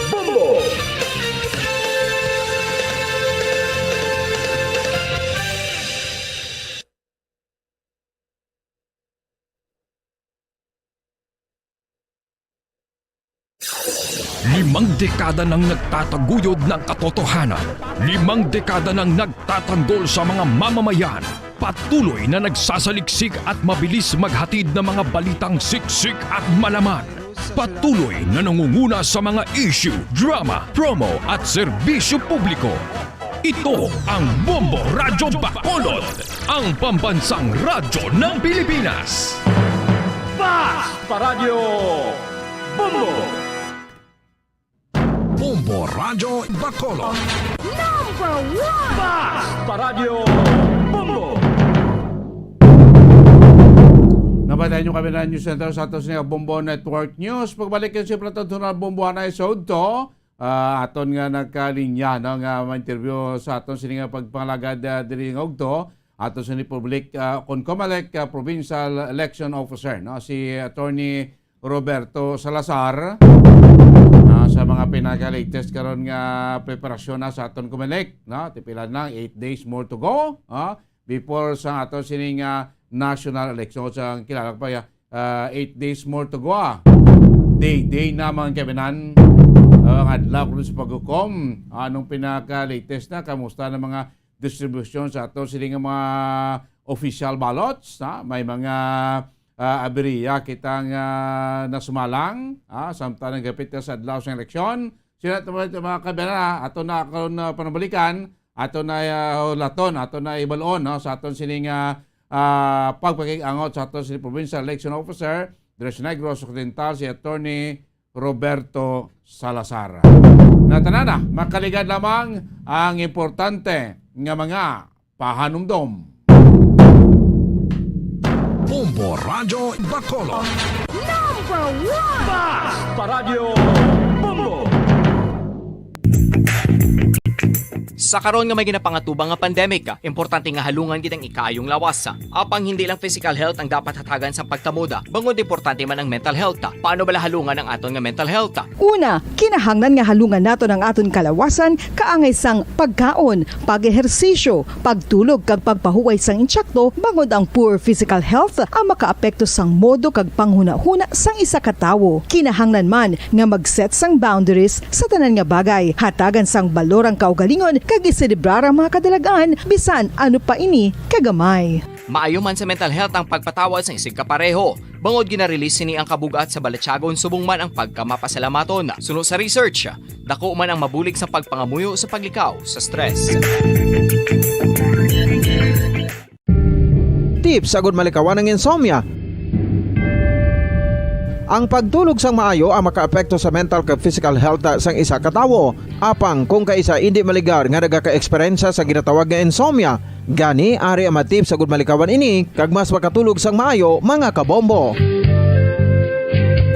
Bombo! Limang dekada nang nagtataguyod ng katotohanan. 5 dekada nang nagtatanggol sa mga mamamayan. Patuloy na nagsasaliksik at mabilis maghatid ng mga balitang siksik at malaman. Patuloy na nangunguna sa mga issue, drama, promo at serbisyo publiko. Ito ang Bombo Radyo Bacolod, ang pambansang radyo ng Pilipinas. Basta Radio Bombo! Bombo Radyo Bacolod. Number 1! Basta Radio Bombo! Nabatayin nyo kami na News Center sa atos niya Bombo Network News. Pagbalik yung siyempre ito na Bombo Anay Sod to. Aton nga nagkalinya nga ma-interview sa aton sininga pagpangalagad dilingog to. Aton sa ni Public Concomelec Provincial Election Officer, no? Si Attorney Roberto Salazar. Sa mga pinaka-latest karon nga preparasyon na sa aton Comelec, no? Tipilan lang 8 days more to go, before sa aton sining national election sa kilala pa 8 days more to go. Day naman kabinan ang adlaw sa paghukom. Anong pinaka-latest na kamusta ng mga distribution sa aton sining mga official ballots, may mga aberiya kitang nasumalang samtang gapit sa adlaw sa eleksyon. Sila mga kabina ato na karon panabalikan, ato na laton, ato na ibalon sa aton sining pagpakikangot sa aton sining Provincial Election Officer Tres Negros Occidental, si Attorney Roberto Salazar. Natanana, makaligad lamang ang importante nga mga pahanumdom. Bombo Radyo Bacolod. Number 1! Basta Radio Bombo! Sa karon nga may ginapangatubang nga pandemic, importante nga halungan gid ang ikayong lawas. Apang hindi lang physical health ang dapat hatagan sa pagtamuda, bangod importante man ang mental health. Paano bala halungan ang aton nga mental health? Una, kinahanglan nga halungan nato ng aton kalawasan kaangay sang pagkaon, pag-ehersisyo, pagtulog kag pagpahuway sang insyakto, bangod ang poor physical health ang makaapekto sang modo kag panghuna-huna sang isa ka tawo. Kinahanglan man nga mag-set sang boundaries sa tanan nga bagay, hatagan sang balorang kaugalingon kag iselebrar ang mga kadalagaan bisan ano pa ini kagamay. Maayo man sa mental health ang pagpatawad sa isig kapareho. Bangod ginarelease ni ang kabugat sa Balatyagon subong man ang pagkamapasalamaton. Suno sa research, dako man ang mabulig sa pagpangamuyo sa paglikaw sa stress. Tips agud malikawan ng insomnia. Ang pagtulog sang maayo ang makaapekto sa mental kag physical health sang isa ka tawo. Apang kung kaisa hindi maligar nga nagaka-eksperyensya sa ginatawag nga insomnia, gani ari ang matip sa gud malikawan ini kag mas makatulog sang maayo mga kabombo.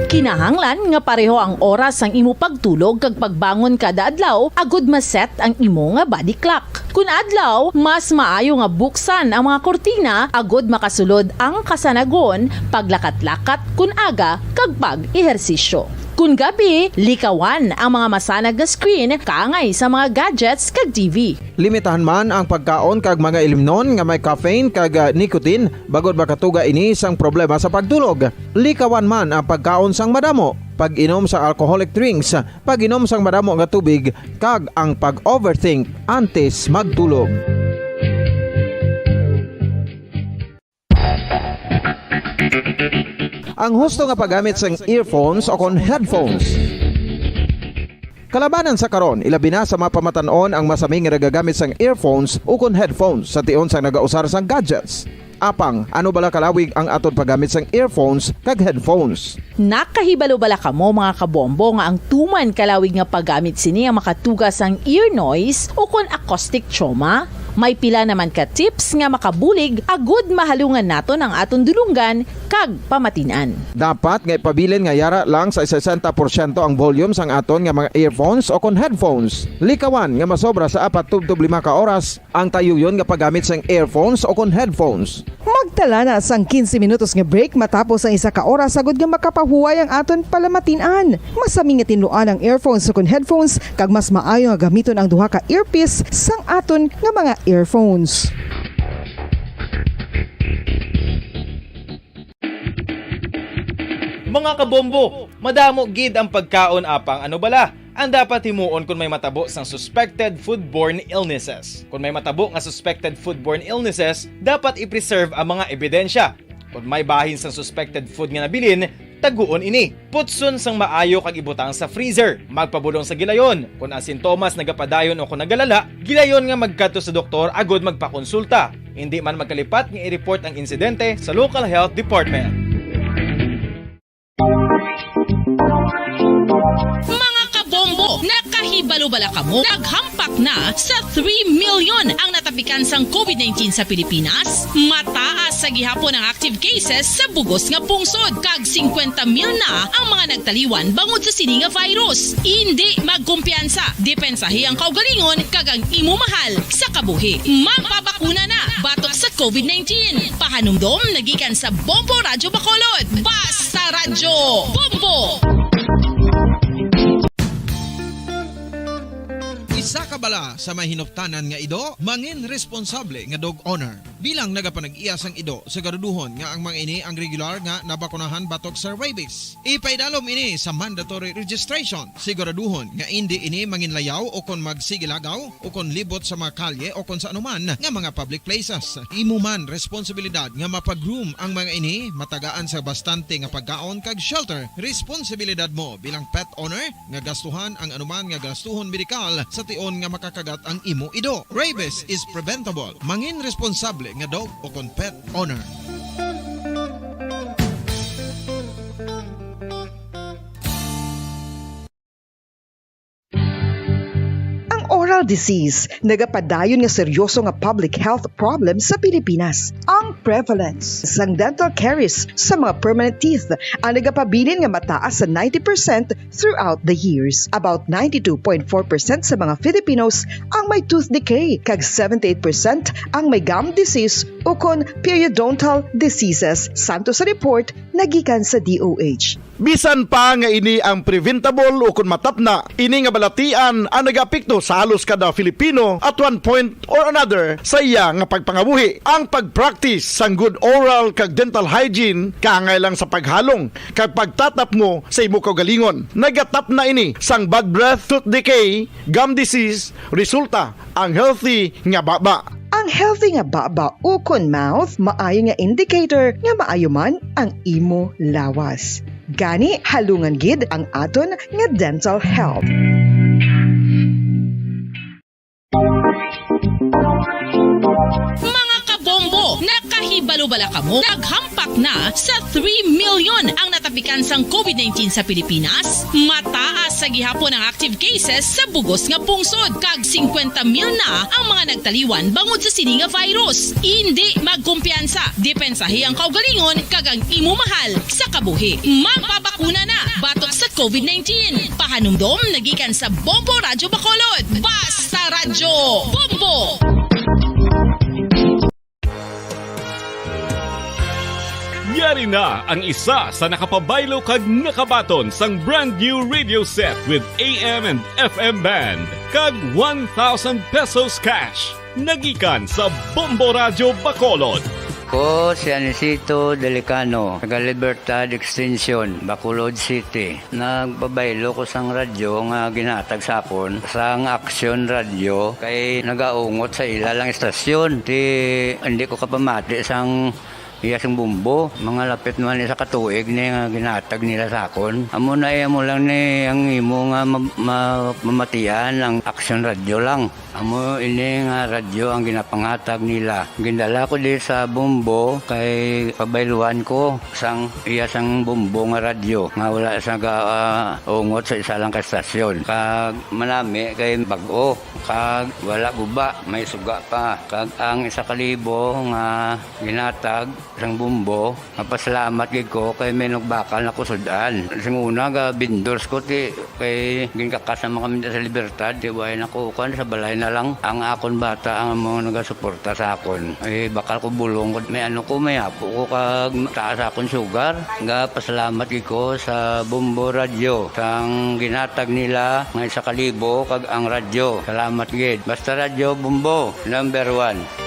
Kinahanglan nga pareho ang oras ang imo pagtulog kag pagbangon kada adlaw agud maset ang imo nga body clock. Kun adlaw, mas maayo nga buksan ang mga kortina agud makasulod ang kasanagon, paglakat-lakat kun aga kag pag-ehersisyo. Kun gabi, likawan ang mga masanag nga screen kaangay sa mga gadgets kag TV. Limitahan man ang pagkaon kag mga ilimnon nga may caffeine kag nicotine bagod makatuga ini sang problema sa pagtulog. Likawan man ang pagkaon sang madamo, pag-inom sa alcoholic drinks, pag-inom sang madamo nga tubig kag ang pag-overthink antes magtulog. ang husto nga paggamit sang earphones o kon headphones. Kalabanan sa karon, ilabi na sa mapamatanon ang masami nga nagagamit sang earphones o kon headphones sa tion sang nagausar sang gadgets. Apang, ano bala kalawig ang aton paggamit sang earphones kag headphones? Nakahibalo bala kamo mga kabombo nga ang tuman kalawig nga paggamit sini ang makatugas ang ear noise o kon acoustic trauma? May pila naman ka tips nga makabulig agud mahalungan naton ang aton dulunggan kag pamatinan. Dapat nga ipabilin nga yara lang sa 60% ang volume sang aton nga mga earphones o kon headphones. Likawan nga masobra sa 4 to 5 ka oras ang tayuyon nga paggamit sang earphones o kon headphones. Magtala na sang 15 minutos nga break matapos ang 1 ka oras sagud nga makapahuway ang aton palamatinan. Masami nga tinluan ang earphones o kon headphones kag mas maayo nga gamiton ang duha ka earpiece sang aton nga mga earphones. Mga kabombo, madamo gid ang pagkaon apang ano bala? Ang dapat himuon kung may matabo sang suspected foodborne illnesses. Kung may matabo nga suspected foodborne illnesses, dapat i-preserve ang mga ebidensya. Kung may bahin sang suspected food nga nabilin, taguon ini. Putson sang maayo kag ibutang sa freezer. Magpabulong sa gilayon. Kung ang sintomas nagapadayon o kung nagalala, gilayon nga magkadto sa doktor agud magpakonsulta. Hindi man magkalipat nga i-report ang insidente sa local health department. Mga kabombo, nakahibalo bala kamo? Naghampak na sa 3 million ang natapikan sang COVID-19 sa Pilipinas. Mataas sa gihapon ang active cases sa bugos nga pungsod. Kag 50 mil na ang mga nagtaliwan bangod sa sini nga virus. Hindi magkumpiyansa. Depensahi ang kaugalingon kag ang imo mahal sa kabuhi. Magpabakuna na batok sa COVID-19. Pahanumdom nagikan sa Bombo Radyo Bacolod. Basta Radyo Bombo! Isa ka bala sa may hinuptanan nga ido, mangin responsable nga dog owner. Bilang nagapanag-iyas ang ido, siguraduhon nga ang mga ini ang regular nga nabakunahan batok sa rabies. Ipaidalom ini sa mandatory registration. Siguraduhon nga hindi ini manginlayaw o kon magsigilagaw o kon libot sa mga kalye o kon sa anuman nga mga public places. Imo man responsibilidad nga mapag-groom ang mga ini, matagaan sa bastante nga pagkaon kag shelter. Responsibilidad mo bilang pet owner nga gastuhan ang anuman nga gastuhon medikal sa tion nga makakagat ang imo ido. Rabies is preventable. Mangin responsable nga dog o kon pet owner. Oral disease, nagapadayon nga seryoso nga public health problem sa Pilipinas. Ang prevalence sang dental caries sa mga permanent teeth ang nagapabilin nga mataas sa 90% throughout the years. About 92.4% sa mga Filipinos ang may tooth decay, kag 78% ang may gum disease o kon periodontal diseases, santo sa report nagikan sa DOH. Bisan pa nga ini ang preventable o kung matapna, ini nga balatian ang nag-apekto sa halos kada Filipino at one point or another sa iya nga pagpangabuhi. Ang pag-practice sang good oral kag dental hygiene kaangay lang sa paghalong kag pagtatap mo sa imo kaugalingon. Nagatap na ini sang bad breath, tooth decay, gum disease, resulta ang healthy nga baba. Ang healthy nga baba o kon mouth, maayo nga indicator nga maayo man ang imo lawas. Gani halungan gid ang aton nga dental health. Mga kabombo, nakahibalo bala kamo? Naghampak na sa 3 million ang natapikan sang COVID-19 sa Pilipinas. Mataas sa gihapon ang active cases sa bugos nga pungsod. Kag 50 mil na ang mga nagtaliwan bangod sa sini nga virus. Hindi magkumpiyansa. Depensahi ang kaugalingon kag ang imo mahal sa kabuhi. Magpabakuna na batok sa COVID-19. Pahanumdom nagikan sa Bombo Radyo Bacolod. Basta Radyo Bombo! Yari na ang isa sa nakapabaylo kag nakabaton sang brand new radio set with AM and FM band kag 1,000 pesos cash. Nagikan sa Bombo Radyo Bacolod. Ko si Anisito Delicano, taga Libertad Extension, Bacolod City. Nagbabaylo ko sang radyo nga ginatag sapon sang Action Radio kay nagaungot sa ilalang estasyon. Hindi ko kapamati sang iyasang bumbo. Mga lapit man sa katuig ni nga ginatag nila sa akon. Amo na mo lang ni ang imo nga mamatian ang action radyo lang. Amo ini nga radyo ang ginapangatag nila. Gindala ko di sa bumbo kay pabayluan ko sang iyasang bumbo nga radyo nga wala sa ungot sa isa lang ka stasyon. Kag manami kay bag-o kag wala guba may suga pa. Kag ang 1,000 nga ginatag sang bumbo mapasalamat gid ko kay may nagbakal na kusudan. Sing una ga bindors ko ti kay ginkakasama kami sa Libertad di way nako kan sa balay na lang ang akon bata ang mga nagasuporta sa akon. Ay bakal ko bulong may ano ko may apo ko kag taas akon sugar. Nga pasalamat gid ko sa Bumbo Radio sang ginatag nila nga 1,000 kag ang radyo. Salamat gid. Basta radyo Bumbo number 1.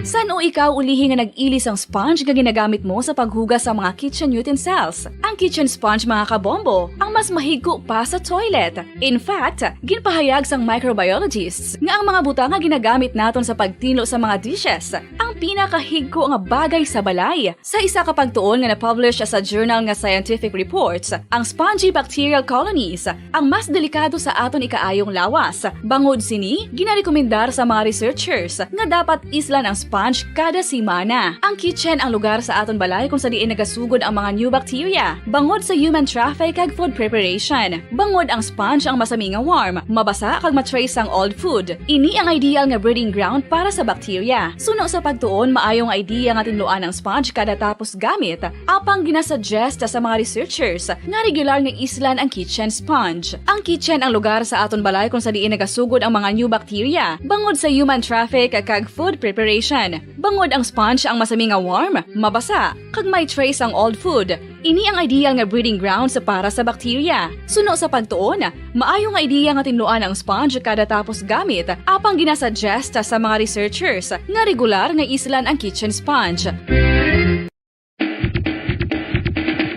San o ikaw ulihi nga nag-ilis ang sponge nga ginagamit mo sa paghugas sa mga kitchen utensils? Ang kitchen sponge mga kabombo, ang mas mahigko pa sa toilet. In fact, ginpahayag sang microbiologists nga ang mga butang nga ginagamit naton sa pagtino sa mga dishes ang pinakahigko nga bagay sa balay. Sa isa ka pagtuon nga na-publish sa journal nga Scientific Reports, ang spongy bacterial colonies ang mas delikado sa aton ikaayong lawas. Bangod sini, ginarekomendar sa mga researchers nga dapat islan ang sponge kada simana. Ang kitchen ang lugar sa aton balay kung sa diin nagasugod ang mga new bacteria. Bangod sa human traffic kag food preparation. Bangod ang sponge ang masami nga warm, mabasa kag matrace ang old food. Ini ang ideal nga breeding ground para sa bacteria. Suno sa pagtuon, maayong idea nga tinluan ang sponge kada tapos gamit. Apang ginasuggest sa mga researchers nga regular nga islan ang kitchen sponge. Ang kitchen ang lugar sa aton balay kung sa diin nagasugod ang mga new bacteria. Bangod sa human traffic kag food preparation. Bangod ang sponge ang masami nga warm, mabasa, kag may trace ang old food. Ini ang ideal nga breeding grounds para sa bacteria. Suno sa pagtuon, maayo nga idea nga tinluan ang sponge kada tapos gamit, apang ginasuggest sa mga researchers nga regular nga islan ang kitchen sponge.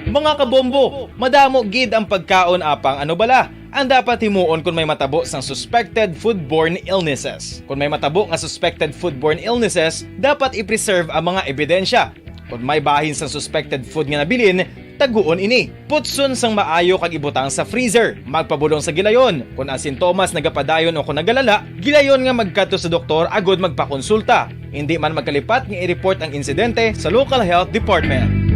Mga kabombo, madamo gid ang pagkaon apang ano bala ang dapat himuon kung may matabo sang suspected foodborne illnesses. Kung may matabo nga suspected foodborne illnesses, dapat i-preserve ang mga ebidensya. Kung may bahin sang suspected food nga nabilin, taguon ini. Putson sang maayo kag ibutang sa freezer. Magpabulong sa gilayon. Kung ang sintomas nagapadayon o kung nagalala, gilayon nga magkadto sa doktor agod magpakonsulta. Hindi man magkalipat nga i-report ang insidente sa local health department.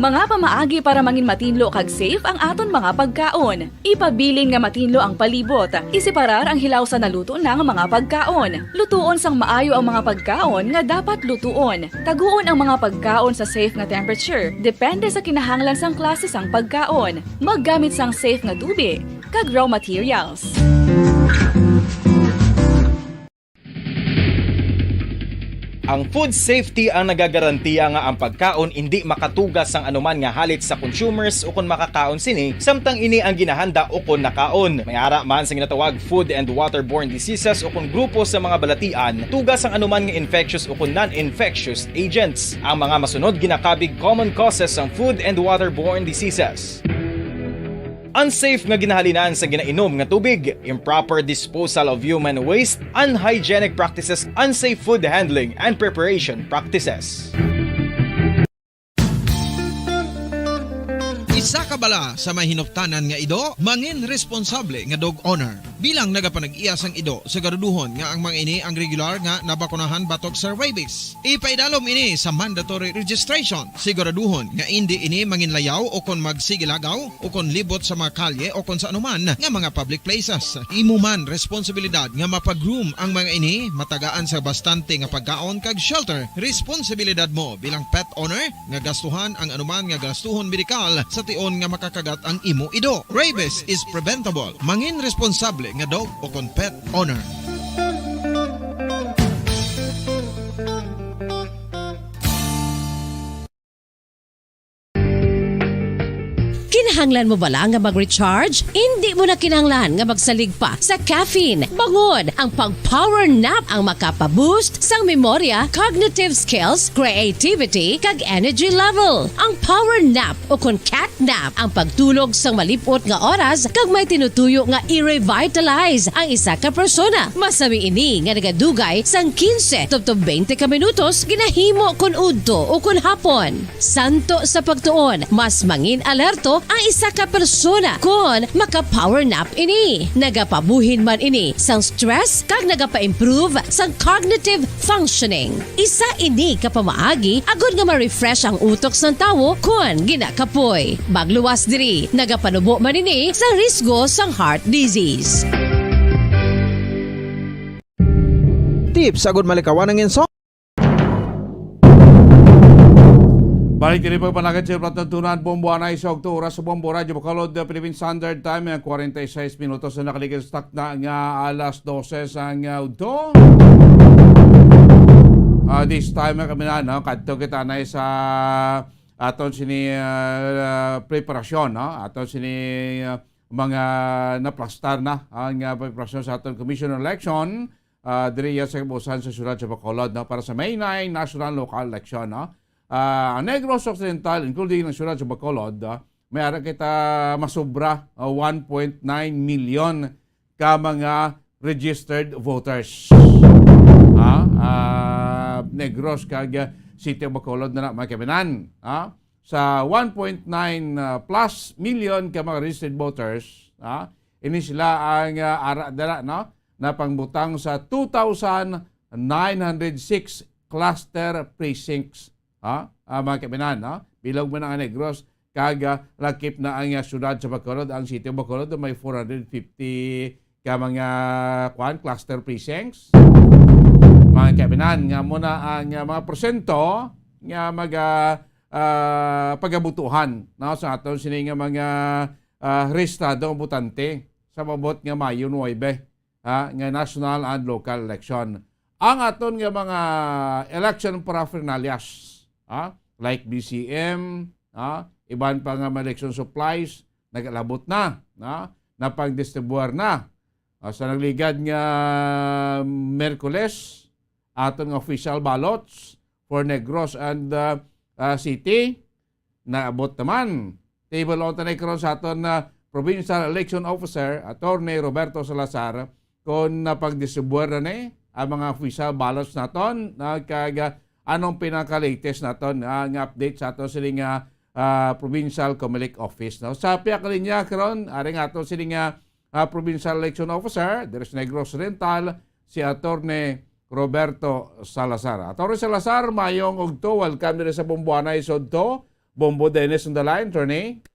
Mga pamaagi para mangin matinlo kag safe ang aton mga pagkaon. Ipabilin nga matinlo ang palibot. Isiparar ang hilaw sa naluto ng mga pagkaon. Lutuon sang maayo ang mga pagkaon nga dapat lutuon. Taguon ang mga pagkaon sa safe nga temperature. Depende sa kinahanglan sang klase sang pagkaon. Maggamit sang safe nga tubig kag raw materials. Ang food safety ang nagagarantiya nga ang pagkaon hindi makatugas sang anuman nga halit sa consumers o kung makakaon sini, samtang ini ang ginahanda o kung nakaon. May ara man sa ginatawag food and waterborne diseases o kung grupo sa mga balatian, tugas ang anuman nga infectious o kung non-infectious agents. Ang mga masunod ginakabig common causes ng food and waterborne diseases. Unsafe nga ginahalinan sa ginainom nga tubig, improper disposal of human waste, unhygienic practices, unsafe food handling and preparation practices. Isa ka bala sa mahinuptanan nga ido, mangin responsable nga dog owner. Bilang nagapanag-iyas ang ido, siguraduhon nga ang mga ini ang regular nga nabakunahan batok sa rabies. Ipaidalom ini sa mandatory registration. Siguraduhon nga hindi ini manginlayaw o kon magsigilagaw o kon libot sa mga kalye o kon sa anuman nga mga public places. Imo man responsibilidad nga mapag-groom ang mga ini, matagaan sa bastante nga pagkaon kag shelter. Responsibilidad mo bilang pet owner nga gastuhan ang anuman nga gastuhon medikal sa tion nga makakagat ang imo ido. Rabies is preventable. Mangin responsable nga dog o kon pet owner. Kinahanglan mo bala nga mag-recharge? Hindi mo na kinahanglan nga magsalig pa sa caffeine. Bangod ang pag-power nap ang makapaboost sang memorya, cognitive skills, creativity, kag energy level. Ang power nap o kun cat nap ang pagtulog sang malipot nga oras kag may tinutuyo nga i-revitalize ang isa ka persona. Masami ini nga nagadugay sang 15 to 20 ka minutos ginahimo kun udto o kun hapon. Santo sa pagtuon, mas mangin alerto ang isa ka persona kung maka-power nap ini. Nagapabuhin man ini sang stress kag nagapa-improve sang cognitive functioning. Isa ini kapamaagi agud nga ma-refresh ang utok sang tawo kung ginakapoy. Bagluwas diri, nagapanubo man ini sa risgo sang heart disease. Tips agud malikawan ang insomnia. Balik din pagpanagat sa Platantunan, Bombo Anay sa oras sa Bombo Radio Bacolod, Philippine Standard Time, 46 minutos na nakaligid stock na nga alas 12 ang udo. This time kami na, no? Kadto kita na sa aton sini preparasyon, no? Aton sini mga naplastar na ang preparasyon sa aton Commission Election diri sa kabusan sa syudad sa Bacolod, no? Para sa May 9 National Local Election, no? Ang Negros Occidental, including ng syudad sa Bacolod, may ara kita masubra 1.9 million ka mga registered voters. Negros kag City of Bacolod na may kabinan. Sa 1.9 plus million ka mga registered voters, ini sila ang ara dala, no? Na pangbutang sa 2,906 cluster precincts. Mga kabinan, bilog mo na ang Negros, kaga lakip na ang syudad sa Bacolod, ang City of Bacolod, may 450 ka mga cluster precincts. Mga kabinan, nga muna ang mga porsyento nga pagabutuhan, no? Sa aton sini nga mga rehistrado butante sa mabot nga Mayo 9, nga national and local election. Ang aton nga mga election paraphernalias, like BCM, iban pa nga election supplies, nagalabot na, napag-distribuar na. Sa nagligad nga Merkules, aton nga official ballots for Negros and City, naabot naman. Table on tanay karon sa aton na Provincial Election Officer, Attorney Roberto Salazar, kung napag-distribuar na ang mga official ballots naton, anong pinaka-latest naton ang update sa ato siling Provincial Comelec Office, no? Sa piyak linya karon aring ato siling Provincial Election Officer Deres Negros Occidental, si Attorney Roberto Salazar. Attorney Salazar, mayong ugto, welcome din sa Bombo Anay Sodto. Bombo Dennis on the line, Attorney.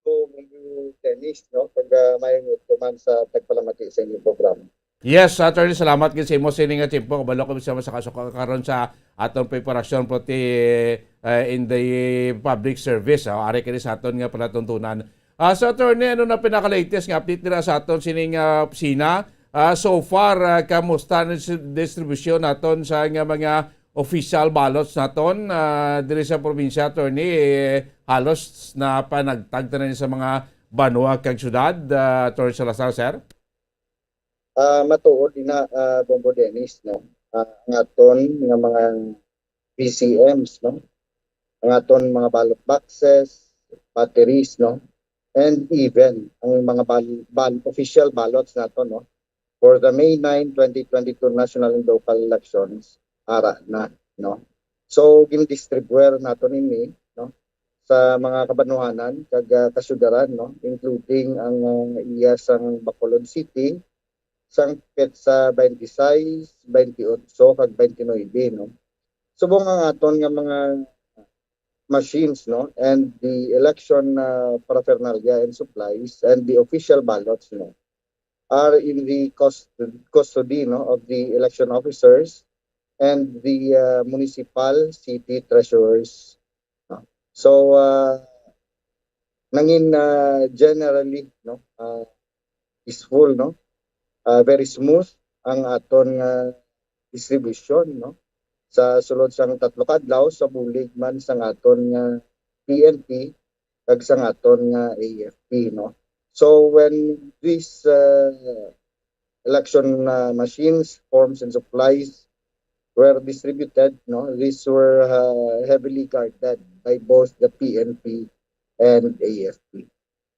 Bombo Dennis, no? Pag mayong ugto man sa tagpalamati sa inyong programa. Yes, Attorney, salamat gid sa imo sining nga tiempo. Kabalo ko sa kasuka karon sa atong preparasyon pati in the public service. Ari kini sa aton nga palatuntunan. So Attorney, ano na pinaka-latest nga update nila sa aton sining opisina? So far, kamusta na distribution naton sa nga mga official ballots naton diri sa probinsya, Attorney? Halos na panagtagta na sa mga banwa kag syudad, Attorney Salazar, sir? Matuod na Bombo Dennis, no? Ang aton nga mga PCMs, no? Ang aton mga ballot boxes, batteries, no? And even ang mga official ballots naton, no? For the May 9, 2022 national and local elections, ara na, no? So gin-distribute naton ini, no? Sa mga kabanuhanan kag kasudaran, no? Including ang iyasang Bacolod City, sangkit sa 26, 28, kag 29, no? Subong ang aton nga mga machines, no? And the election paraphernalia and supplies and the official ballots, no? Are in the custody, no? Of the election officers and the municipal city treasurers, no? So, nangin generally, no? Peaceful, no? Very smooth ang aton distribution, no? Sa sulod sang tatlo kadlaw sa bulig man sang aton nga PNP kag sang aton nga AFP, no. So when these election machines, forms and supplies were distributed, no, these were heavily guarded by both the PNP and AFP.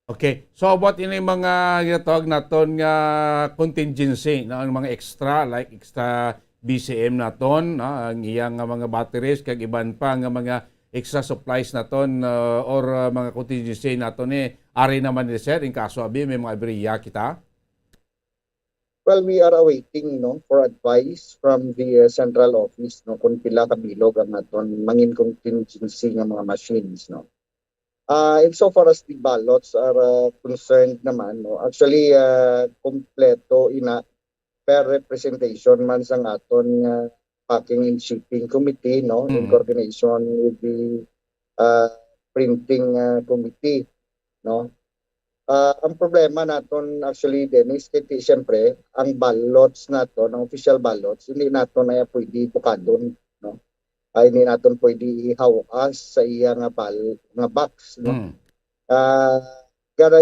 Okay. So about ini mga ginatawag naton nga contingency na ang mga extra like extra BCM naton, ang iyang nga mga batteries kag iban pa nga mga extra supplies naton or mga contingency naton ari naman ni sir in kaso abi may mga aberya kita. Well, we are awaiting, no, for advice from the central office, no, kung pila kabilog ang naton mangin contingency nga mga machines, no. Insofar as the ballots are concerned naman, no, actually kompleto ina per representation man sang aton packing and shipping committee, no, in coordination with the printing committee, no. Ang problema naton actually Dennis, kiti siyempre ang ballots naton, ang official ballots, hindi naton ay pwede bukadon, no. Ay hindi naton pwede ihawas sa iya nga box, no.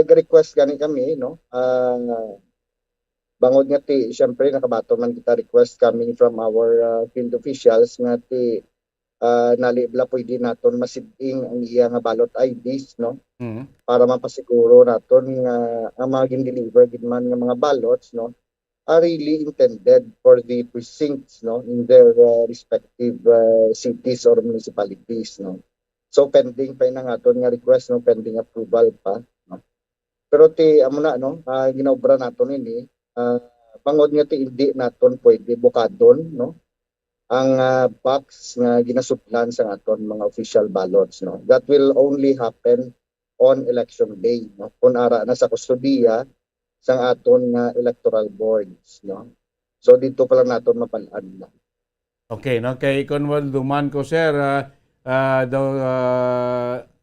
Request gani kami, no. Bangod nga ti siyempre nakabato man kita request coming from our field officials nga ti nalibla pwede naton masiding ang iya nga ballot IDs, no. Para mapasiguro naton nga ang mga gin-deliver gid man nga mga ballots, no, are really intended for the precincts, no, in their respective cities or municipalities, no. So pending pa na aton nga request, no, pending approval pa, no. Pero ti amo na, no, ginaobra naton ini bangod nga ti hindi naton pwede bukadon, no, ang box nga ginasuplan sa aton mga official ballots, no. That will only happen on election day, no, kung ara na sa kustodiya sang aton nga electoral boards, no. So dito pa lang naton mapalaan, no. Okay, no, kay Conwell Duman ko sir,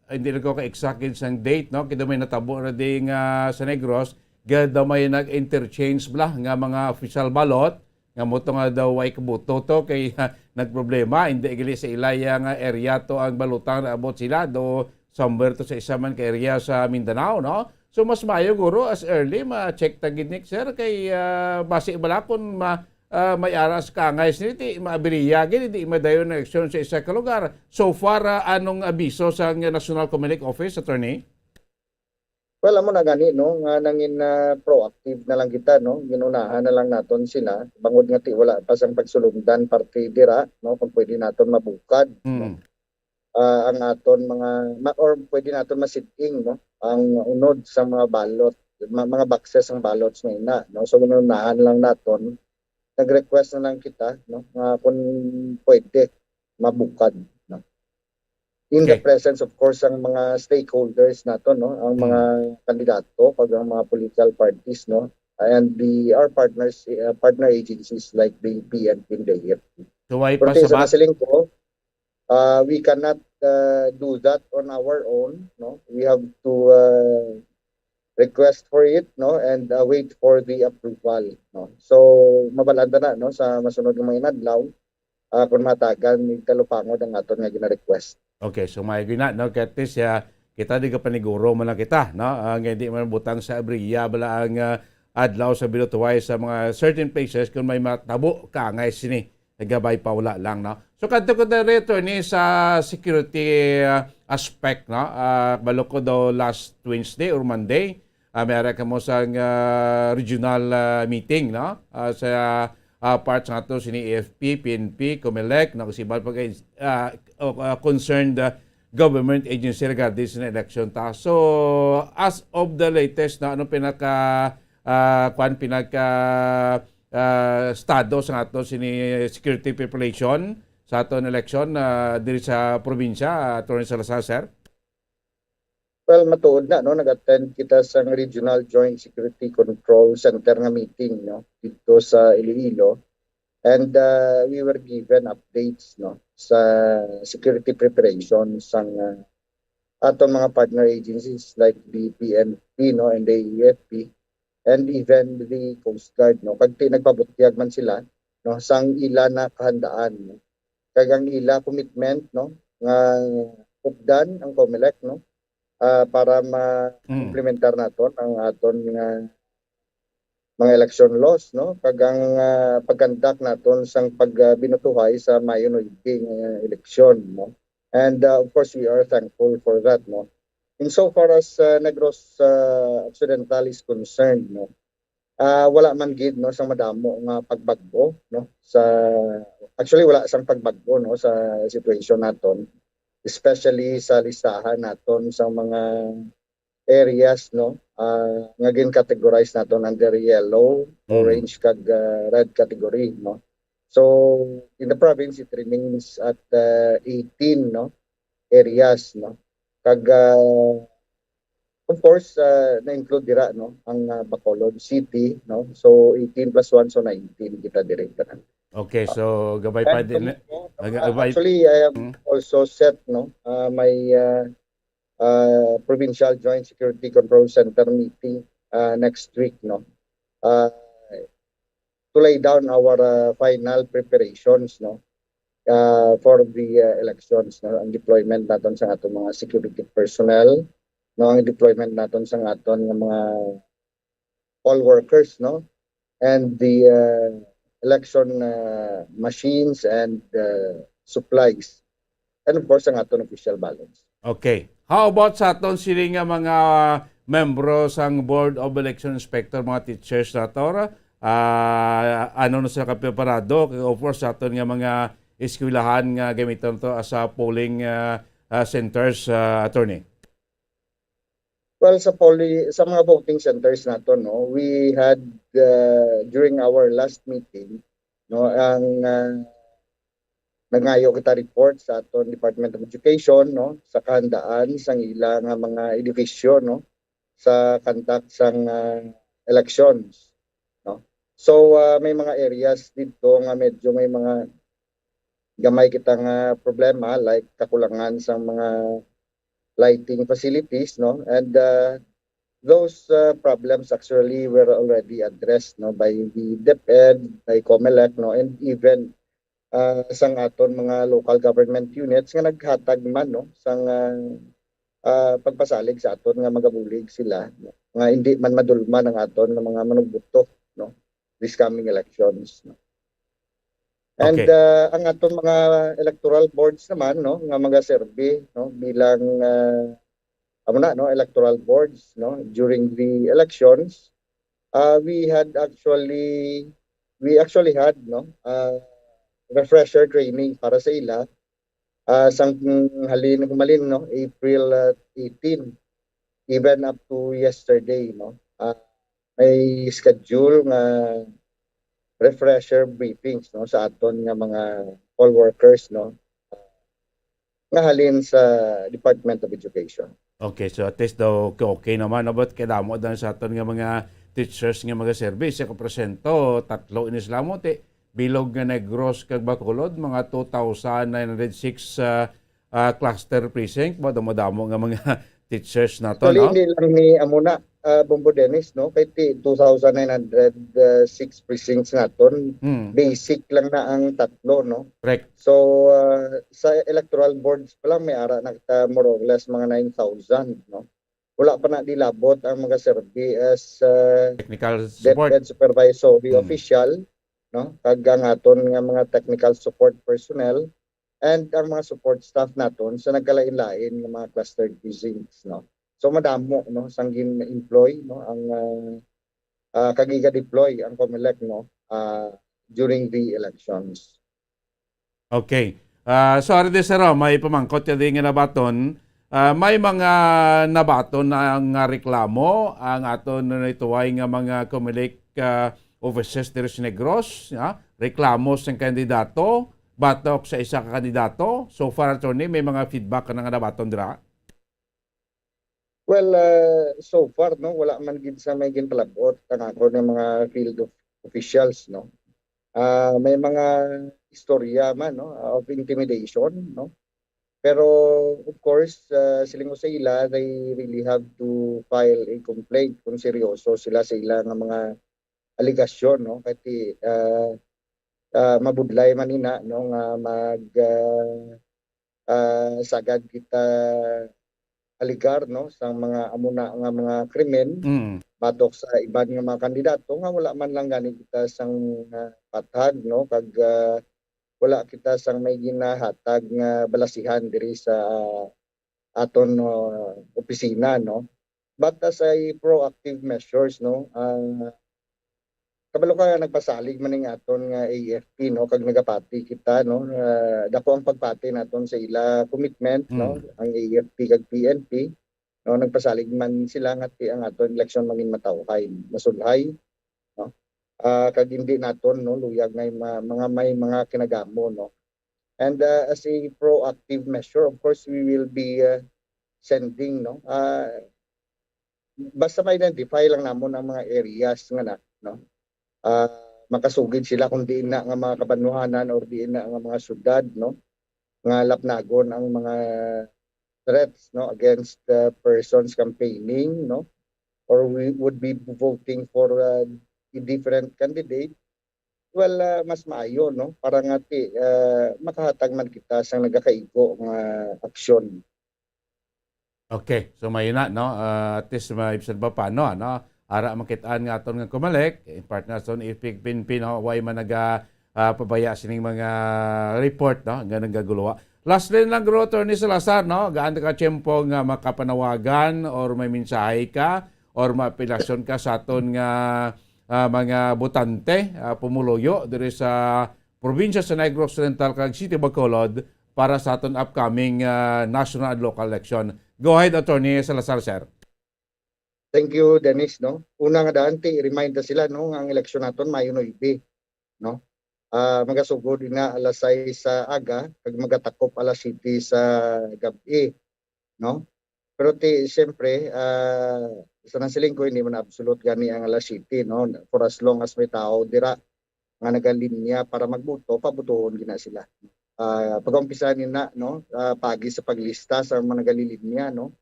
hindi na ko ka-exact sang date, no, kaya may natabo na ding sa Negros, gada may nag-interchange bla nga mga official ballot, nga mo nga daw ay kabuto to kay nagproblema, hindi gali sa ilaya nga area to ang balutang na abot sila do somewhere to sa isa man ka area sa Mindanao, no? So mas maayo guro as early ma-check ta gid sir kay base bala kun may aras ka ngayos niti maabiriya gid di madayon na action sa isa ka lugar. So far anong abiso sa National Comelec Office, attorney? Well, amo na gani, no, nga nangin proactive na lang kita, no, ginunahan na lang naton sila bangod nga ti wala pa sang pagsulundan parte dira, no, kung pwede naton mabukad, no? Ang aton or pwede naton masiding, no, ang unod sa mga balot, mga boxes ang ballots na ina, no. So ginunahan lang naton, nag-request na lang kita, no, kung pwede mabukad, no. In the presence of course ang mga stakeholders nato, no, ang mga kandidato pag ang mga political parties, no, and our partners, partner agencies like the PNP and the AFP. So why pa sa ko, we cannot do that on our own, no. We have to request for it, no, and wait for the approval, no. So mabalanda na, no, sa masunod ng mga inadlaw kung matagan ni kalupangod ang aton nga gina-request. Okay, so may gina, no, katis kita di ka paniguro man lang kita, no, hindi man butang sa abriya bala ang adlaw sa binutuway sa mga certain places kung may matabo ka ngay sini nagabay pa wala lang, no. So kadto ko director ni sa security aspect, no, balo ko daw last Wednesday or Monday mayroon ka mo sa regional meeting, no, sa parts nga to sini AFP, PNP, Comelec, no, kasibal pag concerned government agency regarding sa election ta. So as of the latest, na ano pinaka estado sa ato sini security preparation sa aton election diri sa probinsya, Attorney Salazar, sir? Well, matuod na, no, nag-attend kita sa Regional Joint Security Control Center nga meeting, no, dito sa Iloilo, and we were given updates, no, sa security preparations sang aton mga partner agencies like the PNP, no, and the AFP, and even the Coast Guard, no. Kag nagpabutyag man sila, no, sang ila na kahandaan, no. Kag ang ila commitment, no, nga updan ang COMELEC, no, para ma-implementar naton ang aton nga mga election laws, no, kag ang pagkandak naton sang pagbinutuhay sa Mayo 9 nga eleksyon, no. And of course we are thankful for that, no. Insofar as Negros Occidental is concerned, no, wala man gid, no, sa madamo nga pagbagbo, no, sa actually wala sang pagbagbo, no, sa situation naton, especially sa listahan naton sa mga areas, no, nga gin-categorize naton under yellow, orange kag red category, no. So in the province it remains at 18, no, areas, no. Kag of course na-include dira, no, ang Bacolod City, no. So 18 plus 1, so 19 kita direkta. Okay, so gabay pa din. Actually I have also set, no, my Provincial Joint Security Control Center meeting next week, no, to lay down our final preparations, no, for the elections, no, ang deployment naton sa atong mga security personnel, no, ang deployment naton sa aton nga mga all workers, no, and the election machines and supplies, and of course ang aton official ballots. Okay. How about sa aton sila nga mga membro sang Board of Election Inspector, mga teachers na tora? Ano na sila kapreparado? Of course, sa aton nga mga eskwelahan nga gamiton to as a polling centers, attorney? Well, sa mga voting centers nato, no, we had during our last meeting, no, ang nangayo kita report sa aton Department of Education, no, sa kahandaan sang ilang mga edifisyo, no, sa conduct sang elections, no. So may mga areas dito nga medyo may mga gamay kitang problema, like kakulangan sa mga lighting facilities, no, and those problems actually were already addressed, no, by the DepEd, by COMELEC, no, and even sang aton mga local government units nga naghatag man, no, sang pagpasalig sa aton nga magabulig sila, no, nga hindi man madulman ang aton nga mga manugbuto, no, this coming elections, no. And ang aton mga electoral boards naman, no, nga mga survey, no, bilang no, electoral boards, no, during the elections, we actually had, no, refresher training para sa ila sang humalin, no, April 18 even up to yesterday, no. May schedule nga refresher briefings, no, sa aton nga mga poll workers, no, nga halin sa Department of Education. Okay, so at least daw okay naman, about kadamo dan sa aton nga mga teachers nga mga service sa presento, 3 inislamo ti bilog nga Negros kag Bacolod, mga 2,906 cluster precinct, madamo nga mga teachers nato, no? Hindi lang ni amuna Bombo Dennis, no, kay 2,906 precincts naton. Basic lang na ang 3, no. Correct. So sa electoral boards pa lang may ara na kita more or less mga 9,000, no. Wala pa na dilabot ang mga survey as technical support, DepEd supervisory official, no, kag ang aton nga mga technical support personnel and ang mga support staff naton sa nagkalain-lain nga mga clustered precincts, no. So madamo, no, sang gin-employ, no, ang kagiga-deploy ang COMELEC, no, during the elections. Okay. Sorry de sir, may pamangkot ya din nga nabaton. May mga nabaton na nga reklamo ang aton nituway nga mga COMELEC officers diri sa Negros, reklamo sa kandidato, batok sa isa ka kandidato. So far, attorney, may mga feedback ka na nga nabaton dira? Well, so far, no, wala man gid sa may ginpalabot ang ako ng mga field officials, no. May mga istorya man, no, of intimidation, no. Pero of course, siling sa ila, they really have to file a complaint kung seryoso sila sa ila nga mga aligasyon, no, kati mabudlay man ina, no, nga sagad kita aligar no sa mga amuna nga mga krimen batok sa iban nga mga kandidato nga wala man lang gani kita sang patag no kag wala kita sang may ginahatag nga balasihan diri sa aton opisina no, but as a proactive measures no kabalo ka nagpasalig man ning aton nga AFP no kag nagapati kita no dako ang pagpati naton sa ila commitment no ang AFP kag PNP no nagpasalig man sila nga ang aton election mangin matawhay masulhay no kag hindi naton no luyag na may mga kinagamo no, and as a proactive measure of course we will be sending no basta ma-identify lang namon ang mga areas nga na no makasugid sila kung diin na nga mga kabanuhanan or diin na nga mga syudad no nga lapnagon ang mga threats no against persons campaigning no or we would be voting for a different candidate. Well mas maayo no para nga makahatag man kita sa nagakaigo nga aksyon. Okay, so may na no at least maibsan ba paano no ara makitaan nga aton nga kumalik in partner son ipig pinpin way man pabaya sining mga report no nga nagaguluwa. Last line lang gro Attorney Salazar no gaan ka tiyempo nga makapanawagan or may mensahe ka or maapilasyon ka sa aton nga mga botante pumuluyo diri sa probinsya sa Negros Occidental kag City Bacolod para sa aton upcoming national and local election. Go ahead Attorney Salazar sir. Thank you, Dennis. No? Una nga dante, i-remind na sila no, ang eleksyon naton Mayo 9. No? Magasugod na alas 6 sa aga, kag magatakop alas 7 sa gabi. No? Pero siyempre, sa nasiling ko, hindi man absolute gani ang alas 7. No? For as long as may tao, dira nga nagalinya para magbuto, pabutohon gina sila. Pag-umpisa nila, no? Pagi sa paglista sa mga nagalinya, no?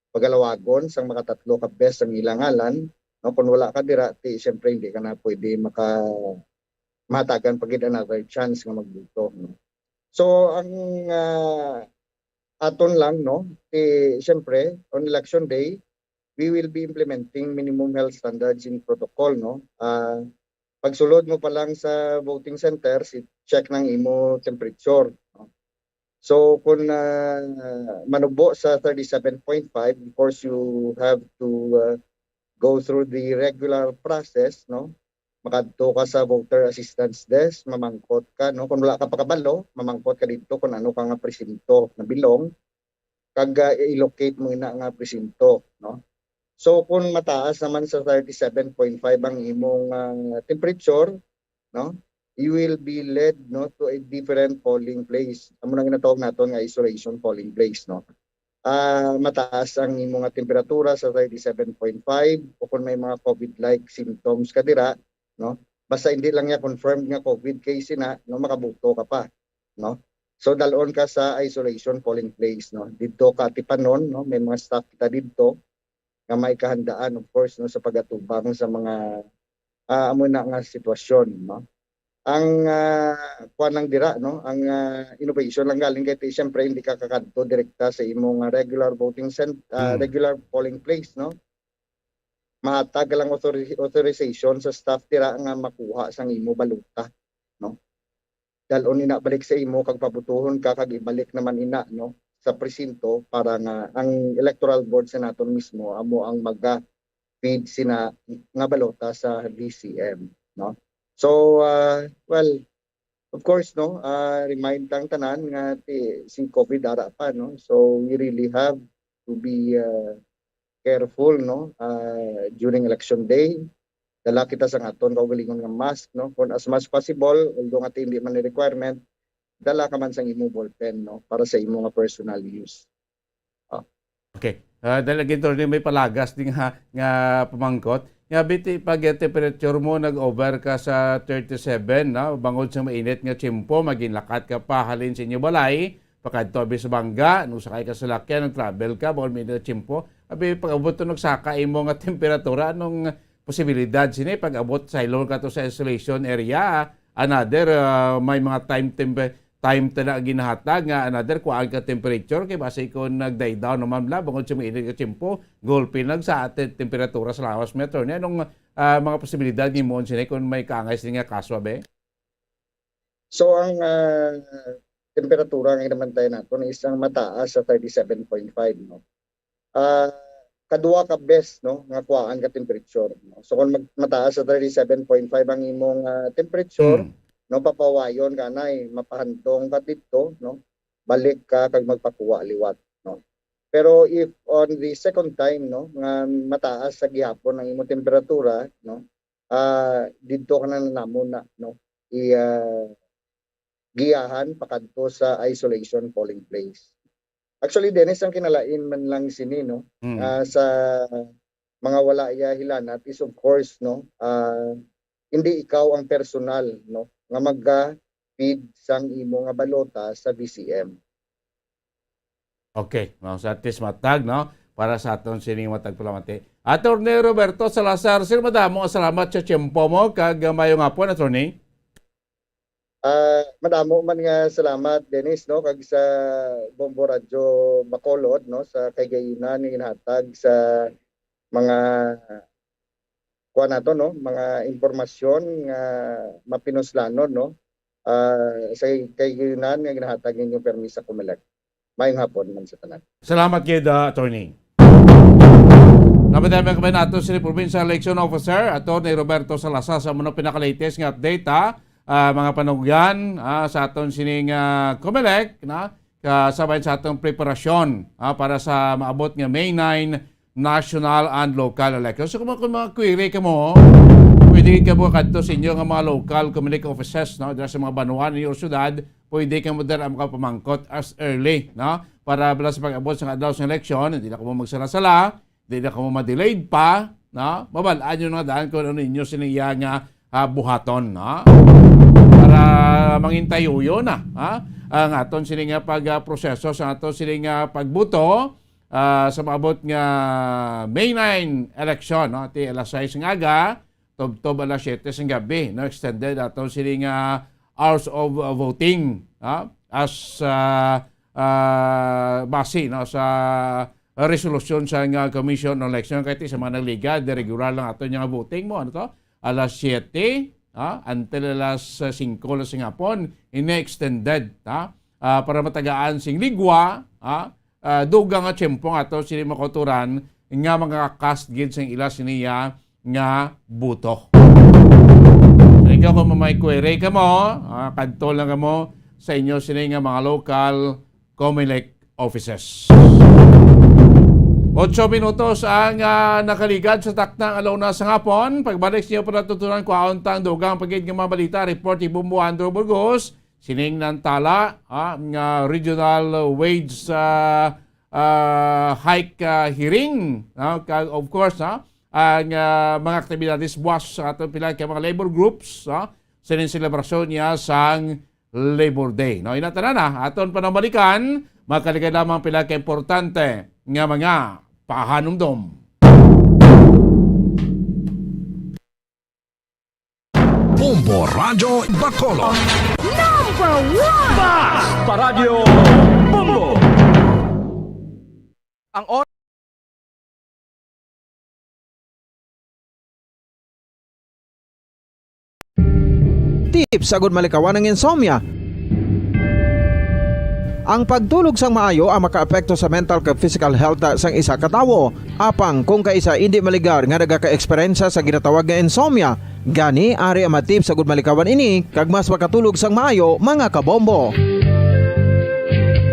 Pagalawagon sang makatatlo ka best ang ilangalan no kung wala ka dira siyempre hindi ka na pwede matagan pagid another chance nga magbuto no. So ang aton lang no siyempre on election day we will be implementing minimum health standards in protocol no. Pagsulod mo pa lang sa voting centers check nang imo temperature no? So kung manubo sa 37.5, of course you have to go through the regular process, no? Makadto ka sa voter assistance desk, mamangkot ka, no? Kung wala ka pa kabalo, mamangkot ka dito kung ano ka nga presinto na bilong, kag i-locate mo ina nga presinto, no? So kung mataas naman sa 37.5 ang imong temperature, no? You will be led no to a different polling place. Amo nang ginatawag naton nga isolation polling place no. Mataas ang imong temperatura sa 37.5 o kung may mga COVID-like symptoms ka dira no. Basta hindi lang niya confirmed nga COVID case na no makabuto ka pa no. So dalon ka sa isolation polling place no. Dito ka tipanon no, may mga staff kita dito nga may kahandaan of course no sa pagatubang sa mga amo na nga sitwasyon no. Ang kuan lang dira no ang innovation lang galing kay siyempre hindi ka kakadto direkta sa imong regular voting regular polling place no mahatag lang authorization sa staff dira nga makuha sang imo baluta no dalon ina balik sa imo kag pabutuhon ka kag ibalik naman ina no sa presinto para nga ang electoral board sa naton mismo amo ang maga-feed sina nga balota sa DCM no. So, well, of course, no, remind tang tanan nga si COVID ara pa, no? So, we really have to be careful, no, during election day. Dala kita sa aton kaugalingon nga mask, no? Kung as much possible, although nga hindi man ni requirement, dala ka man sang imo ballpen, no, para sa imo nga personal use. Okay. Dahil ginto rin may palagas din nga pamangkot. Nga biti pag temperature mo nag-over ka sa 37 na bangod sa mainit nga tiyempo maginlakat ka pa halin sa inyo balay pakadto sa bangga no sakay ka sa lakyan travel ka bawal minit tiyempo abi pag-abot to nagsaka imo nga temperatura anong posibilidad sini pag-abot sa ilong ka to sa isolation area another may mga time ta na ginahatag nga another kuan ka temperature kay base ko nagday down naman bla bangod sumiinit ka tiyempo gulpin lang sa atin temperatura sa lawas metro ni anong mga posibilidad ni mo sini kung may kaangay nga kaswa be. So ang temperatura nga naman tayo naton is ang mataas sa 37.5 no. Kadua ka best no nga kuhaan ka temperature no. So kung mataas sa 37.5 ang imong temperature no papawayon ka nay mapahantong ka dito no balik ka kag magpakuha liwat no. Pero if on the second time no nga mataas sa gihapon ang imong temperatura no didto ka na namuna no giyahan pakadto sa isolation polling place. Actually Dennis ang kinalain man lang sini no sa mga wala ya hilanat is of course no hindi ikaw ang personal no nga magga-feed sang imo nga balota sa BCM. Okay, sa atis matag no para sa aton sining matag palamati. Attorney Roberto Salazar, sir madamo salamat sa tiyempo mo kag mayong hapon attorney. Madamo man nga salamat Dennis no kag sa Bombo Radyo Bacolod no sa kaygayonan ni inhatag sa mga kuan nato no mga impormasyon nga mapinuslanon no sa kaygayonan nga ginahatag ninyo permisa Comelec. Mayong hapon man sa tanan. Salamat kay attorney. Napadami kami nato si Provincial Election Officer Attorney Roberto Salazar sa mga pinaka-latest nga update mga panugyan sa aton sining Comelec na kasabay sa atong preparasyon para sa maabot nga May 9 national and local elections. So kung mga query ka mo, pwede ka mo kadto sa inyo nga mga local Comelec offices no dira sa mga banuan ni syudad, pwede ka mo dira makapamangkot as early no para bala sa pag-abot sa adlaw sa election, hindi na ko magsala-sala, hindi na ko ma-delayed pa, no? Mabalaan nyo na daan kung ano ninyo siniya nga buhaton, no? Para mangintayo na ang aton sining pag-proseso sa aton sining pagbuto sa maabot nga May 9 election no ti alas 6 ng aga tob alas 7 ng gabi no extended aton sining hours of voting as base no sa resolution sa nga Commission on Election kay sa mga nagliga regular lang aton nga voting mo ano to alas 7 until alas 5 ng hapon ine-extended para matagaan sing ligwa dugang nga tiyempo ato sini makoturan nga mga cast gid sang ila siniya nga buto. So, ikaw kung may query ka mo, kadto lang ka mo sa inyo sini nga mga local Comelec offices. 8 minutos ang nakaligad sa taknang alauna sa hapon. Pagbalik sa inyo para tutunan ko auntang dugang pagid nga mga balita, report ni Bumbo Andrew Burgos, sining nantala nga regional wage hike hearing. Of course, ang mga aktibidades buwas sa atong pila kay mga labor groups sining selebrasyon niya sang Labor Day. No, inatanan na aton panambalikan, makaligad lamang pila kay importante nga mga pahanumdom. Bombo Radyo Bacolod. Number 1! Bas Paradyo Bombo. Ang oras Tips sagud malikawan ng insomnia. Ang pagtulog sang maayo ang makaapekto sa mental kag physical health sang isa ka tawo. Apang kung kaisa hindi maligar nga nagaka-eksperyensya sa ginatawag nga insomnia, gani ari ang matip sagud malikawan ini kag mas makatulog sang maayo mga kabombo.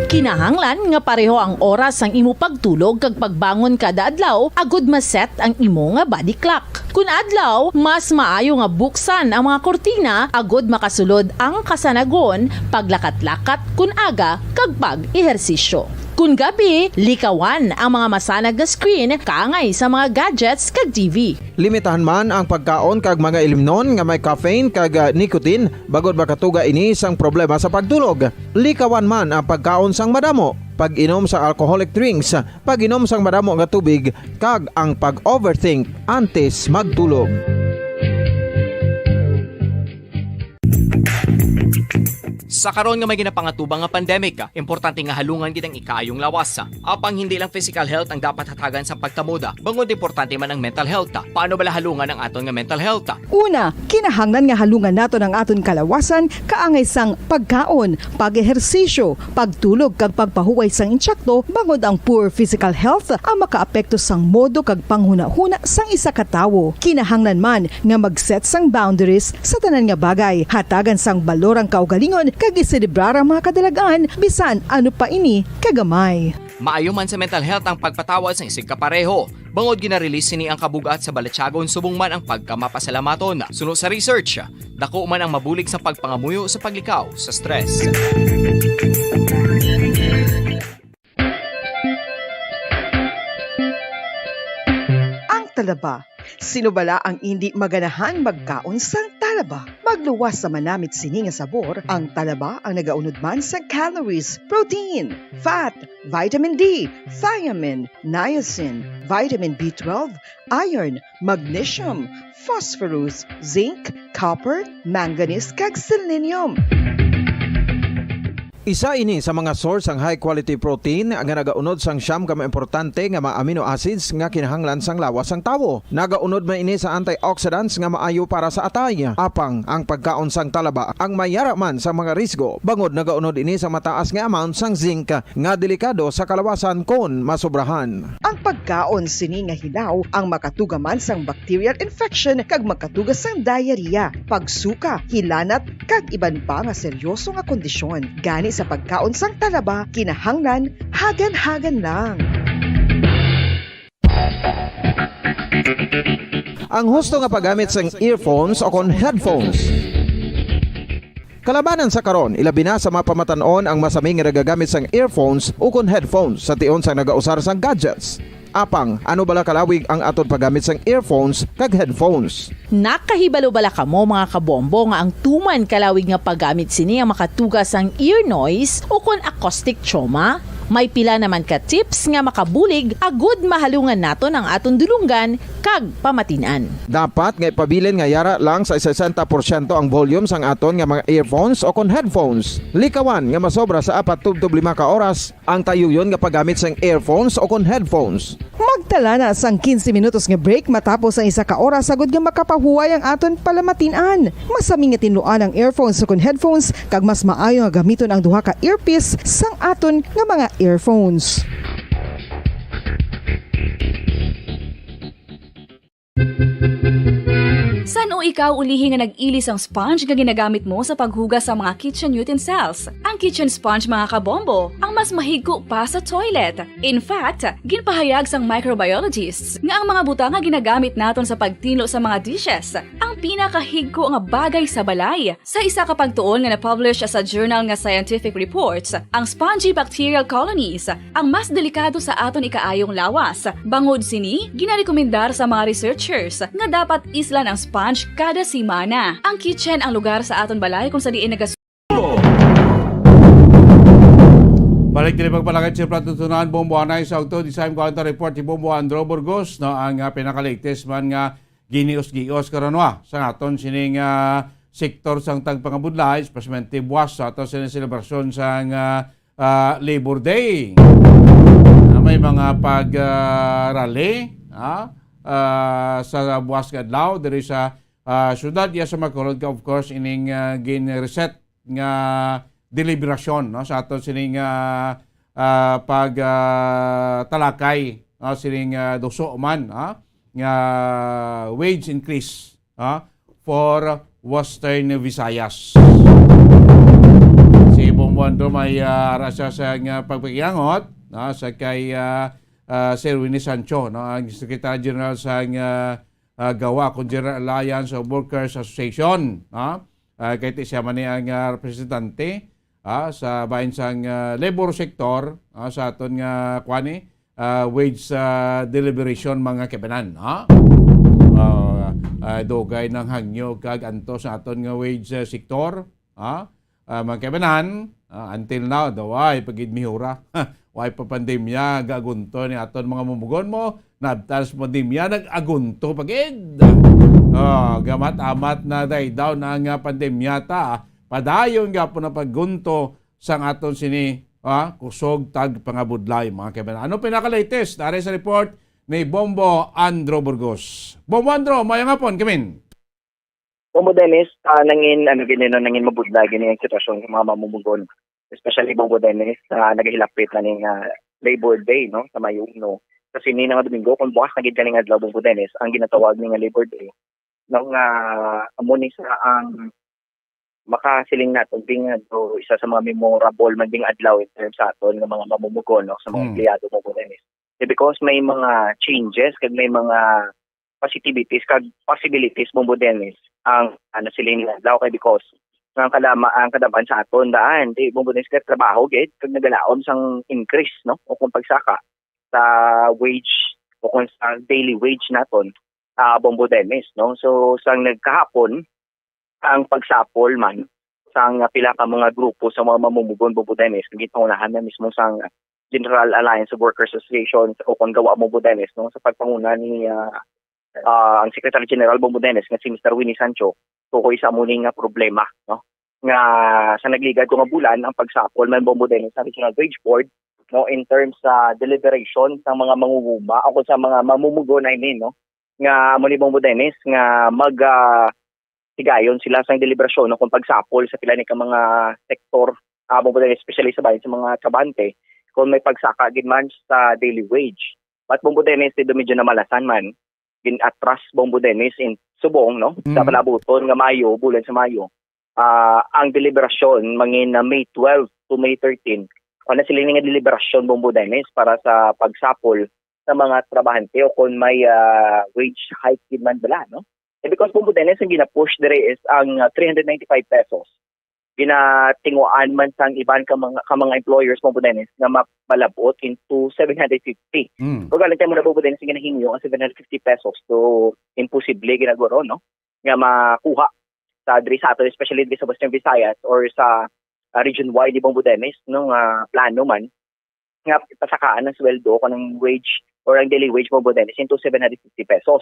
Kinahanglan nga pareho ang oras ang imo pagtulog kag pagbangon kada adlaw agud maset ang imo nga body clock. Kun adlaw, mas maayo nga buksan ang mga kortina agud makasulod ang kasanagon, paglakat-lakat kun aga kag pag-ehersisyo. Kun gabi, likawan ang mga masanag nga screen kaangay sa mga gadgets kag TV. Limitahan man ang pagkaon kag mga ilimnon nga may caffeine kag nicotine bagod makatuga ini sang problema sa pagtulog. Likawan man ang pagkaon sang madamo, pag-inom sa alcoholic drinks, pag-inom sang madamo nga tubig kag ang pag-overthink antes magtulog. Sa karon nga may ginapangatubang nga pandemic, importante nga halungan gid ang ikaayong lawas. Apang hindi lang physical health ang dapat hatagan sa pagtamuda, bangod importante man ang mental health. Paano bala halungan ang aton nga mental health? Una, kinahanglan nga halungan nato ang aton kalawasan kaangay sang pagkaon, pag-ehersisyo, pagtulog kag pagpahuway sang insyakto bangod ang poor physical health ang makaapekto sang modo kag panghuna-huna sang isa ka tawo. Kinahanglan man nga mag-set sang boundaries sa tanan nga bagay, hatagan sang balorang kaugalingon kag iselebrar ang mga kadalagaan bisan ano pa ini kagamay. Maayo man sa mental health ang pagpatawad sa isig kapareho. Bangod gina-release sini ang kabugat sa balatsagon subong man ang pagkamapasalamaton. Suno sa research, dako man ang mabulig sa pagpangamuyo sa paglikaw sa stress. Ang talaba. Sino bala ang hindi maganahan magkaon sang talaba? Magluwas sa manamit sini nga sabor, ang talaba ang nagaunod man sa calories, protein, fat, vitamin D, thiamine, niacin, vitamin B12, iron, magnesium, phosphorus, zinc, copper, manganese kag selenium. Isa ini sa mga source ang high quality protein nga nagaunod sang siyam ka importante nga mga amino acids nga kinahanglan sang lawas sang tawo. Nagaunod man ini sa antioxidants nga maayo para sa atay. Apang ang pagkaon sang talaba ang mayara man sa mga risgo. Bangod nagaunod ini sa mataas nga amount sang zinc nga delikado sa kalawasan kon masobrahan. Ang pagkaon sini nga hilaw ang makatuga man sang bacterial infection kag makatuga sang diarrhea, pagsuka, hilanat kag iban pa nga seryoso nga kondisyon. Gani sa pagkaon sang talaba, kinahanglan hagan-hagan lang. Ang husto nga paggamit sang earphones o kon headphones. Kalabanan sa karon, ilabi na sa mga pamatanon ang masaming nga nagagamit sang earphones o kon headphones sa tion sang nagausar sang gadgets. Apang, ano bala kalawig ang aton paggamit sang earphones kag headphones? Nakahibalo bala kamo mga kabombo nga ang tuman kalawig nga paggamit sini ang makatugas ang ear noise o kon acoustic trauma? May pila naman ka tips nga makabulig agud mahalungan naton ang aton dulunggan kag pamatinan. Dapat nga ipabilin nga yara lang sa 60% ang volume sang aton nga mga earphones o kon headphones. Likawan nga masobra sa 4 to 5 ka oras ang tayuyon nga paggamit sang earphones o kon headphones. Magtala na sang 15 minutos nga break matapos ang 1 ka oras sagud nga makapahuway ang aton palamatinan. Masami nga tinluan ang earphones o kon headphones kag mas maayo nga gamiton ang duha ka earpiece sang aton nga mga earphones. San o ikaw ulihi nga nag-ilis ang sponge nga ginagamit mo sa paghugas sa mga kitchen utensils? Ang kitchen sponge mga kabombo, ang mas mahigko pa sa toilet. In fact, ginpahayag sang microbiologists nga ang mga butang nga ginagamit naton sa pagtinlo sa mga dishes ang pinakahigko nga bagay sa balay. Sa isa ka pagtuon nga na-publish sa journal nga Scientific Reports, ang spongy bacterial colonies ang mas delikado sa aton ikaayong lawas. Bangod sini, ginarekomendar sa mga researchers nga dapat islan ang sponge kada simana. Ang kitchen ang lugar sa aton balay kung sa diin Balik din pagpalakad sa platutunan bomboanay sa auto design counter report ni Bombo Andro Burgos no ang pinakaligtes man nga ginios-gios karonwa sa aton sining sektor sang tagpangabudlay especially buwas sa aton sining selebrasyon sang Labor Day. May mga pag-rally sa buwas kadlaw diri sa syudad ya sa Macolod of course ining gin-reset nga deliberasyon no sa aton sining talakay sining duso man nga wage increase for Western Visayas. Si Bomboando may arasa sa pagpakiangot sa kay Sir Winnie Sancho, no, ang Secretary General sa GAWA, General Alliance of Workers Association. Kahit siya man ang representante sa bahin sang labor sector sa aton nga kwani wage deliberation mga kebanan. Dogay ng hangyo kag anto sa aton nga wage sector. Mga kebanan, until now, daway pagid mihura. Why pa pandemya, gagunto ni aton mga mumugon mo, nabtas pandemya, nag-agunto pagid. Gamat-amat na day daw na nga pandemya ta, padayon gyapon na paggunto sang aton sini kusog tag pangabudlay mga kaibigan. Ano pinaka-latest? Dari sa report ni Bombo Andro Burgos. Bombo Andro, mayang hapon kamin. Bombo Dennis, nangin mabudlay gini ang sitwasyon ng mga mamumugon. Especially Bombo Dennis, nagahilapit na ning Labor Day no sa Mayo no. Kasi ni nga Domingo kung bukas nagid kaning adlaw Bombo Dennis, ang ginatawag ni nga Labor Day nang amuni sa ang makasiling naton ding isa sa mga memorable man ding adlaw in terms sa aton nga mga mamumugon no sa mga empleyado Bombo Dennis. Because may mga changes kag may mga positivities kag possibilities Bombo Dennis ang siling adlaw kay because ang kadaman sa aton daan di Bombo Dennis kay trabaho gid kag nagalaom sang increase no o kung pagsaka sa wage o kung sa daily wage naton Bombo Dennis no. So sang nagkahapon ang pagsapol man sang pila ka mga grupo sa mga mamumugon Bombo Dennis kag gipangunahan na mismo sang General Alliance of Workers Associations o kung gawa Bombo Dennis no sa pagpanguna ni ang Secretary General Bombo Dennis nga si Mr. Winnie Sancho tukoy sa muning nga problema no nga sa nagligad ko nga bulan ang pagsapol man Bombo Dennis sa Regional Wage Board no in terms sa deliberation sa mga mangunguma o sa mga mamumugon no nga mo ni Bombo Dennis nga mag tigayon sila sa deliberasyon no kung pagsapol sa pila ni ka mga sektor Bombo Dennis especially sa bayan sa mga trabahante kung may pagsaka gid man sa daily wage. But Bombo Dennis dito medyo namalasan man ginatras Bombo Dennis in subong no sa palabuton nga Mayo bulan sa Mayo. Ang deliberasyon mangin na May 12 to May 13 ano sila nga deliberasyon Bombo Dennis para sa pagsapol sa mga trabahante o kung may wage hike gid man bala no. Because Bombo Dennis ang gina-push dire is ang 395 pesos. Ginatinguan man sang iban ka mga employers Bombo Dennis nga mapalabot into 750. Kung galing tayo mo na Bombo Dennis nga nahinyo ang 750 pesos to imposible ginaguro no nga makuha sa diri sa ato especially diri sa Western Visayas or sa region wide ni Bombo Dennis no plano man nga pasakaan ng sweldo ko ng wage or ang daily wage Bombo Dennis into 750 pesos.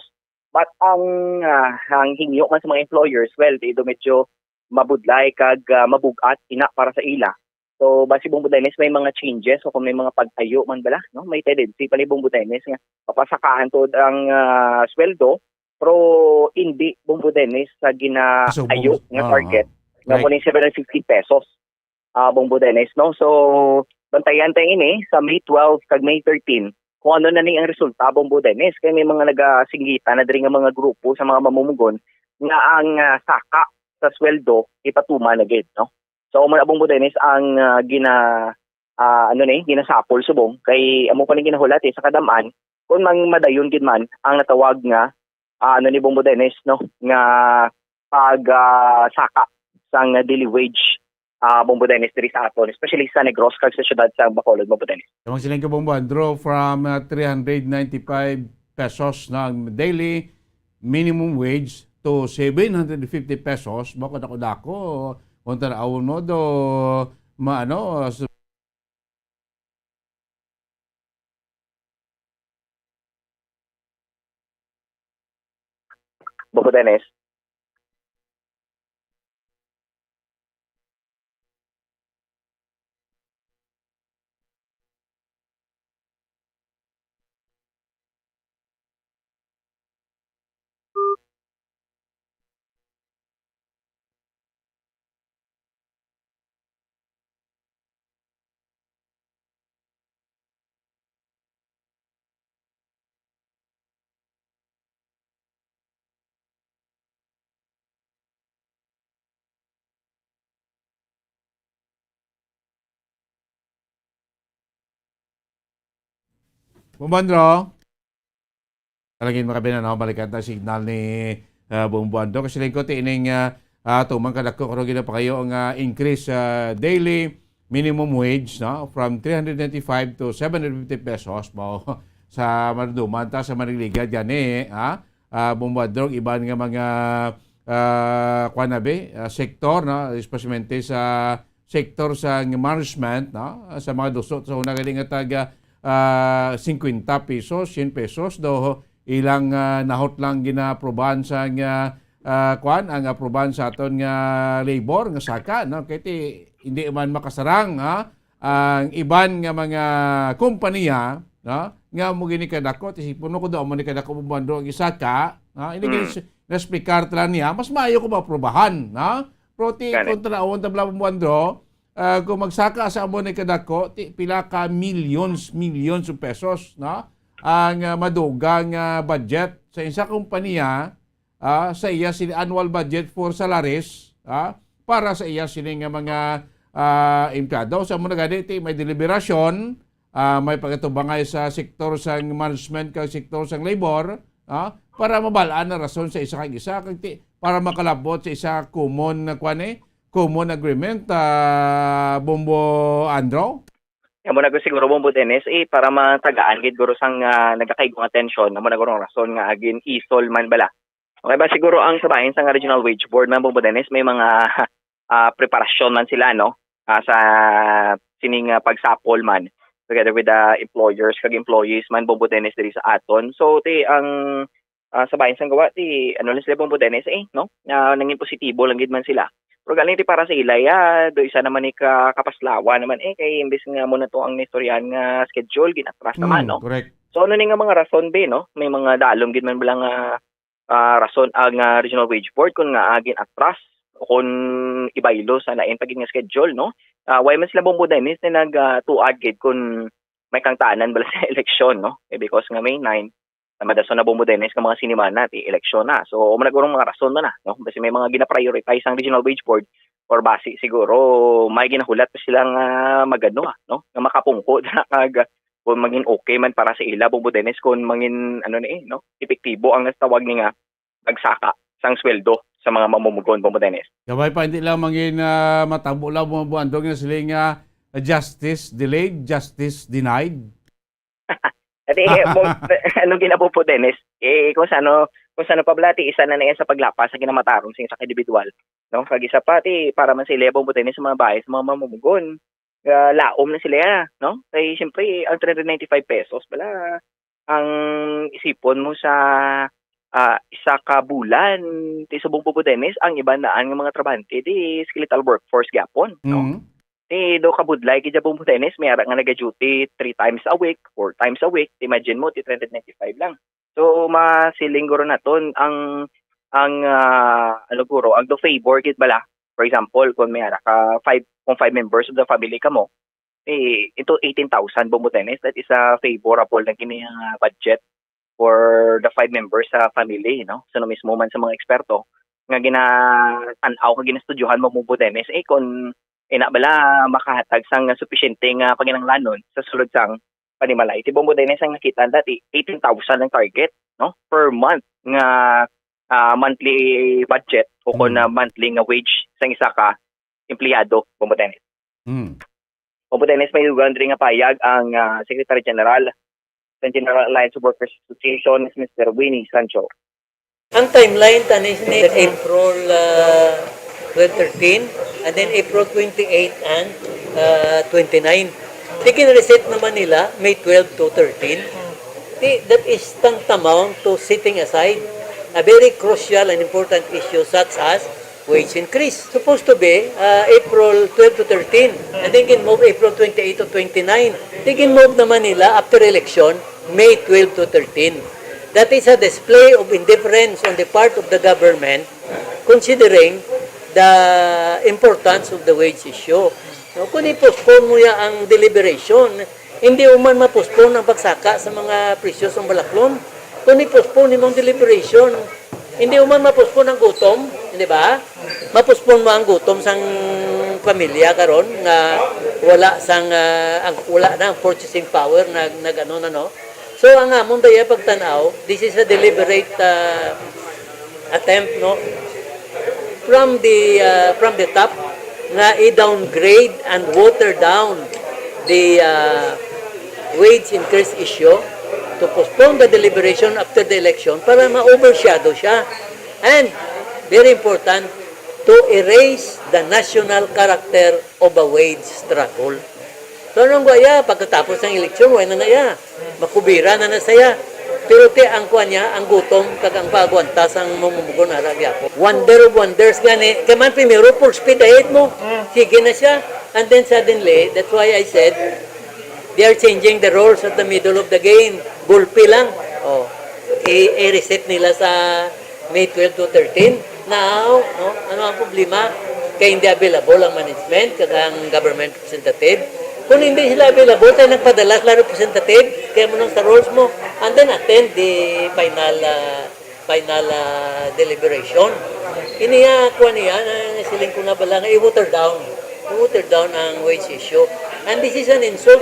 But ang hingyo man sa mga employers well dito medyo mabudlay kag mabugat ina para sa ila. So basi Bombo Dennis may mga changes o kung may mga pag-ayo man bala no may tendency pa ni Bombo Dennis nga papasakaan to ang sweldo pero hindi Bombo Dennis sa ginaayo nga target na kuning 750 pesos Bombo Dennis no. So bantayan tayo ini sa May 12 kag May 13 kung ano na ni ang resulta Bombo Dennis kay may mga nagasinggita na diri nga mga grupo sa mga mamumugon nga ang saka sa sweldo ipatuma na gid no. So mo na Bombo Dennis ang ginasapol subong kay amo pa ni ginahulati sa kadaman kung madayon gid man ang natawag nga ni Bombo Dennis no nga pag saka sang daily wage Bombo Dennis diri sa aton especially sa Negros kag sa syudad sa Bacolod Bombo Dennis. Ang silang ka Bombo Andro from 395 pesos na ang daily minimum wage to 750 pesos bako dako unta na awon mo do maano Bombo Dennis. Bumbandro. Talagin makabina na balikan ta signal ni Bumbandro kasi lingkod ining tumang kadako karon gid pa kayo ang increase daily minimum wage no from 395 to 750 pesos mo sa Marduman ta sa Maniliga gani Bumbandro iban nga mga sektor no especially sa sektor sa management no sa mga dusot sa una gali nga taga 50 pesos, 100 pesos do ilang nahot lang ginaprobahan sa ang aprobahan sa aton nga labor nga saka no kay hindi man makasarang ang iban nga mga kompanya no nga mo gini kadako tisipon ko daw mo ni kadako bando ang isaka ini na speaker tala niya mas maayo ko maprobahan proti kontra on tabla bando kung magsaka sa amo ni kadako pila ka millions of pesos no ang madugang budget sa isa kompanya sa iya sini annual budget for salaries para sa iya sini nga mga empleyado sa mga gadi may deliberasyon may pagkatubangay sa sektor sa management kag sektor sa labor para mabalaan na rason sa isa kag isa para makalabot sa isa common agreement Bombo Andro. Amo na siguro Bombo Dennis para matagaan gid guro sang nagakaigong atensyon amo na guro rason nga agin isol man bala. Okay ba siguro ang sabahin sa Regional Wage Board ng Bombo Dennis may mga preparasyon man sila no sa sining pagsapol man together with the employers kag employees man Bombo Dennis diri sa aton. So ang sabahin sang gawa ano lang sila Bombo Dennis no nangin positibo lang gid man sila. Pero galing para sa ilay, do isa naman ni kapaslawa naman kay imbes nga mo na to ang istoryan nga schedule ginatras naman no. Correct. So ano ni nga mga rason be no? May mga dalom gid man bala nga rason ang Regional Wage Board kung nga agin atras o kung ibaylo sa lain pagig nga schedule no. Why man sila Bombo Dennis na nag-tuad gid kung may kangtanan bala sa eleksyon no. Because nga May 9 madason na Bombo Dennis ng mga sinimana eleksyon na. So managurong mga rason na no. Kasi may mga gina-prioritize ang Regional Wage Board or basi siguro may ginahulat pa silang magano no nga makapungko na kag kung maging okay man para sa ila Bombo Dennis kung mangin no epektibo ang tawag ni nga pagsaka sang sweldo sa mga mamumugon Bombo Dennis. Gabay pa hindi lang mangin matabo lang mo buandog nga sila nga justice delayed, justice denied. At anong ginapo Dennis? Kung sano pa blati isa na yan sa paglapas sa kinamatarong sa individual. No? Kag isa pati para man sila Bombo Dennis sa mga bahay, sa mga mamumugon. Laom na sila, no? Kaya siyempre ang 395 pesos bala ang isipon mo sa isa ka bulan ti subong Bombo Dennis ang iba naan ng mga trabahante di skeletal workforce gapon, no? Do kabudlay kay Bombo Dennis may ara nga naga-duty 3 times a week, 4 times a week. Imagine mo 395 lang. So masiling guro naton ang guro ang do favor gid bala. For example, kung may ara ka 5 members of the family kamo, ito 18,000 Bombo Dennis, that is a favorable na kini budget for the 5 members sa family, no? So mismo man sa mga eksperto nga gina-tanaw kag ginastudyohan mo Bombo Dennis kung bala makahatag sang sufisyente nga panginahanglanon sa sulod sang panimalay. Ti Bombo Dennis ang nakita dati 18,000 ang target no per month nga monthly budget o kung monthly nga wage sang isa ka empleyado Bombo Dennis. Bombo Dennis may lugar nga payag ang Secretary General sa General Alliance of Workers Association Mr. Winnie Sancho. Ang timeline tanis ni April 2013 and then April 28 and 29. Tikin reset naman nila May 12 to 13. That is tantamount to setting aside a very crucial and important issue such as wage increase. Supposed to be April 12 to 13 and then can move April 28 to 29. They can move naman nila after election May 12 to 13. That is a display of indifference on the part of the government considering the importance of the wage issue. No, kung i-postpone mo ya ang deliberation, hindi man ma-postpone ang pagsaka sa mga presyo ng balaklon. Kung i-postpone mo ang deliberation, hindi man ma-postpone ang gutom, hindi ba? Ma-postpone mo ang gutom sang pamilya karon nga wala sang wala na ang purchasing power na gano na no. So ang among daya pagtanaw, this is a deliberate attempt no from the top nga i-downgrade and water down the wage increase issue to postpone the deliberation after the election para ma-overshadow siya. And very important, to erase the national character of a wage struggle. So anong gaya, pagkatapos ng eleksyon, wala na ya. Makubira na saya. Pero ti ang kuha niya, ang gutom, kag ang pagwantas ang mamumugon na gyapon. Wonder of wonders gani. Kaman primero for speed ahead mo. Sige na siya. And then suddenly, that's why I said, they are changing the roles at the middle of the game. Bulpi lang. Oh. I-reset nila sa May 12 to 13. Now, no, ano ang problema? Kaya hindi available ang management, kag ang government representative. Kung hindi sila available, tayo nagpadala sa representative, kaya mo nang sa roles mo, and then attend the final deliberation. Iniya, kuha niya, siling ko na bala nga, i-water down ang wage issue. And this is an insult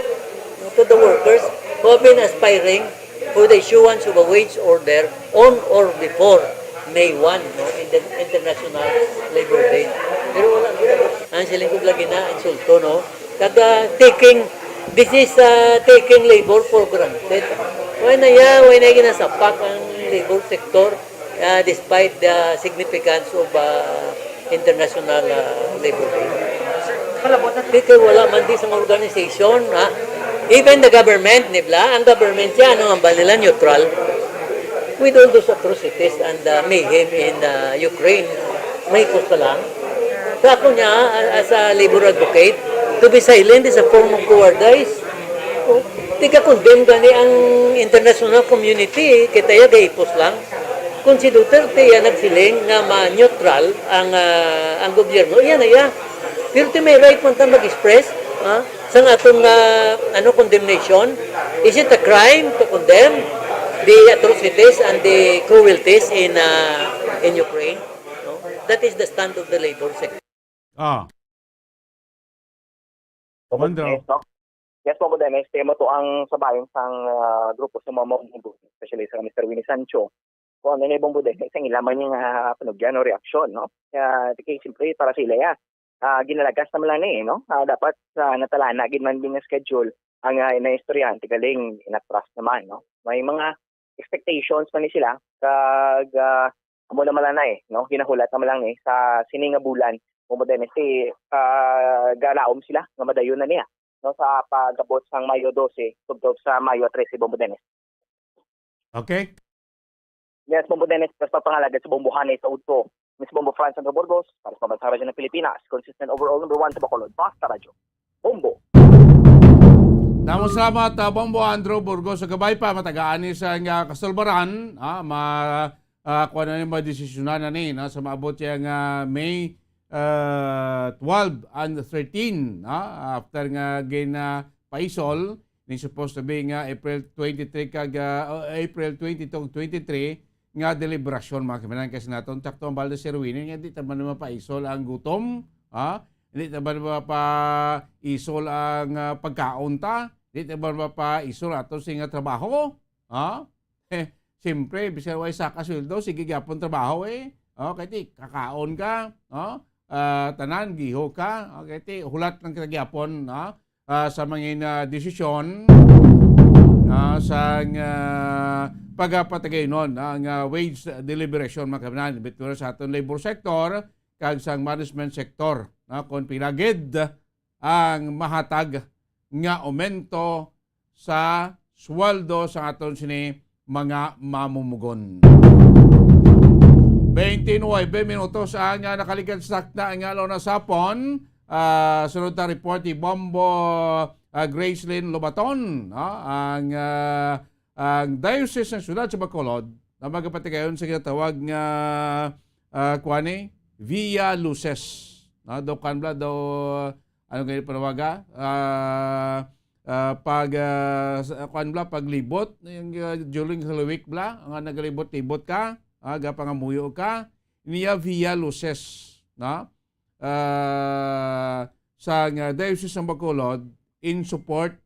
to the workers who have been aspiring for the issuance of a wage order on or before May 1, no, in the International Labor Day. Pero wala, ang siling ko lagi na, insulto, no? Kada this is taking labor for granted. Why na ginasapak ang labor sector despite the significance of International Labor Day. Kaya wala man di sa organization, ha? Even the government, nibla, ang government siya, ano, ang nila neutral. With all those atrocities and mayhem in Ukraine, may post lang. So ako niya, as a labor advocate, to be silent is a form of cowardice. Tiga-condemn gani ang international community, kita ya gaipos lang. Kung si Duterte yan nagsiling na ma-neutral ang gobyerno, yan na yan. Pero may right man tayo mag-express sa atong condemnation. Is it a crime to condemn the atrocities and the cruelties in Ukraine? No? That is the stand of the labor sector. Yes po, Dennis. Tema to ang sabayon sang grupo sa mga mamumugo, especially sa Mr. Winnie Sancho. Kung ano na ibang buday, isang ilaman yung panugyan o reaksyon, no? Kaya, simple, para sila ginalagas naman lang no? Dapat natalana, ginman din na schedule ang inaistoryahan, tigaling inatrust naman, no? May mga expectations man sila, kag amo naman lang no? Ginahulat naman lang sa sininga bulan, Dennis, galaom sila, nga madayon na niya, no? Sa pagabot sang Mayo 12, tugtog sa Mayo 13, Dennis. Okay. Yes, Bombo Dennis, pas papangalagad sa Bombohanay sa Udto. Miss Bombo Franz Sandro Burgos, para sa Bansang Radyo ng Pilipinas, consistent overall number 1 sa Bacolod, Basta Radyo. Bombo! Damo salamat, Bombo Andrew Burgos. Sa gabay pa, matagaan ni sa Kastalbaran, kuha na yung mga desisyonan na sa maabot yung May 12 and 13, after nga paisol, ni supposed to be nga April 23 kag April 22 23 nga deliberasyon mga kaminan kasi naton takto ang balde Sirwini nga di taman mapaisol ang gutom, hindi taman mapaisol ang pagkaon ta, hindi taman mapaisol aton sa trabaho, siyempre bisan way sa kasweldo sige gyapon trabaho kay kakaon ka, tanan giho ka, kay hulat ng gyapon sa mga desisyon sa pagpatagay nun ang wage deliberation mga kaminan between sa aton labor sector kag sa management sector kung pinagid ang mahatag nga aumento sa sweldo sa aton sini mga mamumugon. 29 minutos ang nakalikansak na ang alaw na sapon. Sunod na report ni Bombo Gracelyn Lobaton, ang Diocese ng Syudad sa Bacolod na magpatigayon sa kinatawag nga Via Luces. Do kanbla do ano ganyan panawaga? Paglibot yung during Holy Week bla, ang naglibot-libot ka, gapangamuyo ka, niya Via Luces, sa Diocese ng Bacolod in support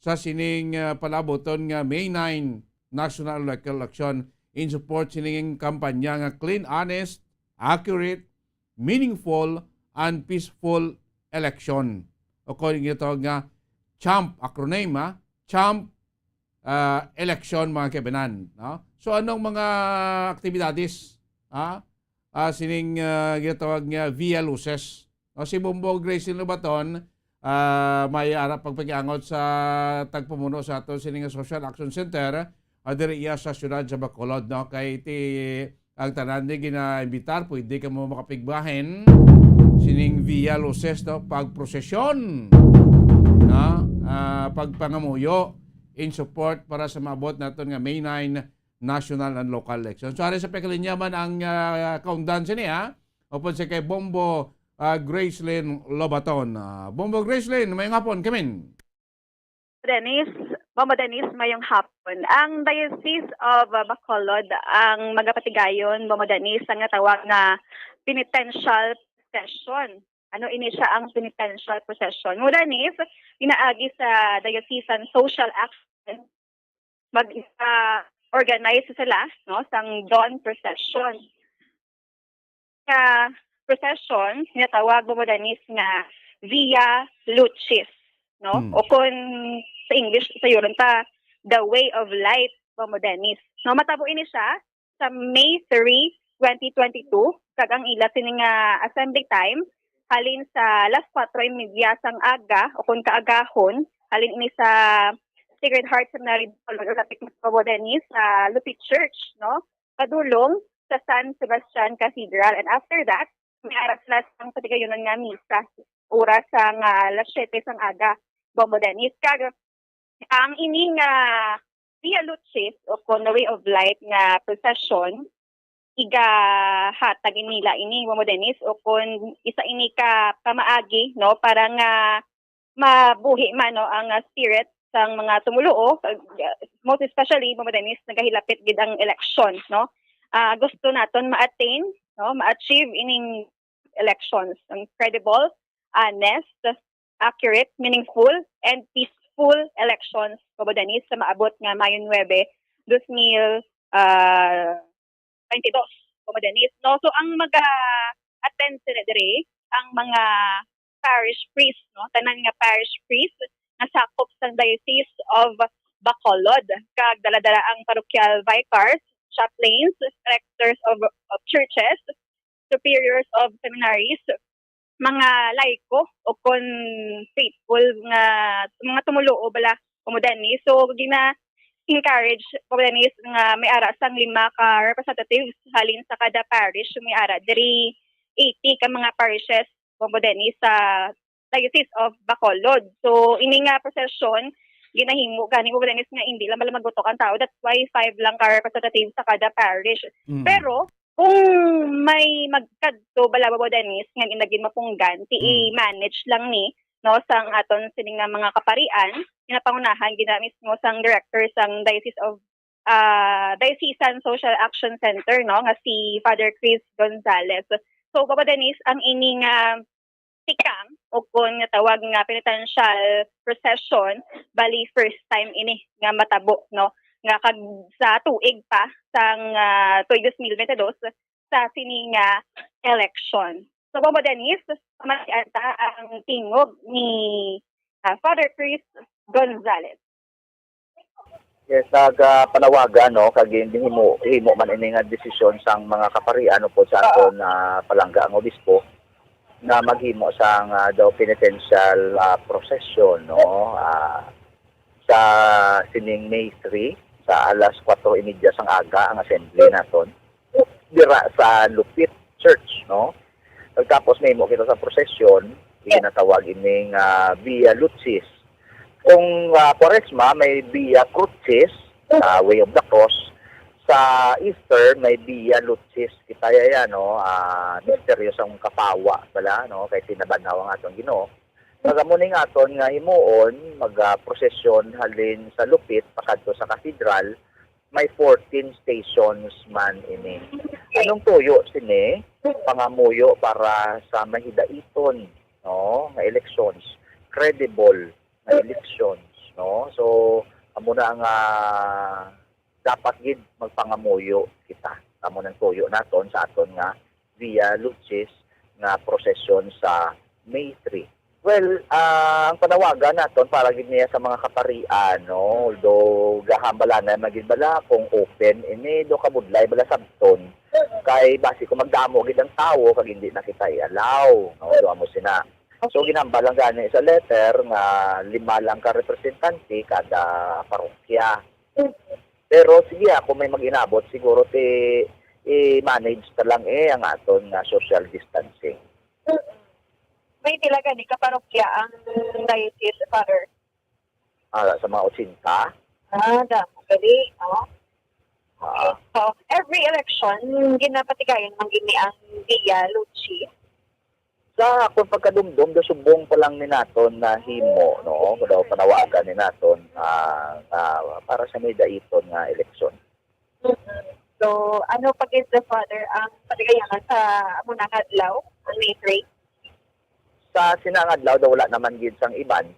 sa sining palaboton nga May 9 National Local Election in support sining kampanya nga clean, honest, accurate, meaningful, and peaceful election. According ito nga CHAMP acronym, CHAMP election mga kebenan. So anong mga aktibidades sining ginatawag nga Via Luces? Si Bombo Gracelyn Lobaton, may arap pagpagiangot sa tagpamuno sa ato sining Social Action Center diri iya sa syudad sa Bacolod, no? Kay iti ang tanan di ginaimbitar, pwede ka mo makapigbahin sining Via Luces, no? Pagprosesyon, no? Pagpangamuyo in support para sa maabot naton nga May 9 national and local elections. So, sa pekalinya man ang kaundan siniya, upon sa kay Bombo Gracelyn Lobaton. Bombo Gracelyn, may ngapon, kamin. Mama Dennis, mayong hapon. Ang Diocese of Bacolod, ang magapatigayon, Mama Dennis, ang natawag na penitential procession. Ano ini siya ang penitential procession? Mama Dennis, inaagi sa Diocesan Social Action, mag-organize sila, no, sang dawn procession. Sa procession, tinatawag Mama Dennis nga Via Lucis, no? O kung sa English, sa yun ta, The Way of Light, Mama Dennis. No, matabo ini siya sa May 3, 2022, kag ang ila sining assembly time, halin sa alas 4:30 sang aga, o kung kaagahon, halin ini sa Sacred Heart Seminary, Mama Dennis, sa Lupit Church, no? Padulong sa San Sebastian Cathedral. And after that, may aras sila sang patigayonon nga misa, oras sang alas 7 sang aga, Mama Dennis. Kag ang ining Via Lucis o kung The Way of Light nga procession, igahatag nila ini Mama Dennis o kung isa ini ka pamaagi, no, para nga mabuhi man, no, ang spirit sang mga tumuluo, most especially Mama Dennis, nagahilapit gid ang election, no. Gusto naton ma-attain, no, ma-achieve ining elections ang credible, honest, accurate, meaningful, and peaceful elections, Mama Dennis, sa maabot nga Mayo 9, 2022, Mama Dennis. No? So, ang mag-attend sila dire, ang mga parish priest, no? Tanan nga parish priest, na sakop sa Diocese of Bacolod, kag dala-dala ang parochial vicars, chaplains, rectors of churches, superiors of seminaries, mga laiko o kon faithful nga mga tumuluo bala Mama Dennis. So gina-encourage Mama Dennis nga may ara sang 5 ka representatives halin sa kada parish, may ara diri 80 ka mga parishes Mama Dennis sa Diocese of Bacolod. So ini nga procession ginahimo gani Mama Dennis nga hindi lang bala magutok ang tao, that's why 5 lang ka representatives sa kada parish. Pero kung may magkadto bala Mama Dennis nga inagin mapunggan, i-manage lang ni, no, sang aton sining nga mga kaparian, ginapangunahan gina mismo sang director sang Diocese of Diocesan Social Action Center, no, nga si Father Chris Gonzalez. So Mama Dennis, ang ini nga tikang o kung tawag nga penitential procession, bali first time ini nga matabo, no, nga kag sa tuig pa sang 2022 sa sining election. So Mama Dennis, matianta ang tingog ni Father Chris Gonzalez. Yes, panawagan, no, kag himo man ini nga desisyon sang mga kaparian po sa aton palangga ang obispo na maghimo sang daw penitential procession, no, sa sining May 3 sa alas 4:30 sang aga ang assembly naton dira sa Lupit Church, no. Pagtapos mahimo kita sa procession, ginatawag ining Via Lucis. Kung Quaresma may Via Crucis, Way of the Cross. Sa Easter may Via Lucis kitaya, no, misteryo sang kapawa bala, no, kay tinabanaw ang atong Ginoo. Pagamuning aton nga himuon mag-prosesyon halin sa Lupit pakadto sa katedral, may 14 stations man ini. Anong tuyo sini? Pangamuyo para sa mahidaiton, no, nga elections, credible na elections, no. So amo na ang dapat gid magpangamuyo kita. Amo nang tuyo naton sa aton nga Via Lucis nga prosesyon sa May 3. Well, ang panawagan naton para gid niya sa mga kaparian, no, although gahambala na magid bala kung open ini do kabudlay bala sabton kay basi kung magdamo gid ang tawo kag hindi na kita i-allow, no, do amo sina. So ginambalang gani sa letter nga 5 lang ka representante kada parokya. Pero sige, kung may mag-inabot, siguro i-manage ta lang ang aton nga social distancing. May tilaga ni kaparokya ang diocese, Father. Sa mga 80. Damo gali, no? So, every election, ginapatigayan mang gini ang Via Luci. Sa akong pagkadumdum, subong pa lang ni naton na himo, no? Daw panawagan ni naton para sa may daiton nga eleksyon. So, ano pag-is the Father ang patigayan sa munang adlaw, ang May 3? Sa sinangadlaw daw wala naman gid sang iban.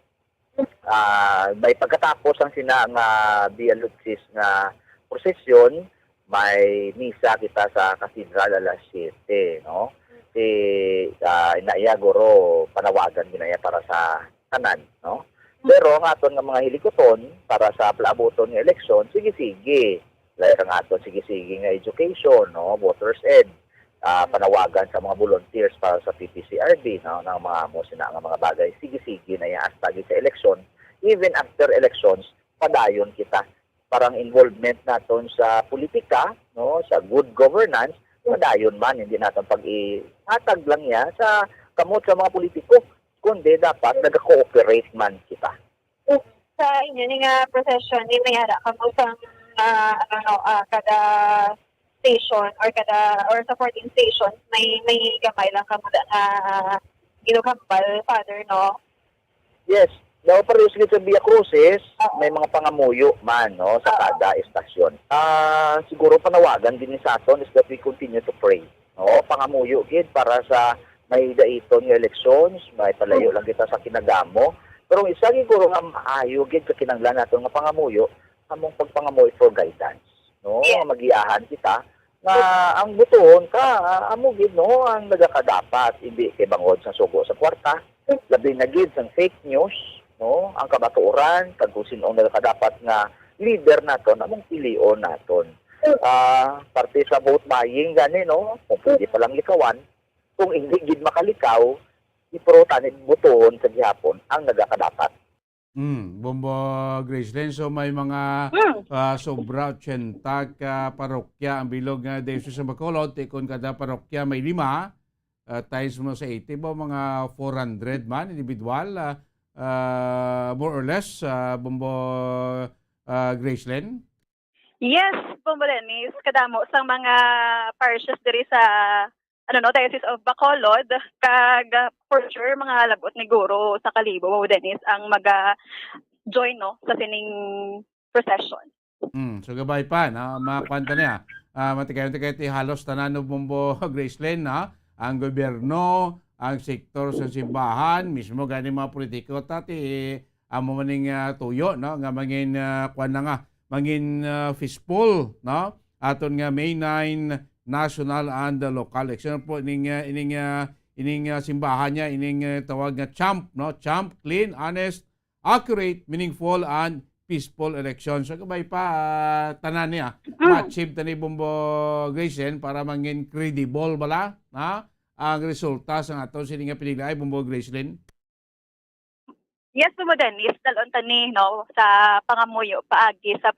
May pagkatapos ang sinang Via Lucis nga prosesyon, may misa kita sa Cathedral alas 7, no? Inaya guro panawagan ginaya para sa tanan, no? Pero ang aton nga mga hilikoton para sa palaboton nga eleksyon, sige-sige. Like ang aton sige-sige nga education, no? Voters ed. Panawagan sa mga volunteers para sa PPCRB, no, ng mga musina nga mga bagay, sige-sige na i-astagi sa eleksyon. Even after elections, padayon kita. Parang involvement naton sa politika, no, sa good governance, padayon man, hindi natin pag-ihatag lang niya sa kamot sa mga politiko, kundi dapat nag-cooperate man kita. Sa inyo nga procession, inayara ka mo sa kada station or sa 14 stations may gamay lang kamo na ginugambal, Father, no? Yes. Daw pareho sige sa Via Crucis, may mga pangamuyo man, no, sa kada estasyon. Siguro panawagan din ni sa aton is that we continue to pray, no? Pangamuyo gid para sa may daiton nga elections, may palayo lang kita sa kinagamo. Pero isa siguro nga maayo gid sa kinanglan naton nga pangamuyo, among pagpangamuyo for guidance, no? Magiahan kita nga ang buton ka amo gid, no, ang nagakadapat hindi kay bangod sa sugo sa kwarta, labi na gid sang fake news, no, ang kabatuoran kag kung sino ang nagakadapat nga leader naton among pilion naton. Parte sa vote buying gani, no, kung pwede pa lang likawan, kung hindi gid makalikaw, iprotanin buton sa gihapon ang nagakadapat. Bombo Graceland, so may mga sobra 80 ka parokya ang bilog nga Diocese sa Bacolod, tikon kada parokya may 5 times mo sa 80 ba mga 400 man individual, more or less, Bombo Graceland? Yes, Bombo Dennis, kadamo sa mga parishes diri sa Diocese of Bacolod, kag for sure mga labot ni Guro sa Kalibo, Bombo Dennis, ang maga-join, no, sa sining procession. So gabay pa na makwanta niya. Matikayon-tikay halos tanan no Bombo Graceland, na ang gobyerno, ang sektor sa simbahan, mismo gani mga politiko tati amo maning tuyo, no, nga mangin mangin fistful, no, aton nga May 9 national and local election po ining simbahan niya, ining tawag nga CHAMP, no, CHAMP, clean, honest, accurate, meaningful and peaceful election. So kabay pa tanan niya ma-achieve tani Bombo Graceland para mangin credible bala na ang resulta sa aton sini nga piniglaay, Bombo Graceland. Yes, Bombo Dennis, dalon tani, no, sa pangamuyo paagi sa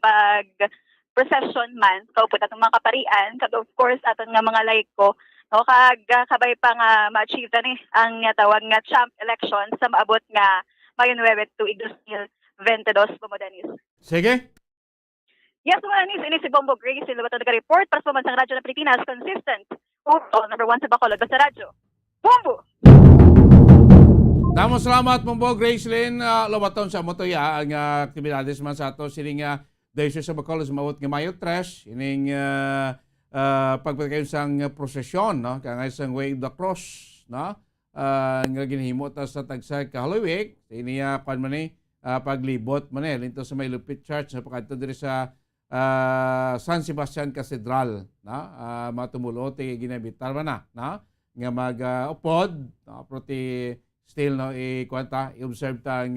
procession man, kaupot atong mga kaparian, kag of course aton nga mga laiko, no, kag kabay pa nga ma-achieve tani ang tawag nga CHAMP election sa maabot nga Mayo 9 to 2022, Bombo Dennis. Sige. Yes, Bombo Dennis, ini si Bombo Grace, sila ba ito nag-report para sa Pamansang Radyo ng Pilipinas, consistent. Number 1 sa Bacolod, basta radyo. Bombo! Damo salamat Bombo Graceland, lawaton sa motoya ang aktibidades man sa ato sining Diocese sa Bacolod mawot nga Mayo 3 ining pagpagkayon sang prosesyon, no, kangay sang Way of the Cross, no, nga ginhimo ta sa tagsay ka Holy Week ini kuan man ni paglibot man linto sa May Lupit Church sa pagadto diri sa San Sebastian Cathedral, na matumulo ti ginabitar man na nga mag-upod, no, proti still, no, i-kwanta i-observe ta ang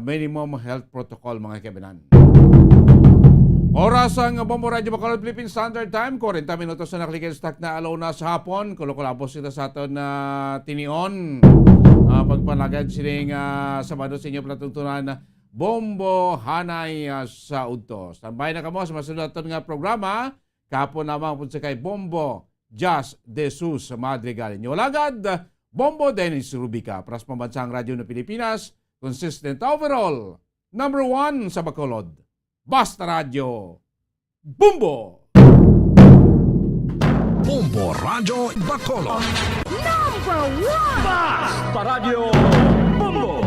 minimum health protocol mga kabinan. Oras ang Bombo Radio Bacolod Philippine Standard Time, 40 minutos na nakalikin stock na alaw na sa hapon. Kulo-kulabos sila sa aton tinion. Pagpanagad siling Sabado sa inyo platungtunan Bombo Hanay sa Udto. Standby na kamo sa masunod nga programa. Kapon naman po sa kay Bombo Jas de Sus Madrigal. Inyo lagad, Bombo Dennis Rubica. Pras Pambansang Radyo ng Pilipinas. Consistent overall. Number 1 sa Bacolod. Basta Radio. Bombo! Bombo Radio Bacolod. Number 1! Basta Radio Bombo!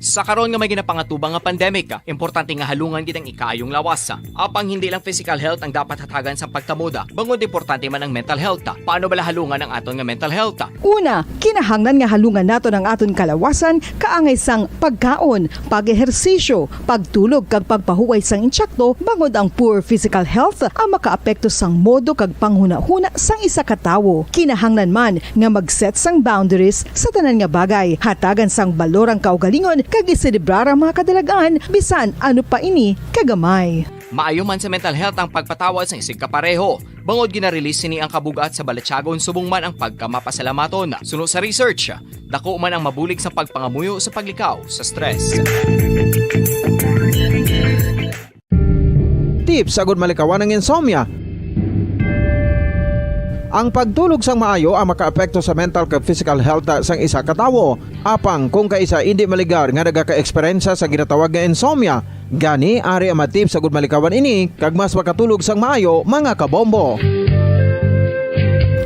Sa karon nga may ginapangatubang nga pandemic, importante nga halungan gid ang ikayong lawas. Apang hindi lang physical health ang dapat hatagan sa pagtamuda, bangod importante man ang mental health. Paano bala halungan ang aton nga mental health? Una, kinahanglan nga halungan nato ng aton kalawasan kaangay sang pagkaon, pag-ehersisyo, pagtulog kag pagpahuway sang insyakto bangod ang poor physical health ang makaapekto sang modo kag panghuna-huna sang isa ka tawo. Kinahanglan man nga mag-set sang boundaries sa tanan nga bagay, hatagan sang balorang kaugalingon kag iselebrar ang mga kadalagaan bisan ano pa ini kagamay. Maayo man sa mental health ang pagpatawad sa isig kapareho. Bangod gina-release ni ang kabugat sa Balatsyagon subong man ang pagkamapasalamaton. Suno sa research, dako man ang mabulig sa pagpangamuyo sa paglikaw sa stress. Tips agud malikawan ng insomnia. Ang pagtulog sang maayo ang makaapekto sa mental kag physical health sang isa ka tawo. Apang kung kaisa hindi maligar nga nagaka-eksperyensya sa ginatawag nga insomnia, gani ari ang matip sa gud malikawan ini kag mas makatulog sang maayo mga kabombo.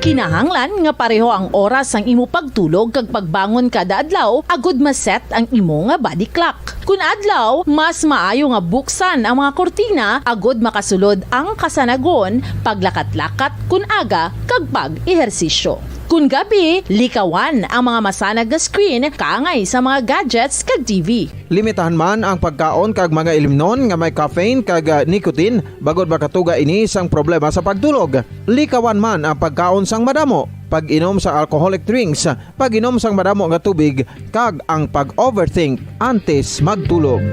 Kinahanglan nga pareho ang oras ang imo pagtulog kag pagbangon kada adlaw agud maset ang imo nga body clock. Kun adlaw, mas maayo nga buksan ang mga kortina agud makasulod ang kasanagon, paglakat-lakat kun aga kag pag-ehersisyo. Kun gabi, likawan ang mga masanag nga screen kaangay sa mga gadgets kag TV. Limitahan man ang pagkaon kag mga ilimnon nga may caffeine kag nicotine bagod makatuga ini sang problema sa pagtulog. Likawan man ang pagkaon sang madamo, pag-inom sa alcoholic drinks, pag-inom sang madamo nga tubig kag ang pag-overthink antes magtulog.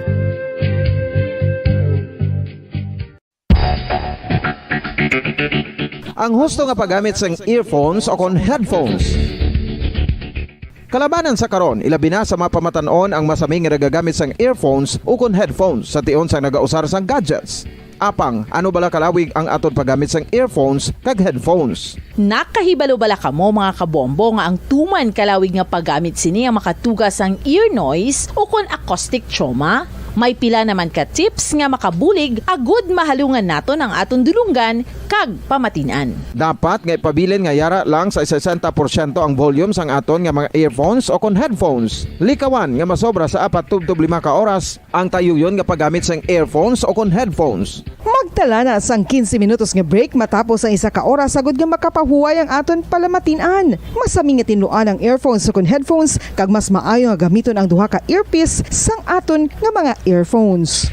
Ang husto nga paggamit sang earphones o kon headphones. Kalabanan sa karon, ilabi na sa mga pamatanon ang masaming nga nagagamit sang earphones o kon headphones sa tion sang nagausar sang gadgets. Apang, ano bala kalawig ang aton paggamit sang earphones kag headphones? Nakahibalo bala kamo mga kabombo nga ang tuman kalawig nga paggamit sini ang makatugas sang ear noise o kon acoustic trauma? May pila naman ka tips nga makabulig agud mahalungan naton ang aton dulungan kag pamatinan. Dapat nga ipabilin nga yara lang sa 60% ang volume sang aton nga mga earphones o kon headphones. Likawan nga masobra sa 4-5 ka oras ang tayuyon nga paggamit sang earphones o kon headphones. Magtala na sang 15 minutos nga break matapos ang isa ka oras agud nga makapahuway ang aton palamatinan. Masami nga tinluan ang earphones o kon headphones kag mas maayo nga gamiton ang duha ka earpiece sang aton nga mga earphones.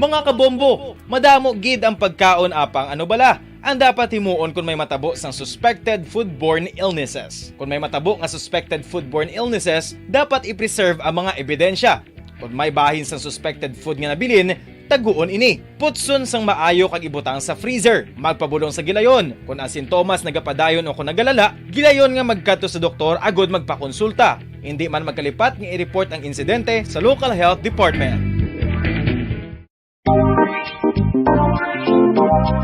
Mga kabombo, madamo gid ang pagkaon apang ano bala. Ang dapat himuon kung may matabo sang suspected foodborne illnesses. Kung may matabo nga suspected foodborne illnesses, dapat i-preserve ang mga ebidensya. Kung may bahin sang suspected food nga nabilin, taguon ini. Putson sang maayo kag ibutang sa freezer. Magpabulong sa gilayon. Kung ang sintomas nagapadayon o kung nagalala, gilayon nga magkadto sa doktor agud magpakonsulta. Hindi man magkalipat nga i-report ang insidente sa local health department.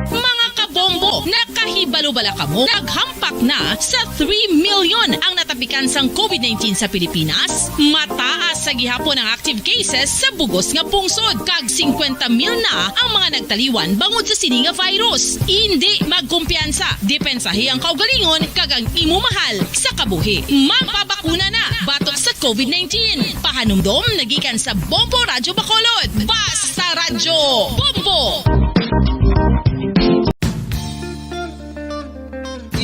Mga kabombo, nakahibalo bala kamo? Naghampak na sa 3 million ang natapikan sang COVID-19 sa Pilipinas. Mataas sa gihapon ang active cases sa bugos nga pungsod. Kag 50 mil na ang mga nagtaliwan bangod sa sini nga virus. Hindi magkumpiyansa. Depensahi ang kaugalingon kag ang imo mahal sa kabuhi. Magpabakuna na batok sa COVID-19. Pahanumdom nagikan sa Bombo Radyo Bacolod. Basta Radyo Bombo!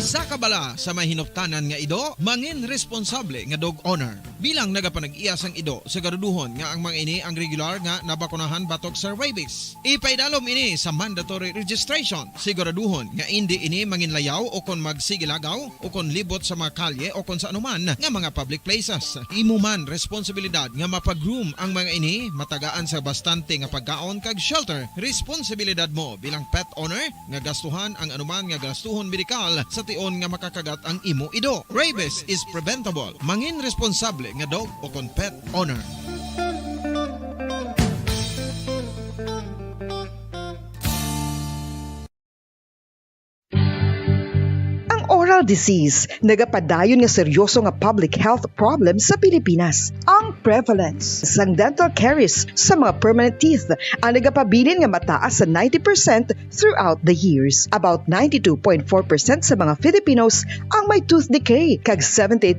Isa ka bala sa mahinuptanan nga ido, mangin responsable nga dog owner. Bilang nagapanag-iya sang ido, siguraduhon nga ang mga ini ang regular nga nabakunahan batok sa rabies. Ipaidalom ini sa mandatory registration. Siguraduhon nga hindi ini manginlayaw o kon magsigilagaw o kon libot sa mga kalye o kon sa anuman nga mga public places. Imo man responsibilidad nga mapag-groom ang mga ini, matagaan sa bastante nga pagkaon kag shelter. Responsibilidad mo bilang pet owner nga gastuhan ang anuman nga gastuhon medikal sa bation nga makakagat ang imo ido. Rabies is preventable. Mangin responsable nga dog o kon pet owner. Oral disease, nagapadayon nga seryoso nga public health problem sa Pilipinas. Ang prevalence sang dental caries sa mga permanent teeth ang nagapabilin nga mataas sa 90% throughout the years. About 92.4% sa mga Filipinos ang may tooth decay, kag 78%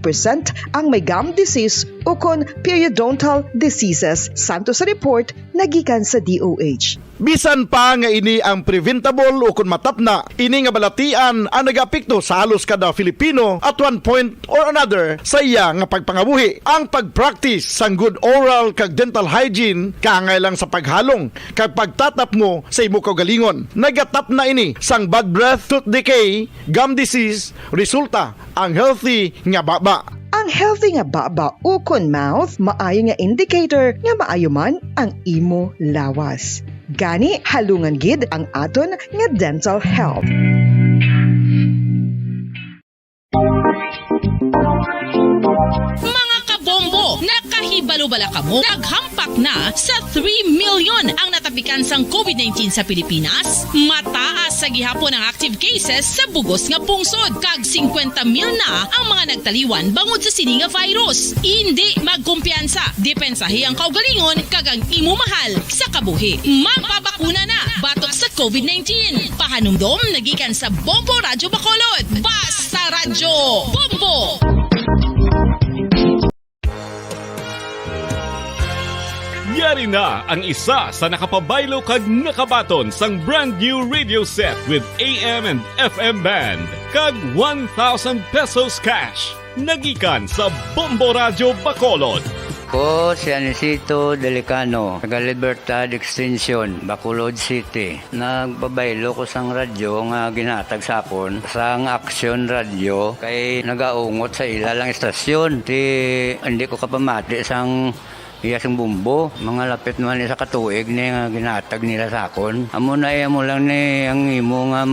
ang may gum disease o kon periodontal diseases, santo sa report nagikan sa DOH. Bisan pa nga ini ang preventable o kung matapna, ini nga balatian ang nagapikto sa halos kada Filipino at one point or another sa iya nga pagpangabuhi. Ang pagpractice sang good oral kag dental hygiene kaangay sa paghalong kag pagtatap mo sa imo kaugalingon. Nagatap na ini sang bad breath, tooth decay, gum disease, resulta ang healthy nga baba. Ang healthy nga baba o kon mouth maayo nga indicator nga maayo man ang imo lawas. Gani halungan gid ang aton nga dental health. Mga kabombo, nakahibalo bala kamo? Naghampak na sa 3 million ang natapikan sang COVID-19 sa Pilipinas. Mataas sa gihapon ang active cases sa bugos nga pungsod. Kag 50 mil na ang mga nagtaliwan bangod sa sini nga virus. Hindi magkumpiyansa. Depensahi ang kaugalingon kag ang imo mahal sa kabuhi. Magpabakuna na batok sa COVID-19. Pahanumdom nagikan sa Bombo Radyo Bacolod. Basta Radyo Bombo! Yari na ang isa sa nakapabaylo kag nakabaton sang brand new radio set with AM and FM band kag 1,000 pesos cash. Nagikan sa Bombo Radyo Bacolod. Ko si Anisito Delicano, taga Libertad Extension, Bacolod City. Nagbabaylo ko sang radyo nga ginatag sakon sang Action Radio kay nagaungot sa ilalang estasyon. Hindi ko kapamati sang iyasang bumbo, mga lapit naman sa katuig ni nga ginatag nila sakon. Amo na mo lang ni ang imo nga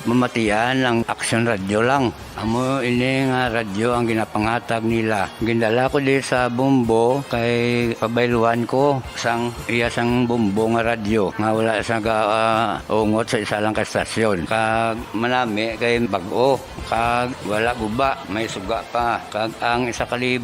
mamatian ang Action Radio lang. Amo ini nga radyo ang ginapangatag nila. Gindala ko di sa bumbo kay pabayluan ko sang iyasang bumbo nga radyo nga wala sa ungot sa isa lang ka estasyon. Kag manami kay bag-o, kag wala guba, may suga pa. Kag ang 1,000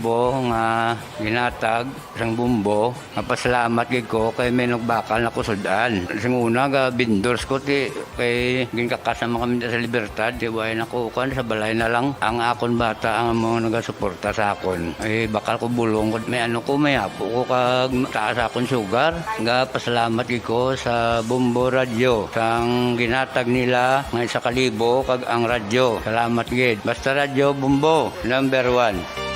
nga ginatag sang bumbo, napasalamat gid ko kay may nagbakal na kusudan. Sing una ga vendors ko ti kay ginkakasama kami sa Libertad, di way nakukan sa balay na lang ang akon bata ang mga nagasuporta sa akon. Bakal ko bulong may ko may apo ko kag taas akon sugar. Ga pasalamat gid ko sa Bombo Radio sang ginatag nila nga 1,000 kag ang radyo. Salamat gid. Basta Radyo Bombo number 1.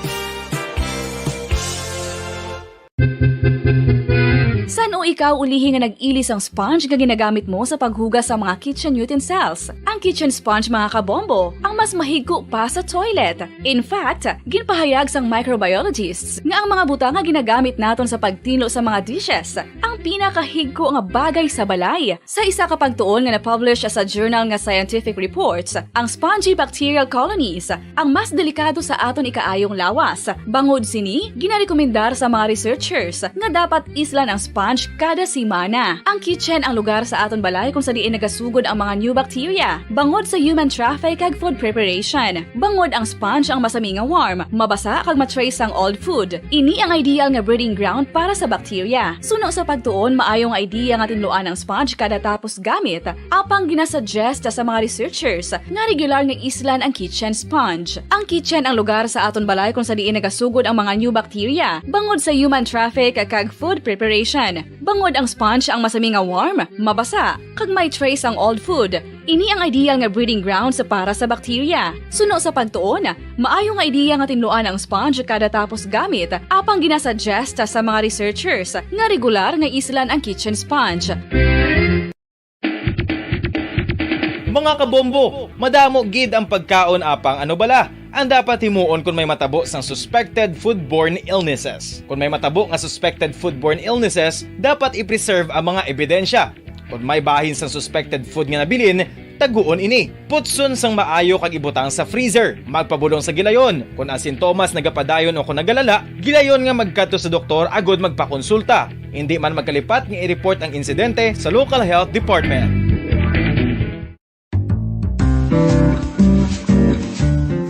Saan o ikaw ulihi nga nag-ilis ang sponge nga ginagamit mo sa paghugas sa mga kitchen utensils? Ang kitchen sponge mga kabombo, ang mas mahigko pa sa toilet. In fact, ginpahayag sang microbiologists nga ang mga butang nga ginagamit naton sa pagtilo sa mga dishes ang pinakahigko nga bagay sa balay. Sa isa ka pagtuon nga na-publish sa journal nga Scientific Reports, ang spongy bacterial colonies ang mas delikado sa aton ikaayong lawas. Bangod sini, ginarekomendar sa mga researchers nga dapat islan ang sponge kada simana. Ang kitchen ang lugar sa aton balay kung sa diin nagasugod ang mga new bacteria. Bangod sa human traffic kag food preparation. Bangod ang sponge ang masami nga warm, mabasa kag matrace ang old food. Ini ang ideal nga breeding ground para sa bacteria. Suno sa pagtuon, maayong idea nga tinluan ang sponge kada tapos gamit. Apang ginasuggest sa mga researchers nga regular nga islan ang kitchen sponge. Ang kitchen ang lugar sa aton balay kung sa diin nagasugod ang mga new bacteria. Bangod sa human traffic kag food preparation. Bangod ang sponge ang masami nga warm, mabasa, kag may trace ang old food. Ini ang ideal nga breeding ground sa para sa bacteria. Suno sa pagtuon, maayo nga idea nga tinluan ang sponge kada tapos gamit, apang ginasuggest sa mga researchers nga regular nga islan ang kitchen sponge. Mga kabombo, madamo gid ang pagkaon apang ano bala ang dapat himuon kung may matabo sang suspected foodborne illnesses. Kung may matabo nga suspected foodborne illnesses, dapat i-preserve ang mga ebidensya. Kung may bahin sang suspected food nga nabilin, taguon ini. Putson sang maayo kag ibutang sa freezer. Magpabulong sa gilayon. Kung ang sintomas nagapadayon o kung nagalala, gilayon nga magkadto sa doktor agod magpakonsulta. Hindi man magkalipat nga i-report ang insidente sa local health department.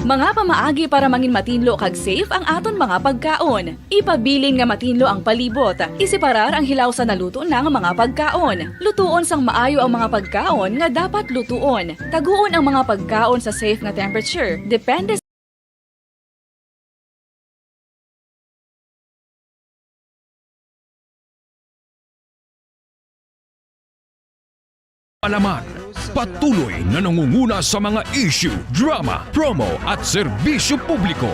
Mga pamaagi para mangin matinlo kag safe ang aton mga pagkaon. Ipabilin nga matinlo ang palibot. Isiparar ang hilaw sa naluto ng mga pagkaon. Lutuon sang maayo ang mga pagkaon nga dapat lutuon. Taguon ang mga pagkaon sa safe nga temperature. Depende Alaman, patuloy na nangunguna sa mga issue, drama, promo at serbisyo publiko.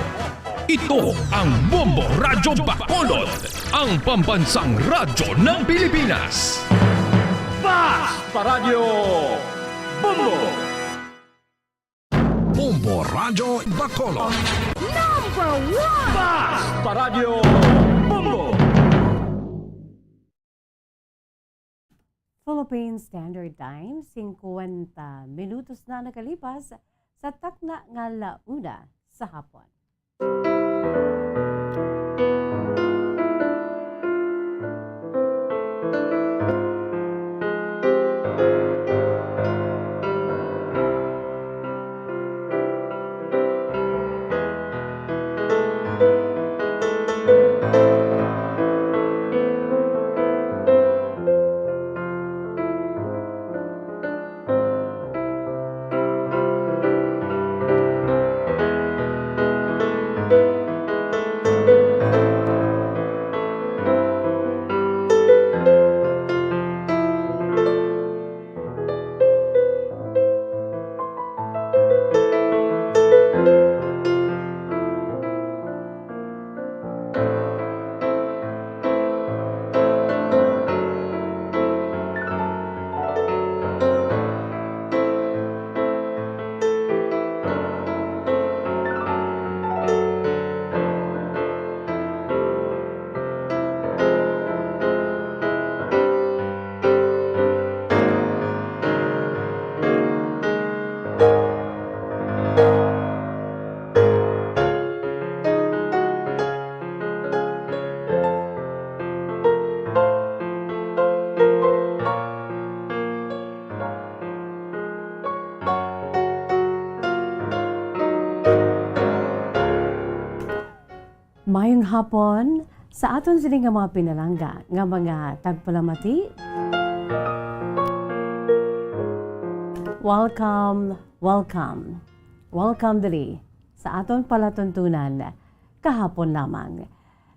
Ito ang Bombo Radyo Bacolod, ang pambansang radyo ng Pilipinas. Fast Paradyo Bombo! Bombo Radyo Bacolod. Number 1! Fast Paradyo Bombo! Philippine Standard Time, 50 minutos na nakalipas sa takna nga launa sa hapon. Mayong hapon sa aton sini nga mga pinalangga nga mga tagpalamati. Welcome diri sa aton palatuntunan kahapon lamang.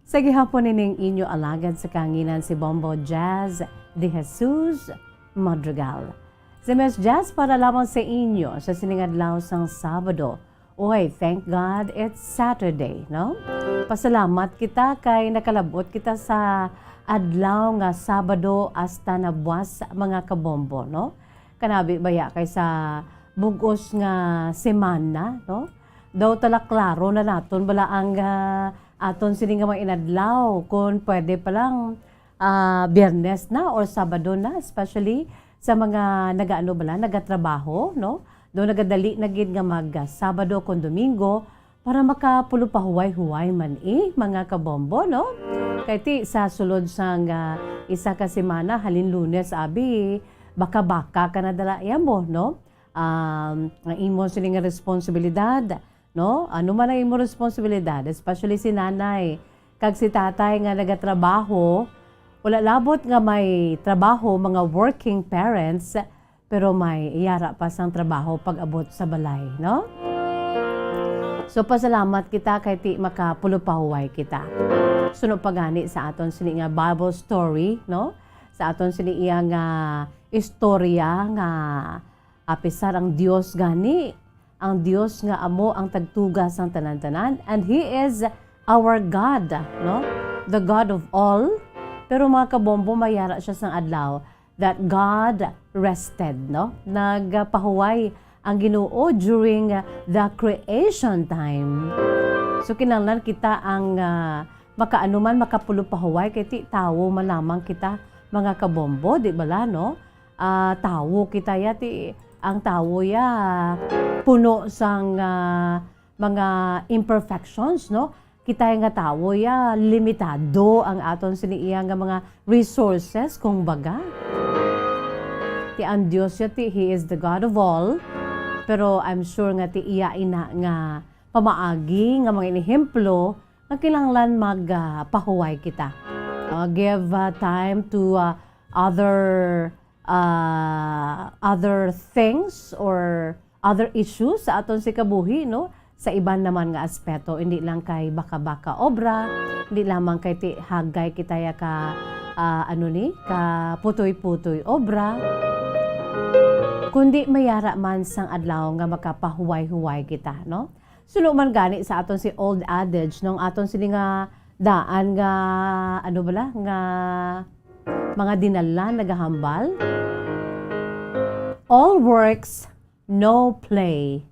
Sa gihapon ining inyo alagad sa kanginan si Bombo Jazz de Jesus Madrigal. Si Miss Jazz para lamang sa inyo sa siningadlaw sang Sabado. Uy, thank God it's Saturday, no? Pasalamat kita kay nakalabot kita sa adlaw nga Sabado hasta na buwas mga kabombo, no? Kanabi baya kay sa bugos nga semana, no? Daw tala klaro na naton bala ang aton sini nga mga inadlaw kung pwede pa lang Biyernes na or Sabado na, especially sa mga nagaano bala, nagatrabaho, no? Doon nagadali na gid nga mag Sabado kon Domingo para makapulo pa huway-huway man mga kabombo, no? Kay ti sa sulod sang isa ka semana halin Lunes abi baka-baka ka na dala mo, no? Ang imo sila nga responsibilidad, no? Ano man ang imo responsibilidad, especially si nanay kag si tatay nga nagatrabaho, wala labot nga may trabaho mga working parents pero may iyara pa sang trabaho pag abot sa balay, no? So pasalamat kita kay ti makapulo-pahuway kita. Suno pagani sa aton sini nga Bible story, no? Sa aton sini iya nga istorya nga apisar ang Dios gani, ang Dios nga amo ang tagtugas sang tanan-tanan, and He is our God, no? The God of all. Pero mga kabombo mayara siya sang adlaw that God rested, no? Nagpahuway ang Ginoo during the creation time. So kinahanglan kita ang makaanuman makapulo-pahuway kay ti tawo man lamang kita mga kabombo, di bala, no? Tawo kita ya ti ang tao puno sang mga imperfections, no? Kita nga tao limitado ang aton siniiya nga mga resources, kung baga. Ti ang Diyos He is the God of all. Pero I'm sure nga ti iya ina nga pamaagi nga mga inihemplo nga kinahanglan magpahuway kita. Give time to other things or other issues sa aton si kabuhi, no? Sa iban naman nga aspeto, hindi lang kay baka-baka obra, hindi lamang kay hagay kita ka ka putoy-putoy obra, kundi mayara man sang adlaw nga makapahuway-huway kita, no? Sulo man gani sa aton si old adage nung aton sini nga daan nga nga mga dinalan nagahambal. All works, no play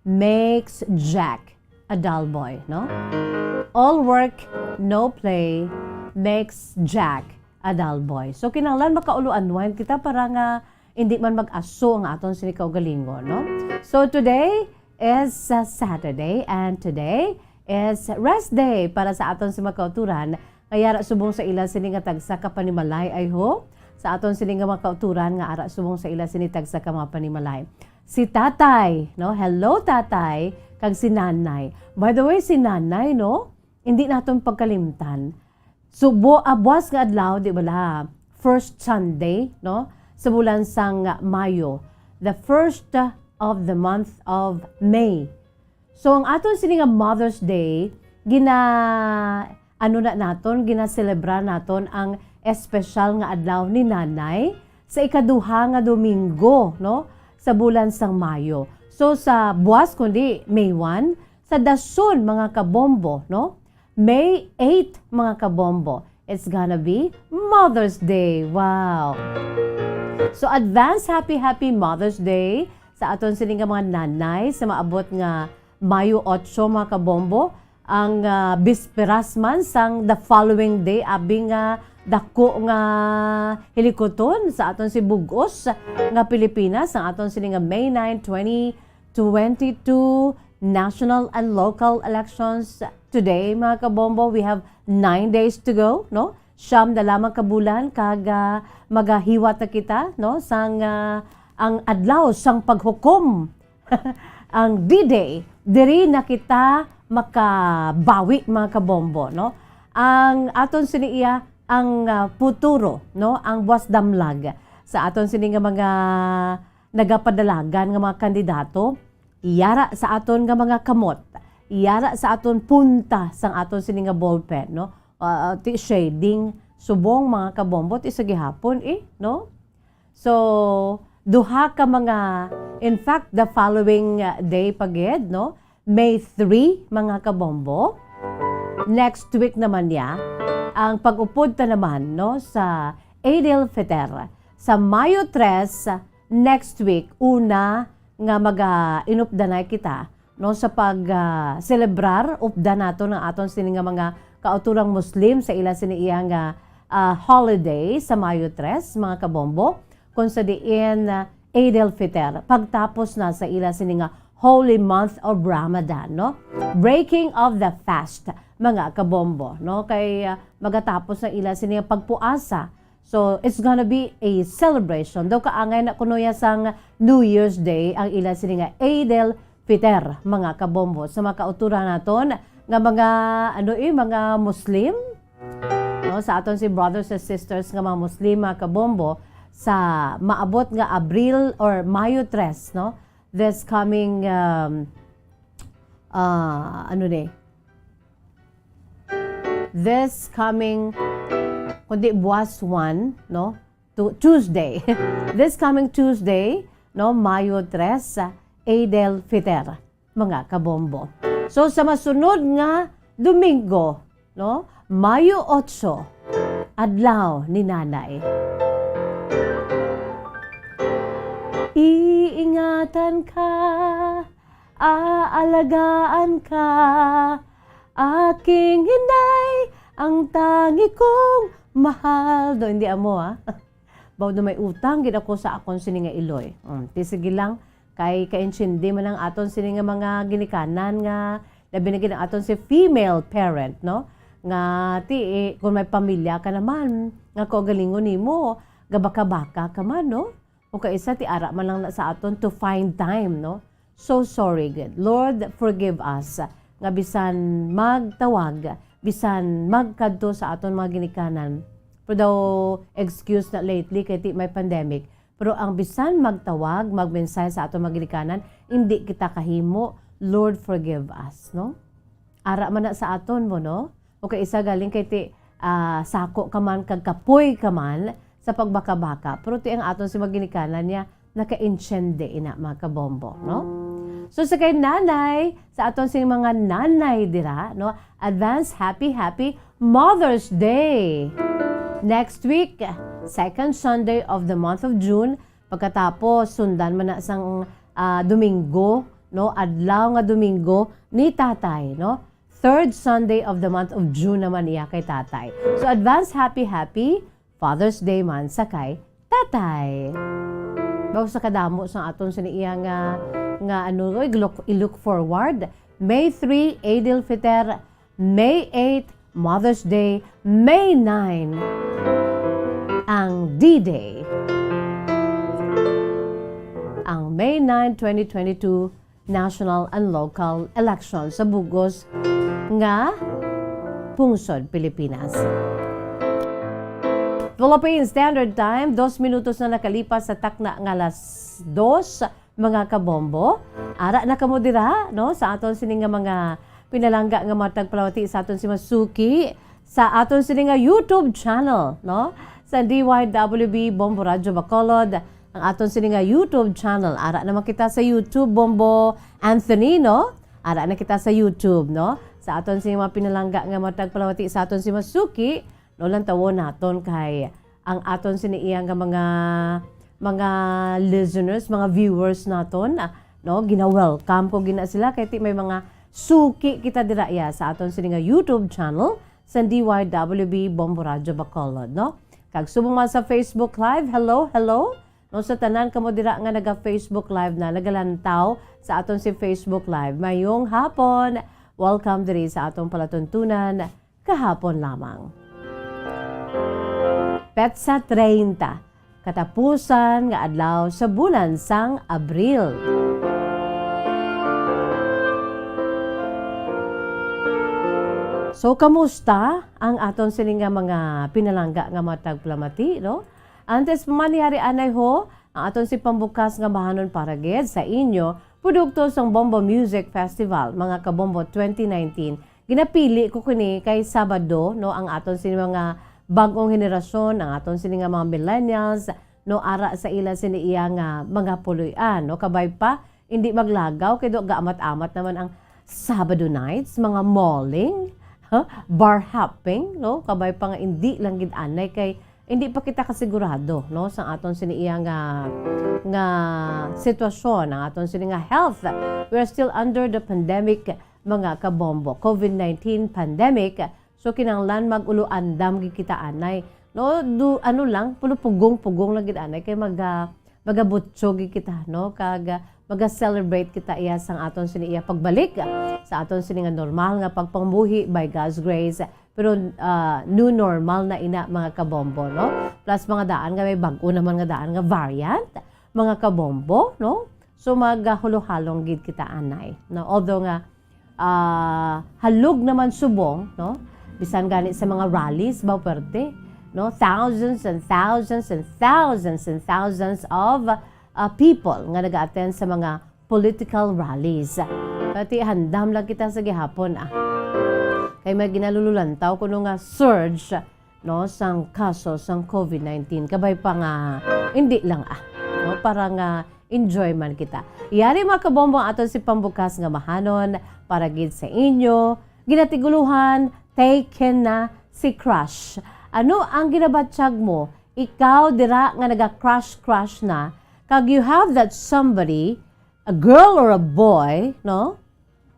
makes Jack a dull boy, no? All work, no play makes Jack a dull boy. So kinahanglan makauluan kita para nga hindi man mag-aso ang aton sini kaugalingon, no? So today is Saturday and today is rest day para sa aton si makauturan. Kaya ara subong sa ila sini nga tagsa ka panimalay ay ho. Sa aton sini nga makauturan nga ara subong sa ila sini tagsa ka mga panimalay. Si tatay, no? Hello tatay, kag si nanay. By the way, si nanay, no? Hindi naton pagkalimtan. Subo abwas nga adlaw, di ba? First Sunday, no? Sa bulan sang Mayo. The first of the month of May. So ang aton sini nga Mother's Day, ginaselebra naton ang espesyal nga adlaw ni nanay sa ikaduha nga Domingo, no? Sa bulan sang Mayo. So sa buwas kundi May 1, sa dason mga kabombo, no? May 8 mga kabombo. It's gonna be Mother's Day. Wow. So advance happy Mother's Day sa aton sini nga mga nanay sa maabot nga Mayo 8 mga kabombo. Ang bisperas man sang the following day abi nga dako nga hilikoton sa aton si Bugos nga Pilipinas ang aton sini nga May 9, 2022 national and local elections today mga kabombo. We have 9 days to go, no? Siyam na lamang kabulan kag magahiwat na kita, no? Sang ang adlaw sang paghukom ang D-Day diri na kita makabawi mga kabombo, no? Ang aton siniiya ang futuro, no? Ang buwas damlag sa aton sini nga mga nagapadalagan nga mga kandidato, iyara sa aton nga mga kamot, iyara sa aton punta sang aton sini nga ballpen, no? Ti shading subong mga kabombo ti sa gihapon no? So duha ka mga, in fact the following day pagid, no? May 3 mga kabombo. Next week naman ang pag-upod ta naman, no, sa Eid al-Fitr. Sa Mayo 3, next week, una nga mag-inupdanay kita, no, sa pag-celebrar, upda nato ng aton sini nga mga kauturang Muslim sa ila siniiya nga holiday sa Mayo 3, mga kabombo, kung sa diin Eid al-Fitr. Pagtapos na sa ila sini nga Holy Month of Ramadan, no? Breaking of the fast, mga kabombo, no? Kay magatapos na ila sini pagpuasa. So it's gonna be a celebration. Daw kaangay na kuno sang New Year's Day ang ila sini nga Eid al-Fitr, mga kabombo. Sa mga kauturan naton nga mga mga Muslim, no? Sa aton si brothers and sisters nga mga Muslim, mga kabombo, sa maabot nga Abril or Mayo 3, no? This coming this coming kundi buwas 1, no? Tuesday. This coming Tuesday, no, Mayo 3, Eid al-Fitr, mga kabombo. So sa masunod nga Domingo, no, Mayo 8, adlaw ni nanay. Iingatan ka, aalagaan ka, aking hinday, ang tangi kong mahal. Do, hindi amo Baw may utang gid ako sa akon sini nga iloy. Ti sige lang kay kaintsindi man ang aton sini nga mga ginikanan nga labi na gid ang aton si female parent, no? Nga kung may pamilya ka naman nga ko galingon nimo gabaka-baka ka man, no? O kaisa ti ara man lang na sa aton to find time, no? So sorry, God. Lord, forgive us nga bisan magtawag, bisan magkadto sa aton mga ginikanan. Pero daw excuse na lately kay ti may pandemic. Pero ang bisan magtawag, magmensahe sa aton mga ginikanan, hindi kita kahimo. Lord, forgive us, no? Ara man na sa aton mo, no? O kaisa galing kay ti sako ka man, kagkapoy ka man sa pagbaka-baka. Pero ti ang aton si mga ginikanan niya, naka-insyende ina mga kabombo, no? So sa kay nanay, sa aton sing mga nanay dira, no? Advance happy Mother's Day. Next week, second Sunday of the month of June, pagkatapos sundan man na sang Domingo, no? Adlaw nga Domingo ni tatay, no? Third Sunday of the month of June naman iya kay tatay. So advance happy Father's Day man sa kay tatay. Bago sa kadamo sa aton siniya nga ano i-look forward. May 3, Eid al-Fitr. May 8, Mother's Day. May 9, ang D-Day. Ang May 9, 2022, national and local elections sa Bugos nga pungsod, Pilipinas. Philippine Standard Time, 2 minutos na nakalipas sa takna nga alas 2, mga kabombo. Ara na kamo dira, no, sa aton sini nga mga pinalangga nga matag palawati sa aton si Masuki sa aton sini nga YouTube channel, no, sa DYWB Bombo Radyo Bacolod, ang aton sini nga YouTube channel. Ara naman kita sa YouTube Bombo Anthony, no, ara na kita sa YouTube, no, sa aton sini mga pinalangga nga matag palawati sa aton si Masuki. No lang tawon naton kay ang aton siniiya nga mga listeners, mga viewers naton, no, gina-welcome ko gina sila kay ti may mga suki kita dira ya sa aton sini nga YouTube channel sa DYWB Bombo Radyo Bacolod, no. Kag subong man sa Facebook Live, hello. No, sa tanan kamo dira nga naga Facebook Live na nagalantaw sa aton si Facebook Live. Mayong hapon. Welcome diri sa atong palatuntunan kahapon lamang. Petsa 30, katapusan nga adlaw sa bulan sang Abril. So, kamusta ang aton sining nga mga pinalangga nga matagplamati, no? Antes pamaniyari anay ho, ang aton si pambukas nga bahanon para ged sa inyo, produkto sang Bombo Music Festival, mga kabombo 2019. Ginapili ko kini kay Sabado, no, ang aton sining mga bagong henerasyon, ang aton sini nga mga millennials, no, ara sa ila sini iya nga mga puloy-an, no, kabay pa hindi maglagaw kay do gaamat-amat naman ang Sabado nights, mga malling, bar hopping, no, kabay pa nga hindi lang gid anay kay hindi pa kita kasigurado, no, sa aton sini iya nga sitwasyon, ang aton sini nga health. We are still under the pandemic, mga kabombo, COVID-19 pandemic. So kinanglan magulo andam gid kita anay, no, ano lang pugong lang gid anay kay magabutso gid kita, no, kag maga-celebrate kita iya sang aton sini iya pagbalik sa aton sini nga normal nga pagpangbuhi by God's grace. Pero new normal na ina, mga kabombo, no, plus mga daan nga may bag-o naman nga daan nga variant, mga kabombo, no. So maghulo-halong gid kita anay, no, although nga halog naman subong, no, bisan ganit sa mga rallies ba perte, no, thousands and thousands of people nga naga-attend sa mga political rallies. Pati handam lang kita sa gihapon kay may ginalululantaw kuno nga surge, no, sang kaso sang COVID-19 kabay pa nga hindi lang no, para nga enjoy man kita. Iyari mga kabombo aton si pambukas nga mahanon para gid sa inyo ginatiguluhan. Taken na si crush. Ano ang ginabatsyag mo? Ikaw dira nga naga-crush na, kag you have that somebody, a girl or a boy, no,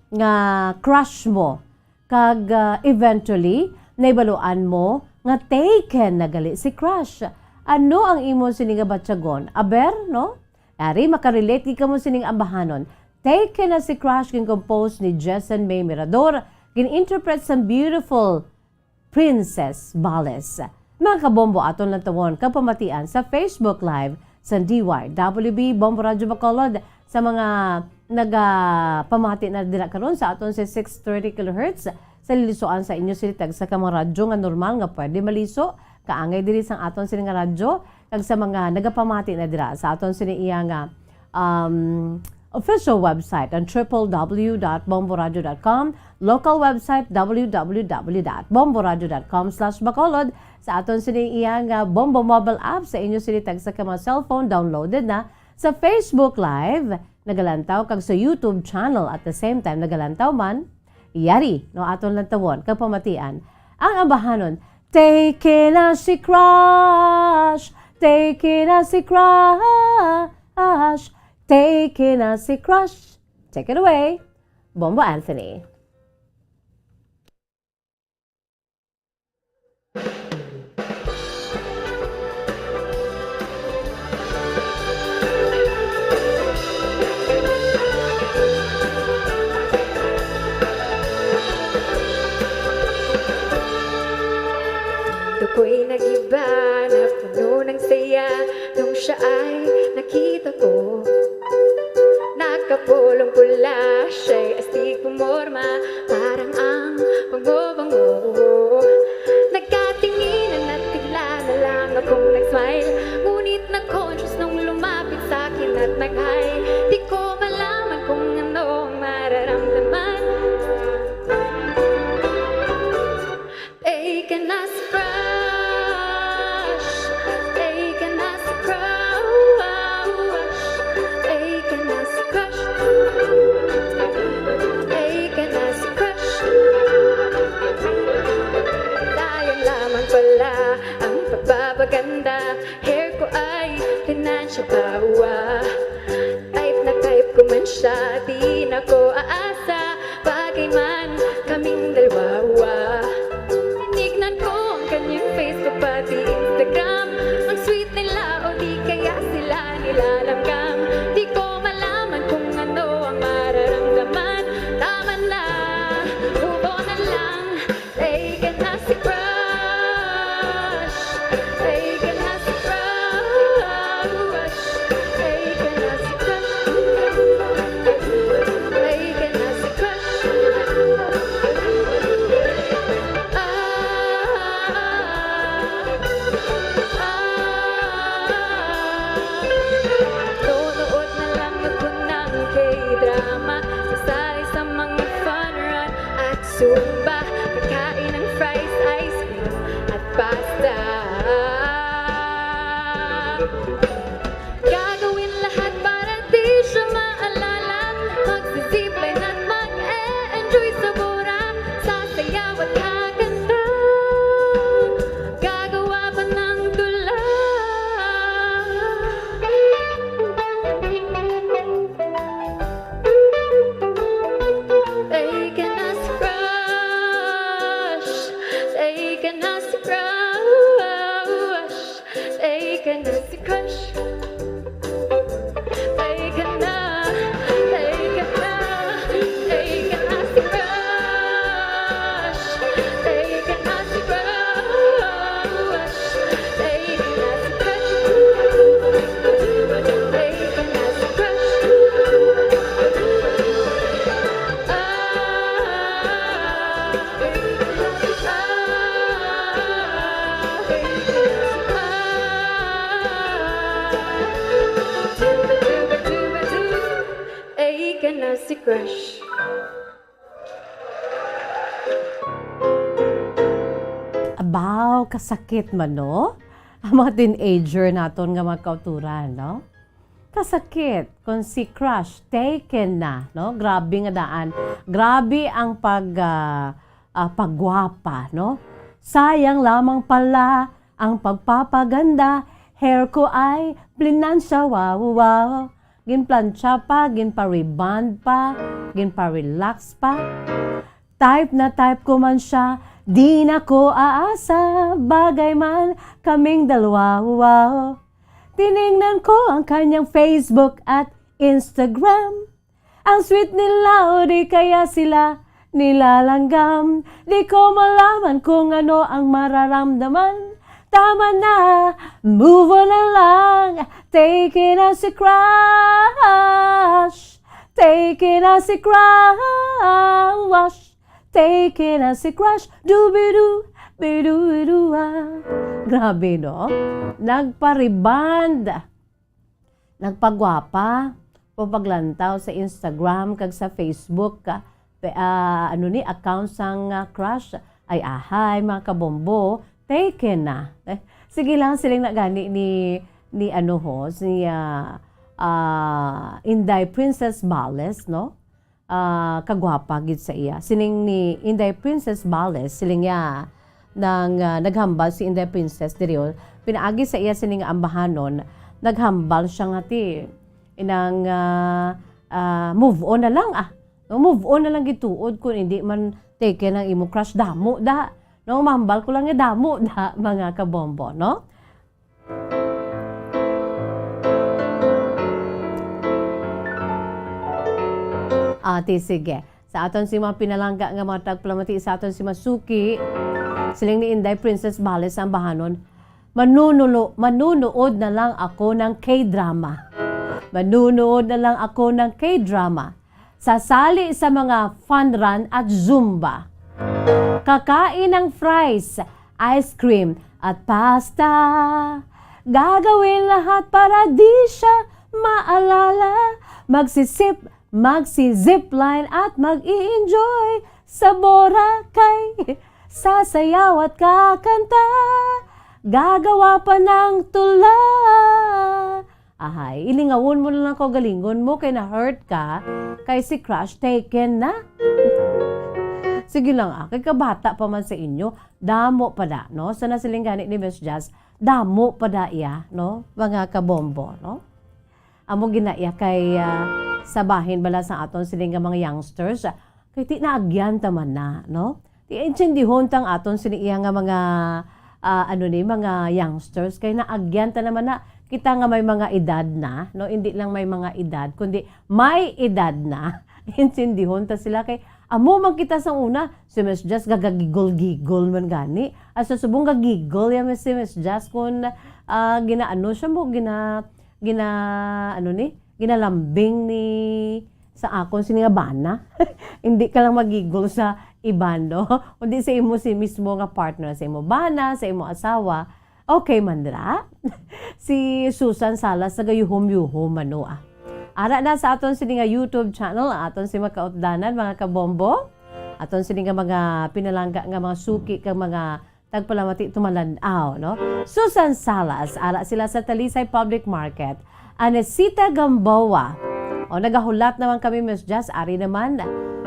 nga crush mo. Kag eventually, naibaluan mo nga taken na gali si crush. Ano ang imo sining batyagon? Aber, no? Ari, makarelate ka mo sining ambahanon. Take na si Crush kin compose ni Jessen May Mirador, gin-interpret sa beautiful Princess Bales. Mga kabombo, aton lang tawon kapamatian sa Facebook Live sa DYWB Bombo Radio Bacolod sa mga nagapamati na dila karon sa aton sa 630 kHz sa lilisuan sa inyo silitag sa kamang radyo nga normal nga pwede maliso kaangay diri sang aton sini nga radyo kag sa mga nagapamati na dira sa aton sini iya nga official website on www.bomboradio.com, local website www.bomboradio.com/Bacolod, sa aton sini iya nga Bombo mobile app sa inyo silitag sa kamang cellphone downloaded na, sa Facebook Live nagalantaw kag sa YouTube channel at the same time nagalantaw man yari no aton lantawon kag pamatian ang ambahanon. Take na si Crush, take na si Crush, take na si Crush. Take it away, Bombo Anthony. Ako'y nag-iba na puno ng saya nung siya ay nakita ko. Nakapulong pula, siya'y astig pumorma, parang ang bango-bango. Nagkatinginan at bigla na lang akong nag-smile, ngunit na-conscious nung lumapit sa'kin at nag-hi. Di ko malaman kung ano ang mararamdaman. Take na si Crush, take na si Crush, take na si Crush, take na si Crush. Sayang lamang pala ang pagbabaganda, hair ko ay financial bawa. Type na type ko man siya, di na ko aasa, bagay man kaming dalawa. Tinignan ko ang kanyang Facebook pati Instagram, ang sweet nila o di kaya sila nilalanggam. Di ko malaman kung ano ang mararamdaman. Tama na, move on na lang. Take na si Crush, take na si Crush, take na si Crush, take na si Crush. Nonood na lang ako ng K-drama, sasali sa mga fun run at Zumba, kakain ng fries, ice cream at pasta. Gagawin lahat para di siya maalala, magsisipline at mag-e-enjoy sa bura, sasayaw at kakanta, gagawa pa ng tula. Take na si Crush, take na si Crush, take na si Crush. Take na, take na, take na si Crush, take na si Crush, take na si Crush, take na si Crush. Take na si Crush. Abaw, kasakit man, no? Ang mga teenager naton nga mga kauturan, no? Kasakit kung si Crush taken na, no? Grabe nga daan. Grabe ang paggwapa, no? Sayang lamang pala ang pagpapaganda. Hair ko ay plinansya, wow, wow. Ginplansya pa, ginpa-rebond pa, ginpa-relax pa. Type na type ko man siya, Di na ko aasa, bagay man kaming dalawa. Wow. Tiningnan ko ang kanyang Facebook at Instagram. Ang sweet nila o di kaya sila nilalanggam. Di ko malaman kung ano ang mararamdaman. Tama na, move on na lang. Take it as a crush. Take it as a crush. Take it as a crush. Do-be-do, be-do-be-do-ah. Grabe, no? Nagpariband. Nagpagwapa. Paglantaw sa Instagram kag sa Facebook. Account sang crush. Ay ahay, mga kabombo. Taken na. Sige lang silang nagani ni Inday Princess Bales, no? Kagwapa gid sa iya. Sining ni Inday Princess Bales, siling ya naghambal si Inday Princess diriyo. Pinaagi sa iya sining ambahanon, naghambal siya nga ti inang move on na lang No, move on na lang gituod kung hindi man take ng imo crush damo da. No, mahambal ko lang nga damo da mga kabombo, no? Sige. Sa aton si mga pinalangga nga mga tagplamati sa aton si Masuki, siling ni Inday Princess Bales ang bahanon, manunood na lang ako ng K-drama. Manunood na lang ako ng K-drama. Sasali sa mga fun run at Zumba. Kakain ng fries, ice cream at pasta. Gagawin lahat para di siya maalala. Magsi-zipline at mag-i-enjoy sa Boracay. Sasayaw at kakanta. Gagawa pa ng tula. Ahay, ilingawon mo na lang ko galingon mo kay na-hurt ka. Kay si crush taken na. Sige lang kay kabata pa man sa inyo, damo pa da, no? Sana siling ganit ni Miss Jazz, damo pa da iya, no? Mga kabombo, no? Amo ginaiya kay sabahin bala sa aton siling nga mga youngsters, kay ti naagyan taman na, no? Ti intindihon tang aton siling iya nga mga mga youngsters kay naagyan ta naman na kita nga may mga edad na, no? Hindi lang may mga edad, kundi may edad na. Intindihon ta sila kay amo man kita sa una, si Miss Jazz gagagigol-gigol man gani. Asa subong gagigol ya si Miss Jazz kung ginaano siya mo, ginalambing ni sa akon sini nga bana. Hindi ka lang magigol sa iban, no? Kundi sa imo si mismo nga partner, sa imo bana, sa imo asawa. Okay, mandra. Si Susan Salas nagayuhom-yuhom ano Ara na sa aton sini nga YouTube channel, aton si makautdanan mga kabombo. Aton sini nga mga pinalangga nga mga suki kag mga tagpalamati tumalanaw, no? Susan Salas, ara sila sa Talisay Public Market. Anesita Gamboa. O nagahulat naman kami Miss Jazz, ari naman.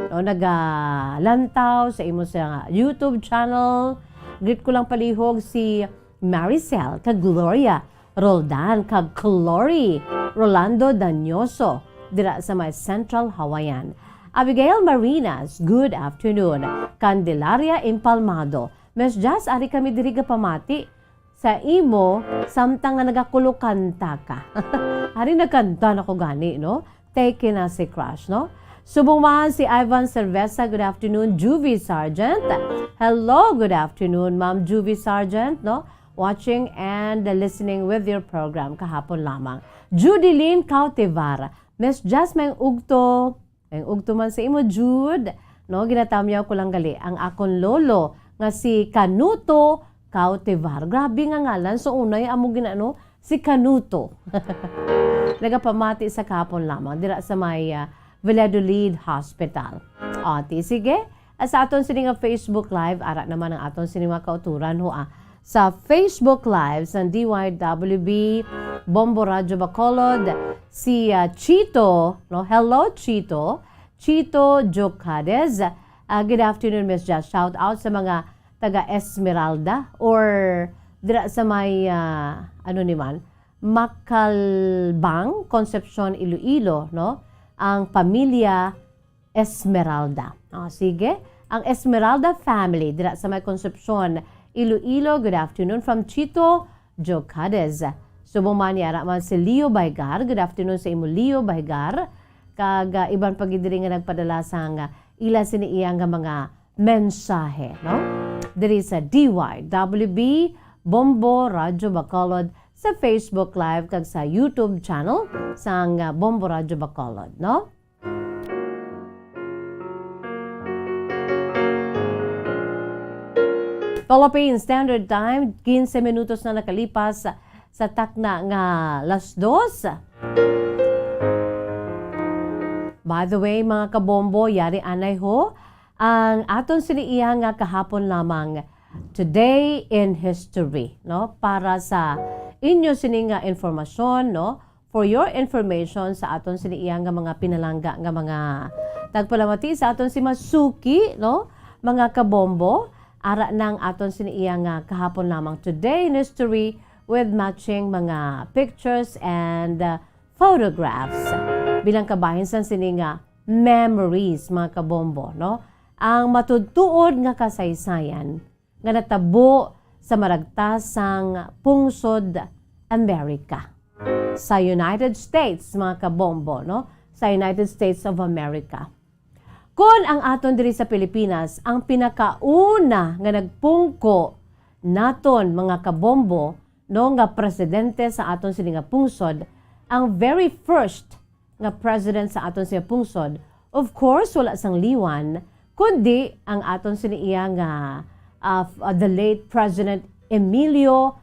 O nagalantaw sa imo sa YouTube channel. Greet ko lang palihog si Maricel kag Gloria Roldan kag Chloe Rolando Danyoso dira sa may Central Hawaiian. Abigail Marinas, good afternoon. Candelaria Impalmado, Miss Jazz, ari kami diri ga pamati sa imo samtang nga nagakulukanta ka. Ari nagkanta na ko gani, no? Take na si crush, no? Subong si Ivan Cerveza, good afternoon. Juvie Sargent, hello, good afternoon, Ma'am Juvie Sargent, no? Watching and listening with your program kahapon lamang. Judeline Cautivar, Miss Jasmine Ugto, ang ugto man sa imo Jude, no? Ginatamyaw ko lang gali ang akon lolo nga si Canuto Cautivar. Grabe nga ngalan, so unay amo ginano si Canuto. Nagapamati sa kahapon lamang dira sa may Valladolid Hospital. Sige. Sa aton sini nga Facebook Live, ara naman ang aton sini nga kauturan ho sa Facebook Live sa DYWB Bombo Radyo Bacolod, si Chito, no? Hello Chito Jocades. Good afternoon Miss Jazz. Shout out sa mga taga Esmeralda or dira sa may Macalbang, Concepcion, Iloilo, no? Ang pamilya Esmeralda. Sige. ang Esmeralda family dira sa may Concepcion, Iloilo. Good afternoon from Chito Jocades. Subong man yara man si Leo Baygar. Good afternoon sa imo Leo Baygar. Kag iban pagidiri nga nagpadala sang ila siniiyang nga mga mensahe, no? Diri sa DYWB Bombo Radyo Bacolod sa Facebook Live kag sa YouTube channel sang Bombo Radyo Bacolod, no? Philippine Standard Time, 15 minutos na nakalipas sa takna nga las 2. By the way, mga kabombo, yari anay ho, ang aton siniiya nga kahapon lamang Today in History, no? Para sa inyo sini nga informasyon, no? For your information sa aton siniiya nga mga pinalangga nga mga tagpalamati sa aton si Masuki, no? Mga kabombo, ara nang aton siniiya nga kahapon lamang Today in History with matching mga pictures and photographs. Bilang kabahin sa sini nga memories, mga kabombo, no? Ang matudtuod nga kasaysayan nga natabo sa maragtasang pungsod Amerika. Sa United States, mga kabombo, no? Sa United States of America. Kung ang aton diri sa Pilipinas, ang pinakauna nga nagpungko naton mga kabombo, no, nga presidente sa aton sini nga pungsod, ang very first nga president sa aton sini pungsod, of course, wala sang liwan, kundi ang aton sini iya nga the late President Emilio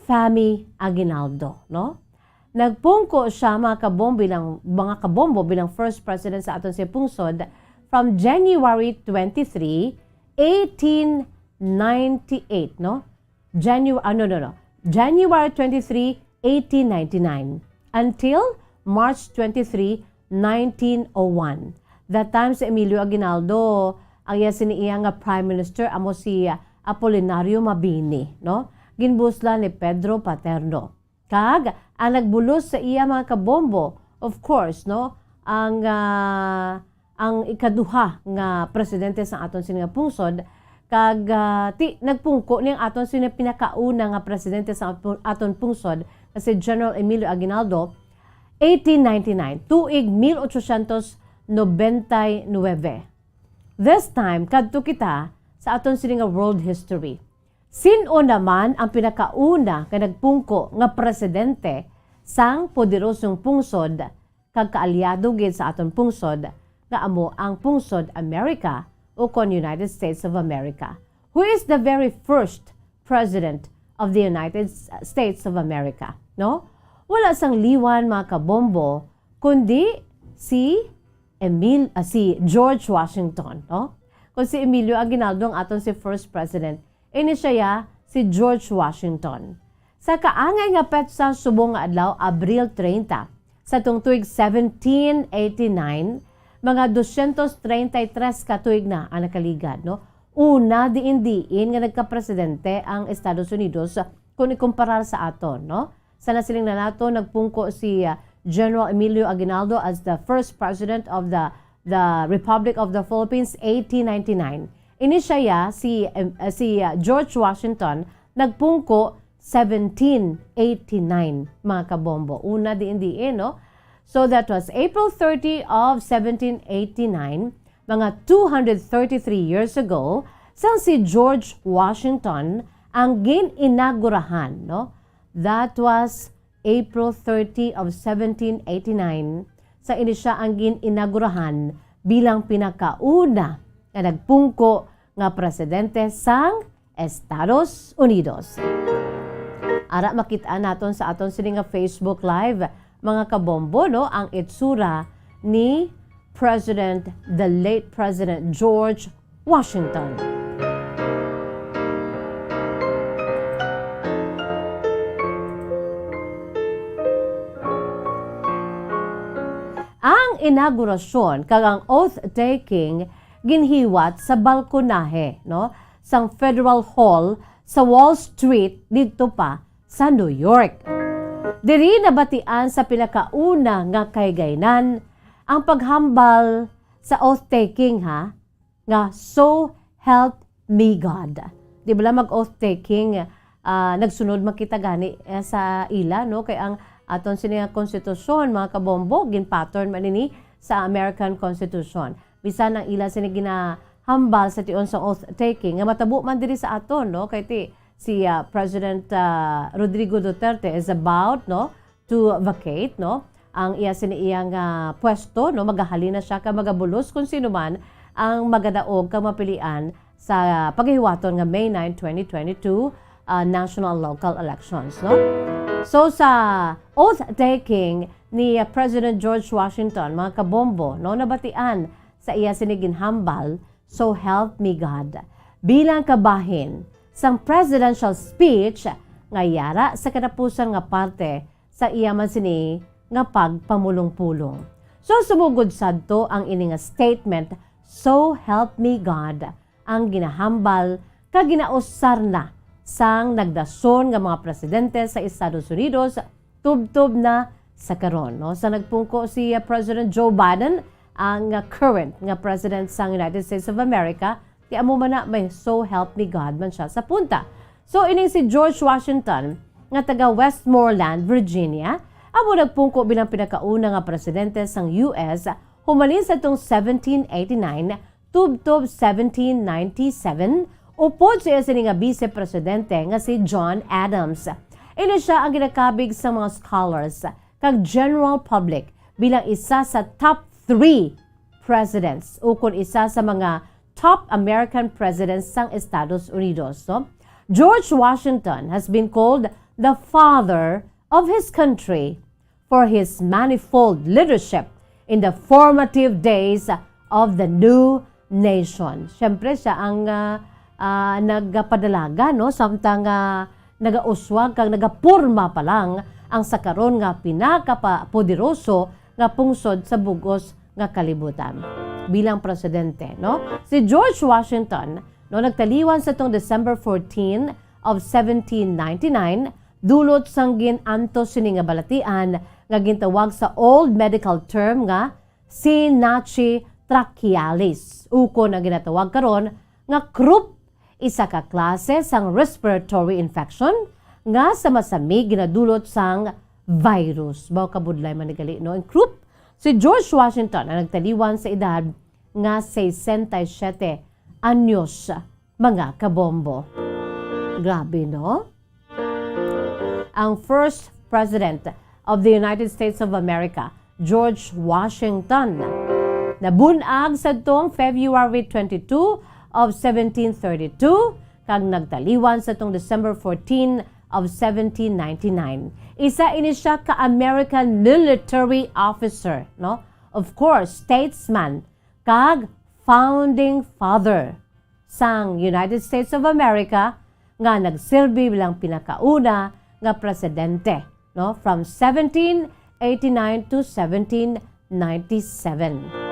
Fami Aguinaldo, no? Nagpungko siya mga kabombo bilang first president sa aton sini pungsod from January 23, 1898, no? January 23, 1899 until March 23, 1901. That time si Emilio Aguinaldo, ang siniiya nga Prime Minister, amo si Apolinario Mabini, no? Ginbusla ni Pedro Paterno. Kag, ang nagbulos sa iya mga kabombo, of course, no? Ang ikaduha nga presidente sa aton sini nga pungsod, kag nagpungko niyang aton sini pinakauna nga presidente sa aton pungsod kasi General Emilio Aguinaldo 1899 tuig 1899. This time kadto kita sa aton sini nga world history. Sino naman ang pinakauna nga nagpungko nga presidente sang poderosong pungsod kag kaalyado gid sa aton pungsod nga amo ang pungsod Amerika o kon United States of America. Who is the very first president of the United States of America? No? Wala sang liwan mga kabombo, kundi si George Washington, no? Kung si Emilio Aguinaldo ang aton si first president, ini siya si George Washington. Sa kaangay nga petsa subong nga adlaw Abril 30 sa tuig 1789, mga 233 katuig na ang nakaligad, no? Una diin nga nagka-presidente ang Estados Unidos kung ikumparar sa aton, no? Sa nasiling na nato nagpungko si General Emilio Aguinaldo as the first president of the Republic of the Philippines 1899. Ini siya si George Washington nagpungko 1789, mga kabombo. Una diin, no? So that was April 30 of 1789, mga 233 years ago, sang si George Washington ang gin-inagurahan, no? That was April 30 of 1789. Sa ini siya ang gin-inagurahan bilang pinakauna na nagpungko nga presidente sang Estados Unidos. Ara makita naton sa aton sini nga Facebook Live, mga kabombo, no, ang itsura ni the late President George Washington. Ang inaugurasyon kag ang oath-taking ginhiwat sa balkonahe, no, sang Federal Hall sa Wall Street dito pa sa New York. Diri nabatian sa pinakauna nga kaygaynan ang paghambal sa oath-taking, ha, nga so help me God. Di ba lang mag-oath taking nagsunod makita gani sa ila no kay ang aton sining konstitusyon mga kabombo gin-pattern man ini sa American Constitution. Bisan ang ila sini ginahambal sa tion sa oath taking nga matabo man diri sa aton no kay si President Rodrigo Duterte is about no to vacate no ang iya sini iyang pwesto no magahalin na siya ka magabulos kung sino man ang magadaog kang mapilian sa paghiwaton nga May 9, 2022 national local elections no. So sa oath taking ni President George Washington mga kabombo no nabatian sa iya sini ginhambal so help me God bilang kabahin sang presidential speech nga yara sa katapusan nga parte sa iya man sini nga pagpamulong-pulong. So sumugod sadto ang ini nga statement so help me God ang ginahambal ka ginausar na sang nagdason nga mga presidente sa Estados Unidos tubtob na sa karon no sa nagpungko si President Joe Biden ang current nga president sang United States of America di amo man na may so help me God man siya sa punta. So ining si George Washington nga taga Westmoreland, Virginia amo nagpungko bilang pinakauna nga presidente sang US humalin sa tong 1789 tubtob 1797 upod siya sa nga vice-presidente nga si John Adams. Ini siya ang ginakabig sa mga scholars kag general public bilang isa sa top 3 presidents o kung isa sa mga top American presidents sang Estados Unidos. So, George Washington has been called the father of his country for his manifold leadership in the formative days of the new nation. Siyempre siya ang nagapadalaga no samtang nagauswag kang nagapurma pa lang ang sakaron nga pinakapoderoso nga pungsod sa bugos nga kalibutan bilang presidente no si George Washington no nagtaliwan sa tong December 14 of 1799 dulot sang ginanto sini nga balatian nga gintawag sa old medical term nga Synapse trachealis ukon ang ginatawag karon nga croup isa ka klase sang respiratory infection nga sa masamig ginadulot sang virus. Baw kabudlay man gali no. Ang croup si George Washington ang nagtaliwan sa edad nga 67 anyos mga kabombo. Grabe no? Ang first president of the United States of America, George Washington, nabunag sa tong February 22 of 1732 kag nagtaliwan sa tong December 14 of 1799. Isa ini siya ka American military officer, no? Of course, statesman kag founding father sang United States of America nga nagsilbi bilang pinakauna nga presidente, no? From 1789 to 1797.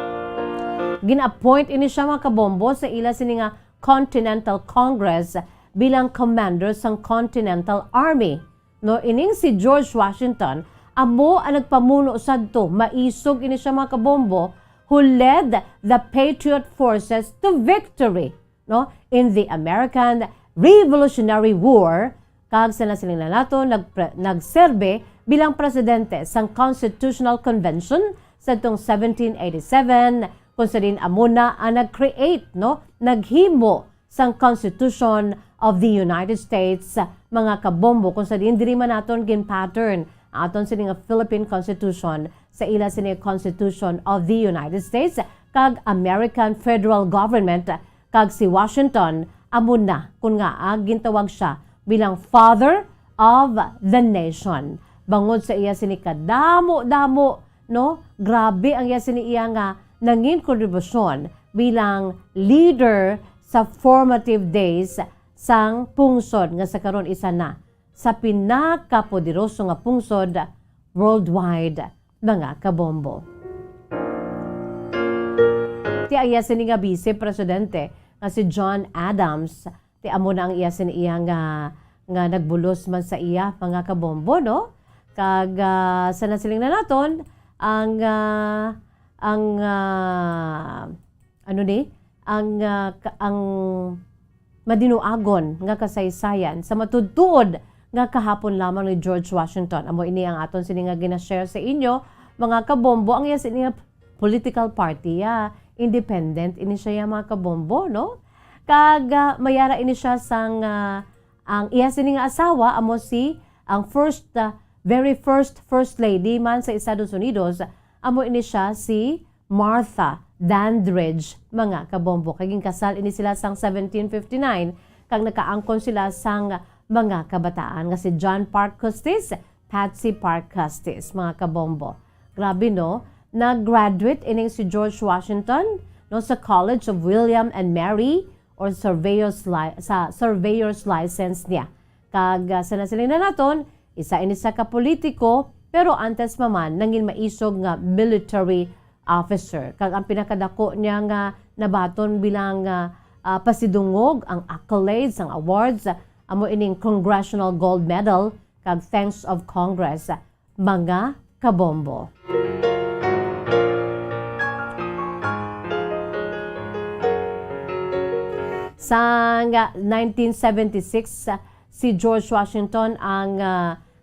Gin-appoint ini siya mga kabombo sa ila sini nga Continental Congress bilang commander sang Continental Army. No, ining si George Washington amo ang nagpamuno sadto maisog ini siya mga kabombo who led the Patriot forces to victory no in the American Revolutionary War kag sa nasiling na nato nagserbe bilang presidente sang Constitutional Convention sa tong 1787 kung sa din amuna ang nag-create, no? Naghimo sang Constitution of the United States, mga kabombo, kung sa din diri man naton gin-pattern aton sini nga Philippine Constitution sa ila sini Constitution of the United States kag American Federal Government kag si Washington amuna kun nga gintawag siya bilang Father of the Nation. Bangod sa iya sini kadamo-damo, no? Grabe ang iya sini iya nga nangin kontribusyon bilang leader sa formative days sang pungsod nga sa karon isa na sa pinakapoderoso nga pungsod worldwide mga kabombo. Ti iya sini nga vice presidente nga si John Adams ti amo na ang iya sini iya nga nagbulos man sa iya mga kabombo no kag sa nasiling na naton ang ang madinuagon nga kasaysayan sa matudtuod nga kahapon lamang ni George Washington. Amo ini ang aton sini nga gina-share sa inyo mga kabombo. Ang iya sini nga political party independent ini siya mga kabombo, no? Kag mayara ini siya sang ang iya sini nga asawa amo si ang very first first lady man sa Estados Unidos. Amo ini siya si Martha Dandridge, mga kabombo. Kaging kasal ini sila sang 1759 kag nakaangkon sila sang mga kabataan nga si John Parke Custis, Patsy Parke Custis, mga kabombo. Grabe no, nag-graduate ining si George Washington no sa College of William and Mary or surveyor's license niya. Kag sa nasilin na naton, isa ini sa kapolitiko pero antes maman nangin maisog nga military officer. Kag ang pinakadako niya nga nabaton bilang pasidungog ang accolades, ang awards, amo ining Congressional Gold Medal kag Thanks of Congress, mga kabombo. Sa 1976, si George Washington ang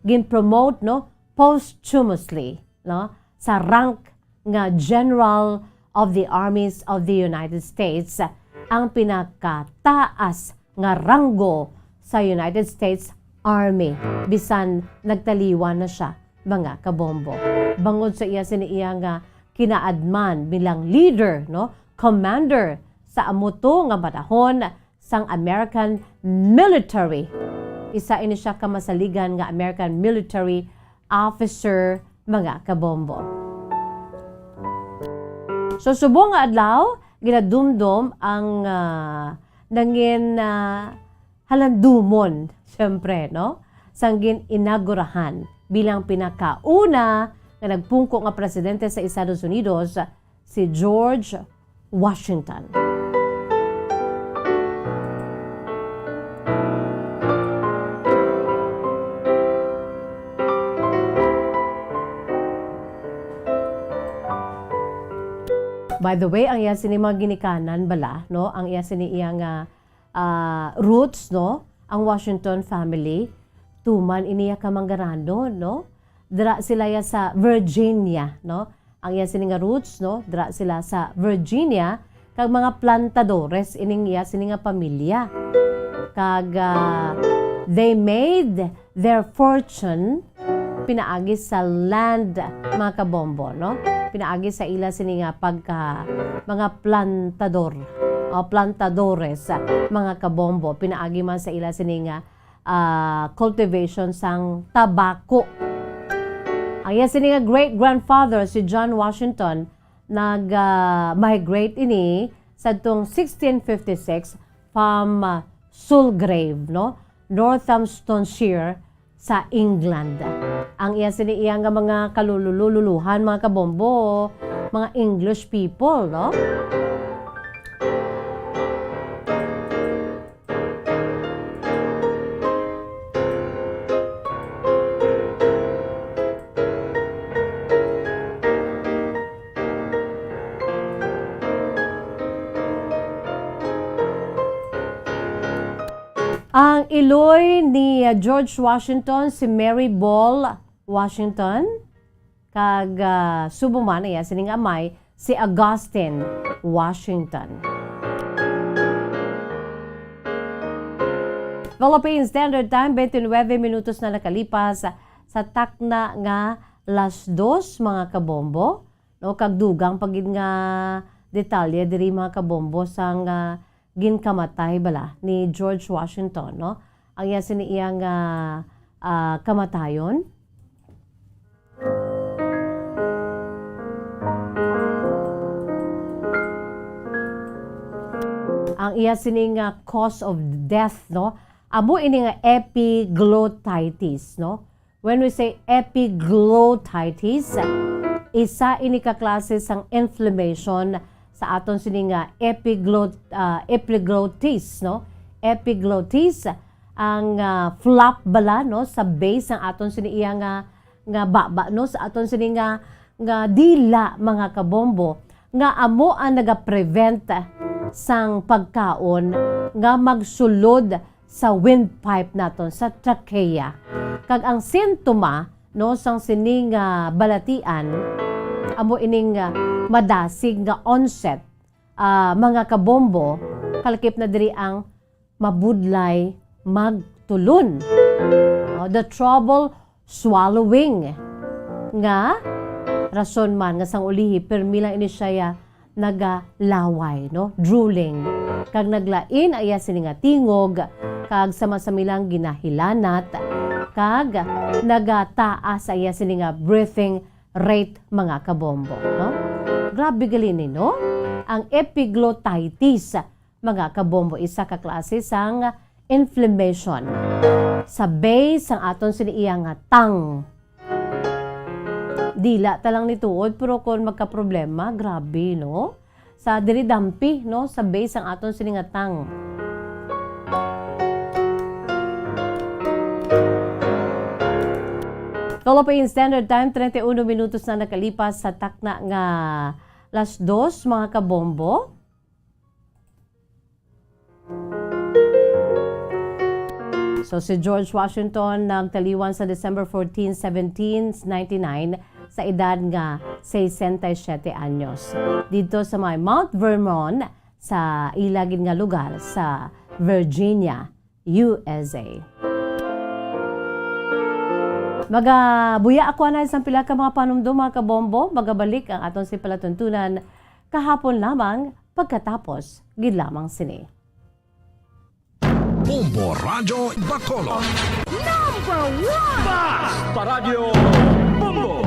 gin-promote no posthumously no sa rank nga General of the Armies of the United States, ang pinakataas nga ranggo sa United States Army bisan nagtaliwan na siya, mga kabombo. Bangod sa iya siniya nga kinaadman bilang leader no commander sa amuto nga panahon sang American military. Isa ini siya kamasaligan nga American military officer, mga kabombo. So subong nga adlaw ginadumdum ang nangin halandumon syempre no sanggin inaugurahan bilang pinakauna nga nagpungko nga presidente sa Estados Unidos, si George Washington. By the way, ang iya sini mga ginikanan bala, no? Ang iya sini iya nga roots, no? Ang Washington family, tuman iniya ka manggarano, no? Dira sila ya sa Virginia, no? Ang iya sini nga roots, no? Dira sila sa Virginia, kag mga plantadores ining iya sini nga pamilya. Kag they made their fortune pinaagi sa land, mga kabombo, no? Pinaagi sa ila sini nga pagka mga plantador o plantadores, mga kabombo, pinaagi man sa ila sini nga cultivation sang tabako. Ang iya sini nga great grandfather si John Washington nag-migrate ini sa tong 1656 from Sulgrave, no? Northamptonshire sa England. Ang iya sini iya nga mga kalululuhan, mga kabombo, mga English people, no? Ang iloy ni George Washington, si Mary Ball Washington, kag subuman iya sining amay, si Augustine Washington. Philippine Standard Time, 29 minutos na nakalipas sa takna nga las 2, mga kabombo. No, kag dugang pagid nga detalye diri, mga kabombo, sang ginkamatay bala ni George Washington, no? Ang iya siniiyang kamatayon. Ang iya sining cause of death, no? Amo ini nga epiglottitis, no? When we say epiglottitis, isa ini ka klase sang inflammation sa aton sini nga epiglottis, no? Epiglottis ang flap bala, no, sa base ng aton sini iya nga baba, no, sa aton sini nga dila, mga kabombo, nga amo ang naga-prevent sang pagkaon nga magsulod sa windpipe naton sa trachea. Kag ang sintoma no sang sining balatian amo ining madasig nga onset mga kabombo kalkip na diri ang mabudlay magtulon. The trouble swallowing nga rason man nga sang ulihi permi lang ini siya nagalaway no drooling kag naglain aya sini nga tingog kag sama-samilang ginahilanat kag nagataas aya sini nga breathing rate mga kabombo no. Grabe gali ni no ang epiglottitis mga kabombo isa ka klase sang inflammation sa base sang aton siniiya nga tang. Dila talang nituod pero kung magka-problema, grabe no. Sa diri dampi no sa base ang aton siningatang. Philippine Standard Time 31 minutos na nakalipas sa takna nga las 2 mga kabombo. So si George Washington nagtaliwan sa December 14, 1799 sa edad nga 67 anyos. Dito sa may Mount Vernon sa ilagid nga lugar sa Virginia, USA. Magabuya ako na isang pila ka mga panumdum mga kabombo. Magabalik ang aton si palatuntunan kahapon lamang pagkatapos gid lamang sini. Bombo Radyo Bacolod. Number 1! Basta Radyo Bombo!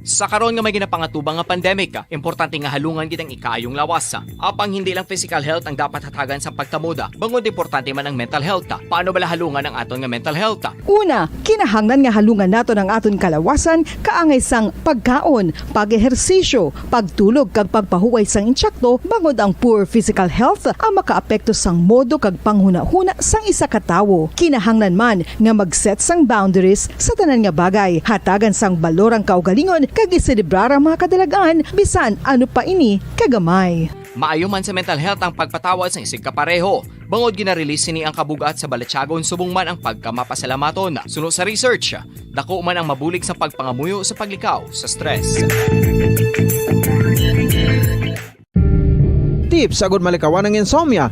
Sa karon nga may ginapangatubang nga pandemic, importante nga halungan gid ang ikayong lawas. Apang hindi lang physical health ang dapat hatagan sa pagtamuda, bangod importante man ang mental health. Paano bala halungan ang aton nga mental health? Una, kinahanglan nga halungan nato ang aton kalawasan kaangay sang pagkaon, pag-ehersisyo, pagtulog kag pagpahuway sang insyakto bangod ang poor physical health ang makaapekto sang modo kag panghuna-huna sang isa ka tawo. Kinahanglan man nga mag-set sang boundaries sa tanan nga bagay, hatagan sang balorang kaugalingon kag iselebrar ang mga kadalagaan bisan ano pa ini kagamay. Maayo man sa mental health ang pagpatawad sa isig kapareho. Bangod ginarelease ni ang kabugat sa Balatsyagon subong man ang pagkamapasalamaton. Sunod sa research, dako man ang mabulig sa pagpangamuyo sa paglikaw sa stress. Tips sagud malikawan ng insomnia.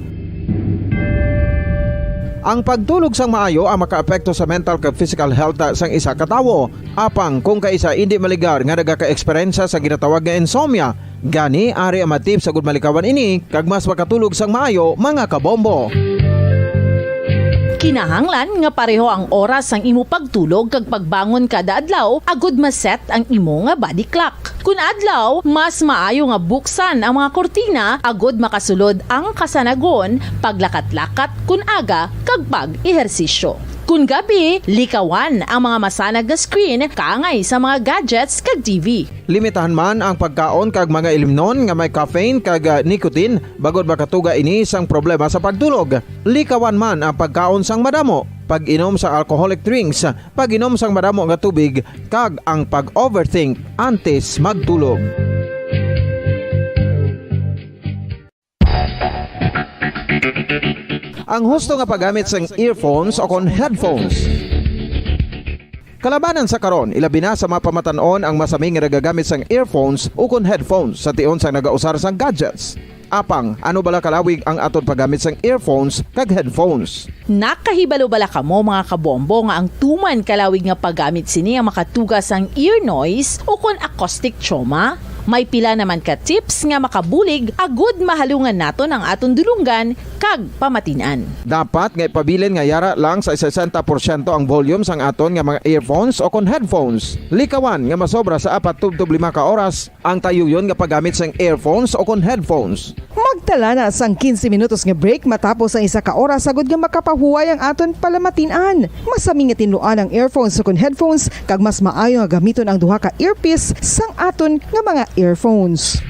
Ang pagtulog sang maayo ang makaapekto sa mental kag physical health sang isa ka tawo. Apang kung kaisa hindi maligar nga nagaka-eksperyensya sa ginatawag nga insomnia, gani ari ang matip sagud malikawan ini kag mas makatulog sang maayo mga kabombo. Kinahanglan nga pareho ang oras ang imo pagtulog kag pagbangon kada adlaw agud maset ang imo nga body clock. Kun adlaw, mas maayo nga buksan ang mga kortina agud makasulod ang kasanagon, paglakat-lakat kun aga kag pag-ehersisyo. Kun gabi, likawan ang mga masanag nga screen kaangay sa mga gadgets kag TV. Limitahan man ang pagkaon kag mga ilimnon nga may caffeine kag nicotine bagod makatuga ini sang problema sa pagtulog. Likawan man ang pagkaon sang madamo, pag-inom sa alcoholic drinks, pag-inom sang madamo nga tubig kag ang pag-overthink antes magtulog. Ang husto nga paggamit sang earphones o kon headphones. Kalabanan sa karon, ilabi na sa mga pamatanon ang masaming nga nagagamit sang earphones o kon headphones sa tion sang nagausar sang gadgets. Apang, ano bala kalawig ang aton paggamit sang earphones kag headphones? Nakahibalo bala kamo mga kabombo nga ang tuman kalawig nga paggamit sini ang makatugas sang ear noise o kon acoustic trauma? May pila naman ka tips nga makabulig agud mahalungan naton ang aton dulungan kag pamatinan. Dapat nga ipabilin nga yara lang sa 60% ang volume sang aton nga mga earphones o kon headphones. Likawan nga masobra sa 4-5 ka oras ang tayuyon nga paggamit sang earphones o kon headphones. Magtala na sang 15 minutos nga break matapos ang isa ka oras sagud nga makapahuway ang aton palamatinan. Masami nga tinluan ang earphones o kon headphones kag mas maayo nga gamiton ang duha ka earpiece sang aton nga mga earphones.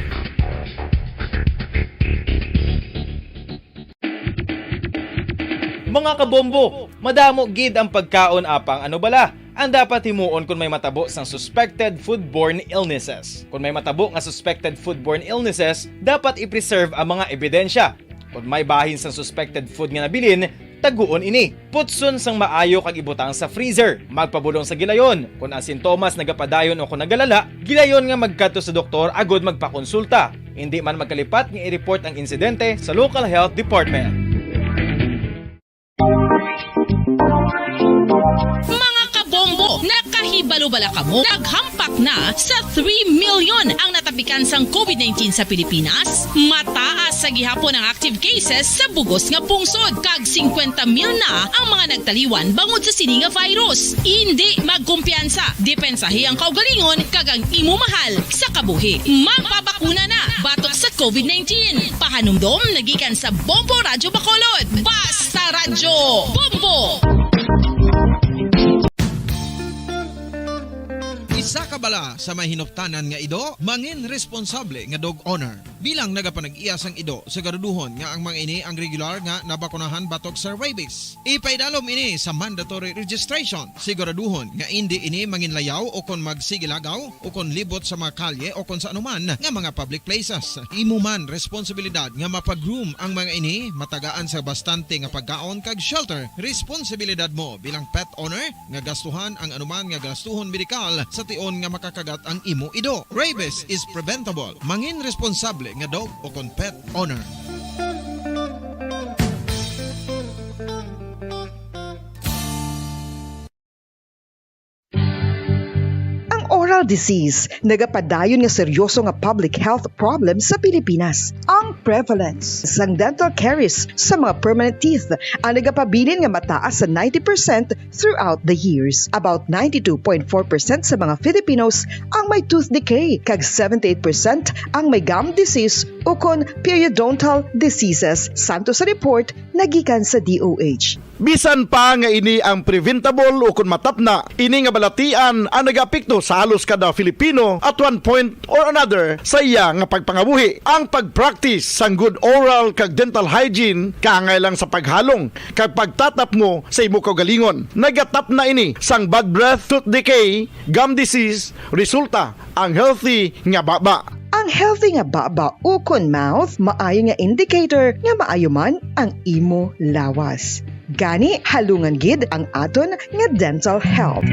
Mga kabombo, madamo gid ang pagkaon apang ano bala ang dapat himuon kung may matabo sang suspected foodborne illnesses. Kung may matabo nga suspected foodborne illnesses, dapat i-preserve ang mga ebidensya. Kung may bahin sang suspected food nga nabilin, taguon ini. Putson sang maayo kag ibutang sa freezer. Magpabulong sa gilayon. Kung ang sintomas nagapadayon o kung nagalala, gilayon nga magkadto sa doktor agod magpakonsulta. Hindi man magkalipat nga i-report ang insidente sa local health department. Mga kabombo, nakahibalo-bala ka mo? Naghampak na sa 3 million ang natapikan sang COVID-19 sa Pilipinas. Mataas sa gihapon ang active cases sa bugos nga pungsod. Kag 50 mil na ang mga nagtaliwan bangod sa sini nga virus. Hindi magkumpiyansa. Depensahi ang kaugalingon kag ang imo mahal sa kabuhi. Magpabakuna na batok sa COVID-19. Pahanumdom nagikan sa Bombo Radyo Bacolod. Basta Radyo Bombo! Isa ka bala sa mahinuptanan nga ido, mangin responsable nga dog owner. Bilang nagapanag-iya sang ido, siguraduhon nga ang mga ini ang regular nga nabakunahan batok sa rabies. Ipaidalom ini sa mandatory registration. Siguraduhon nga hindi ini manginlayaw o kon magsigilagaw o kon libot sa mga kalye o kon sa anuman nga mga public places. Imo man responsibilidad nga mapag-groom ang mga ini, matagaan sa bastante nga pagkaon kag shelter. Responsibilidad mo bilang pet owner nga gastuhan ang anuman nga gastuhon medikal sa tion nga makakagat ang imo ido. Rabies is preventable. Mangin responsable nga dog o kon pet owner. Oral disease, nagapadayon nga seryoso nga public health problem sa Pilipinas. Ang prevalence sang dental caries sa mga permanent teeth ang nagapabilin nga mataas sa 90% throughout the years. About 92.4% sa mga Filipinos ang may tooth decay, kag 78% ang may gum disease o kon periodontal diseases, santo sa report nagikan sa DOH. Bisan pa nga ini ang preventable o kung matapna, ini nga balatian ang nagapikto sa halos kada Filipino at one point or another sa iya nga pagpangabuhi. Ang pagpractice sang good oral kag dental hygiene kaangay sa paghalong kag pagtatap mo sa imo kaugalingon. Nagatap na ini sang bad breath, tooth decay, gum disease, resulta ang healthy nga baba. Ang healthy nga baba o kon mouth, maayo nga indicator nga maayo man ang imo lawas. Gani, halungan gid ang aton nga dental health.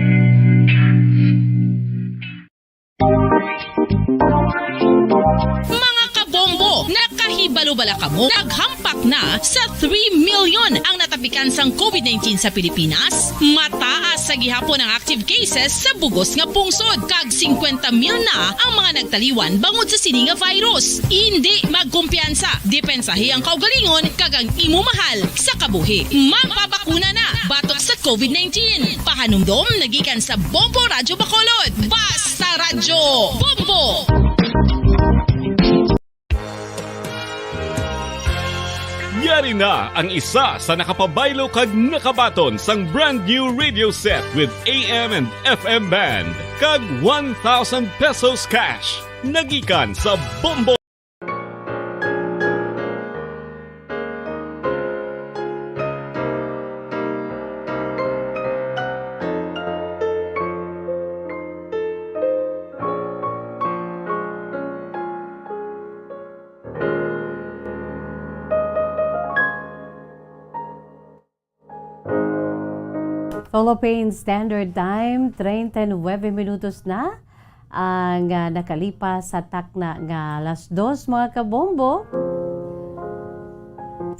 Mga kabombo, nakahibalo-bala ka mo? Naghampak na sa 3 million ang natapikan sang COVID-19 sa Pilipinas. Mataas sa gihapon ang active cases sa bugos nga pungsod. Kag 50 mil na ang mga nagtaliwan bangod sa sini nga virus. Hindi magkumpiyansa. Depensahi ang kaugalingon kag ang imo mahal sa kabuhi. Magpabakuna na batok sa COVID-19. Pahanumdom nagikan sa Bombo Radyo Bacolod. Basta Radyo Bombo! Yari na ang isa sa nakapabaylo kag nakabaton sang brand new radio set with AM and FM band kag 1,000 pesos cash. Nagikan sa Bombo. Philippine Standard Time, 39 minutos na ang nakalipas sa takna nga alas 2 mga kabombo.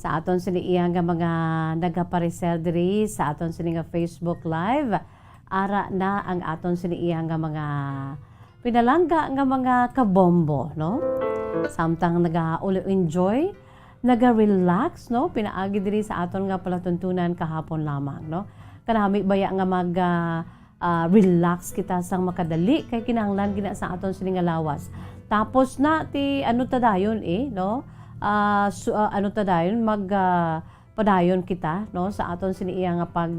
Sa aton siniiyang nga mga nagaparisel diri sa aton sini nga Facebook Live, ara na ang aton siniiyang nga mga pinalangga nga mga kabombo, no? Samtang naga-enjoy, naga-relax, no? Pinaagi diri sa aton nga palatuntunan kahapon lamang, no? Kanami baya nga mag relax kita sang makadali kay kinahanglan gina sa aton sini nga lawas. Tapos na ti ano ta dayon no? Ano ta dayon mag padayon kita no sa aton sini nga pag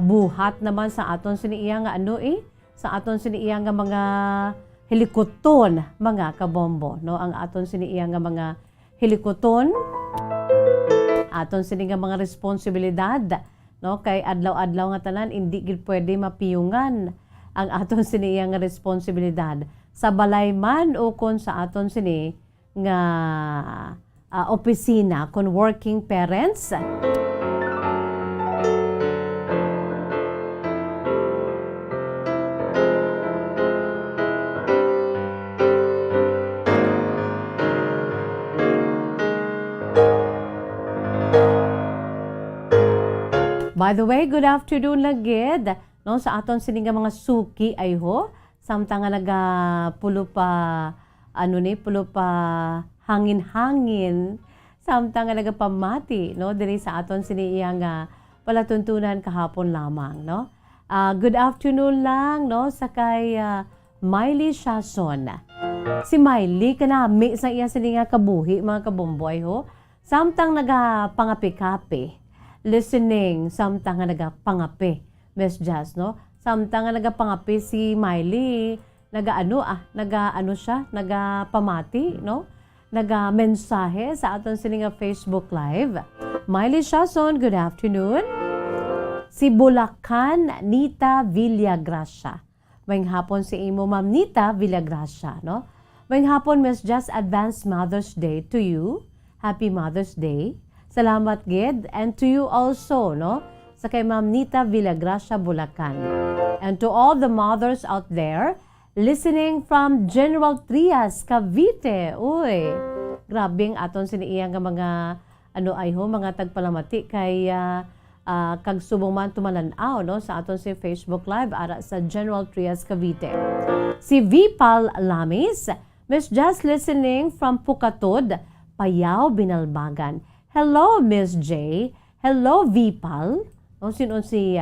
buhat naman sa aton sini nga sa aton sini nga mga helikoton mga kabombo no ang aton sini nga mga helikoton aton sini nga mga responsibilidad, no? Kay adlaw-adlaw nga tanan hindi gid pwede mapiyungan ang aton sini nga responsibilidad sa balay man o kon sa aton sini nga opisina kon working parents. By the way, good afternoon lagid. No, sa aton sini nga mga suki ay ho, samtang nga pulo pa hangin-hangin, samtang nga nagapamati, no, diri sa aton sini nga palatuntunan kahapon lamang, no. Good afternoon lang, no, sa kay Miley Shason. Si Miley kanami sa iya sini nga kabuhi mga kabomboy ho, samtang nagapangapi-kapi. Listening, samtang nga nagapangapi, Miss Jazz, no? Samtang nga nagapangapi si Miley, nagapamati, no? Nagamensahe sa aton sini nga Facebook Live. Miley Shason, good afternoon. Si Bulacan, Nita Villagracia. Mayng hapon si imo, Ma'am Nita Villagracia, no? Mayng hapon, Miss Jazz, advanced Mother's Day to you. Happy Mother's Day. Salamat gid, and to you also, no? Sa kay Ma'am Nita Villagracia, Bulacan. And to all the mothers out there listening from General Trias, Cavite. Uy, grabing aton siniiya nga mga mga tagpalamati kay kag subong man tumalanaw, no, sa aton si Facebook Live ara sa General Trias, Cavite. Si Vipal Lamis, Miss Just listening from Pukatod, Payao, Binalbagan. Hello, Miss J. Hello, Vipal. O, sino si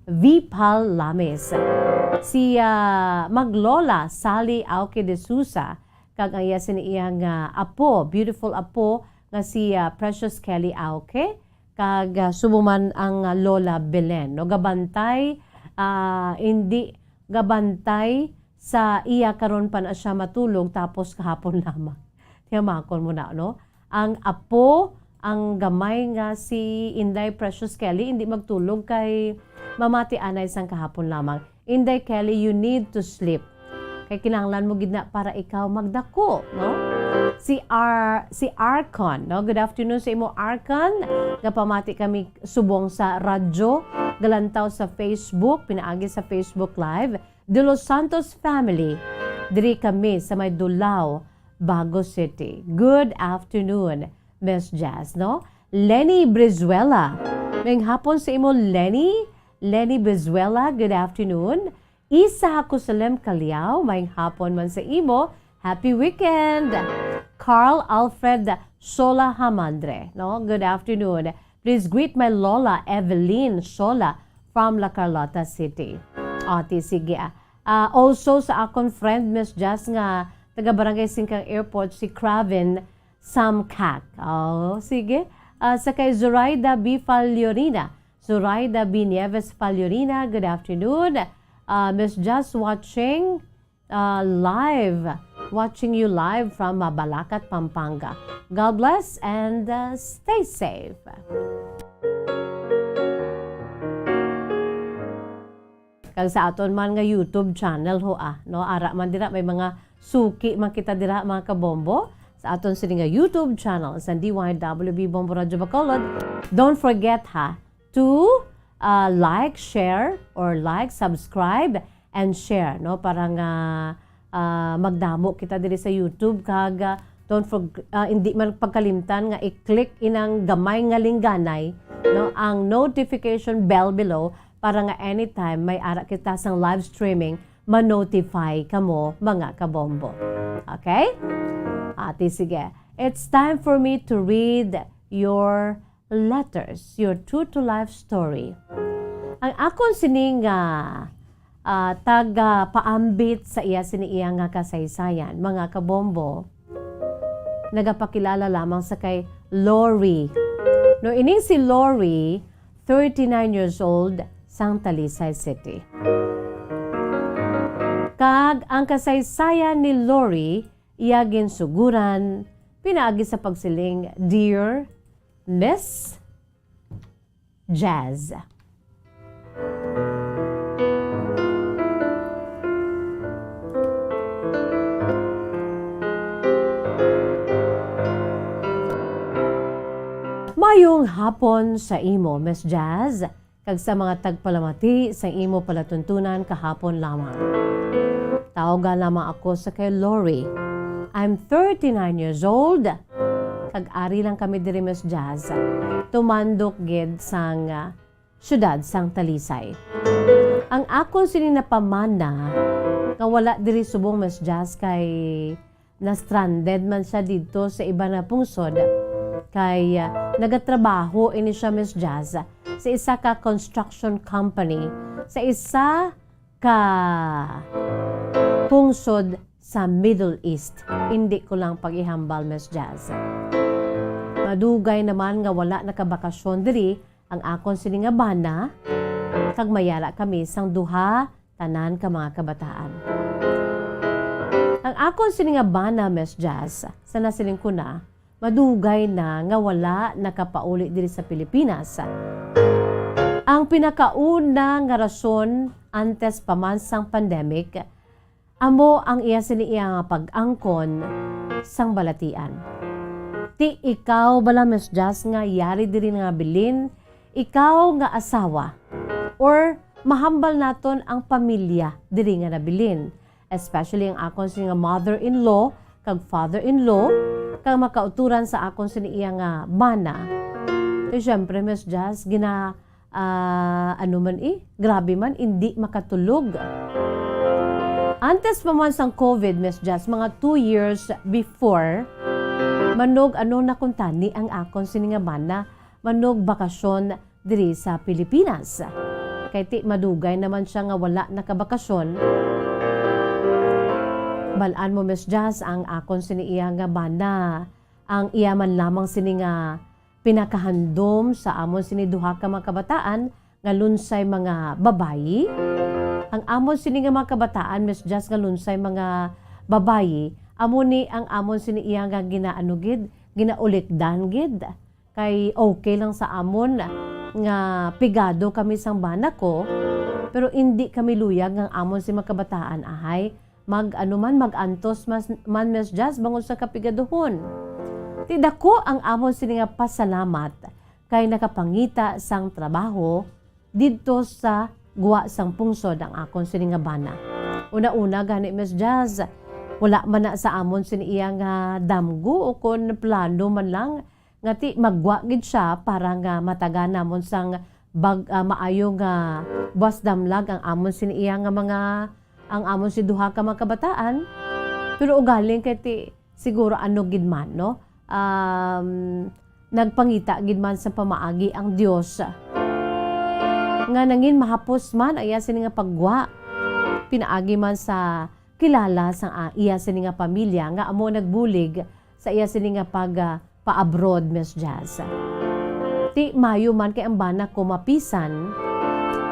Vipal Lames. Si Maglola Sally Auque de Sousa. Kag ang iya siniyang apo, beautiful apo, nga si Precious Kelly Auque. Kag sumuman ang Lola Belen. No, gabantay, gabantay sa iya karon pa na siya matulog tapos kahapon lamang. Tiyamakon mo na, no? Ang apo, ang gamay nga si Inday Precious Kelly, hindi magtulog kay mamati anay sang kahapon lamang. Inday Kelly, you need to sleep. Kay kinahanglan mo gid na para ikaw magdako, no? Si Arcon, no? Good afternoon sa imo, Arcon. Gapamati kami subong sa radyo, galantaw sa Facebook, pinaagi sa Facebook Live. De Los Santos family, diri kami sa may Dulao, Bago City. Good afternoon, Miss Jazz, no? Lenny Brizuela. Ngayong hapon sa imo, Lenny. Lenny Brizuela, good afternoon. Isa Kusalem Kaliao, ngayong hapon man sa imo. Happy weekend. Carl Alfred Sola Hamandre, no? Good afternoon. Please greet my Lola Evelyn Sola from La Carlota City. Ati, sige. Also sa akong friend, Miss Jazz, nga taga Barangay Singkang Airport, si Craven Samkak. Oh, sige. Sa kay Zoraida B. Faliorina. Zoraida B. Nieves Faliorina, good afternoon. Miss Just watching live. Watching you live from Balacat, Pampanga. God bless and stay safe. Kag sa aton man nga YouTube channel ho no? Ara man dira may mga suki man kita dira mga kabombo. Sa aton sini nga YouTube channel sa DYWB Bombo Radyo Bacolod. Don't forget to like, share, or subscribe, and share, no? Para nga magdamo kita diri sa YouTube. Kag hindi man pagkalimtan nga i-click inang gamay nga lingganay, no? Ang notification bell below para nga anytime may ara kita sang live streaming, ma-notify kamo mga kabombo. Okay? Ate, sige. It's time for me to read your letters, your true-to-life story. Ang akon sining taga-paambit sa iya siniiya nga kasaysayan, mga kabombo, nagapakilala lamang sa kay Lori. No, ining si Lori, 39 years old, sang Talisay City. Kag ang kasaysayan ni Lori, iyagin suguran, pinaagi sa pagsiling, Dear Miss Jazz. Mayong hapon sa imo, Miss Jazz, kag sa mga tagpalamati sa imo palatuntunan kahapon lamang. Tawagan lamang ako sa kay Lori. I'm 39 years old. Kag-ari lang kami diri, Miss Jazz. Tumandok gid sang syudad sang Talisay. Ang akon sini napamana nga wala diri subong, Miss Jazz, kay na-stranded man siya dito sa iba na pungsod. Kay nagatrabaho ini siya, Miss Jazz, sa isa ka construction company, sa isa ka pungsod sa Middle East. Hindi ko lang pag-ihambal, Miss Jazz. Madugay naman nga wala nakabakasyon diri ang akon sini nga bana, kag mayara kami sang duha tanan ka mga kabataan. Ang akon sini nga bana, Miss Jazz, sa nasiling ko na, madugay na nga wala nakapauli diri sa Pilipinas. Ang pinakauna nga rason antes pa man sang pandemic, amo ang iya siniya nga pag-angkon sang balatian. Ti ikaw bala, Miss Jazz, nga yari diri nga bilin, ikaw nga asawa, or mahambal naton ang pamilya diri nga nabilin, especially ang akon nga mother-in-law kag father-in-law, kag makauturan sa akon siniya nga bana. E syempre, Miss Jazz, ano man grabe man, hindi makatulog. Antes pa man sang COVID, Miss Jazz, mga 2 years before, manog na kuntani ang akon sini nga bana, manog bakasyon diri sa Pilipinas. Kay ti madugay naman siya nga wala nakabakasyon. Balaan mo, Miss Jazz, ang akon siniya nga bana, ang iyaman lamang sini nga pinakahandom sa amon sini duha ka mga kabataan nga lunsay mga babayi. Ang amon sini nga mga kabataan, Miss Jazz, nga lunsay mga babayi, amo ni ang amon sini iya nga ginaanugid, ginaulikdan gid. Kay okay lang sa amon nga pigado kami sang bana ko, pero hindi kami luyag ng amon si mga kabataan ahay mag-antos man, Miss Jazz, bangon sa kapigaduhon. Tida ko ang amon sini nga pasalamat kay nakapangita sang trabaho didto sa guwa sang pungsod ang akon sini nga bana. Una-una gani, Miss Jazz, wala man na sa amon sini iya nga damgo o kon plano man lang nga ti magwa gid siya para nga matagan namon sang maayo nga bus damlag ang amon sini iya nga ang amon si duha ka mga kabataan. Pero ugaling kay ti siguro gid man, no? Nagpangita gid man sa pamaagi ang Dios nga nangin mahapos man aya sini nga pagwa, pinaagi man sa kilala sa iya sini nga pamilya nga amo nagbulig sa iya sini nga pa-abroad, Miss Jazz. Ti mayo man kay ang bana ko mapisan,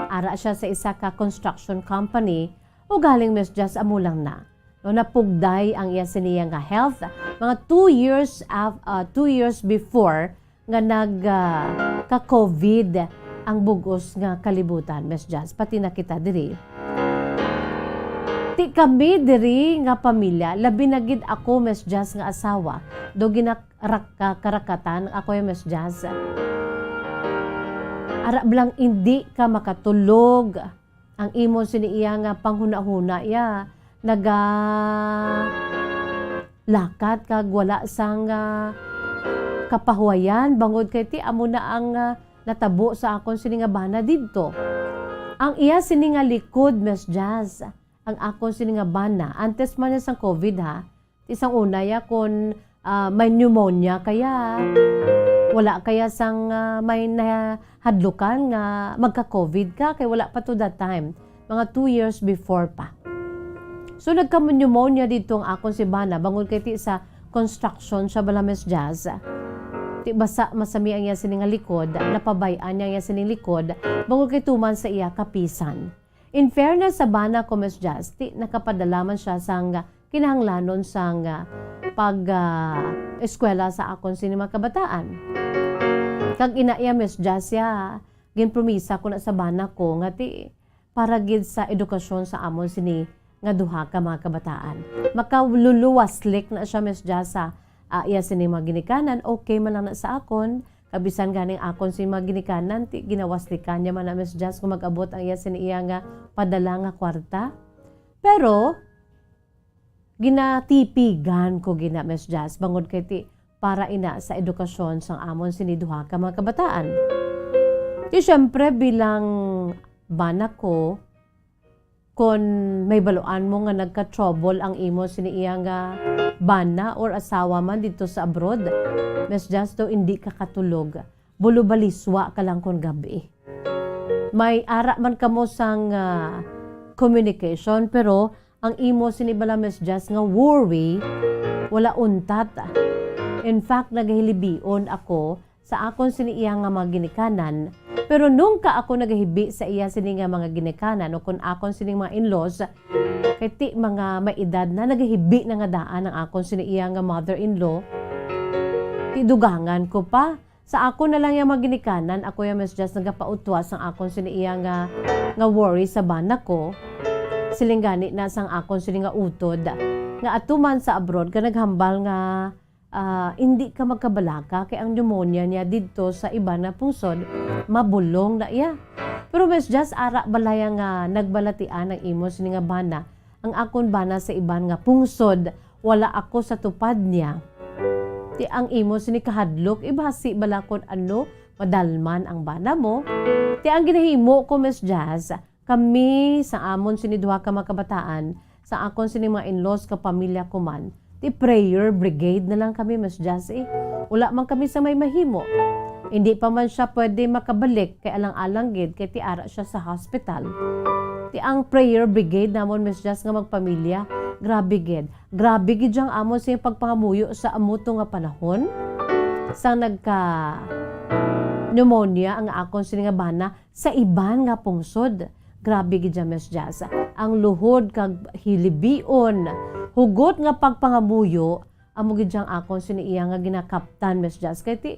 ara siya sa isa ka construction company, o galing, Miss Jazz, amo lang na. No, napugday ang iya siniya nga health. Mga 2 years before nga ka-COVID ang bugos nga kalibutan, Miss Jazz, pati na kita diri. Ti kami diri nga pamilya, labi na gid ako, Miss Jazz, nga asawa. Do karakatan ako yung Miss Jazz. Ara blang hindi ka makatulog. Ang imo siniya nga panghuna-huna ya lakat kag wala sang kapahuwayan bangod kay ti amo na ang natabo sa akon sini nga bana didto. Ang iya sini nga likod, Miss Jazz, ang akon sini nga bana antes man sang COVID ha. Isang una ya kon may pneumonia kaya wala kaya sang may nahadlukan nga magka-COVID ka kay wala pa to that time. Mga 2 years before pa. So nagka-pneumonia dito ang akon si bana bangod kay ti sa construction siya bala, Miss Jazz. Ti basa masami ang iya sining likod, napabayan niya iya sining likod bangod kay tuman sa iya kapisan. In fairness sa bana ko, Miss Jazz, ti nakapadalaman siya sang kinahanglanon sang eskwela sa akon sini mga kabataan. Kag inaya, Miss Jazz, ginpromisa ko na sa bana ko nga ti para gid sa edukasyon sa amon sini nga duha ka mga kabataan. Makaluluwaslik na siya Miss Jazz sa iya sini mga ginikanan, okay man lang na sa akon. Kabisan ganing akon si mga ginikanan, ti ginawaslikan niya man na Miss Jazz kung mag-abot ang iya sini iya nga padala nga kwarta. Pero ginatipigan ko gina Miss Jazz bangod kay ti para ina sa edukasyon sang amon sini duha ka mga kabataan. Di syempre bilang bana ko, kung may baluan mo nga nagka-trouble ang imo siniiya nga bana or asawa man dito sa abroad, Miss Jazz, to hindi ka katulog, bulubaliswa ka lang kon gabi. May ara man kamo sang communication, pero ang imo sinibala Miss Jazz nga worry, wala untat. In fact, nagahilibion ako sa akon siniiya nga mga ginikanan. Pero nung ka ako nagahibi sa iya sini nga mga ginikanan o kung akon sining mga in-laws, kay ti mga may edad na nagahibi na nga daan ang akon sini iya nga mother-in-law, ti dugangan ko pa. Sa ako na lang yung mga ginikanan, ako yung Miss Jazz nagapautwas ang akon sini iya nga worry sa bana ko. Silinggani na sang akon sini nga utod. Nga atuman sa abroad ka naghambal nga hindi ka magkabalaka kay ang pneumonia niya dito sa iba na pungsod mabulong na iya. Pero Miss Jazz, ara balaya nga nagbalatian ang imos ni nga bana. Ang akon bana sa iban nga pungsod, wala ako sa tupad niya. Ti ang imos ni kahadlok, ibasi balakon ano, madalman ang bana mo. Ti ang ginahimo ko Miss Jazz, kami sa amon siniduha ka mga kabataan, sa akon sini mga in-laws ka pamilya ko man, ti prayer brigade na lang kami Miss Jazz eh. Wala man kami sa may mahimo. Hindi pa man siya pwede makabalik kay alang-alang gid kay ti ara siya sa hospital. Ti ang prayer brigade namon Miss Jazz nga magpamilya, grabe gid. Grabe gid jang amon sa pagpangamuyo sa amuto nga panahon. Sa nagka pneumonia ang akon sini nga bana sa iban nga pungsod. Grabe gid Miss Jazz. Ang luhod kag hilibion, hugot nga pagpangamuyo, amo gid jang akon siniiya nga ginakaptan Miss Jazz. Kay ti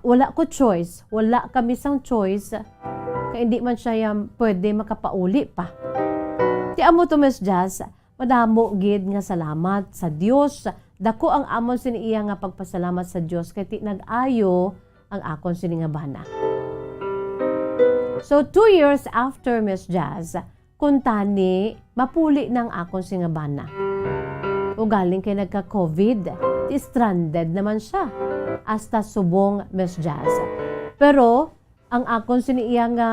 wala ko choice, wala kami sang choice. Kay hindi man siya pwede makapauli pa. Ti amo to Miss Jazz, madamo gid nga salamat sa Dios. Dako ang amon siniiya nga pagpasalamat sa Dios kay ti nag-ayo ang akon sini nga bana. So 2 years after Miss Jazz, kuntani mapuli ng akon sini nga bana. O galing kay nagka-COVID, stranded naman siya. Hasta subong Miss Jazz. Pero, ang akon siniiya nga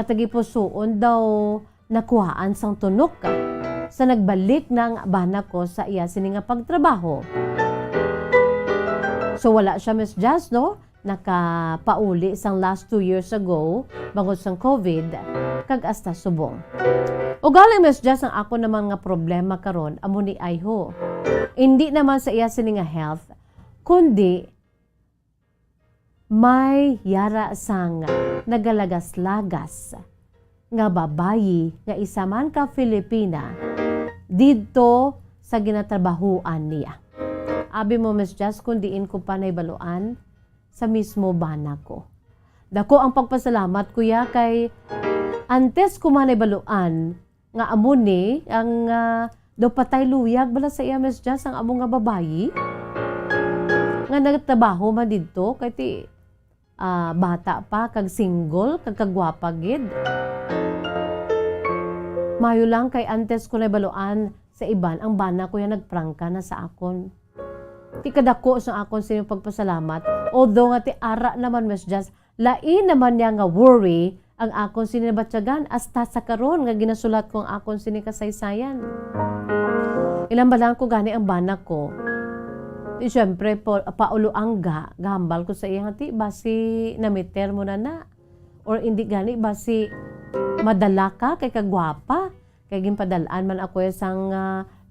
tagipusoon daw nakuhaan sang tunok sa nagbalik ng bana ko sa iya sini nga pagtrabaho. So, wala siya Miss Jazz, no? Nakapauli sang last 2 years ago, bangod sang COVID, kag hasta subong. O galing Miss Jazz ang ako naman nga problema karon amo ni Ayho. Hindi naman sa iya sini nga health, kundi may yara sang nagalagas-lagas nga babayi nga isa man ka Filipina dito sa ginatrabahuan niya. Abi mo Miss Jazz, kundiin ko pa naibaluan sa mismo bana ko. Dako ang pagpasalamat kuya kay antes ko man naibaluan nga amo ni ang do patay luyag bala sa iya Miss Jazz ang amo nga babayi nga nagtrabaho man didto kay ti bata pa kag single kag kagwapa gid. Mayo lang kay antes ko nabaluan sa iban ang bana ko ya nagprangka na sa akon. Ti kadako sa akon sa pagpasalamat. Although nga ti ara naman Miss Jazz, lain naman niya nga worry ang akon sinibatyagan hasta sa karon nga ginasulat ko ang akon sinikasaysayan. Ilang balang ko gani ang bana ko. Siyempre, pauluangga, gahambal ko sa iya ti basi namiter mo na. Or hindi gani basi madala ka kay kagwapa. Kay ginpadalaan man ako sang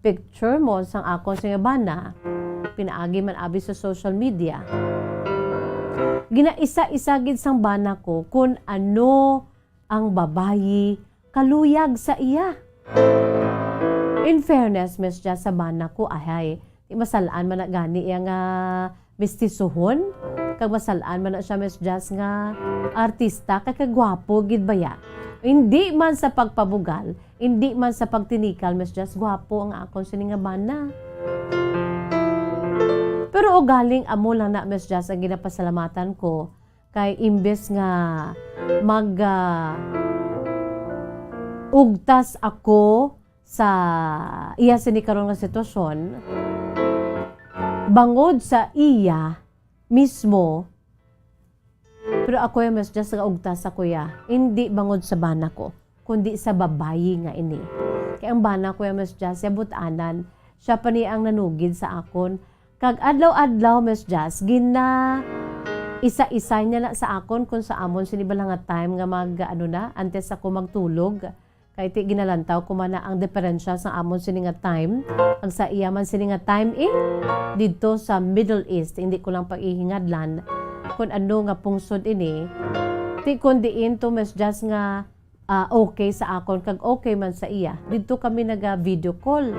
picture mo sang akon sa bana. Pinaagi man abi sa social media. Ginaisa-isa gid sang bana ko kung ano ang babayi kaluyag sa iya. In fairness, Miss Jazz, sa bana ko, ay, masalaan man na gani yung mestisohon, kag masalaan man na siya Miss Jazz nga artista kag kagwapo gid baya. Hindi man sa pagpabugal, hindi man sa pagtinikal Miss Jazz, gwapo ang akon sini nga bana. Pero o galing amo lang na Miss Jazz ang ginapasalamatan ko kay imbes nga mag ugtas ako sa iya sini karon nga sitwasyon, bangod sa iya mismo. Pero ako yung mas just nga ugtas sa kuya, hindi bangod sa bana ko, kundi sa babayi nga ini. Kaya ang bana ko yung mas just, butanan, siya pa ni ang nanugid sa akon. Kag adlaw-adlaw mas just, isa-isa niya na sa akon kung sa amon sinibala nga time nga antes ako magtulog. Kaya ti ginalantaw ko man na ang diferensya sa amon sini nga time. Ang sa iya man sini nga time dito sa Middle East, hindi ko lang pag-ihingadlan kung ano nga pungsod ini. Ti kundiin to mas just nga okay sa akon kag okay man sa iya. Dito kami naga-video call.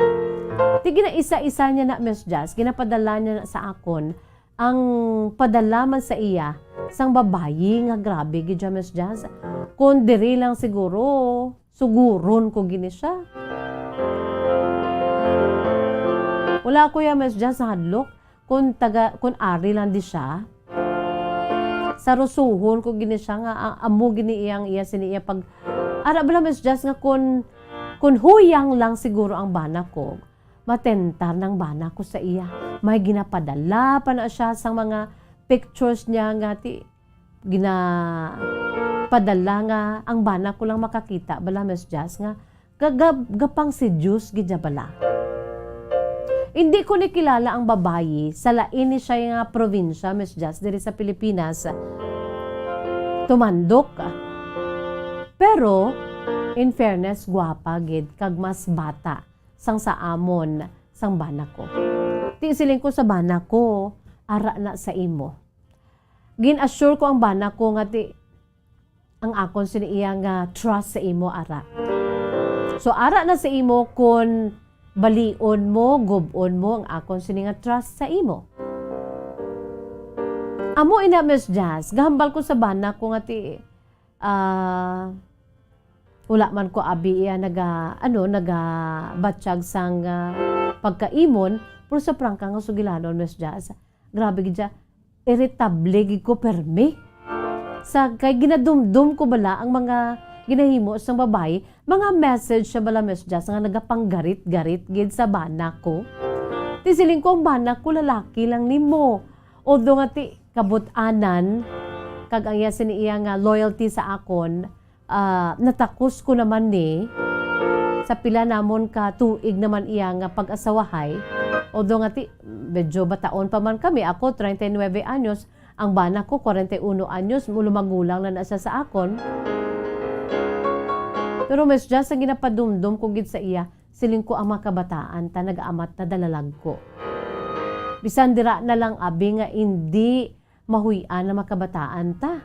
Ti gina-isa-isa niya na mas just, ginapadala niya na sa akon ang padala man sa iya sang babayi nga grabe gid mas just. Kung diri lang siguro suguron ko gini siya. Wala ko ya mas just sa hadlok kung ari lang di siya. Sa rusuhon ko gini siya nga amo gini iyang iya sini iya pag ara bala mas just nga kun huyang lang siguro ang bana ko, matentar ng bana ko sa iya. May ginapadala pa na siya sa mga pictures niya nga ginapadala nga ang bana ko lang makakita bala mas just nga gapang si Diyos gidya bala. Hindi ko nikilala ang babayi sa lain ni siya nga probinsya Miss Jazz diri sa Pilipinas. Tumandok. Pero in fairness gwapa gid kag mas bata sang sa amon sang bana ko. Ti siling ko sa bana ko ara na sa imo. Gin-assure ko ang bana ko nga ang akon sini iya nga trust sa imo ara. So ara na sa imo kun balion mo, gubon mo ang akon sini nga trust sa imo. Amo ina Miss Jazz, gahambal ko sa bana ko nga wala man ko abi iya naga batsyag sang pagkaimon, pero sa prangka nga sugilanon Miss Jazz. Grabe gid siya, irritable gid ko permi. Sa kay ginadumdum ko bala ang mga ginahimo sa babae, mga message siya bala Miss Jazz nga nagapanggarit-garit gid sa bana ko. Tisiling ko ang bana ko lalaki lang nimo. Although nga kabut-anan kag ang iya sini iya nga loyalty sa akon, natakos ko naman ni sa pila namon ka tuig naman iya nga pag-asawahay. Although nga medyo bataon pa man kami, ako 39 anyos, ang bana ko 41 anyos, mulo magulang na siya sa akon. Pero Miss Jazz, ang ginapadumdum ko gid sa iya, siling ko ang mga kabataan ta nag-aamat na dalalag ko. Bisan dira na lang abi nga hindi mahuyan na makabataan ta.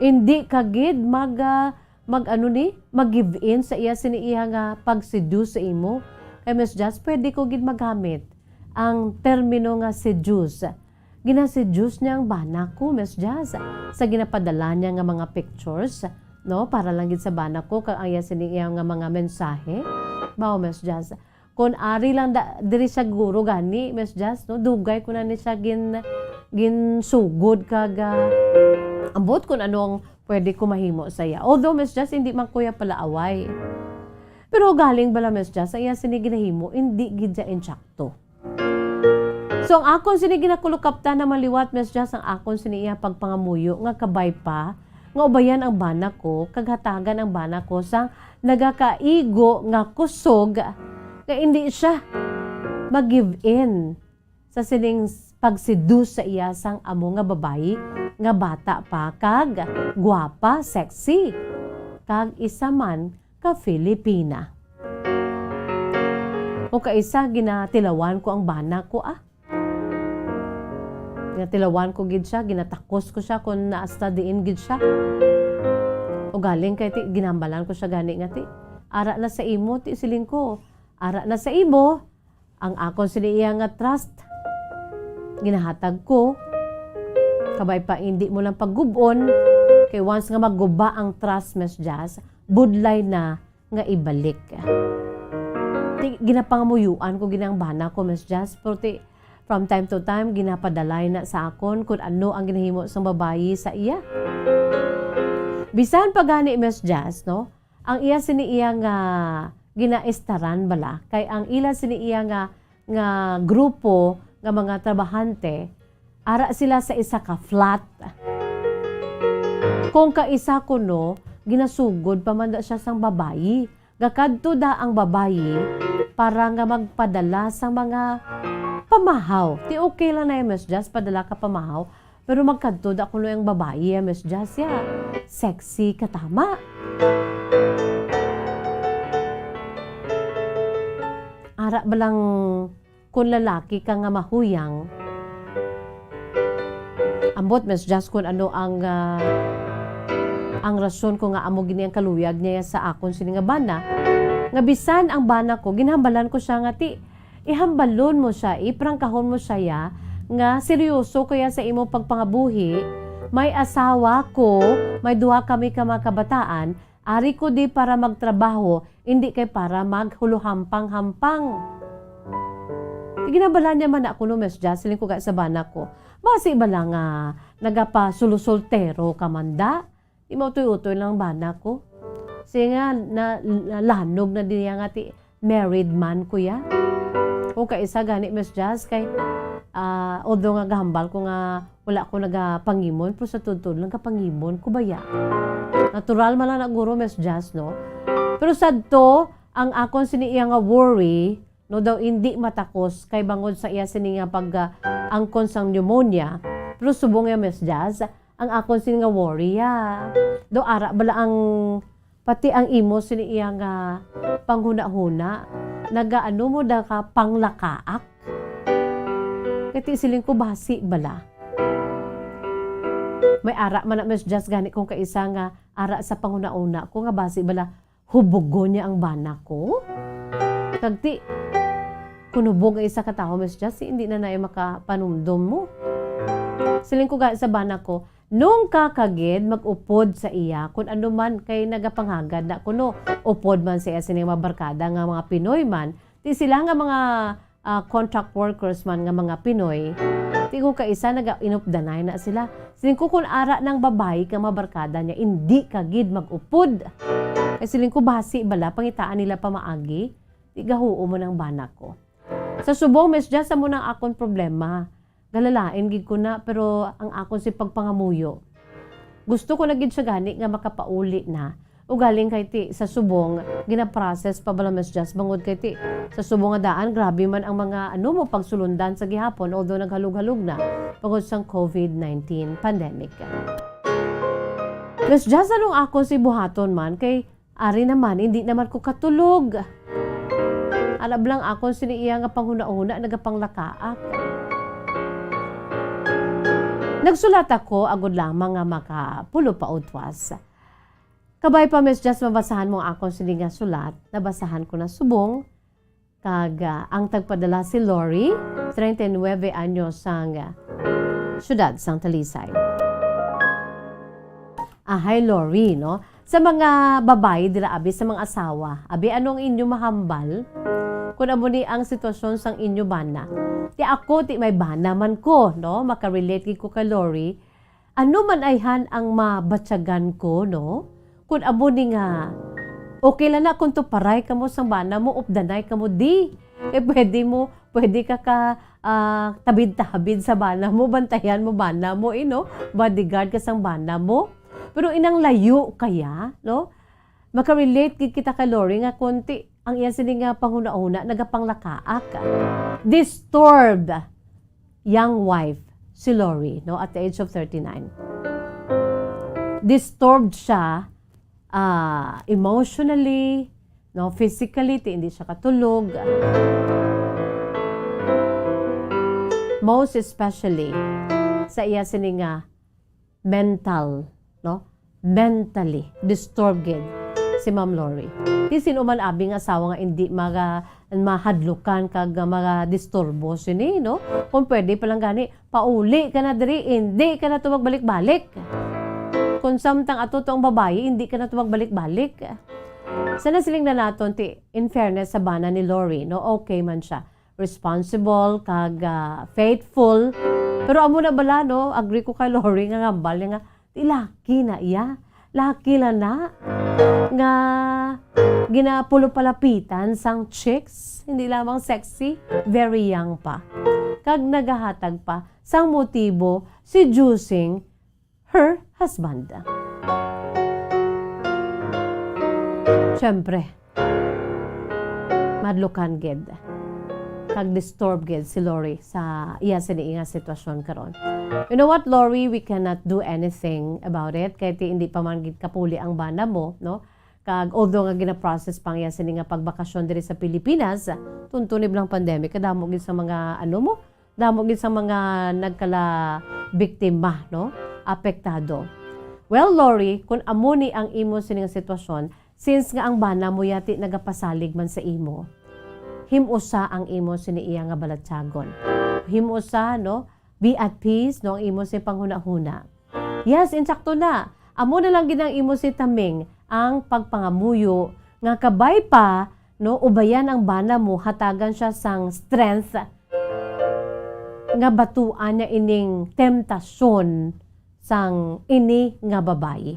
Hindi kagid mag-give in sa iya sini iya nga pag-seduce sa imo. Kay Miss Jazz, pwede ko gid magamit ang termino nga seduce. Gina-seduce niya ang bana ko, Miss Jazz, sa ginapadala niya nga mga pictures, no, para lang gid sa bana ko kag ang iya sini iya nga mga mensahe. Bao Miss Jazz, kun ari lang diri sa guro gani Miss Jazz, no, dugay ko na ni siya gin sugod kag ambot kun anong pwede ko mahimo sa iya. Although Miss Jazz, hindi man kuya pala away. Pero galing bala Miss Jazz, sa iya sini ginahimo, hindi gid siya insakto. So ang akon sini ginakulukapta na maliwat Miss Jazz, ang akon sini iya pagpangamuyo nga kabay pa nga ubayan ang bana ko, kaghatagan ang bana ko sa nagakaigo nga kusog nga hindi siya mag-give in sa sining pag-seduce sa iya sang amo nga babayi nga bata pa kag gwapa, sexy kag isa man ka Filipina. O kaisa ginatilawan ko ang bana ko Ginatilawan ko gid siya, ginatakos ko siya kung na-studyin gid siya. O galing kay ginambalan ko siya gani nga ara na sa imo siling ko. Ara na sa imo ang akon sini iya nga trust. ginahatag ko. Kabay pa hindi mo lang paggubon. Kay once nga magguba ang trust, Miss Jazz, budlay na nga ibalik. Ginapangamuyuan ko ginang bana ko, Miss Jazz, pero from time to time, ginapadalay na sa akon kung ano ang ginahimo sa babayi sa iya. Bisan pa gani, Miss Jazz, no? Ang iya siniiya nga ginaistaran bala, kay ang ila siniiya nga grupo nga mga trabahante, ara sila sa isa ka flat. Kung kaisa ko no, ginasugod pamanda siya sang babayi. Gakadto da ang babayi para nga magpadala sa mga pamahaw. Ti okay lang na yung Miss Jazz, padala ka pamahaw. Pero magkadto da kuno yung babayi, Miss Jazz, ya. Sexy katama. Ara balang kung lalaki ka nga mahuyang, ambot, Miss Jazz, kung ano ang rason ko nga amo gini ang kaluyag niya sa akon sini nga bana. Nga bisan ang bana ko, ginhambalan ko siya nga ihambalon mo siya, iprangkahon mo siya ya, nga seryoso kaya sa imo pagpangabuhi, may asawa ko, may duha kami ka mga kabataan, ari ko di para magtrabaho, hindi kay para maghuluhampang-hampang. Ginhambalan niya man ako no, Miss Jazz, siling ko sa bana ko. Basi ba lang nagapa-sulusoltero ka manda? Di mo utoy-utoy lang bana ko. Kasi nga, lanog na din nga married man ko ya. O kaisa gani, Miss Jazz, kay although nga gahambal ko nga wala ko nagapangimon, pero sa tutod lang kapangimon ko ba ya? Natural man lang na guro, Miss Jazz, no? Pero sadto, ang akon siniiya nga worry, no daw hindi matakos kay bangod sa iya sini nga angkon sang pneumonia. Pero subong ya, Miss Jazz, ang akon sini nga worry ya. Do ara bala ang pati ang imo sini iya nga panghuna-huna. Nagaano mo da ka panglakaak. Kati siling ko basi bala. May ara man na, Miss Jazz, gani kung kaisa nga ara sa panghuna-una ko nga basi bala hubugon niya ang bana ko. Kagti kunubog isa ka tao, Miss Jazz, hindi na naay makapanumdom mo. Siling ko sa bana ko, nung kakagid mag-upod sa iya, kung ano man kay nagapanghagad na kuno, upod man sa iya sining mga barkada nga mga Pinoy man, ti sila nga mga contract workers man nga mga Pinoy, ti ko kaisa naga-inupdanay na sila. Siling ko kung ara ng babae ka mga barkada niya, hindi kagid mag-upod. Kaya siling ko basi bala, pangitaan nila pamaagi, ti gahuo mo ng bana ko. Sa subong, Miss Jazz, mo nang akon problema. Galalain gid ko na, pero ang akon si pagpangamuyo. Gusto ko na gid siya gani nga makapauli na. O galing kay ti sa subong, gina-process pa bala, Miss Jazz, bangod kay ti sa subong nga daan, grabe man ang mga mo pagsulundan sa gihapon, although naghalug-halug na bangod sang COVID-19 pandemic. Miss Jazz, anong ako si buhaton man, kay ari naman, hindi naman ko katulog. Alab lang ako siniiya nga panghuna-una, nagapanglakaak. Nagsulat ako, agod lamang nga makapulo pa utwas. Kabay pa, Miss Jazz, mabasahan mo akong sini nga sulat, nabasahan ko na subong, kag ang tagpadala si Lori, 39 anyos sang syudad sang Talisay. Hi, Lori, no? Sa mga babae, dila abi, sa mga asawa, abi, anong inyo mahambal? Kung amo ni ang sitwasyon sang inyo bana. Ti ako, ti may bana man ko, no? Makarelate ko kay Lori. Ano man ayhan ang mabatsagan ko, no? Kung amo ni nga, okay lang na kung to paray ka mo sang bana mo, updanay ka mo, di. Pwede ka tabid-tabid sa bana mo, bantayan mo bana mo, no? Bodyguard ka sang bana mo. Pero inang layo kaya, no? Makarelate kita kay Lori nga konti. Ang iya sini nga panghuna-una, nagapanglakaak. Disturbed young wife, si Lori, no, at the age of 39. Disturbed siya emotionally, no, physically, hindi siya katulog. Most especially, sa iya sini nga mental, no, mentally disturbed si Ma'am Lori. Di sino man abing asawa nga hindi mahadlukan kag mga disturbo sini, no? Kung pwede palang gani, pauli ka na diri, hindi ka na tumagbalik-balik. Kung samtang ato to ang babae, hindi ka na tumagbalik-balik. Sana siling na naton ti in fairness sa bana ni Lori, no? Okay man siya. Responsible kag faithful. Pero amo na bala, no? Agree ko kay Lori nga ngambal nga ti laki na iya. Laki na nga ginapulo palapitan sang chicks, hindi lamang sexy, very young pa. Kag nagahatag pa sang motibo seducing her husband. Siyempre, madlukan gid. Kag disturb gid si Lori sa iya siniinga sitwasyon karon. You know what, Lori, we cannot do anything about it kay hindi pa man gid kapuli ang bana mo, no? Kag although nga gina-process pang iya sininga pagbakasyon diri sa Pilipinas, tuntunib lang pandemic, kadamo gid sa mga damo gid sa mga nagkala biktima, no? Apektado. Well, Lori, kung amo ni ang imo sininga sitwasyon, since nga ang bana mo yati nagapasalig man sa imo, himusa ang imo siniiya nga balatyagon. Himusa, no? Be at peace, no? Ang imo si panghuna-huna. Yes, insakto na. Amo na lang ginang imo si Taming ang pagpangamuyo nga kabay pa, no? Ubayan ang bana mo, hatagan siya sang strength nga batuan niya ining temptasyon sang ini nga babae.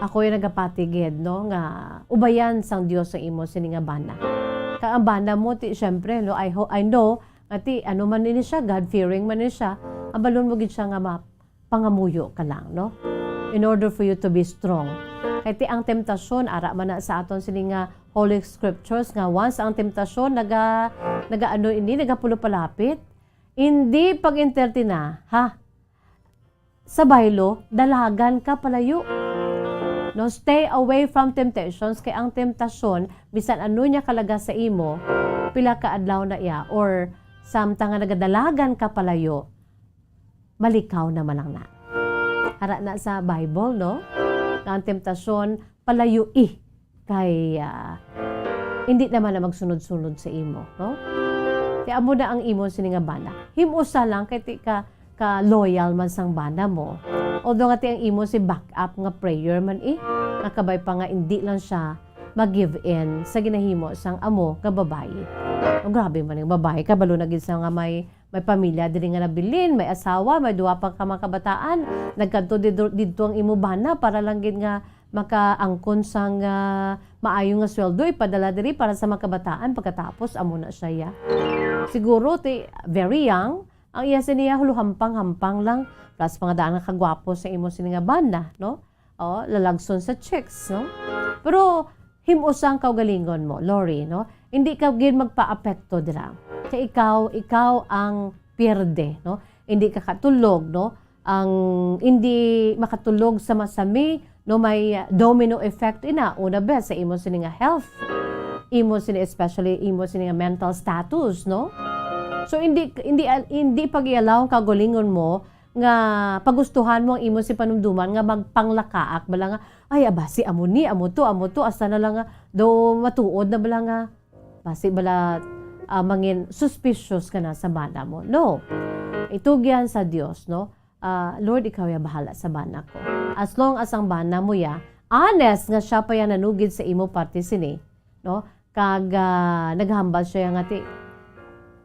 Ako yung nagapatigid, no? Nga ubayan sang Dios sa imo sini nga bana. Ka ang bana mo ti syempre, no? I know ati ano man ni siya, God-fearing man ni siya, abalon mo gid siya nga pangamuyo ka lang, no? In order for you to be strong. Kay ti ang temptasyon ara man na sa aton sini nga Holy Scriptures nga once ang temptasyon nagapulo palapit, hindi pag-interti na, ha? Sa baylo, dalagan ka palayo. No, stay away from temptations kay ang temptasyon bisan ano niya kalaga sa imo pila ka adlaw na iya or samtang nga nagadalagan ka palayo malikaw na malang na. Ara na sa Bible, no? Ang temptasyon palayo kay hindi naman na magsunod-sunod sa imo, no? Kaya amo na ang imo sini nga bana. Himusa lang kay ti ka loyal man sang bana mo. Although nga ti ang imo si backup nga prayer man nakabay pa nga hindi lang siya mag-give in sa ginahimo sang amo nga babae. O grabe man yung babae, kabalo na gid sa nga may pamilya diri nga nabilin, may asawa, may duwa pa ka mga kabataan, nagkanto didto ang imo bana para lang gid nga makaangkon sang maayo nga sweldo ipadala diri para sa mga kabataan pagkatapos amo na siya. Siguro ti very young, ang iya siniya huluhampang-hampang lang plus mga daan nga kagwapo sa imo sini nga banda, no? O, lalagson sa chicks, no? Pero himusang kaugalingon mo, Lori, no? Hindi ka gid magpa-apekto dira. Kay ikaw ang pierde, no? Hindi ka katulog, no? Ang hindi makatulog sa masami, no? May domino effect una best sa imo sini nga health. Imo sini especially imo sini nga mental status, no? So hindi pag-ialaw ang kaugalingon mo nga pagustuhan mo ang imo si panumduman nga magpanglakaak bala nga ay abasi amo to asa na lang nga do matuod na bala nga basi bala mangin suspicious ka na sa bana mo. No, itugyan sa Dios, no? Lord, ikaw ya bahala sa bana ko. As long as ang bana mo ya honest nga siya pa yan nanugid sa imo parte sini, no? Kag naghambal siya nga ti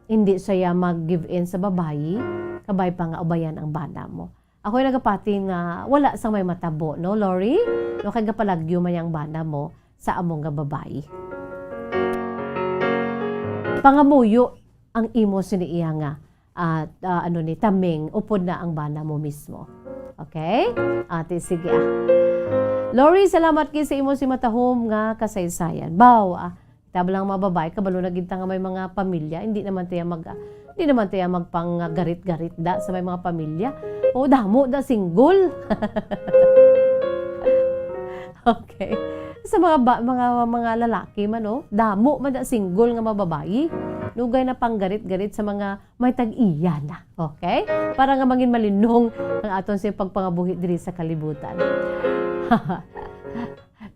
hindi siya mag-give in sa babayi, kabay pa nga ubayan ang bana mo. Ako yung nagapati nga wala sang may matabo, no, Lori? No, kay gapalagyo man yung bana mo sa among nga babayi. Pangamuyo ang imo siniiya nga at Taming, upod na ang bana mo mismo. Okay? Ate, sige Lori, salamat kayo sa imo si matahom nga kasaysayan. Tablang mga babae, kabalo na ginta nga may mga pamilya, hindi naman tayo magpang-garit-garit da sa may mga pamilya. O, damo da single. Okay. Sa mga lalaki man, no? Damo man da single nga mga babae. Nugay na pang-garit-garit sa mga may tag-iya na. Okay? Para nga mangin malinong ang aton sa pagpangabuhi diri sa kalibutan.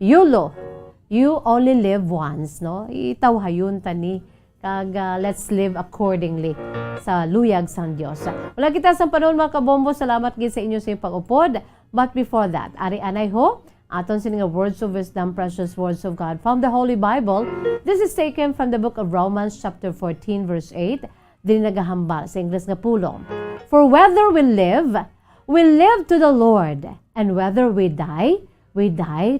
YOLO. You only live once, no? Itawhayon tani kag let's live accordingly sa luyag sang Dios. Wala kita sa panahon mga kabombo, salamat gid sa inyo sa pag-upod. But before that, ari anay ho, aton sining words of wisdom, precious words of God from the Holy Bible. This is taken from the book of Romans chapter 14 verse 8. Din nagahambal sa English nga pulong. For whether we live to the Lord, and whether we die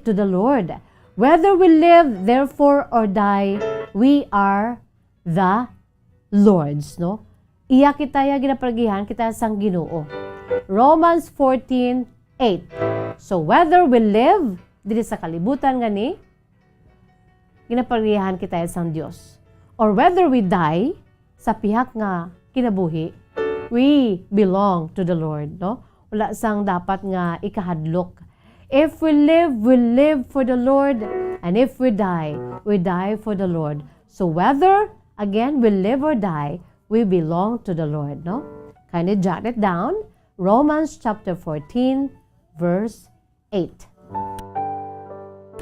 to the Lord. Whether we live, therefore, or die, we are the Lord's, no? Iya kita ya ginapagihan kita sang Ginoo. Romans 14:8. So whether we live diri sa kalibutan ngani, ginapagihan kita sang Dios, or whether we die sa pihak nga kinabuhi, we belong to the Lord, no? Wala sang dapat nga ikahadlok. If we live for the Lord, and if we die for the Lord. So whether, again, we live or die, we belong to the Lord, no? Kindly jot it down. Romans chapter 14, verse 8.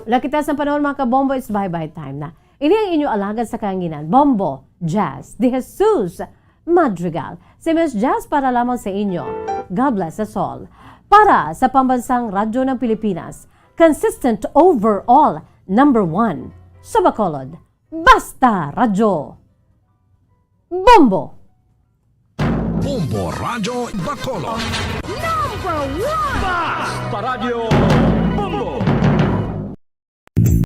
Wala kita sa panahon mga kabombo, it's bye-bye time na. Ini ang inyo alagad sa kahanginan, Bombo Jazz De Jesus Madrigal. Si Miss Jazz para lamang sa inyo. God bless us all. Para sa pambansang radyo ng Pilipinas, consistent overall, number 1 sa Bacolod, Basta Radyo Bombo. Bombo Radyo Bacolod. Number 1! Basta Radyo Bombo.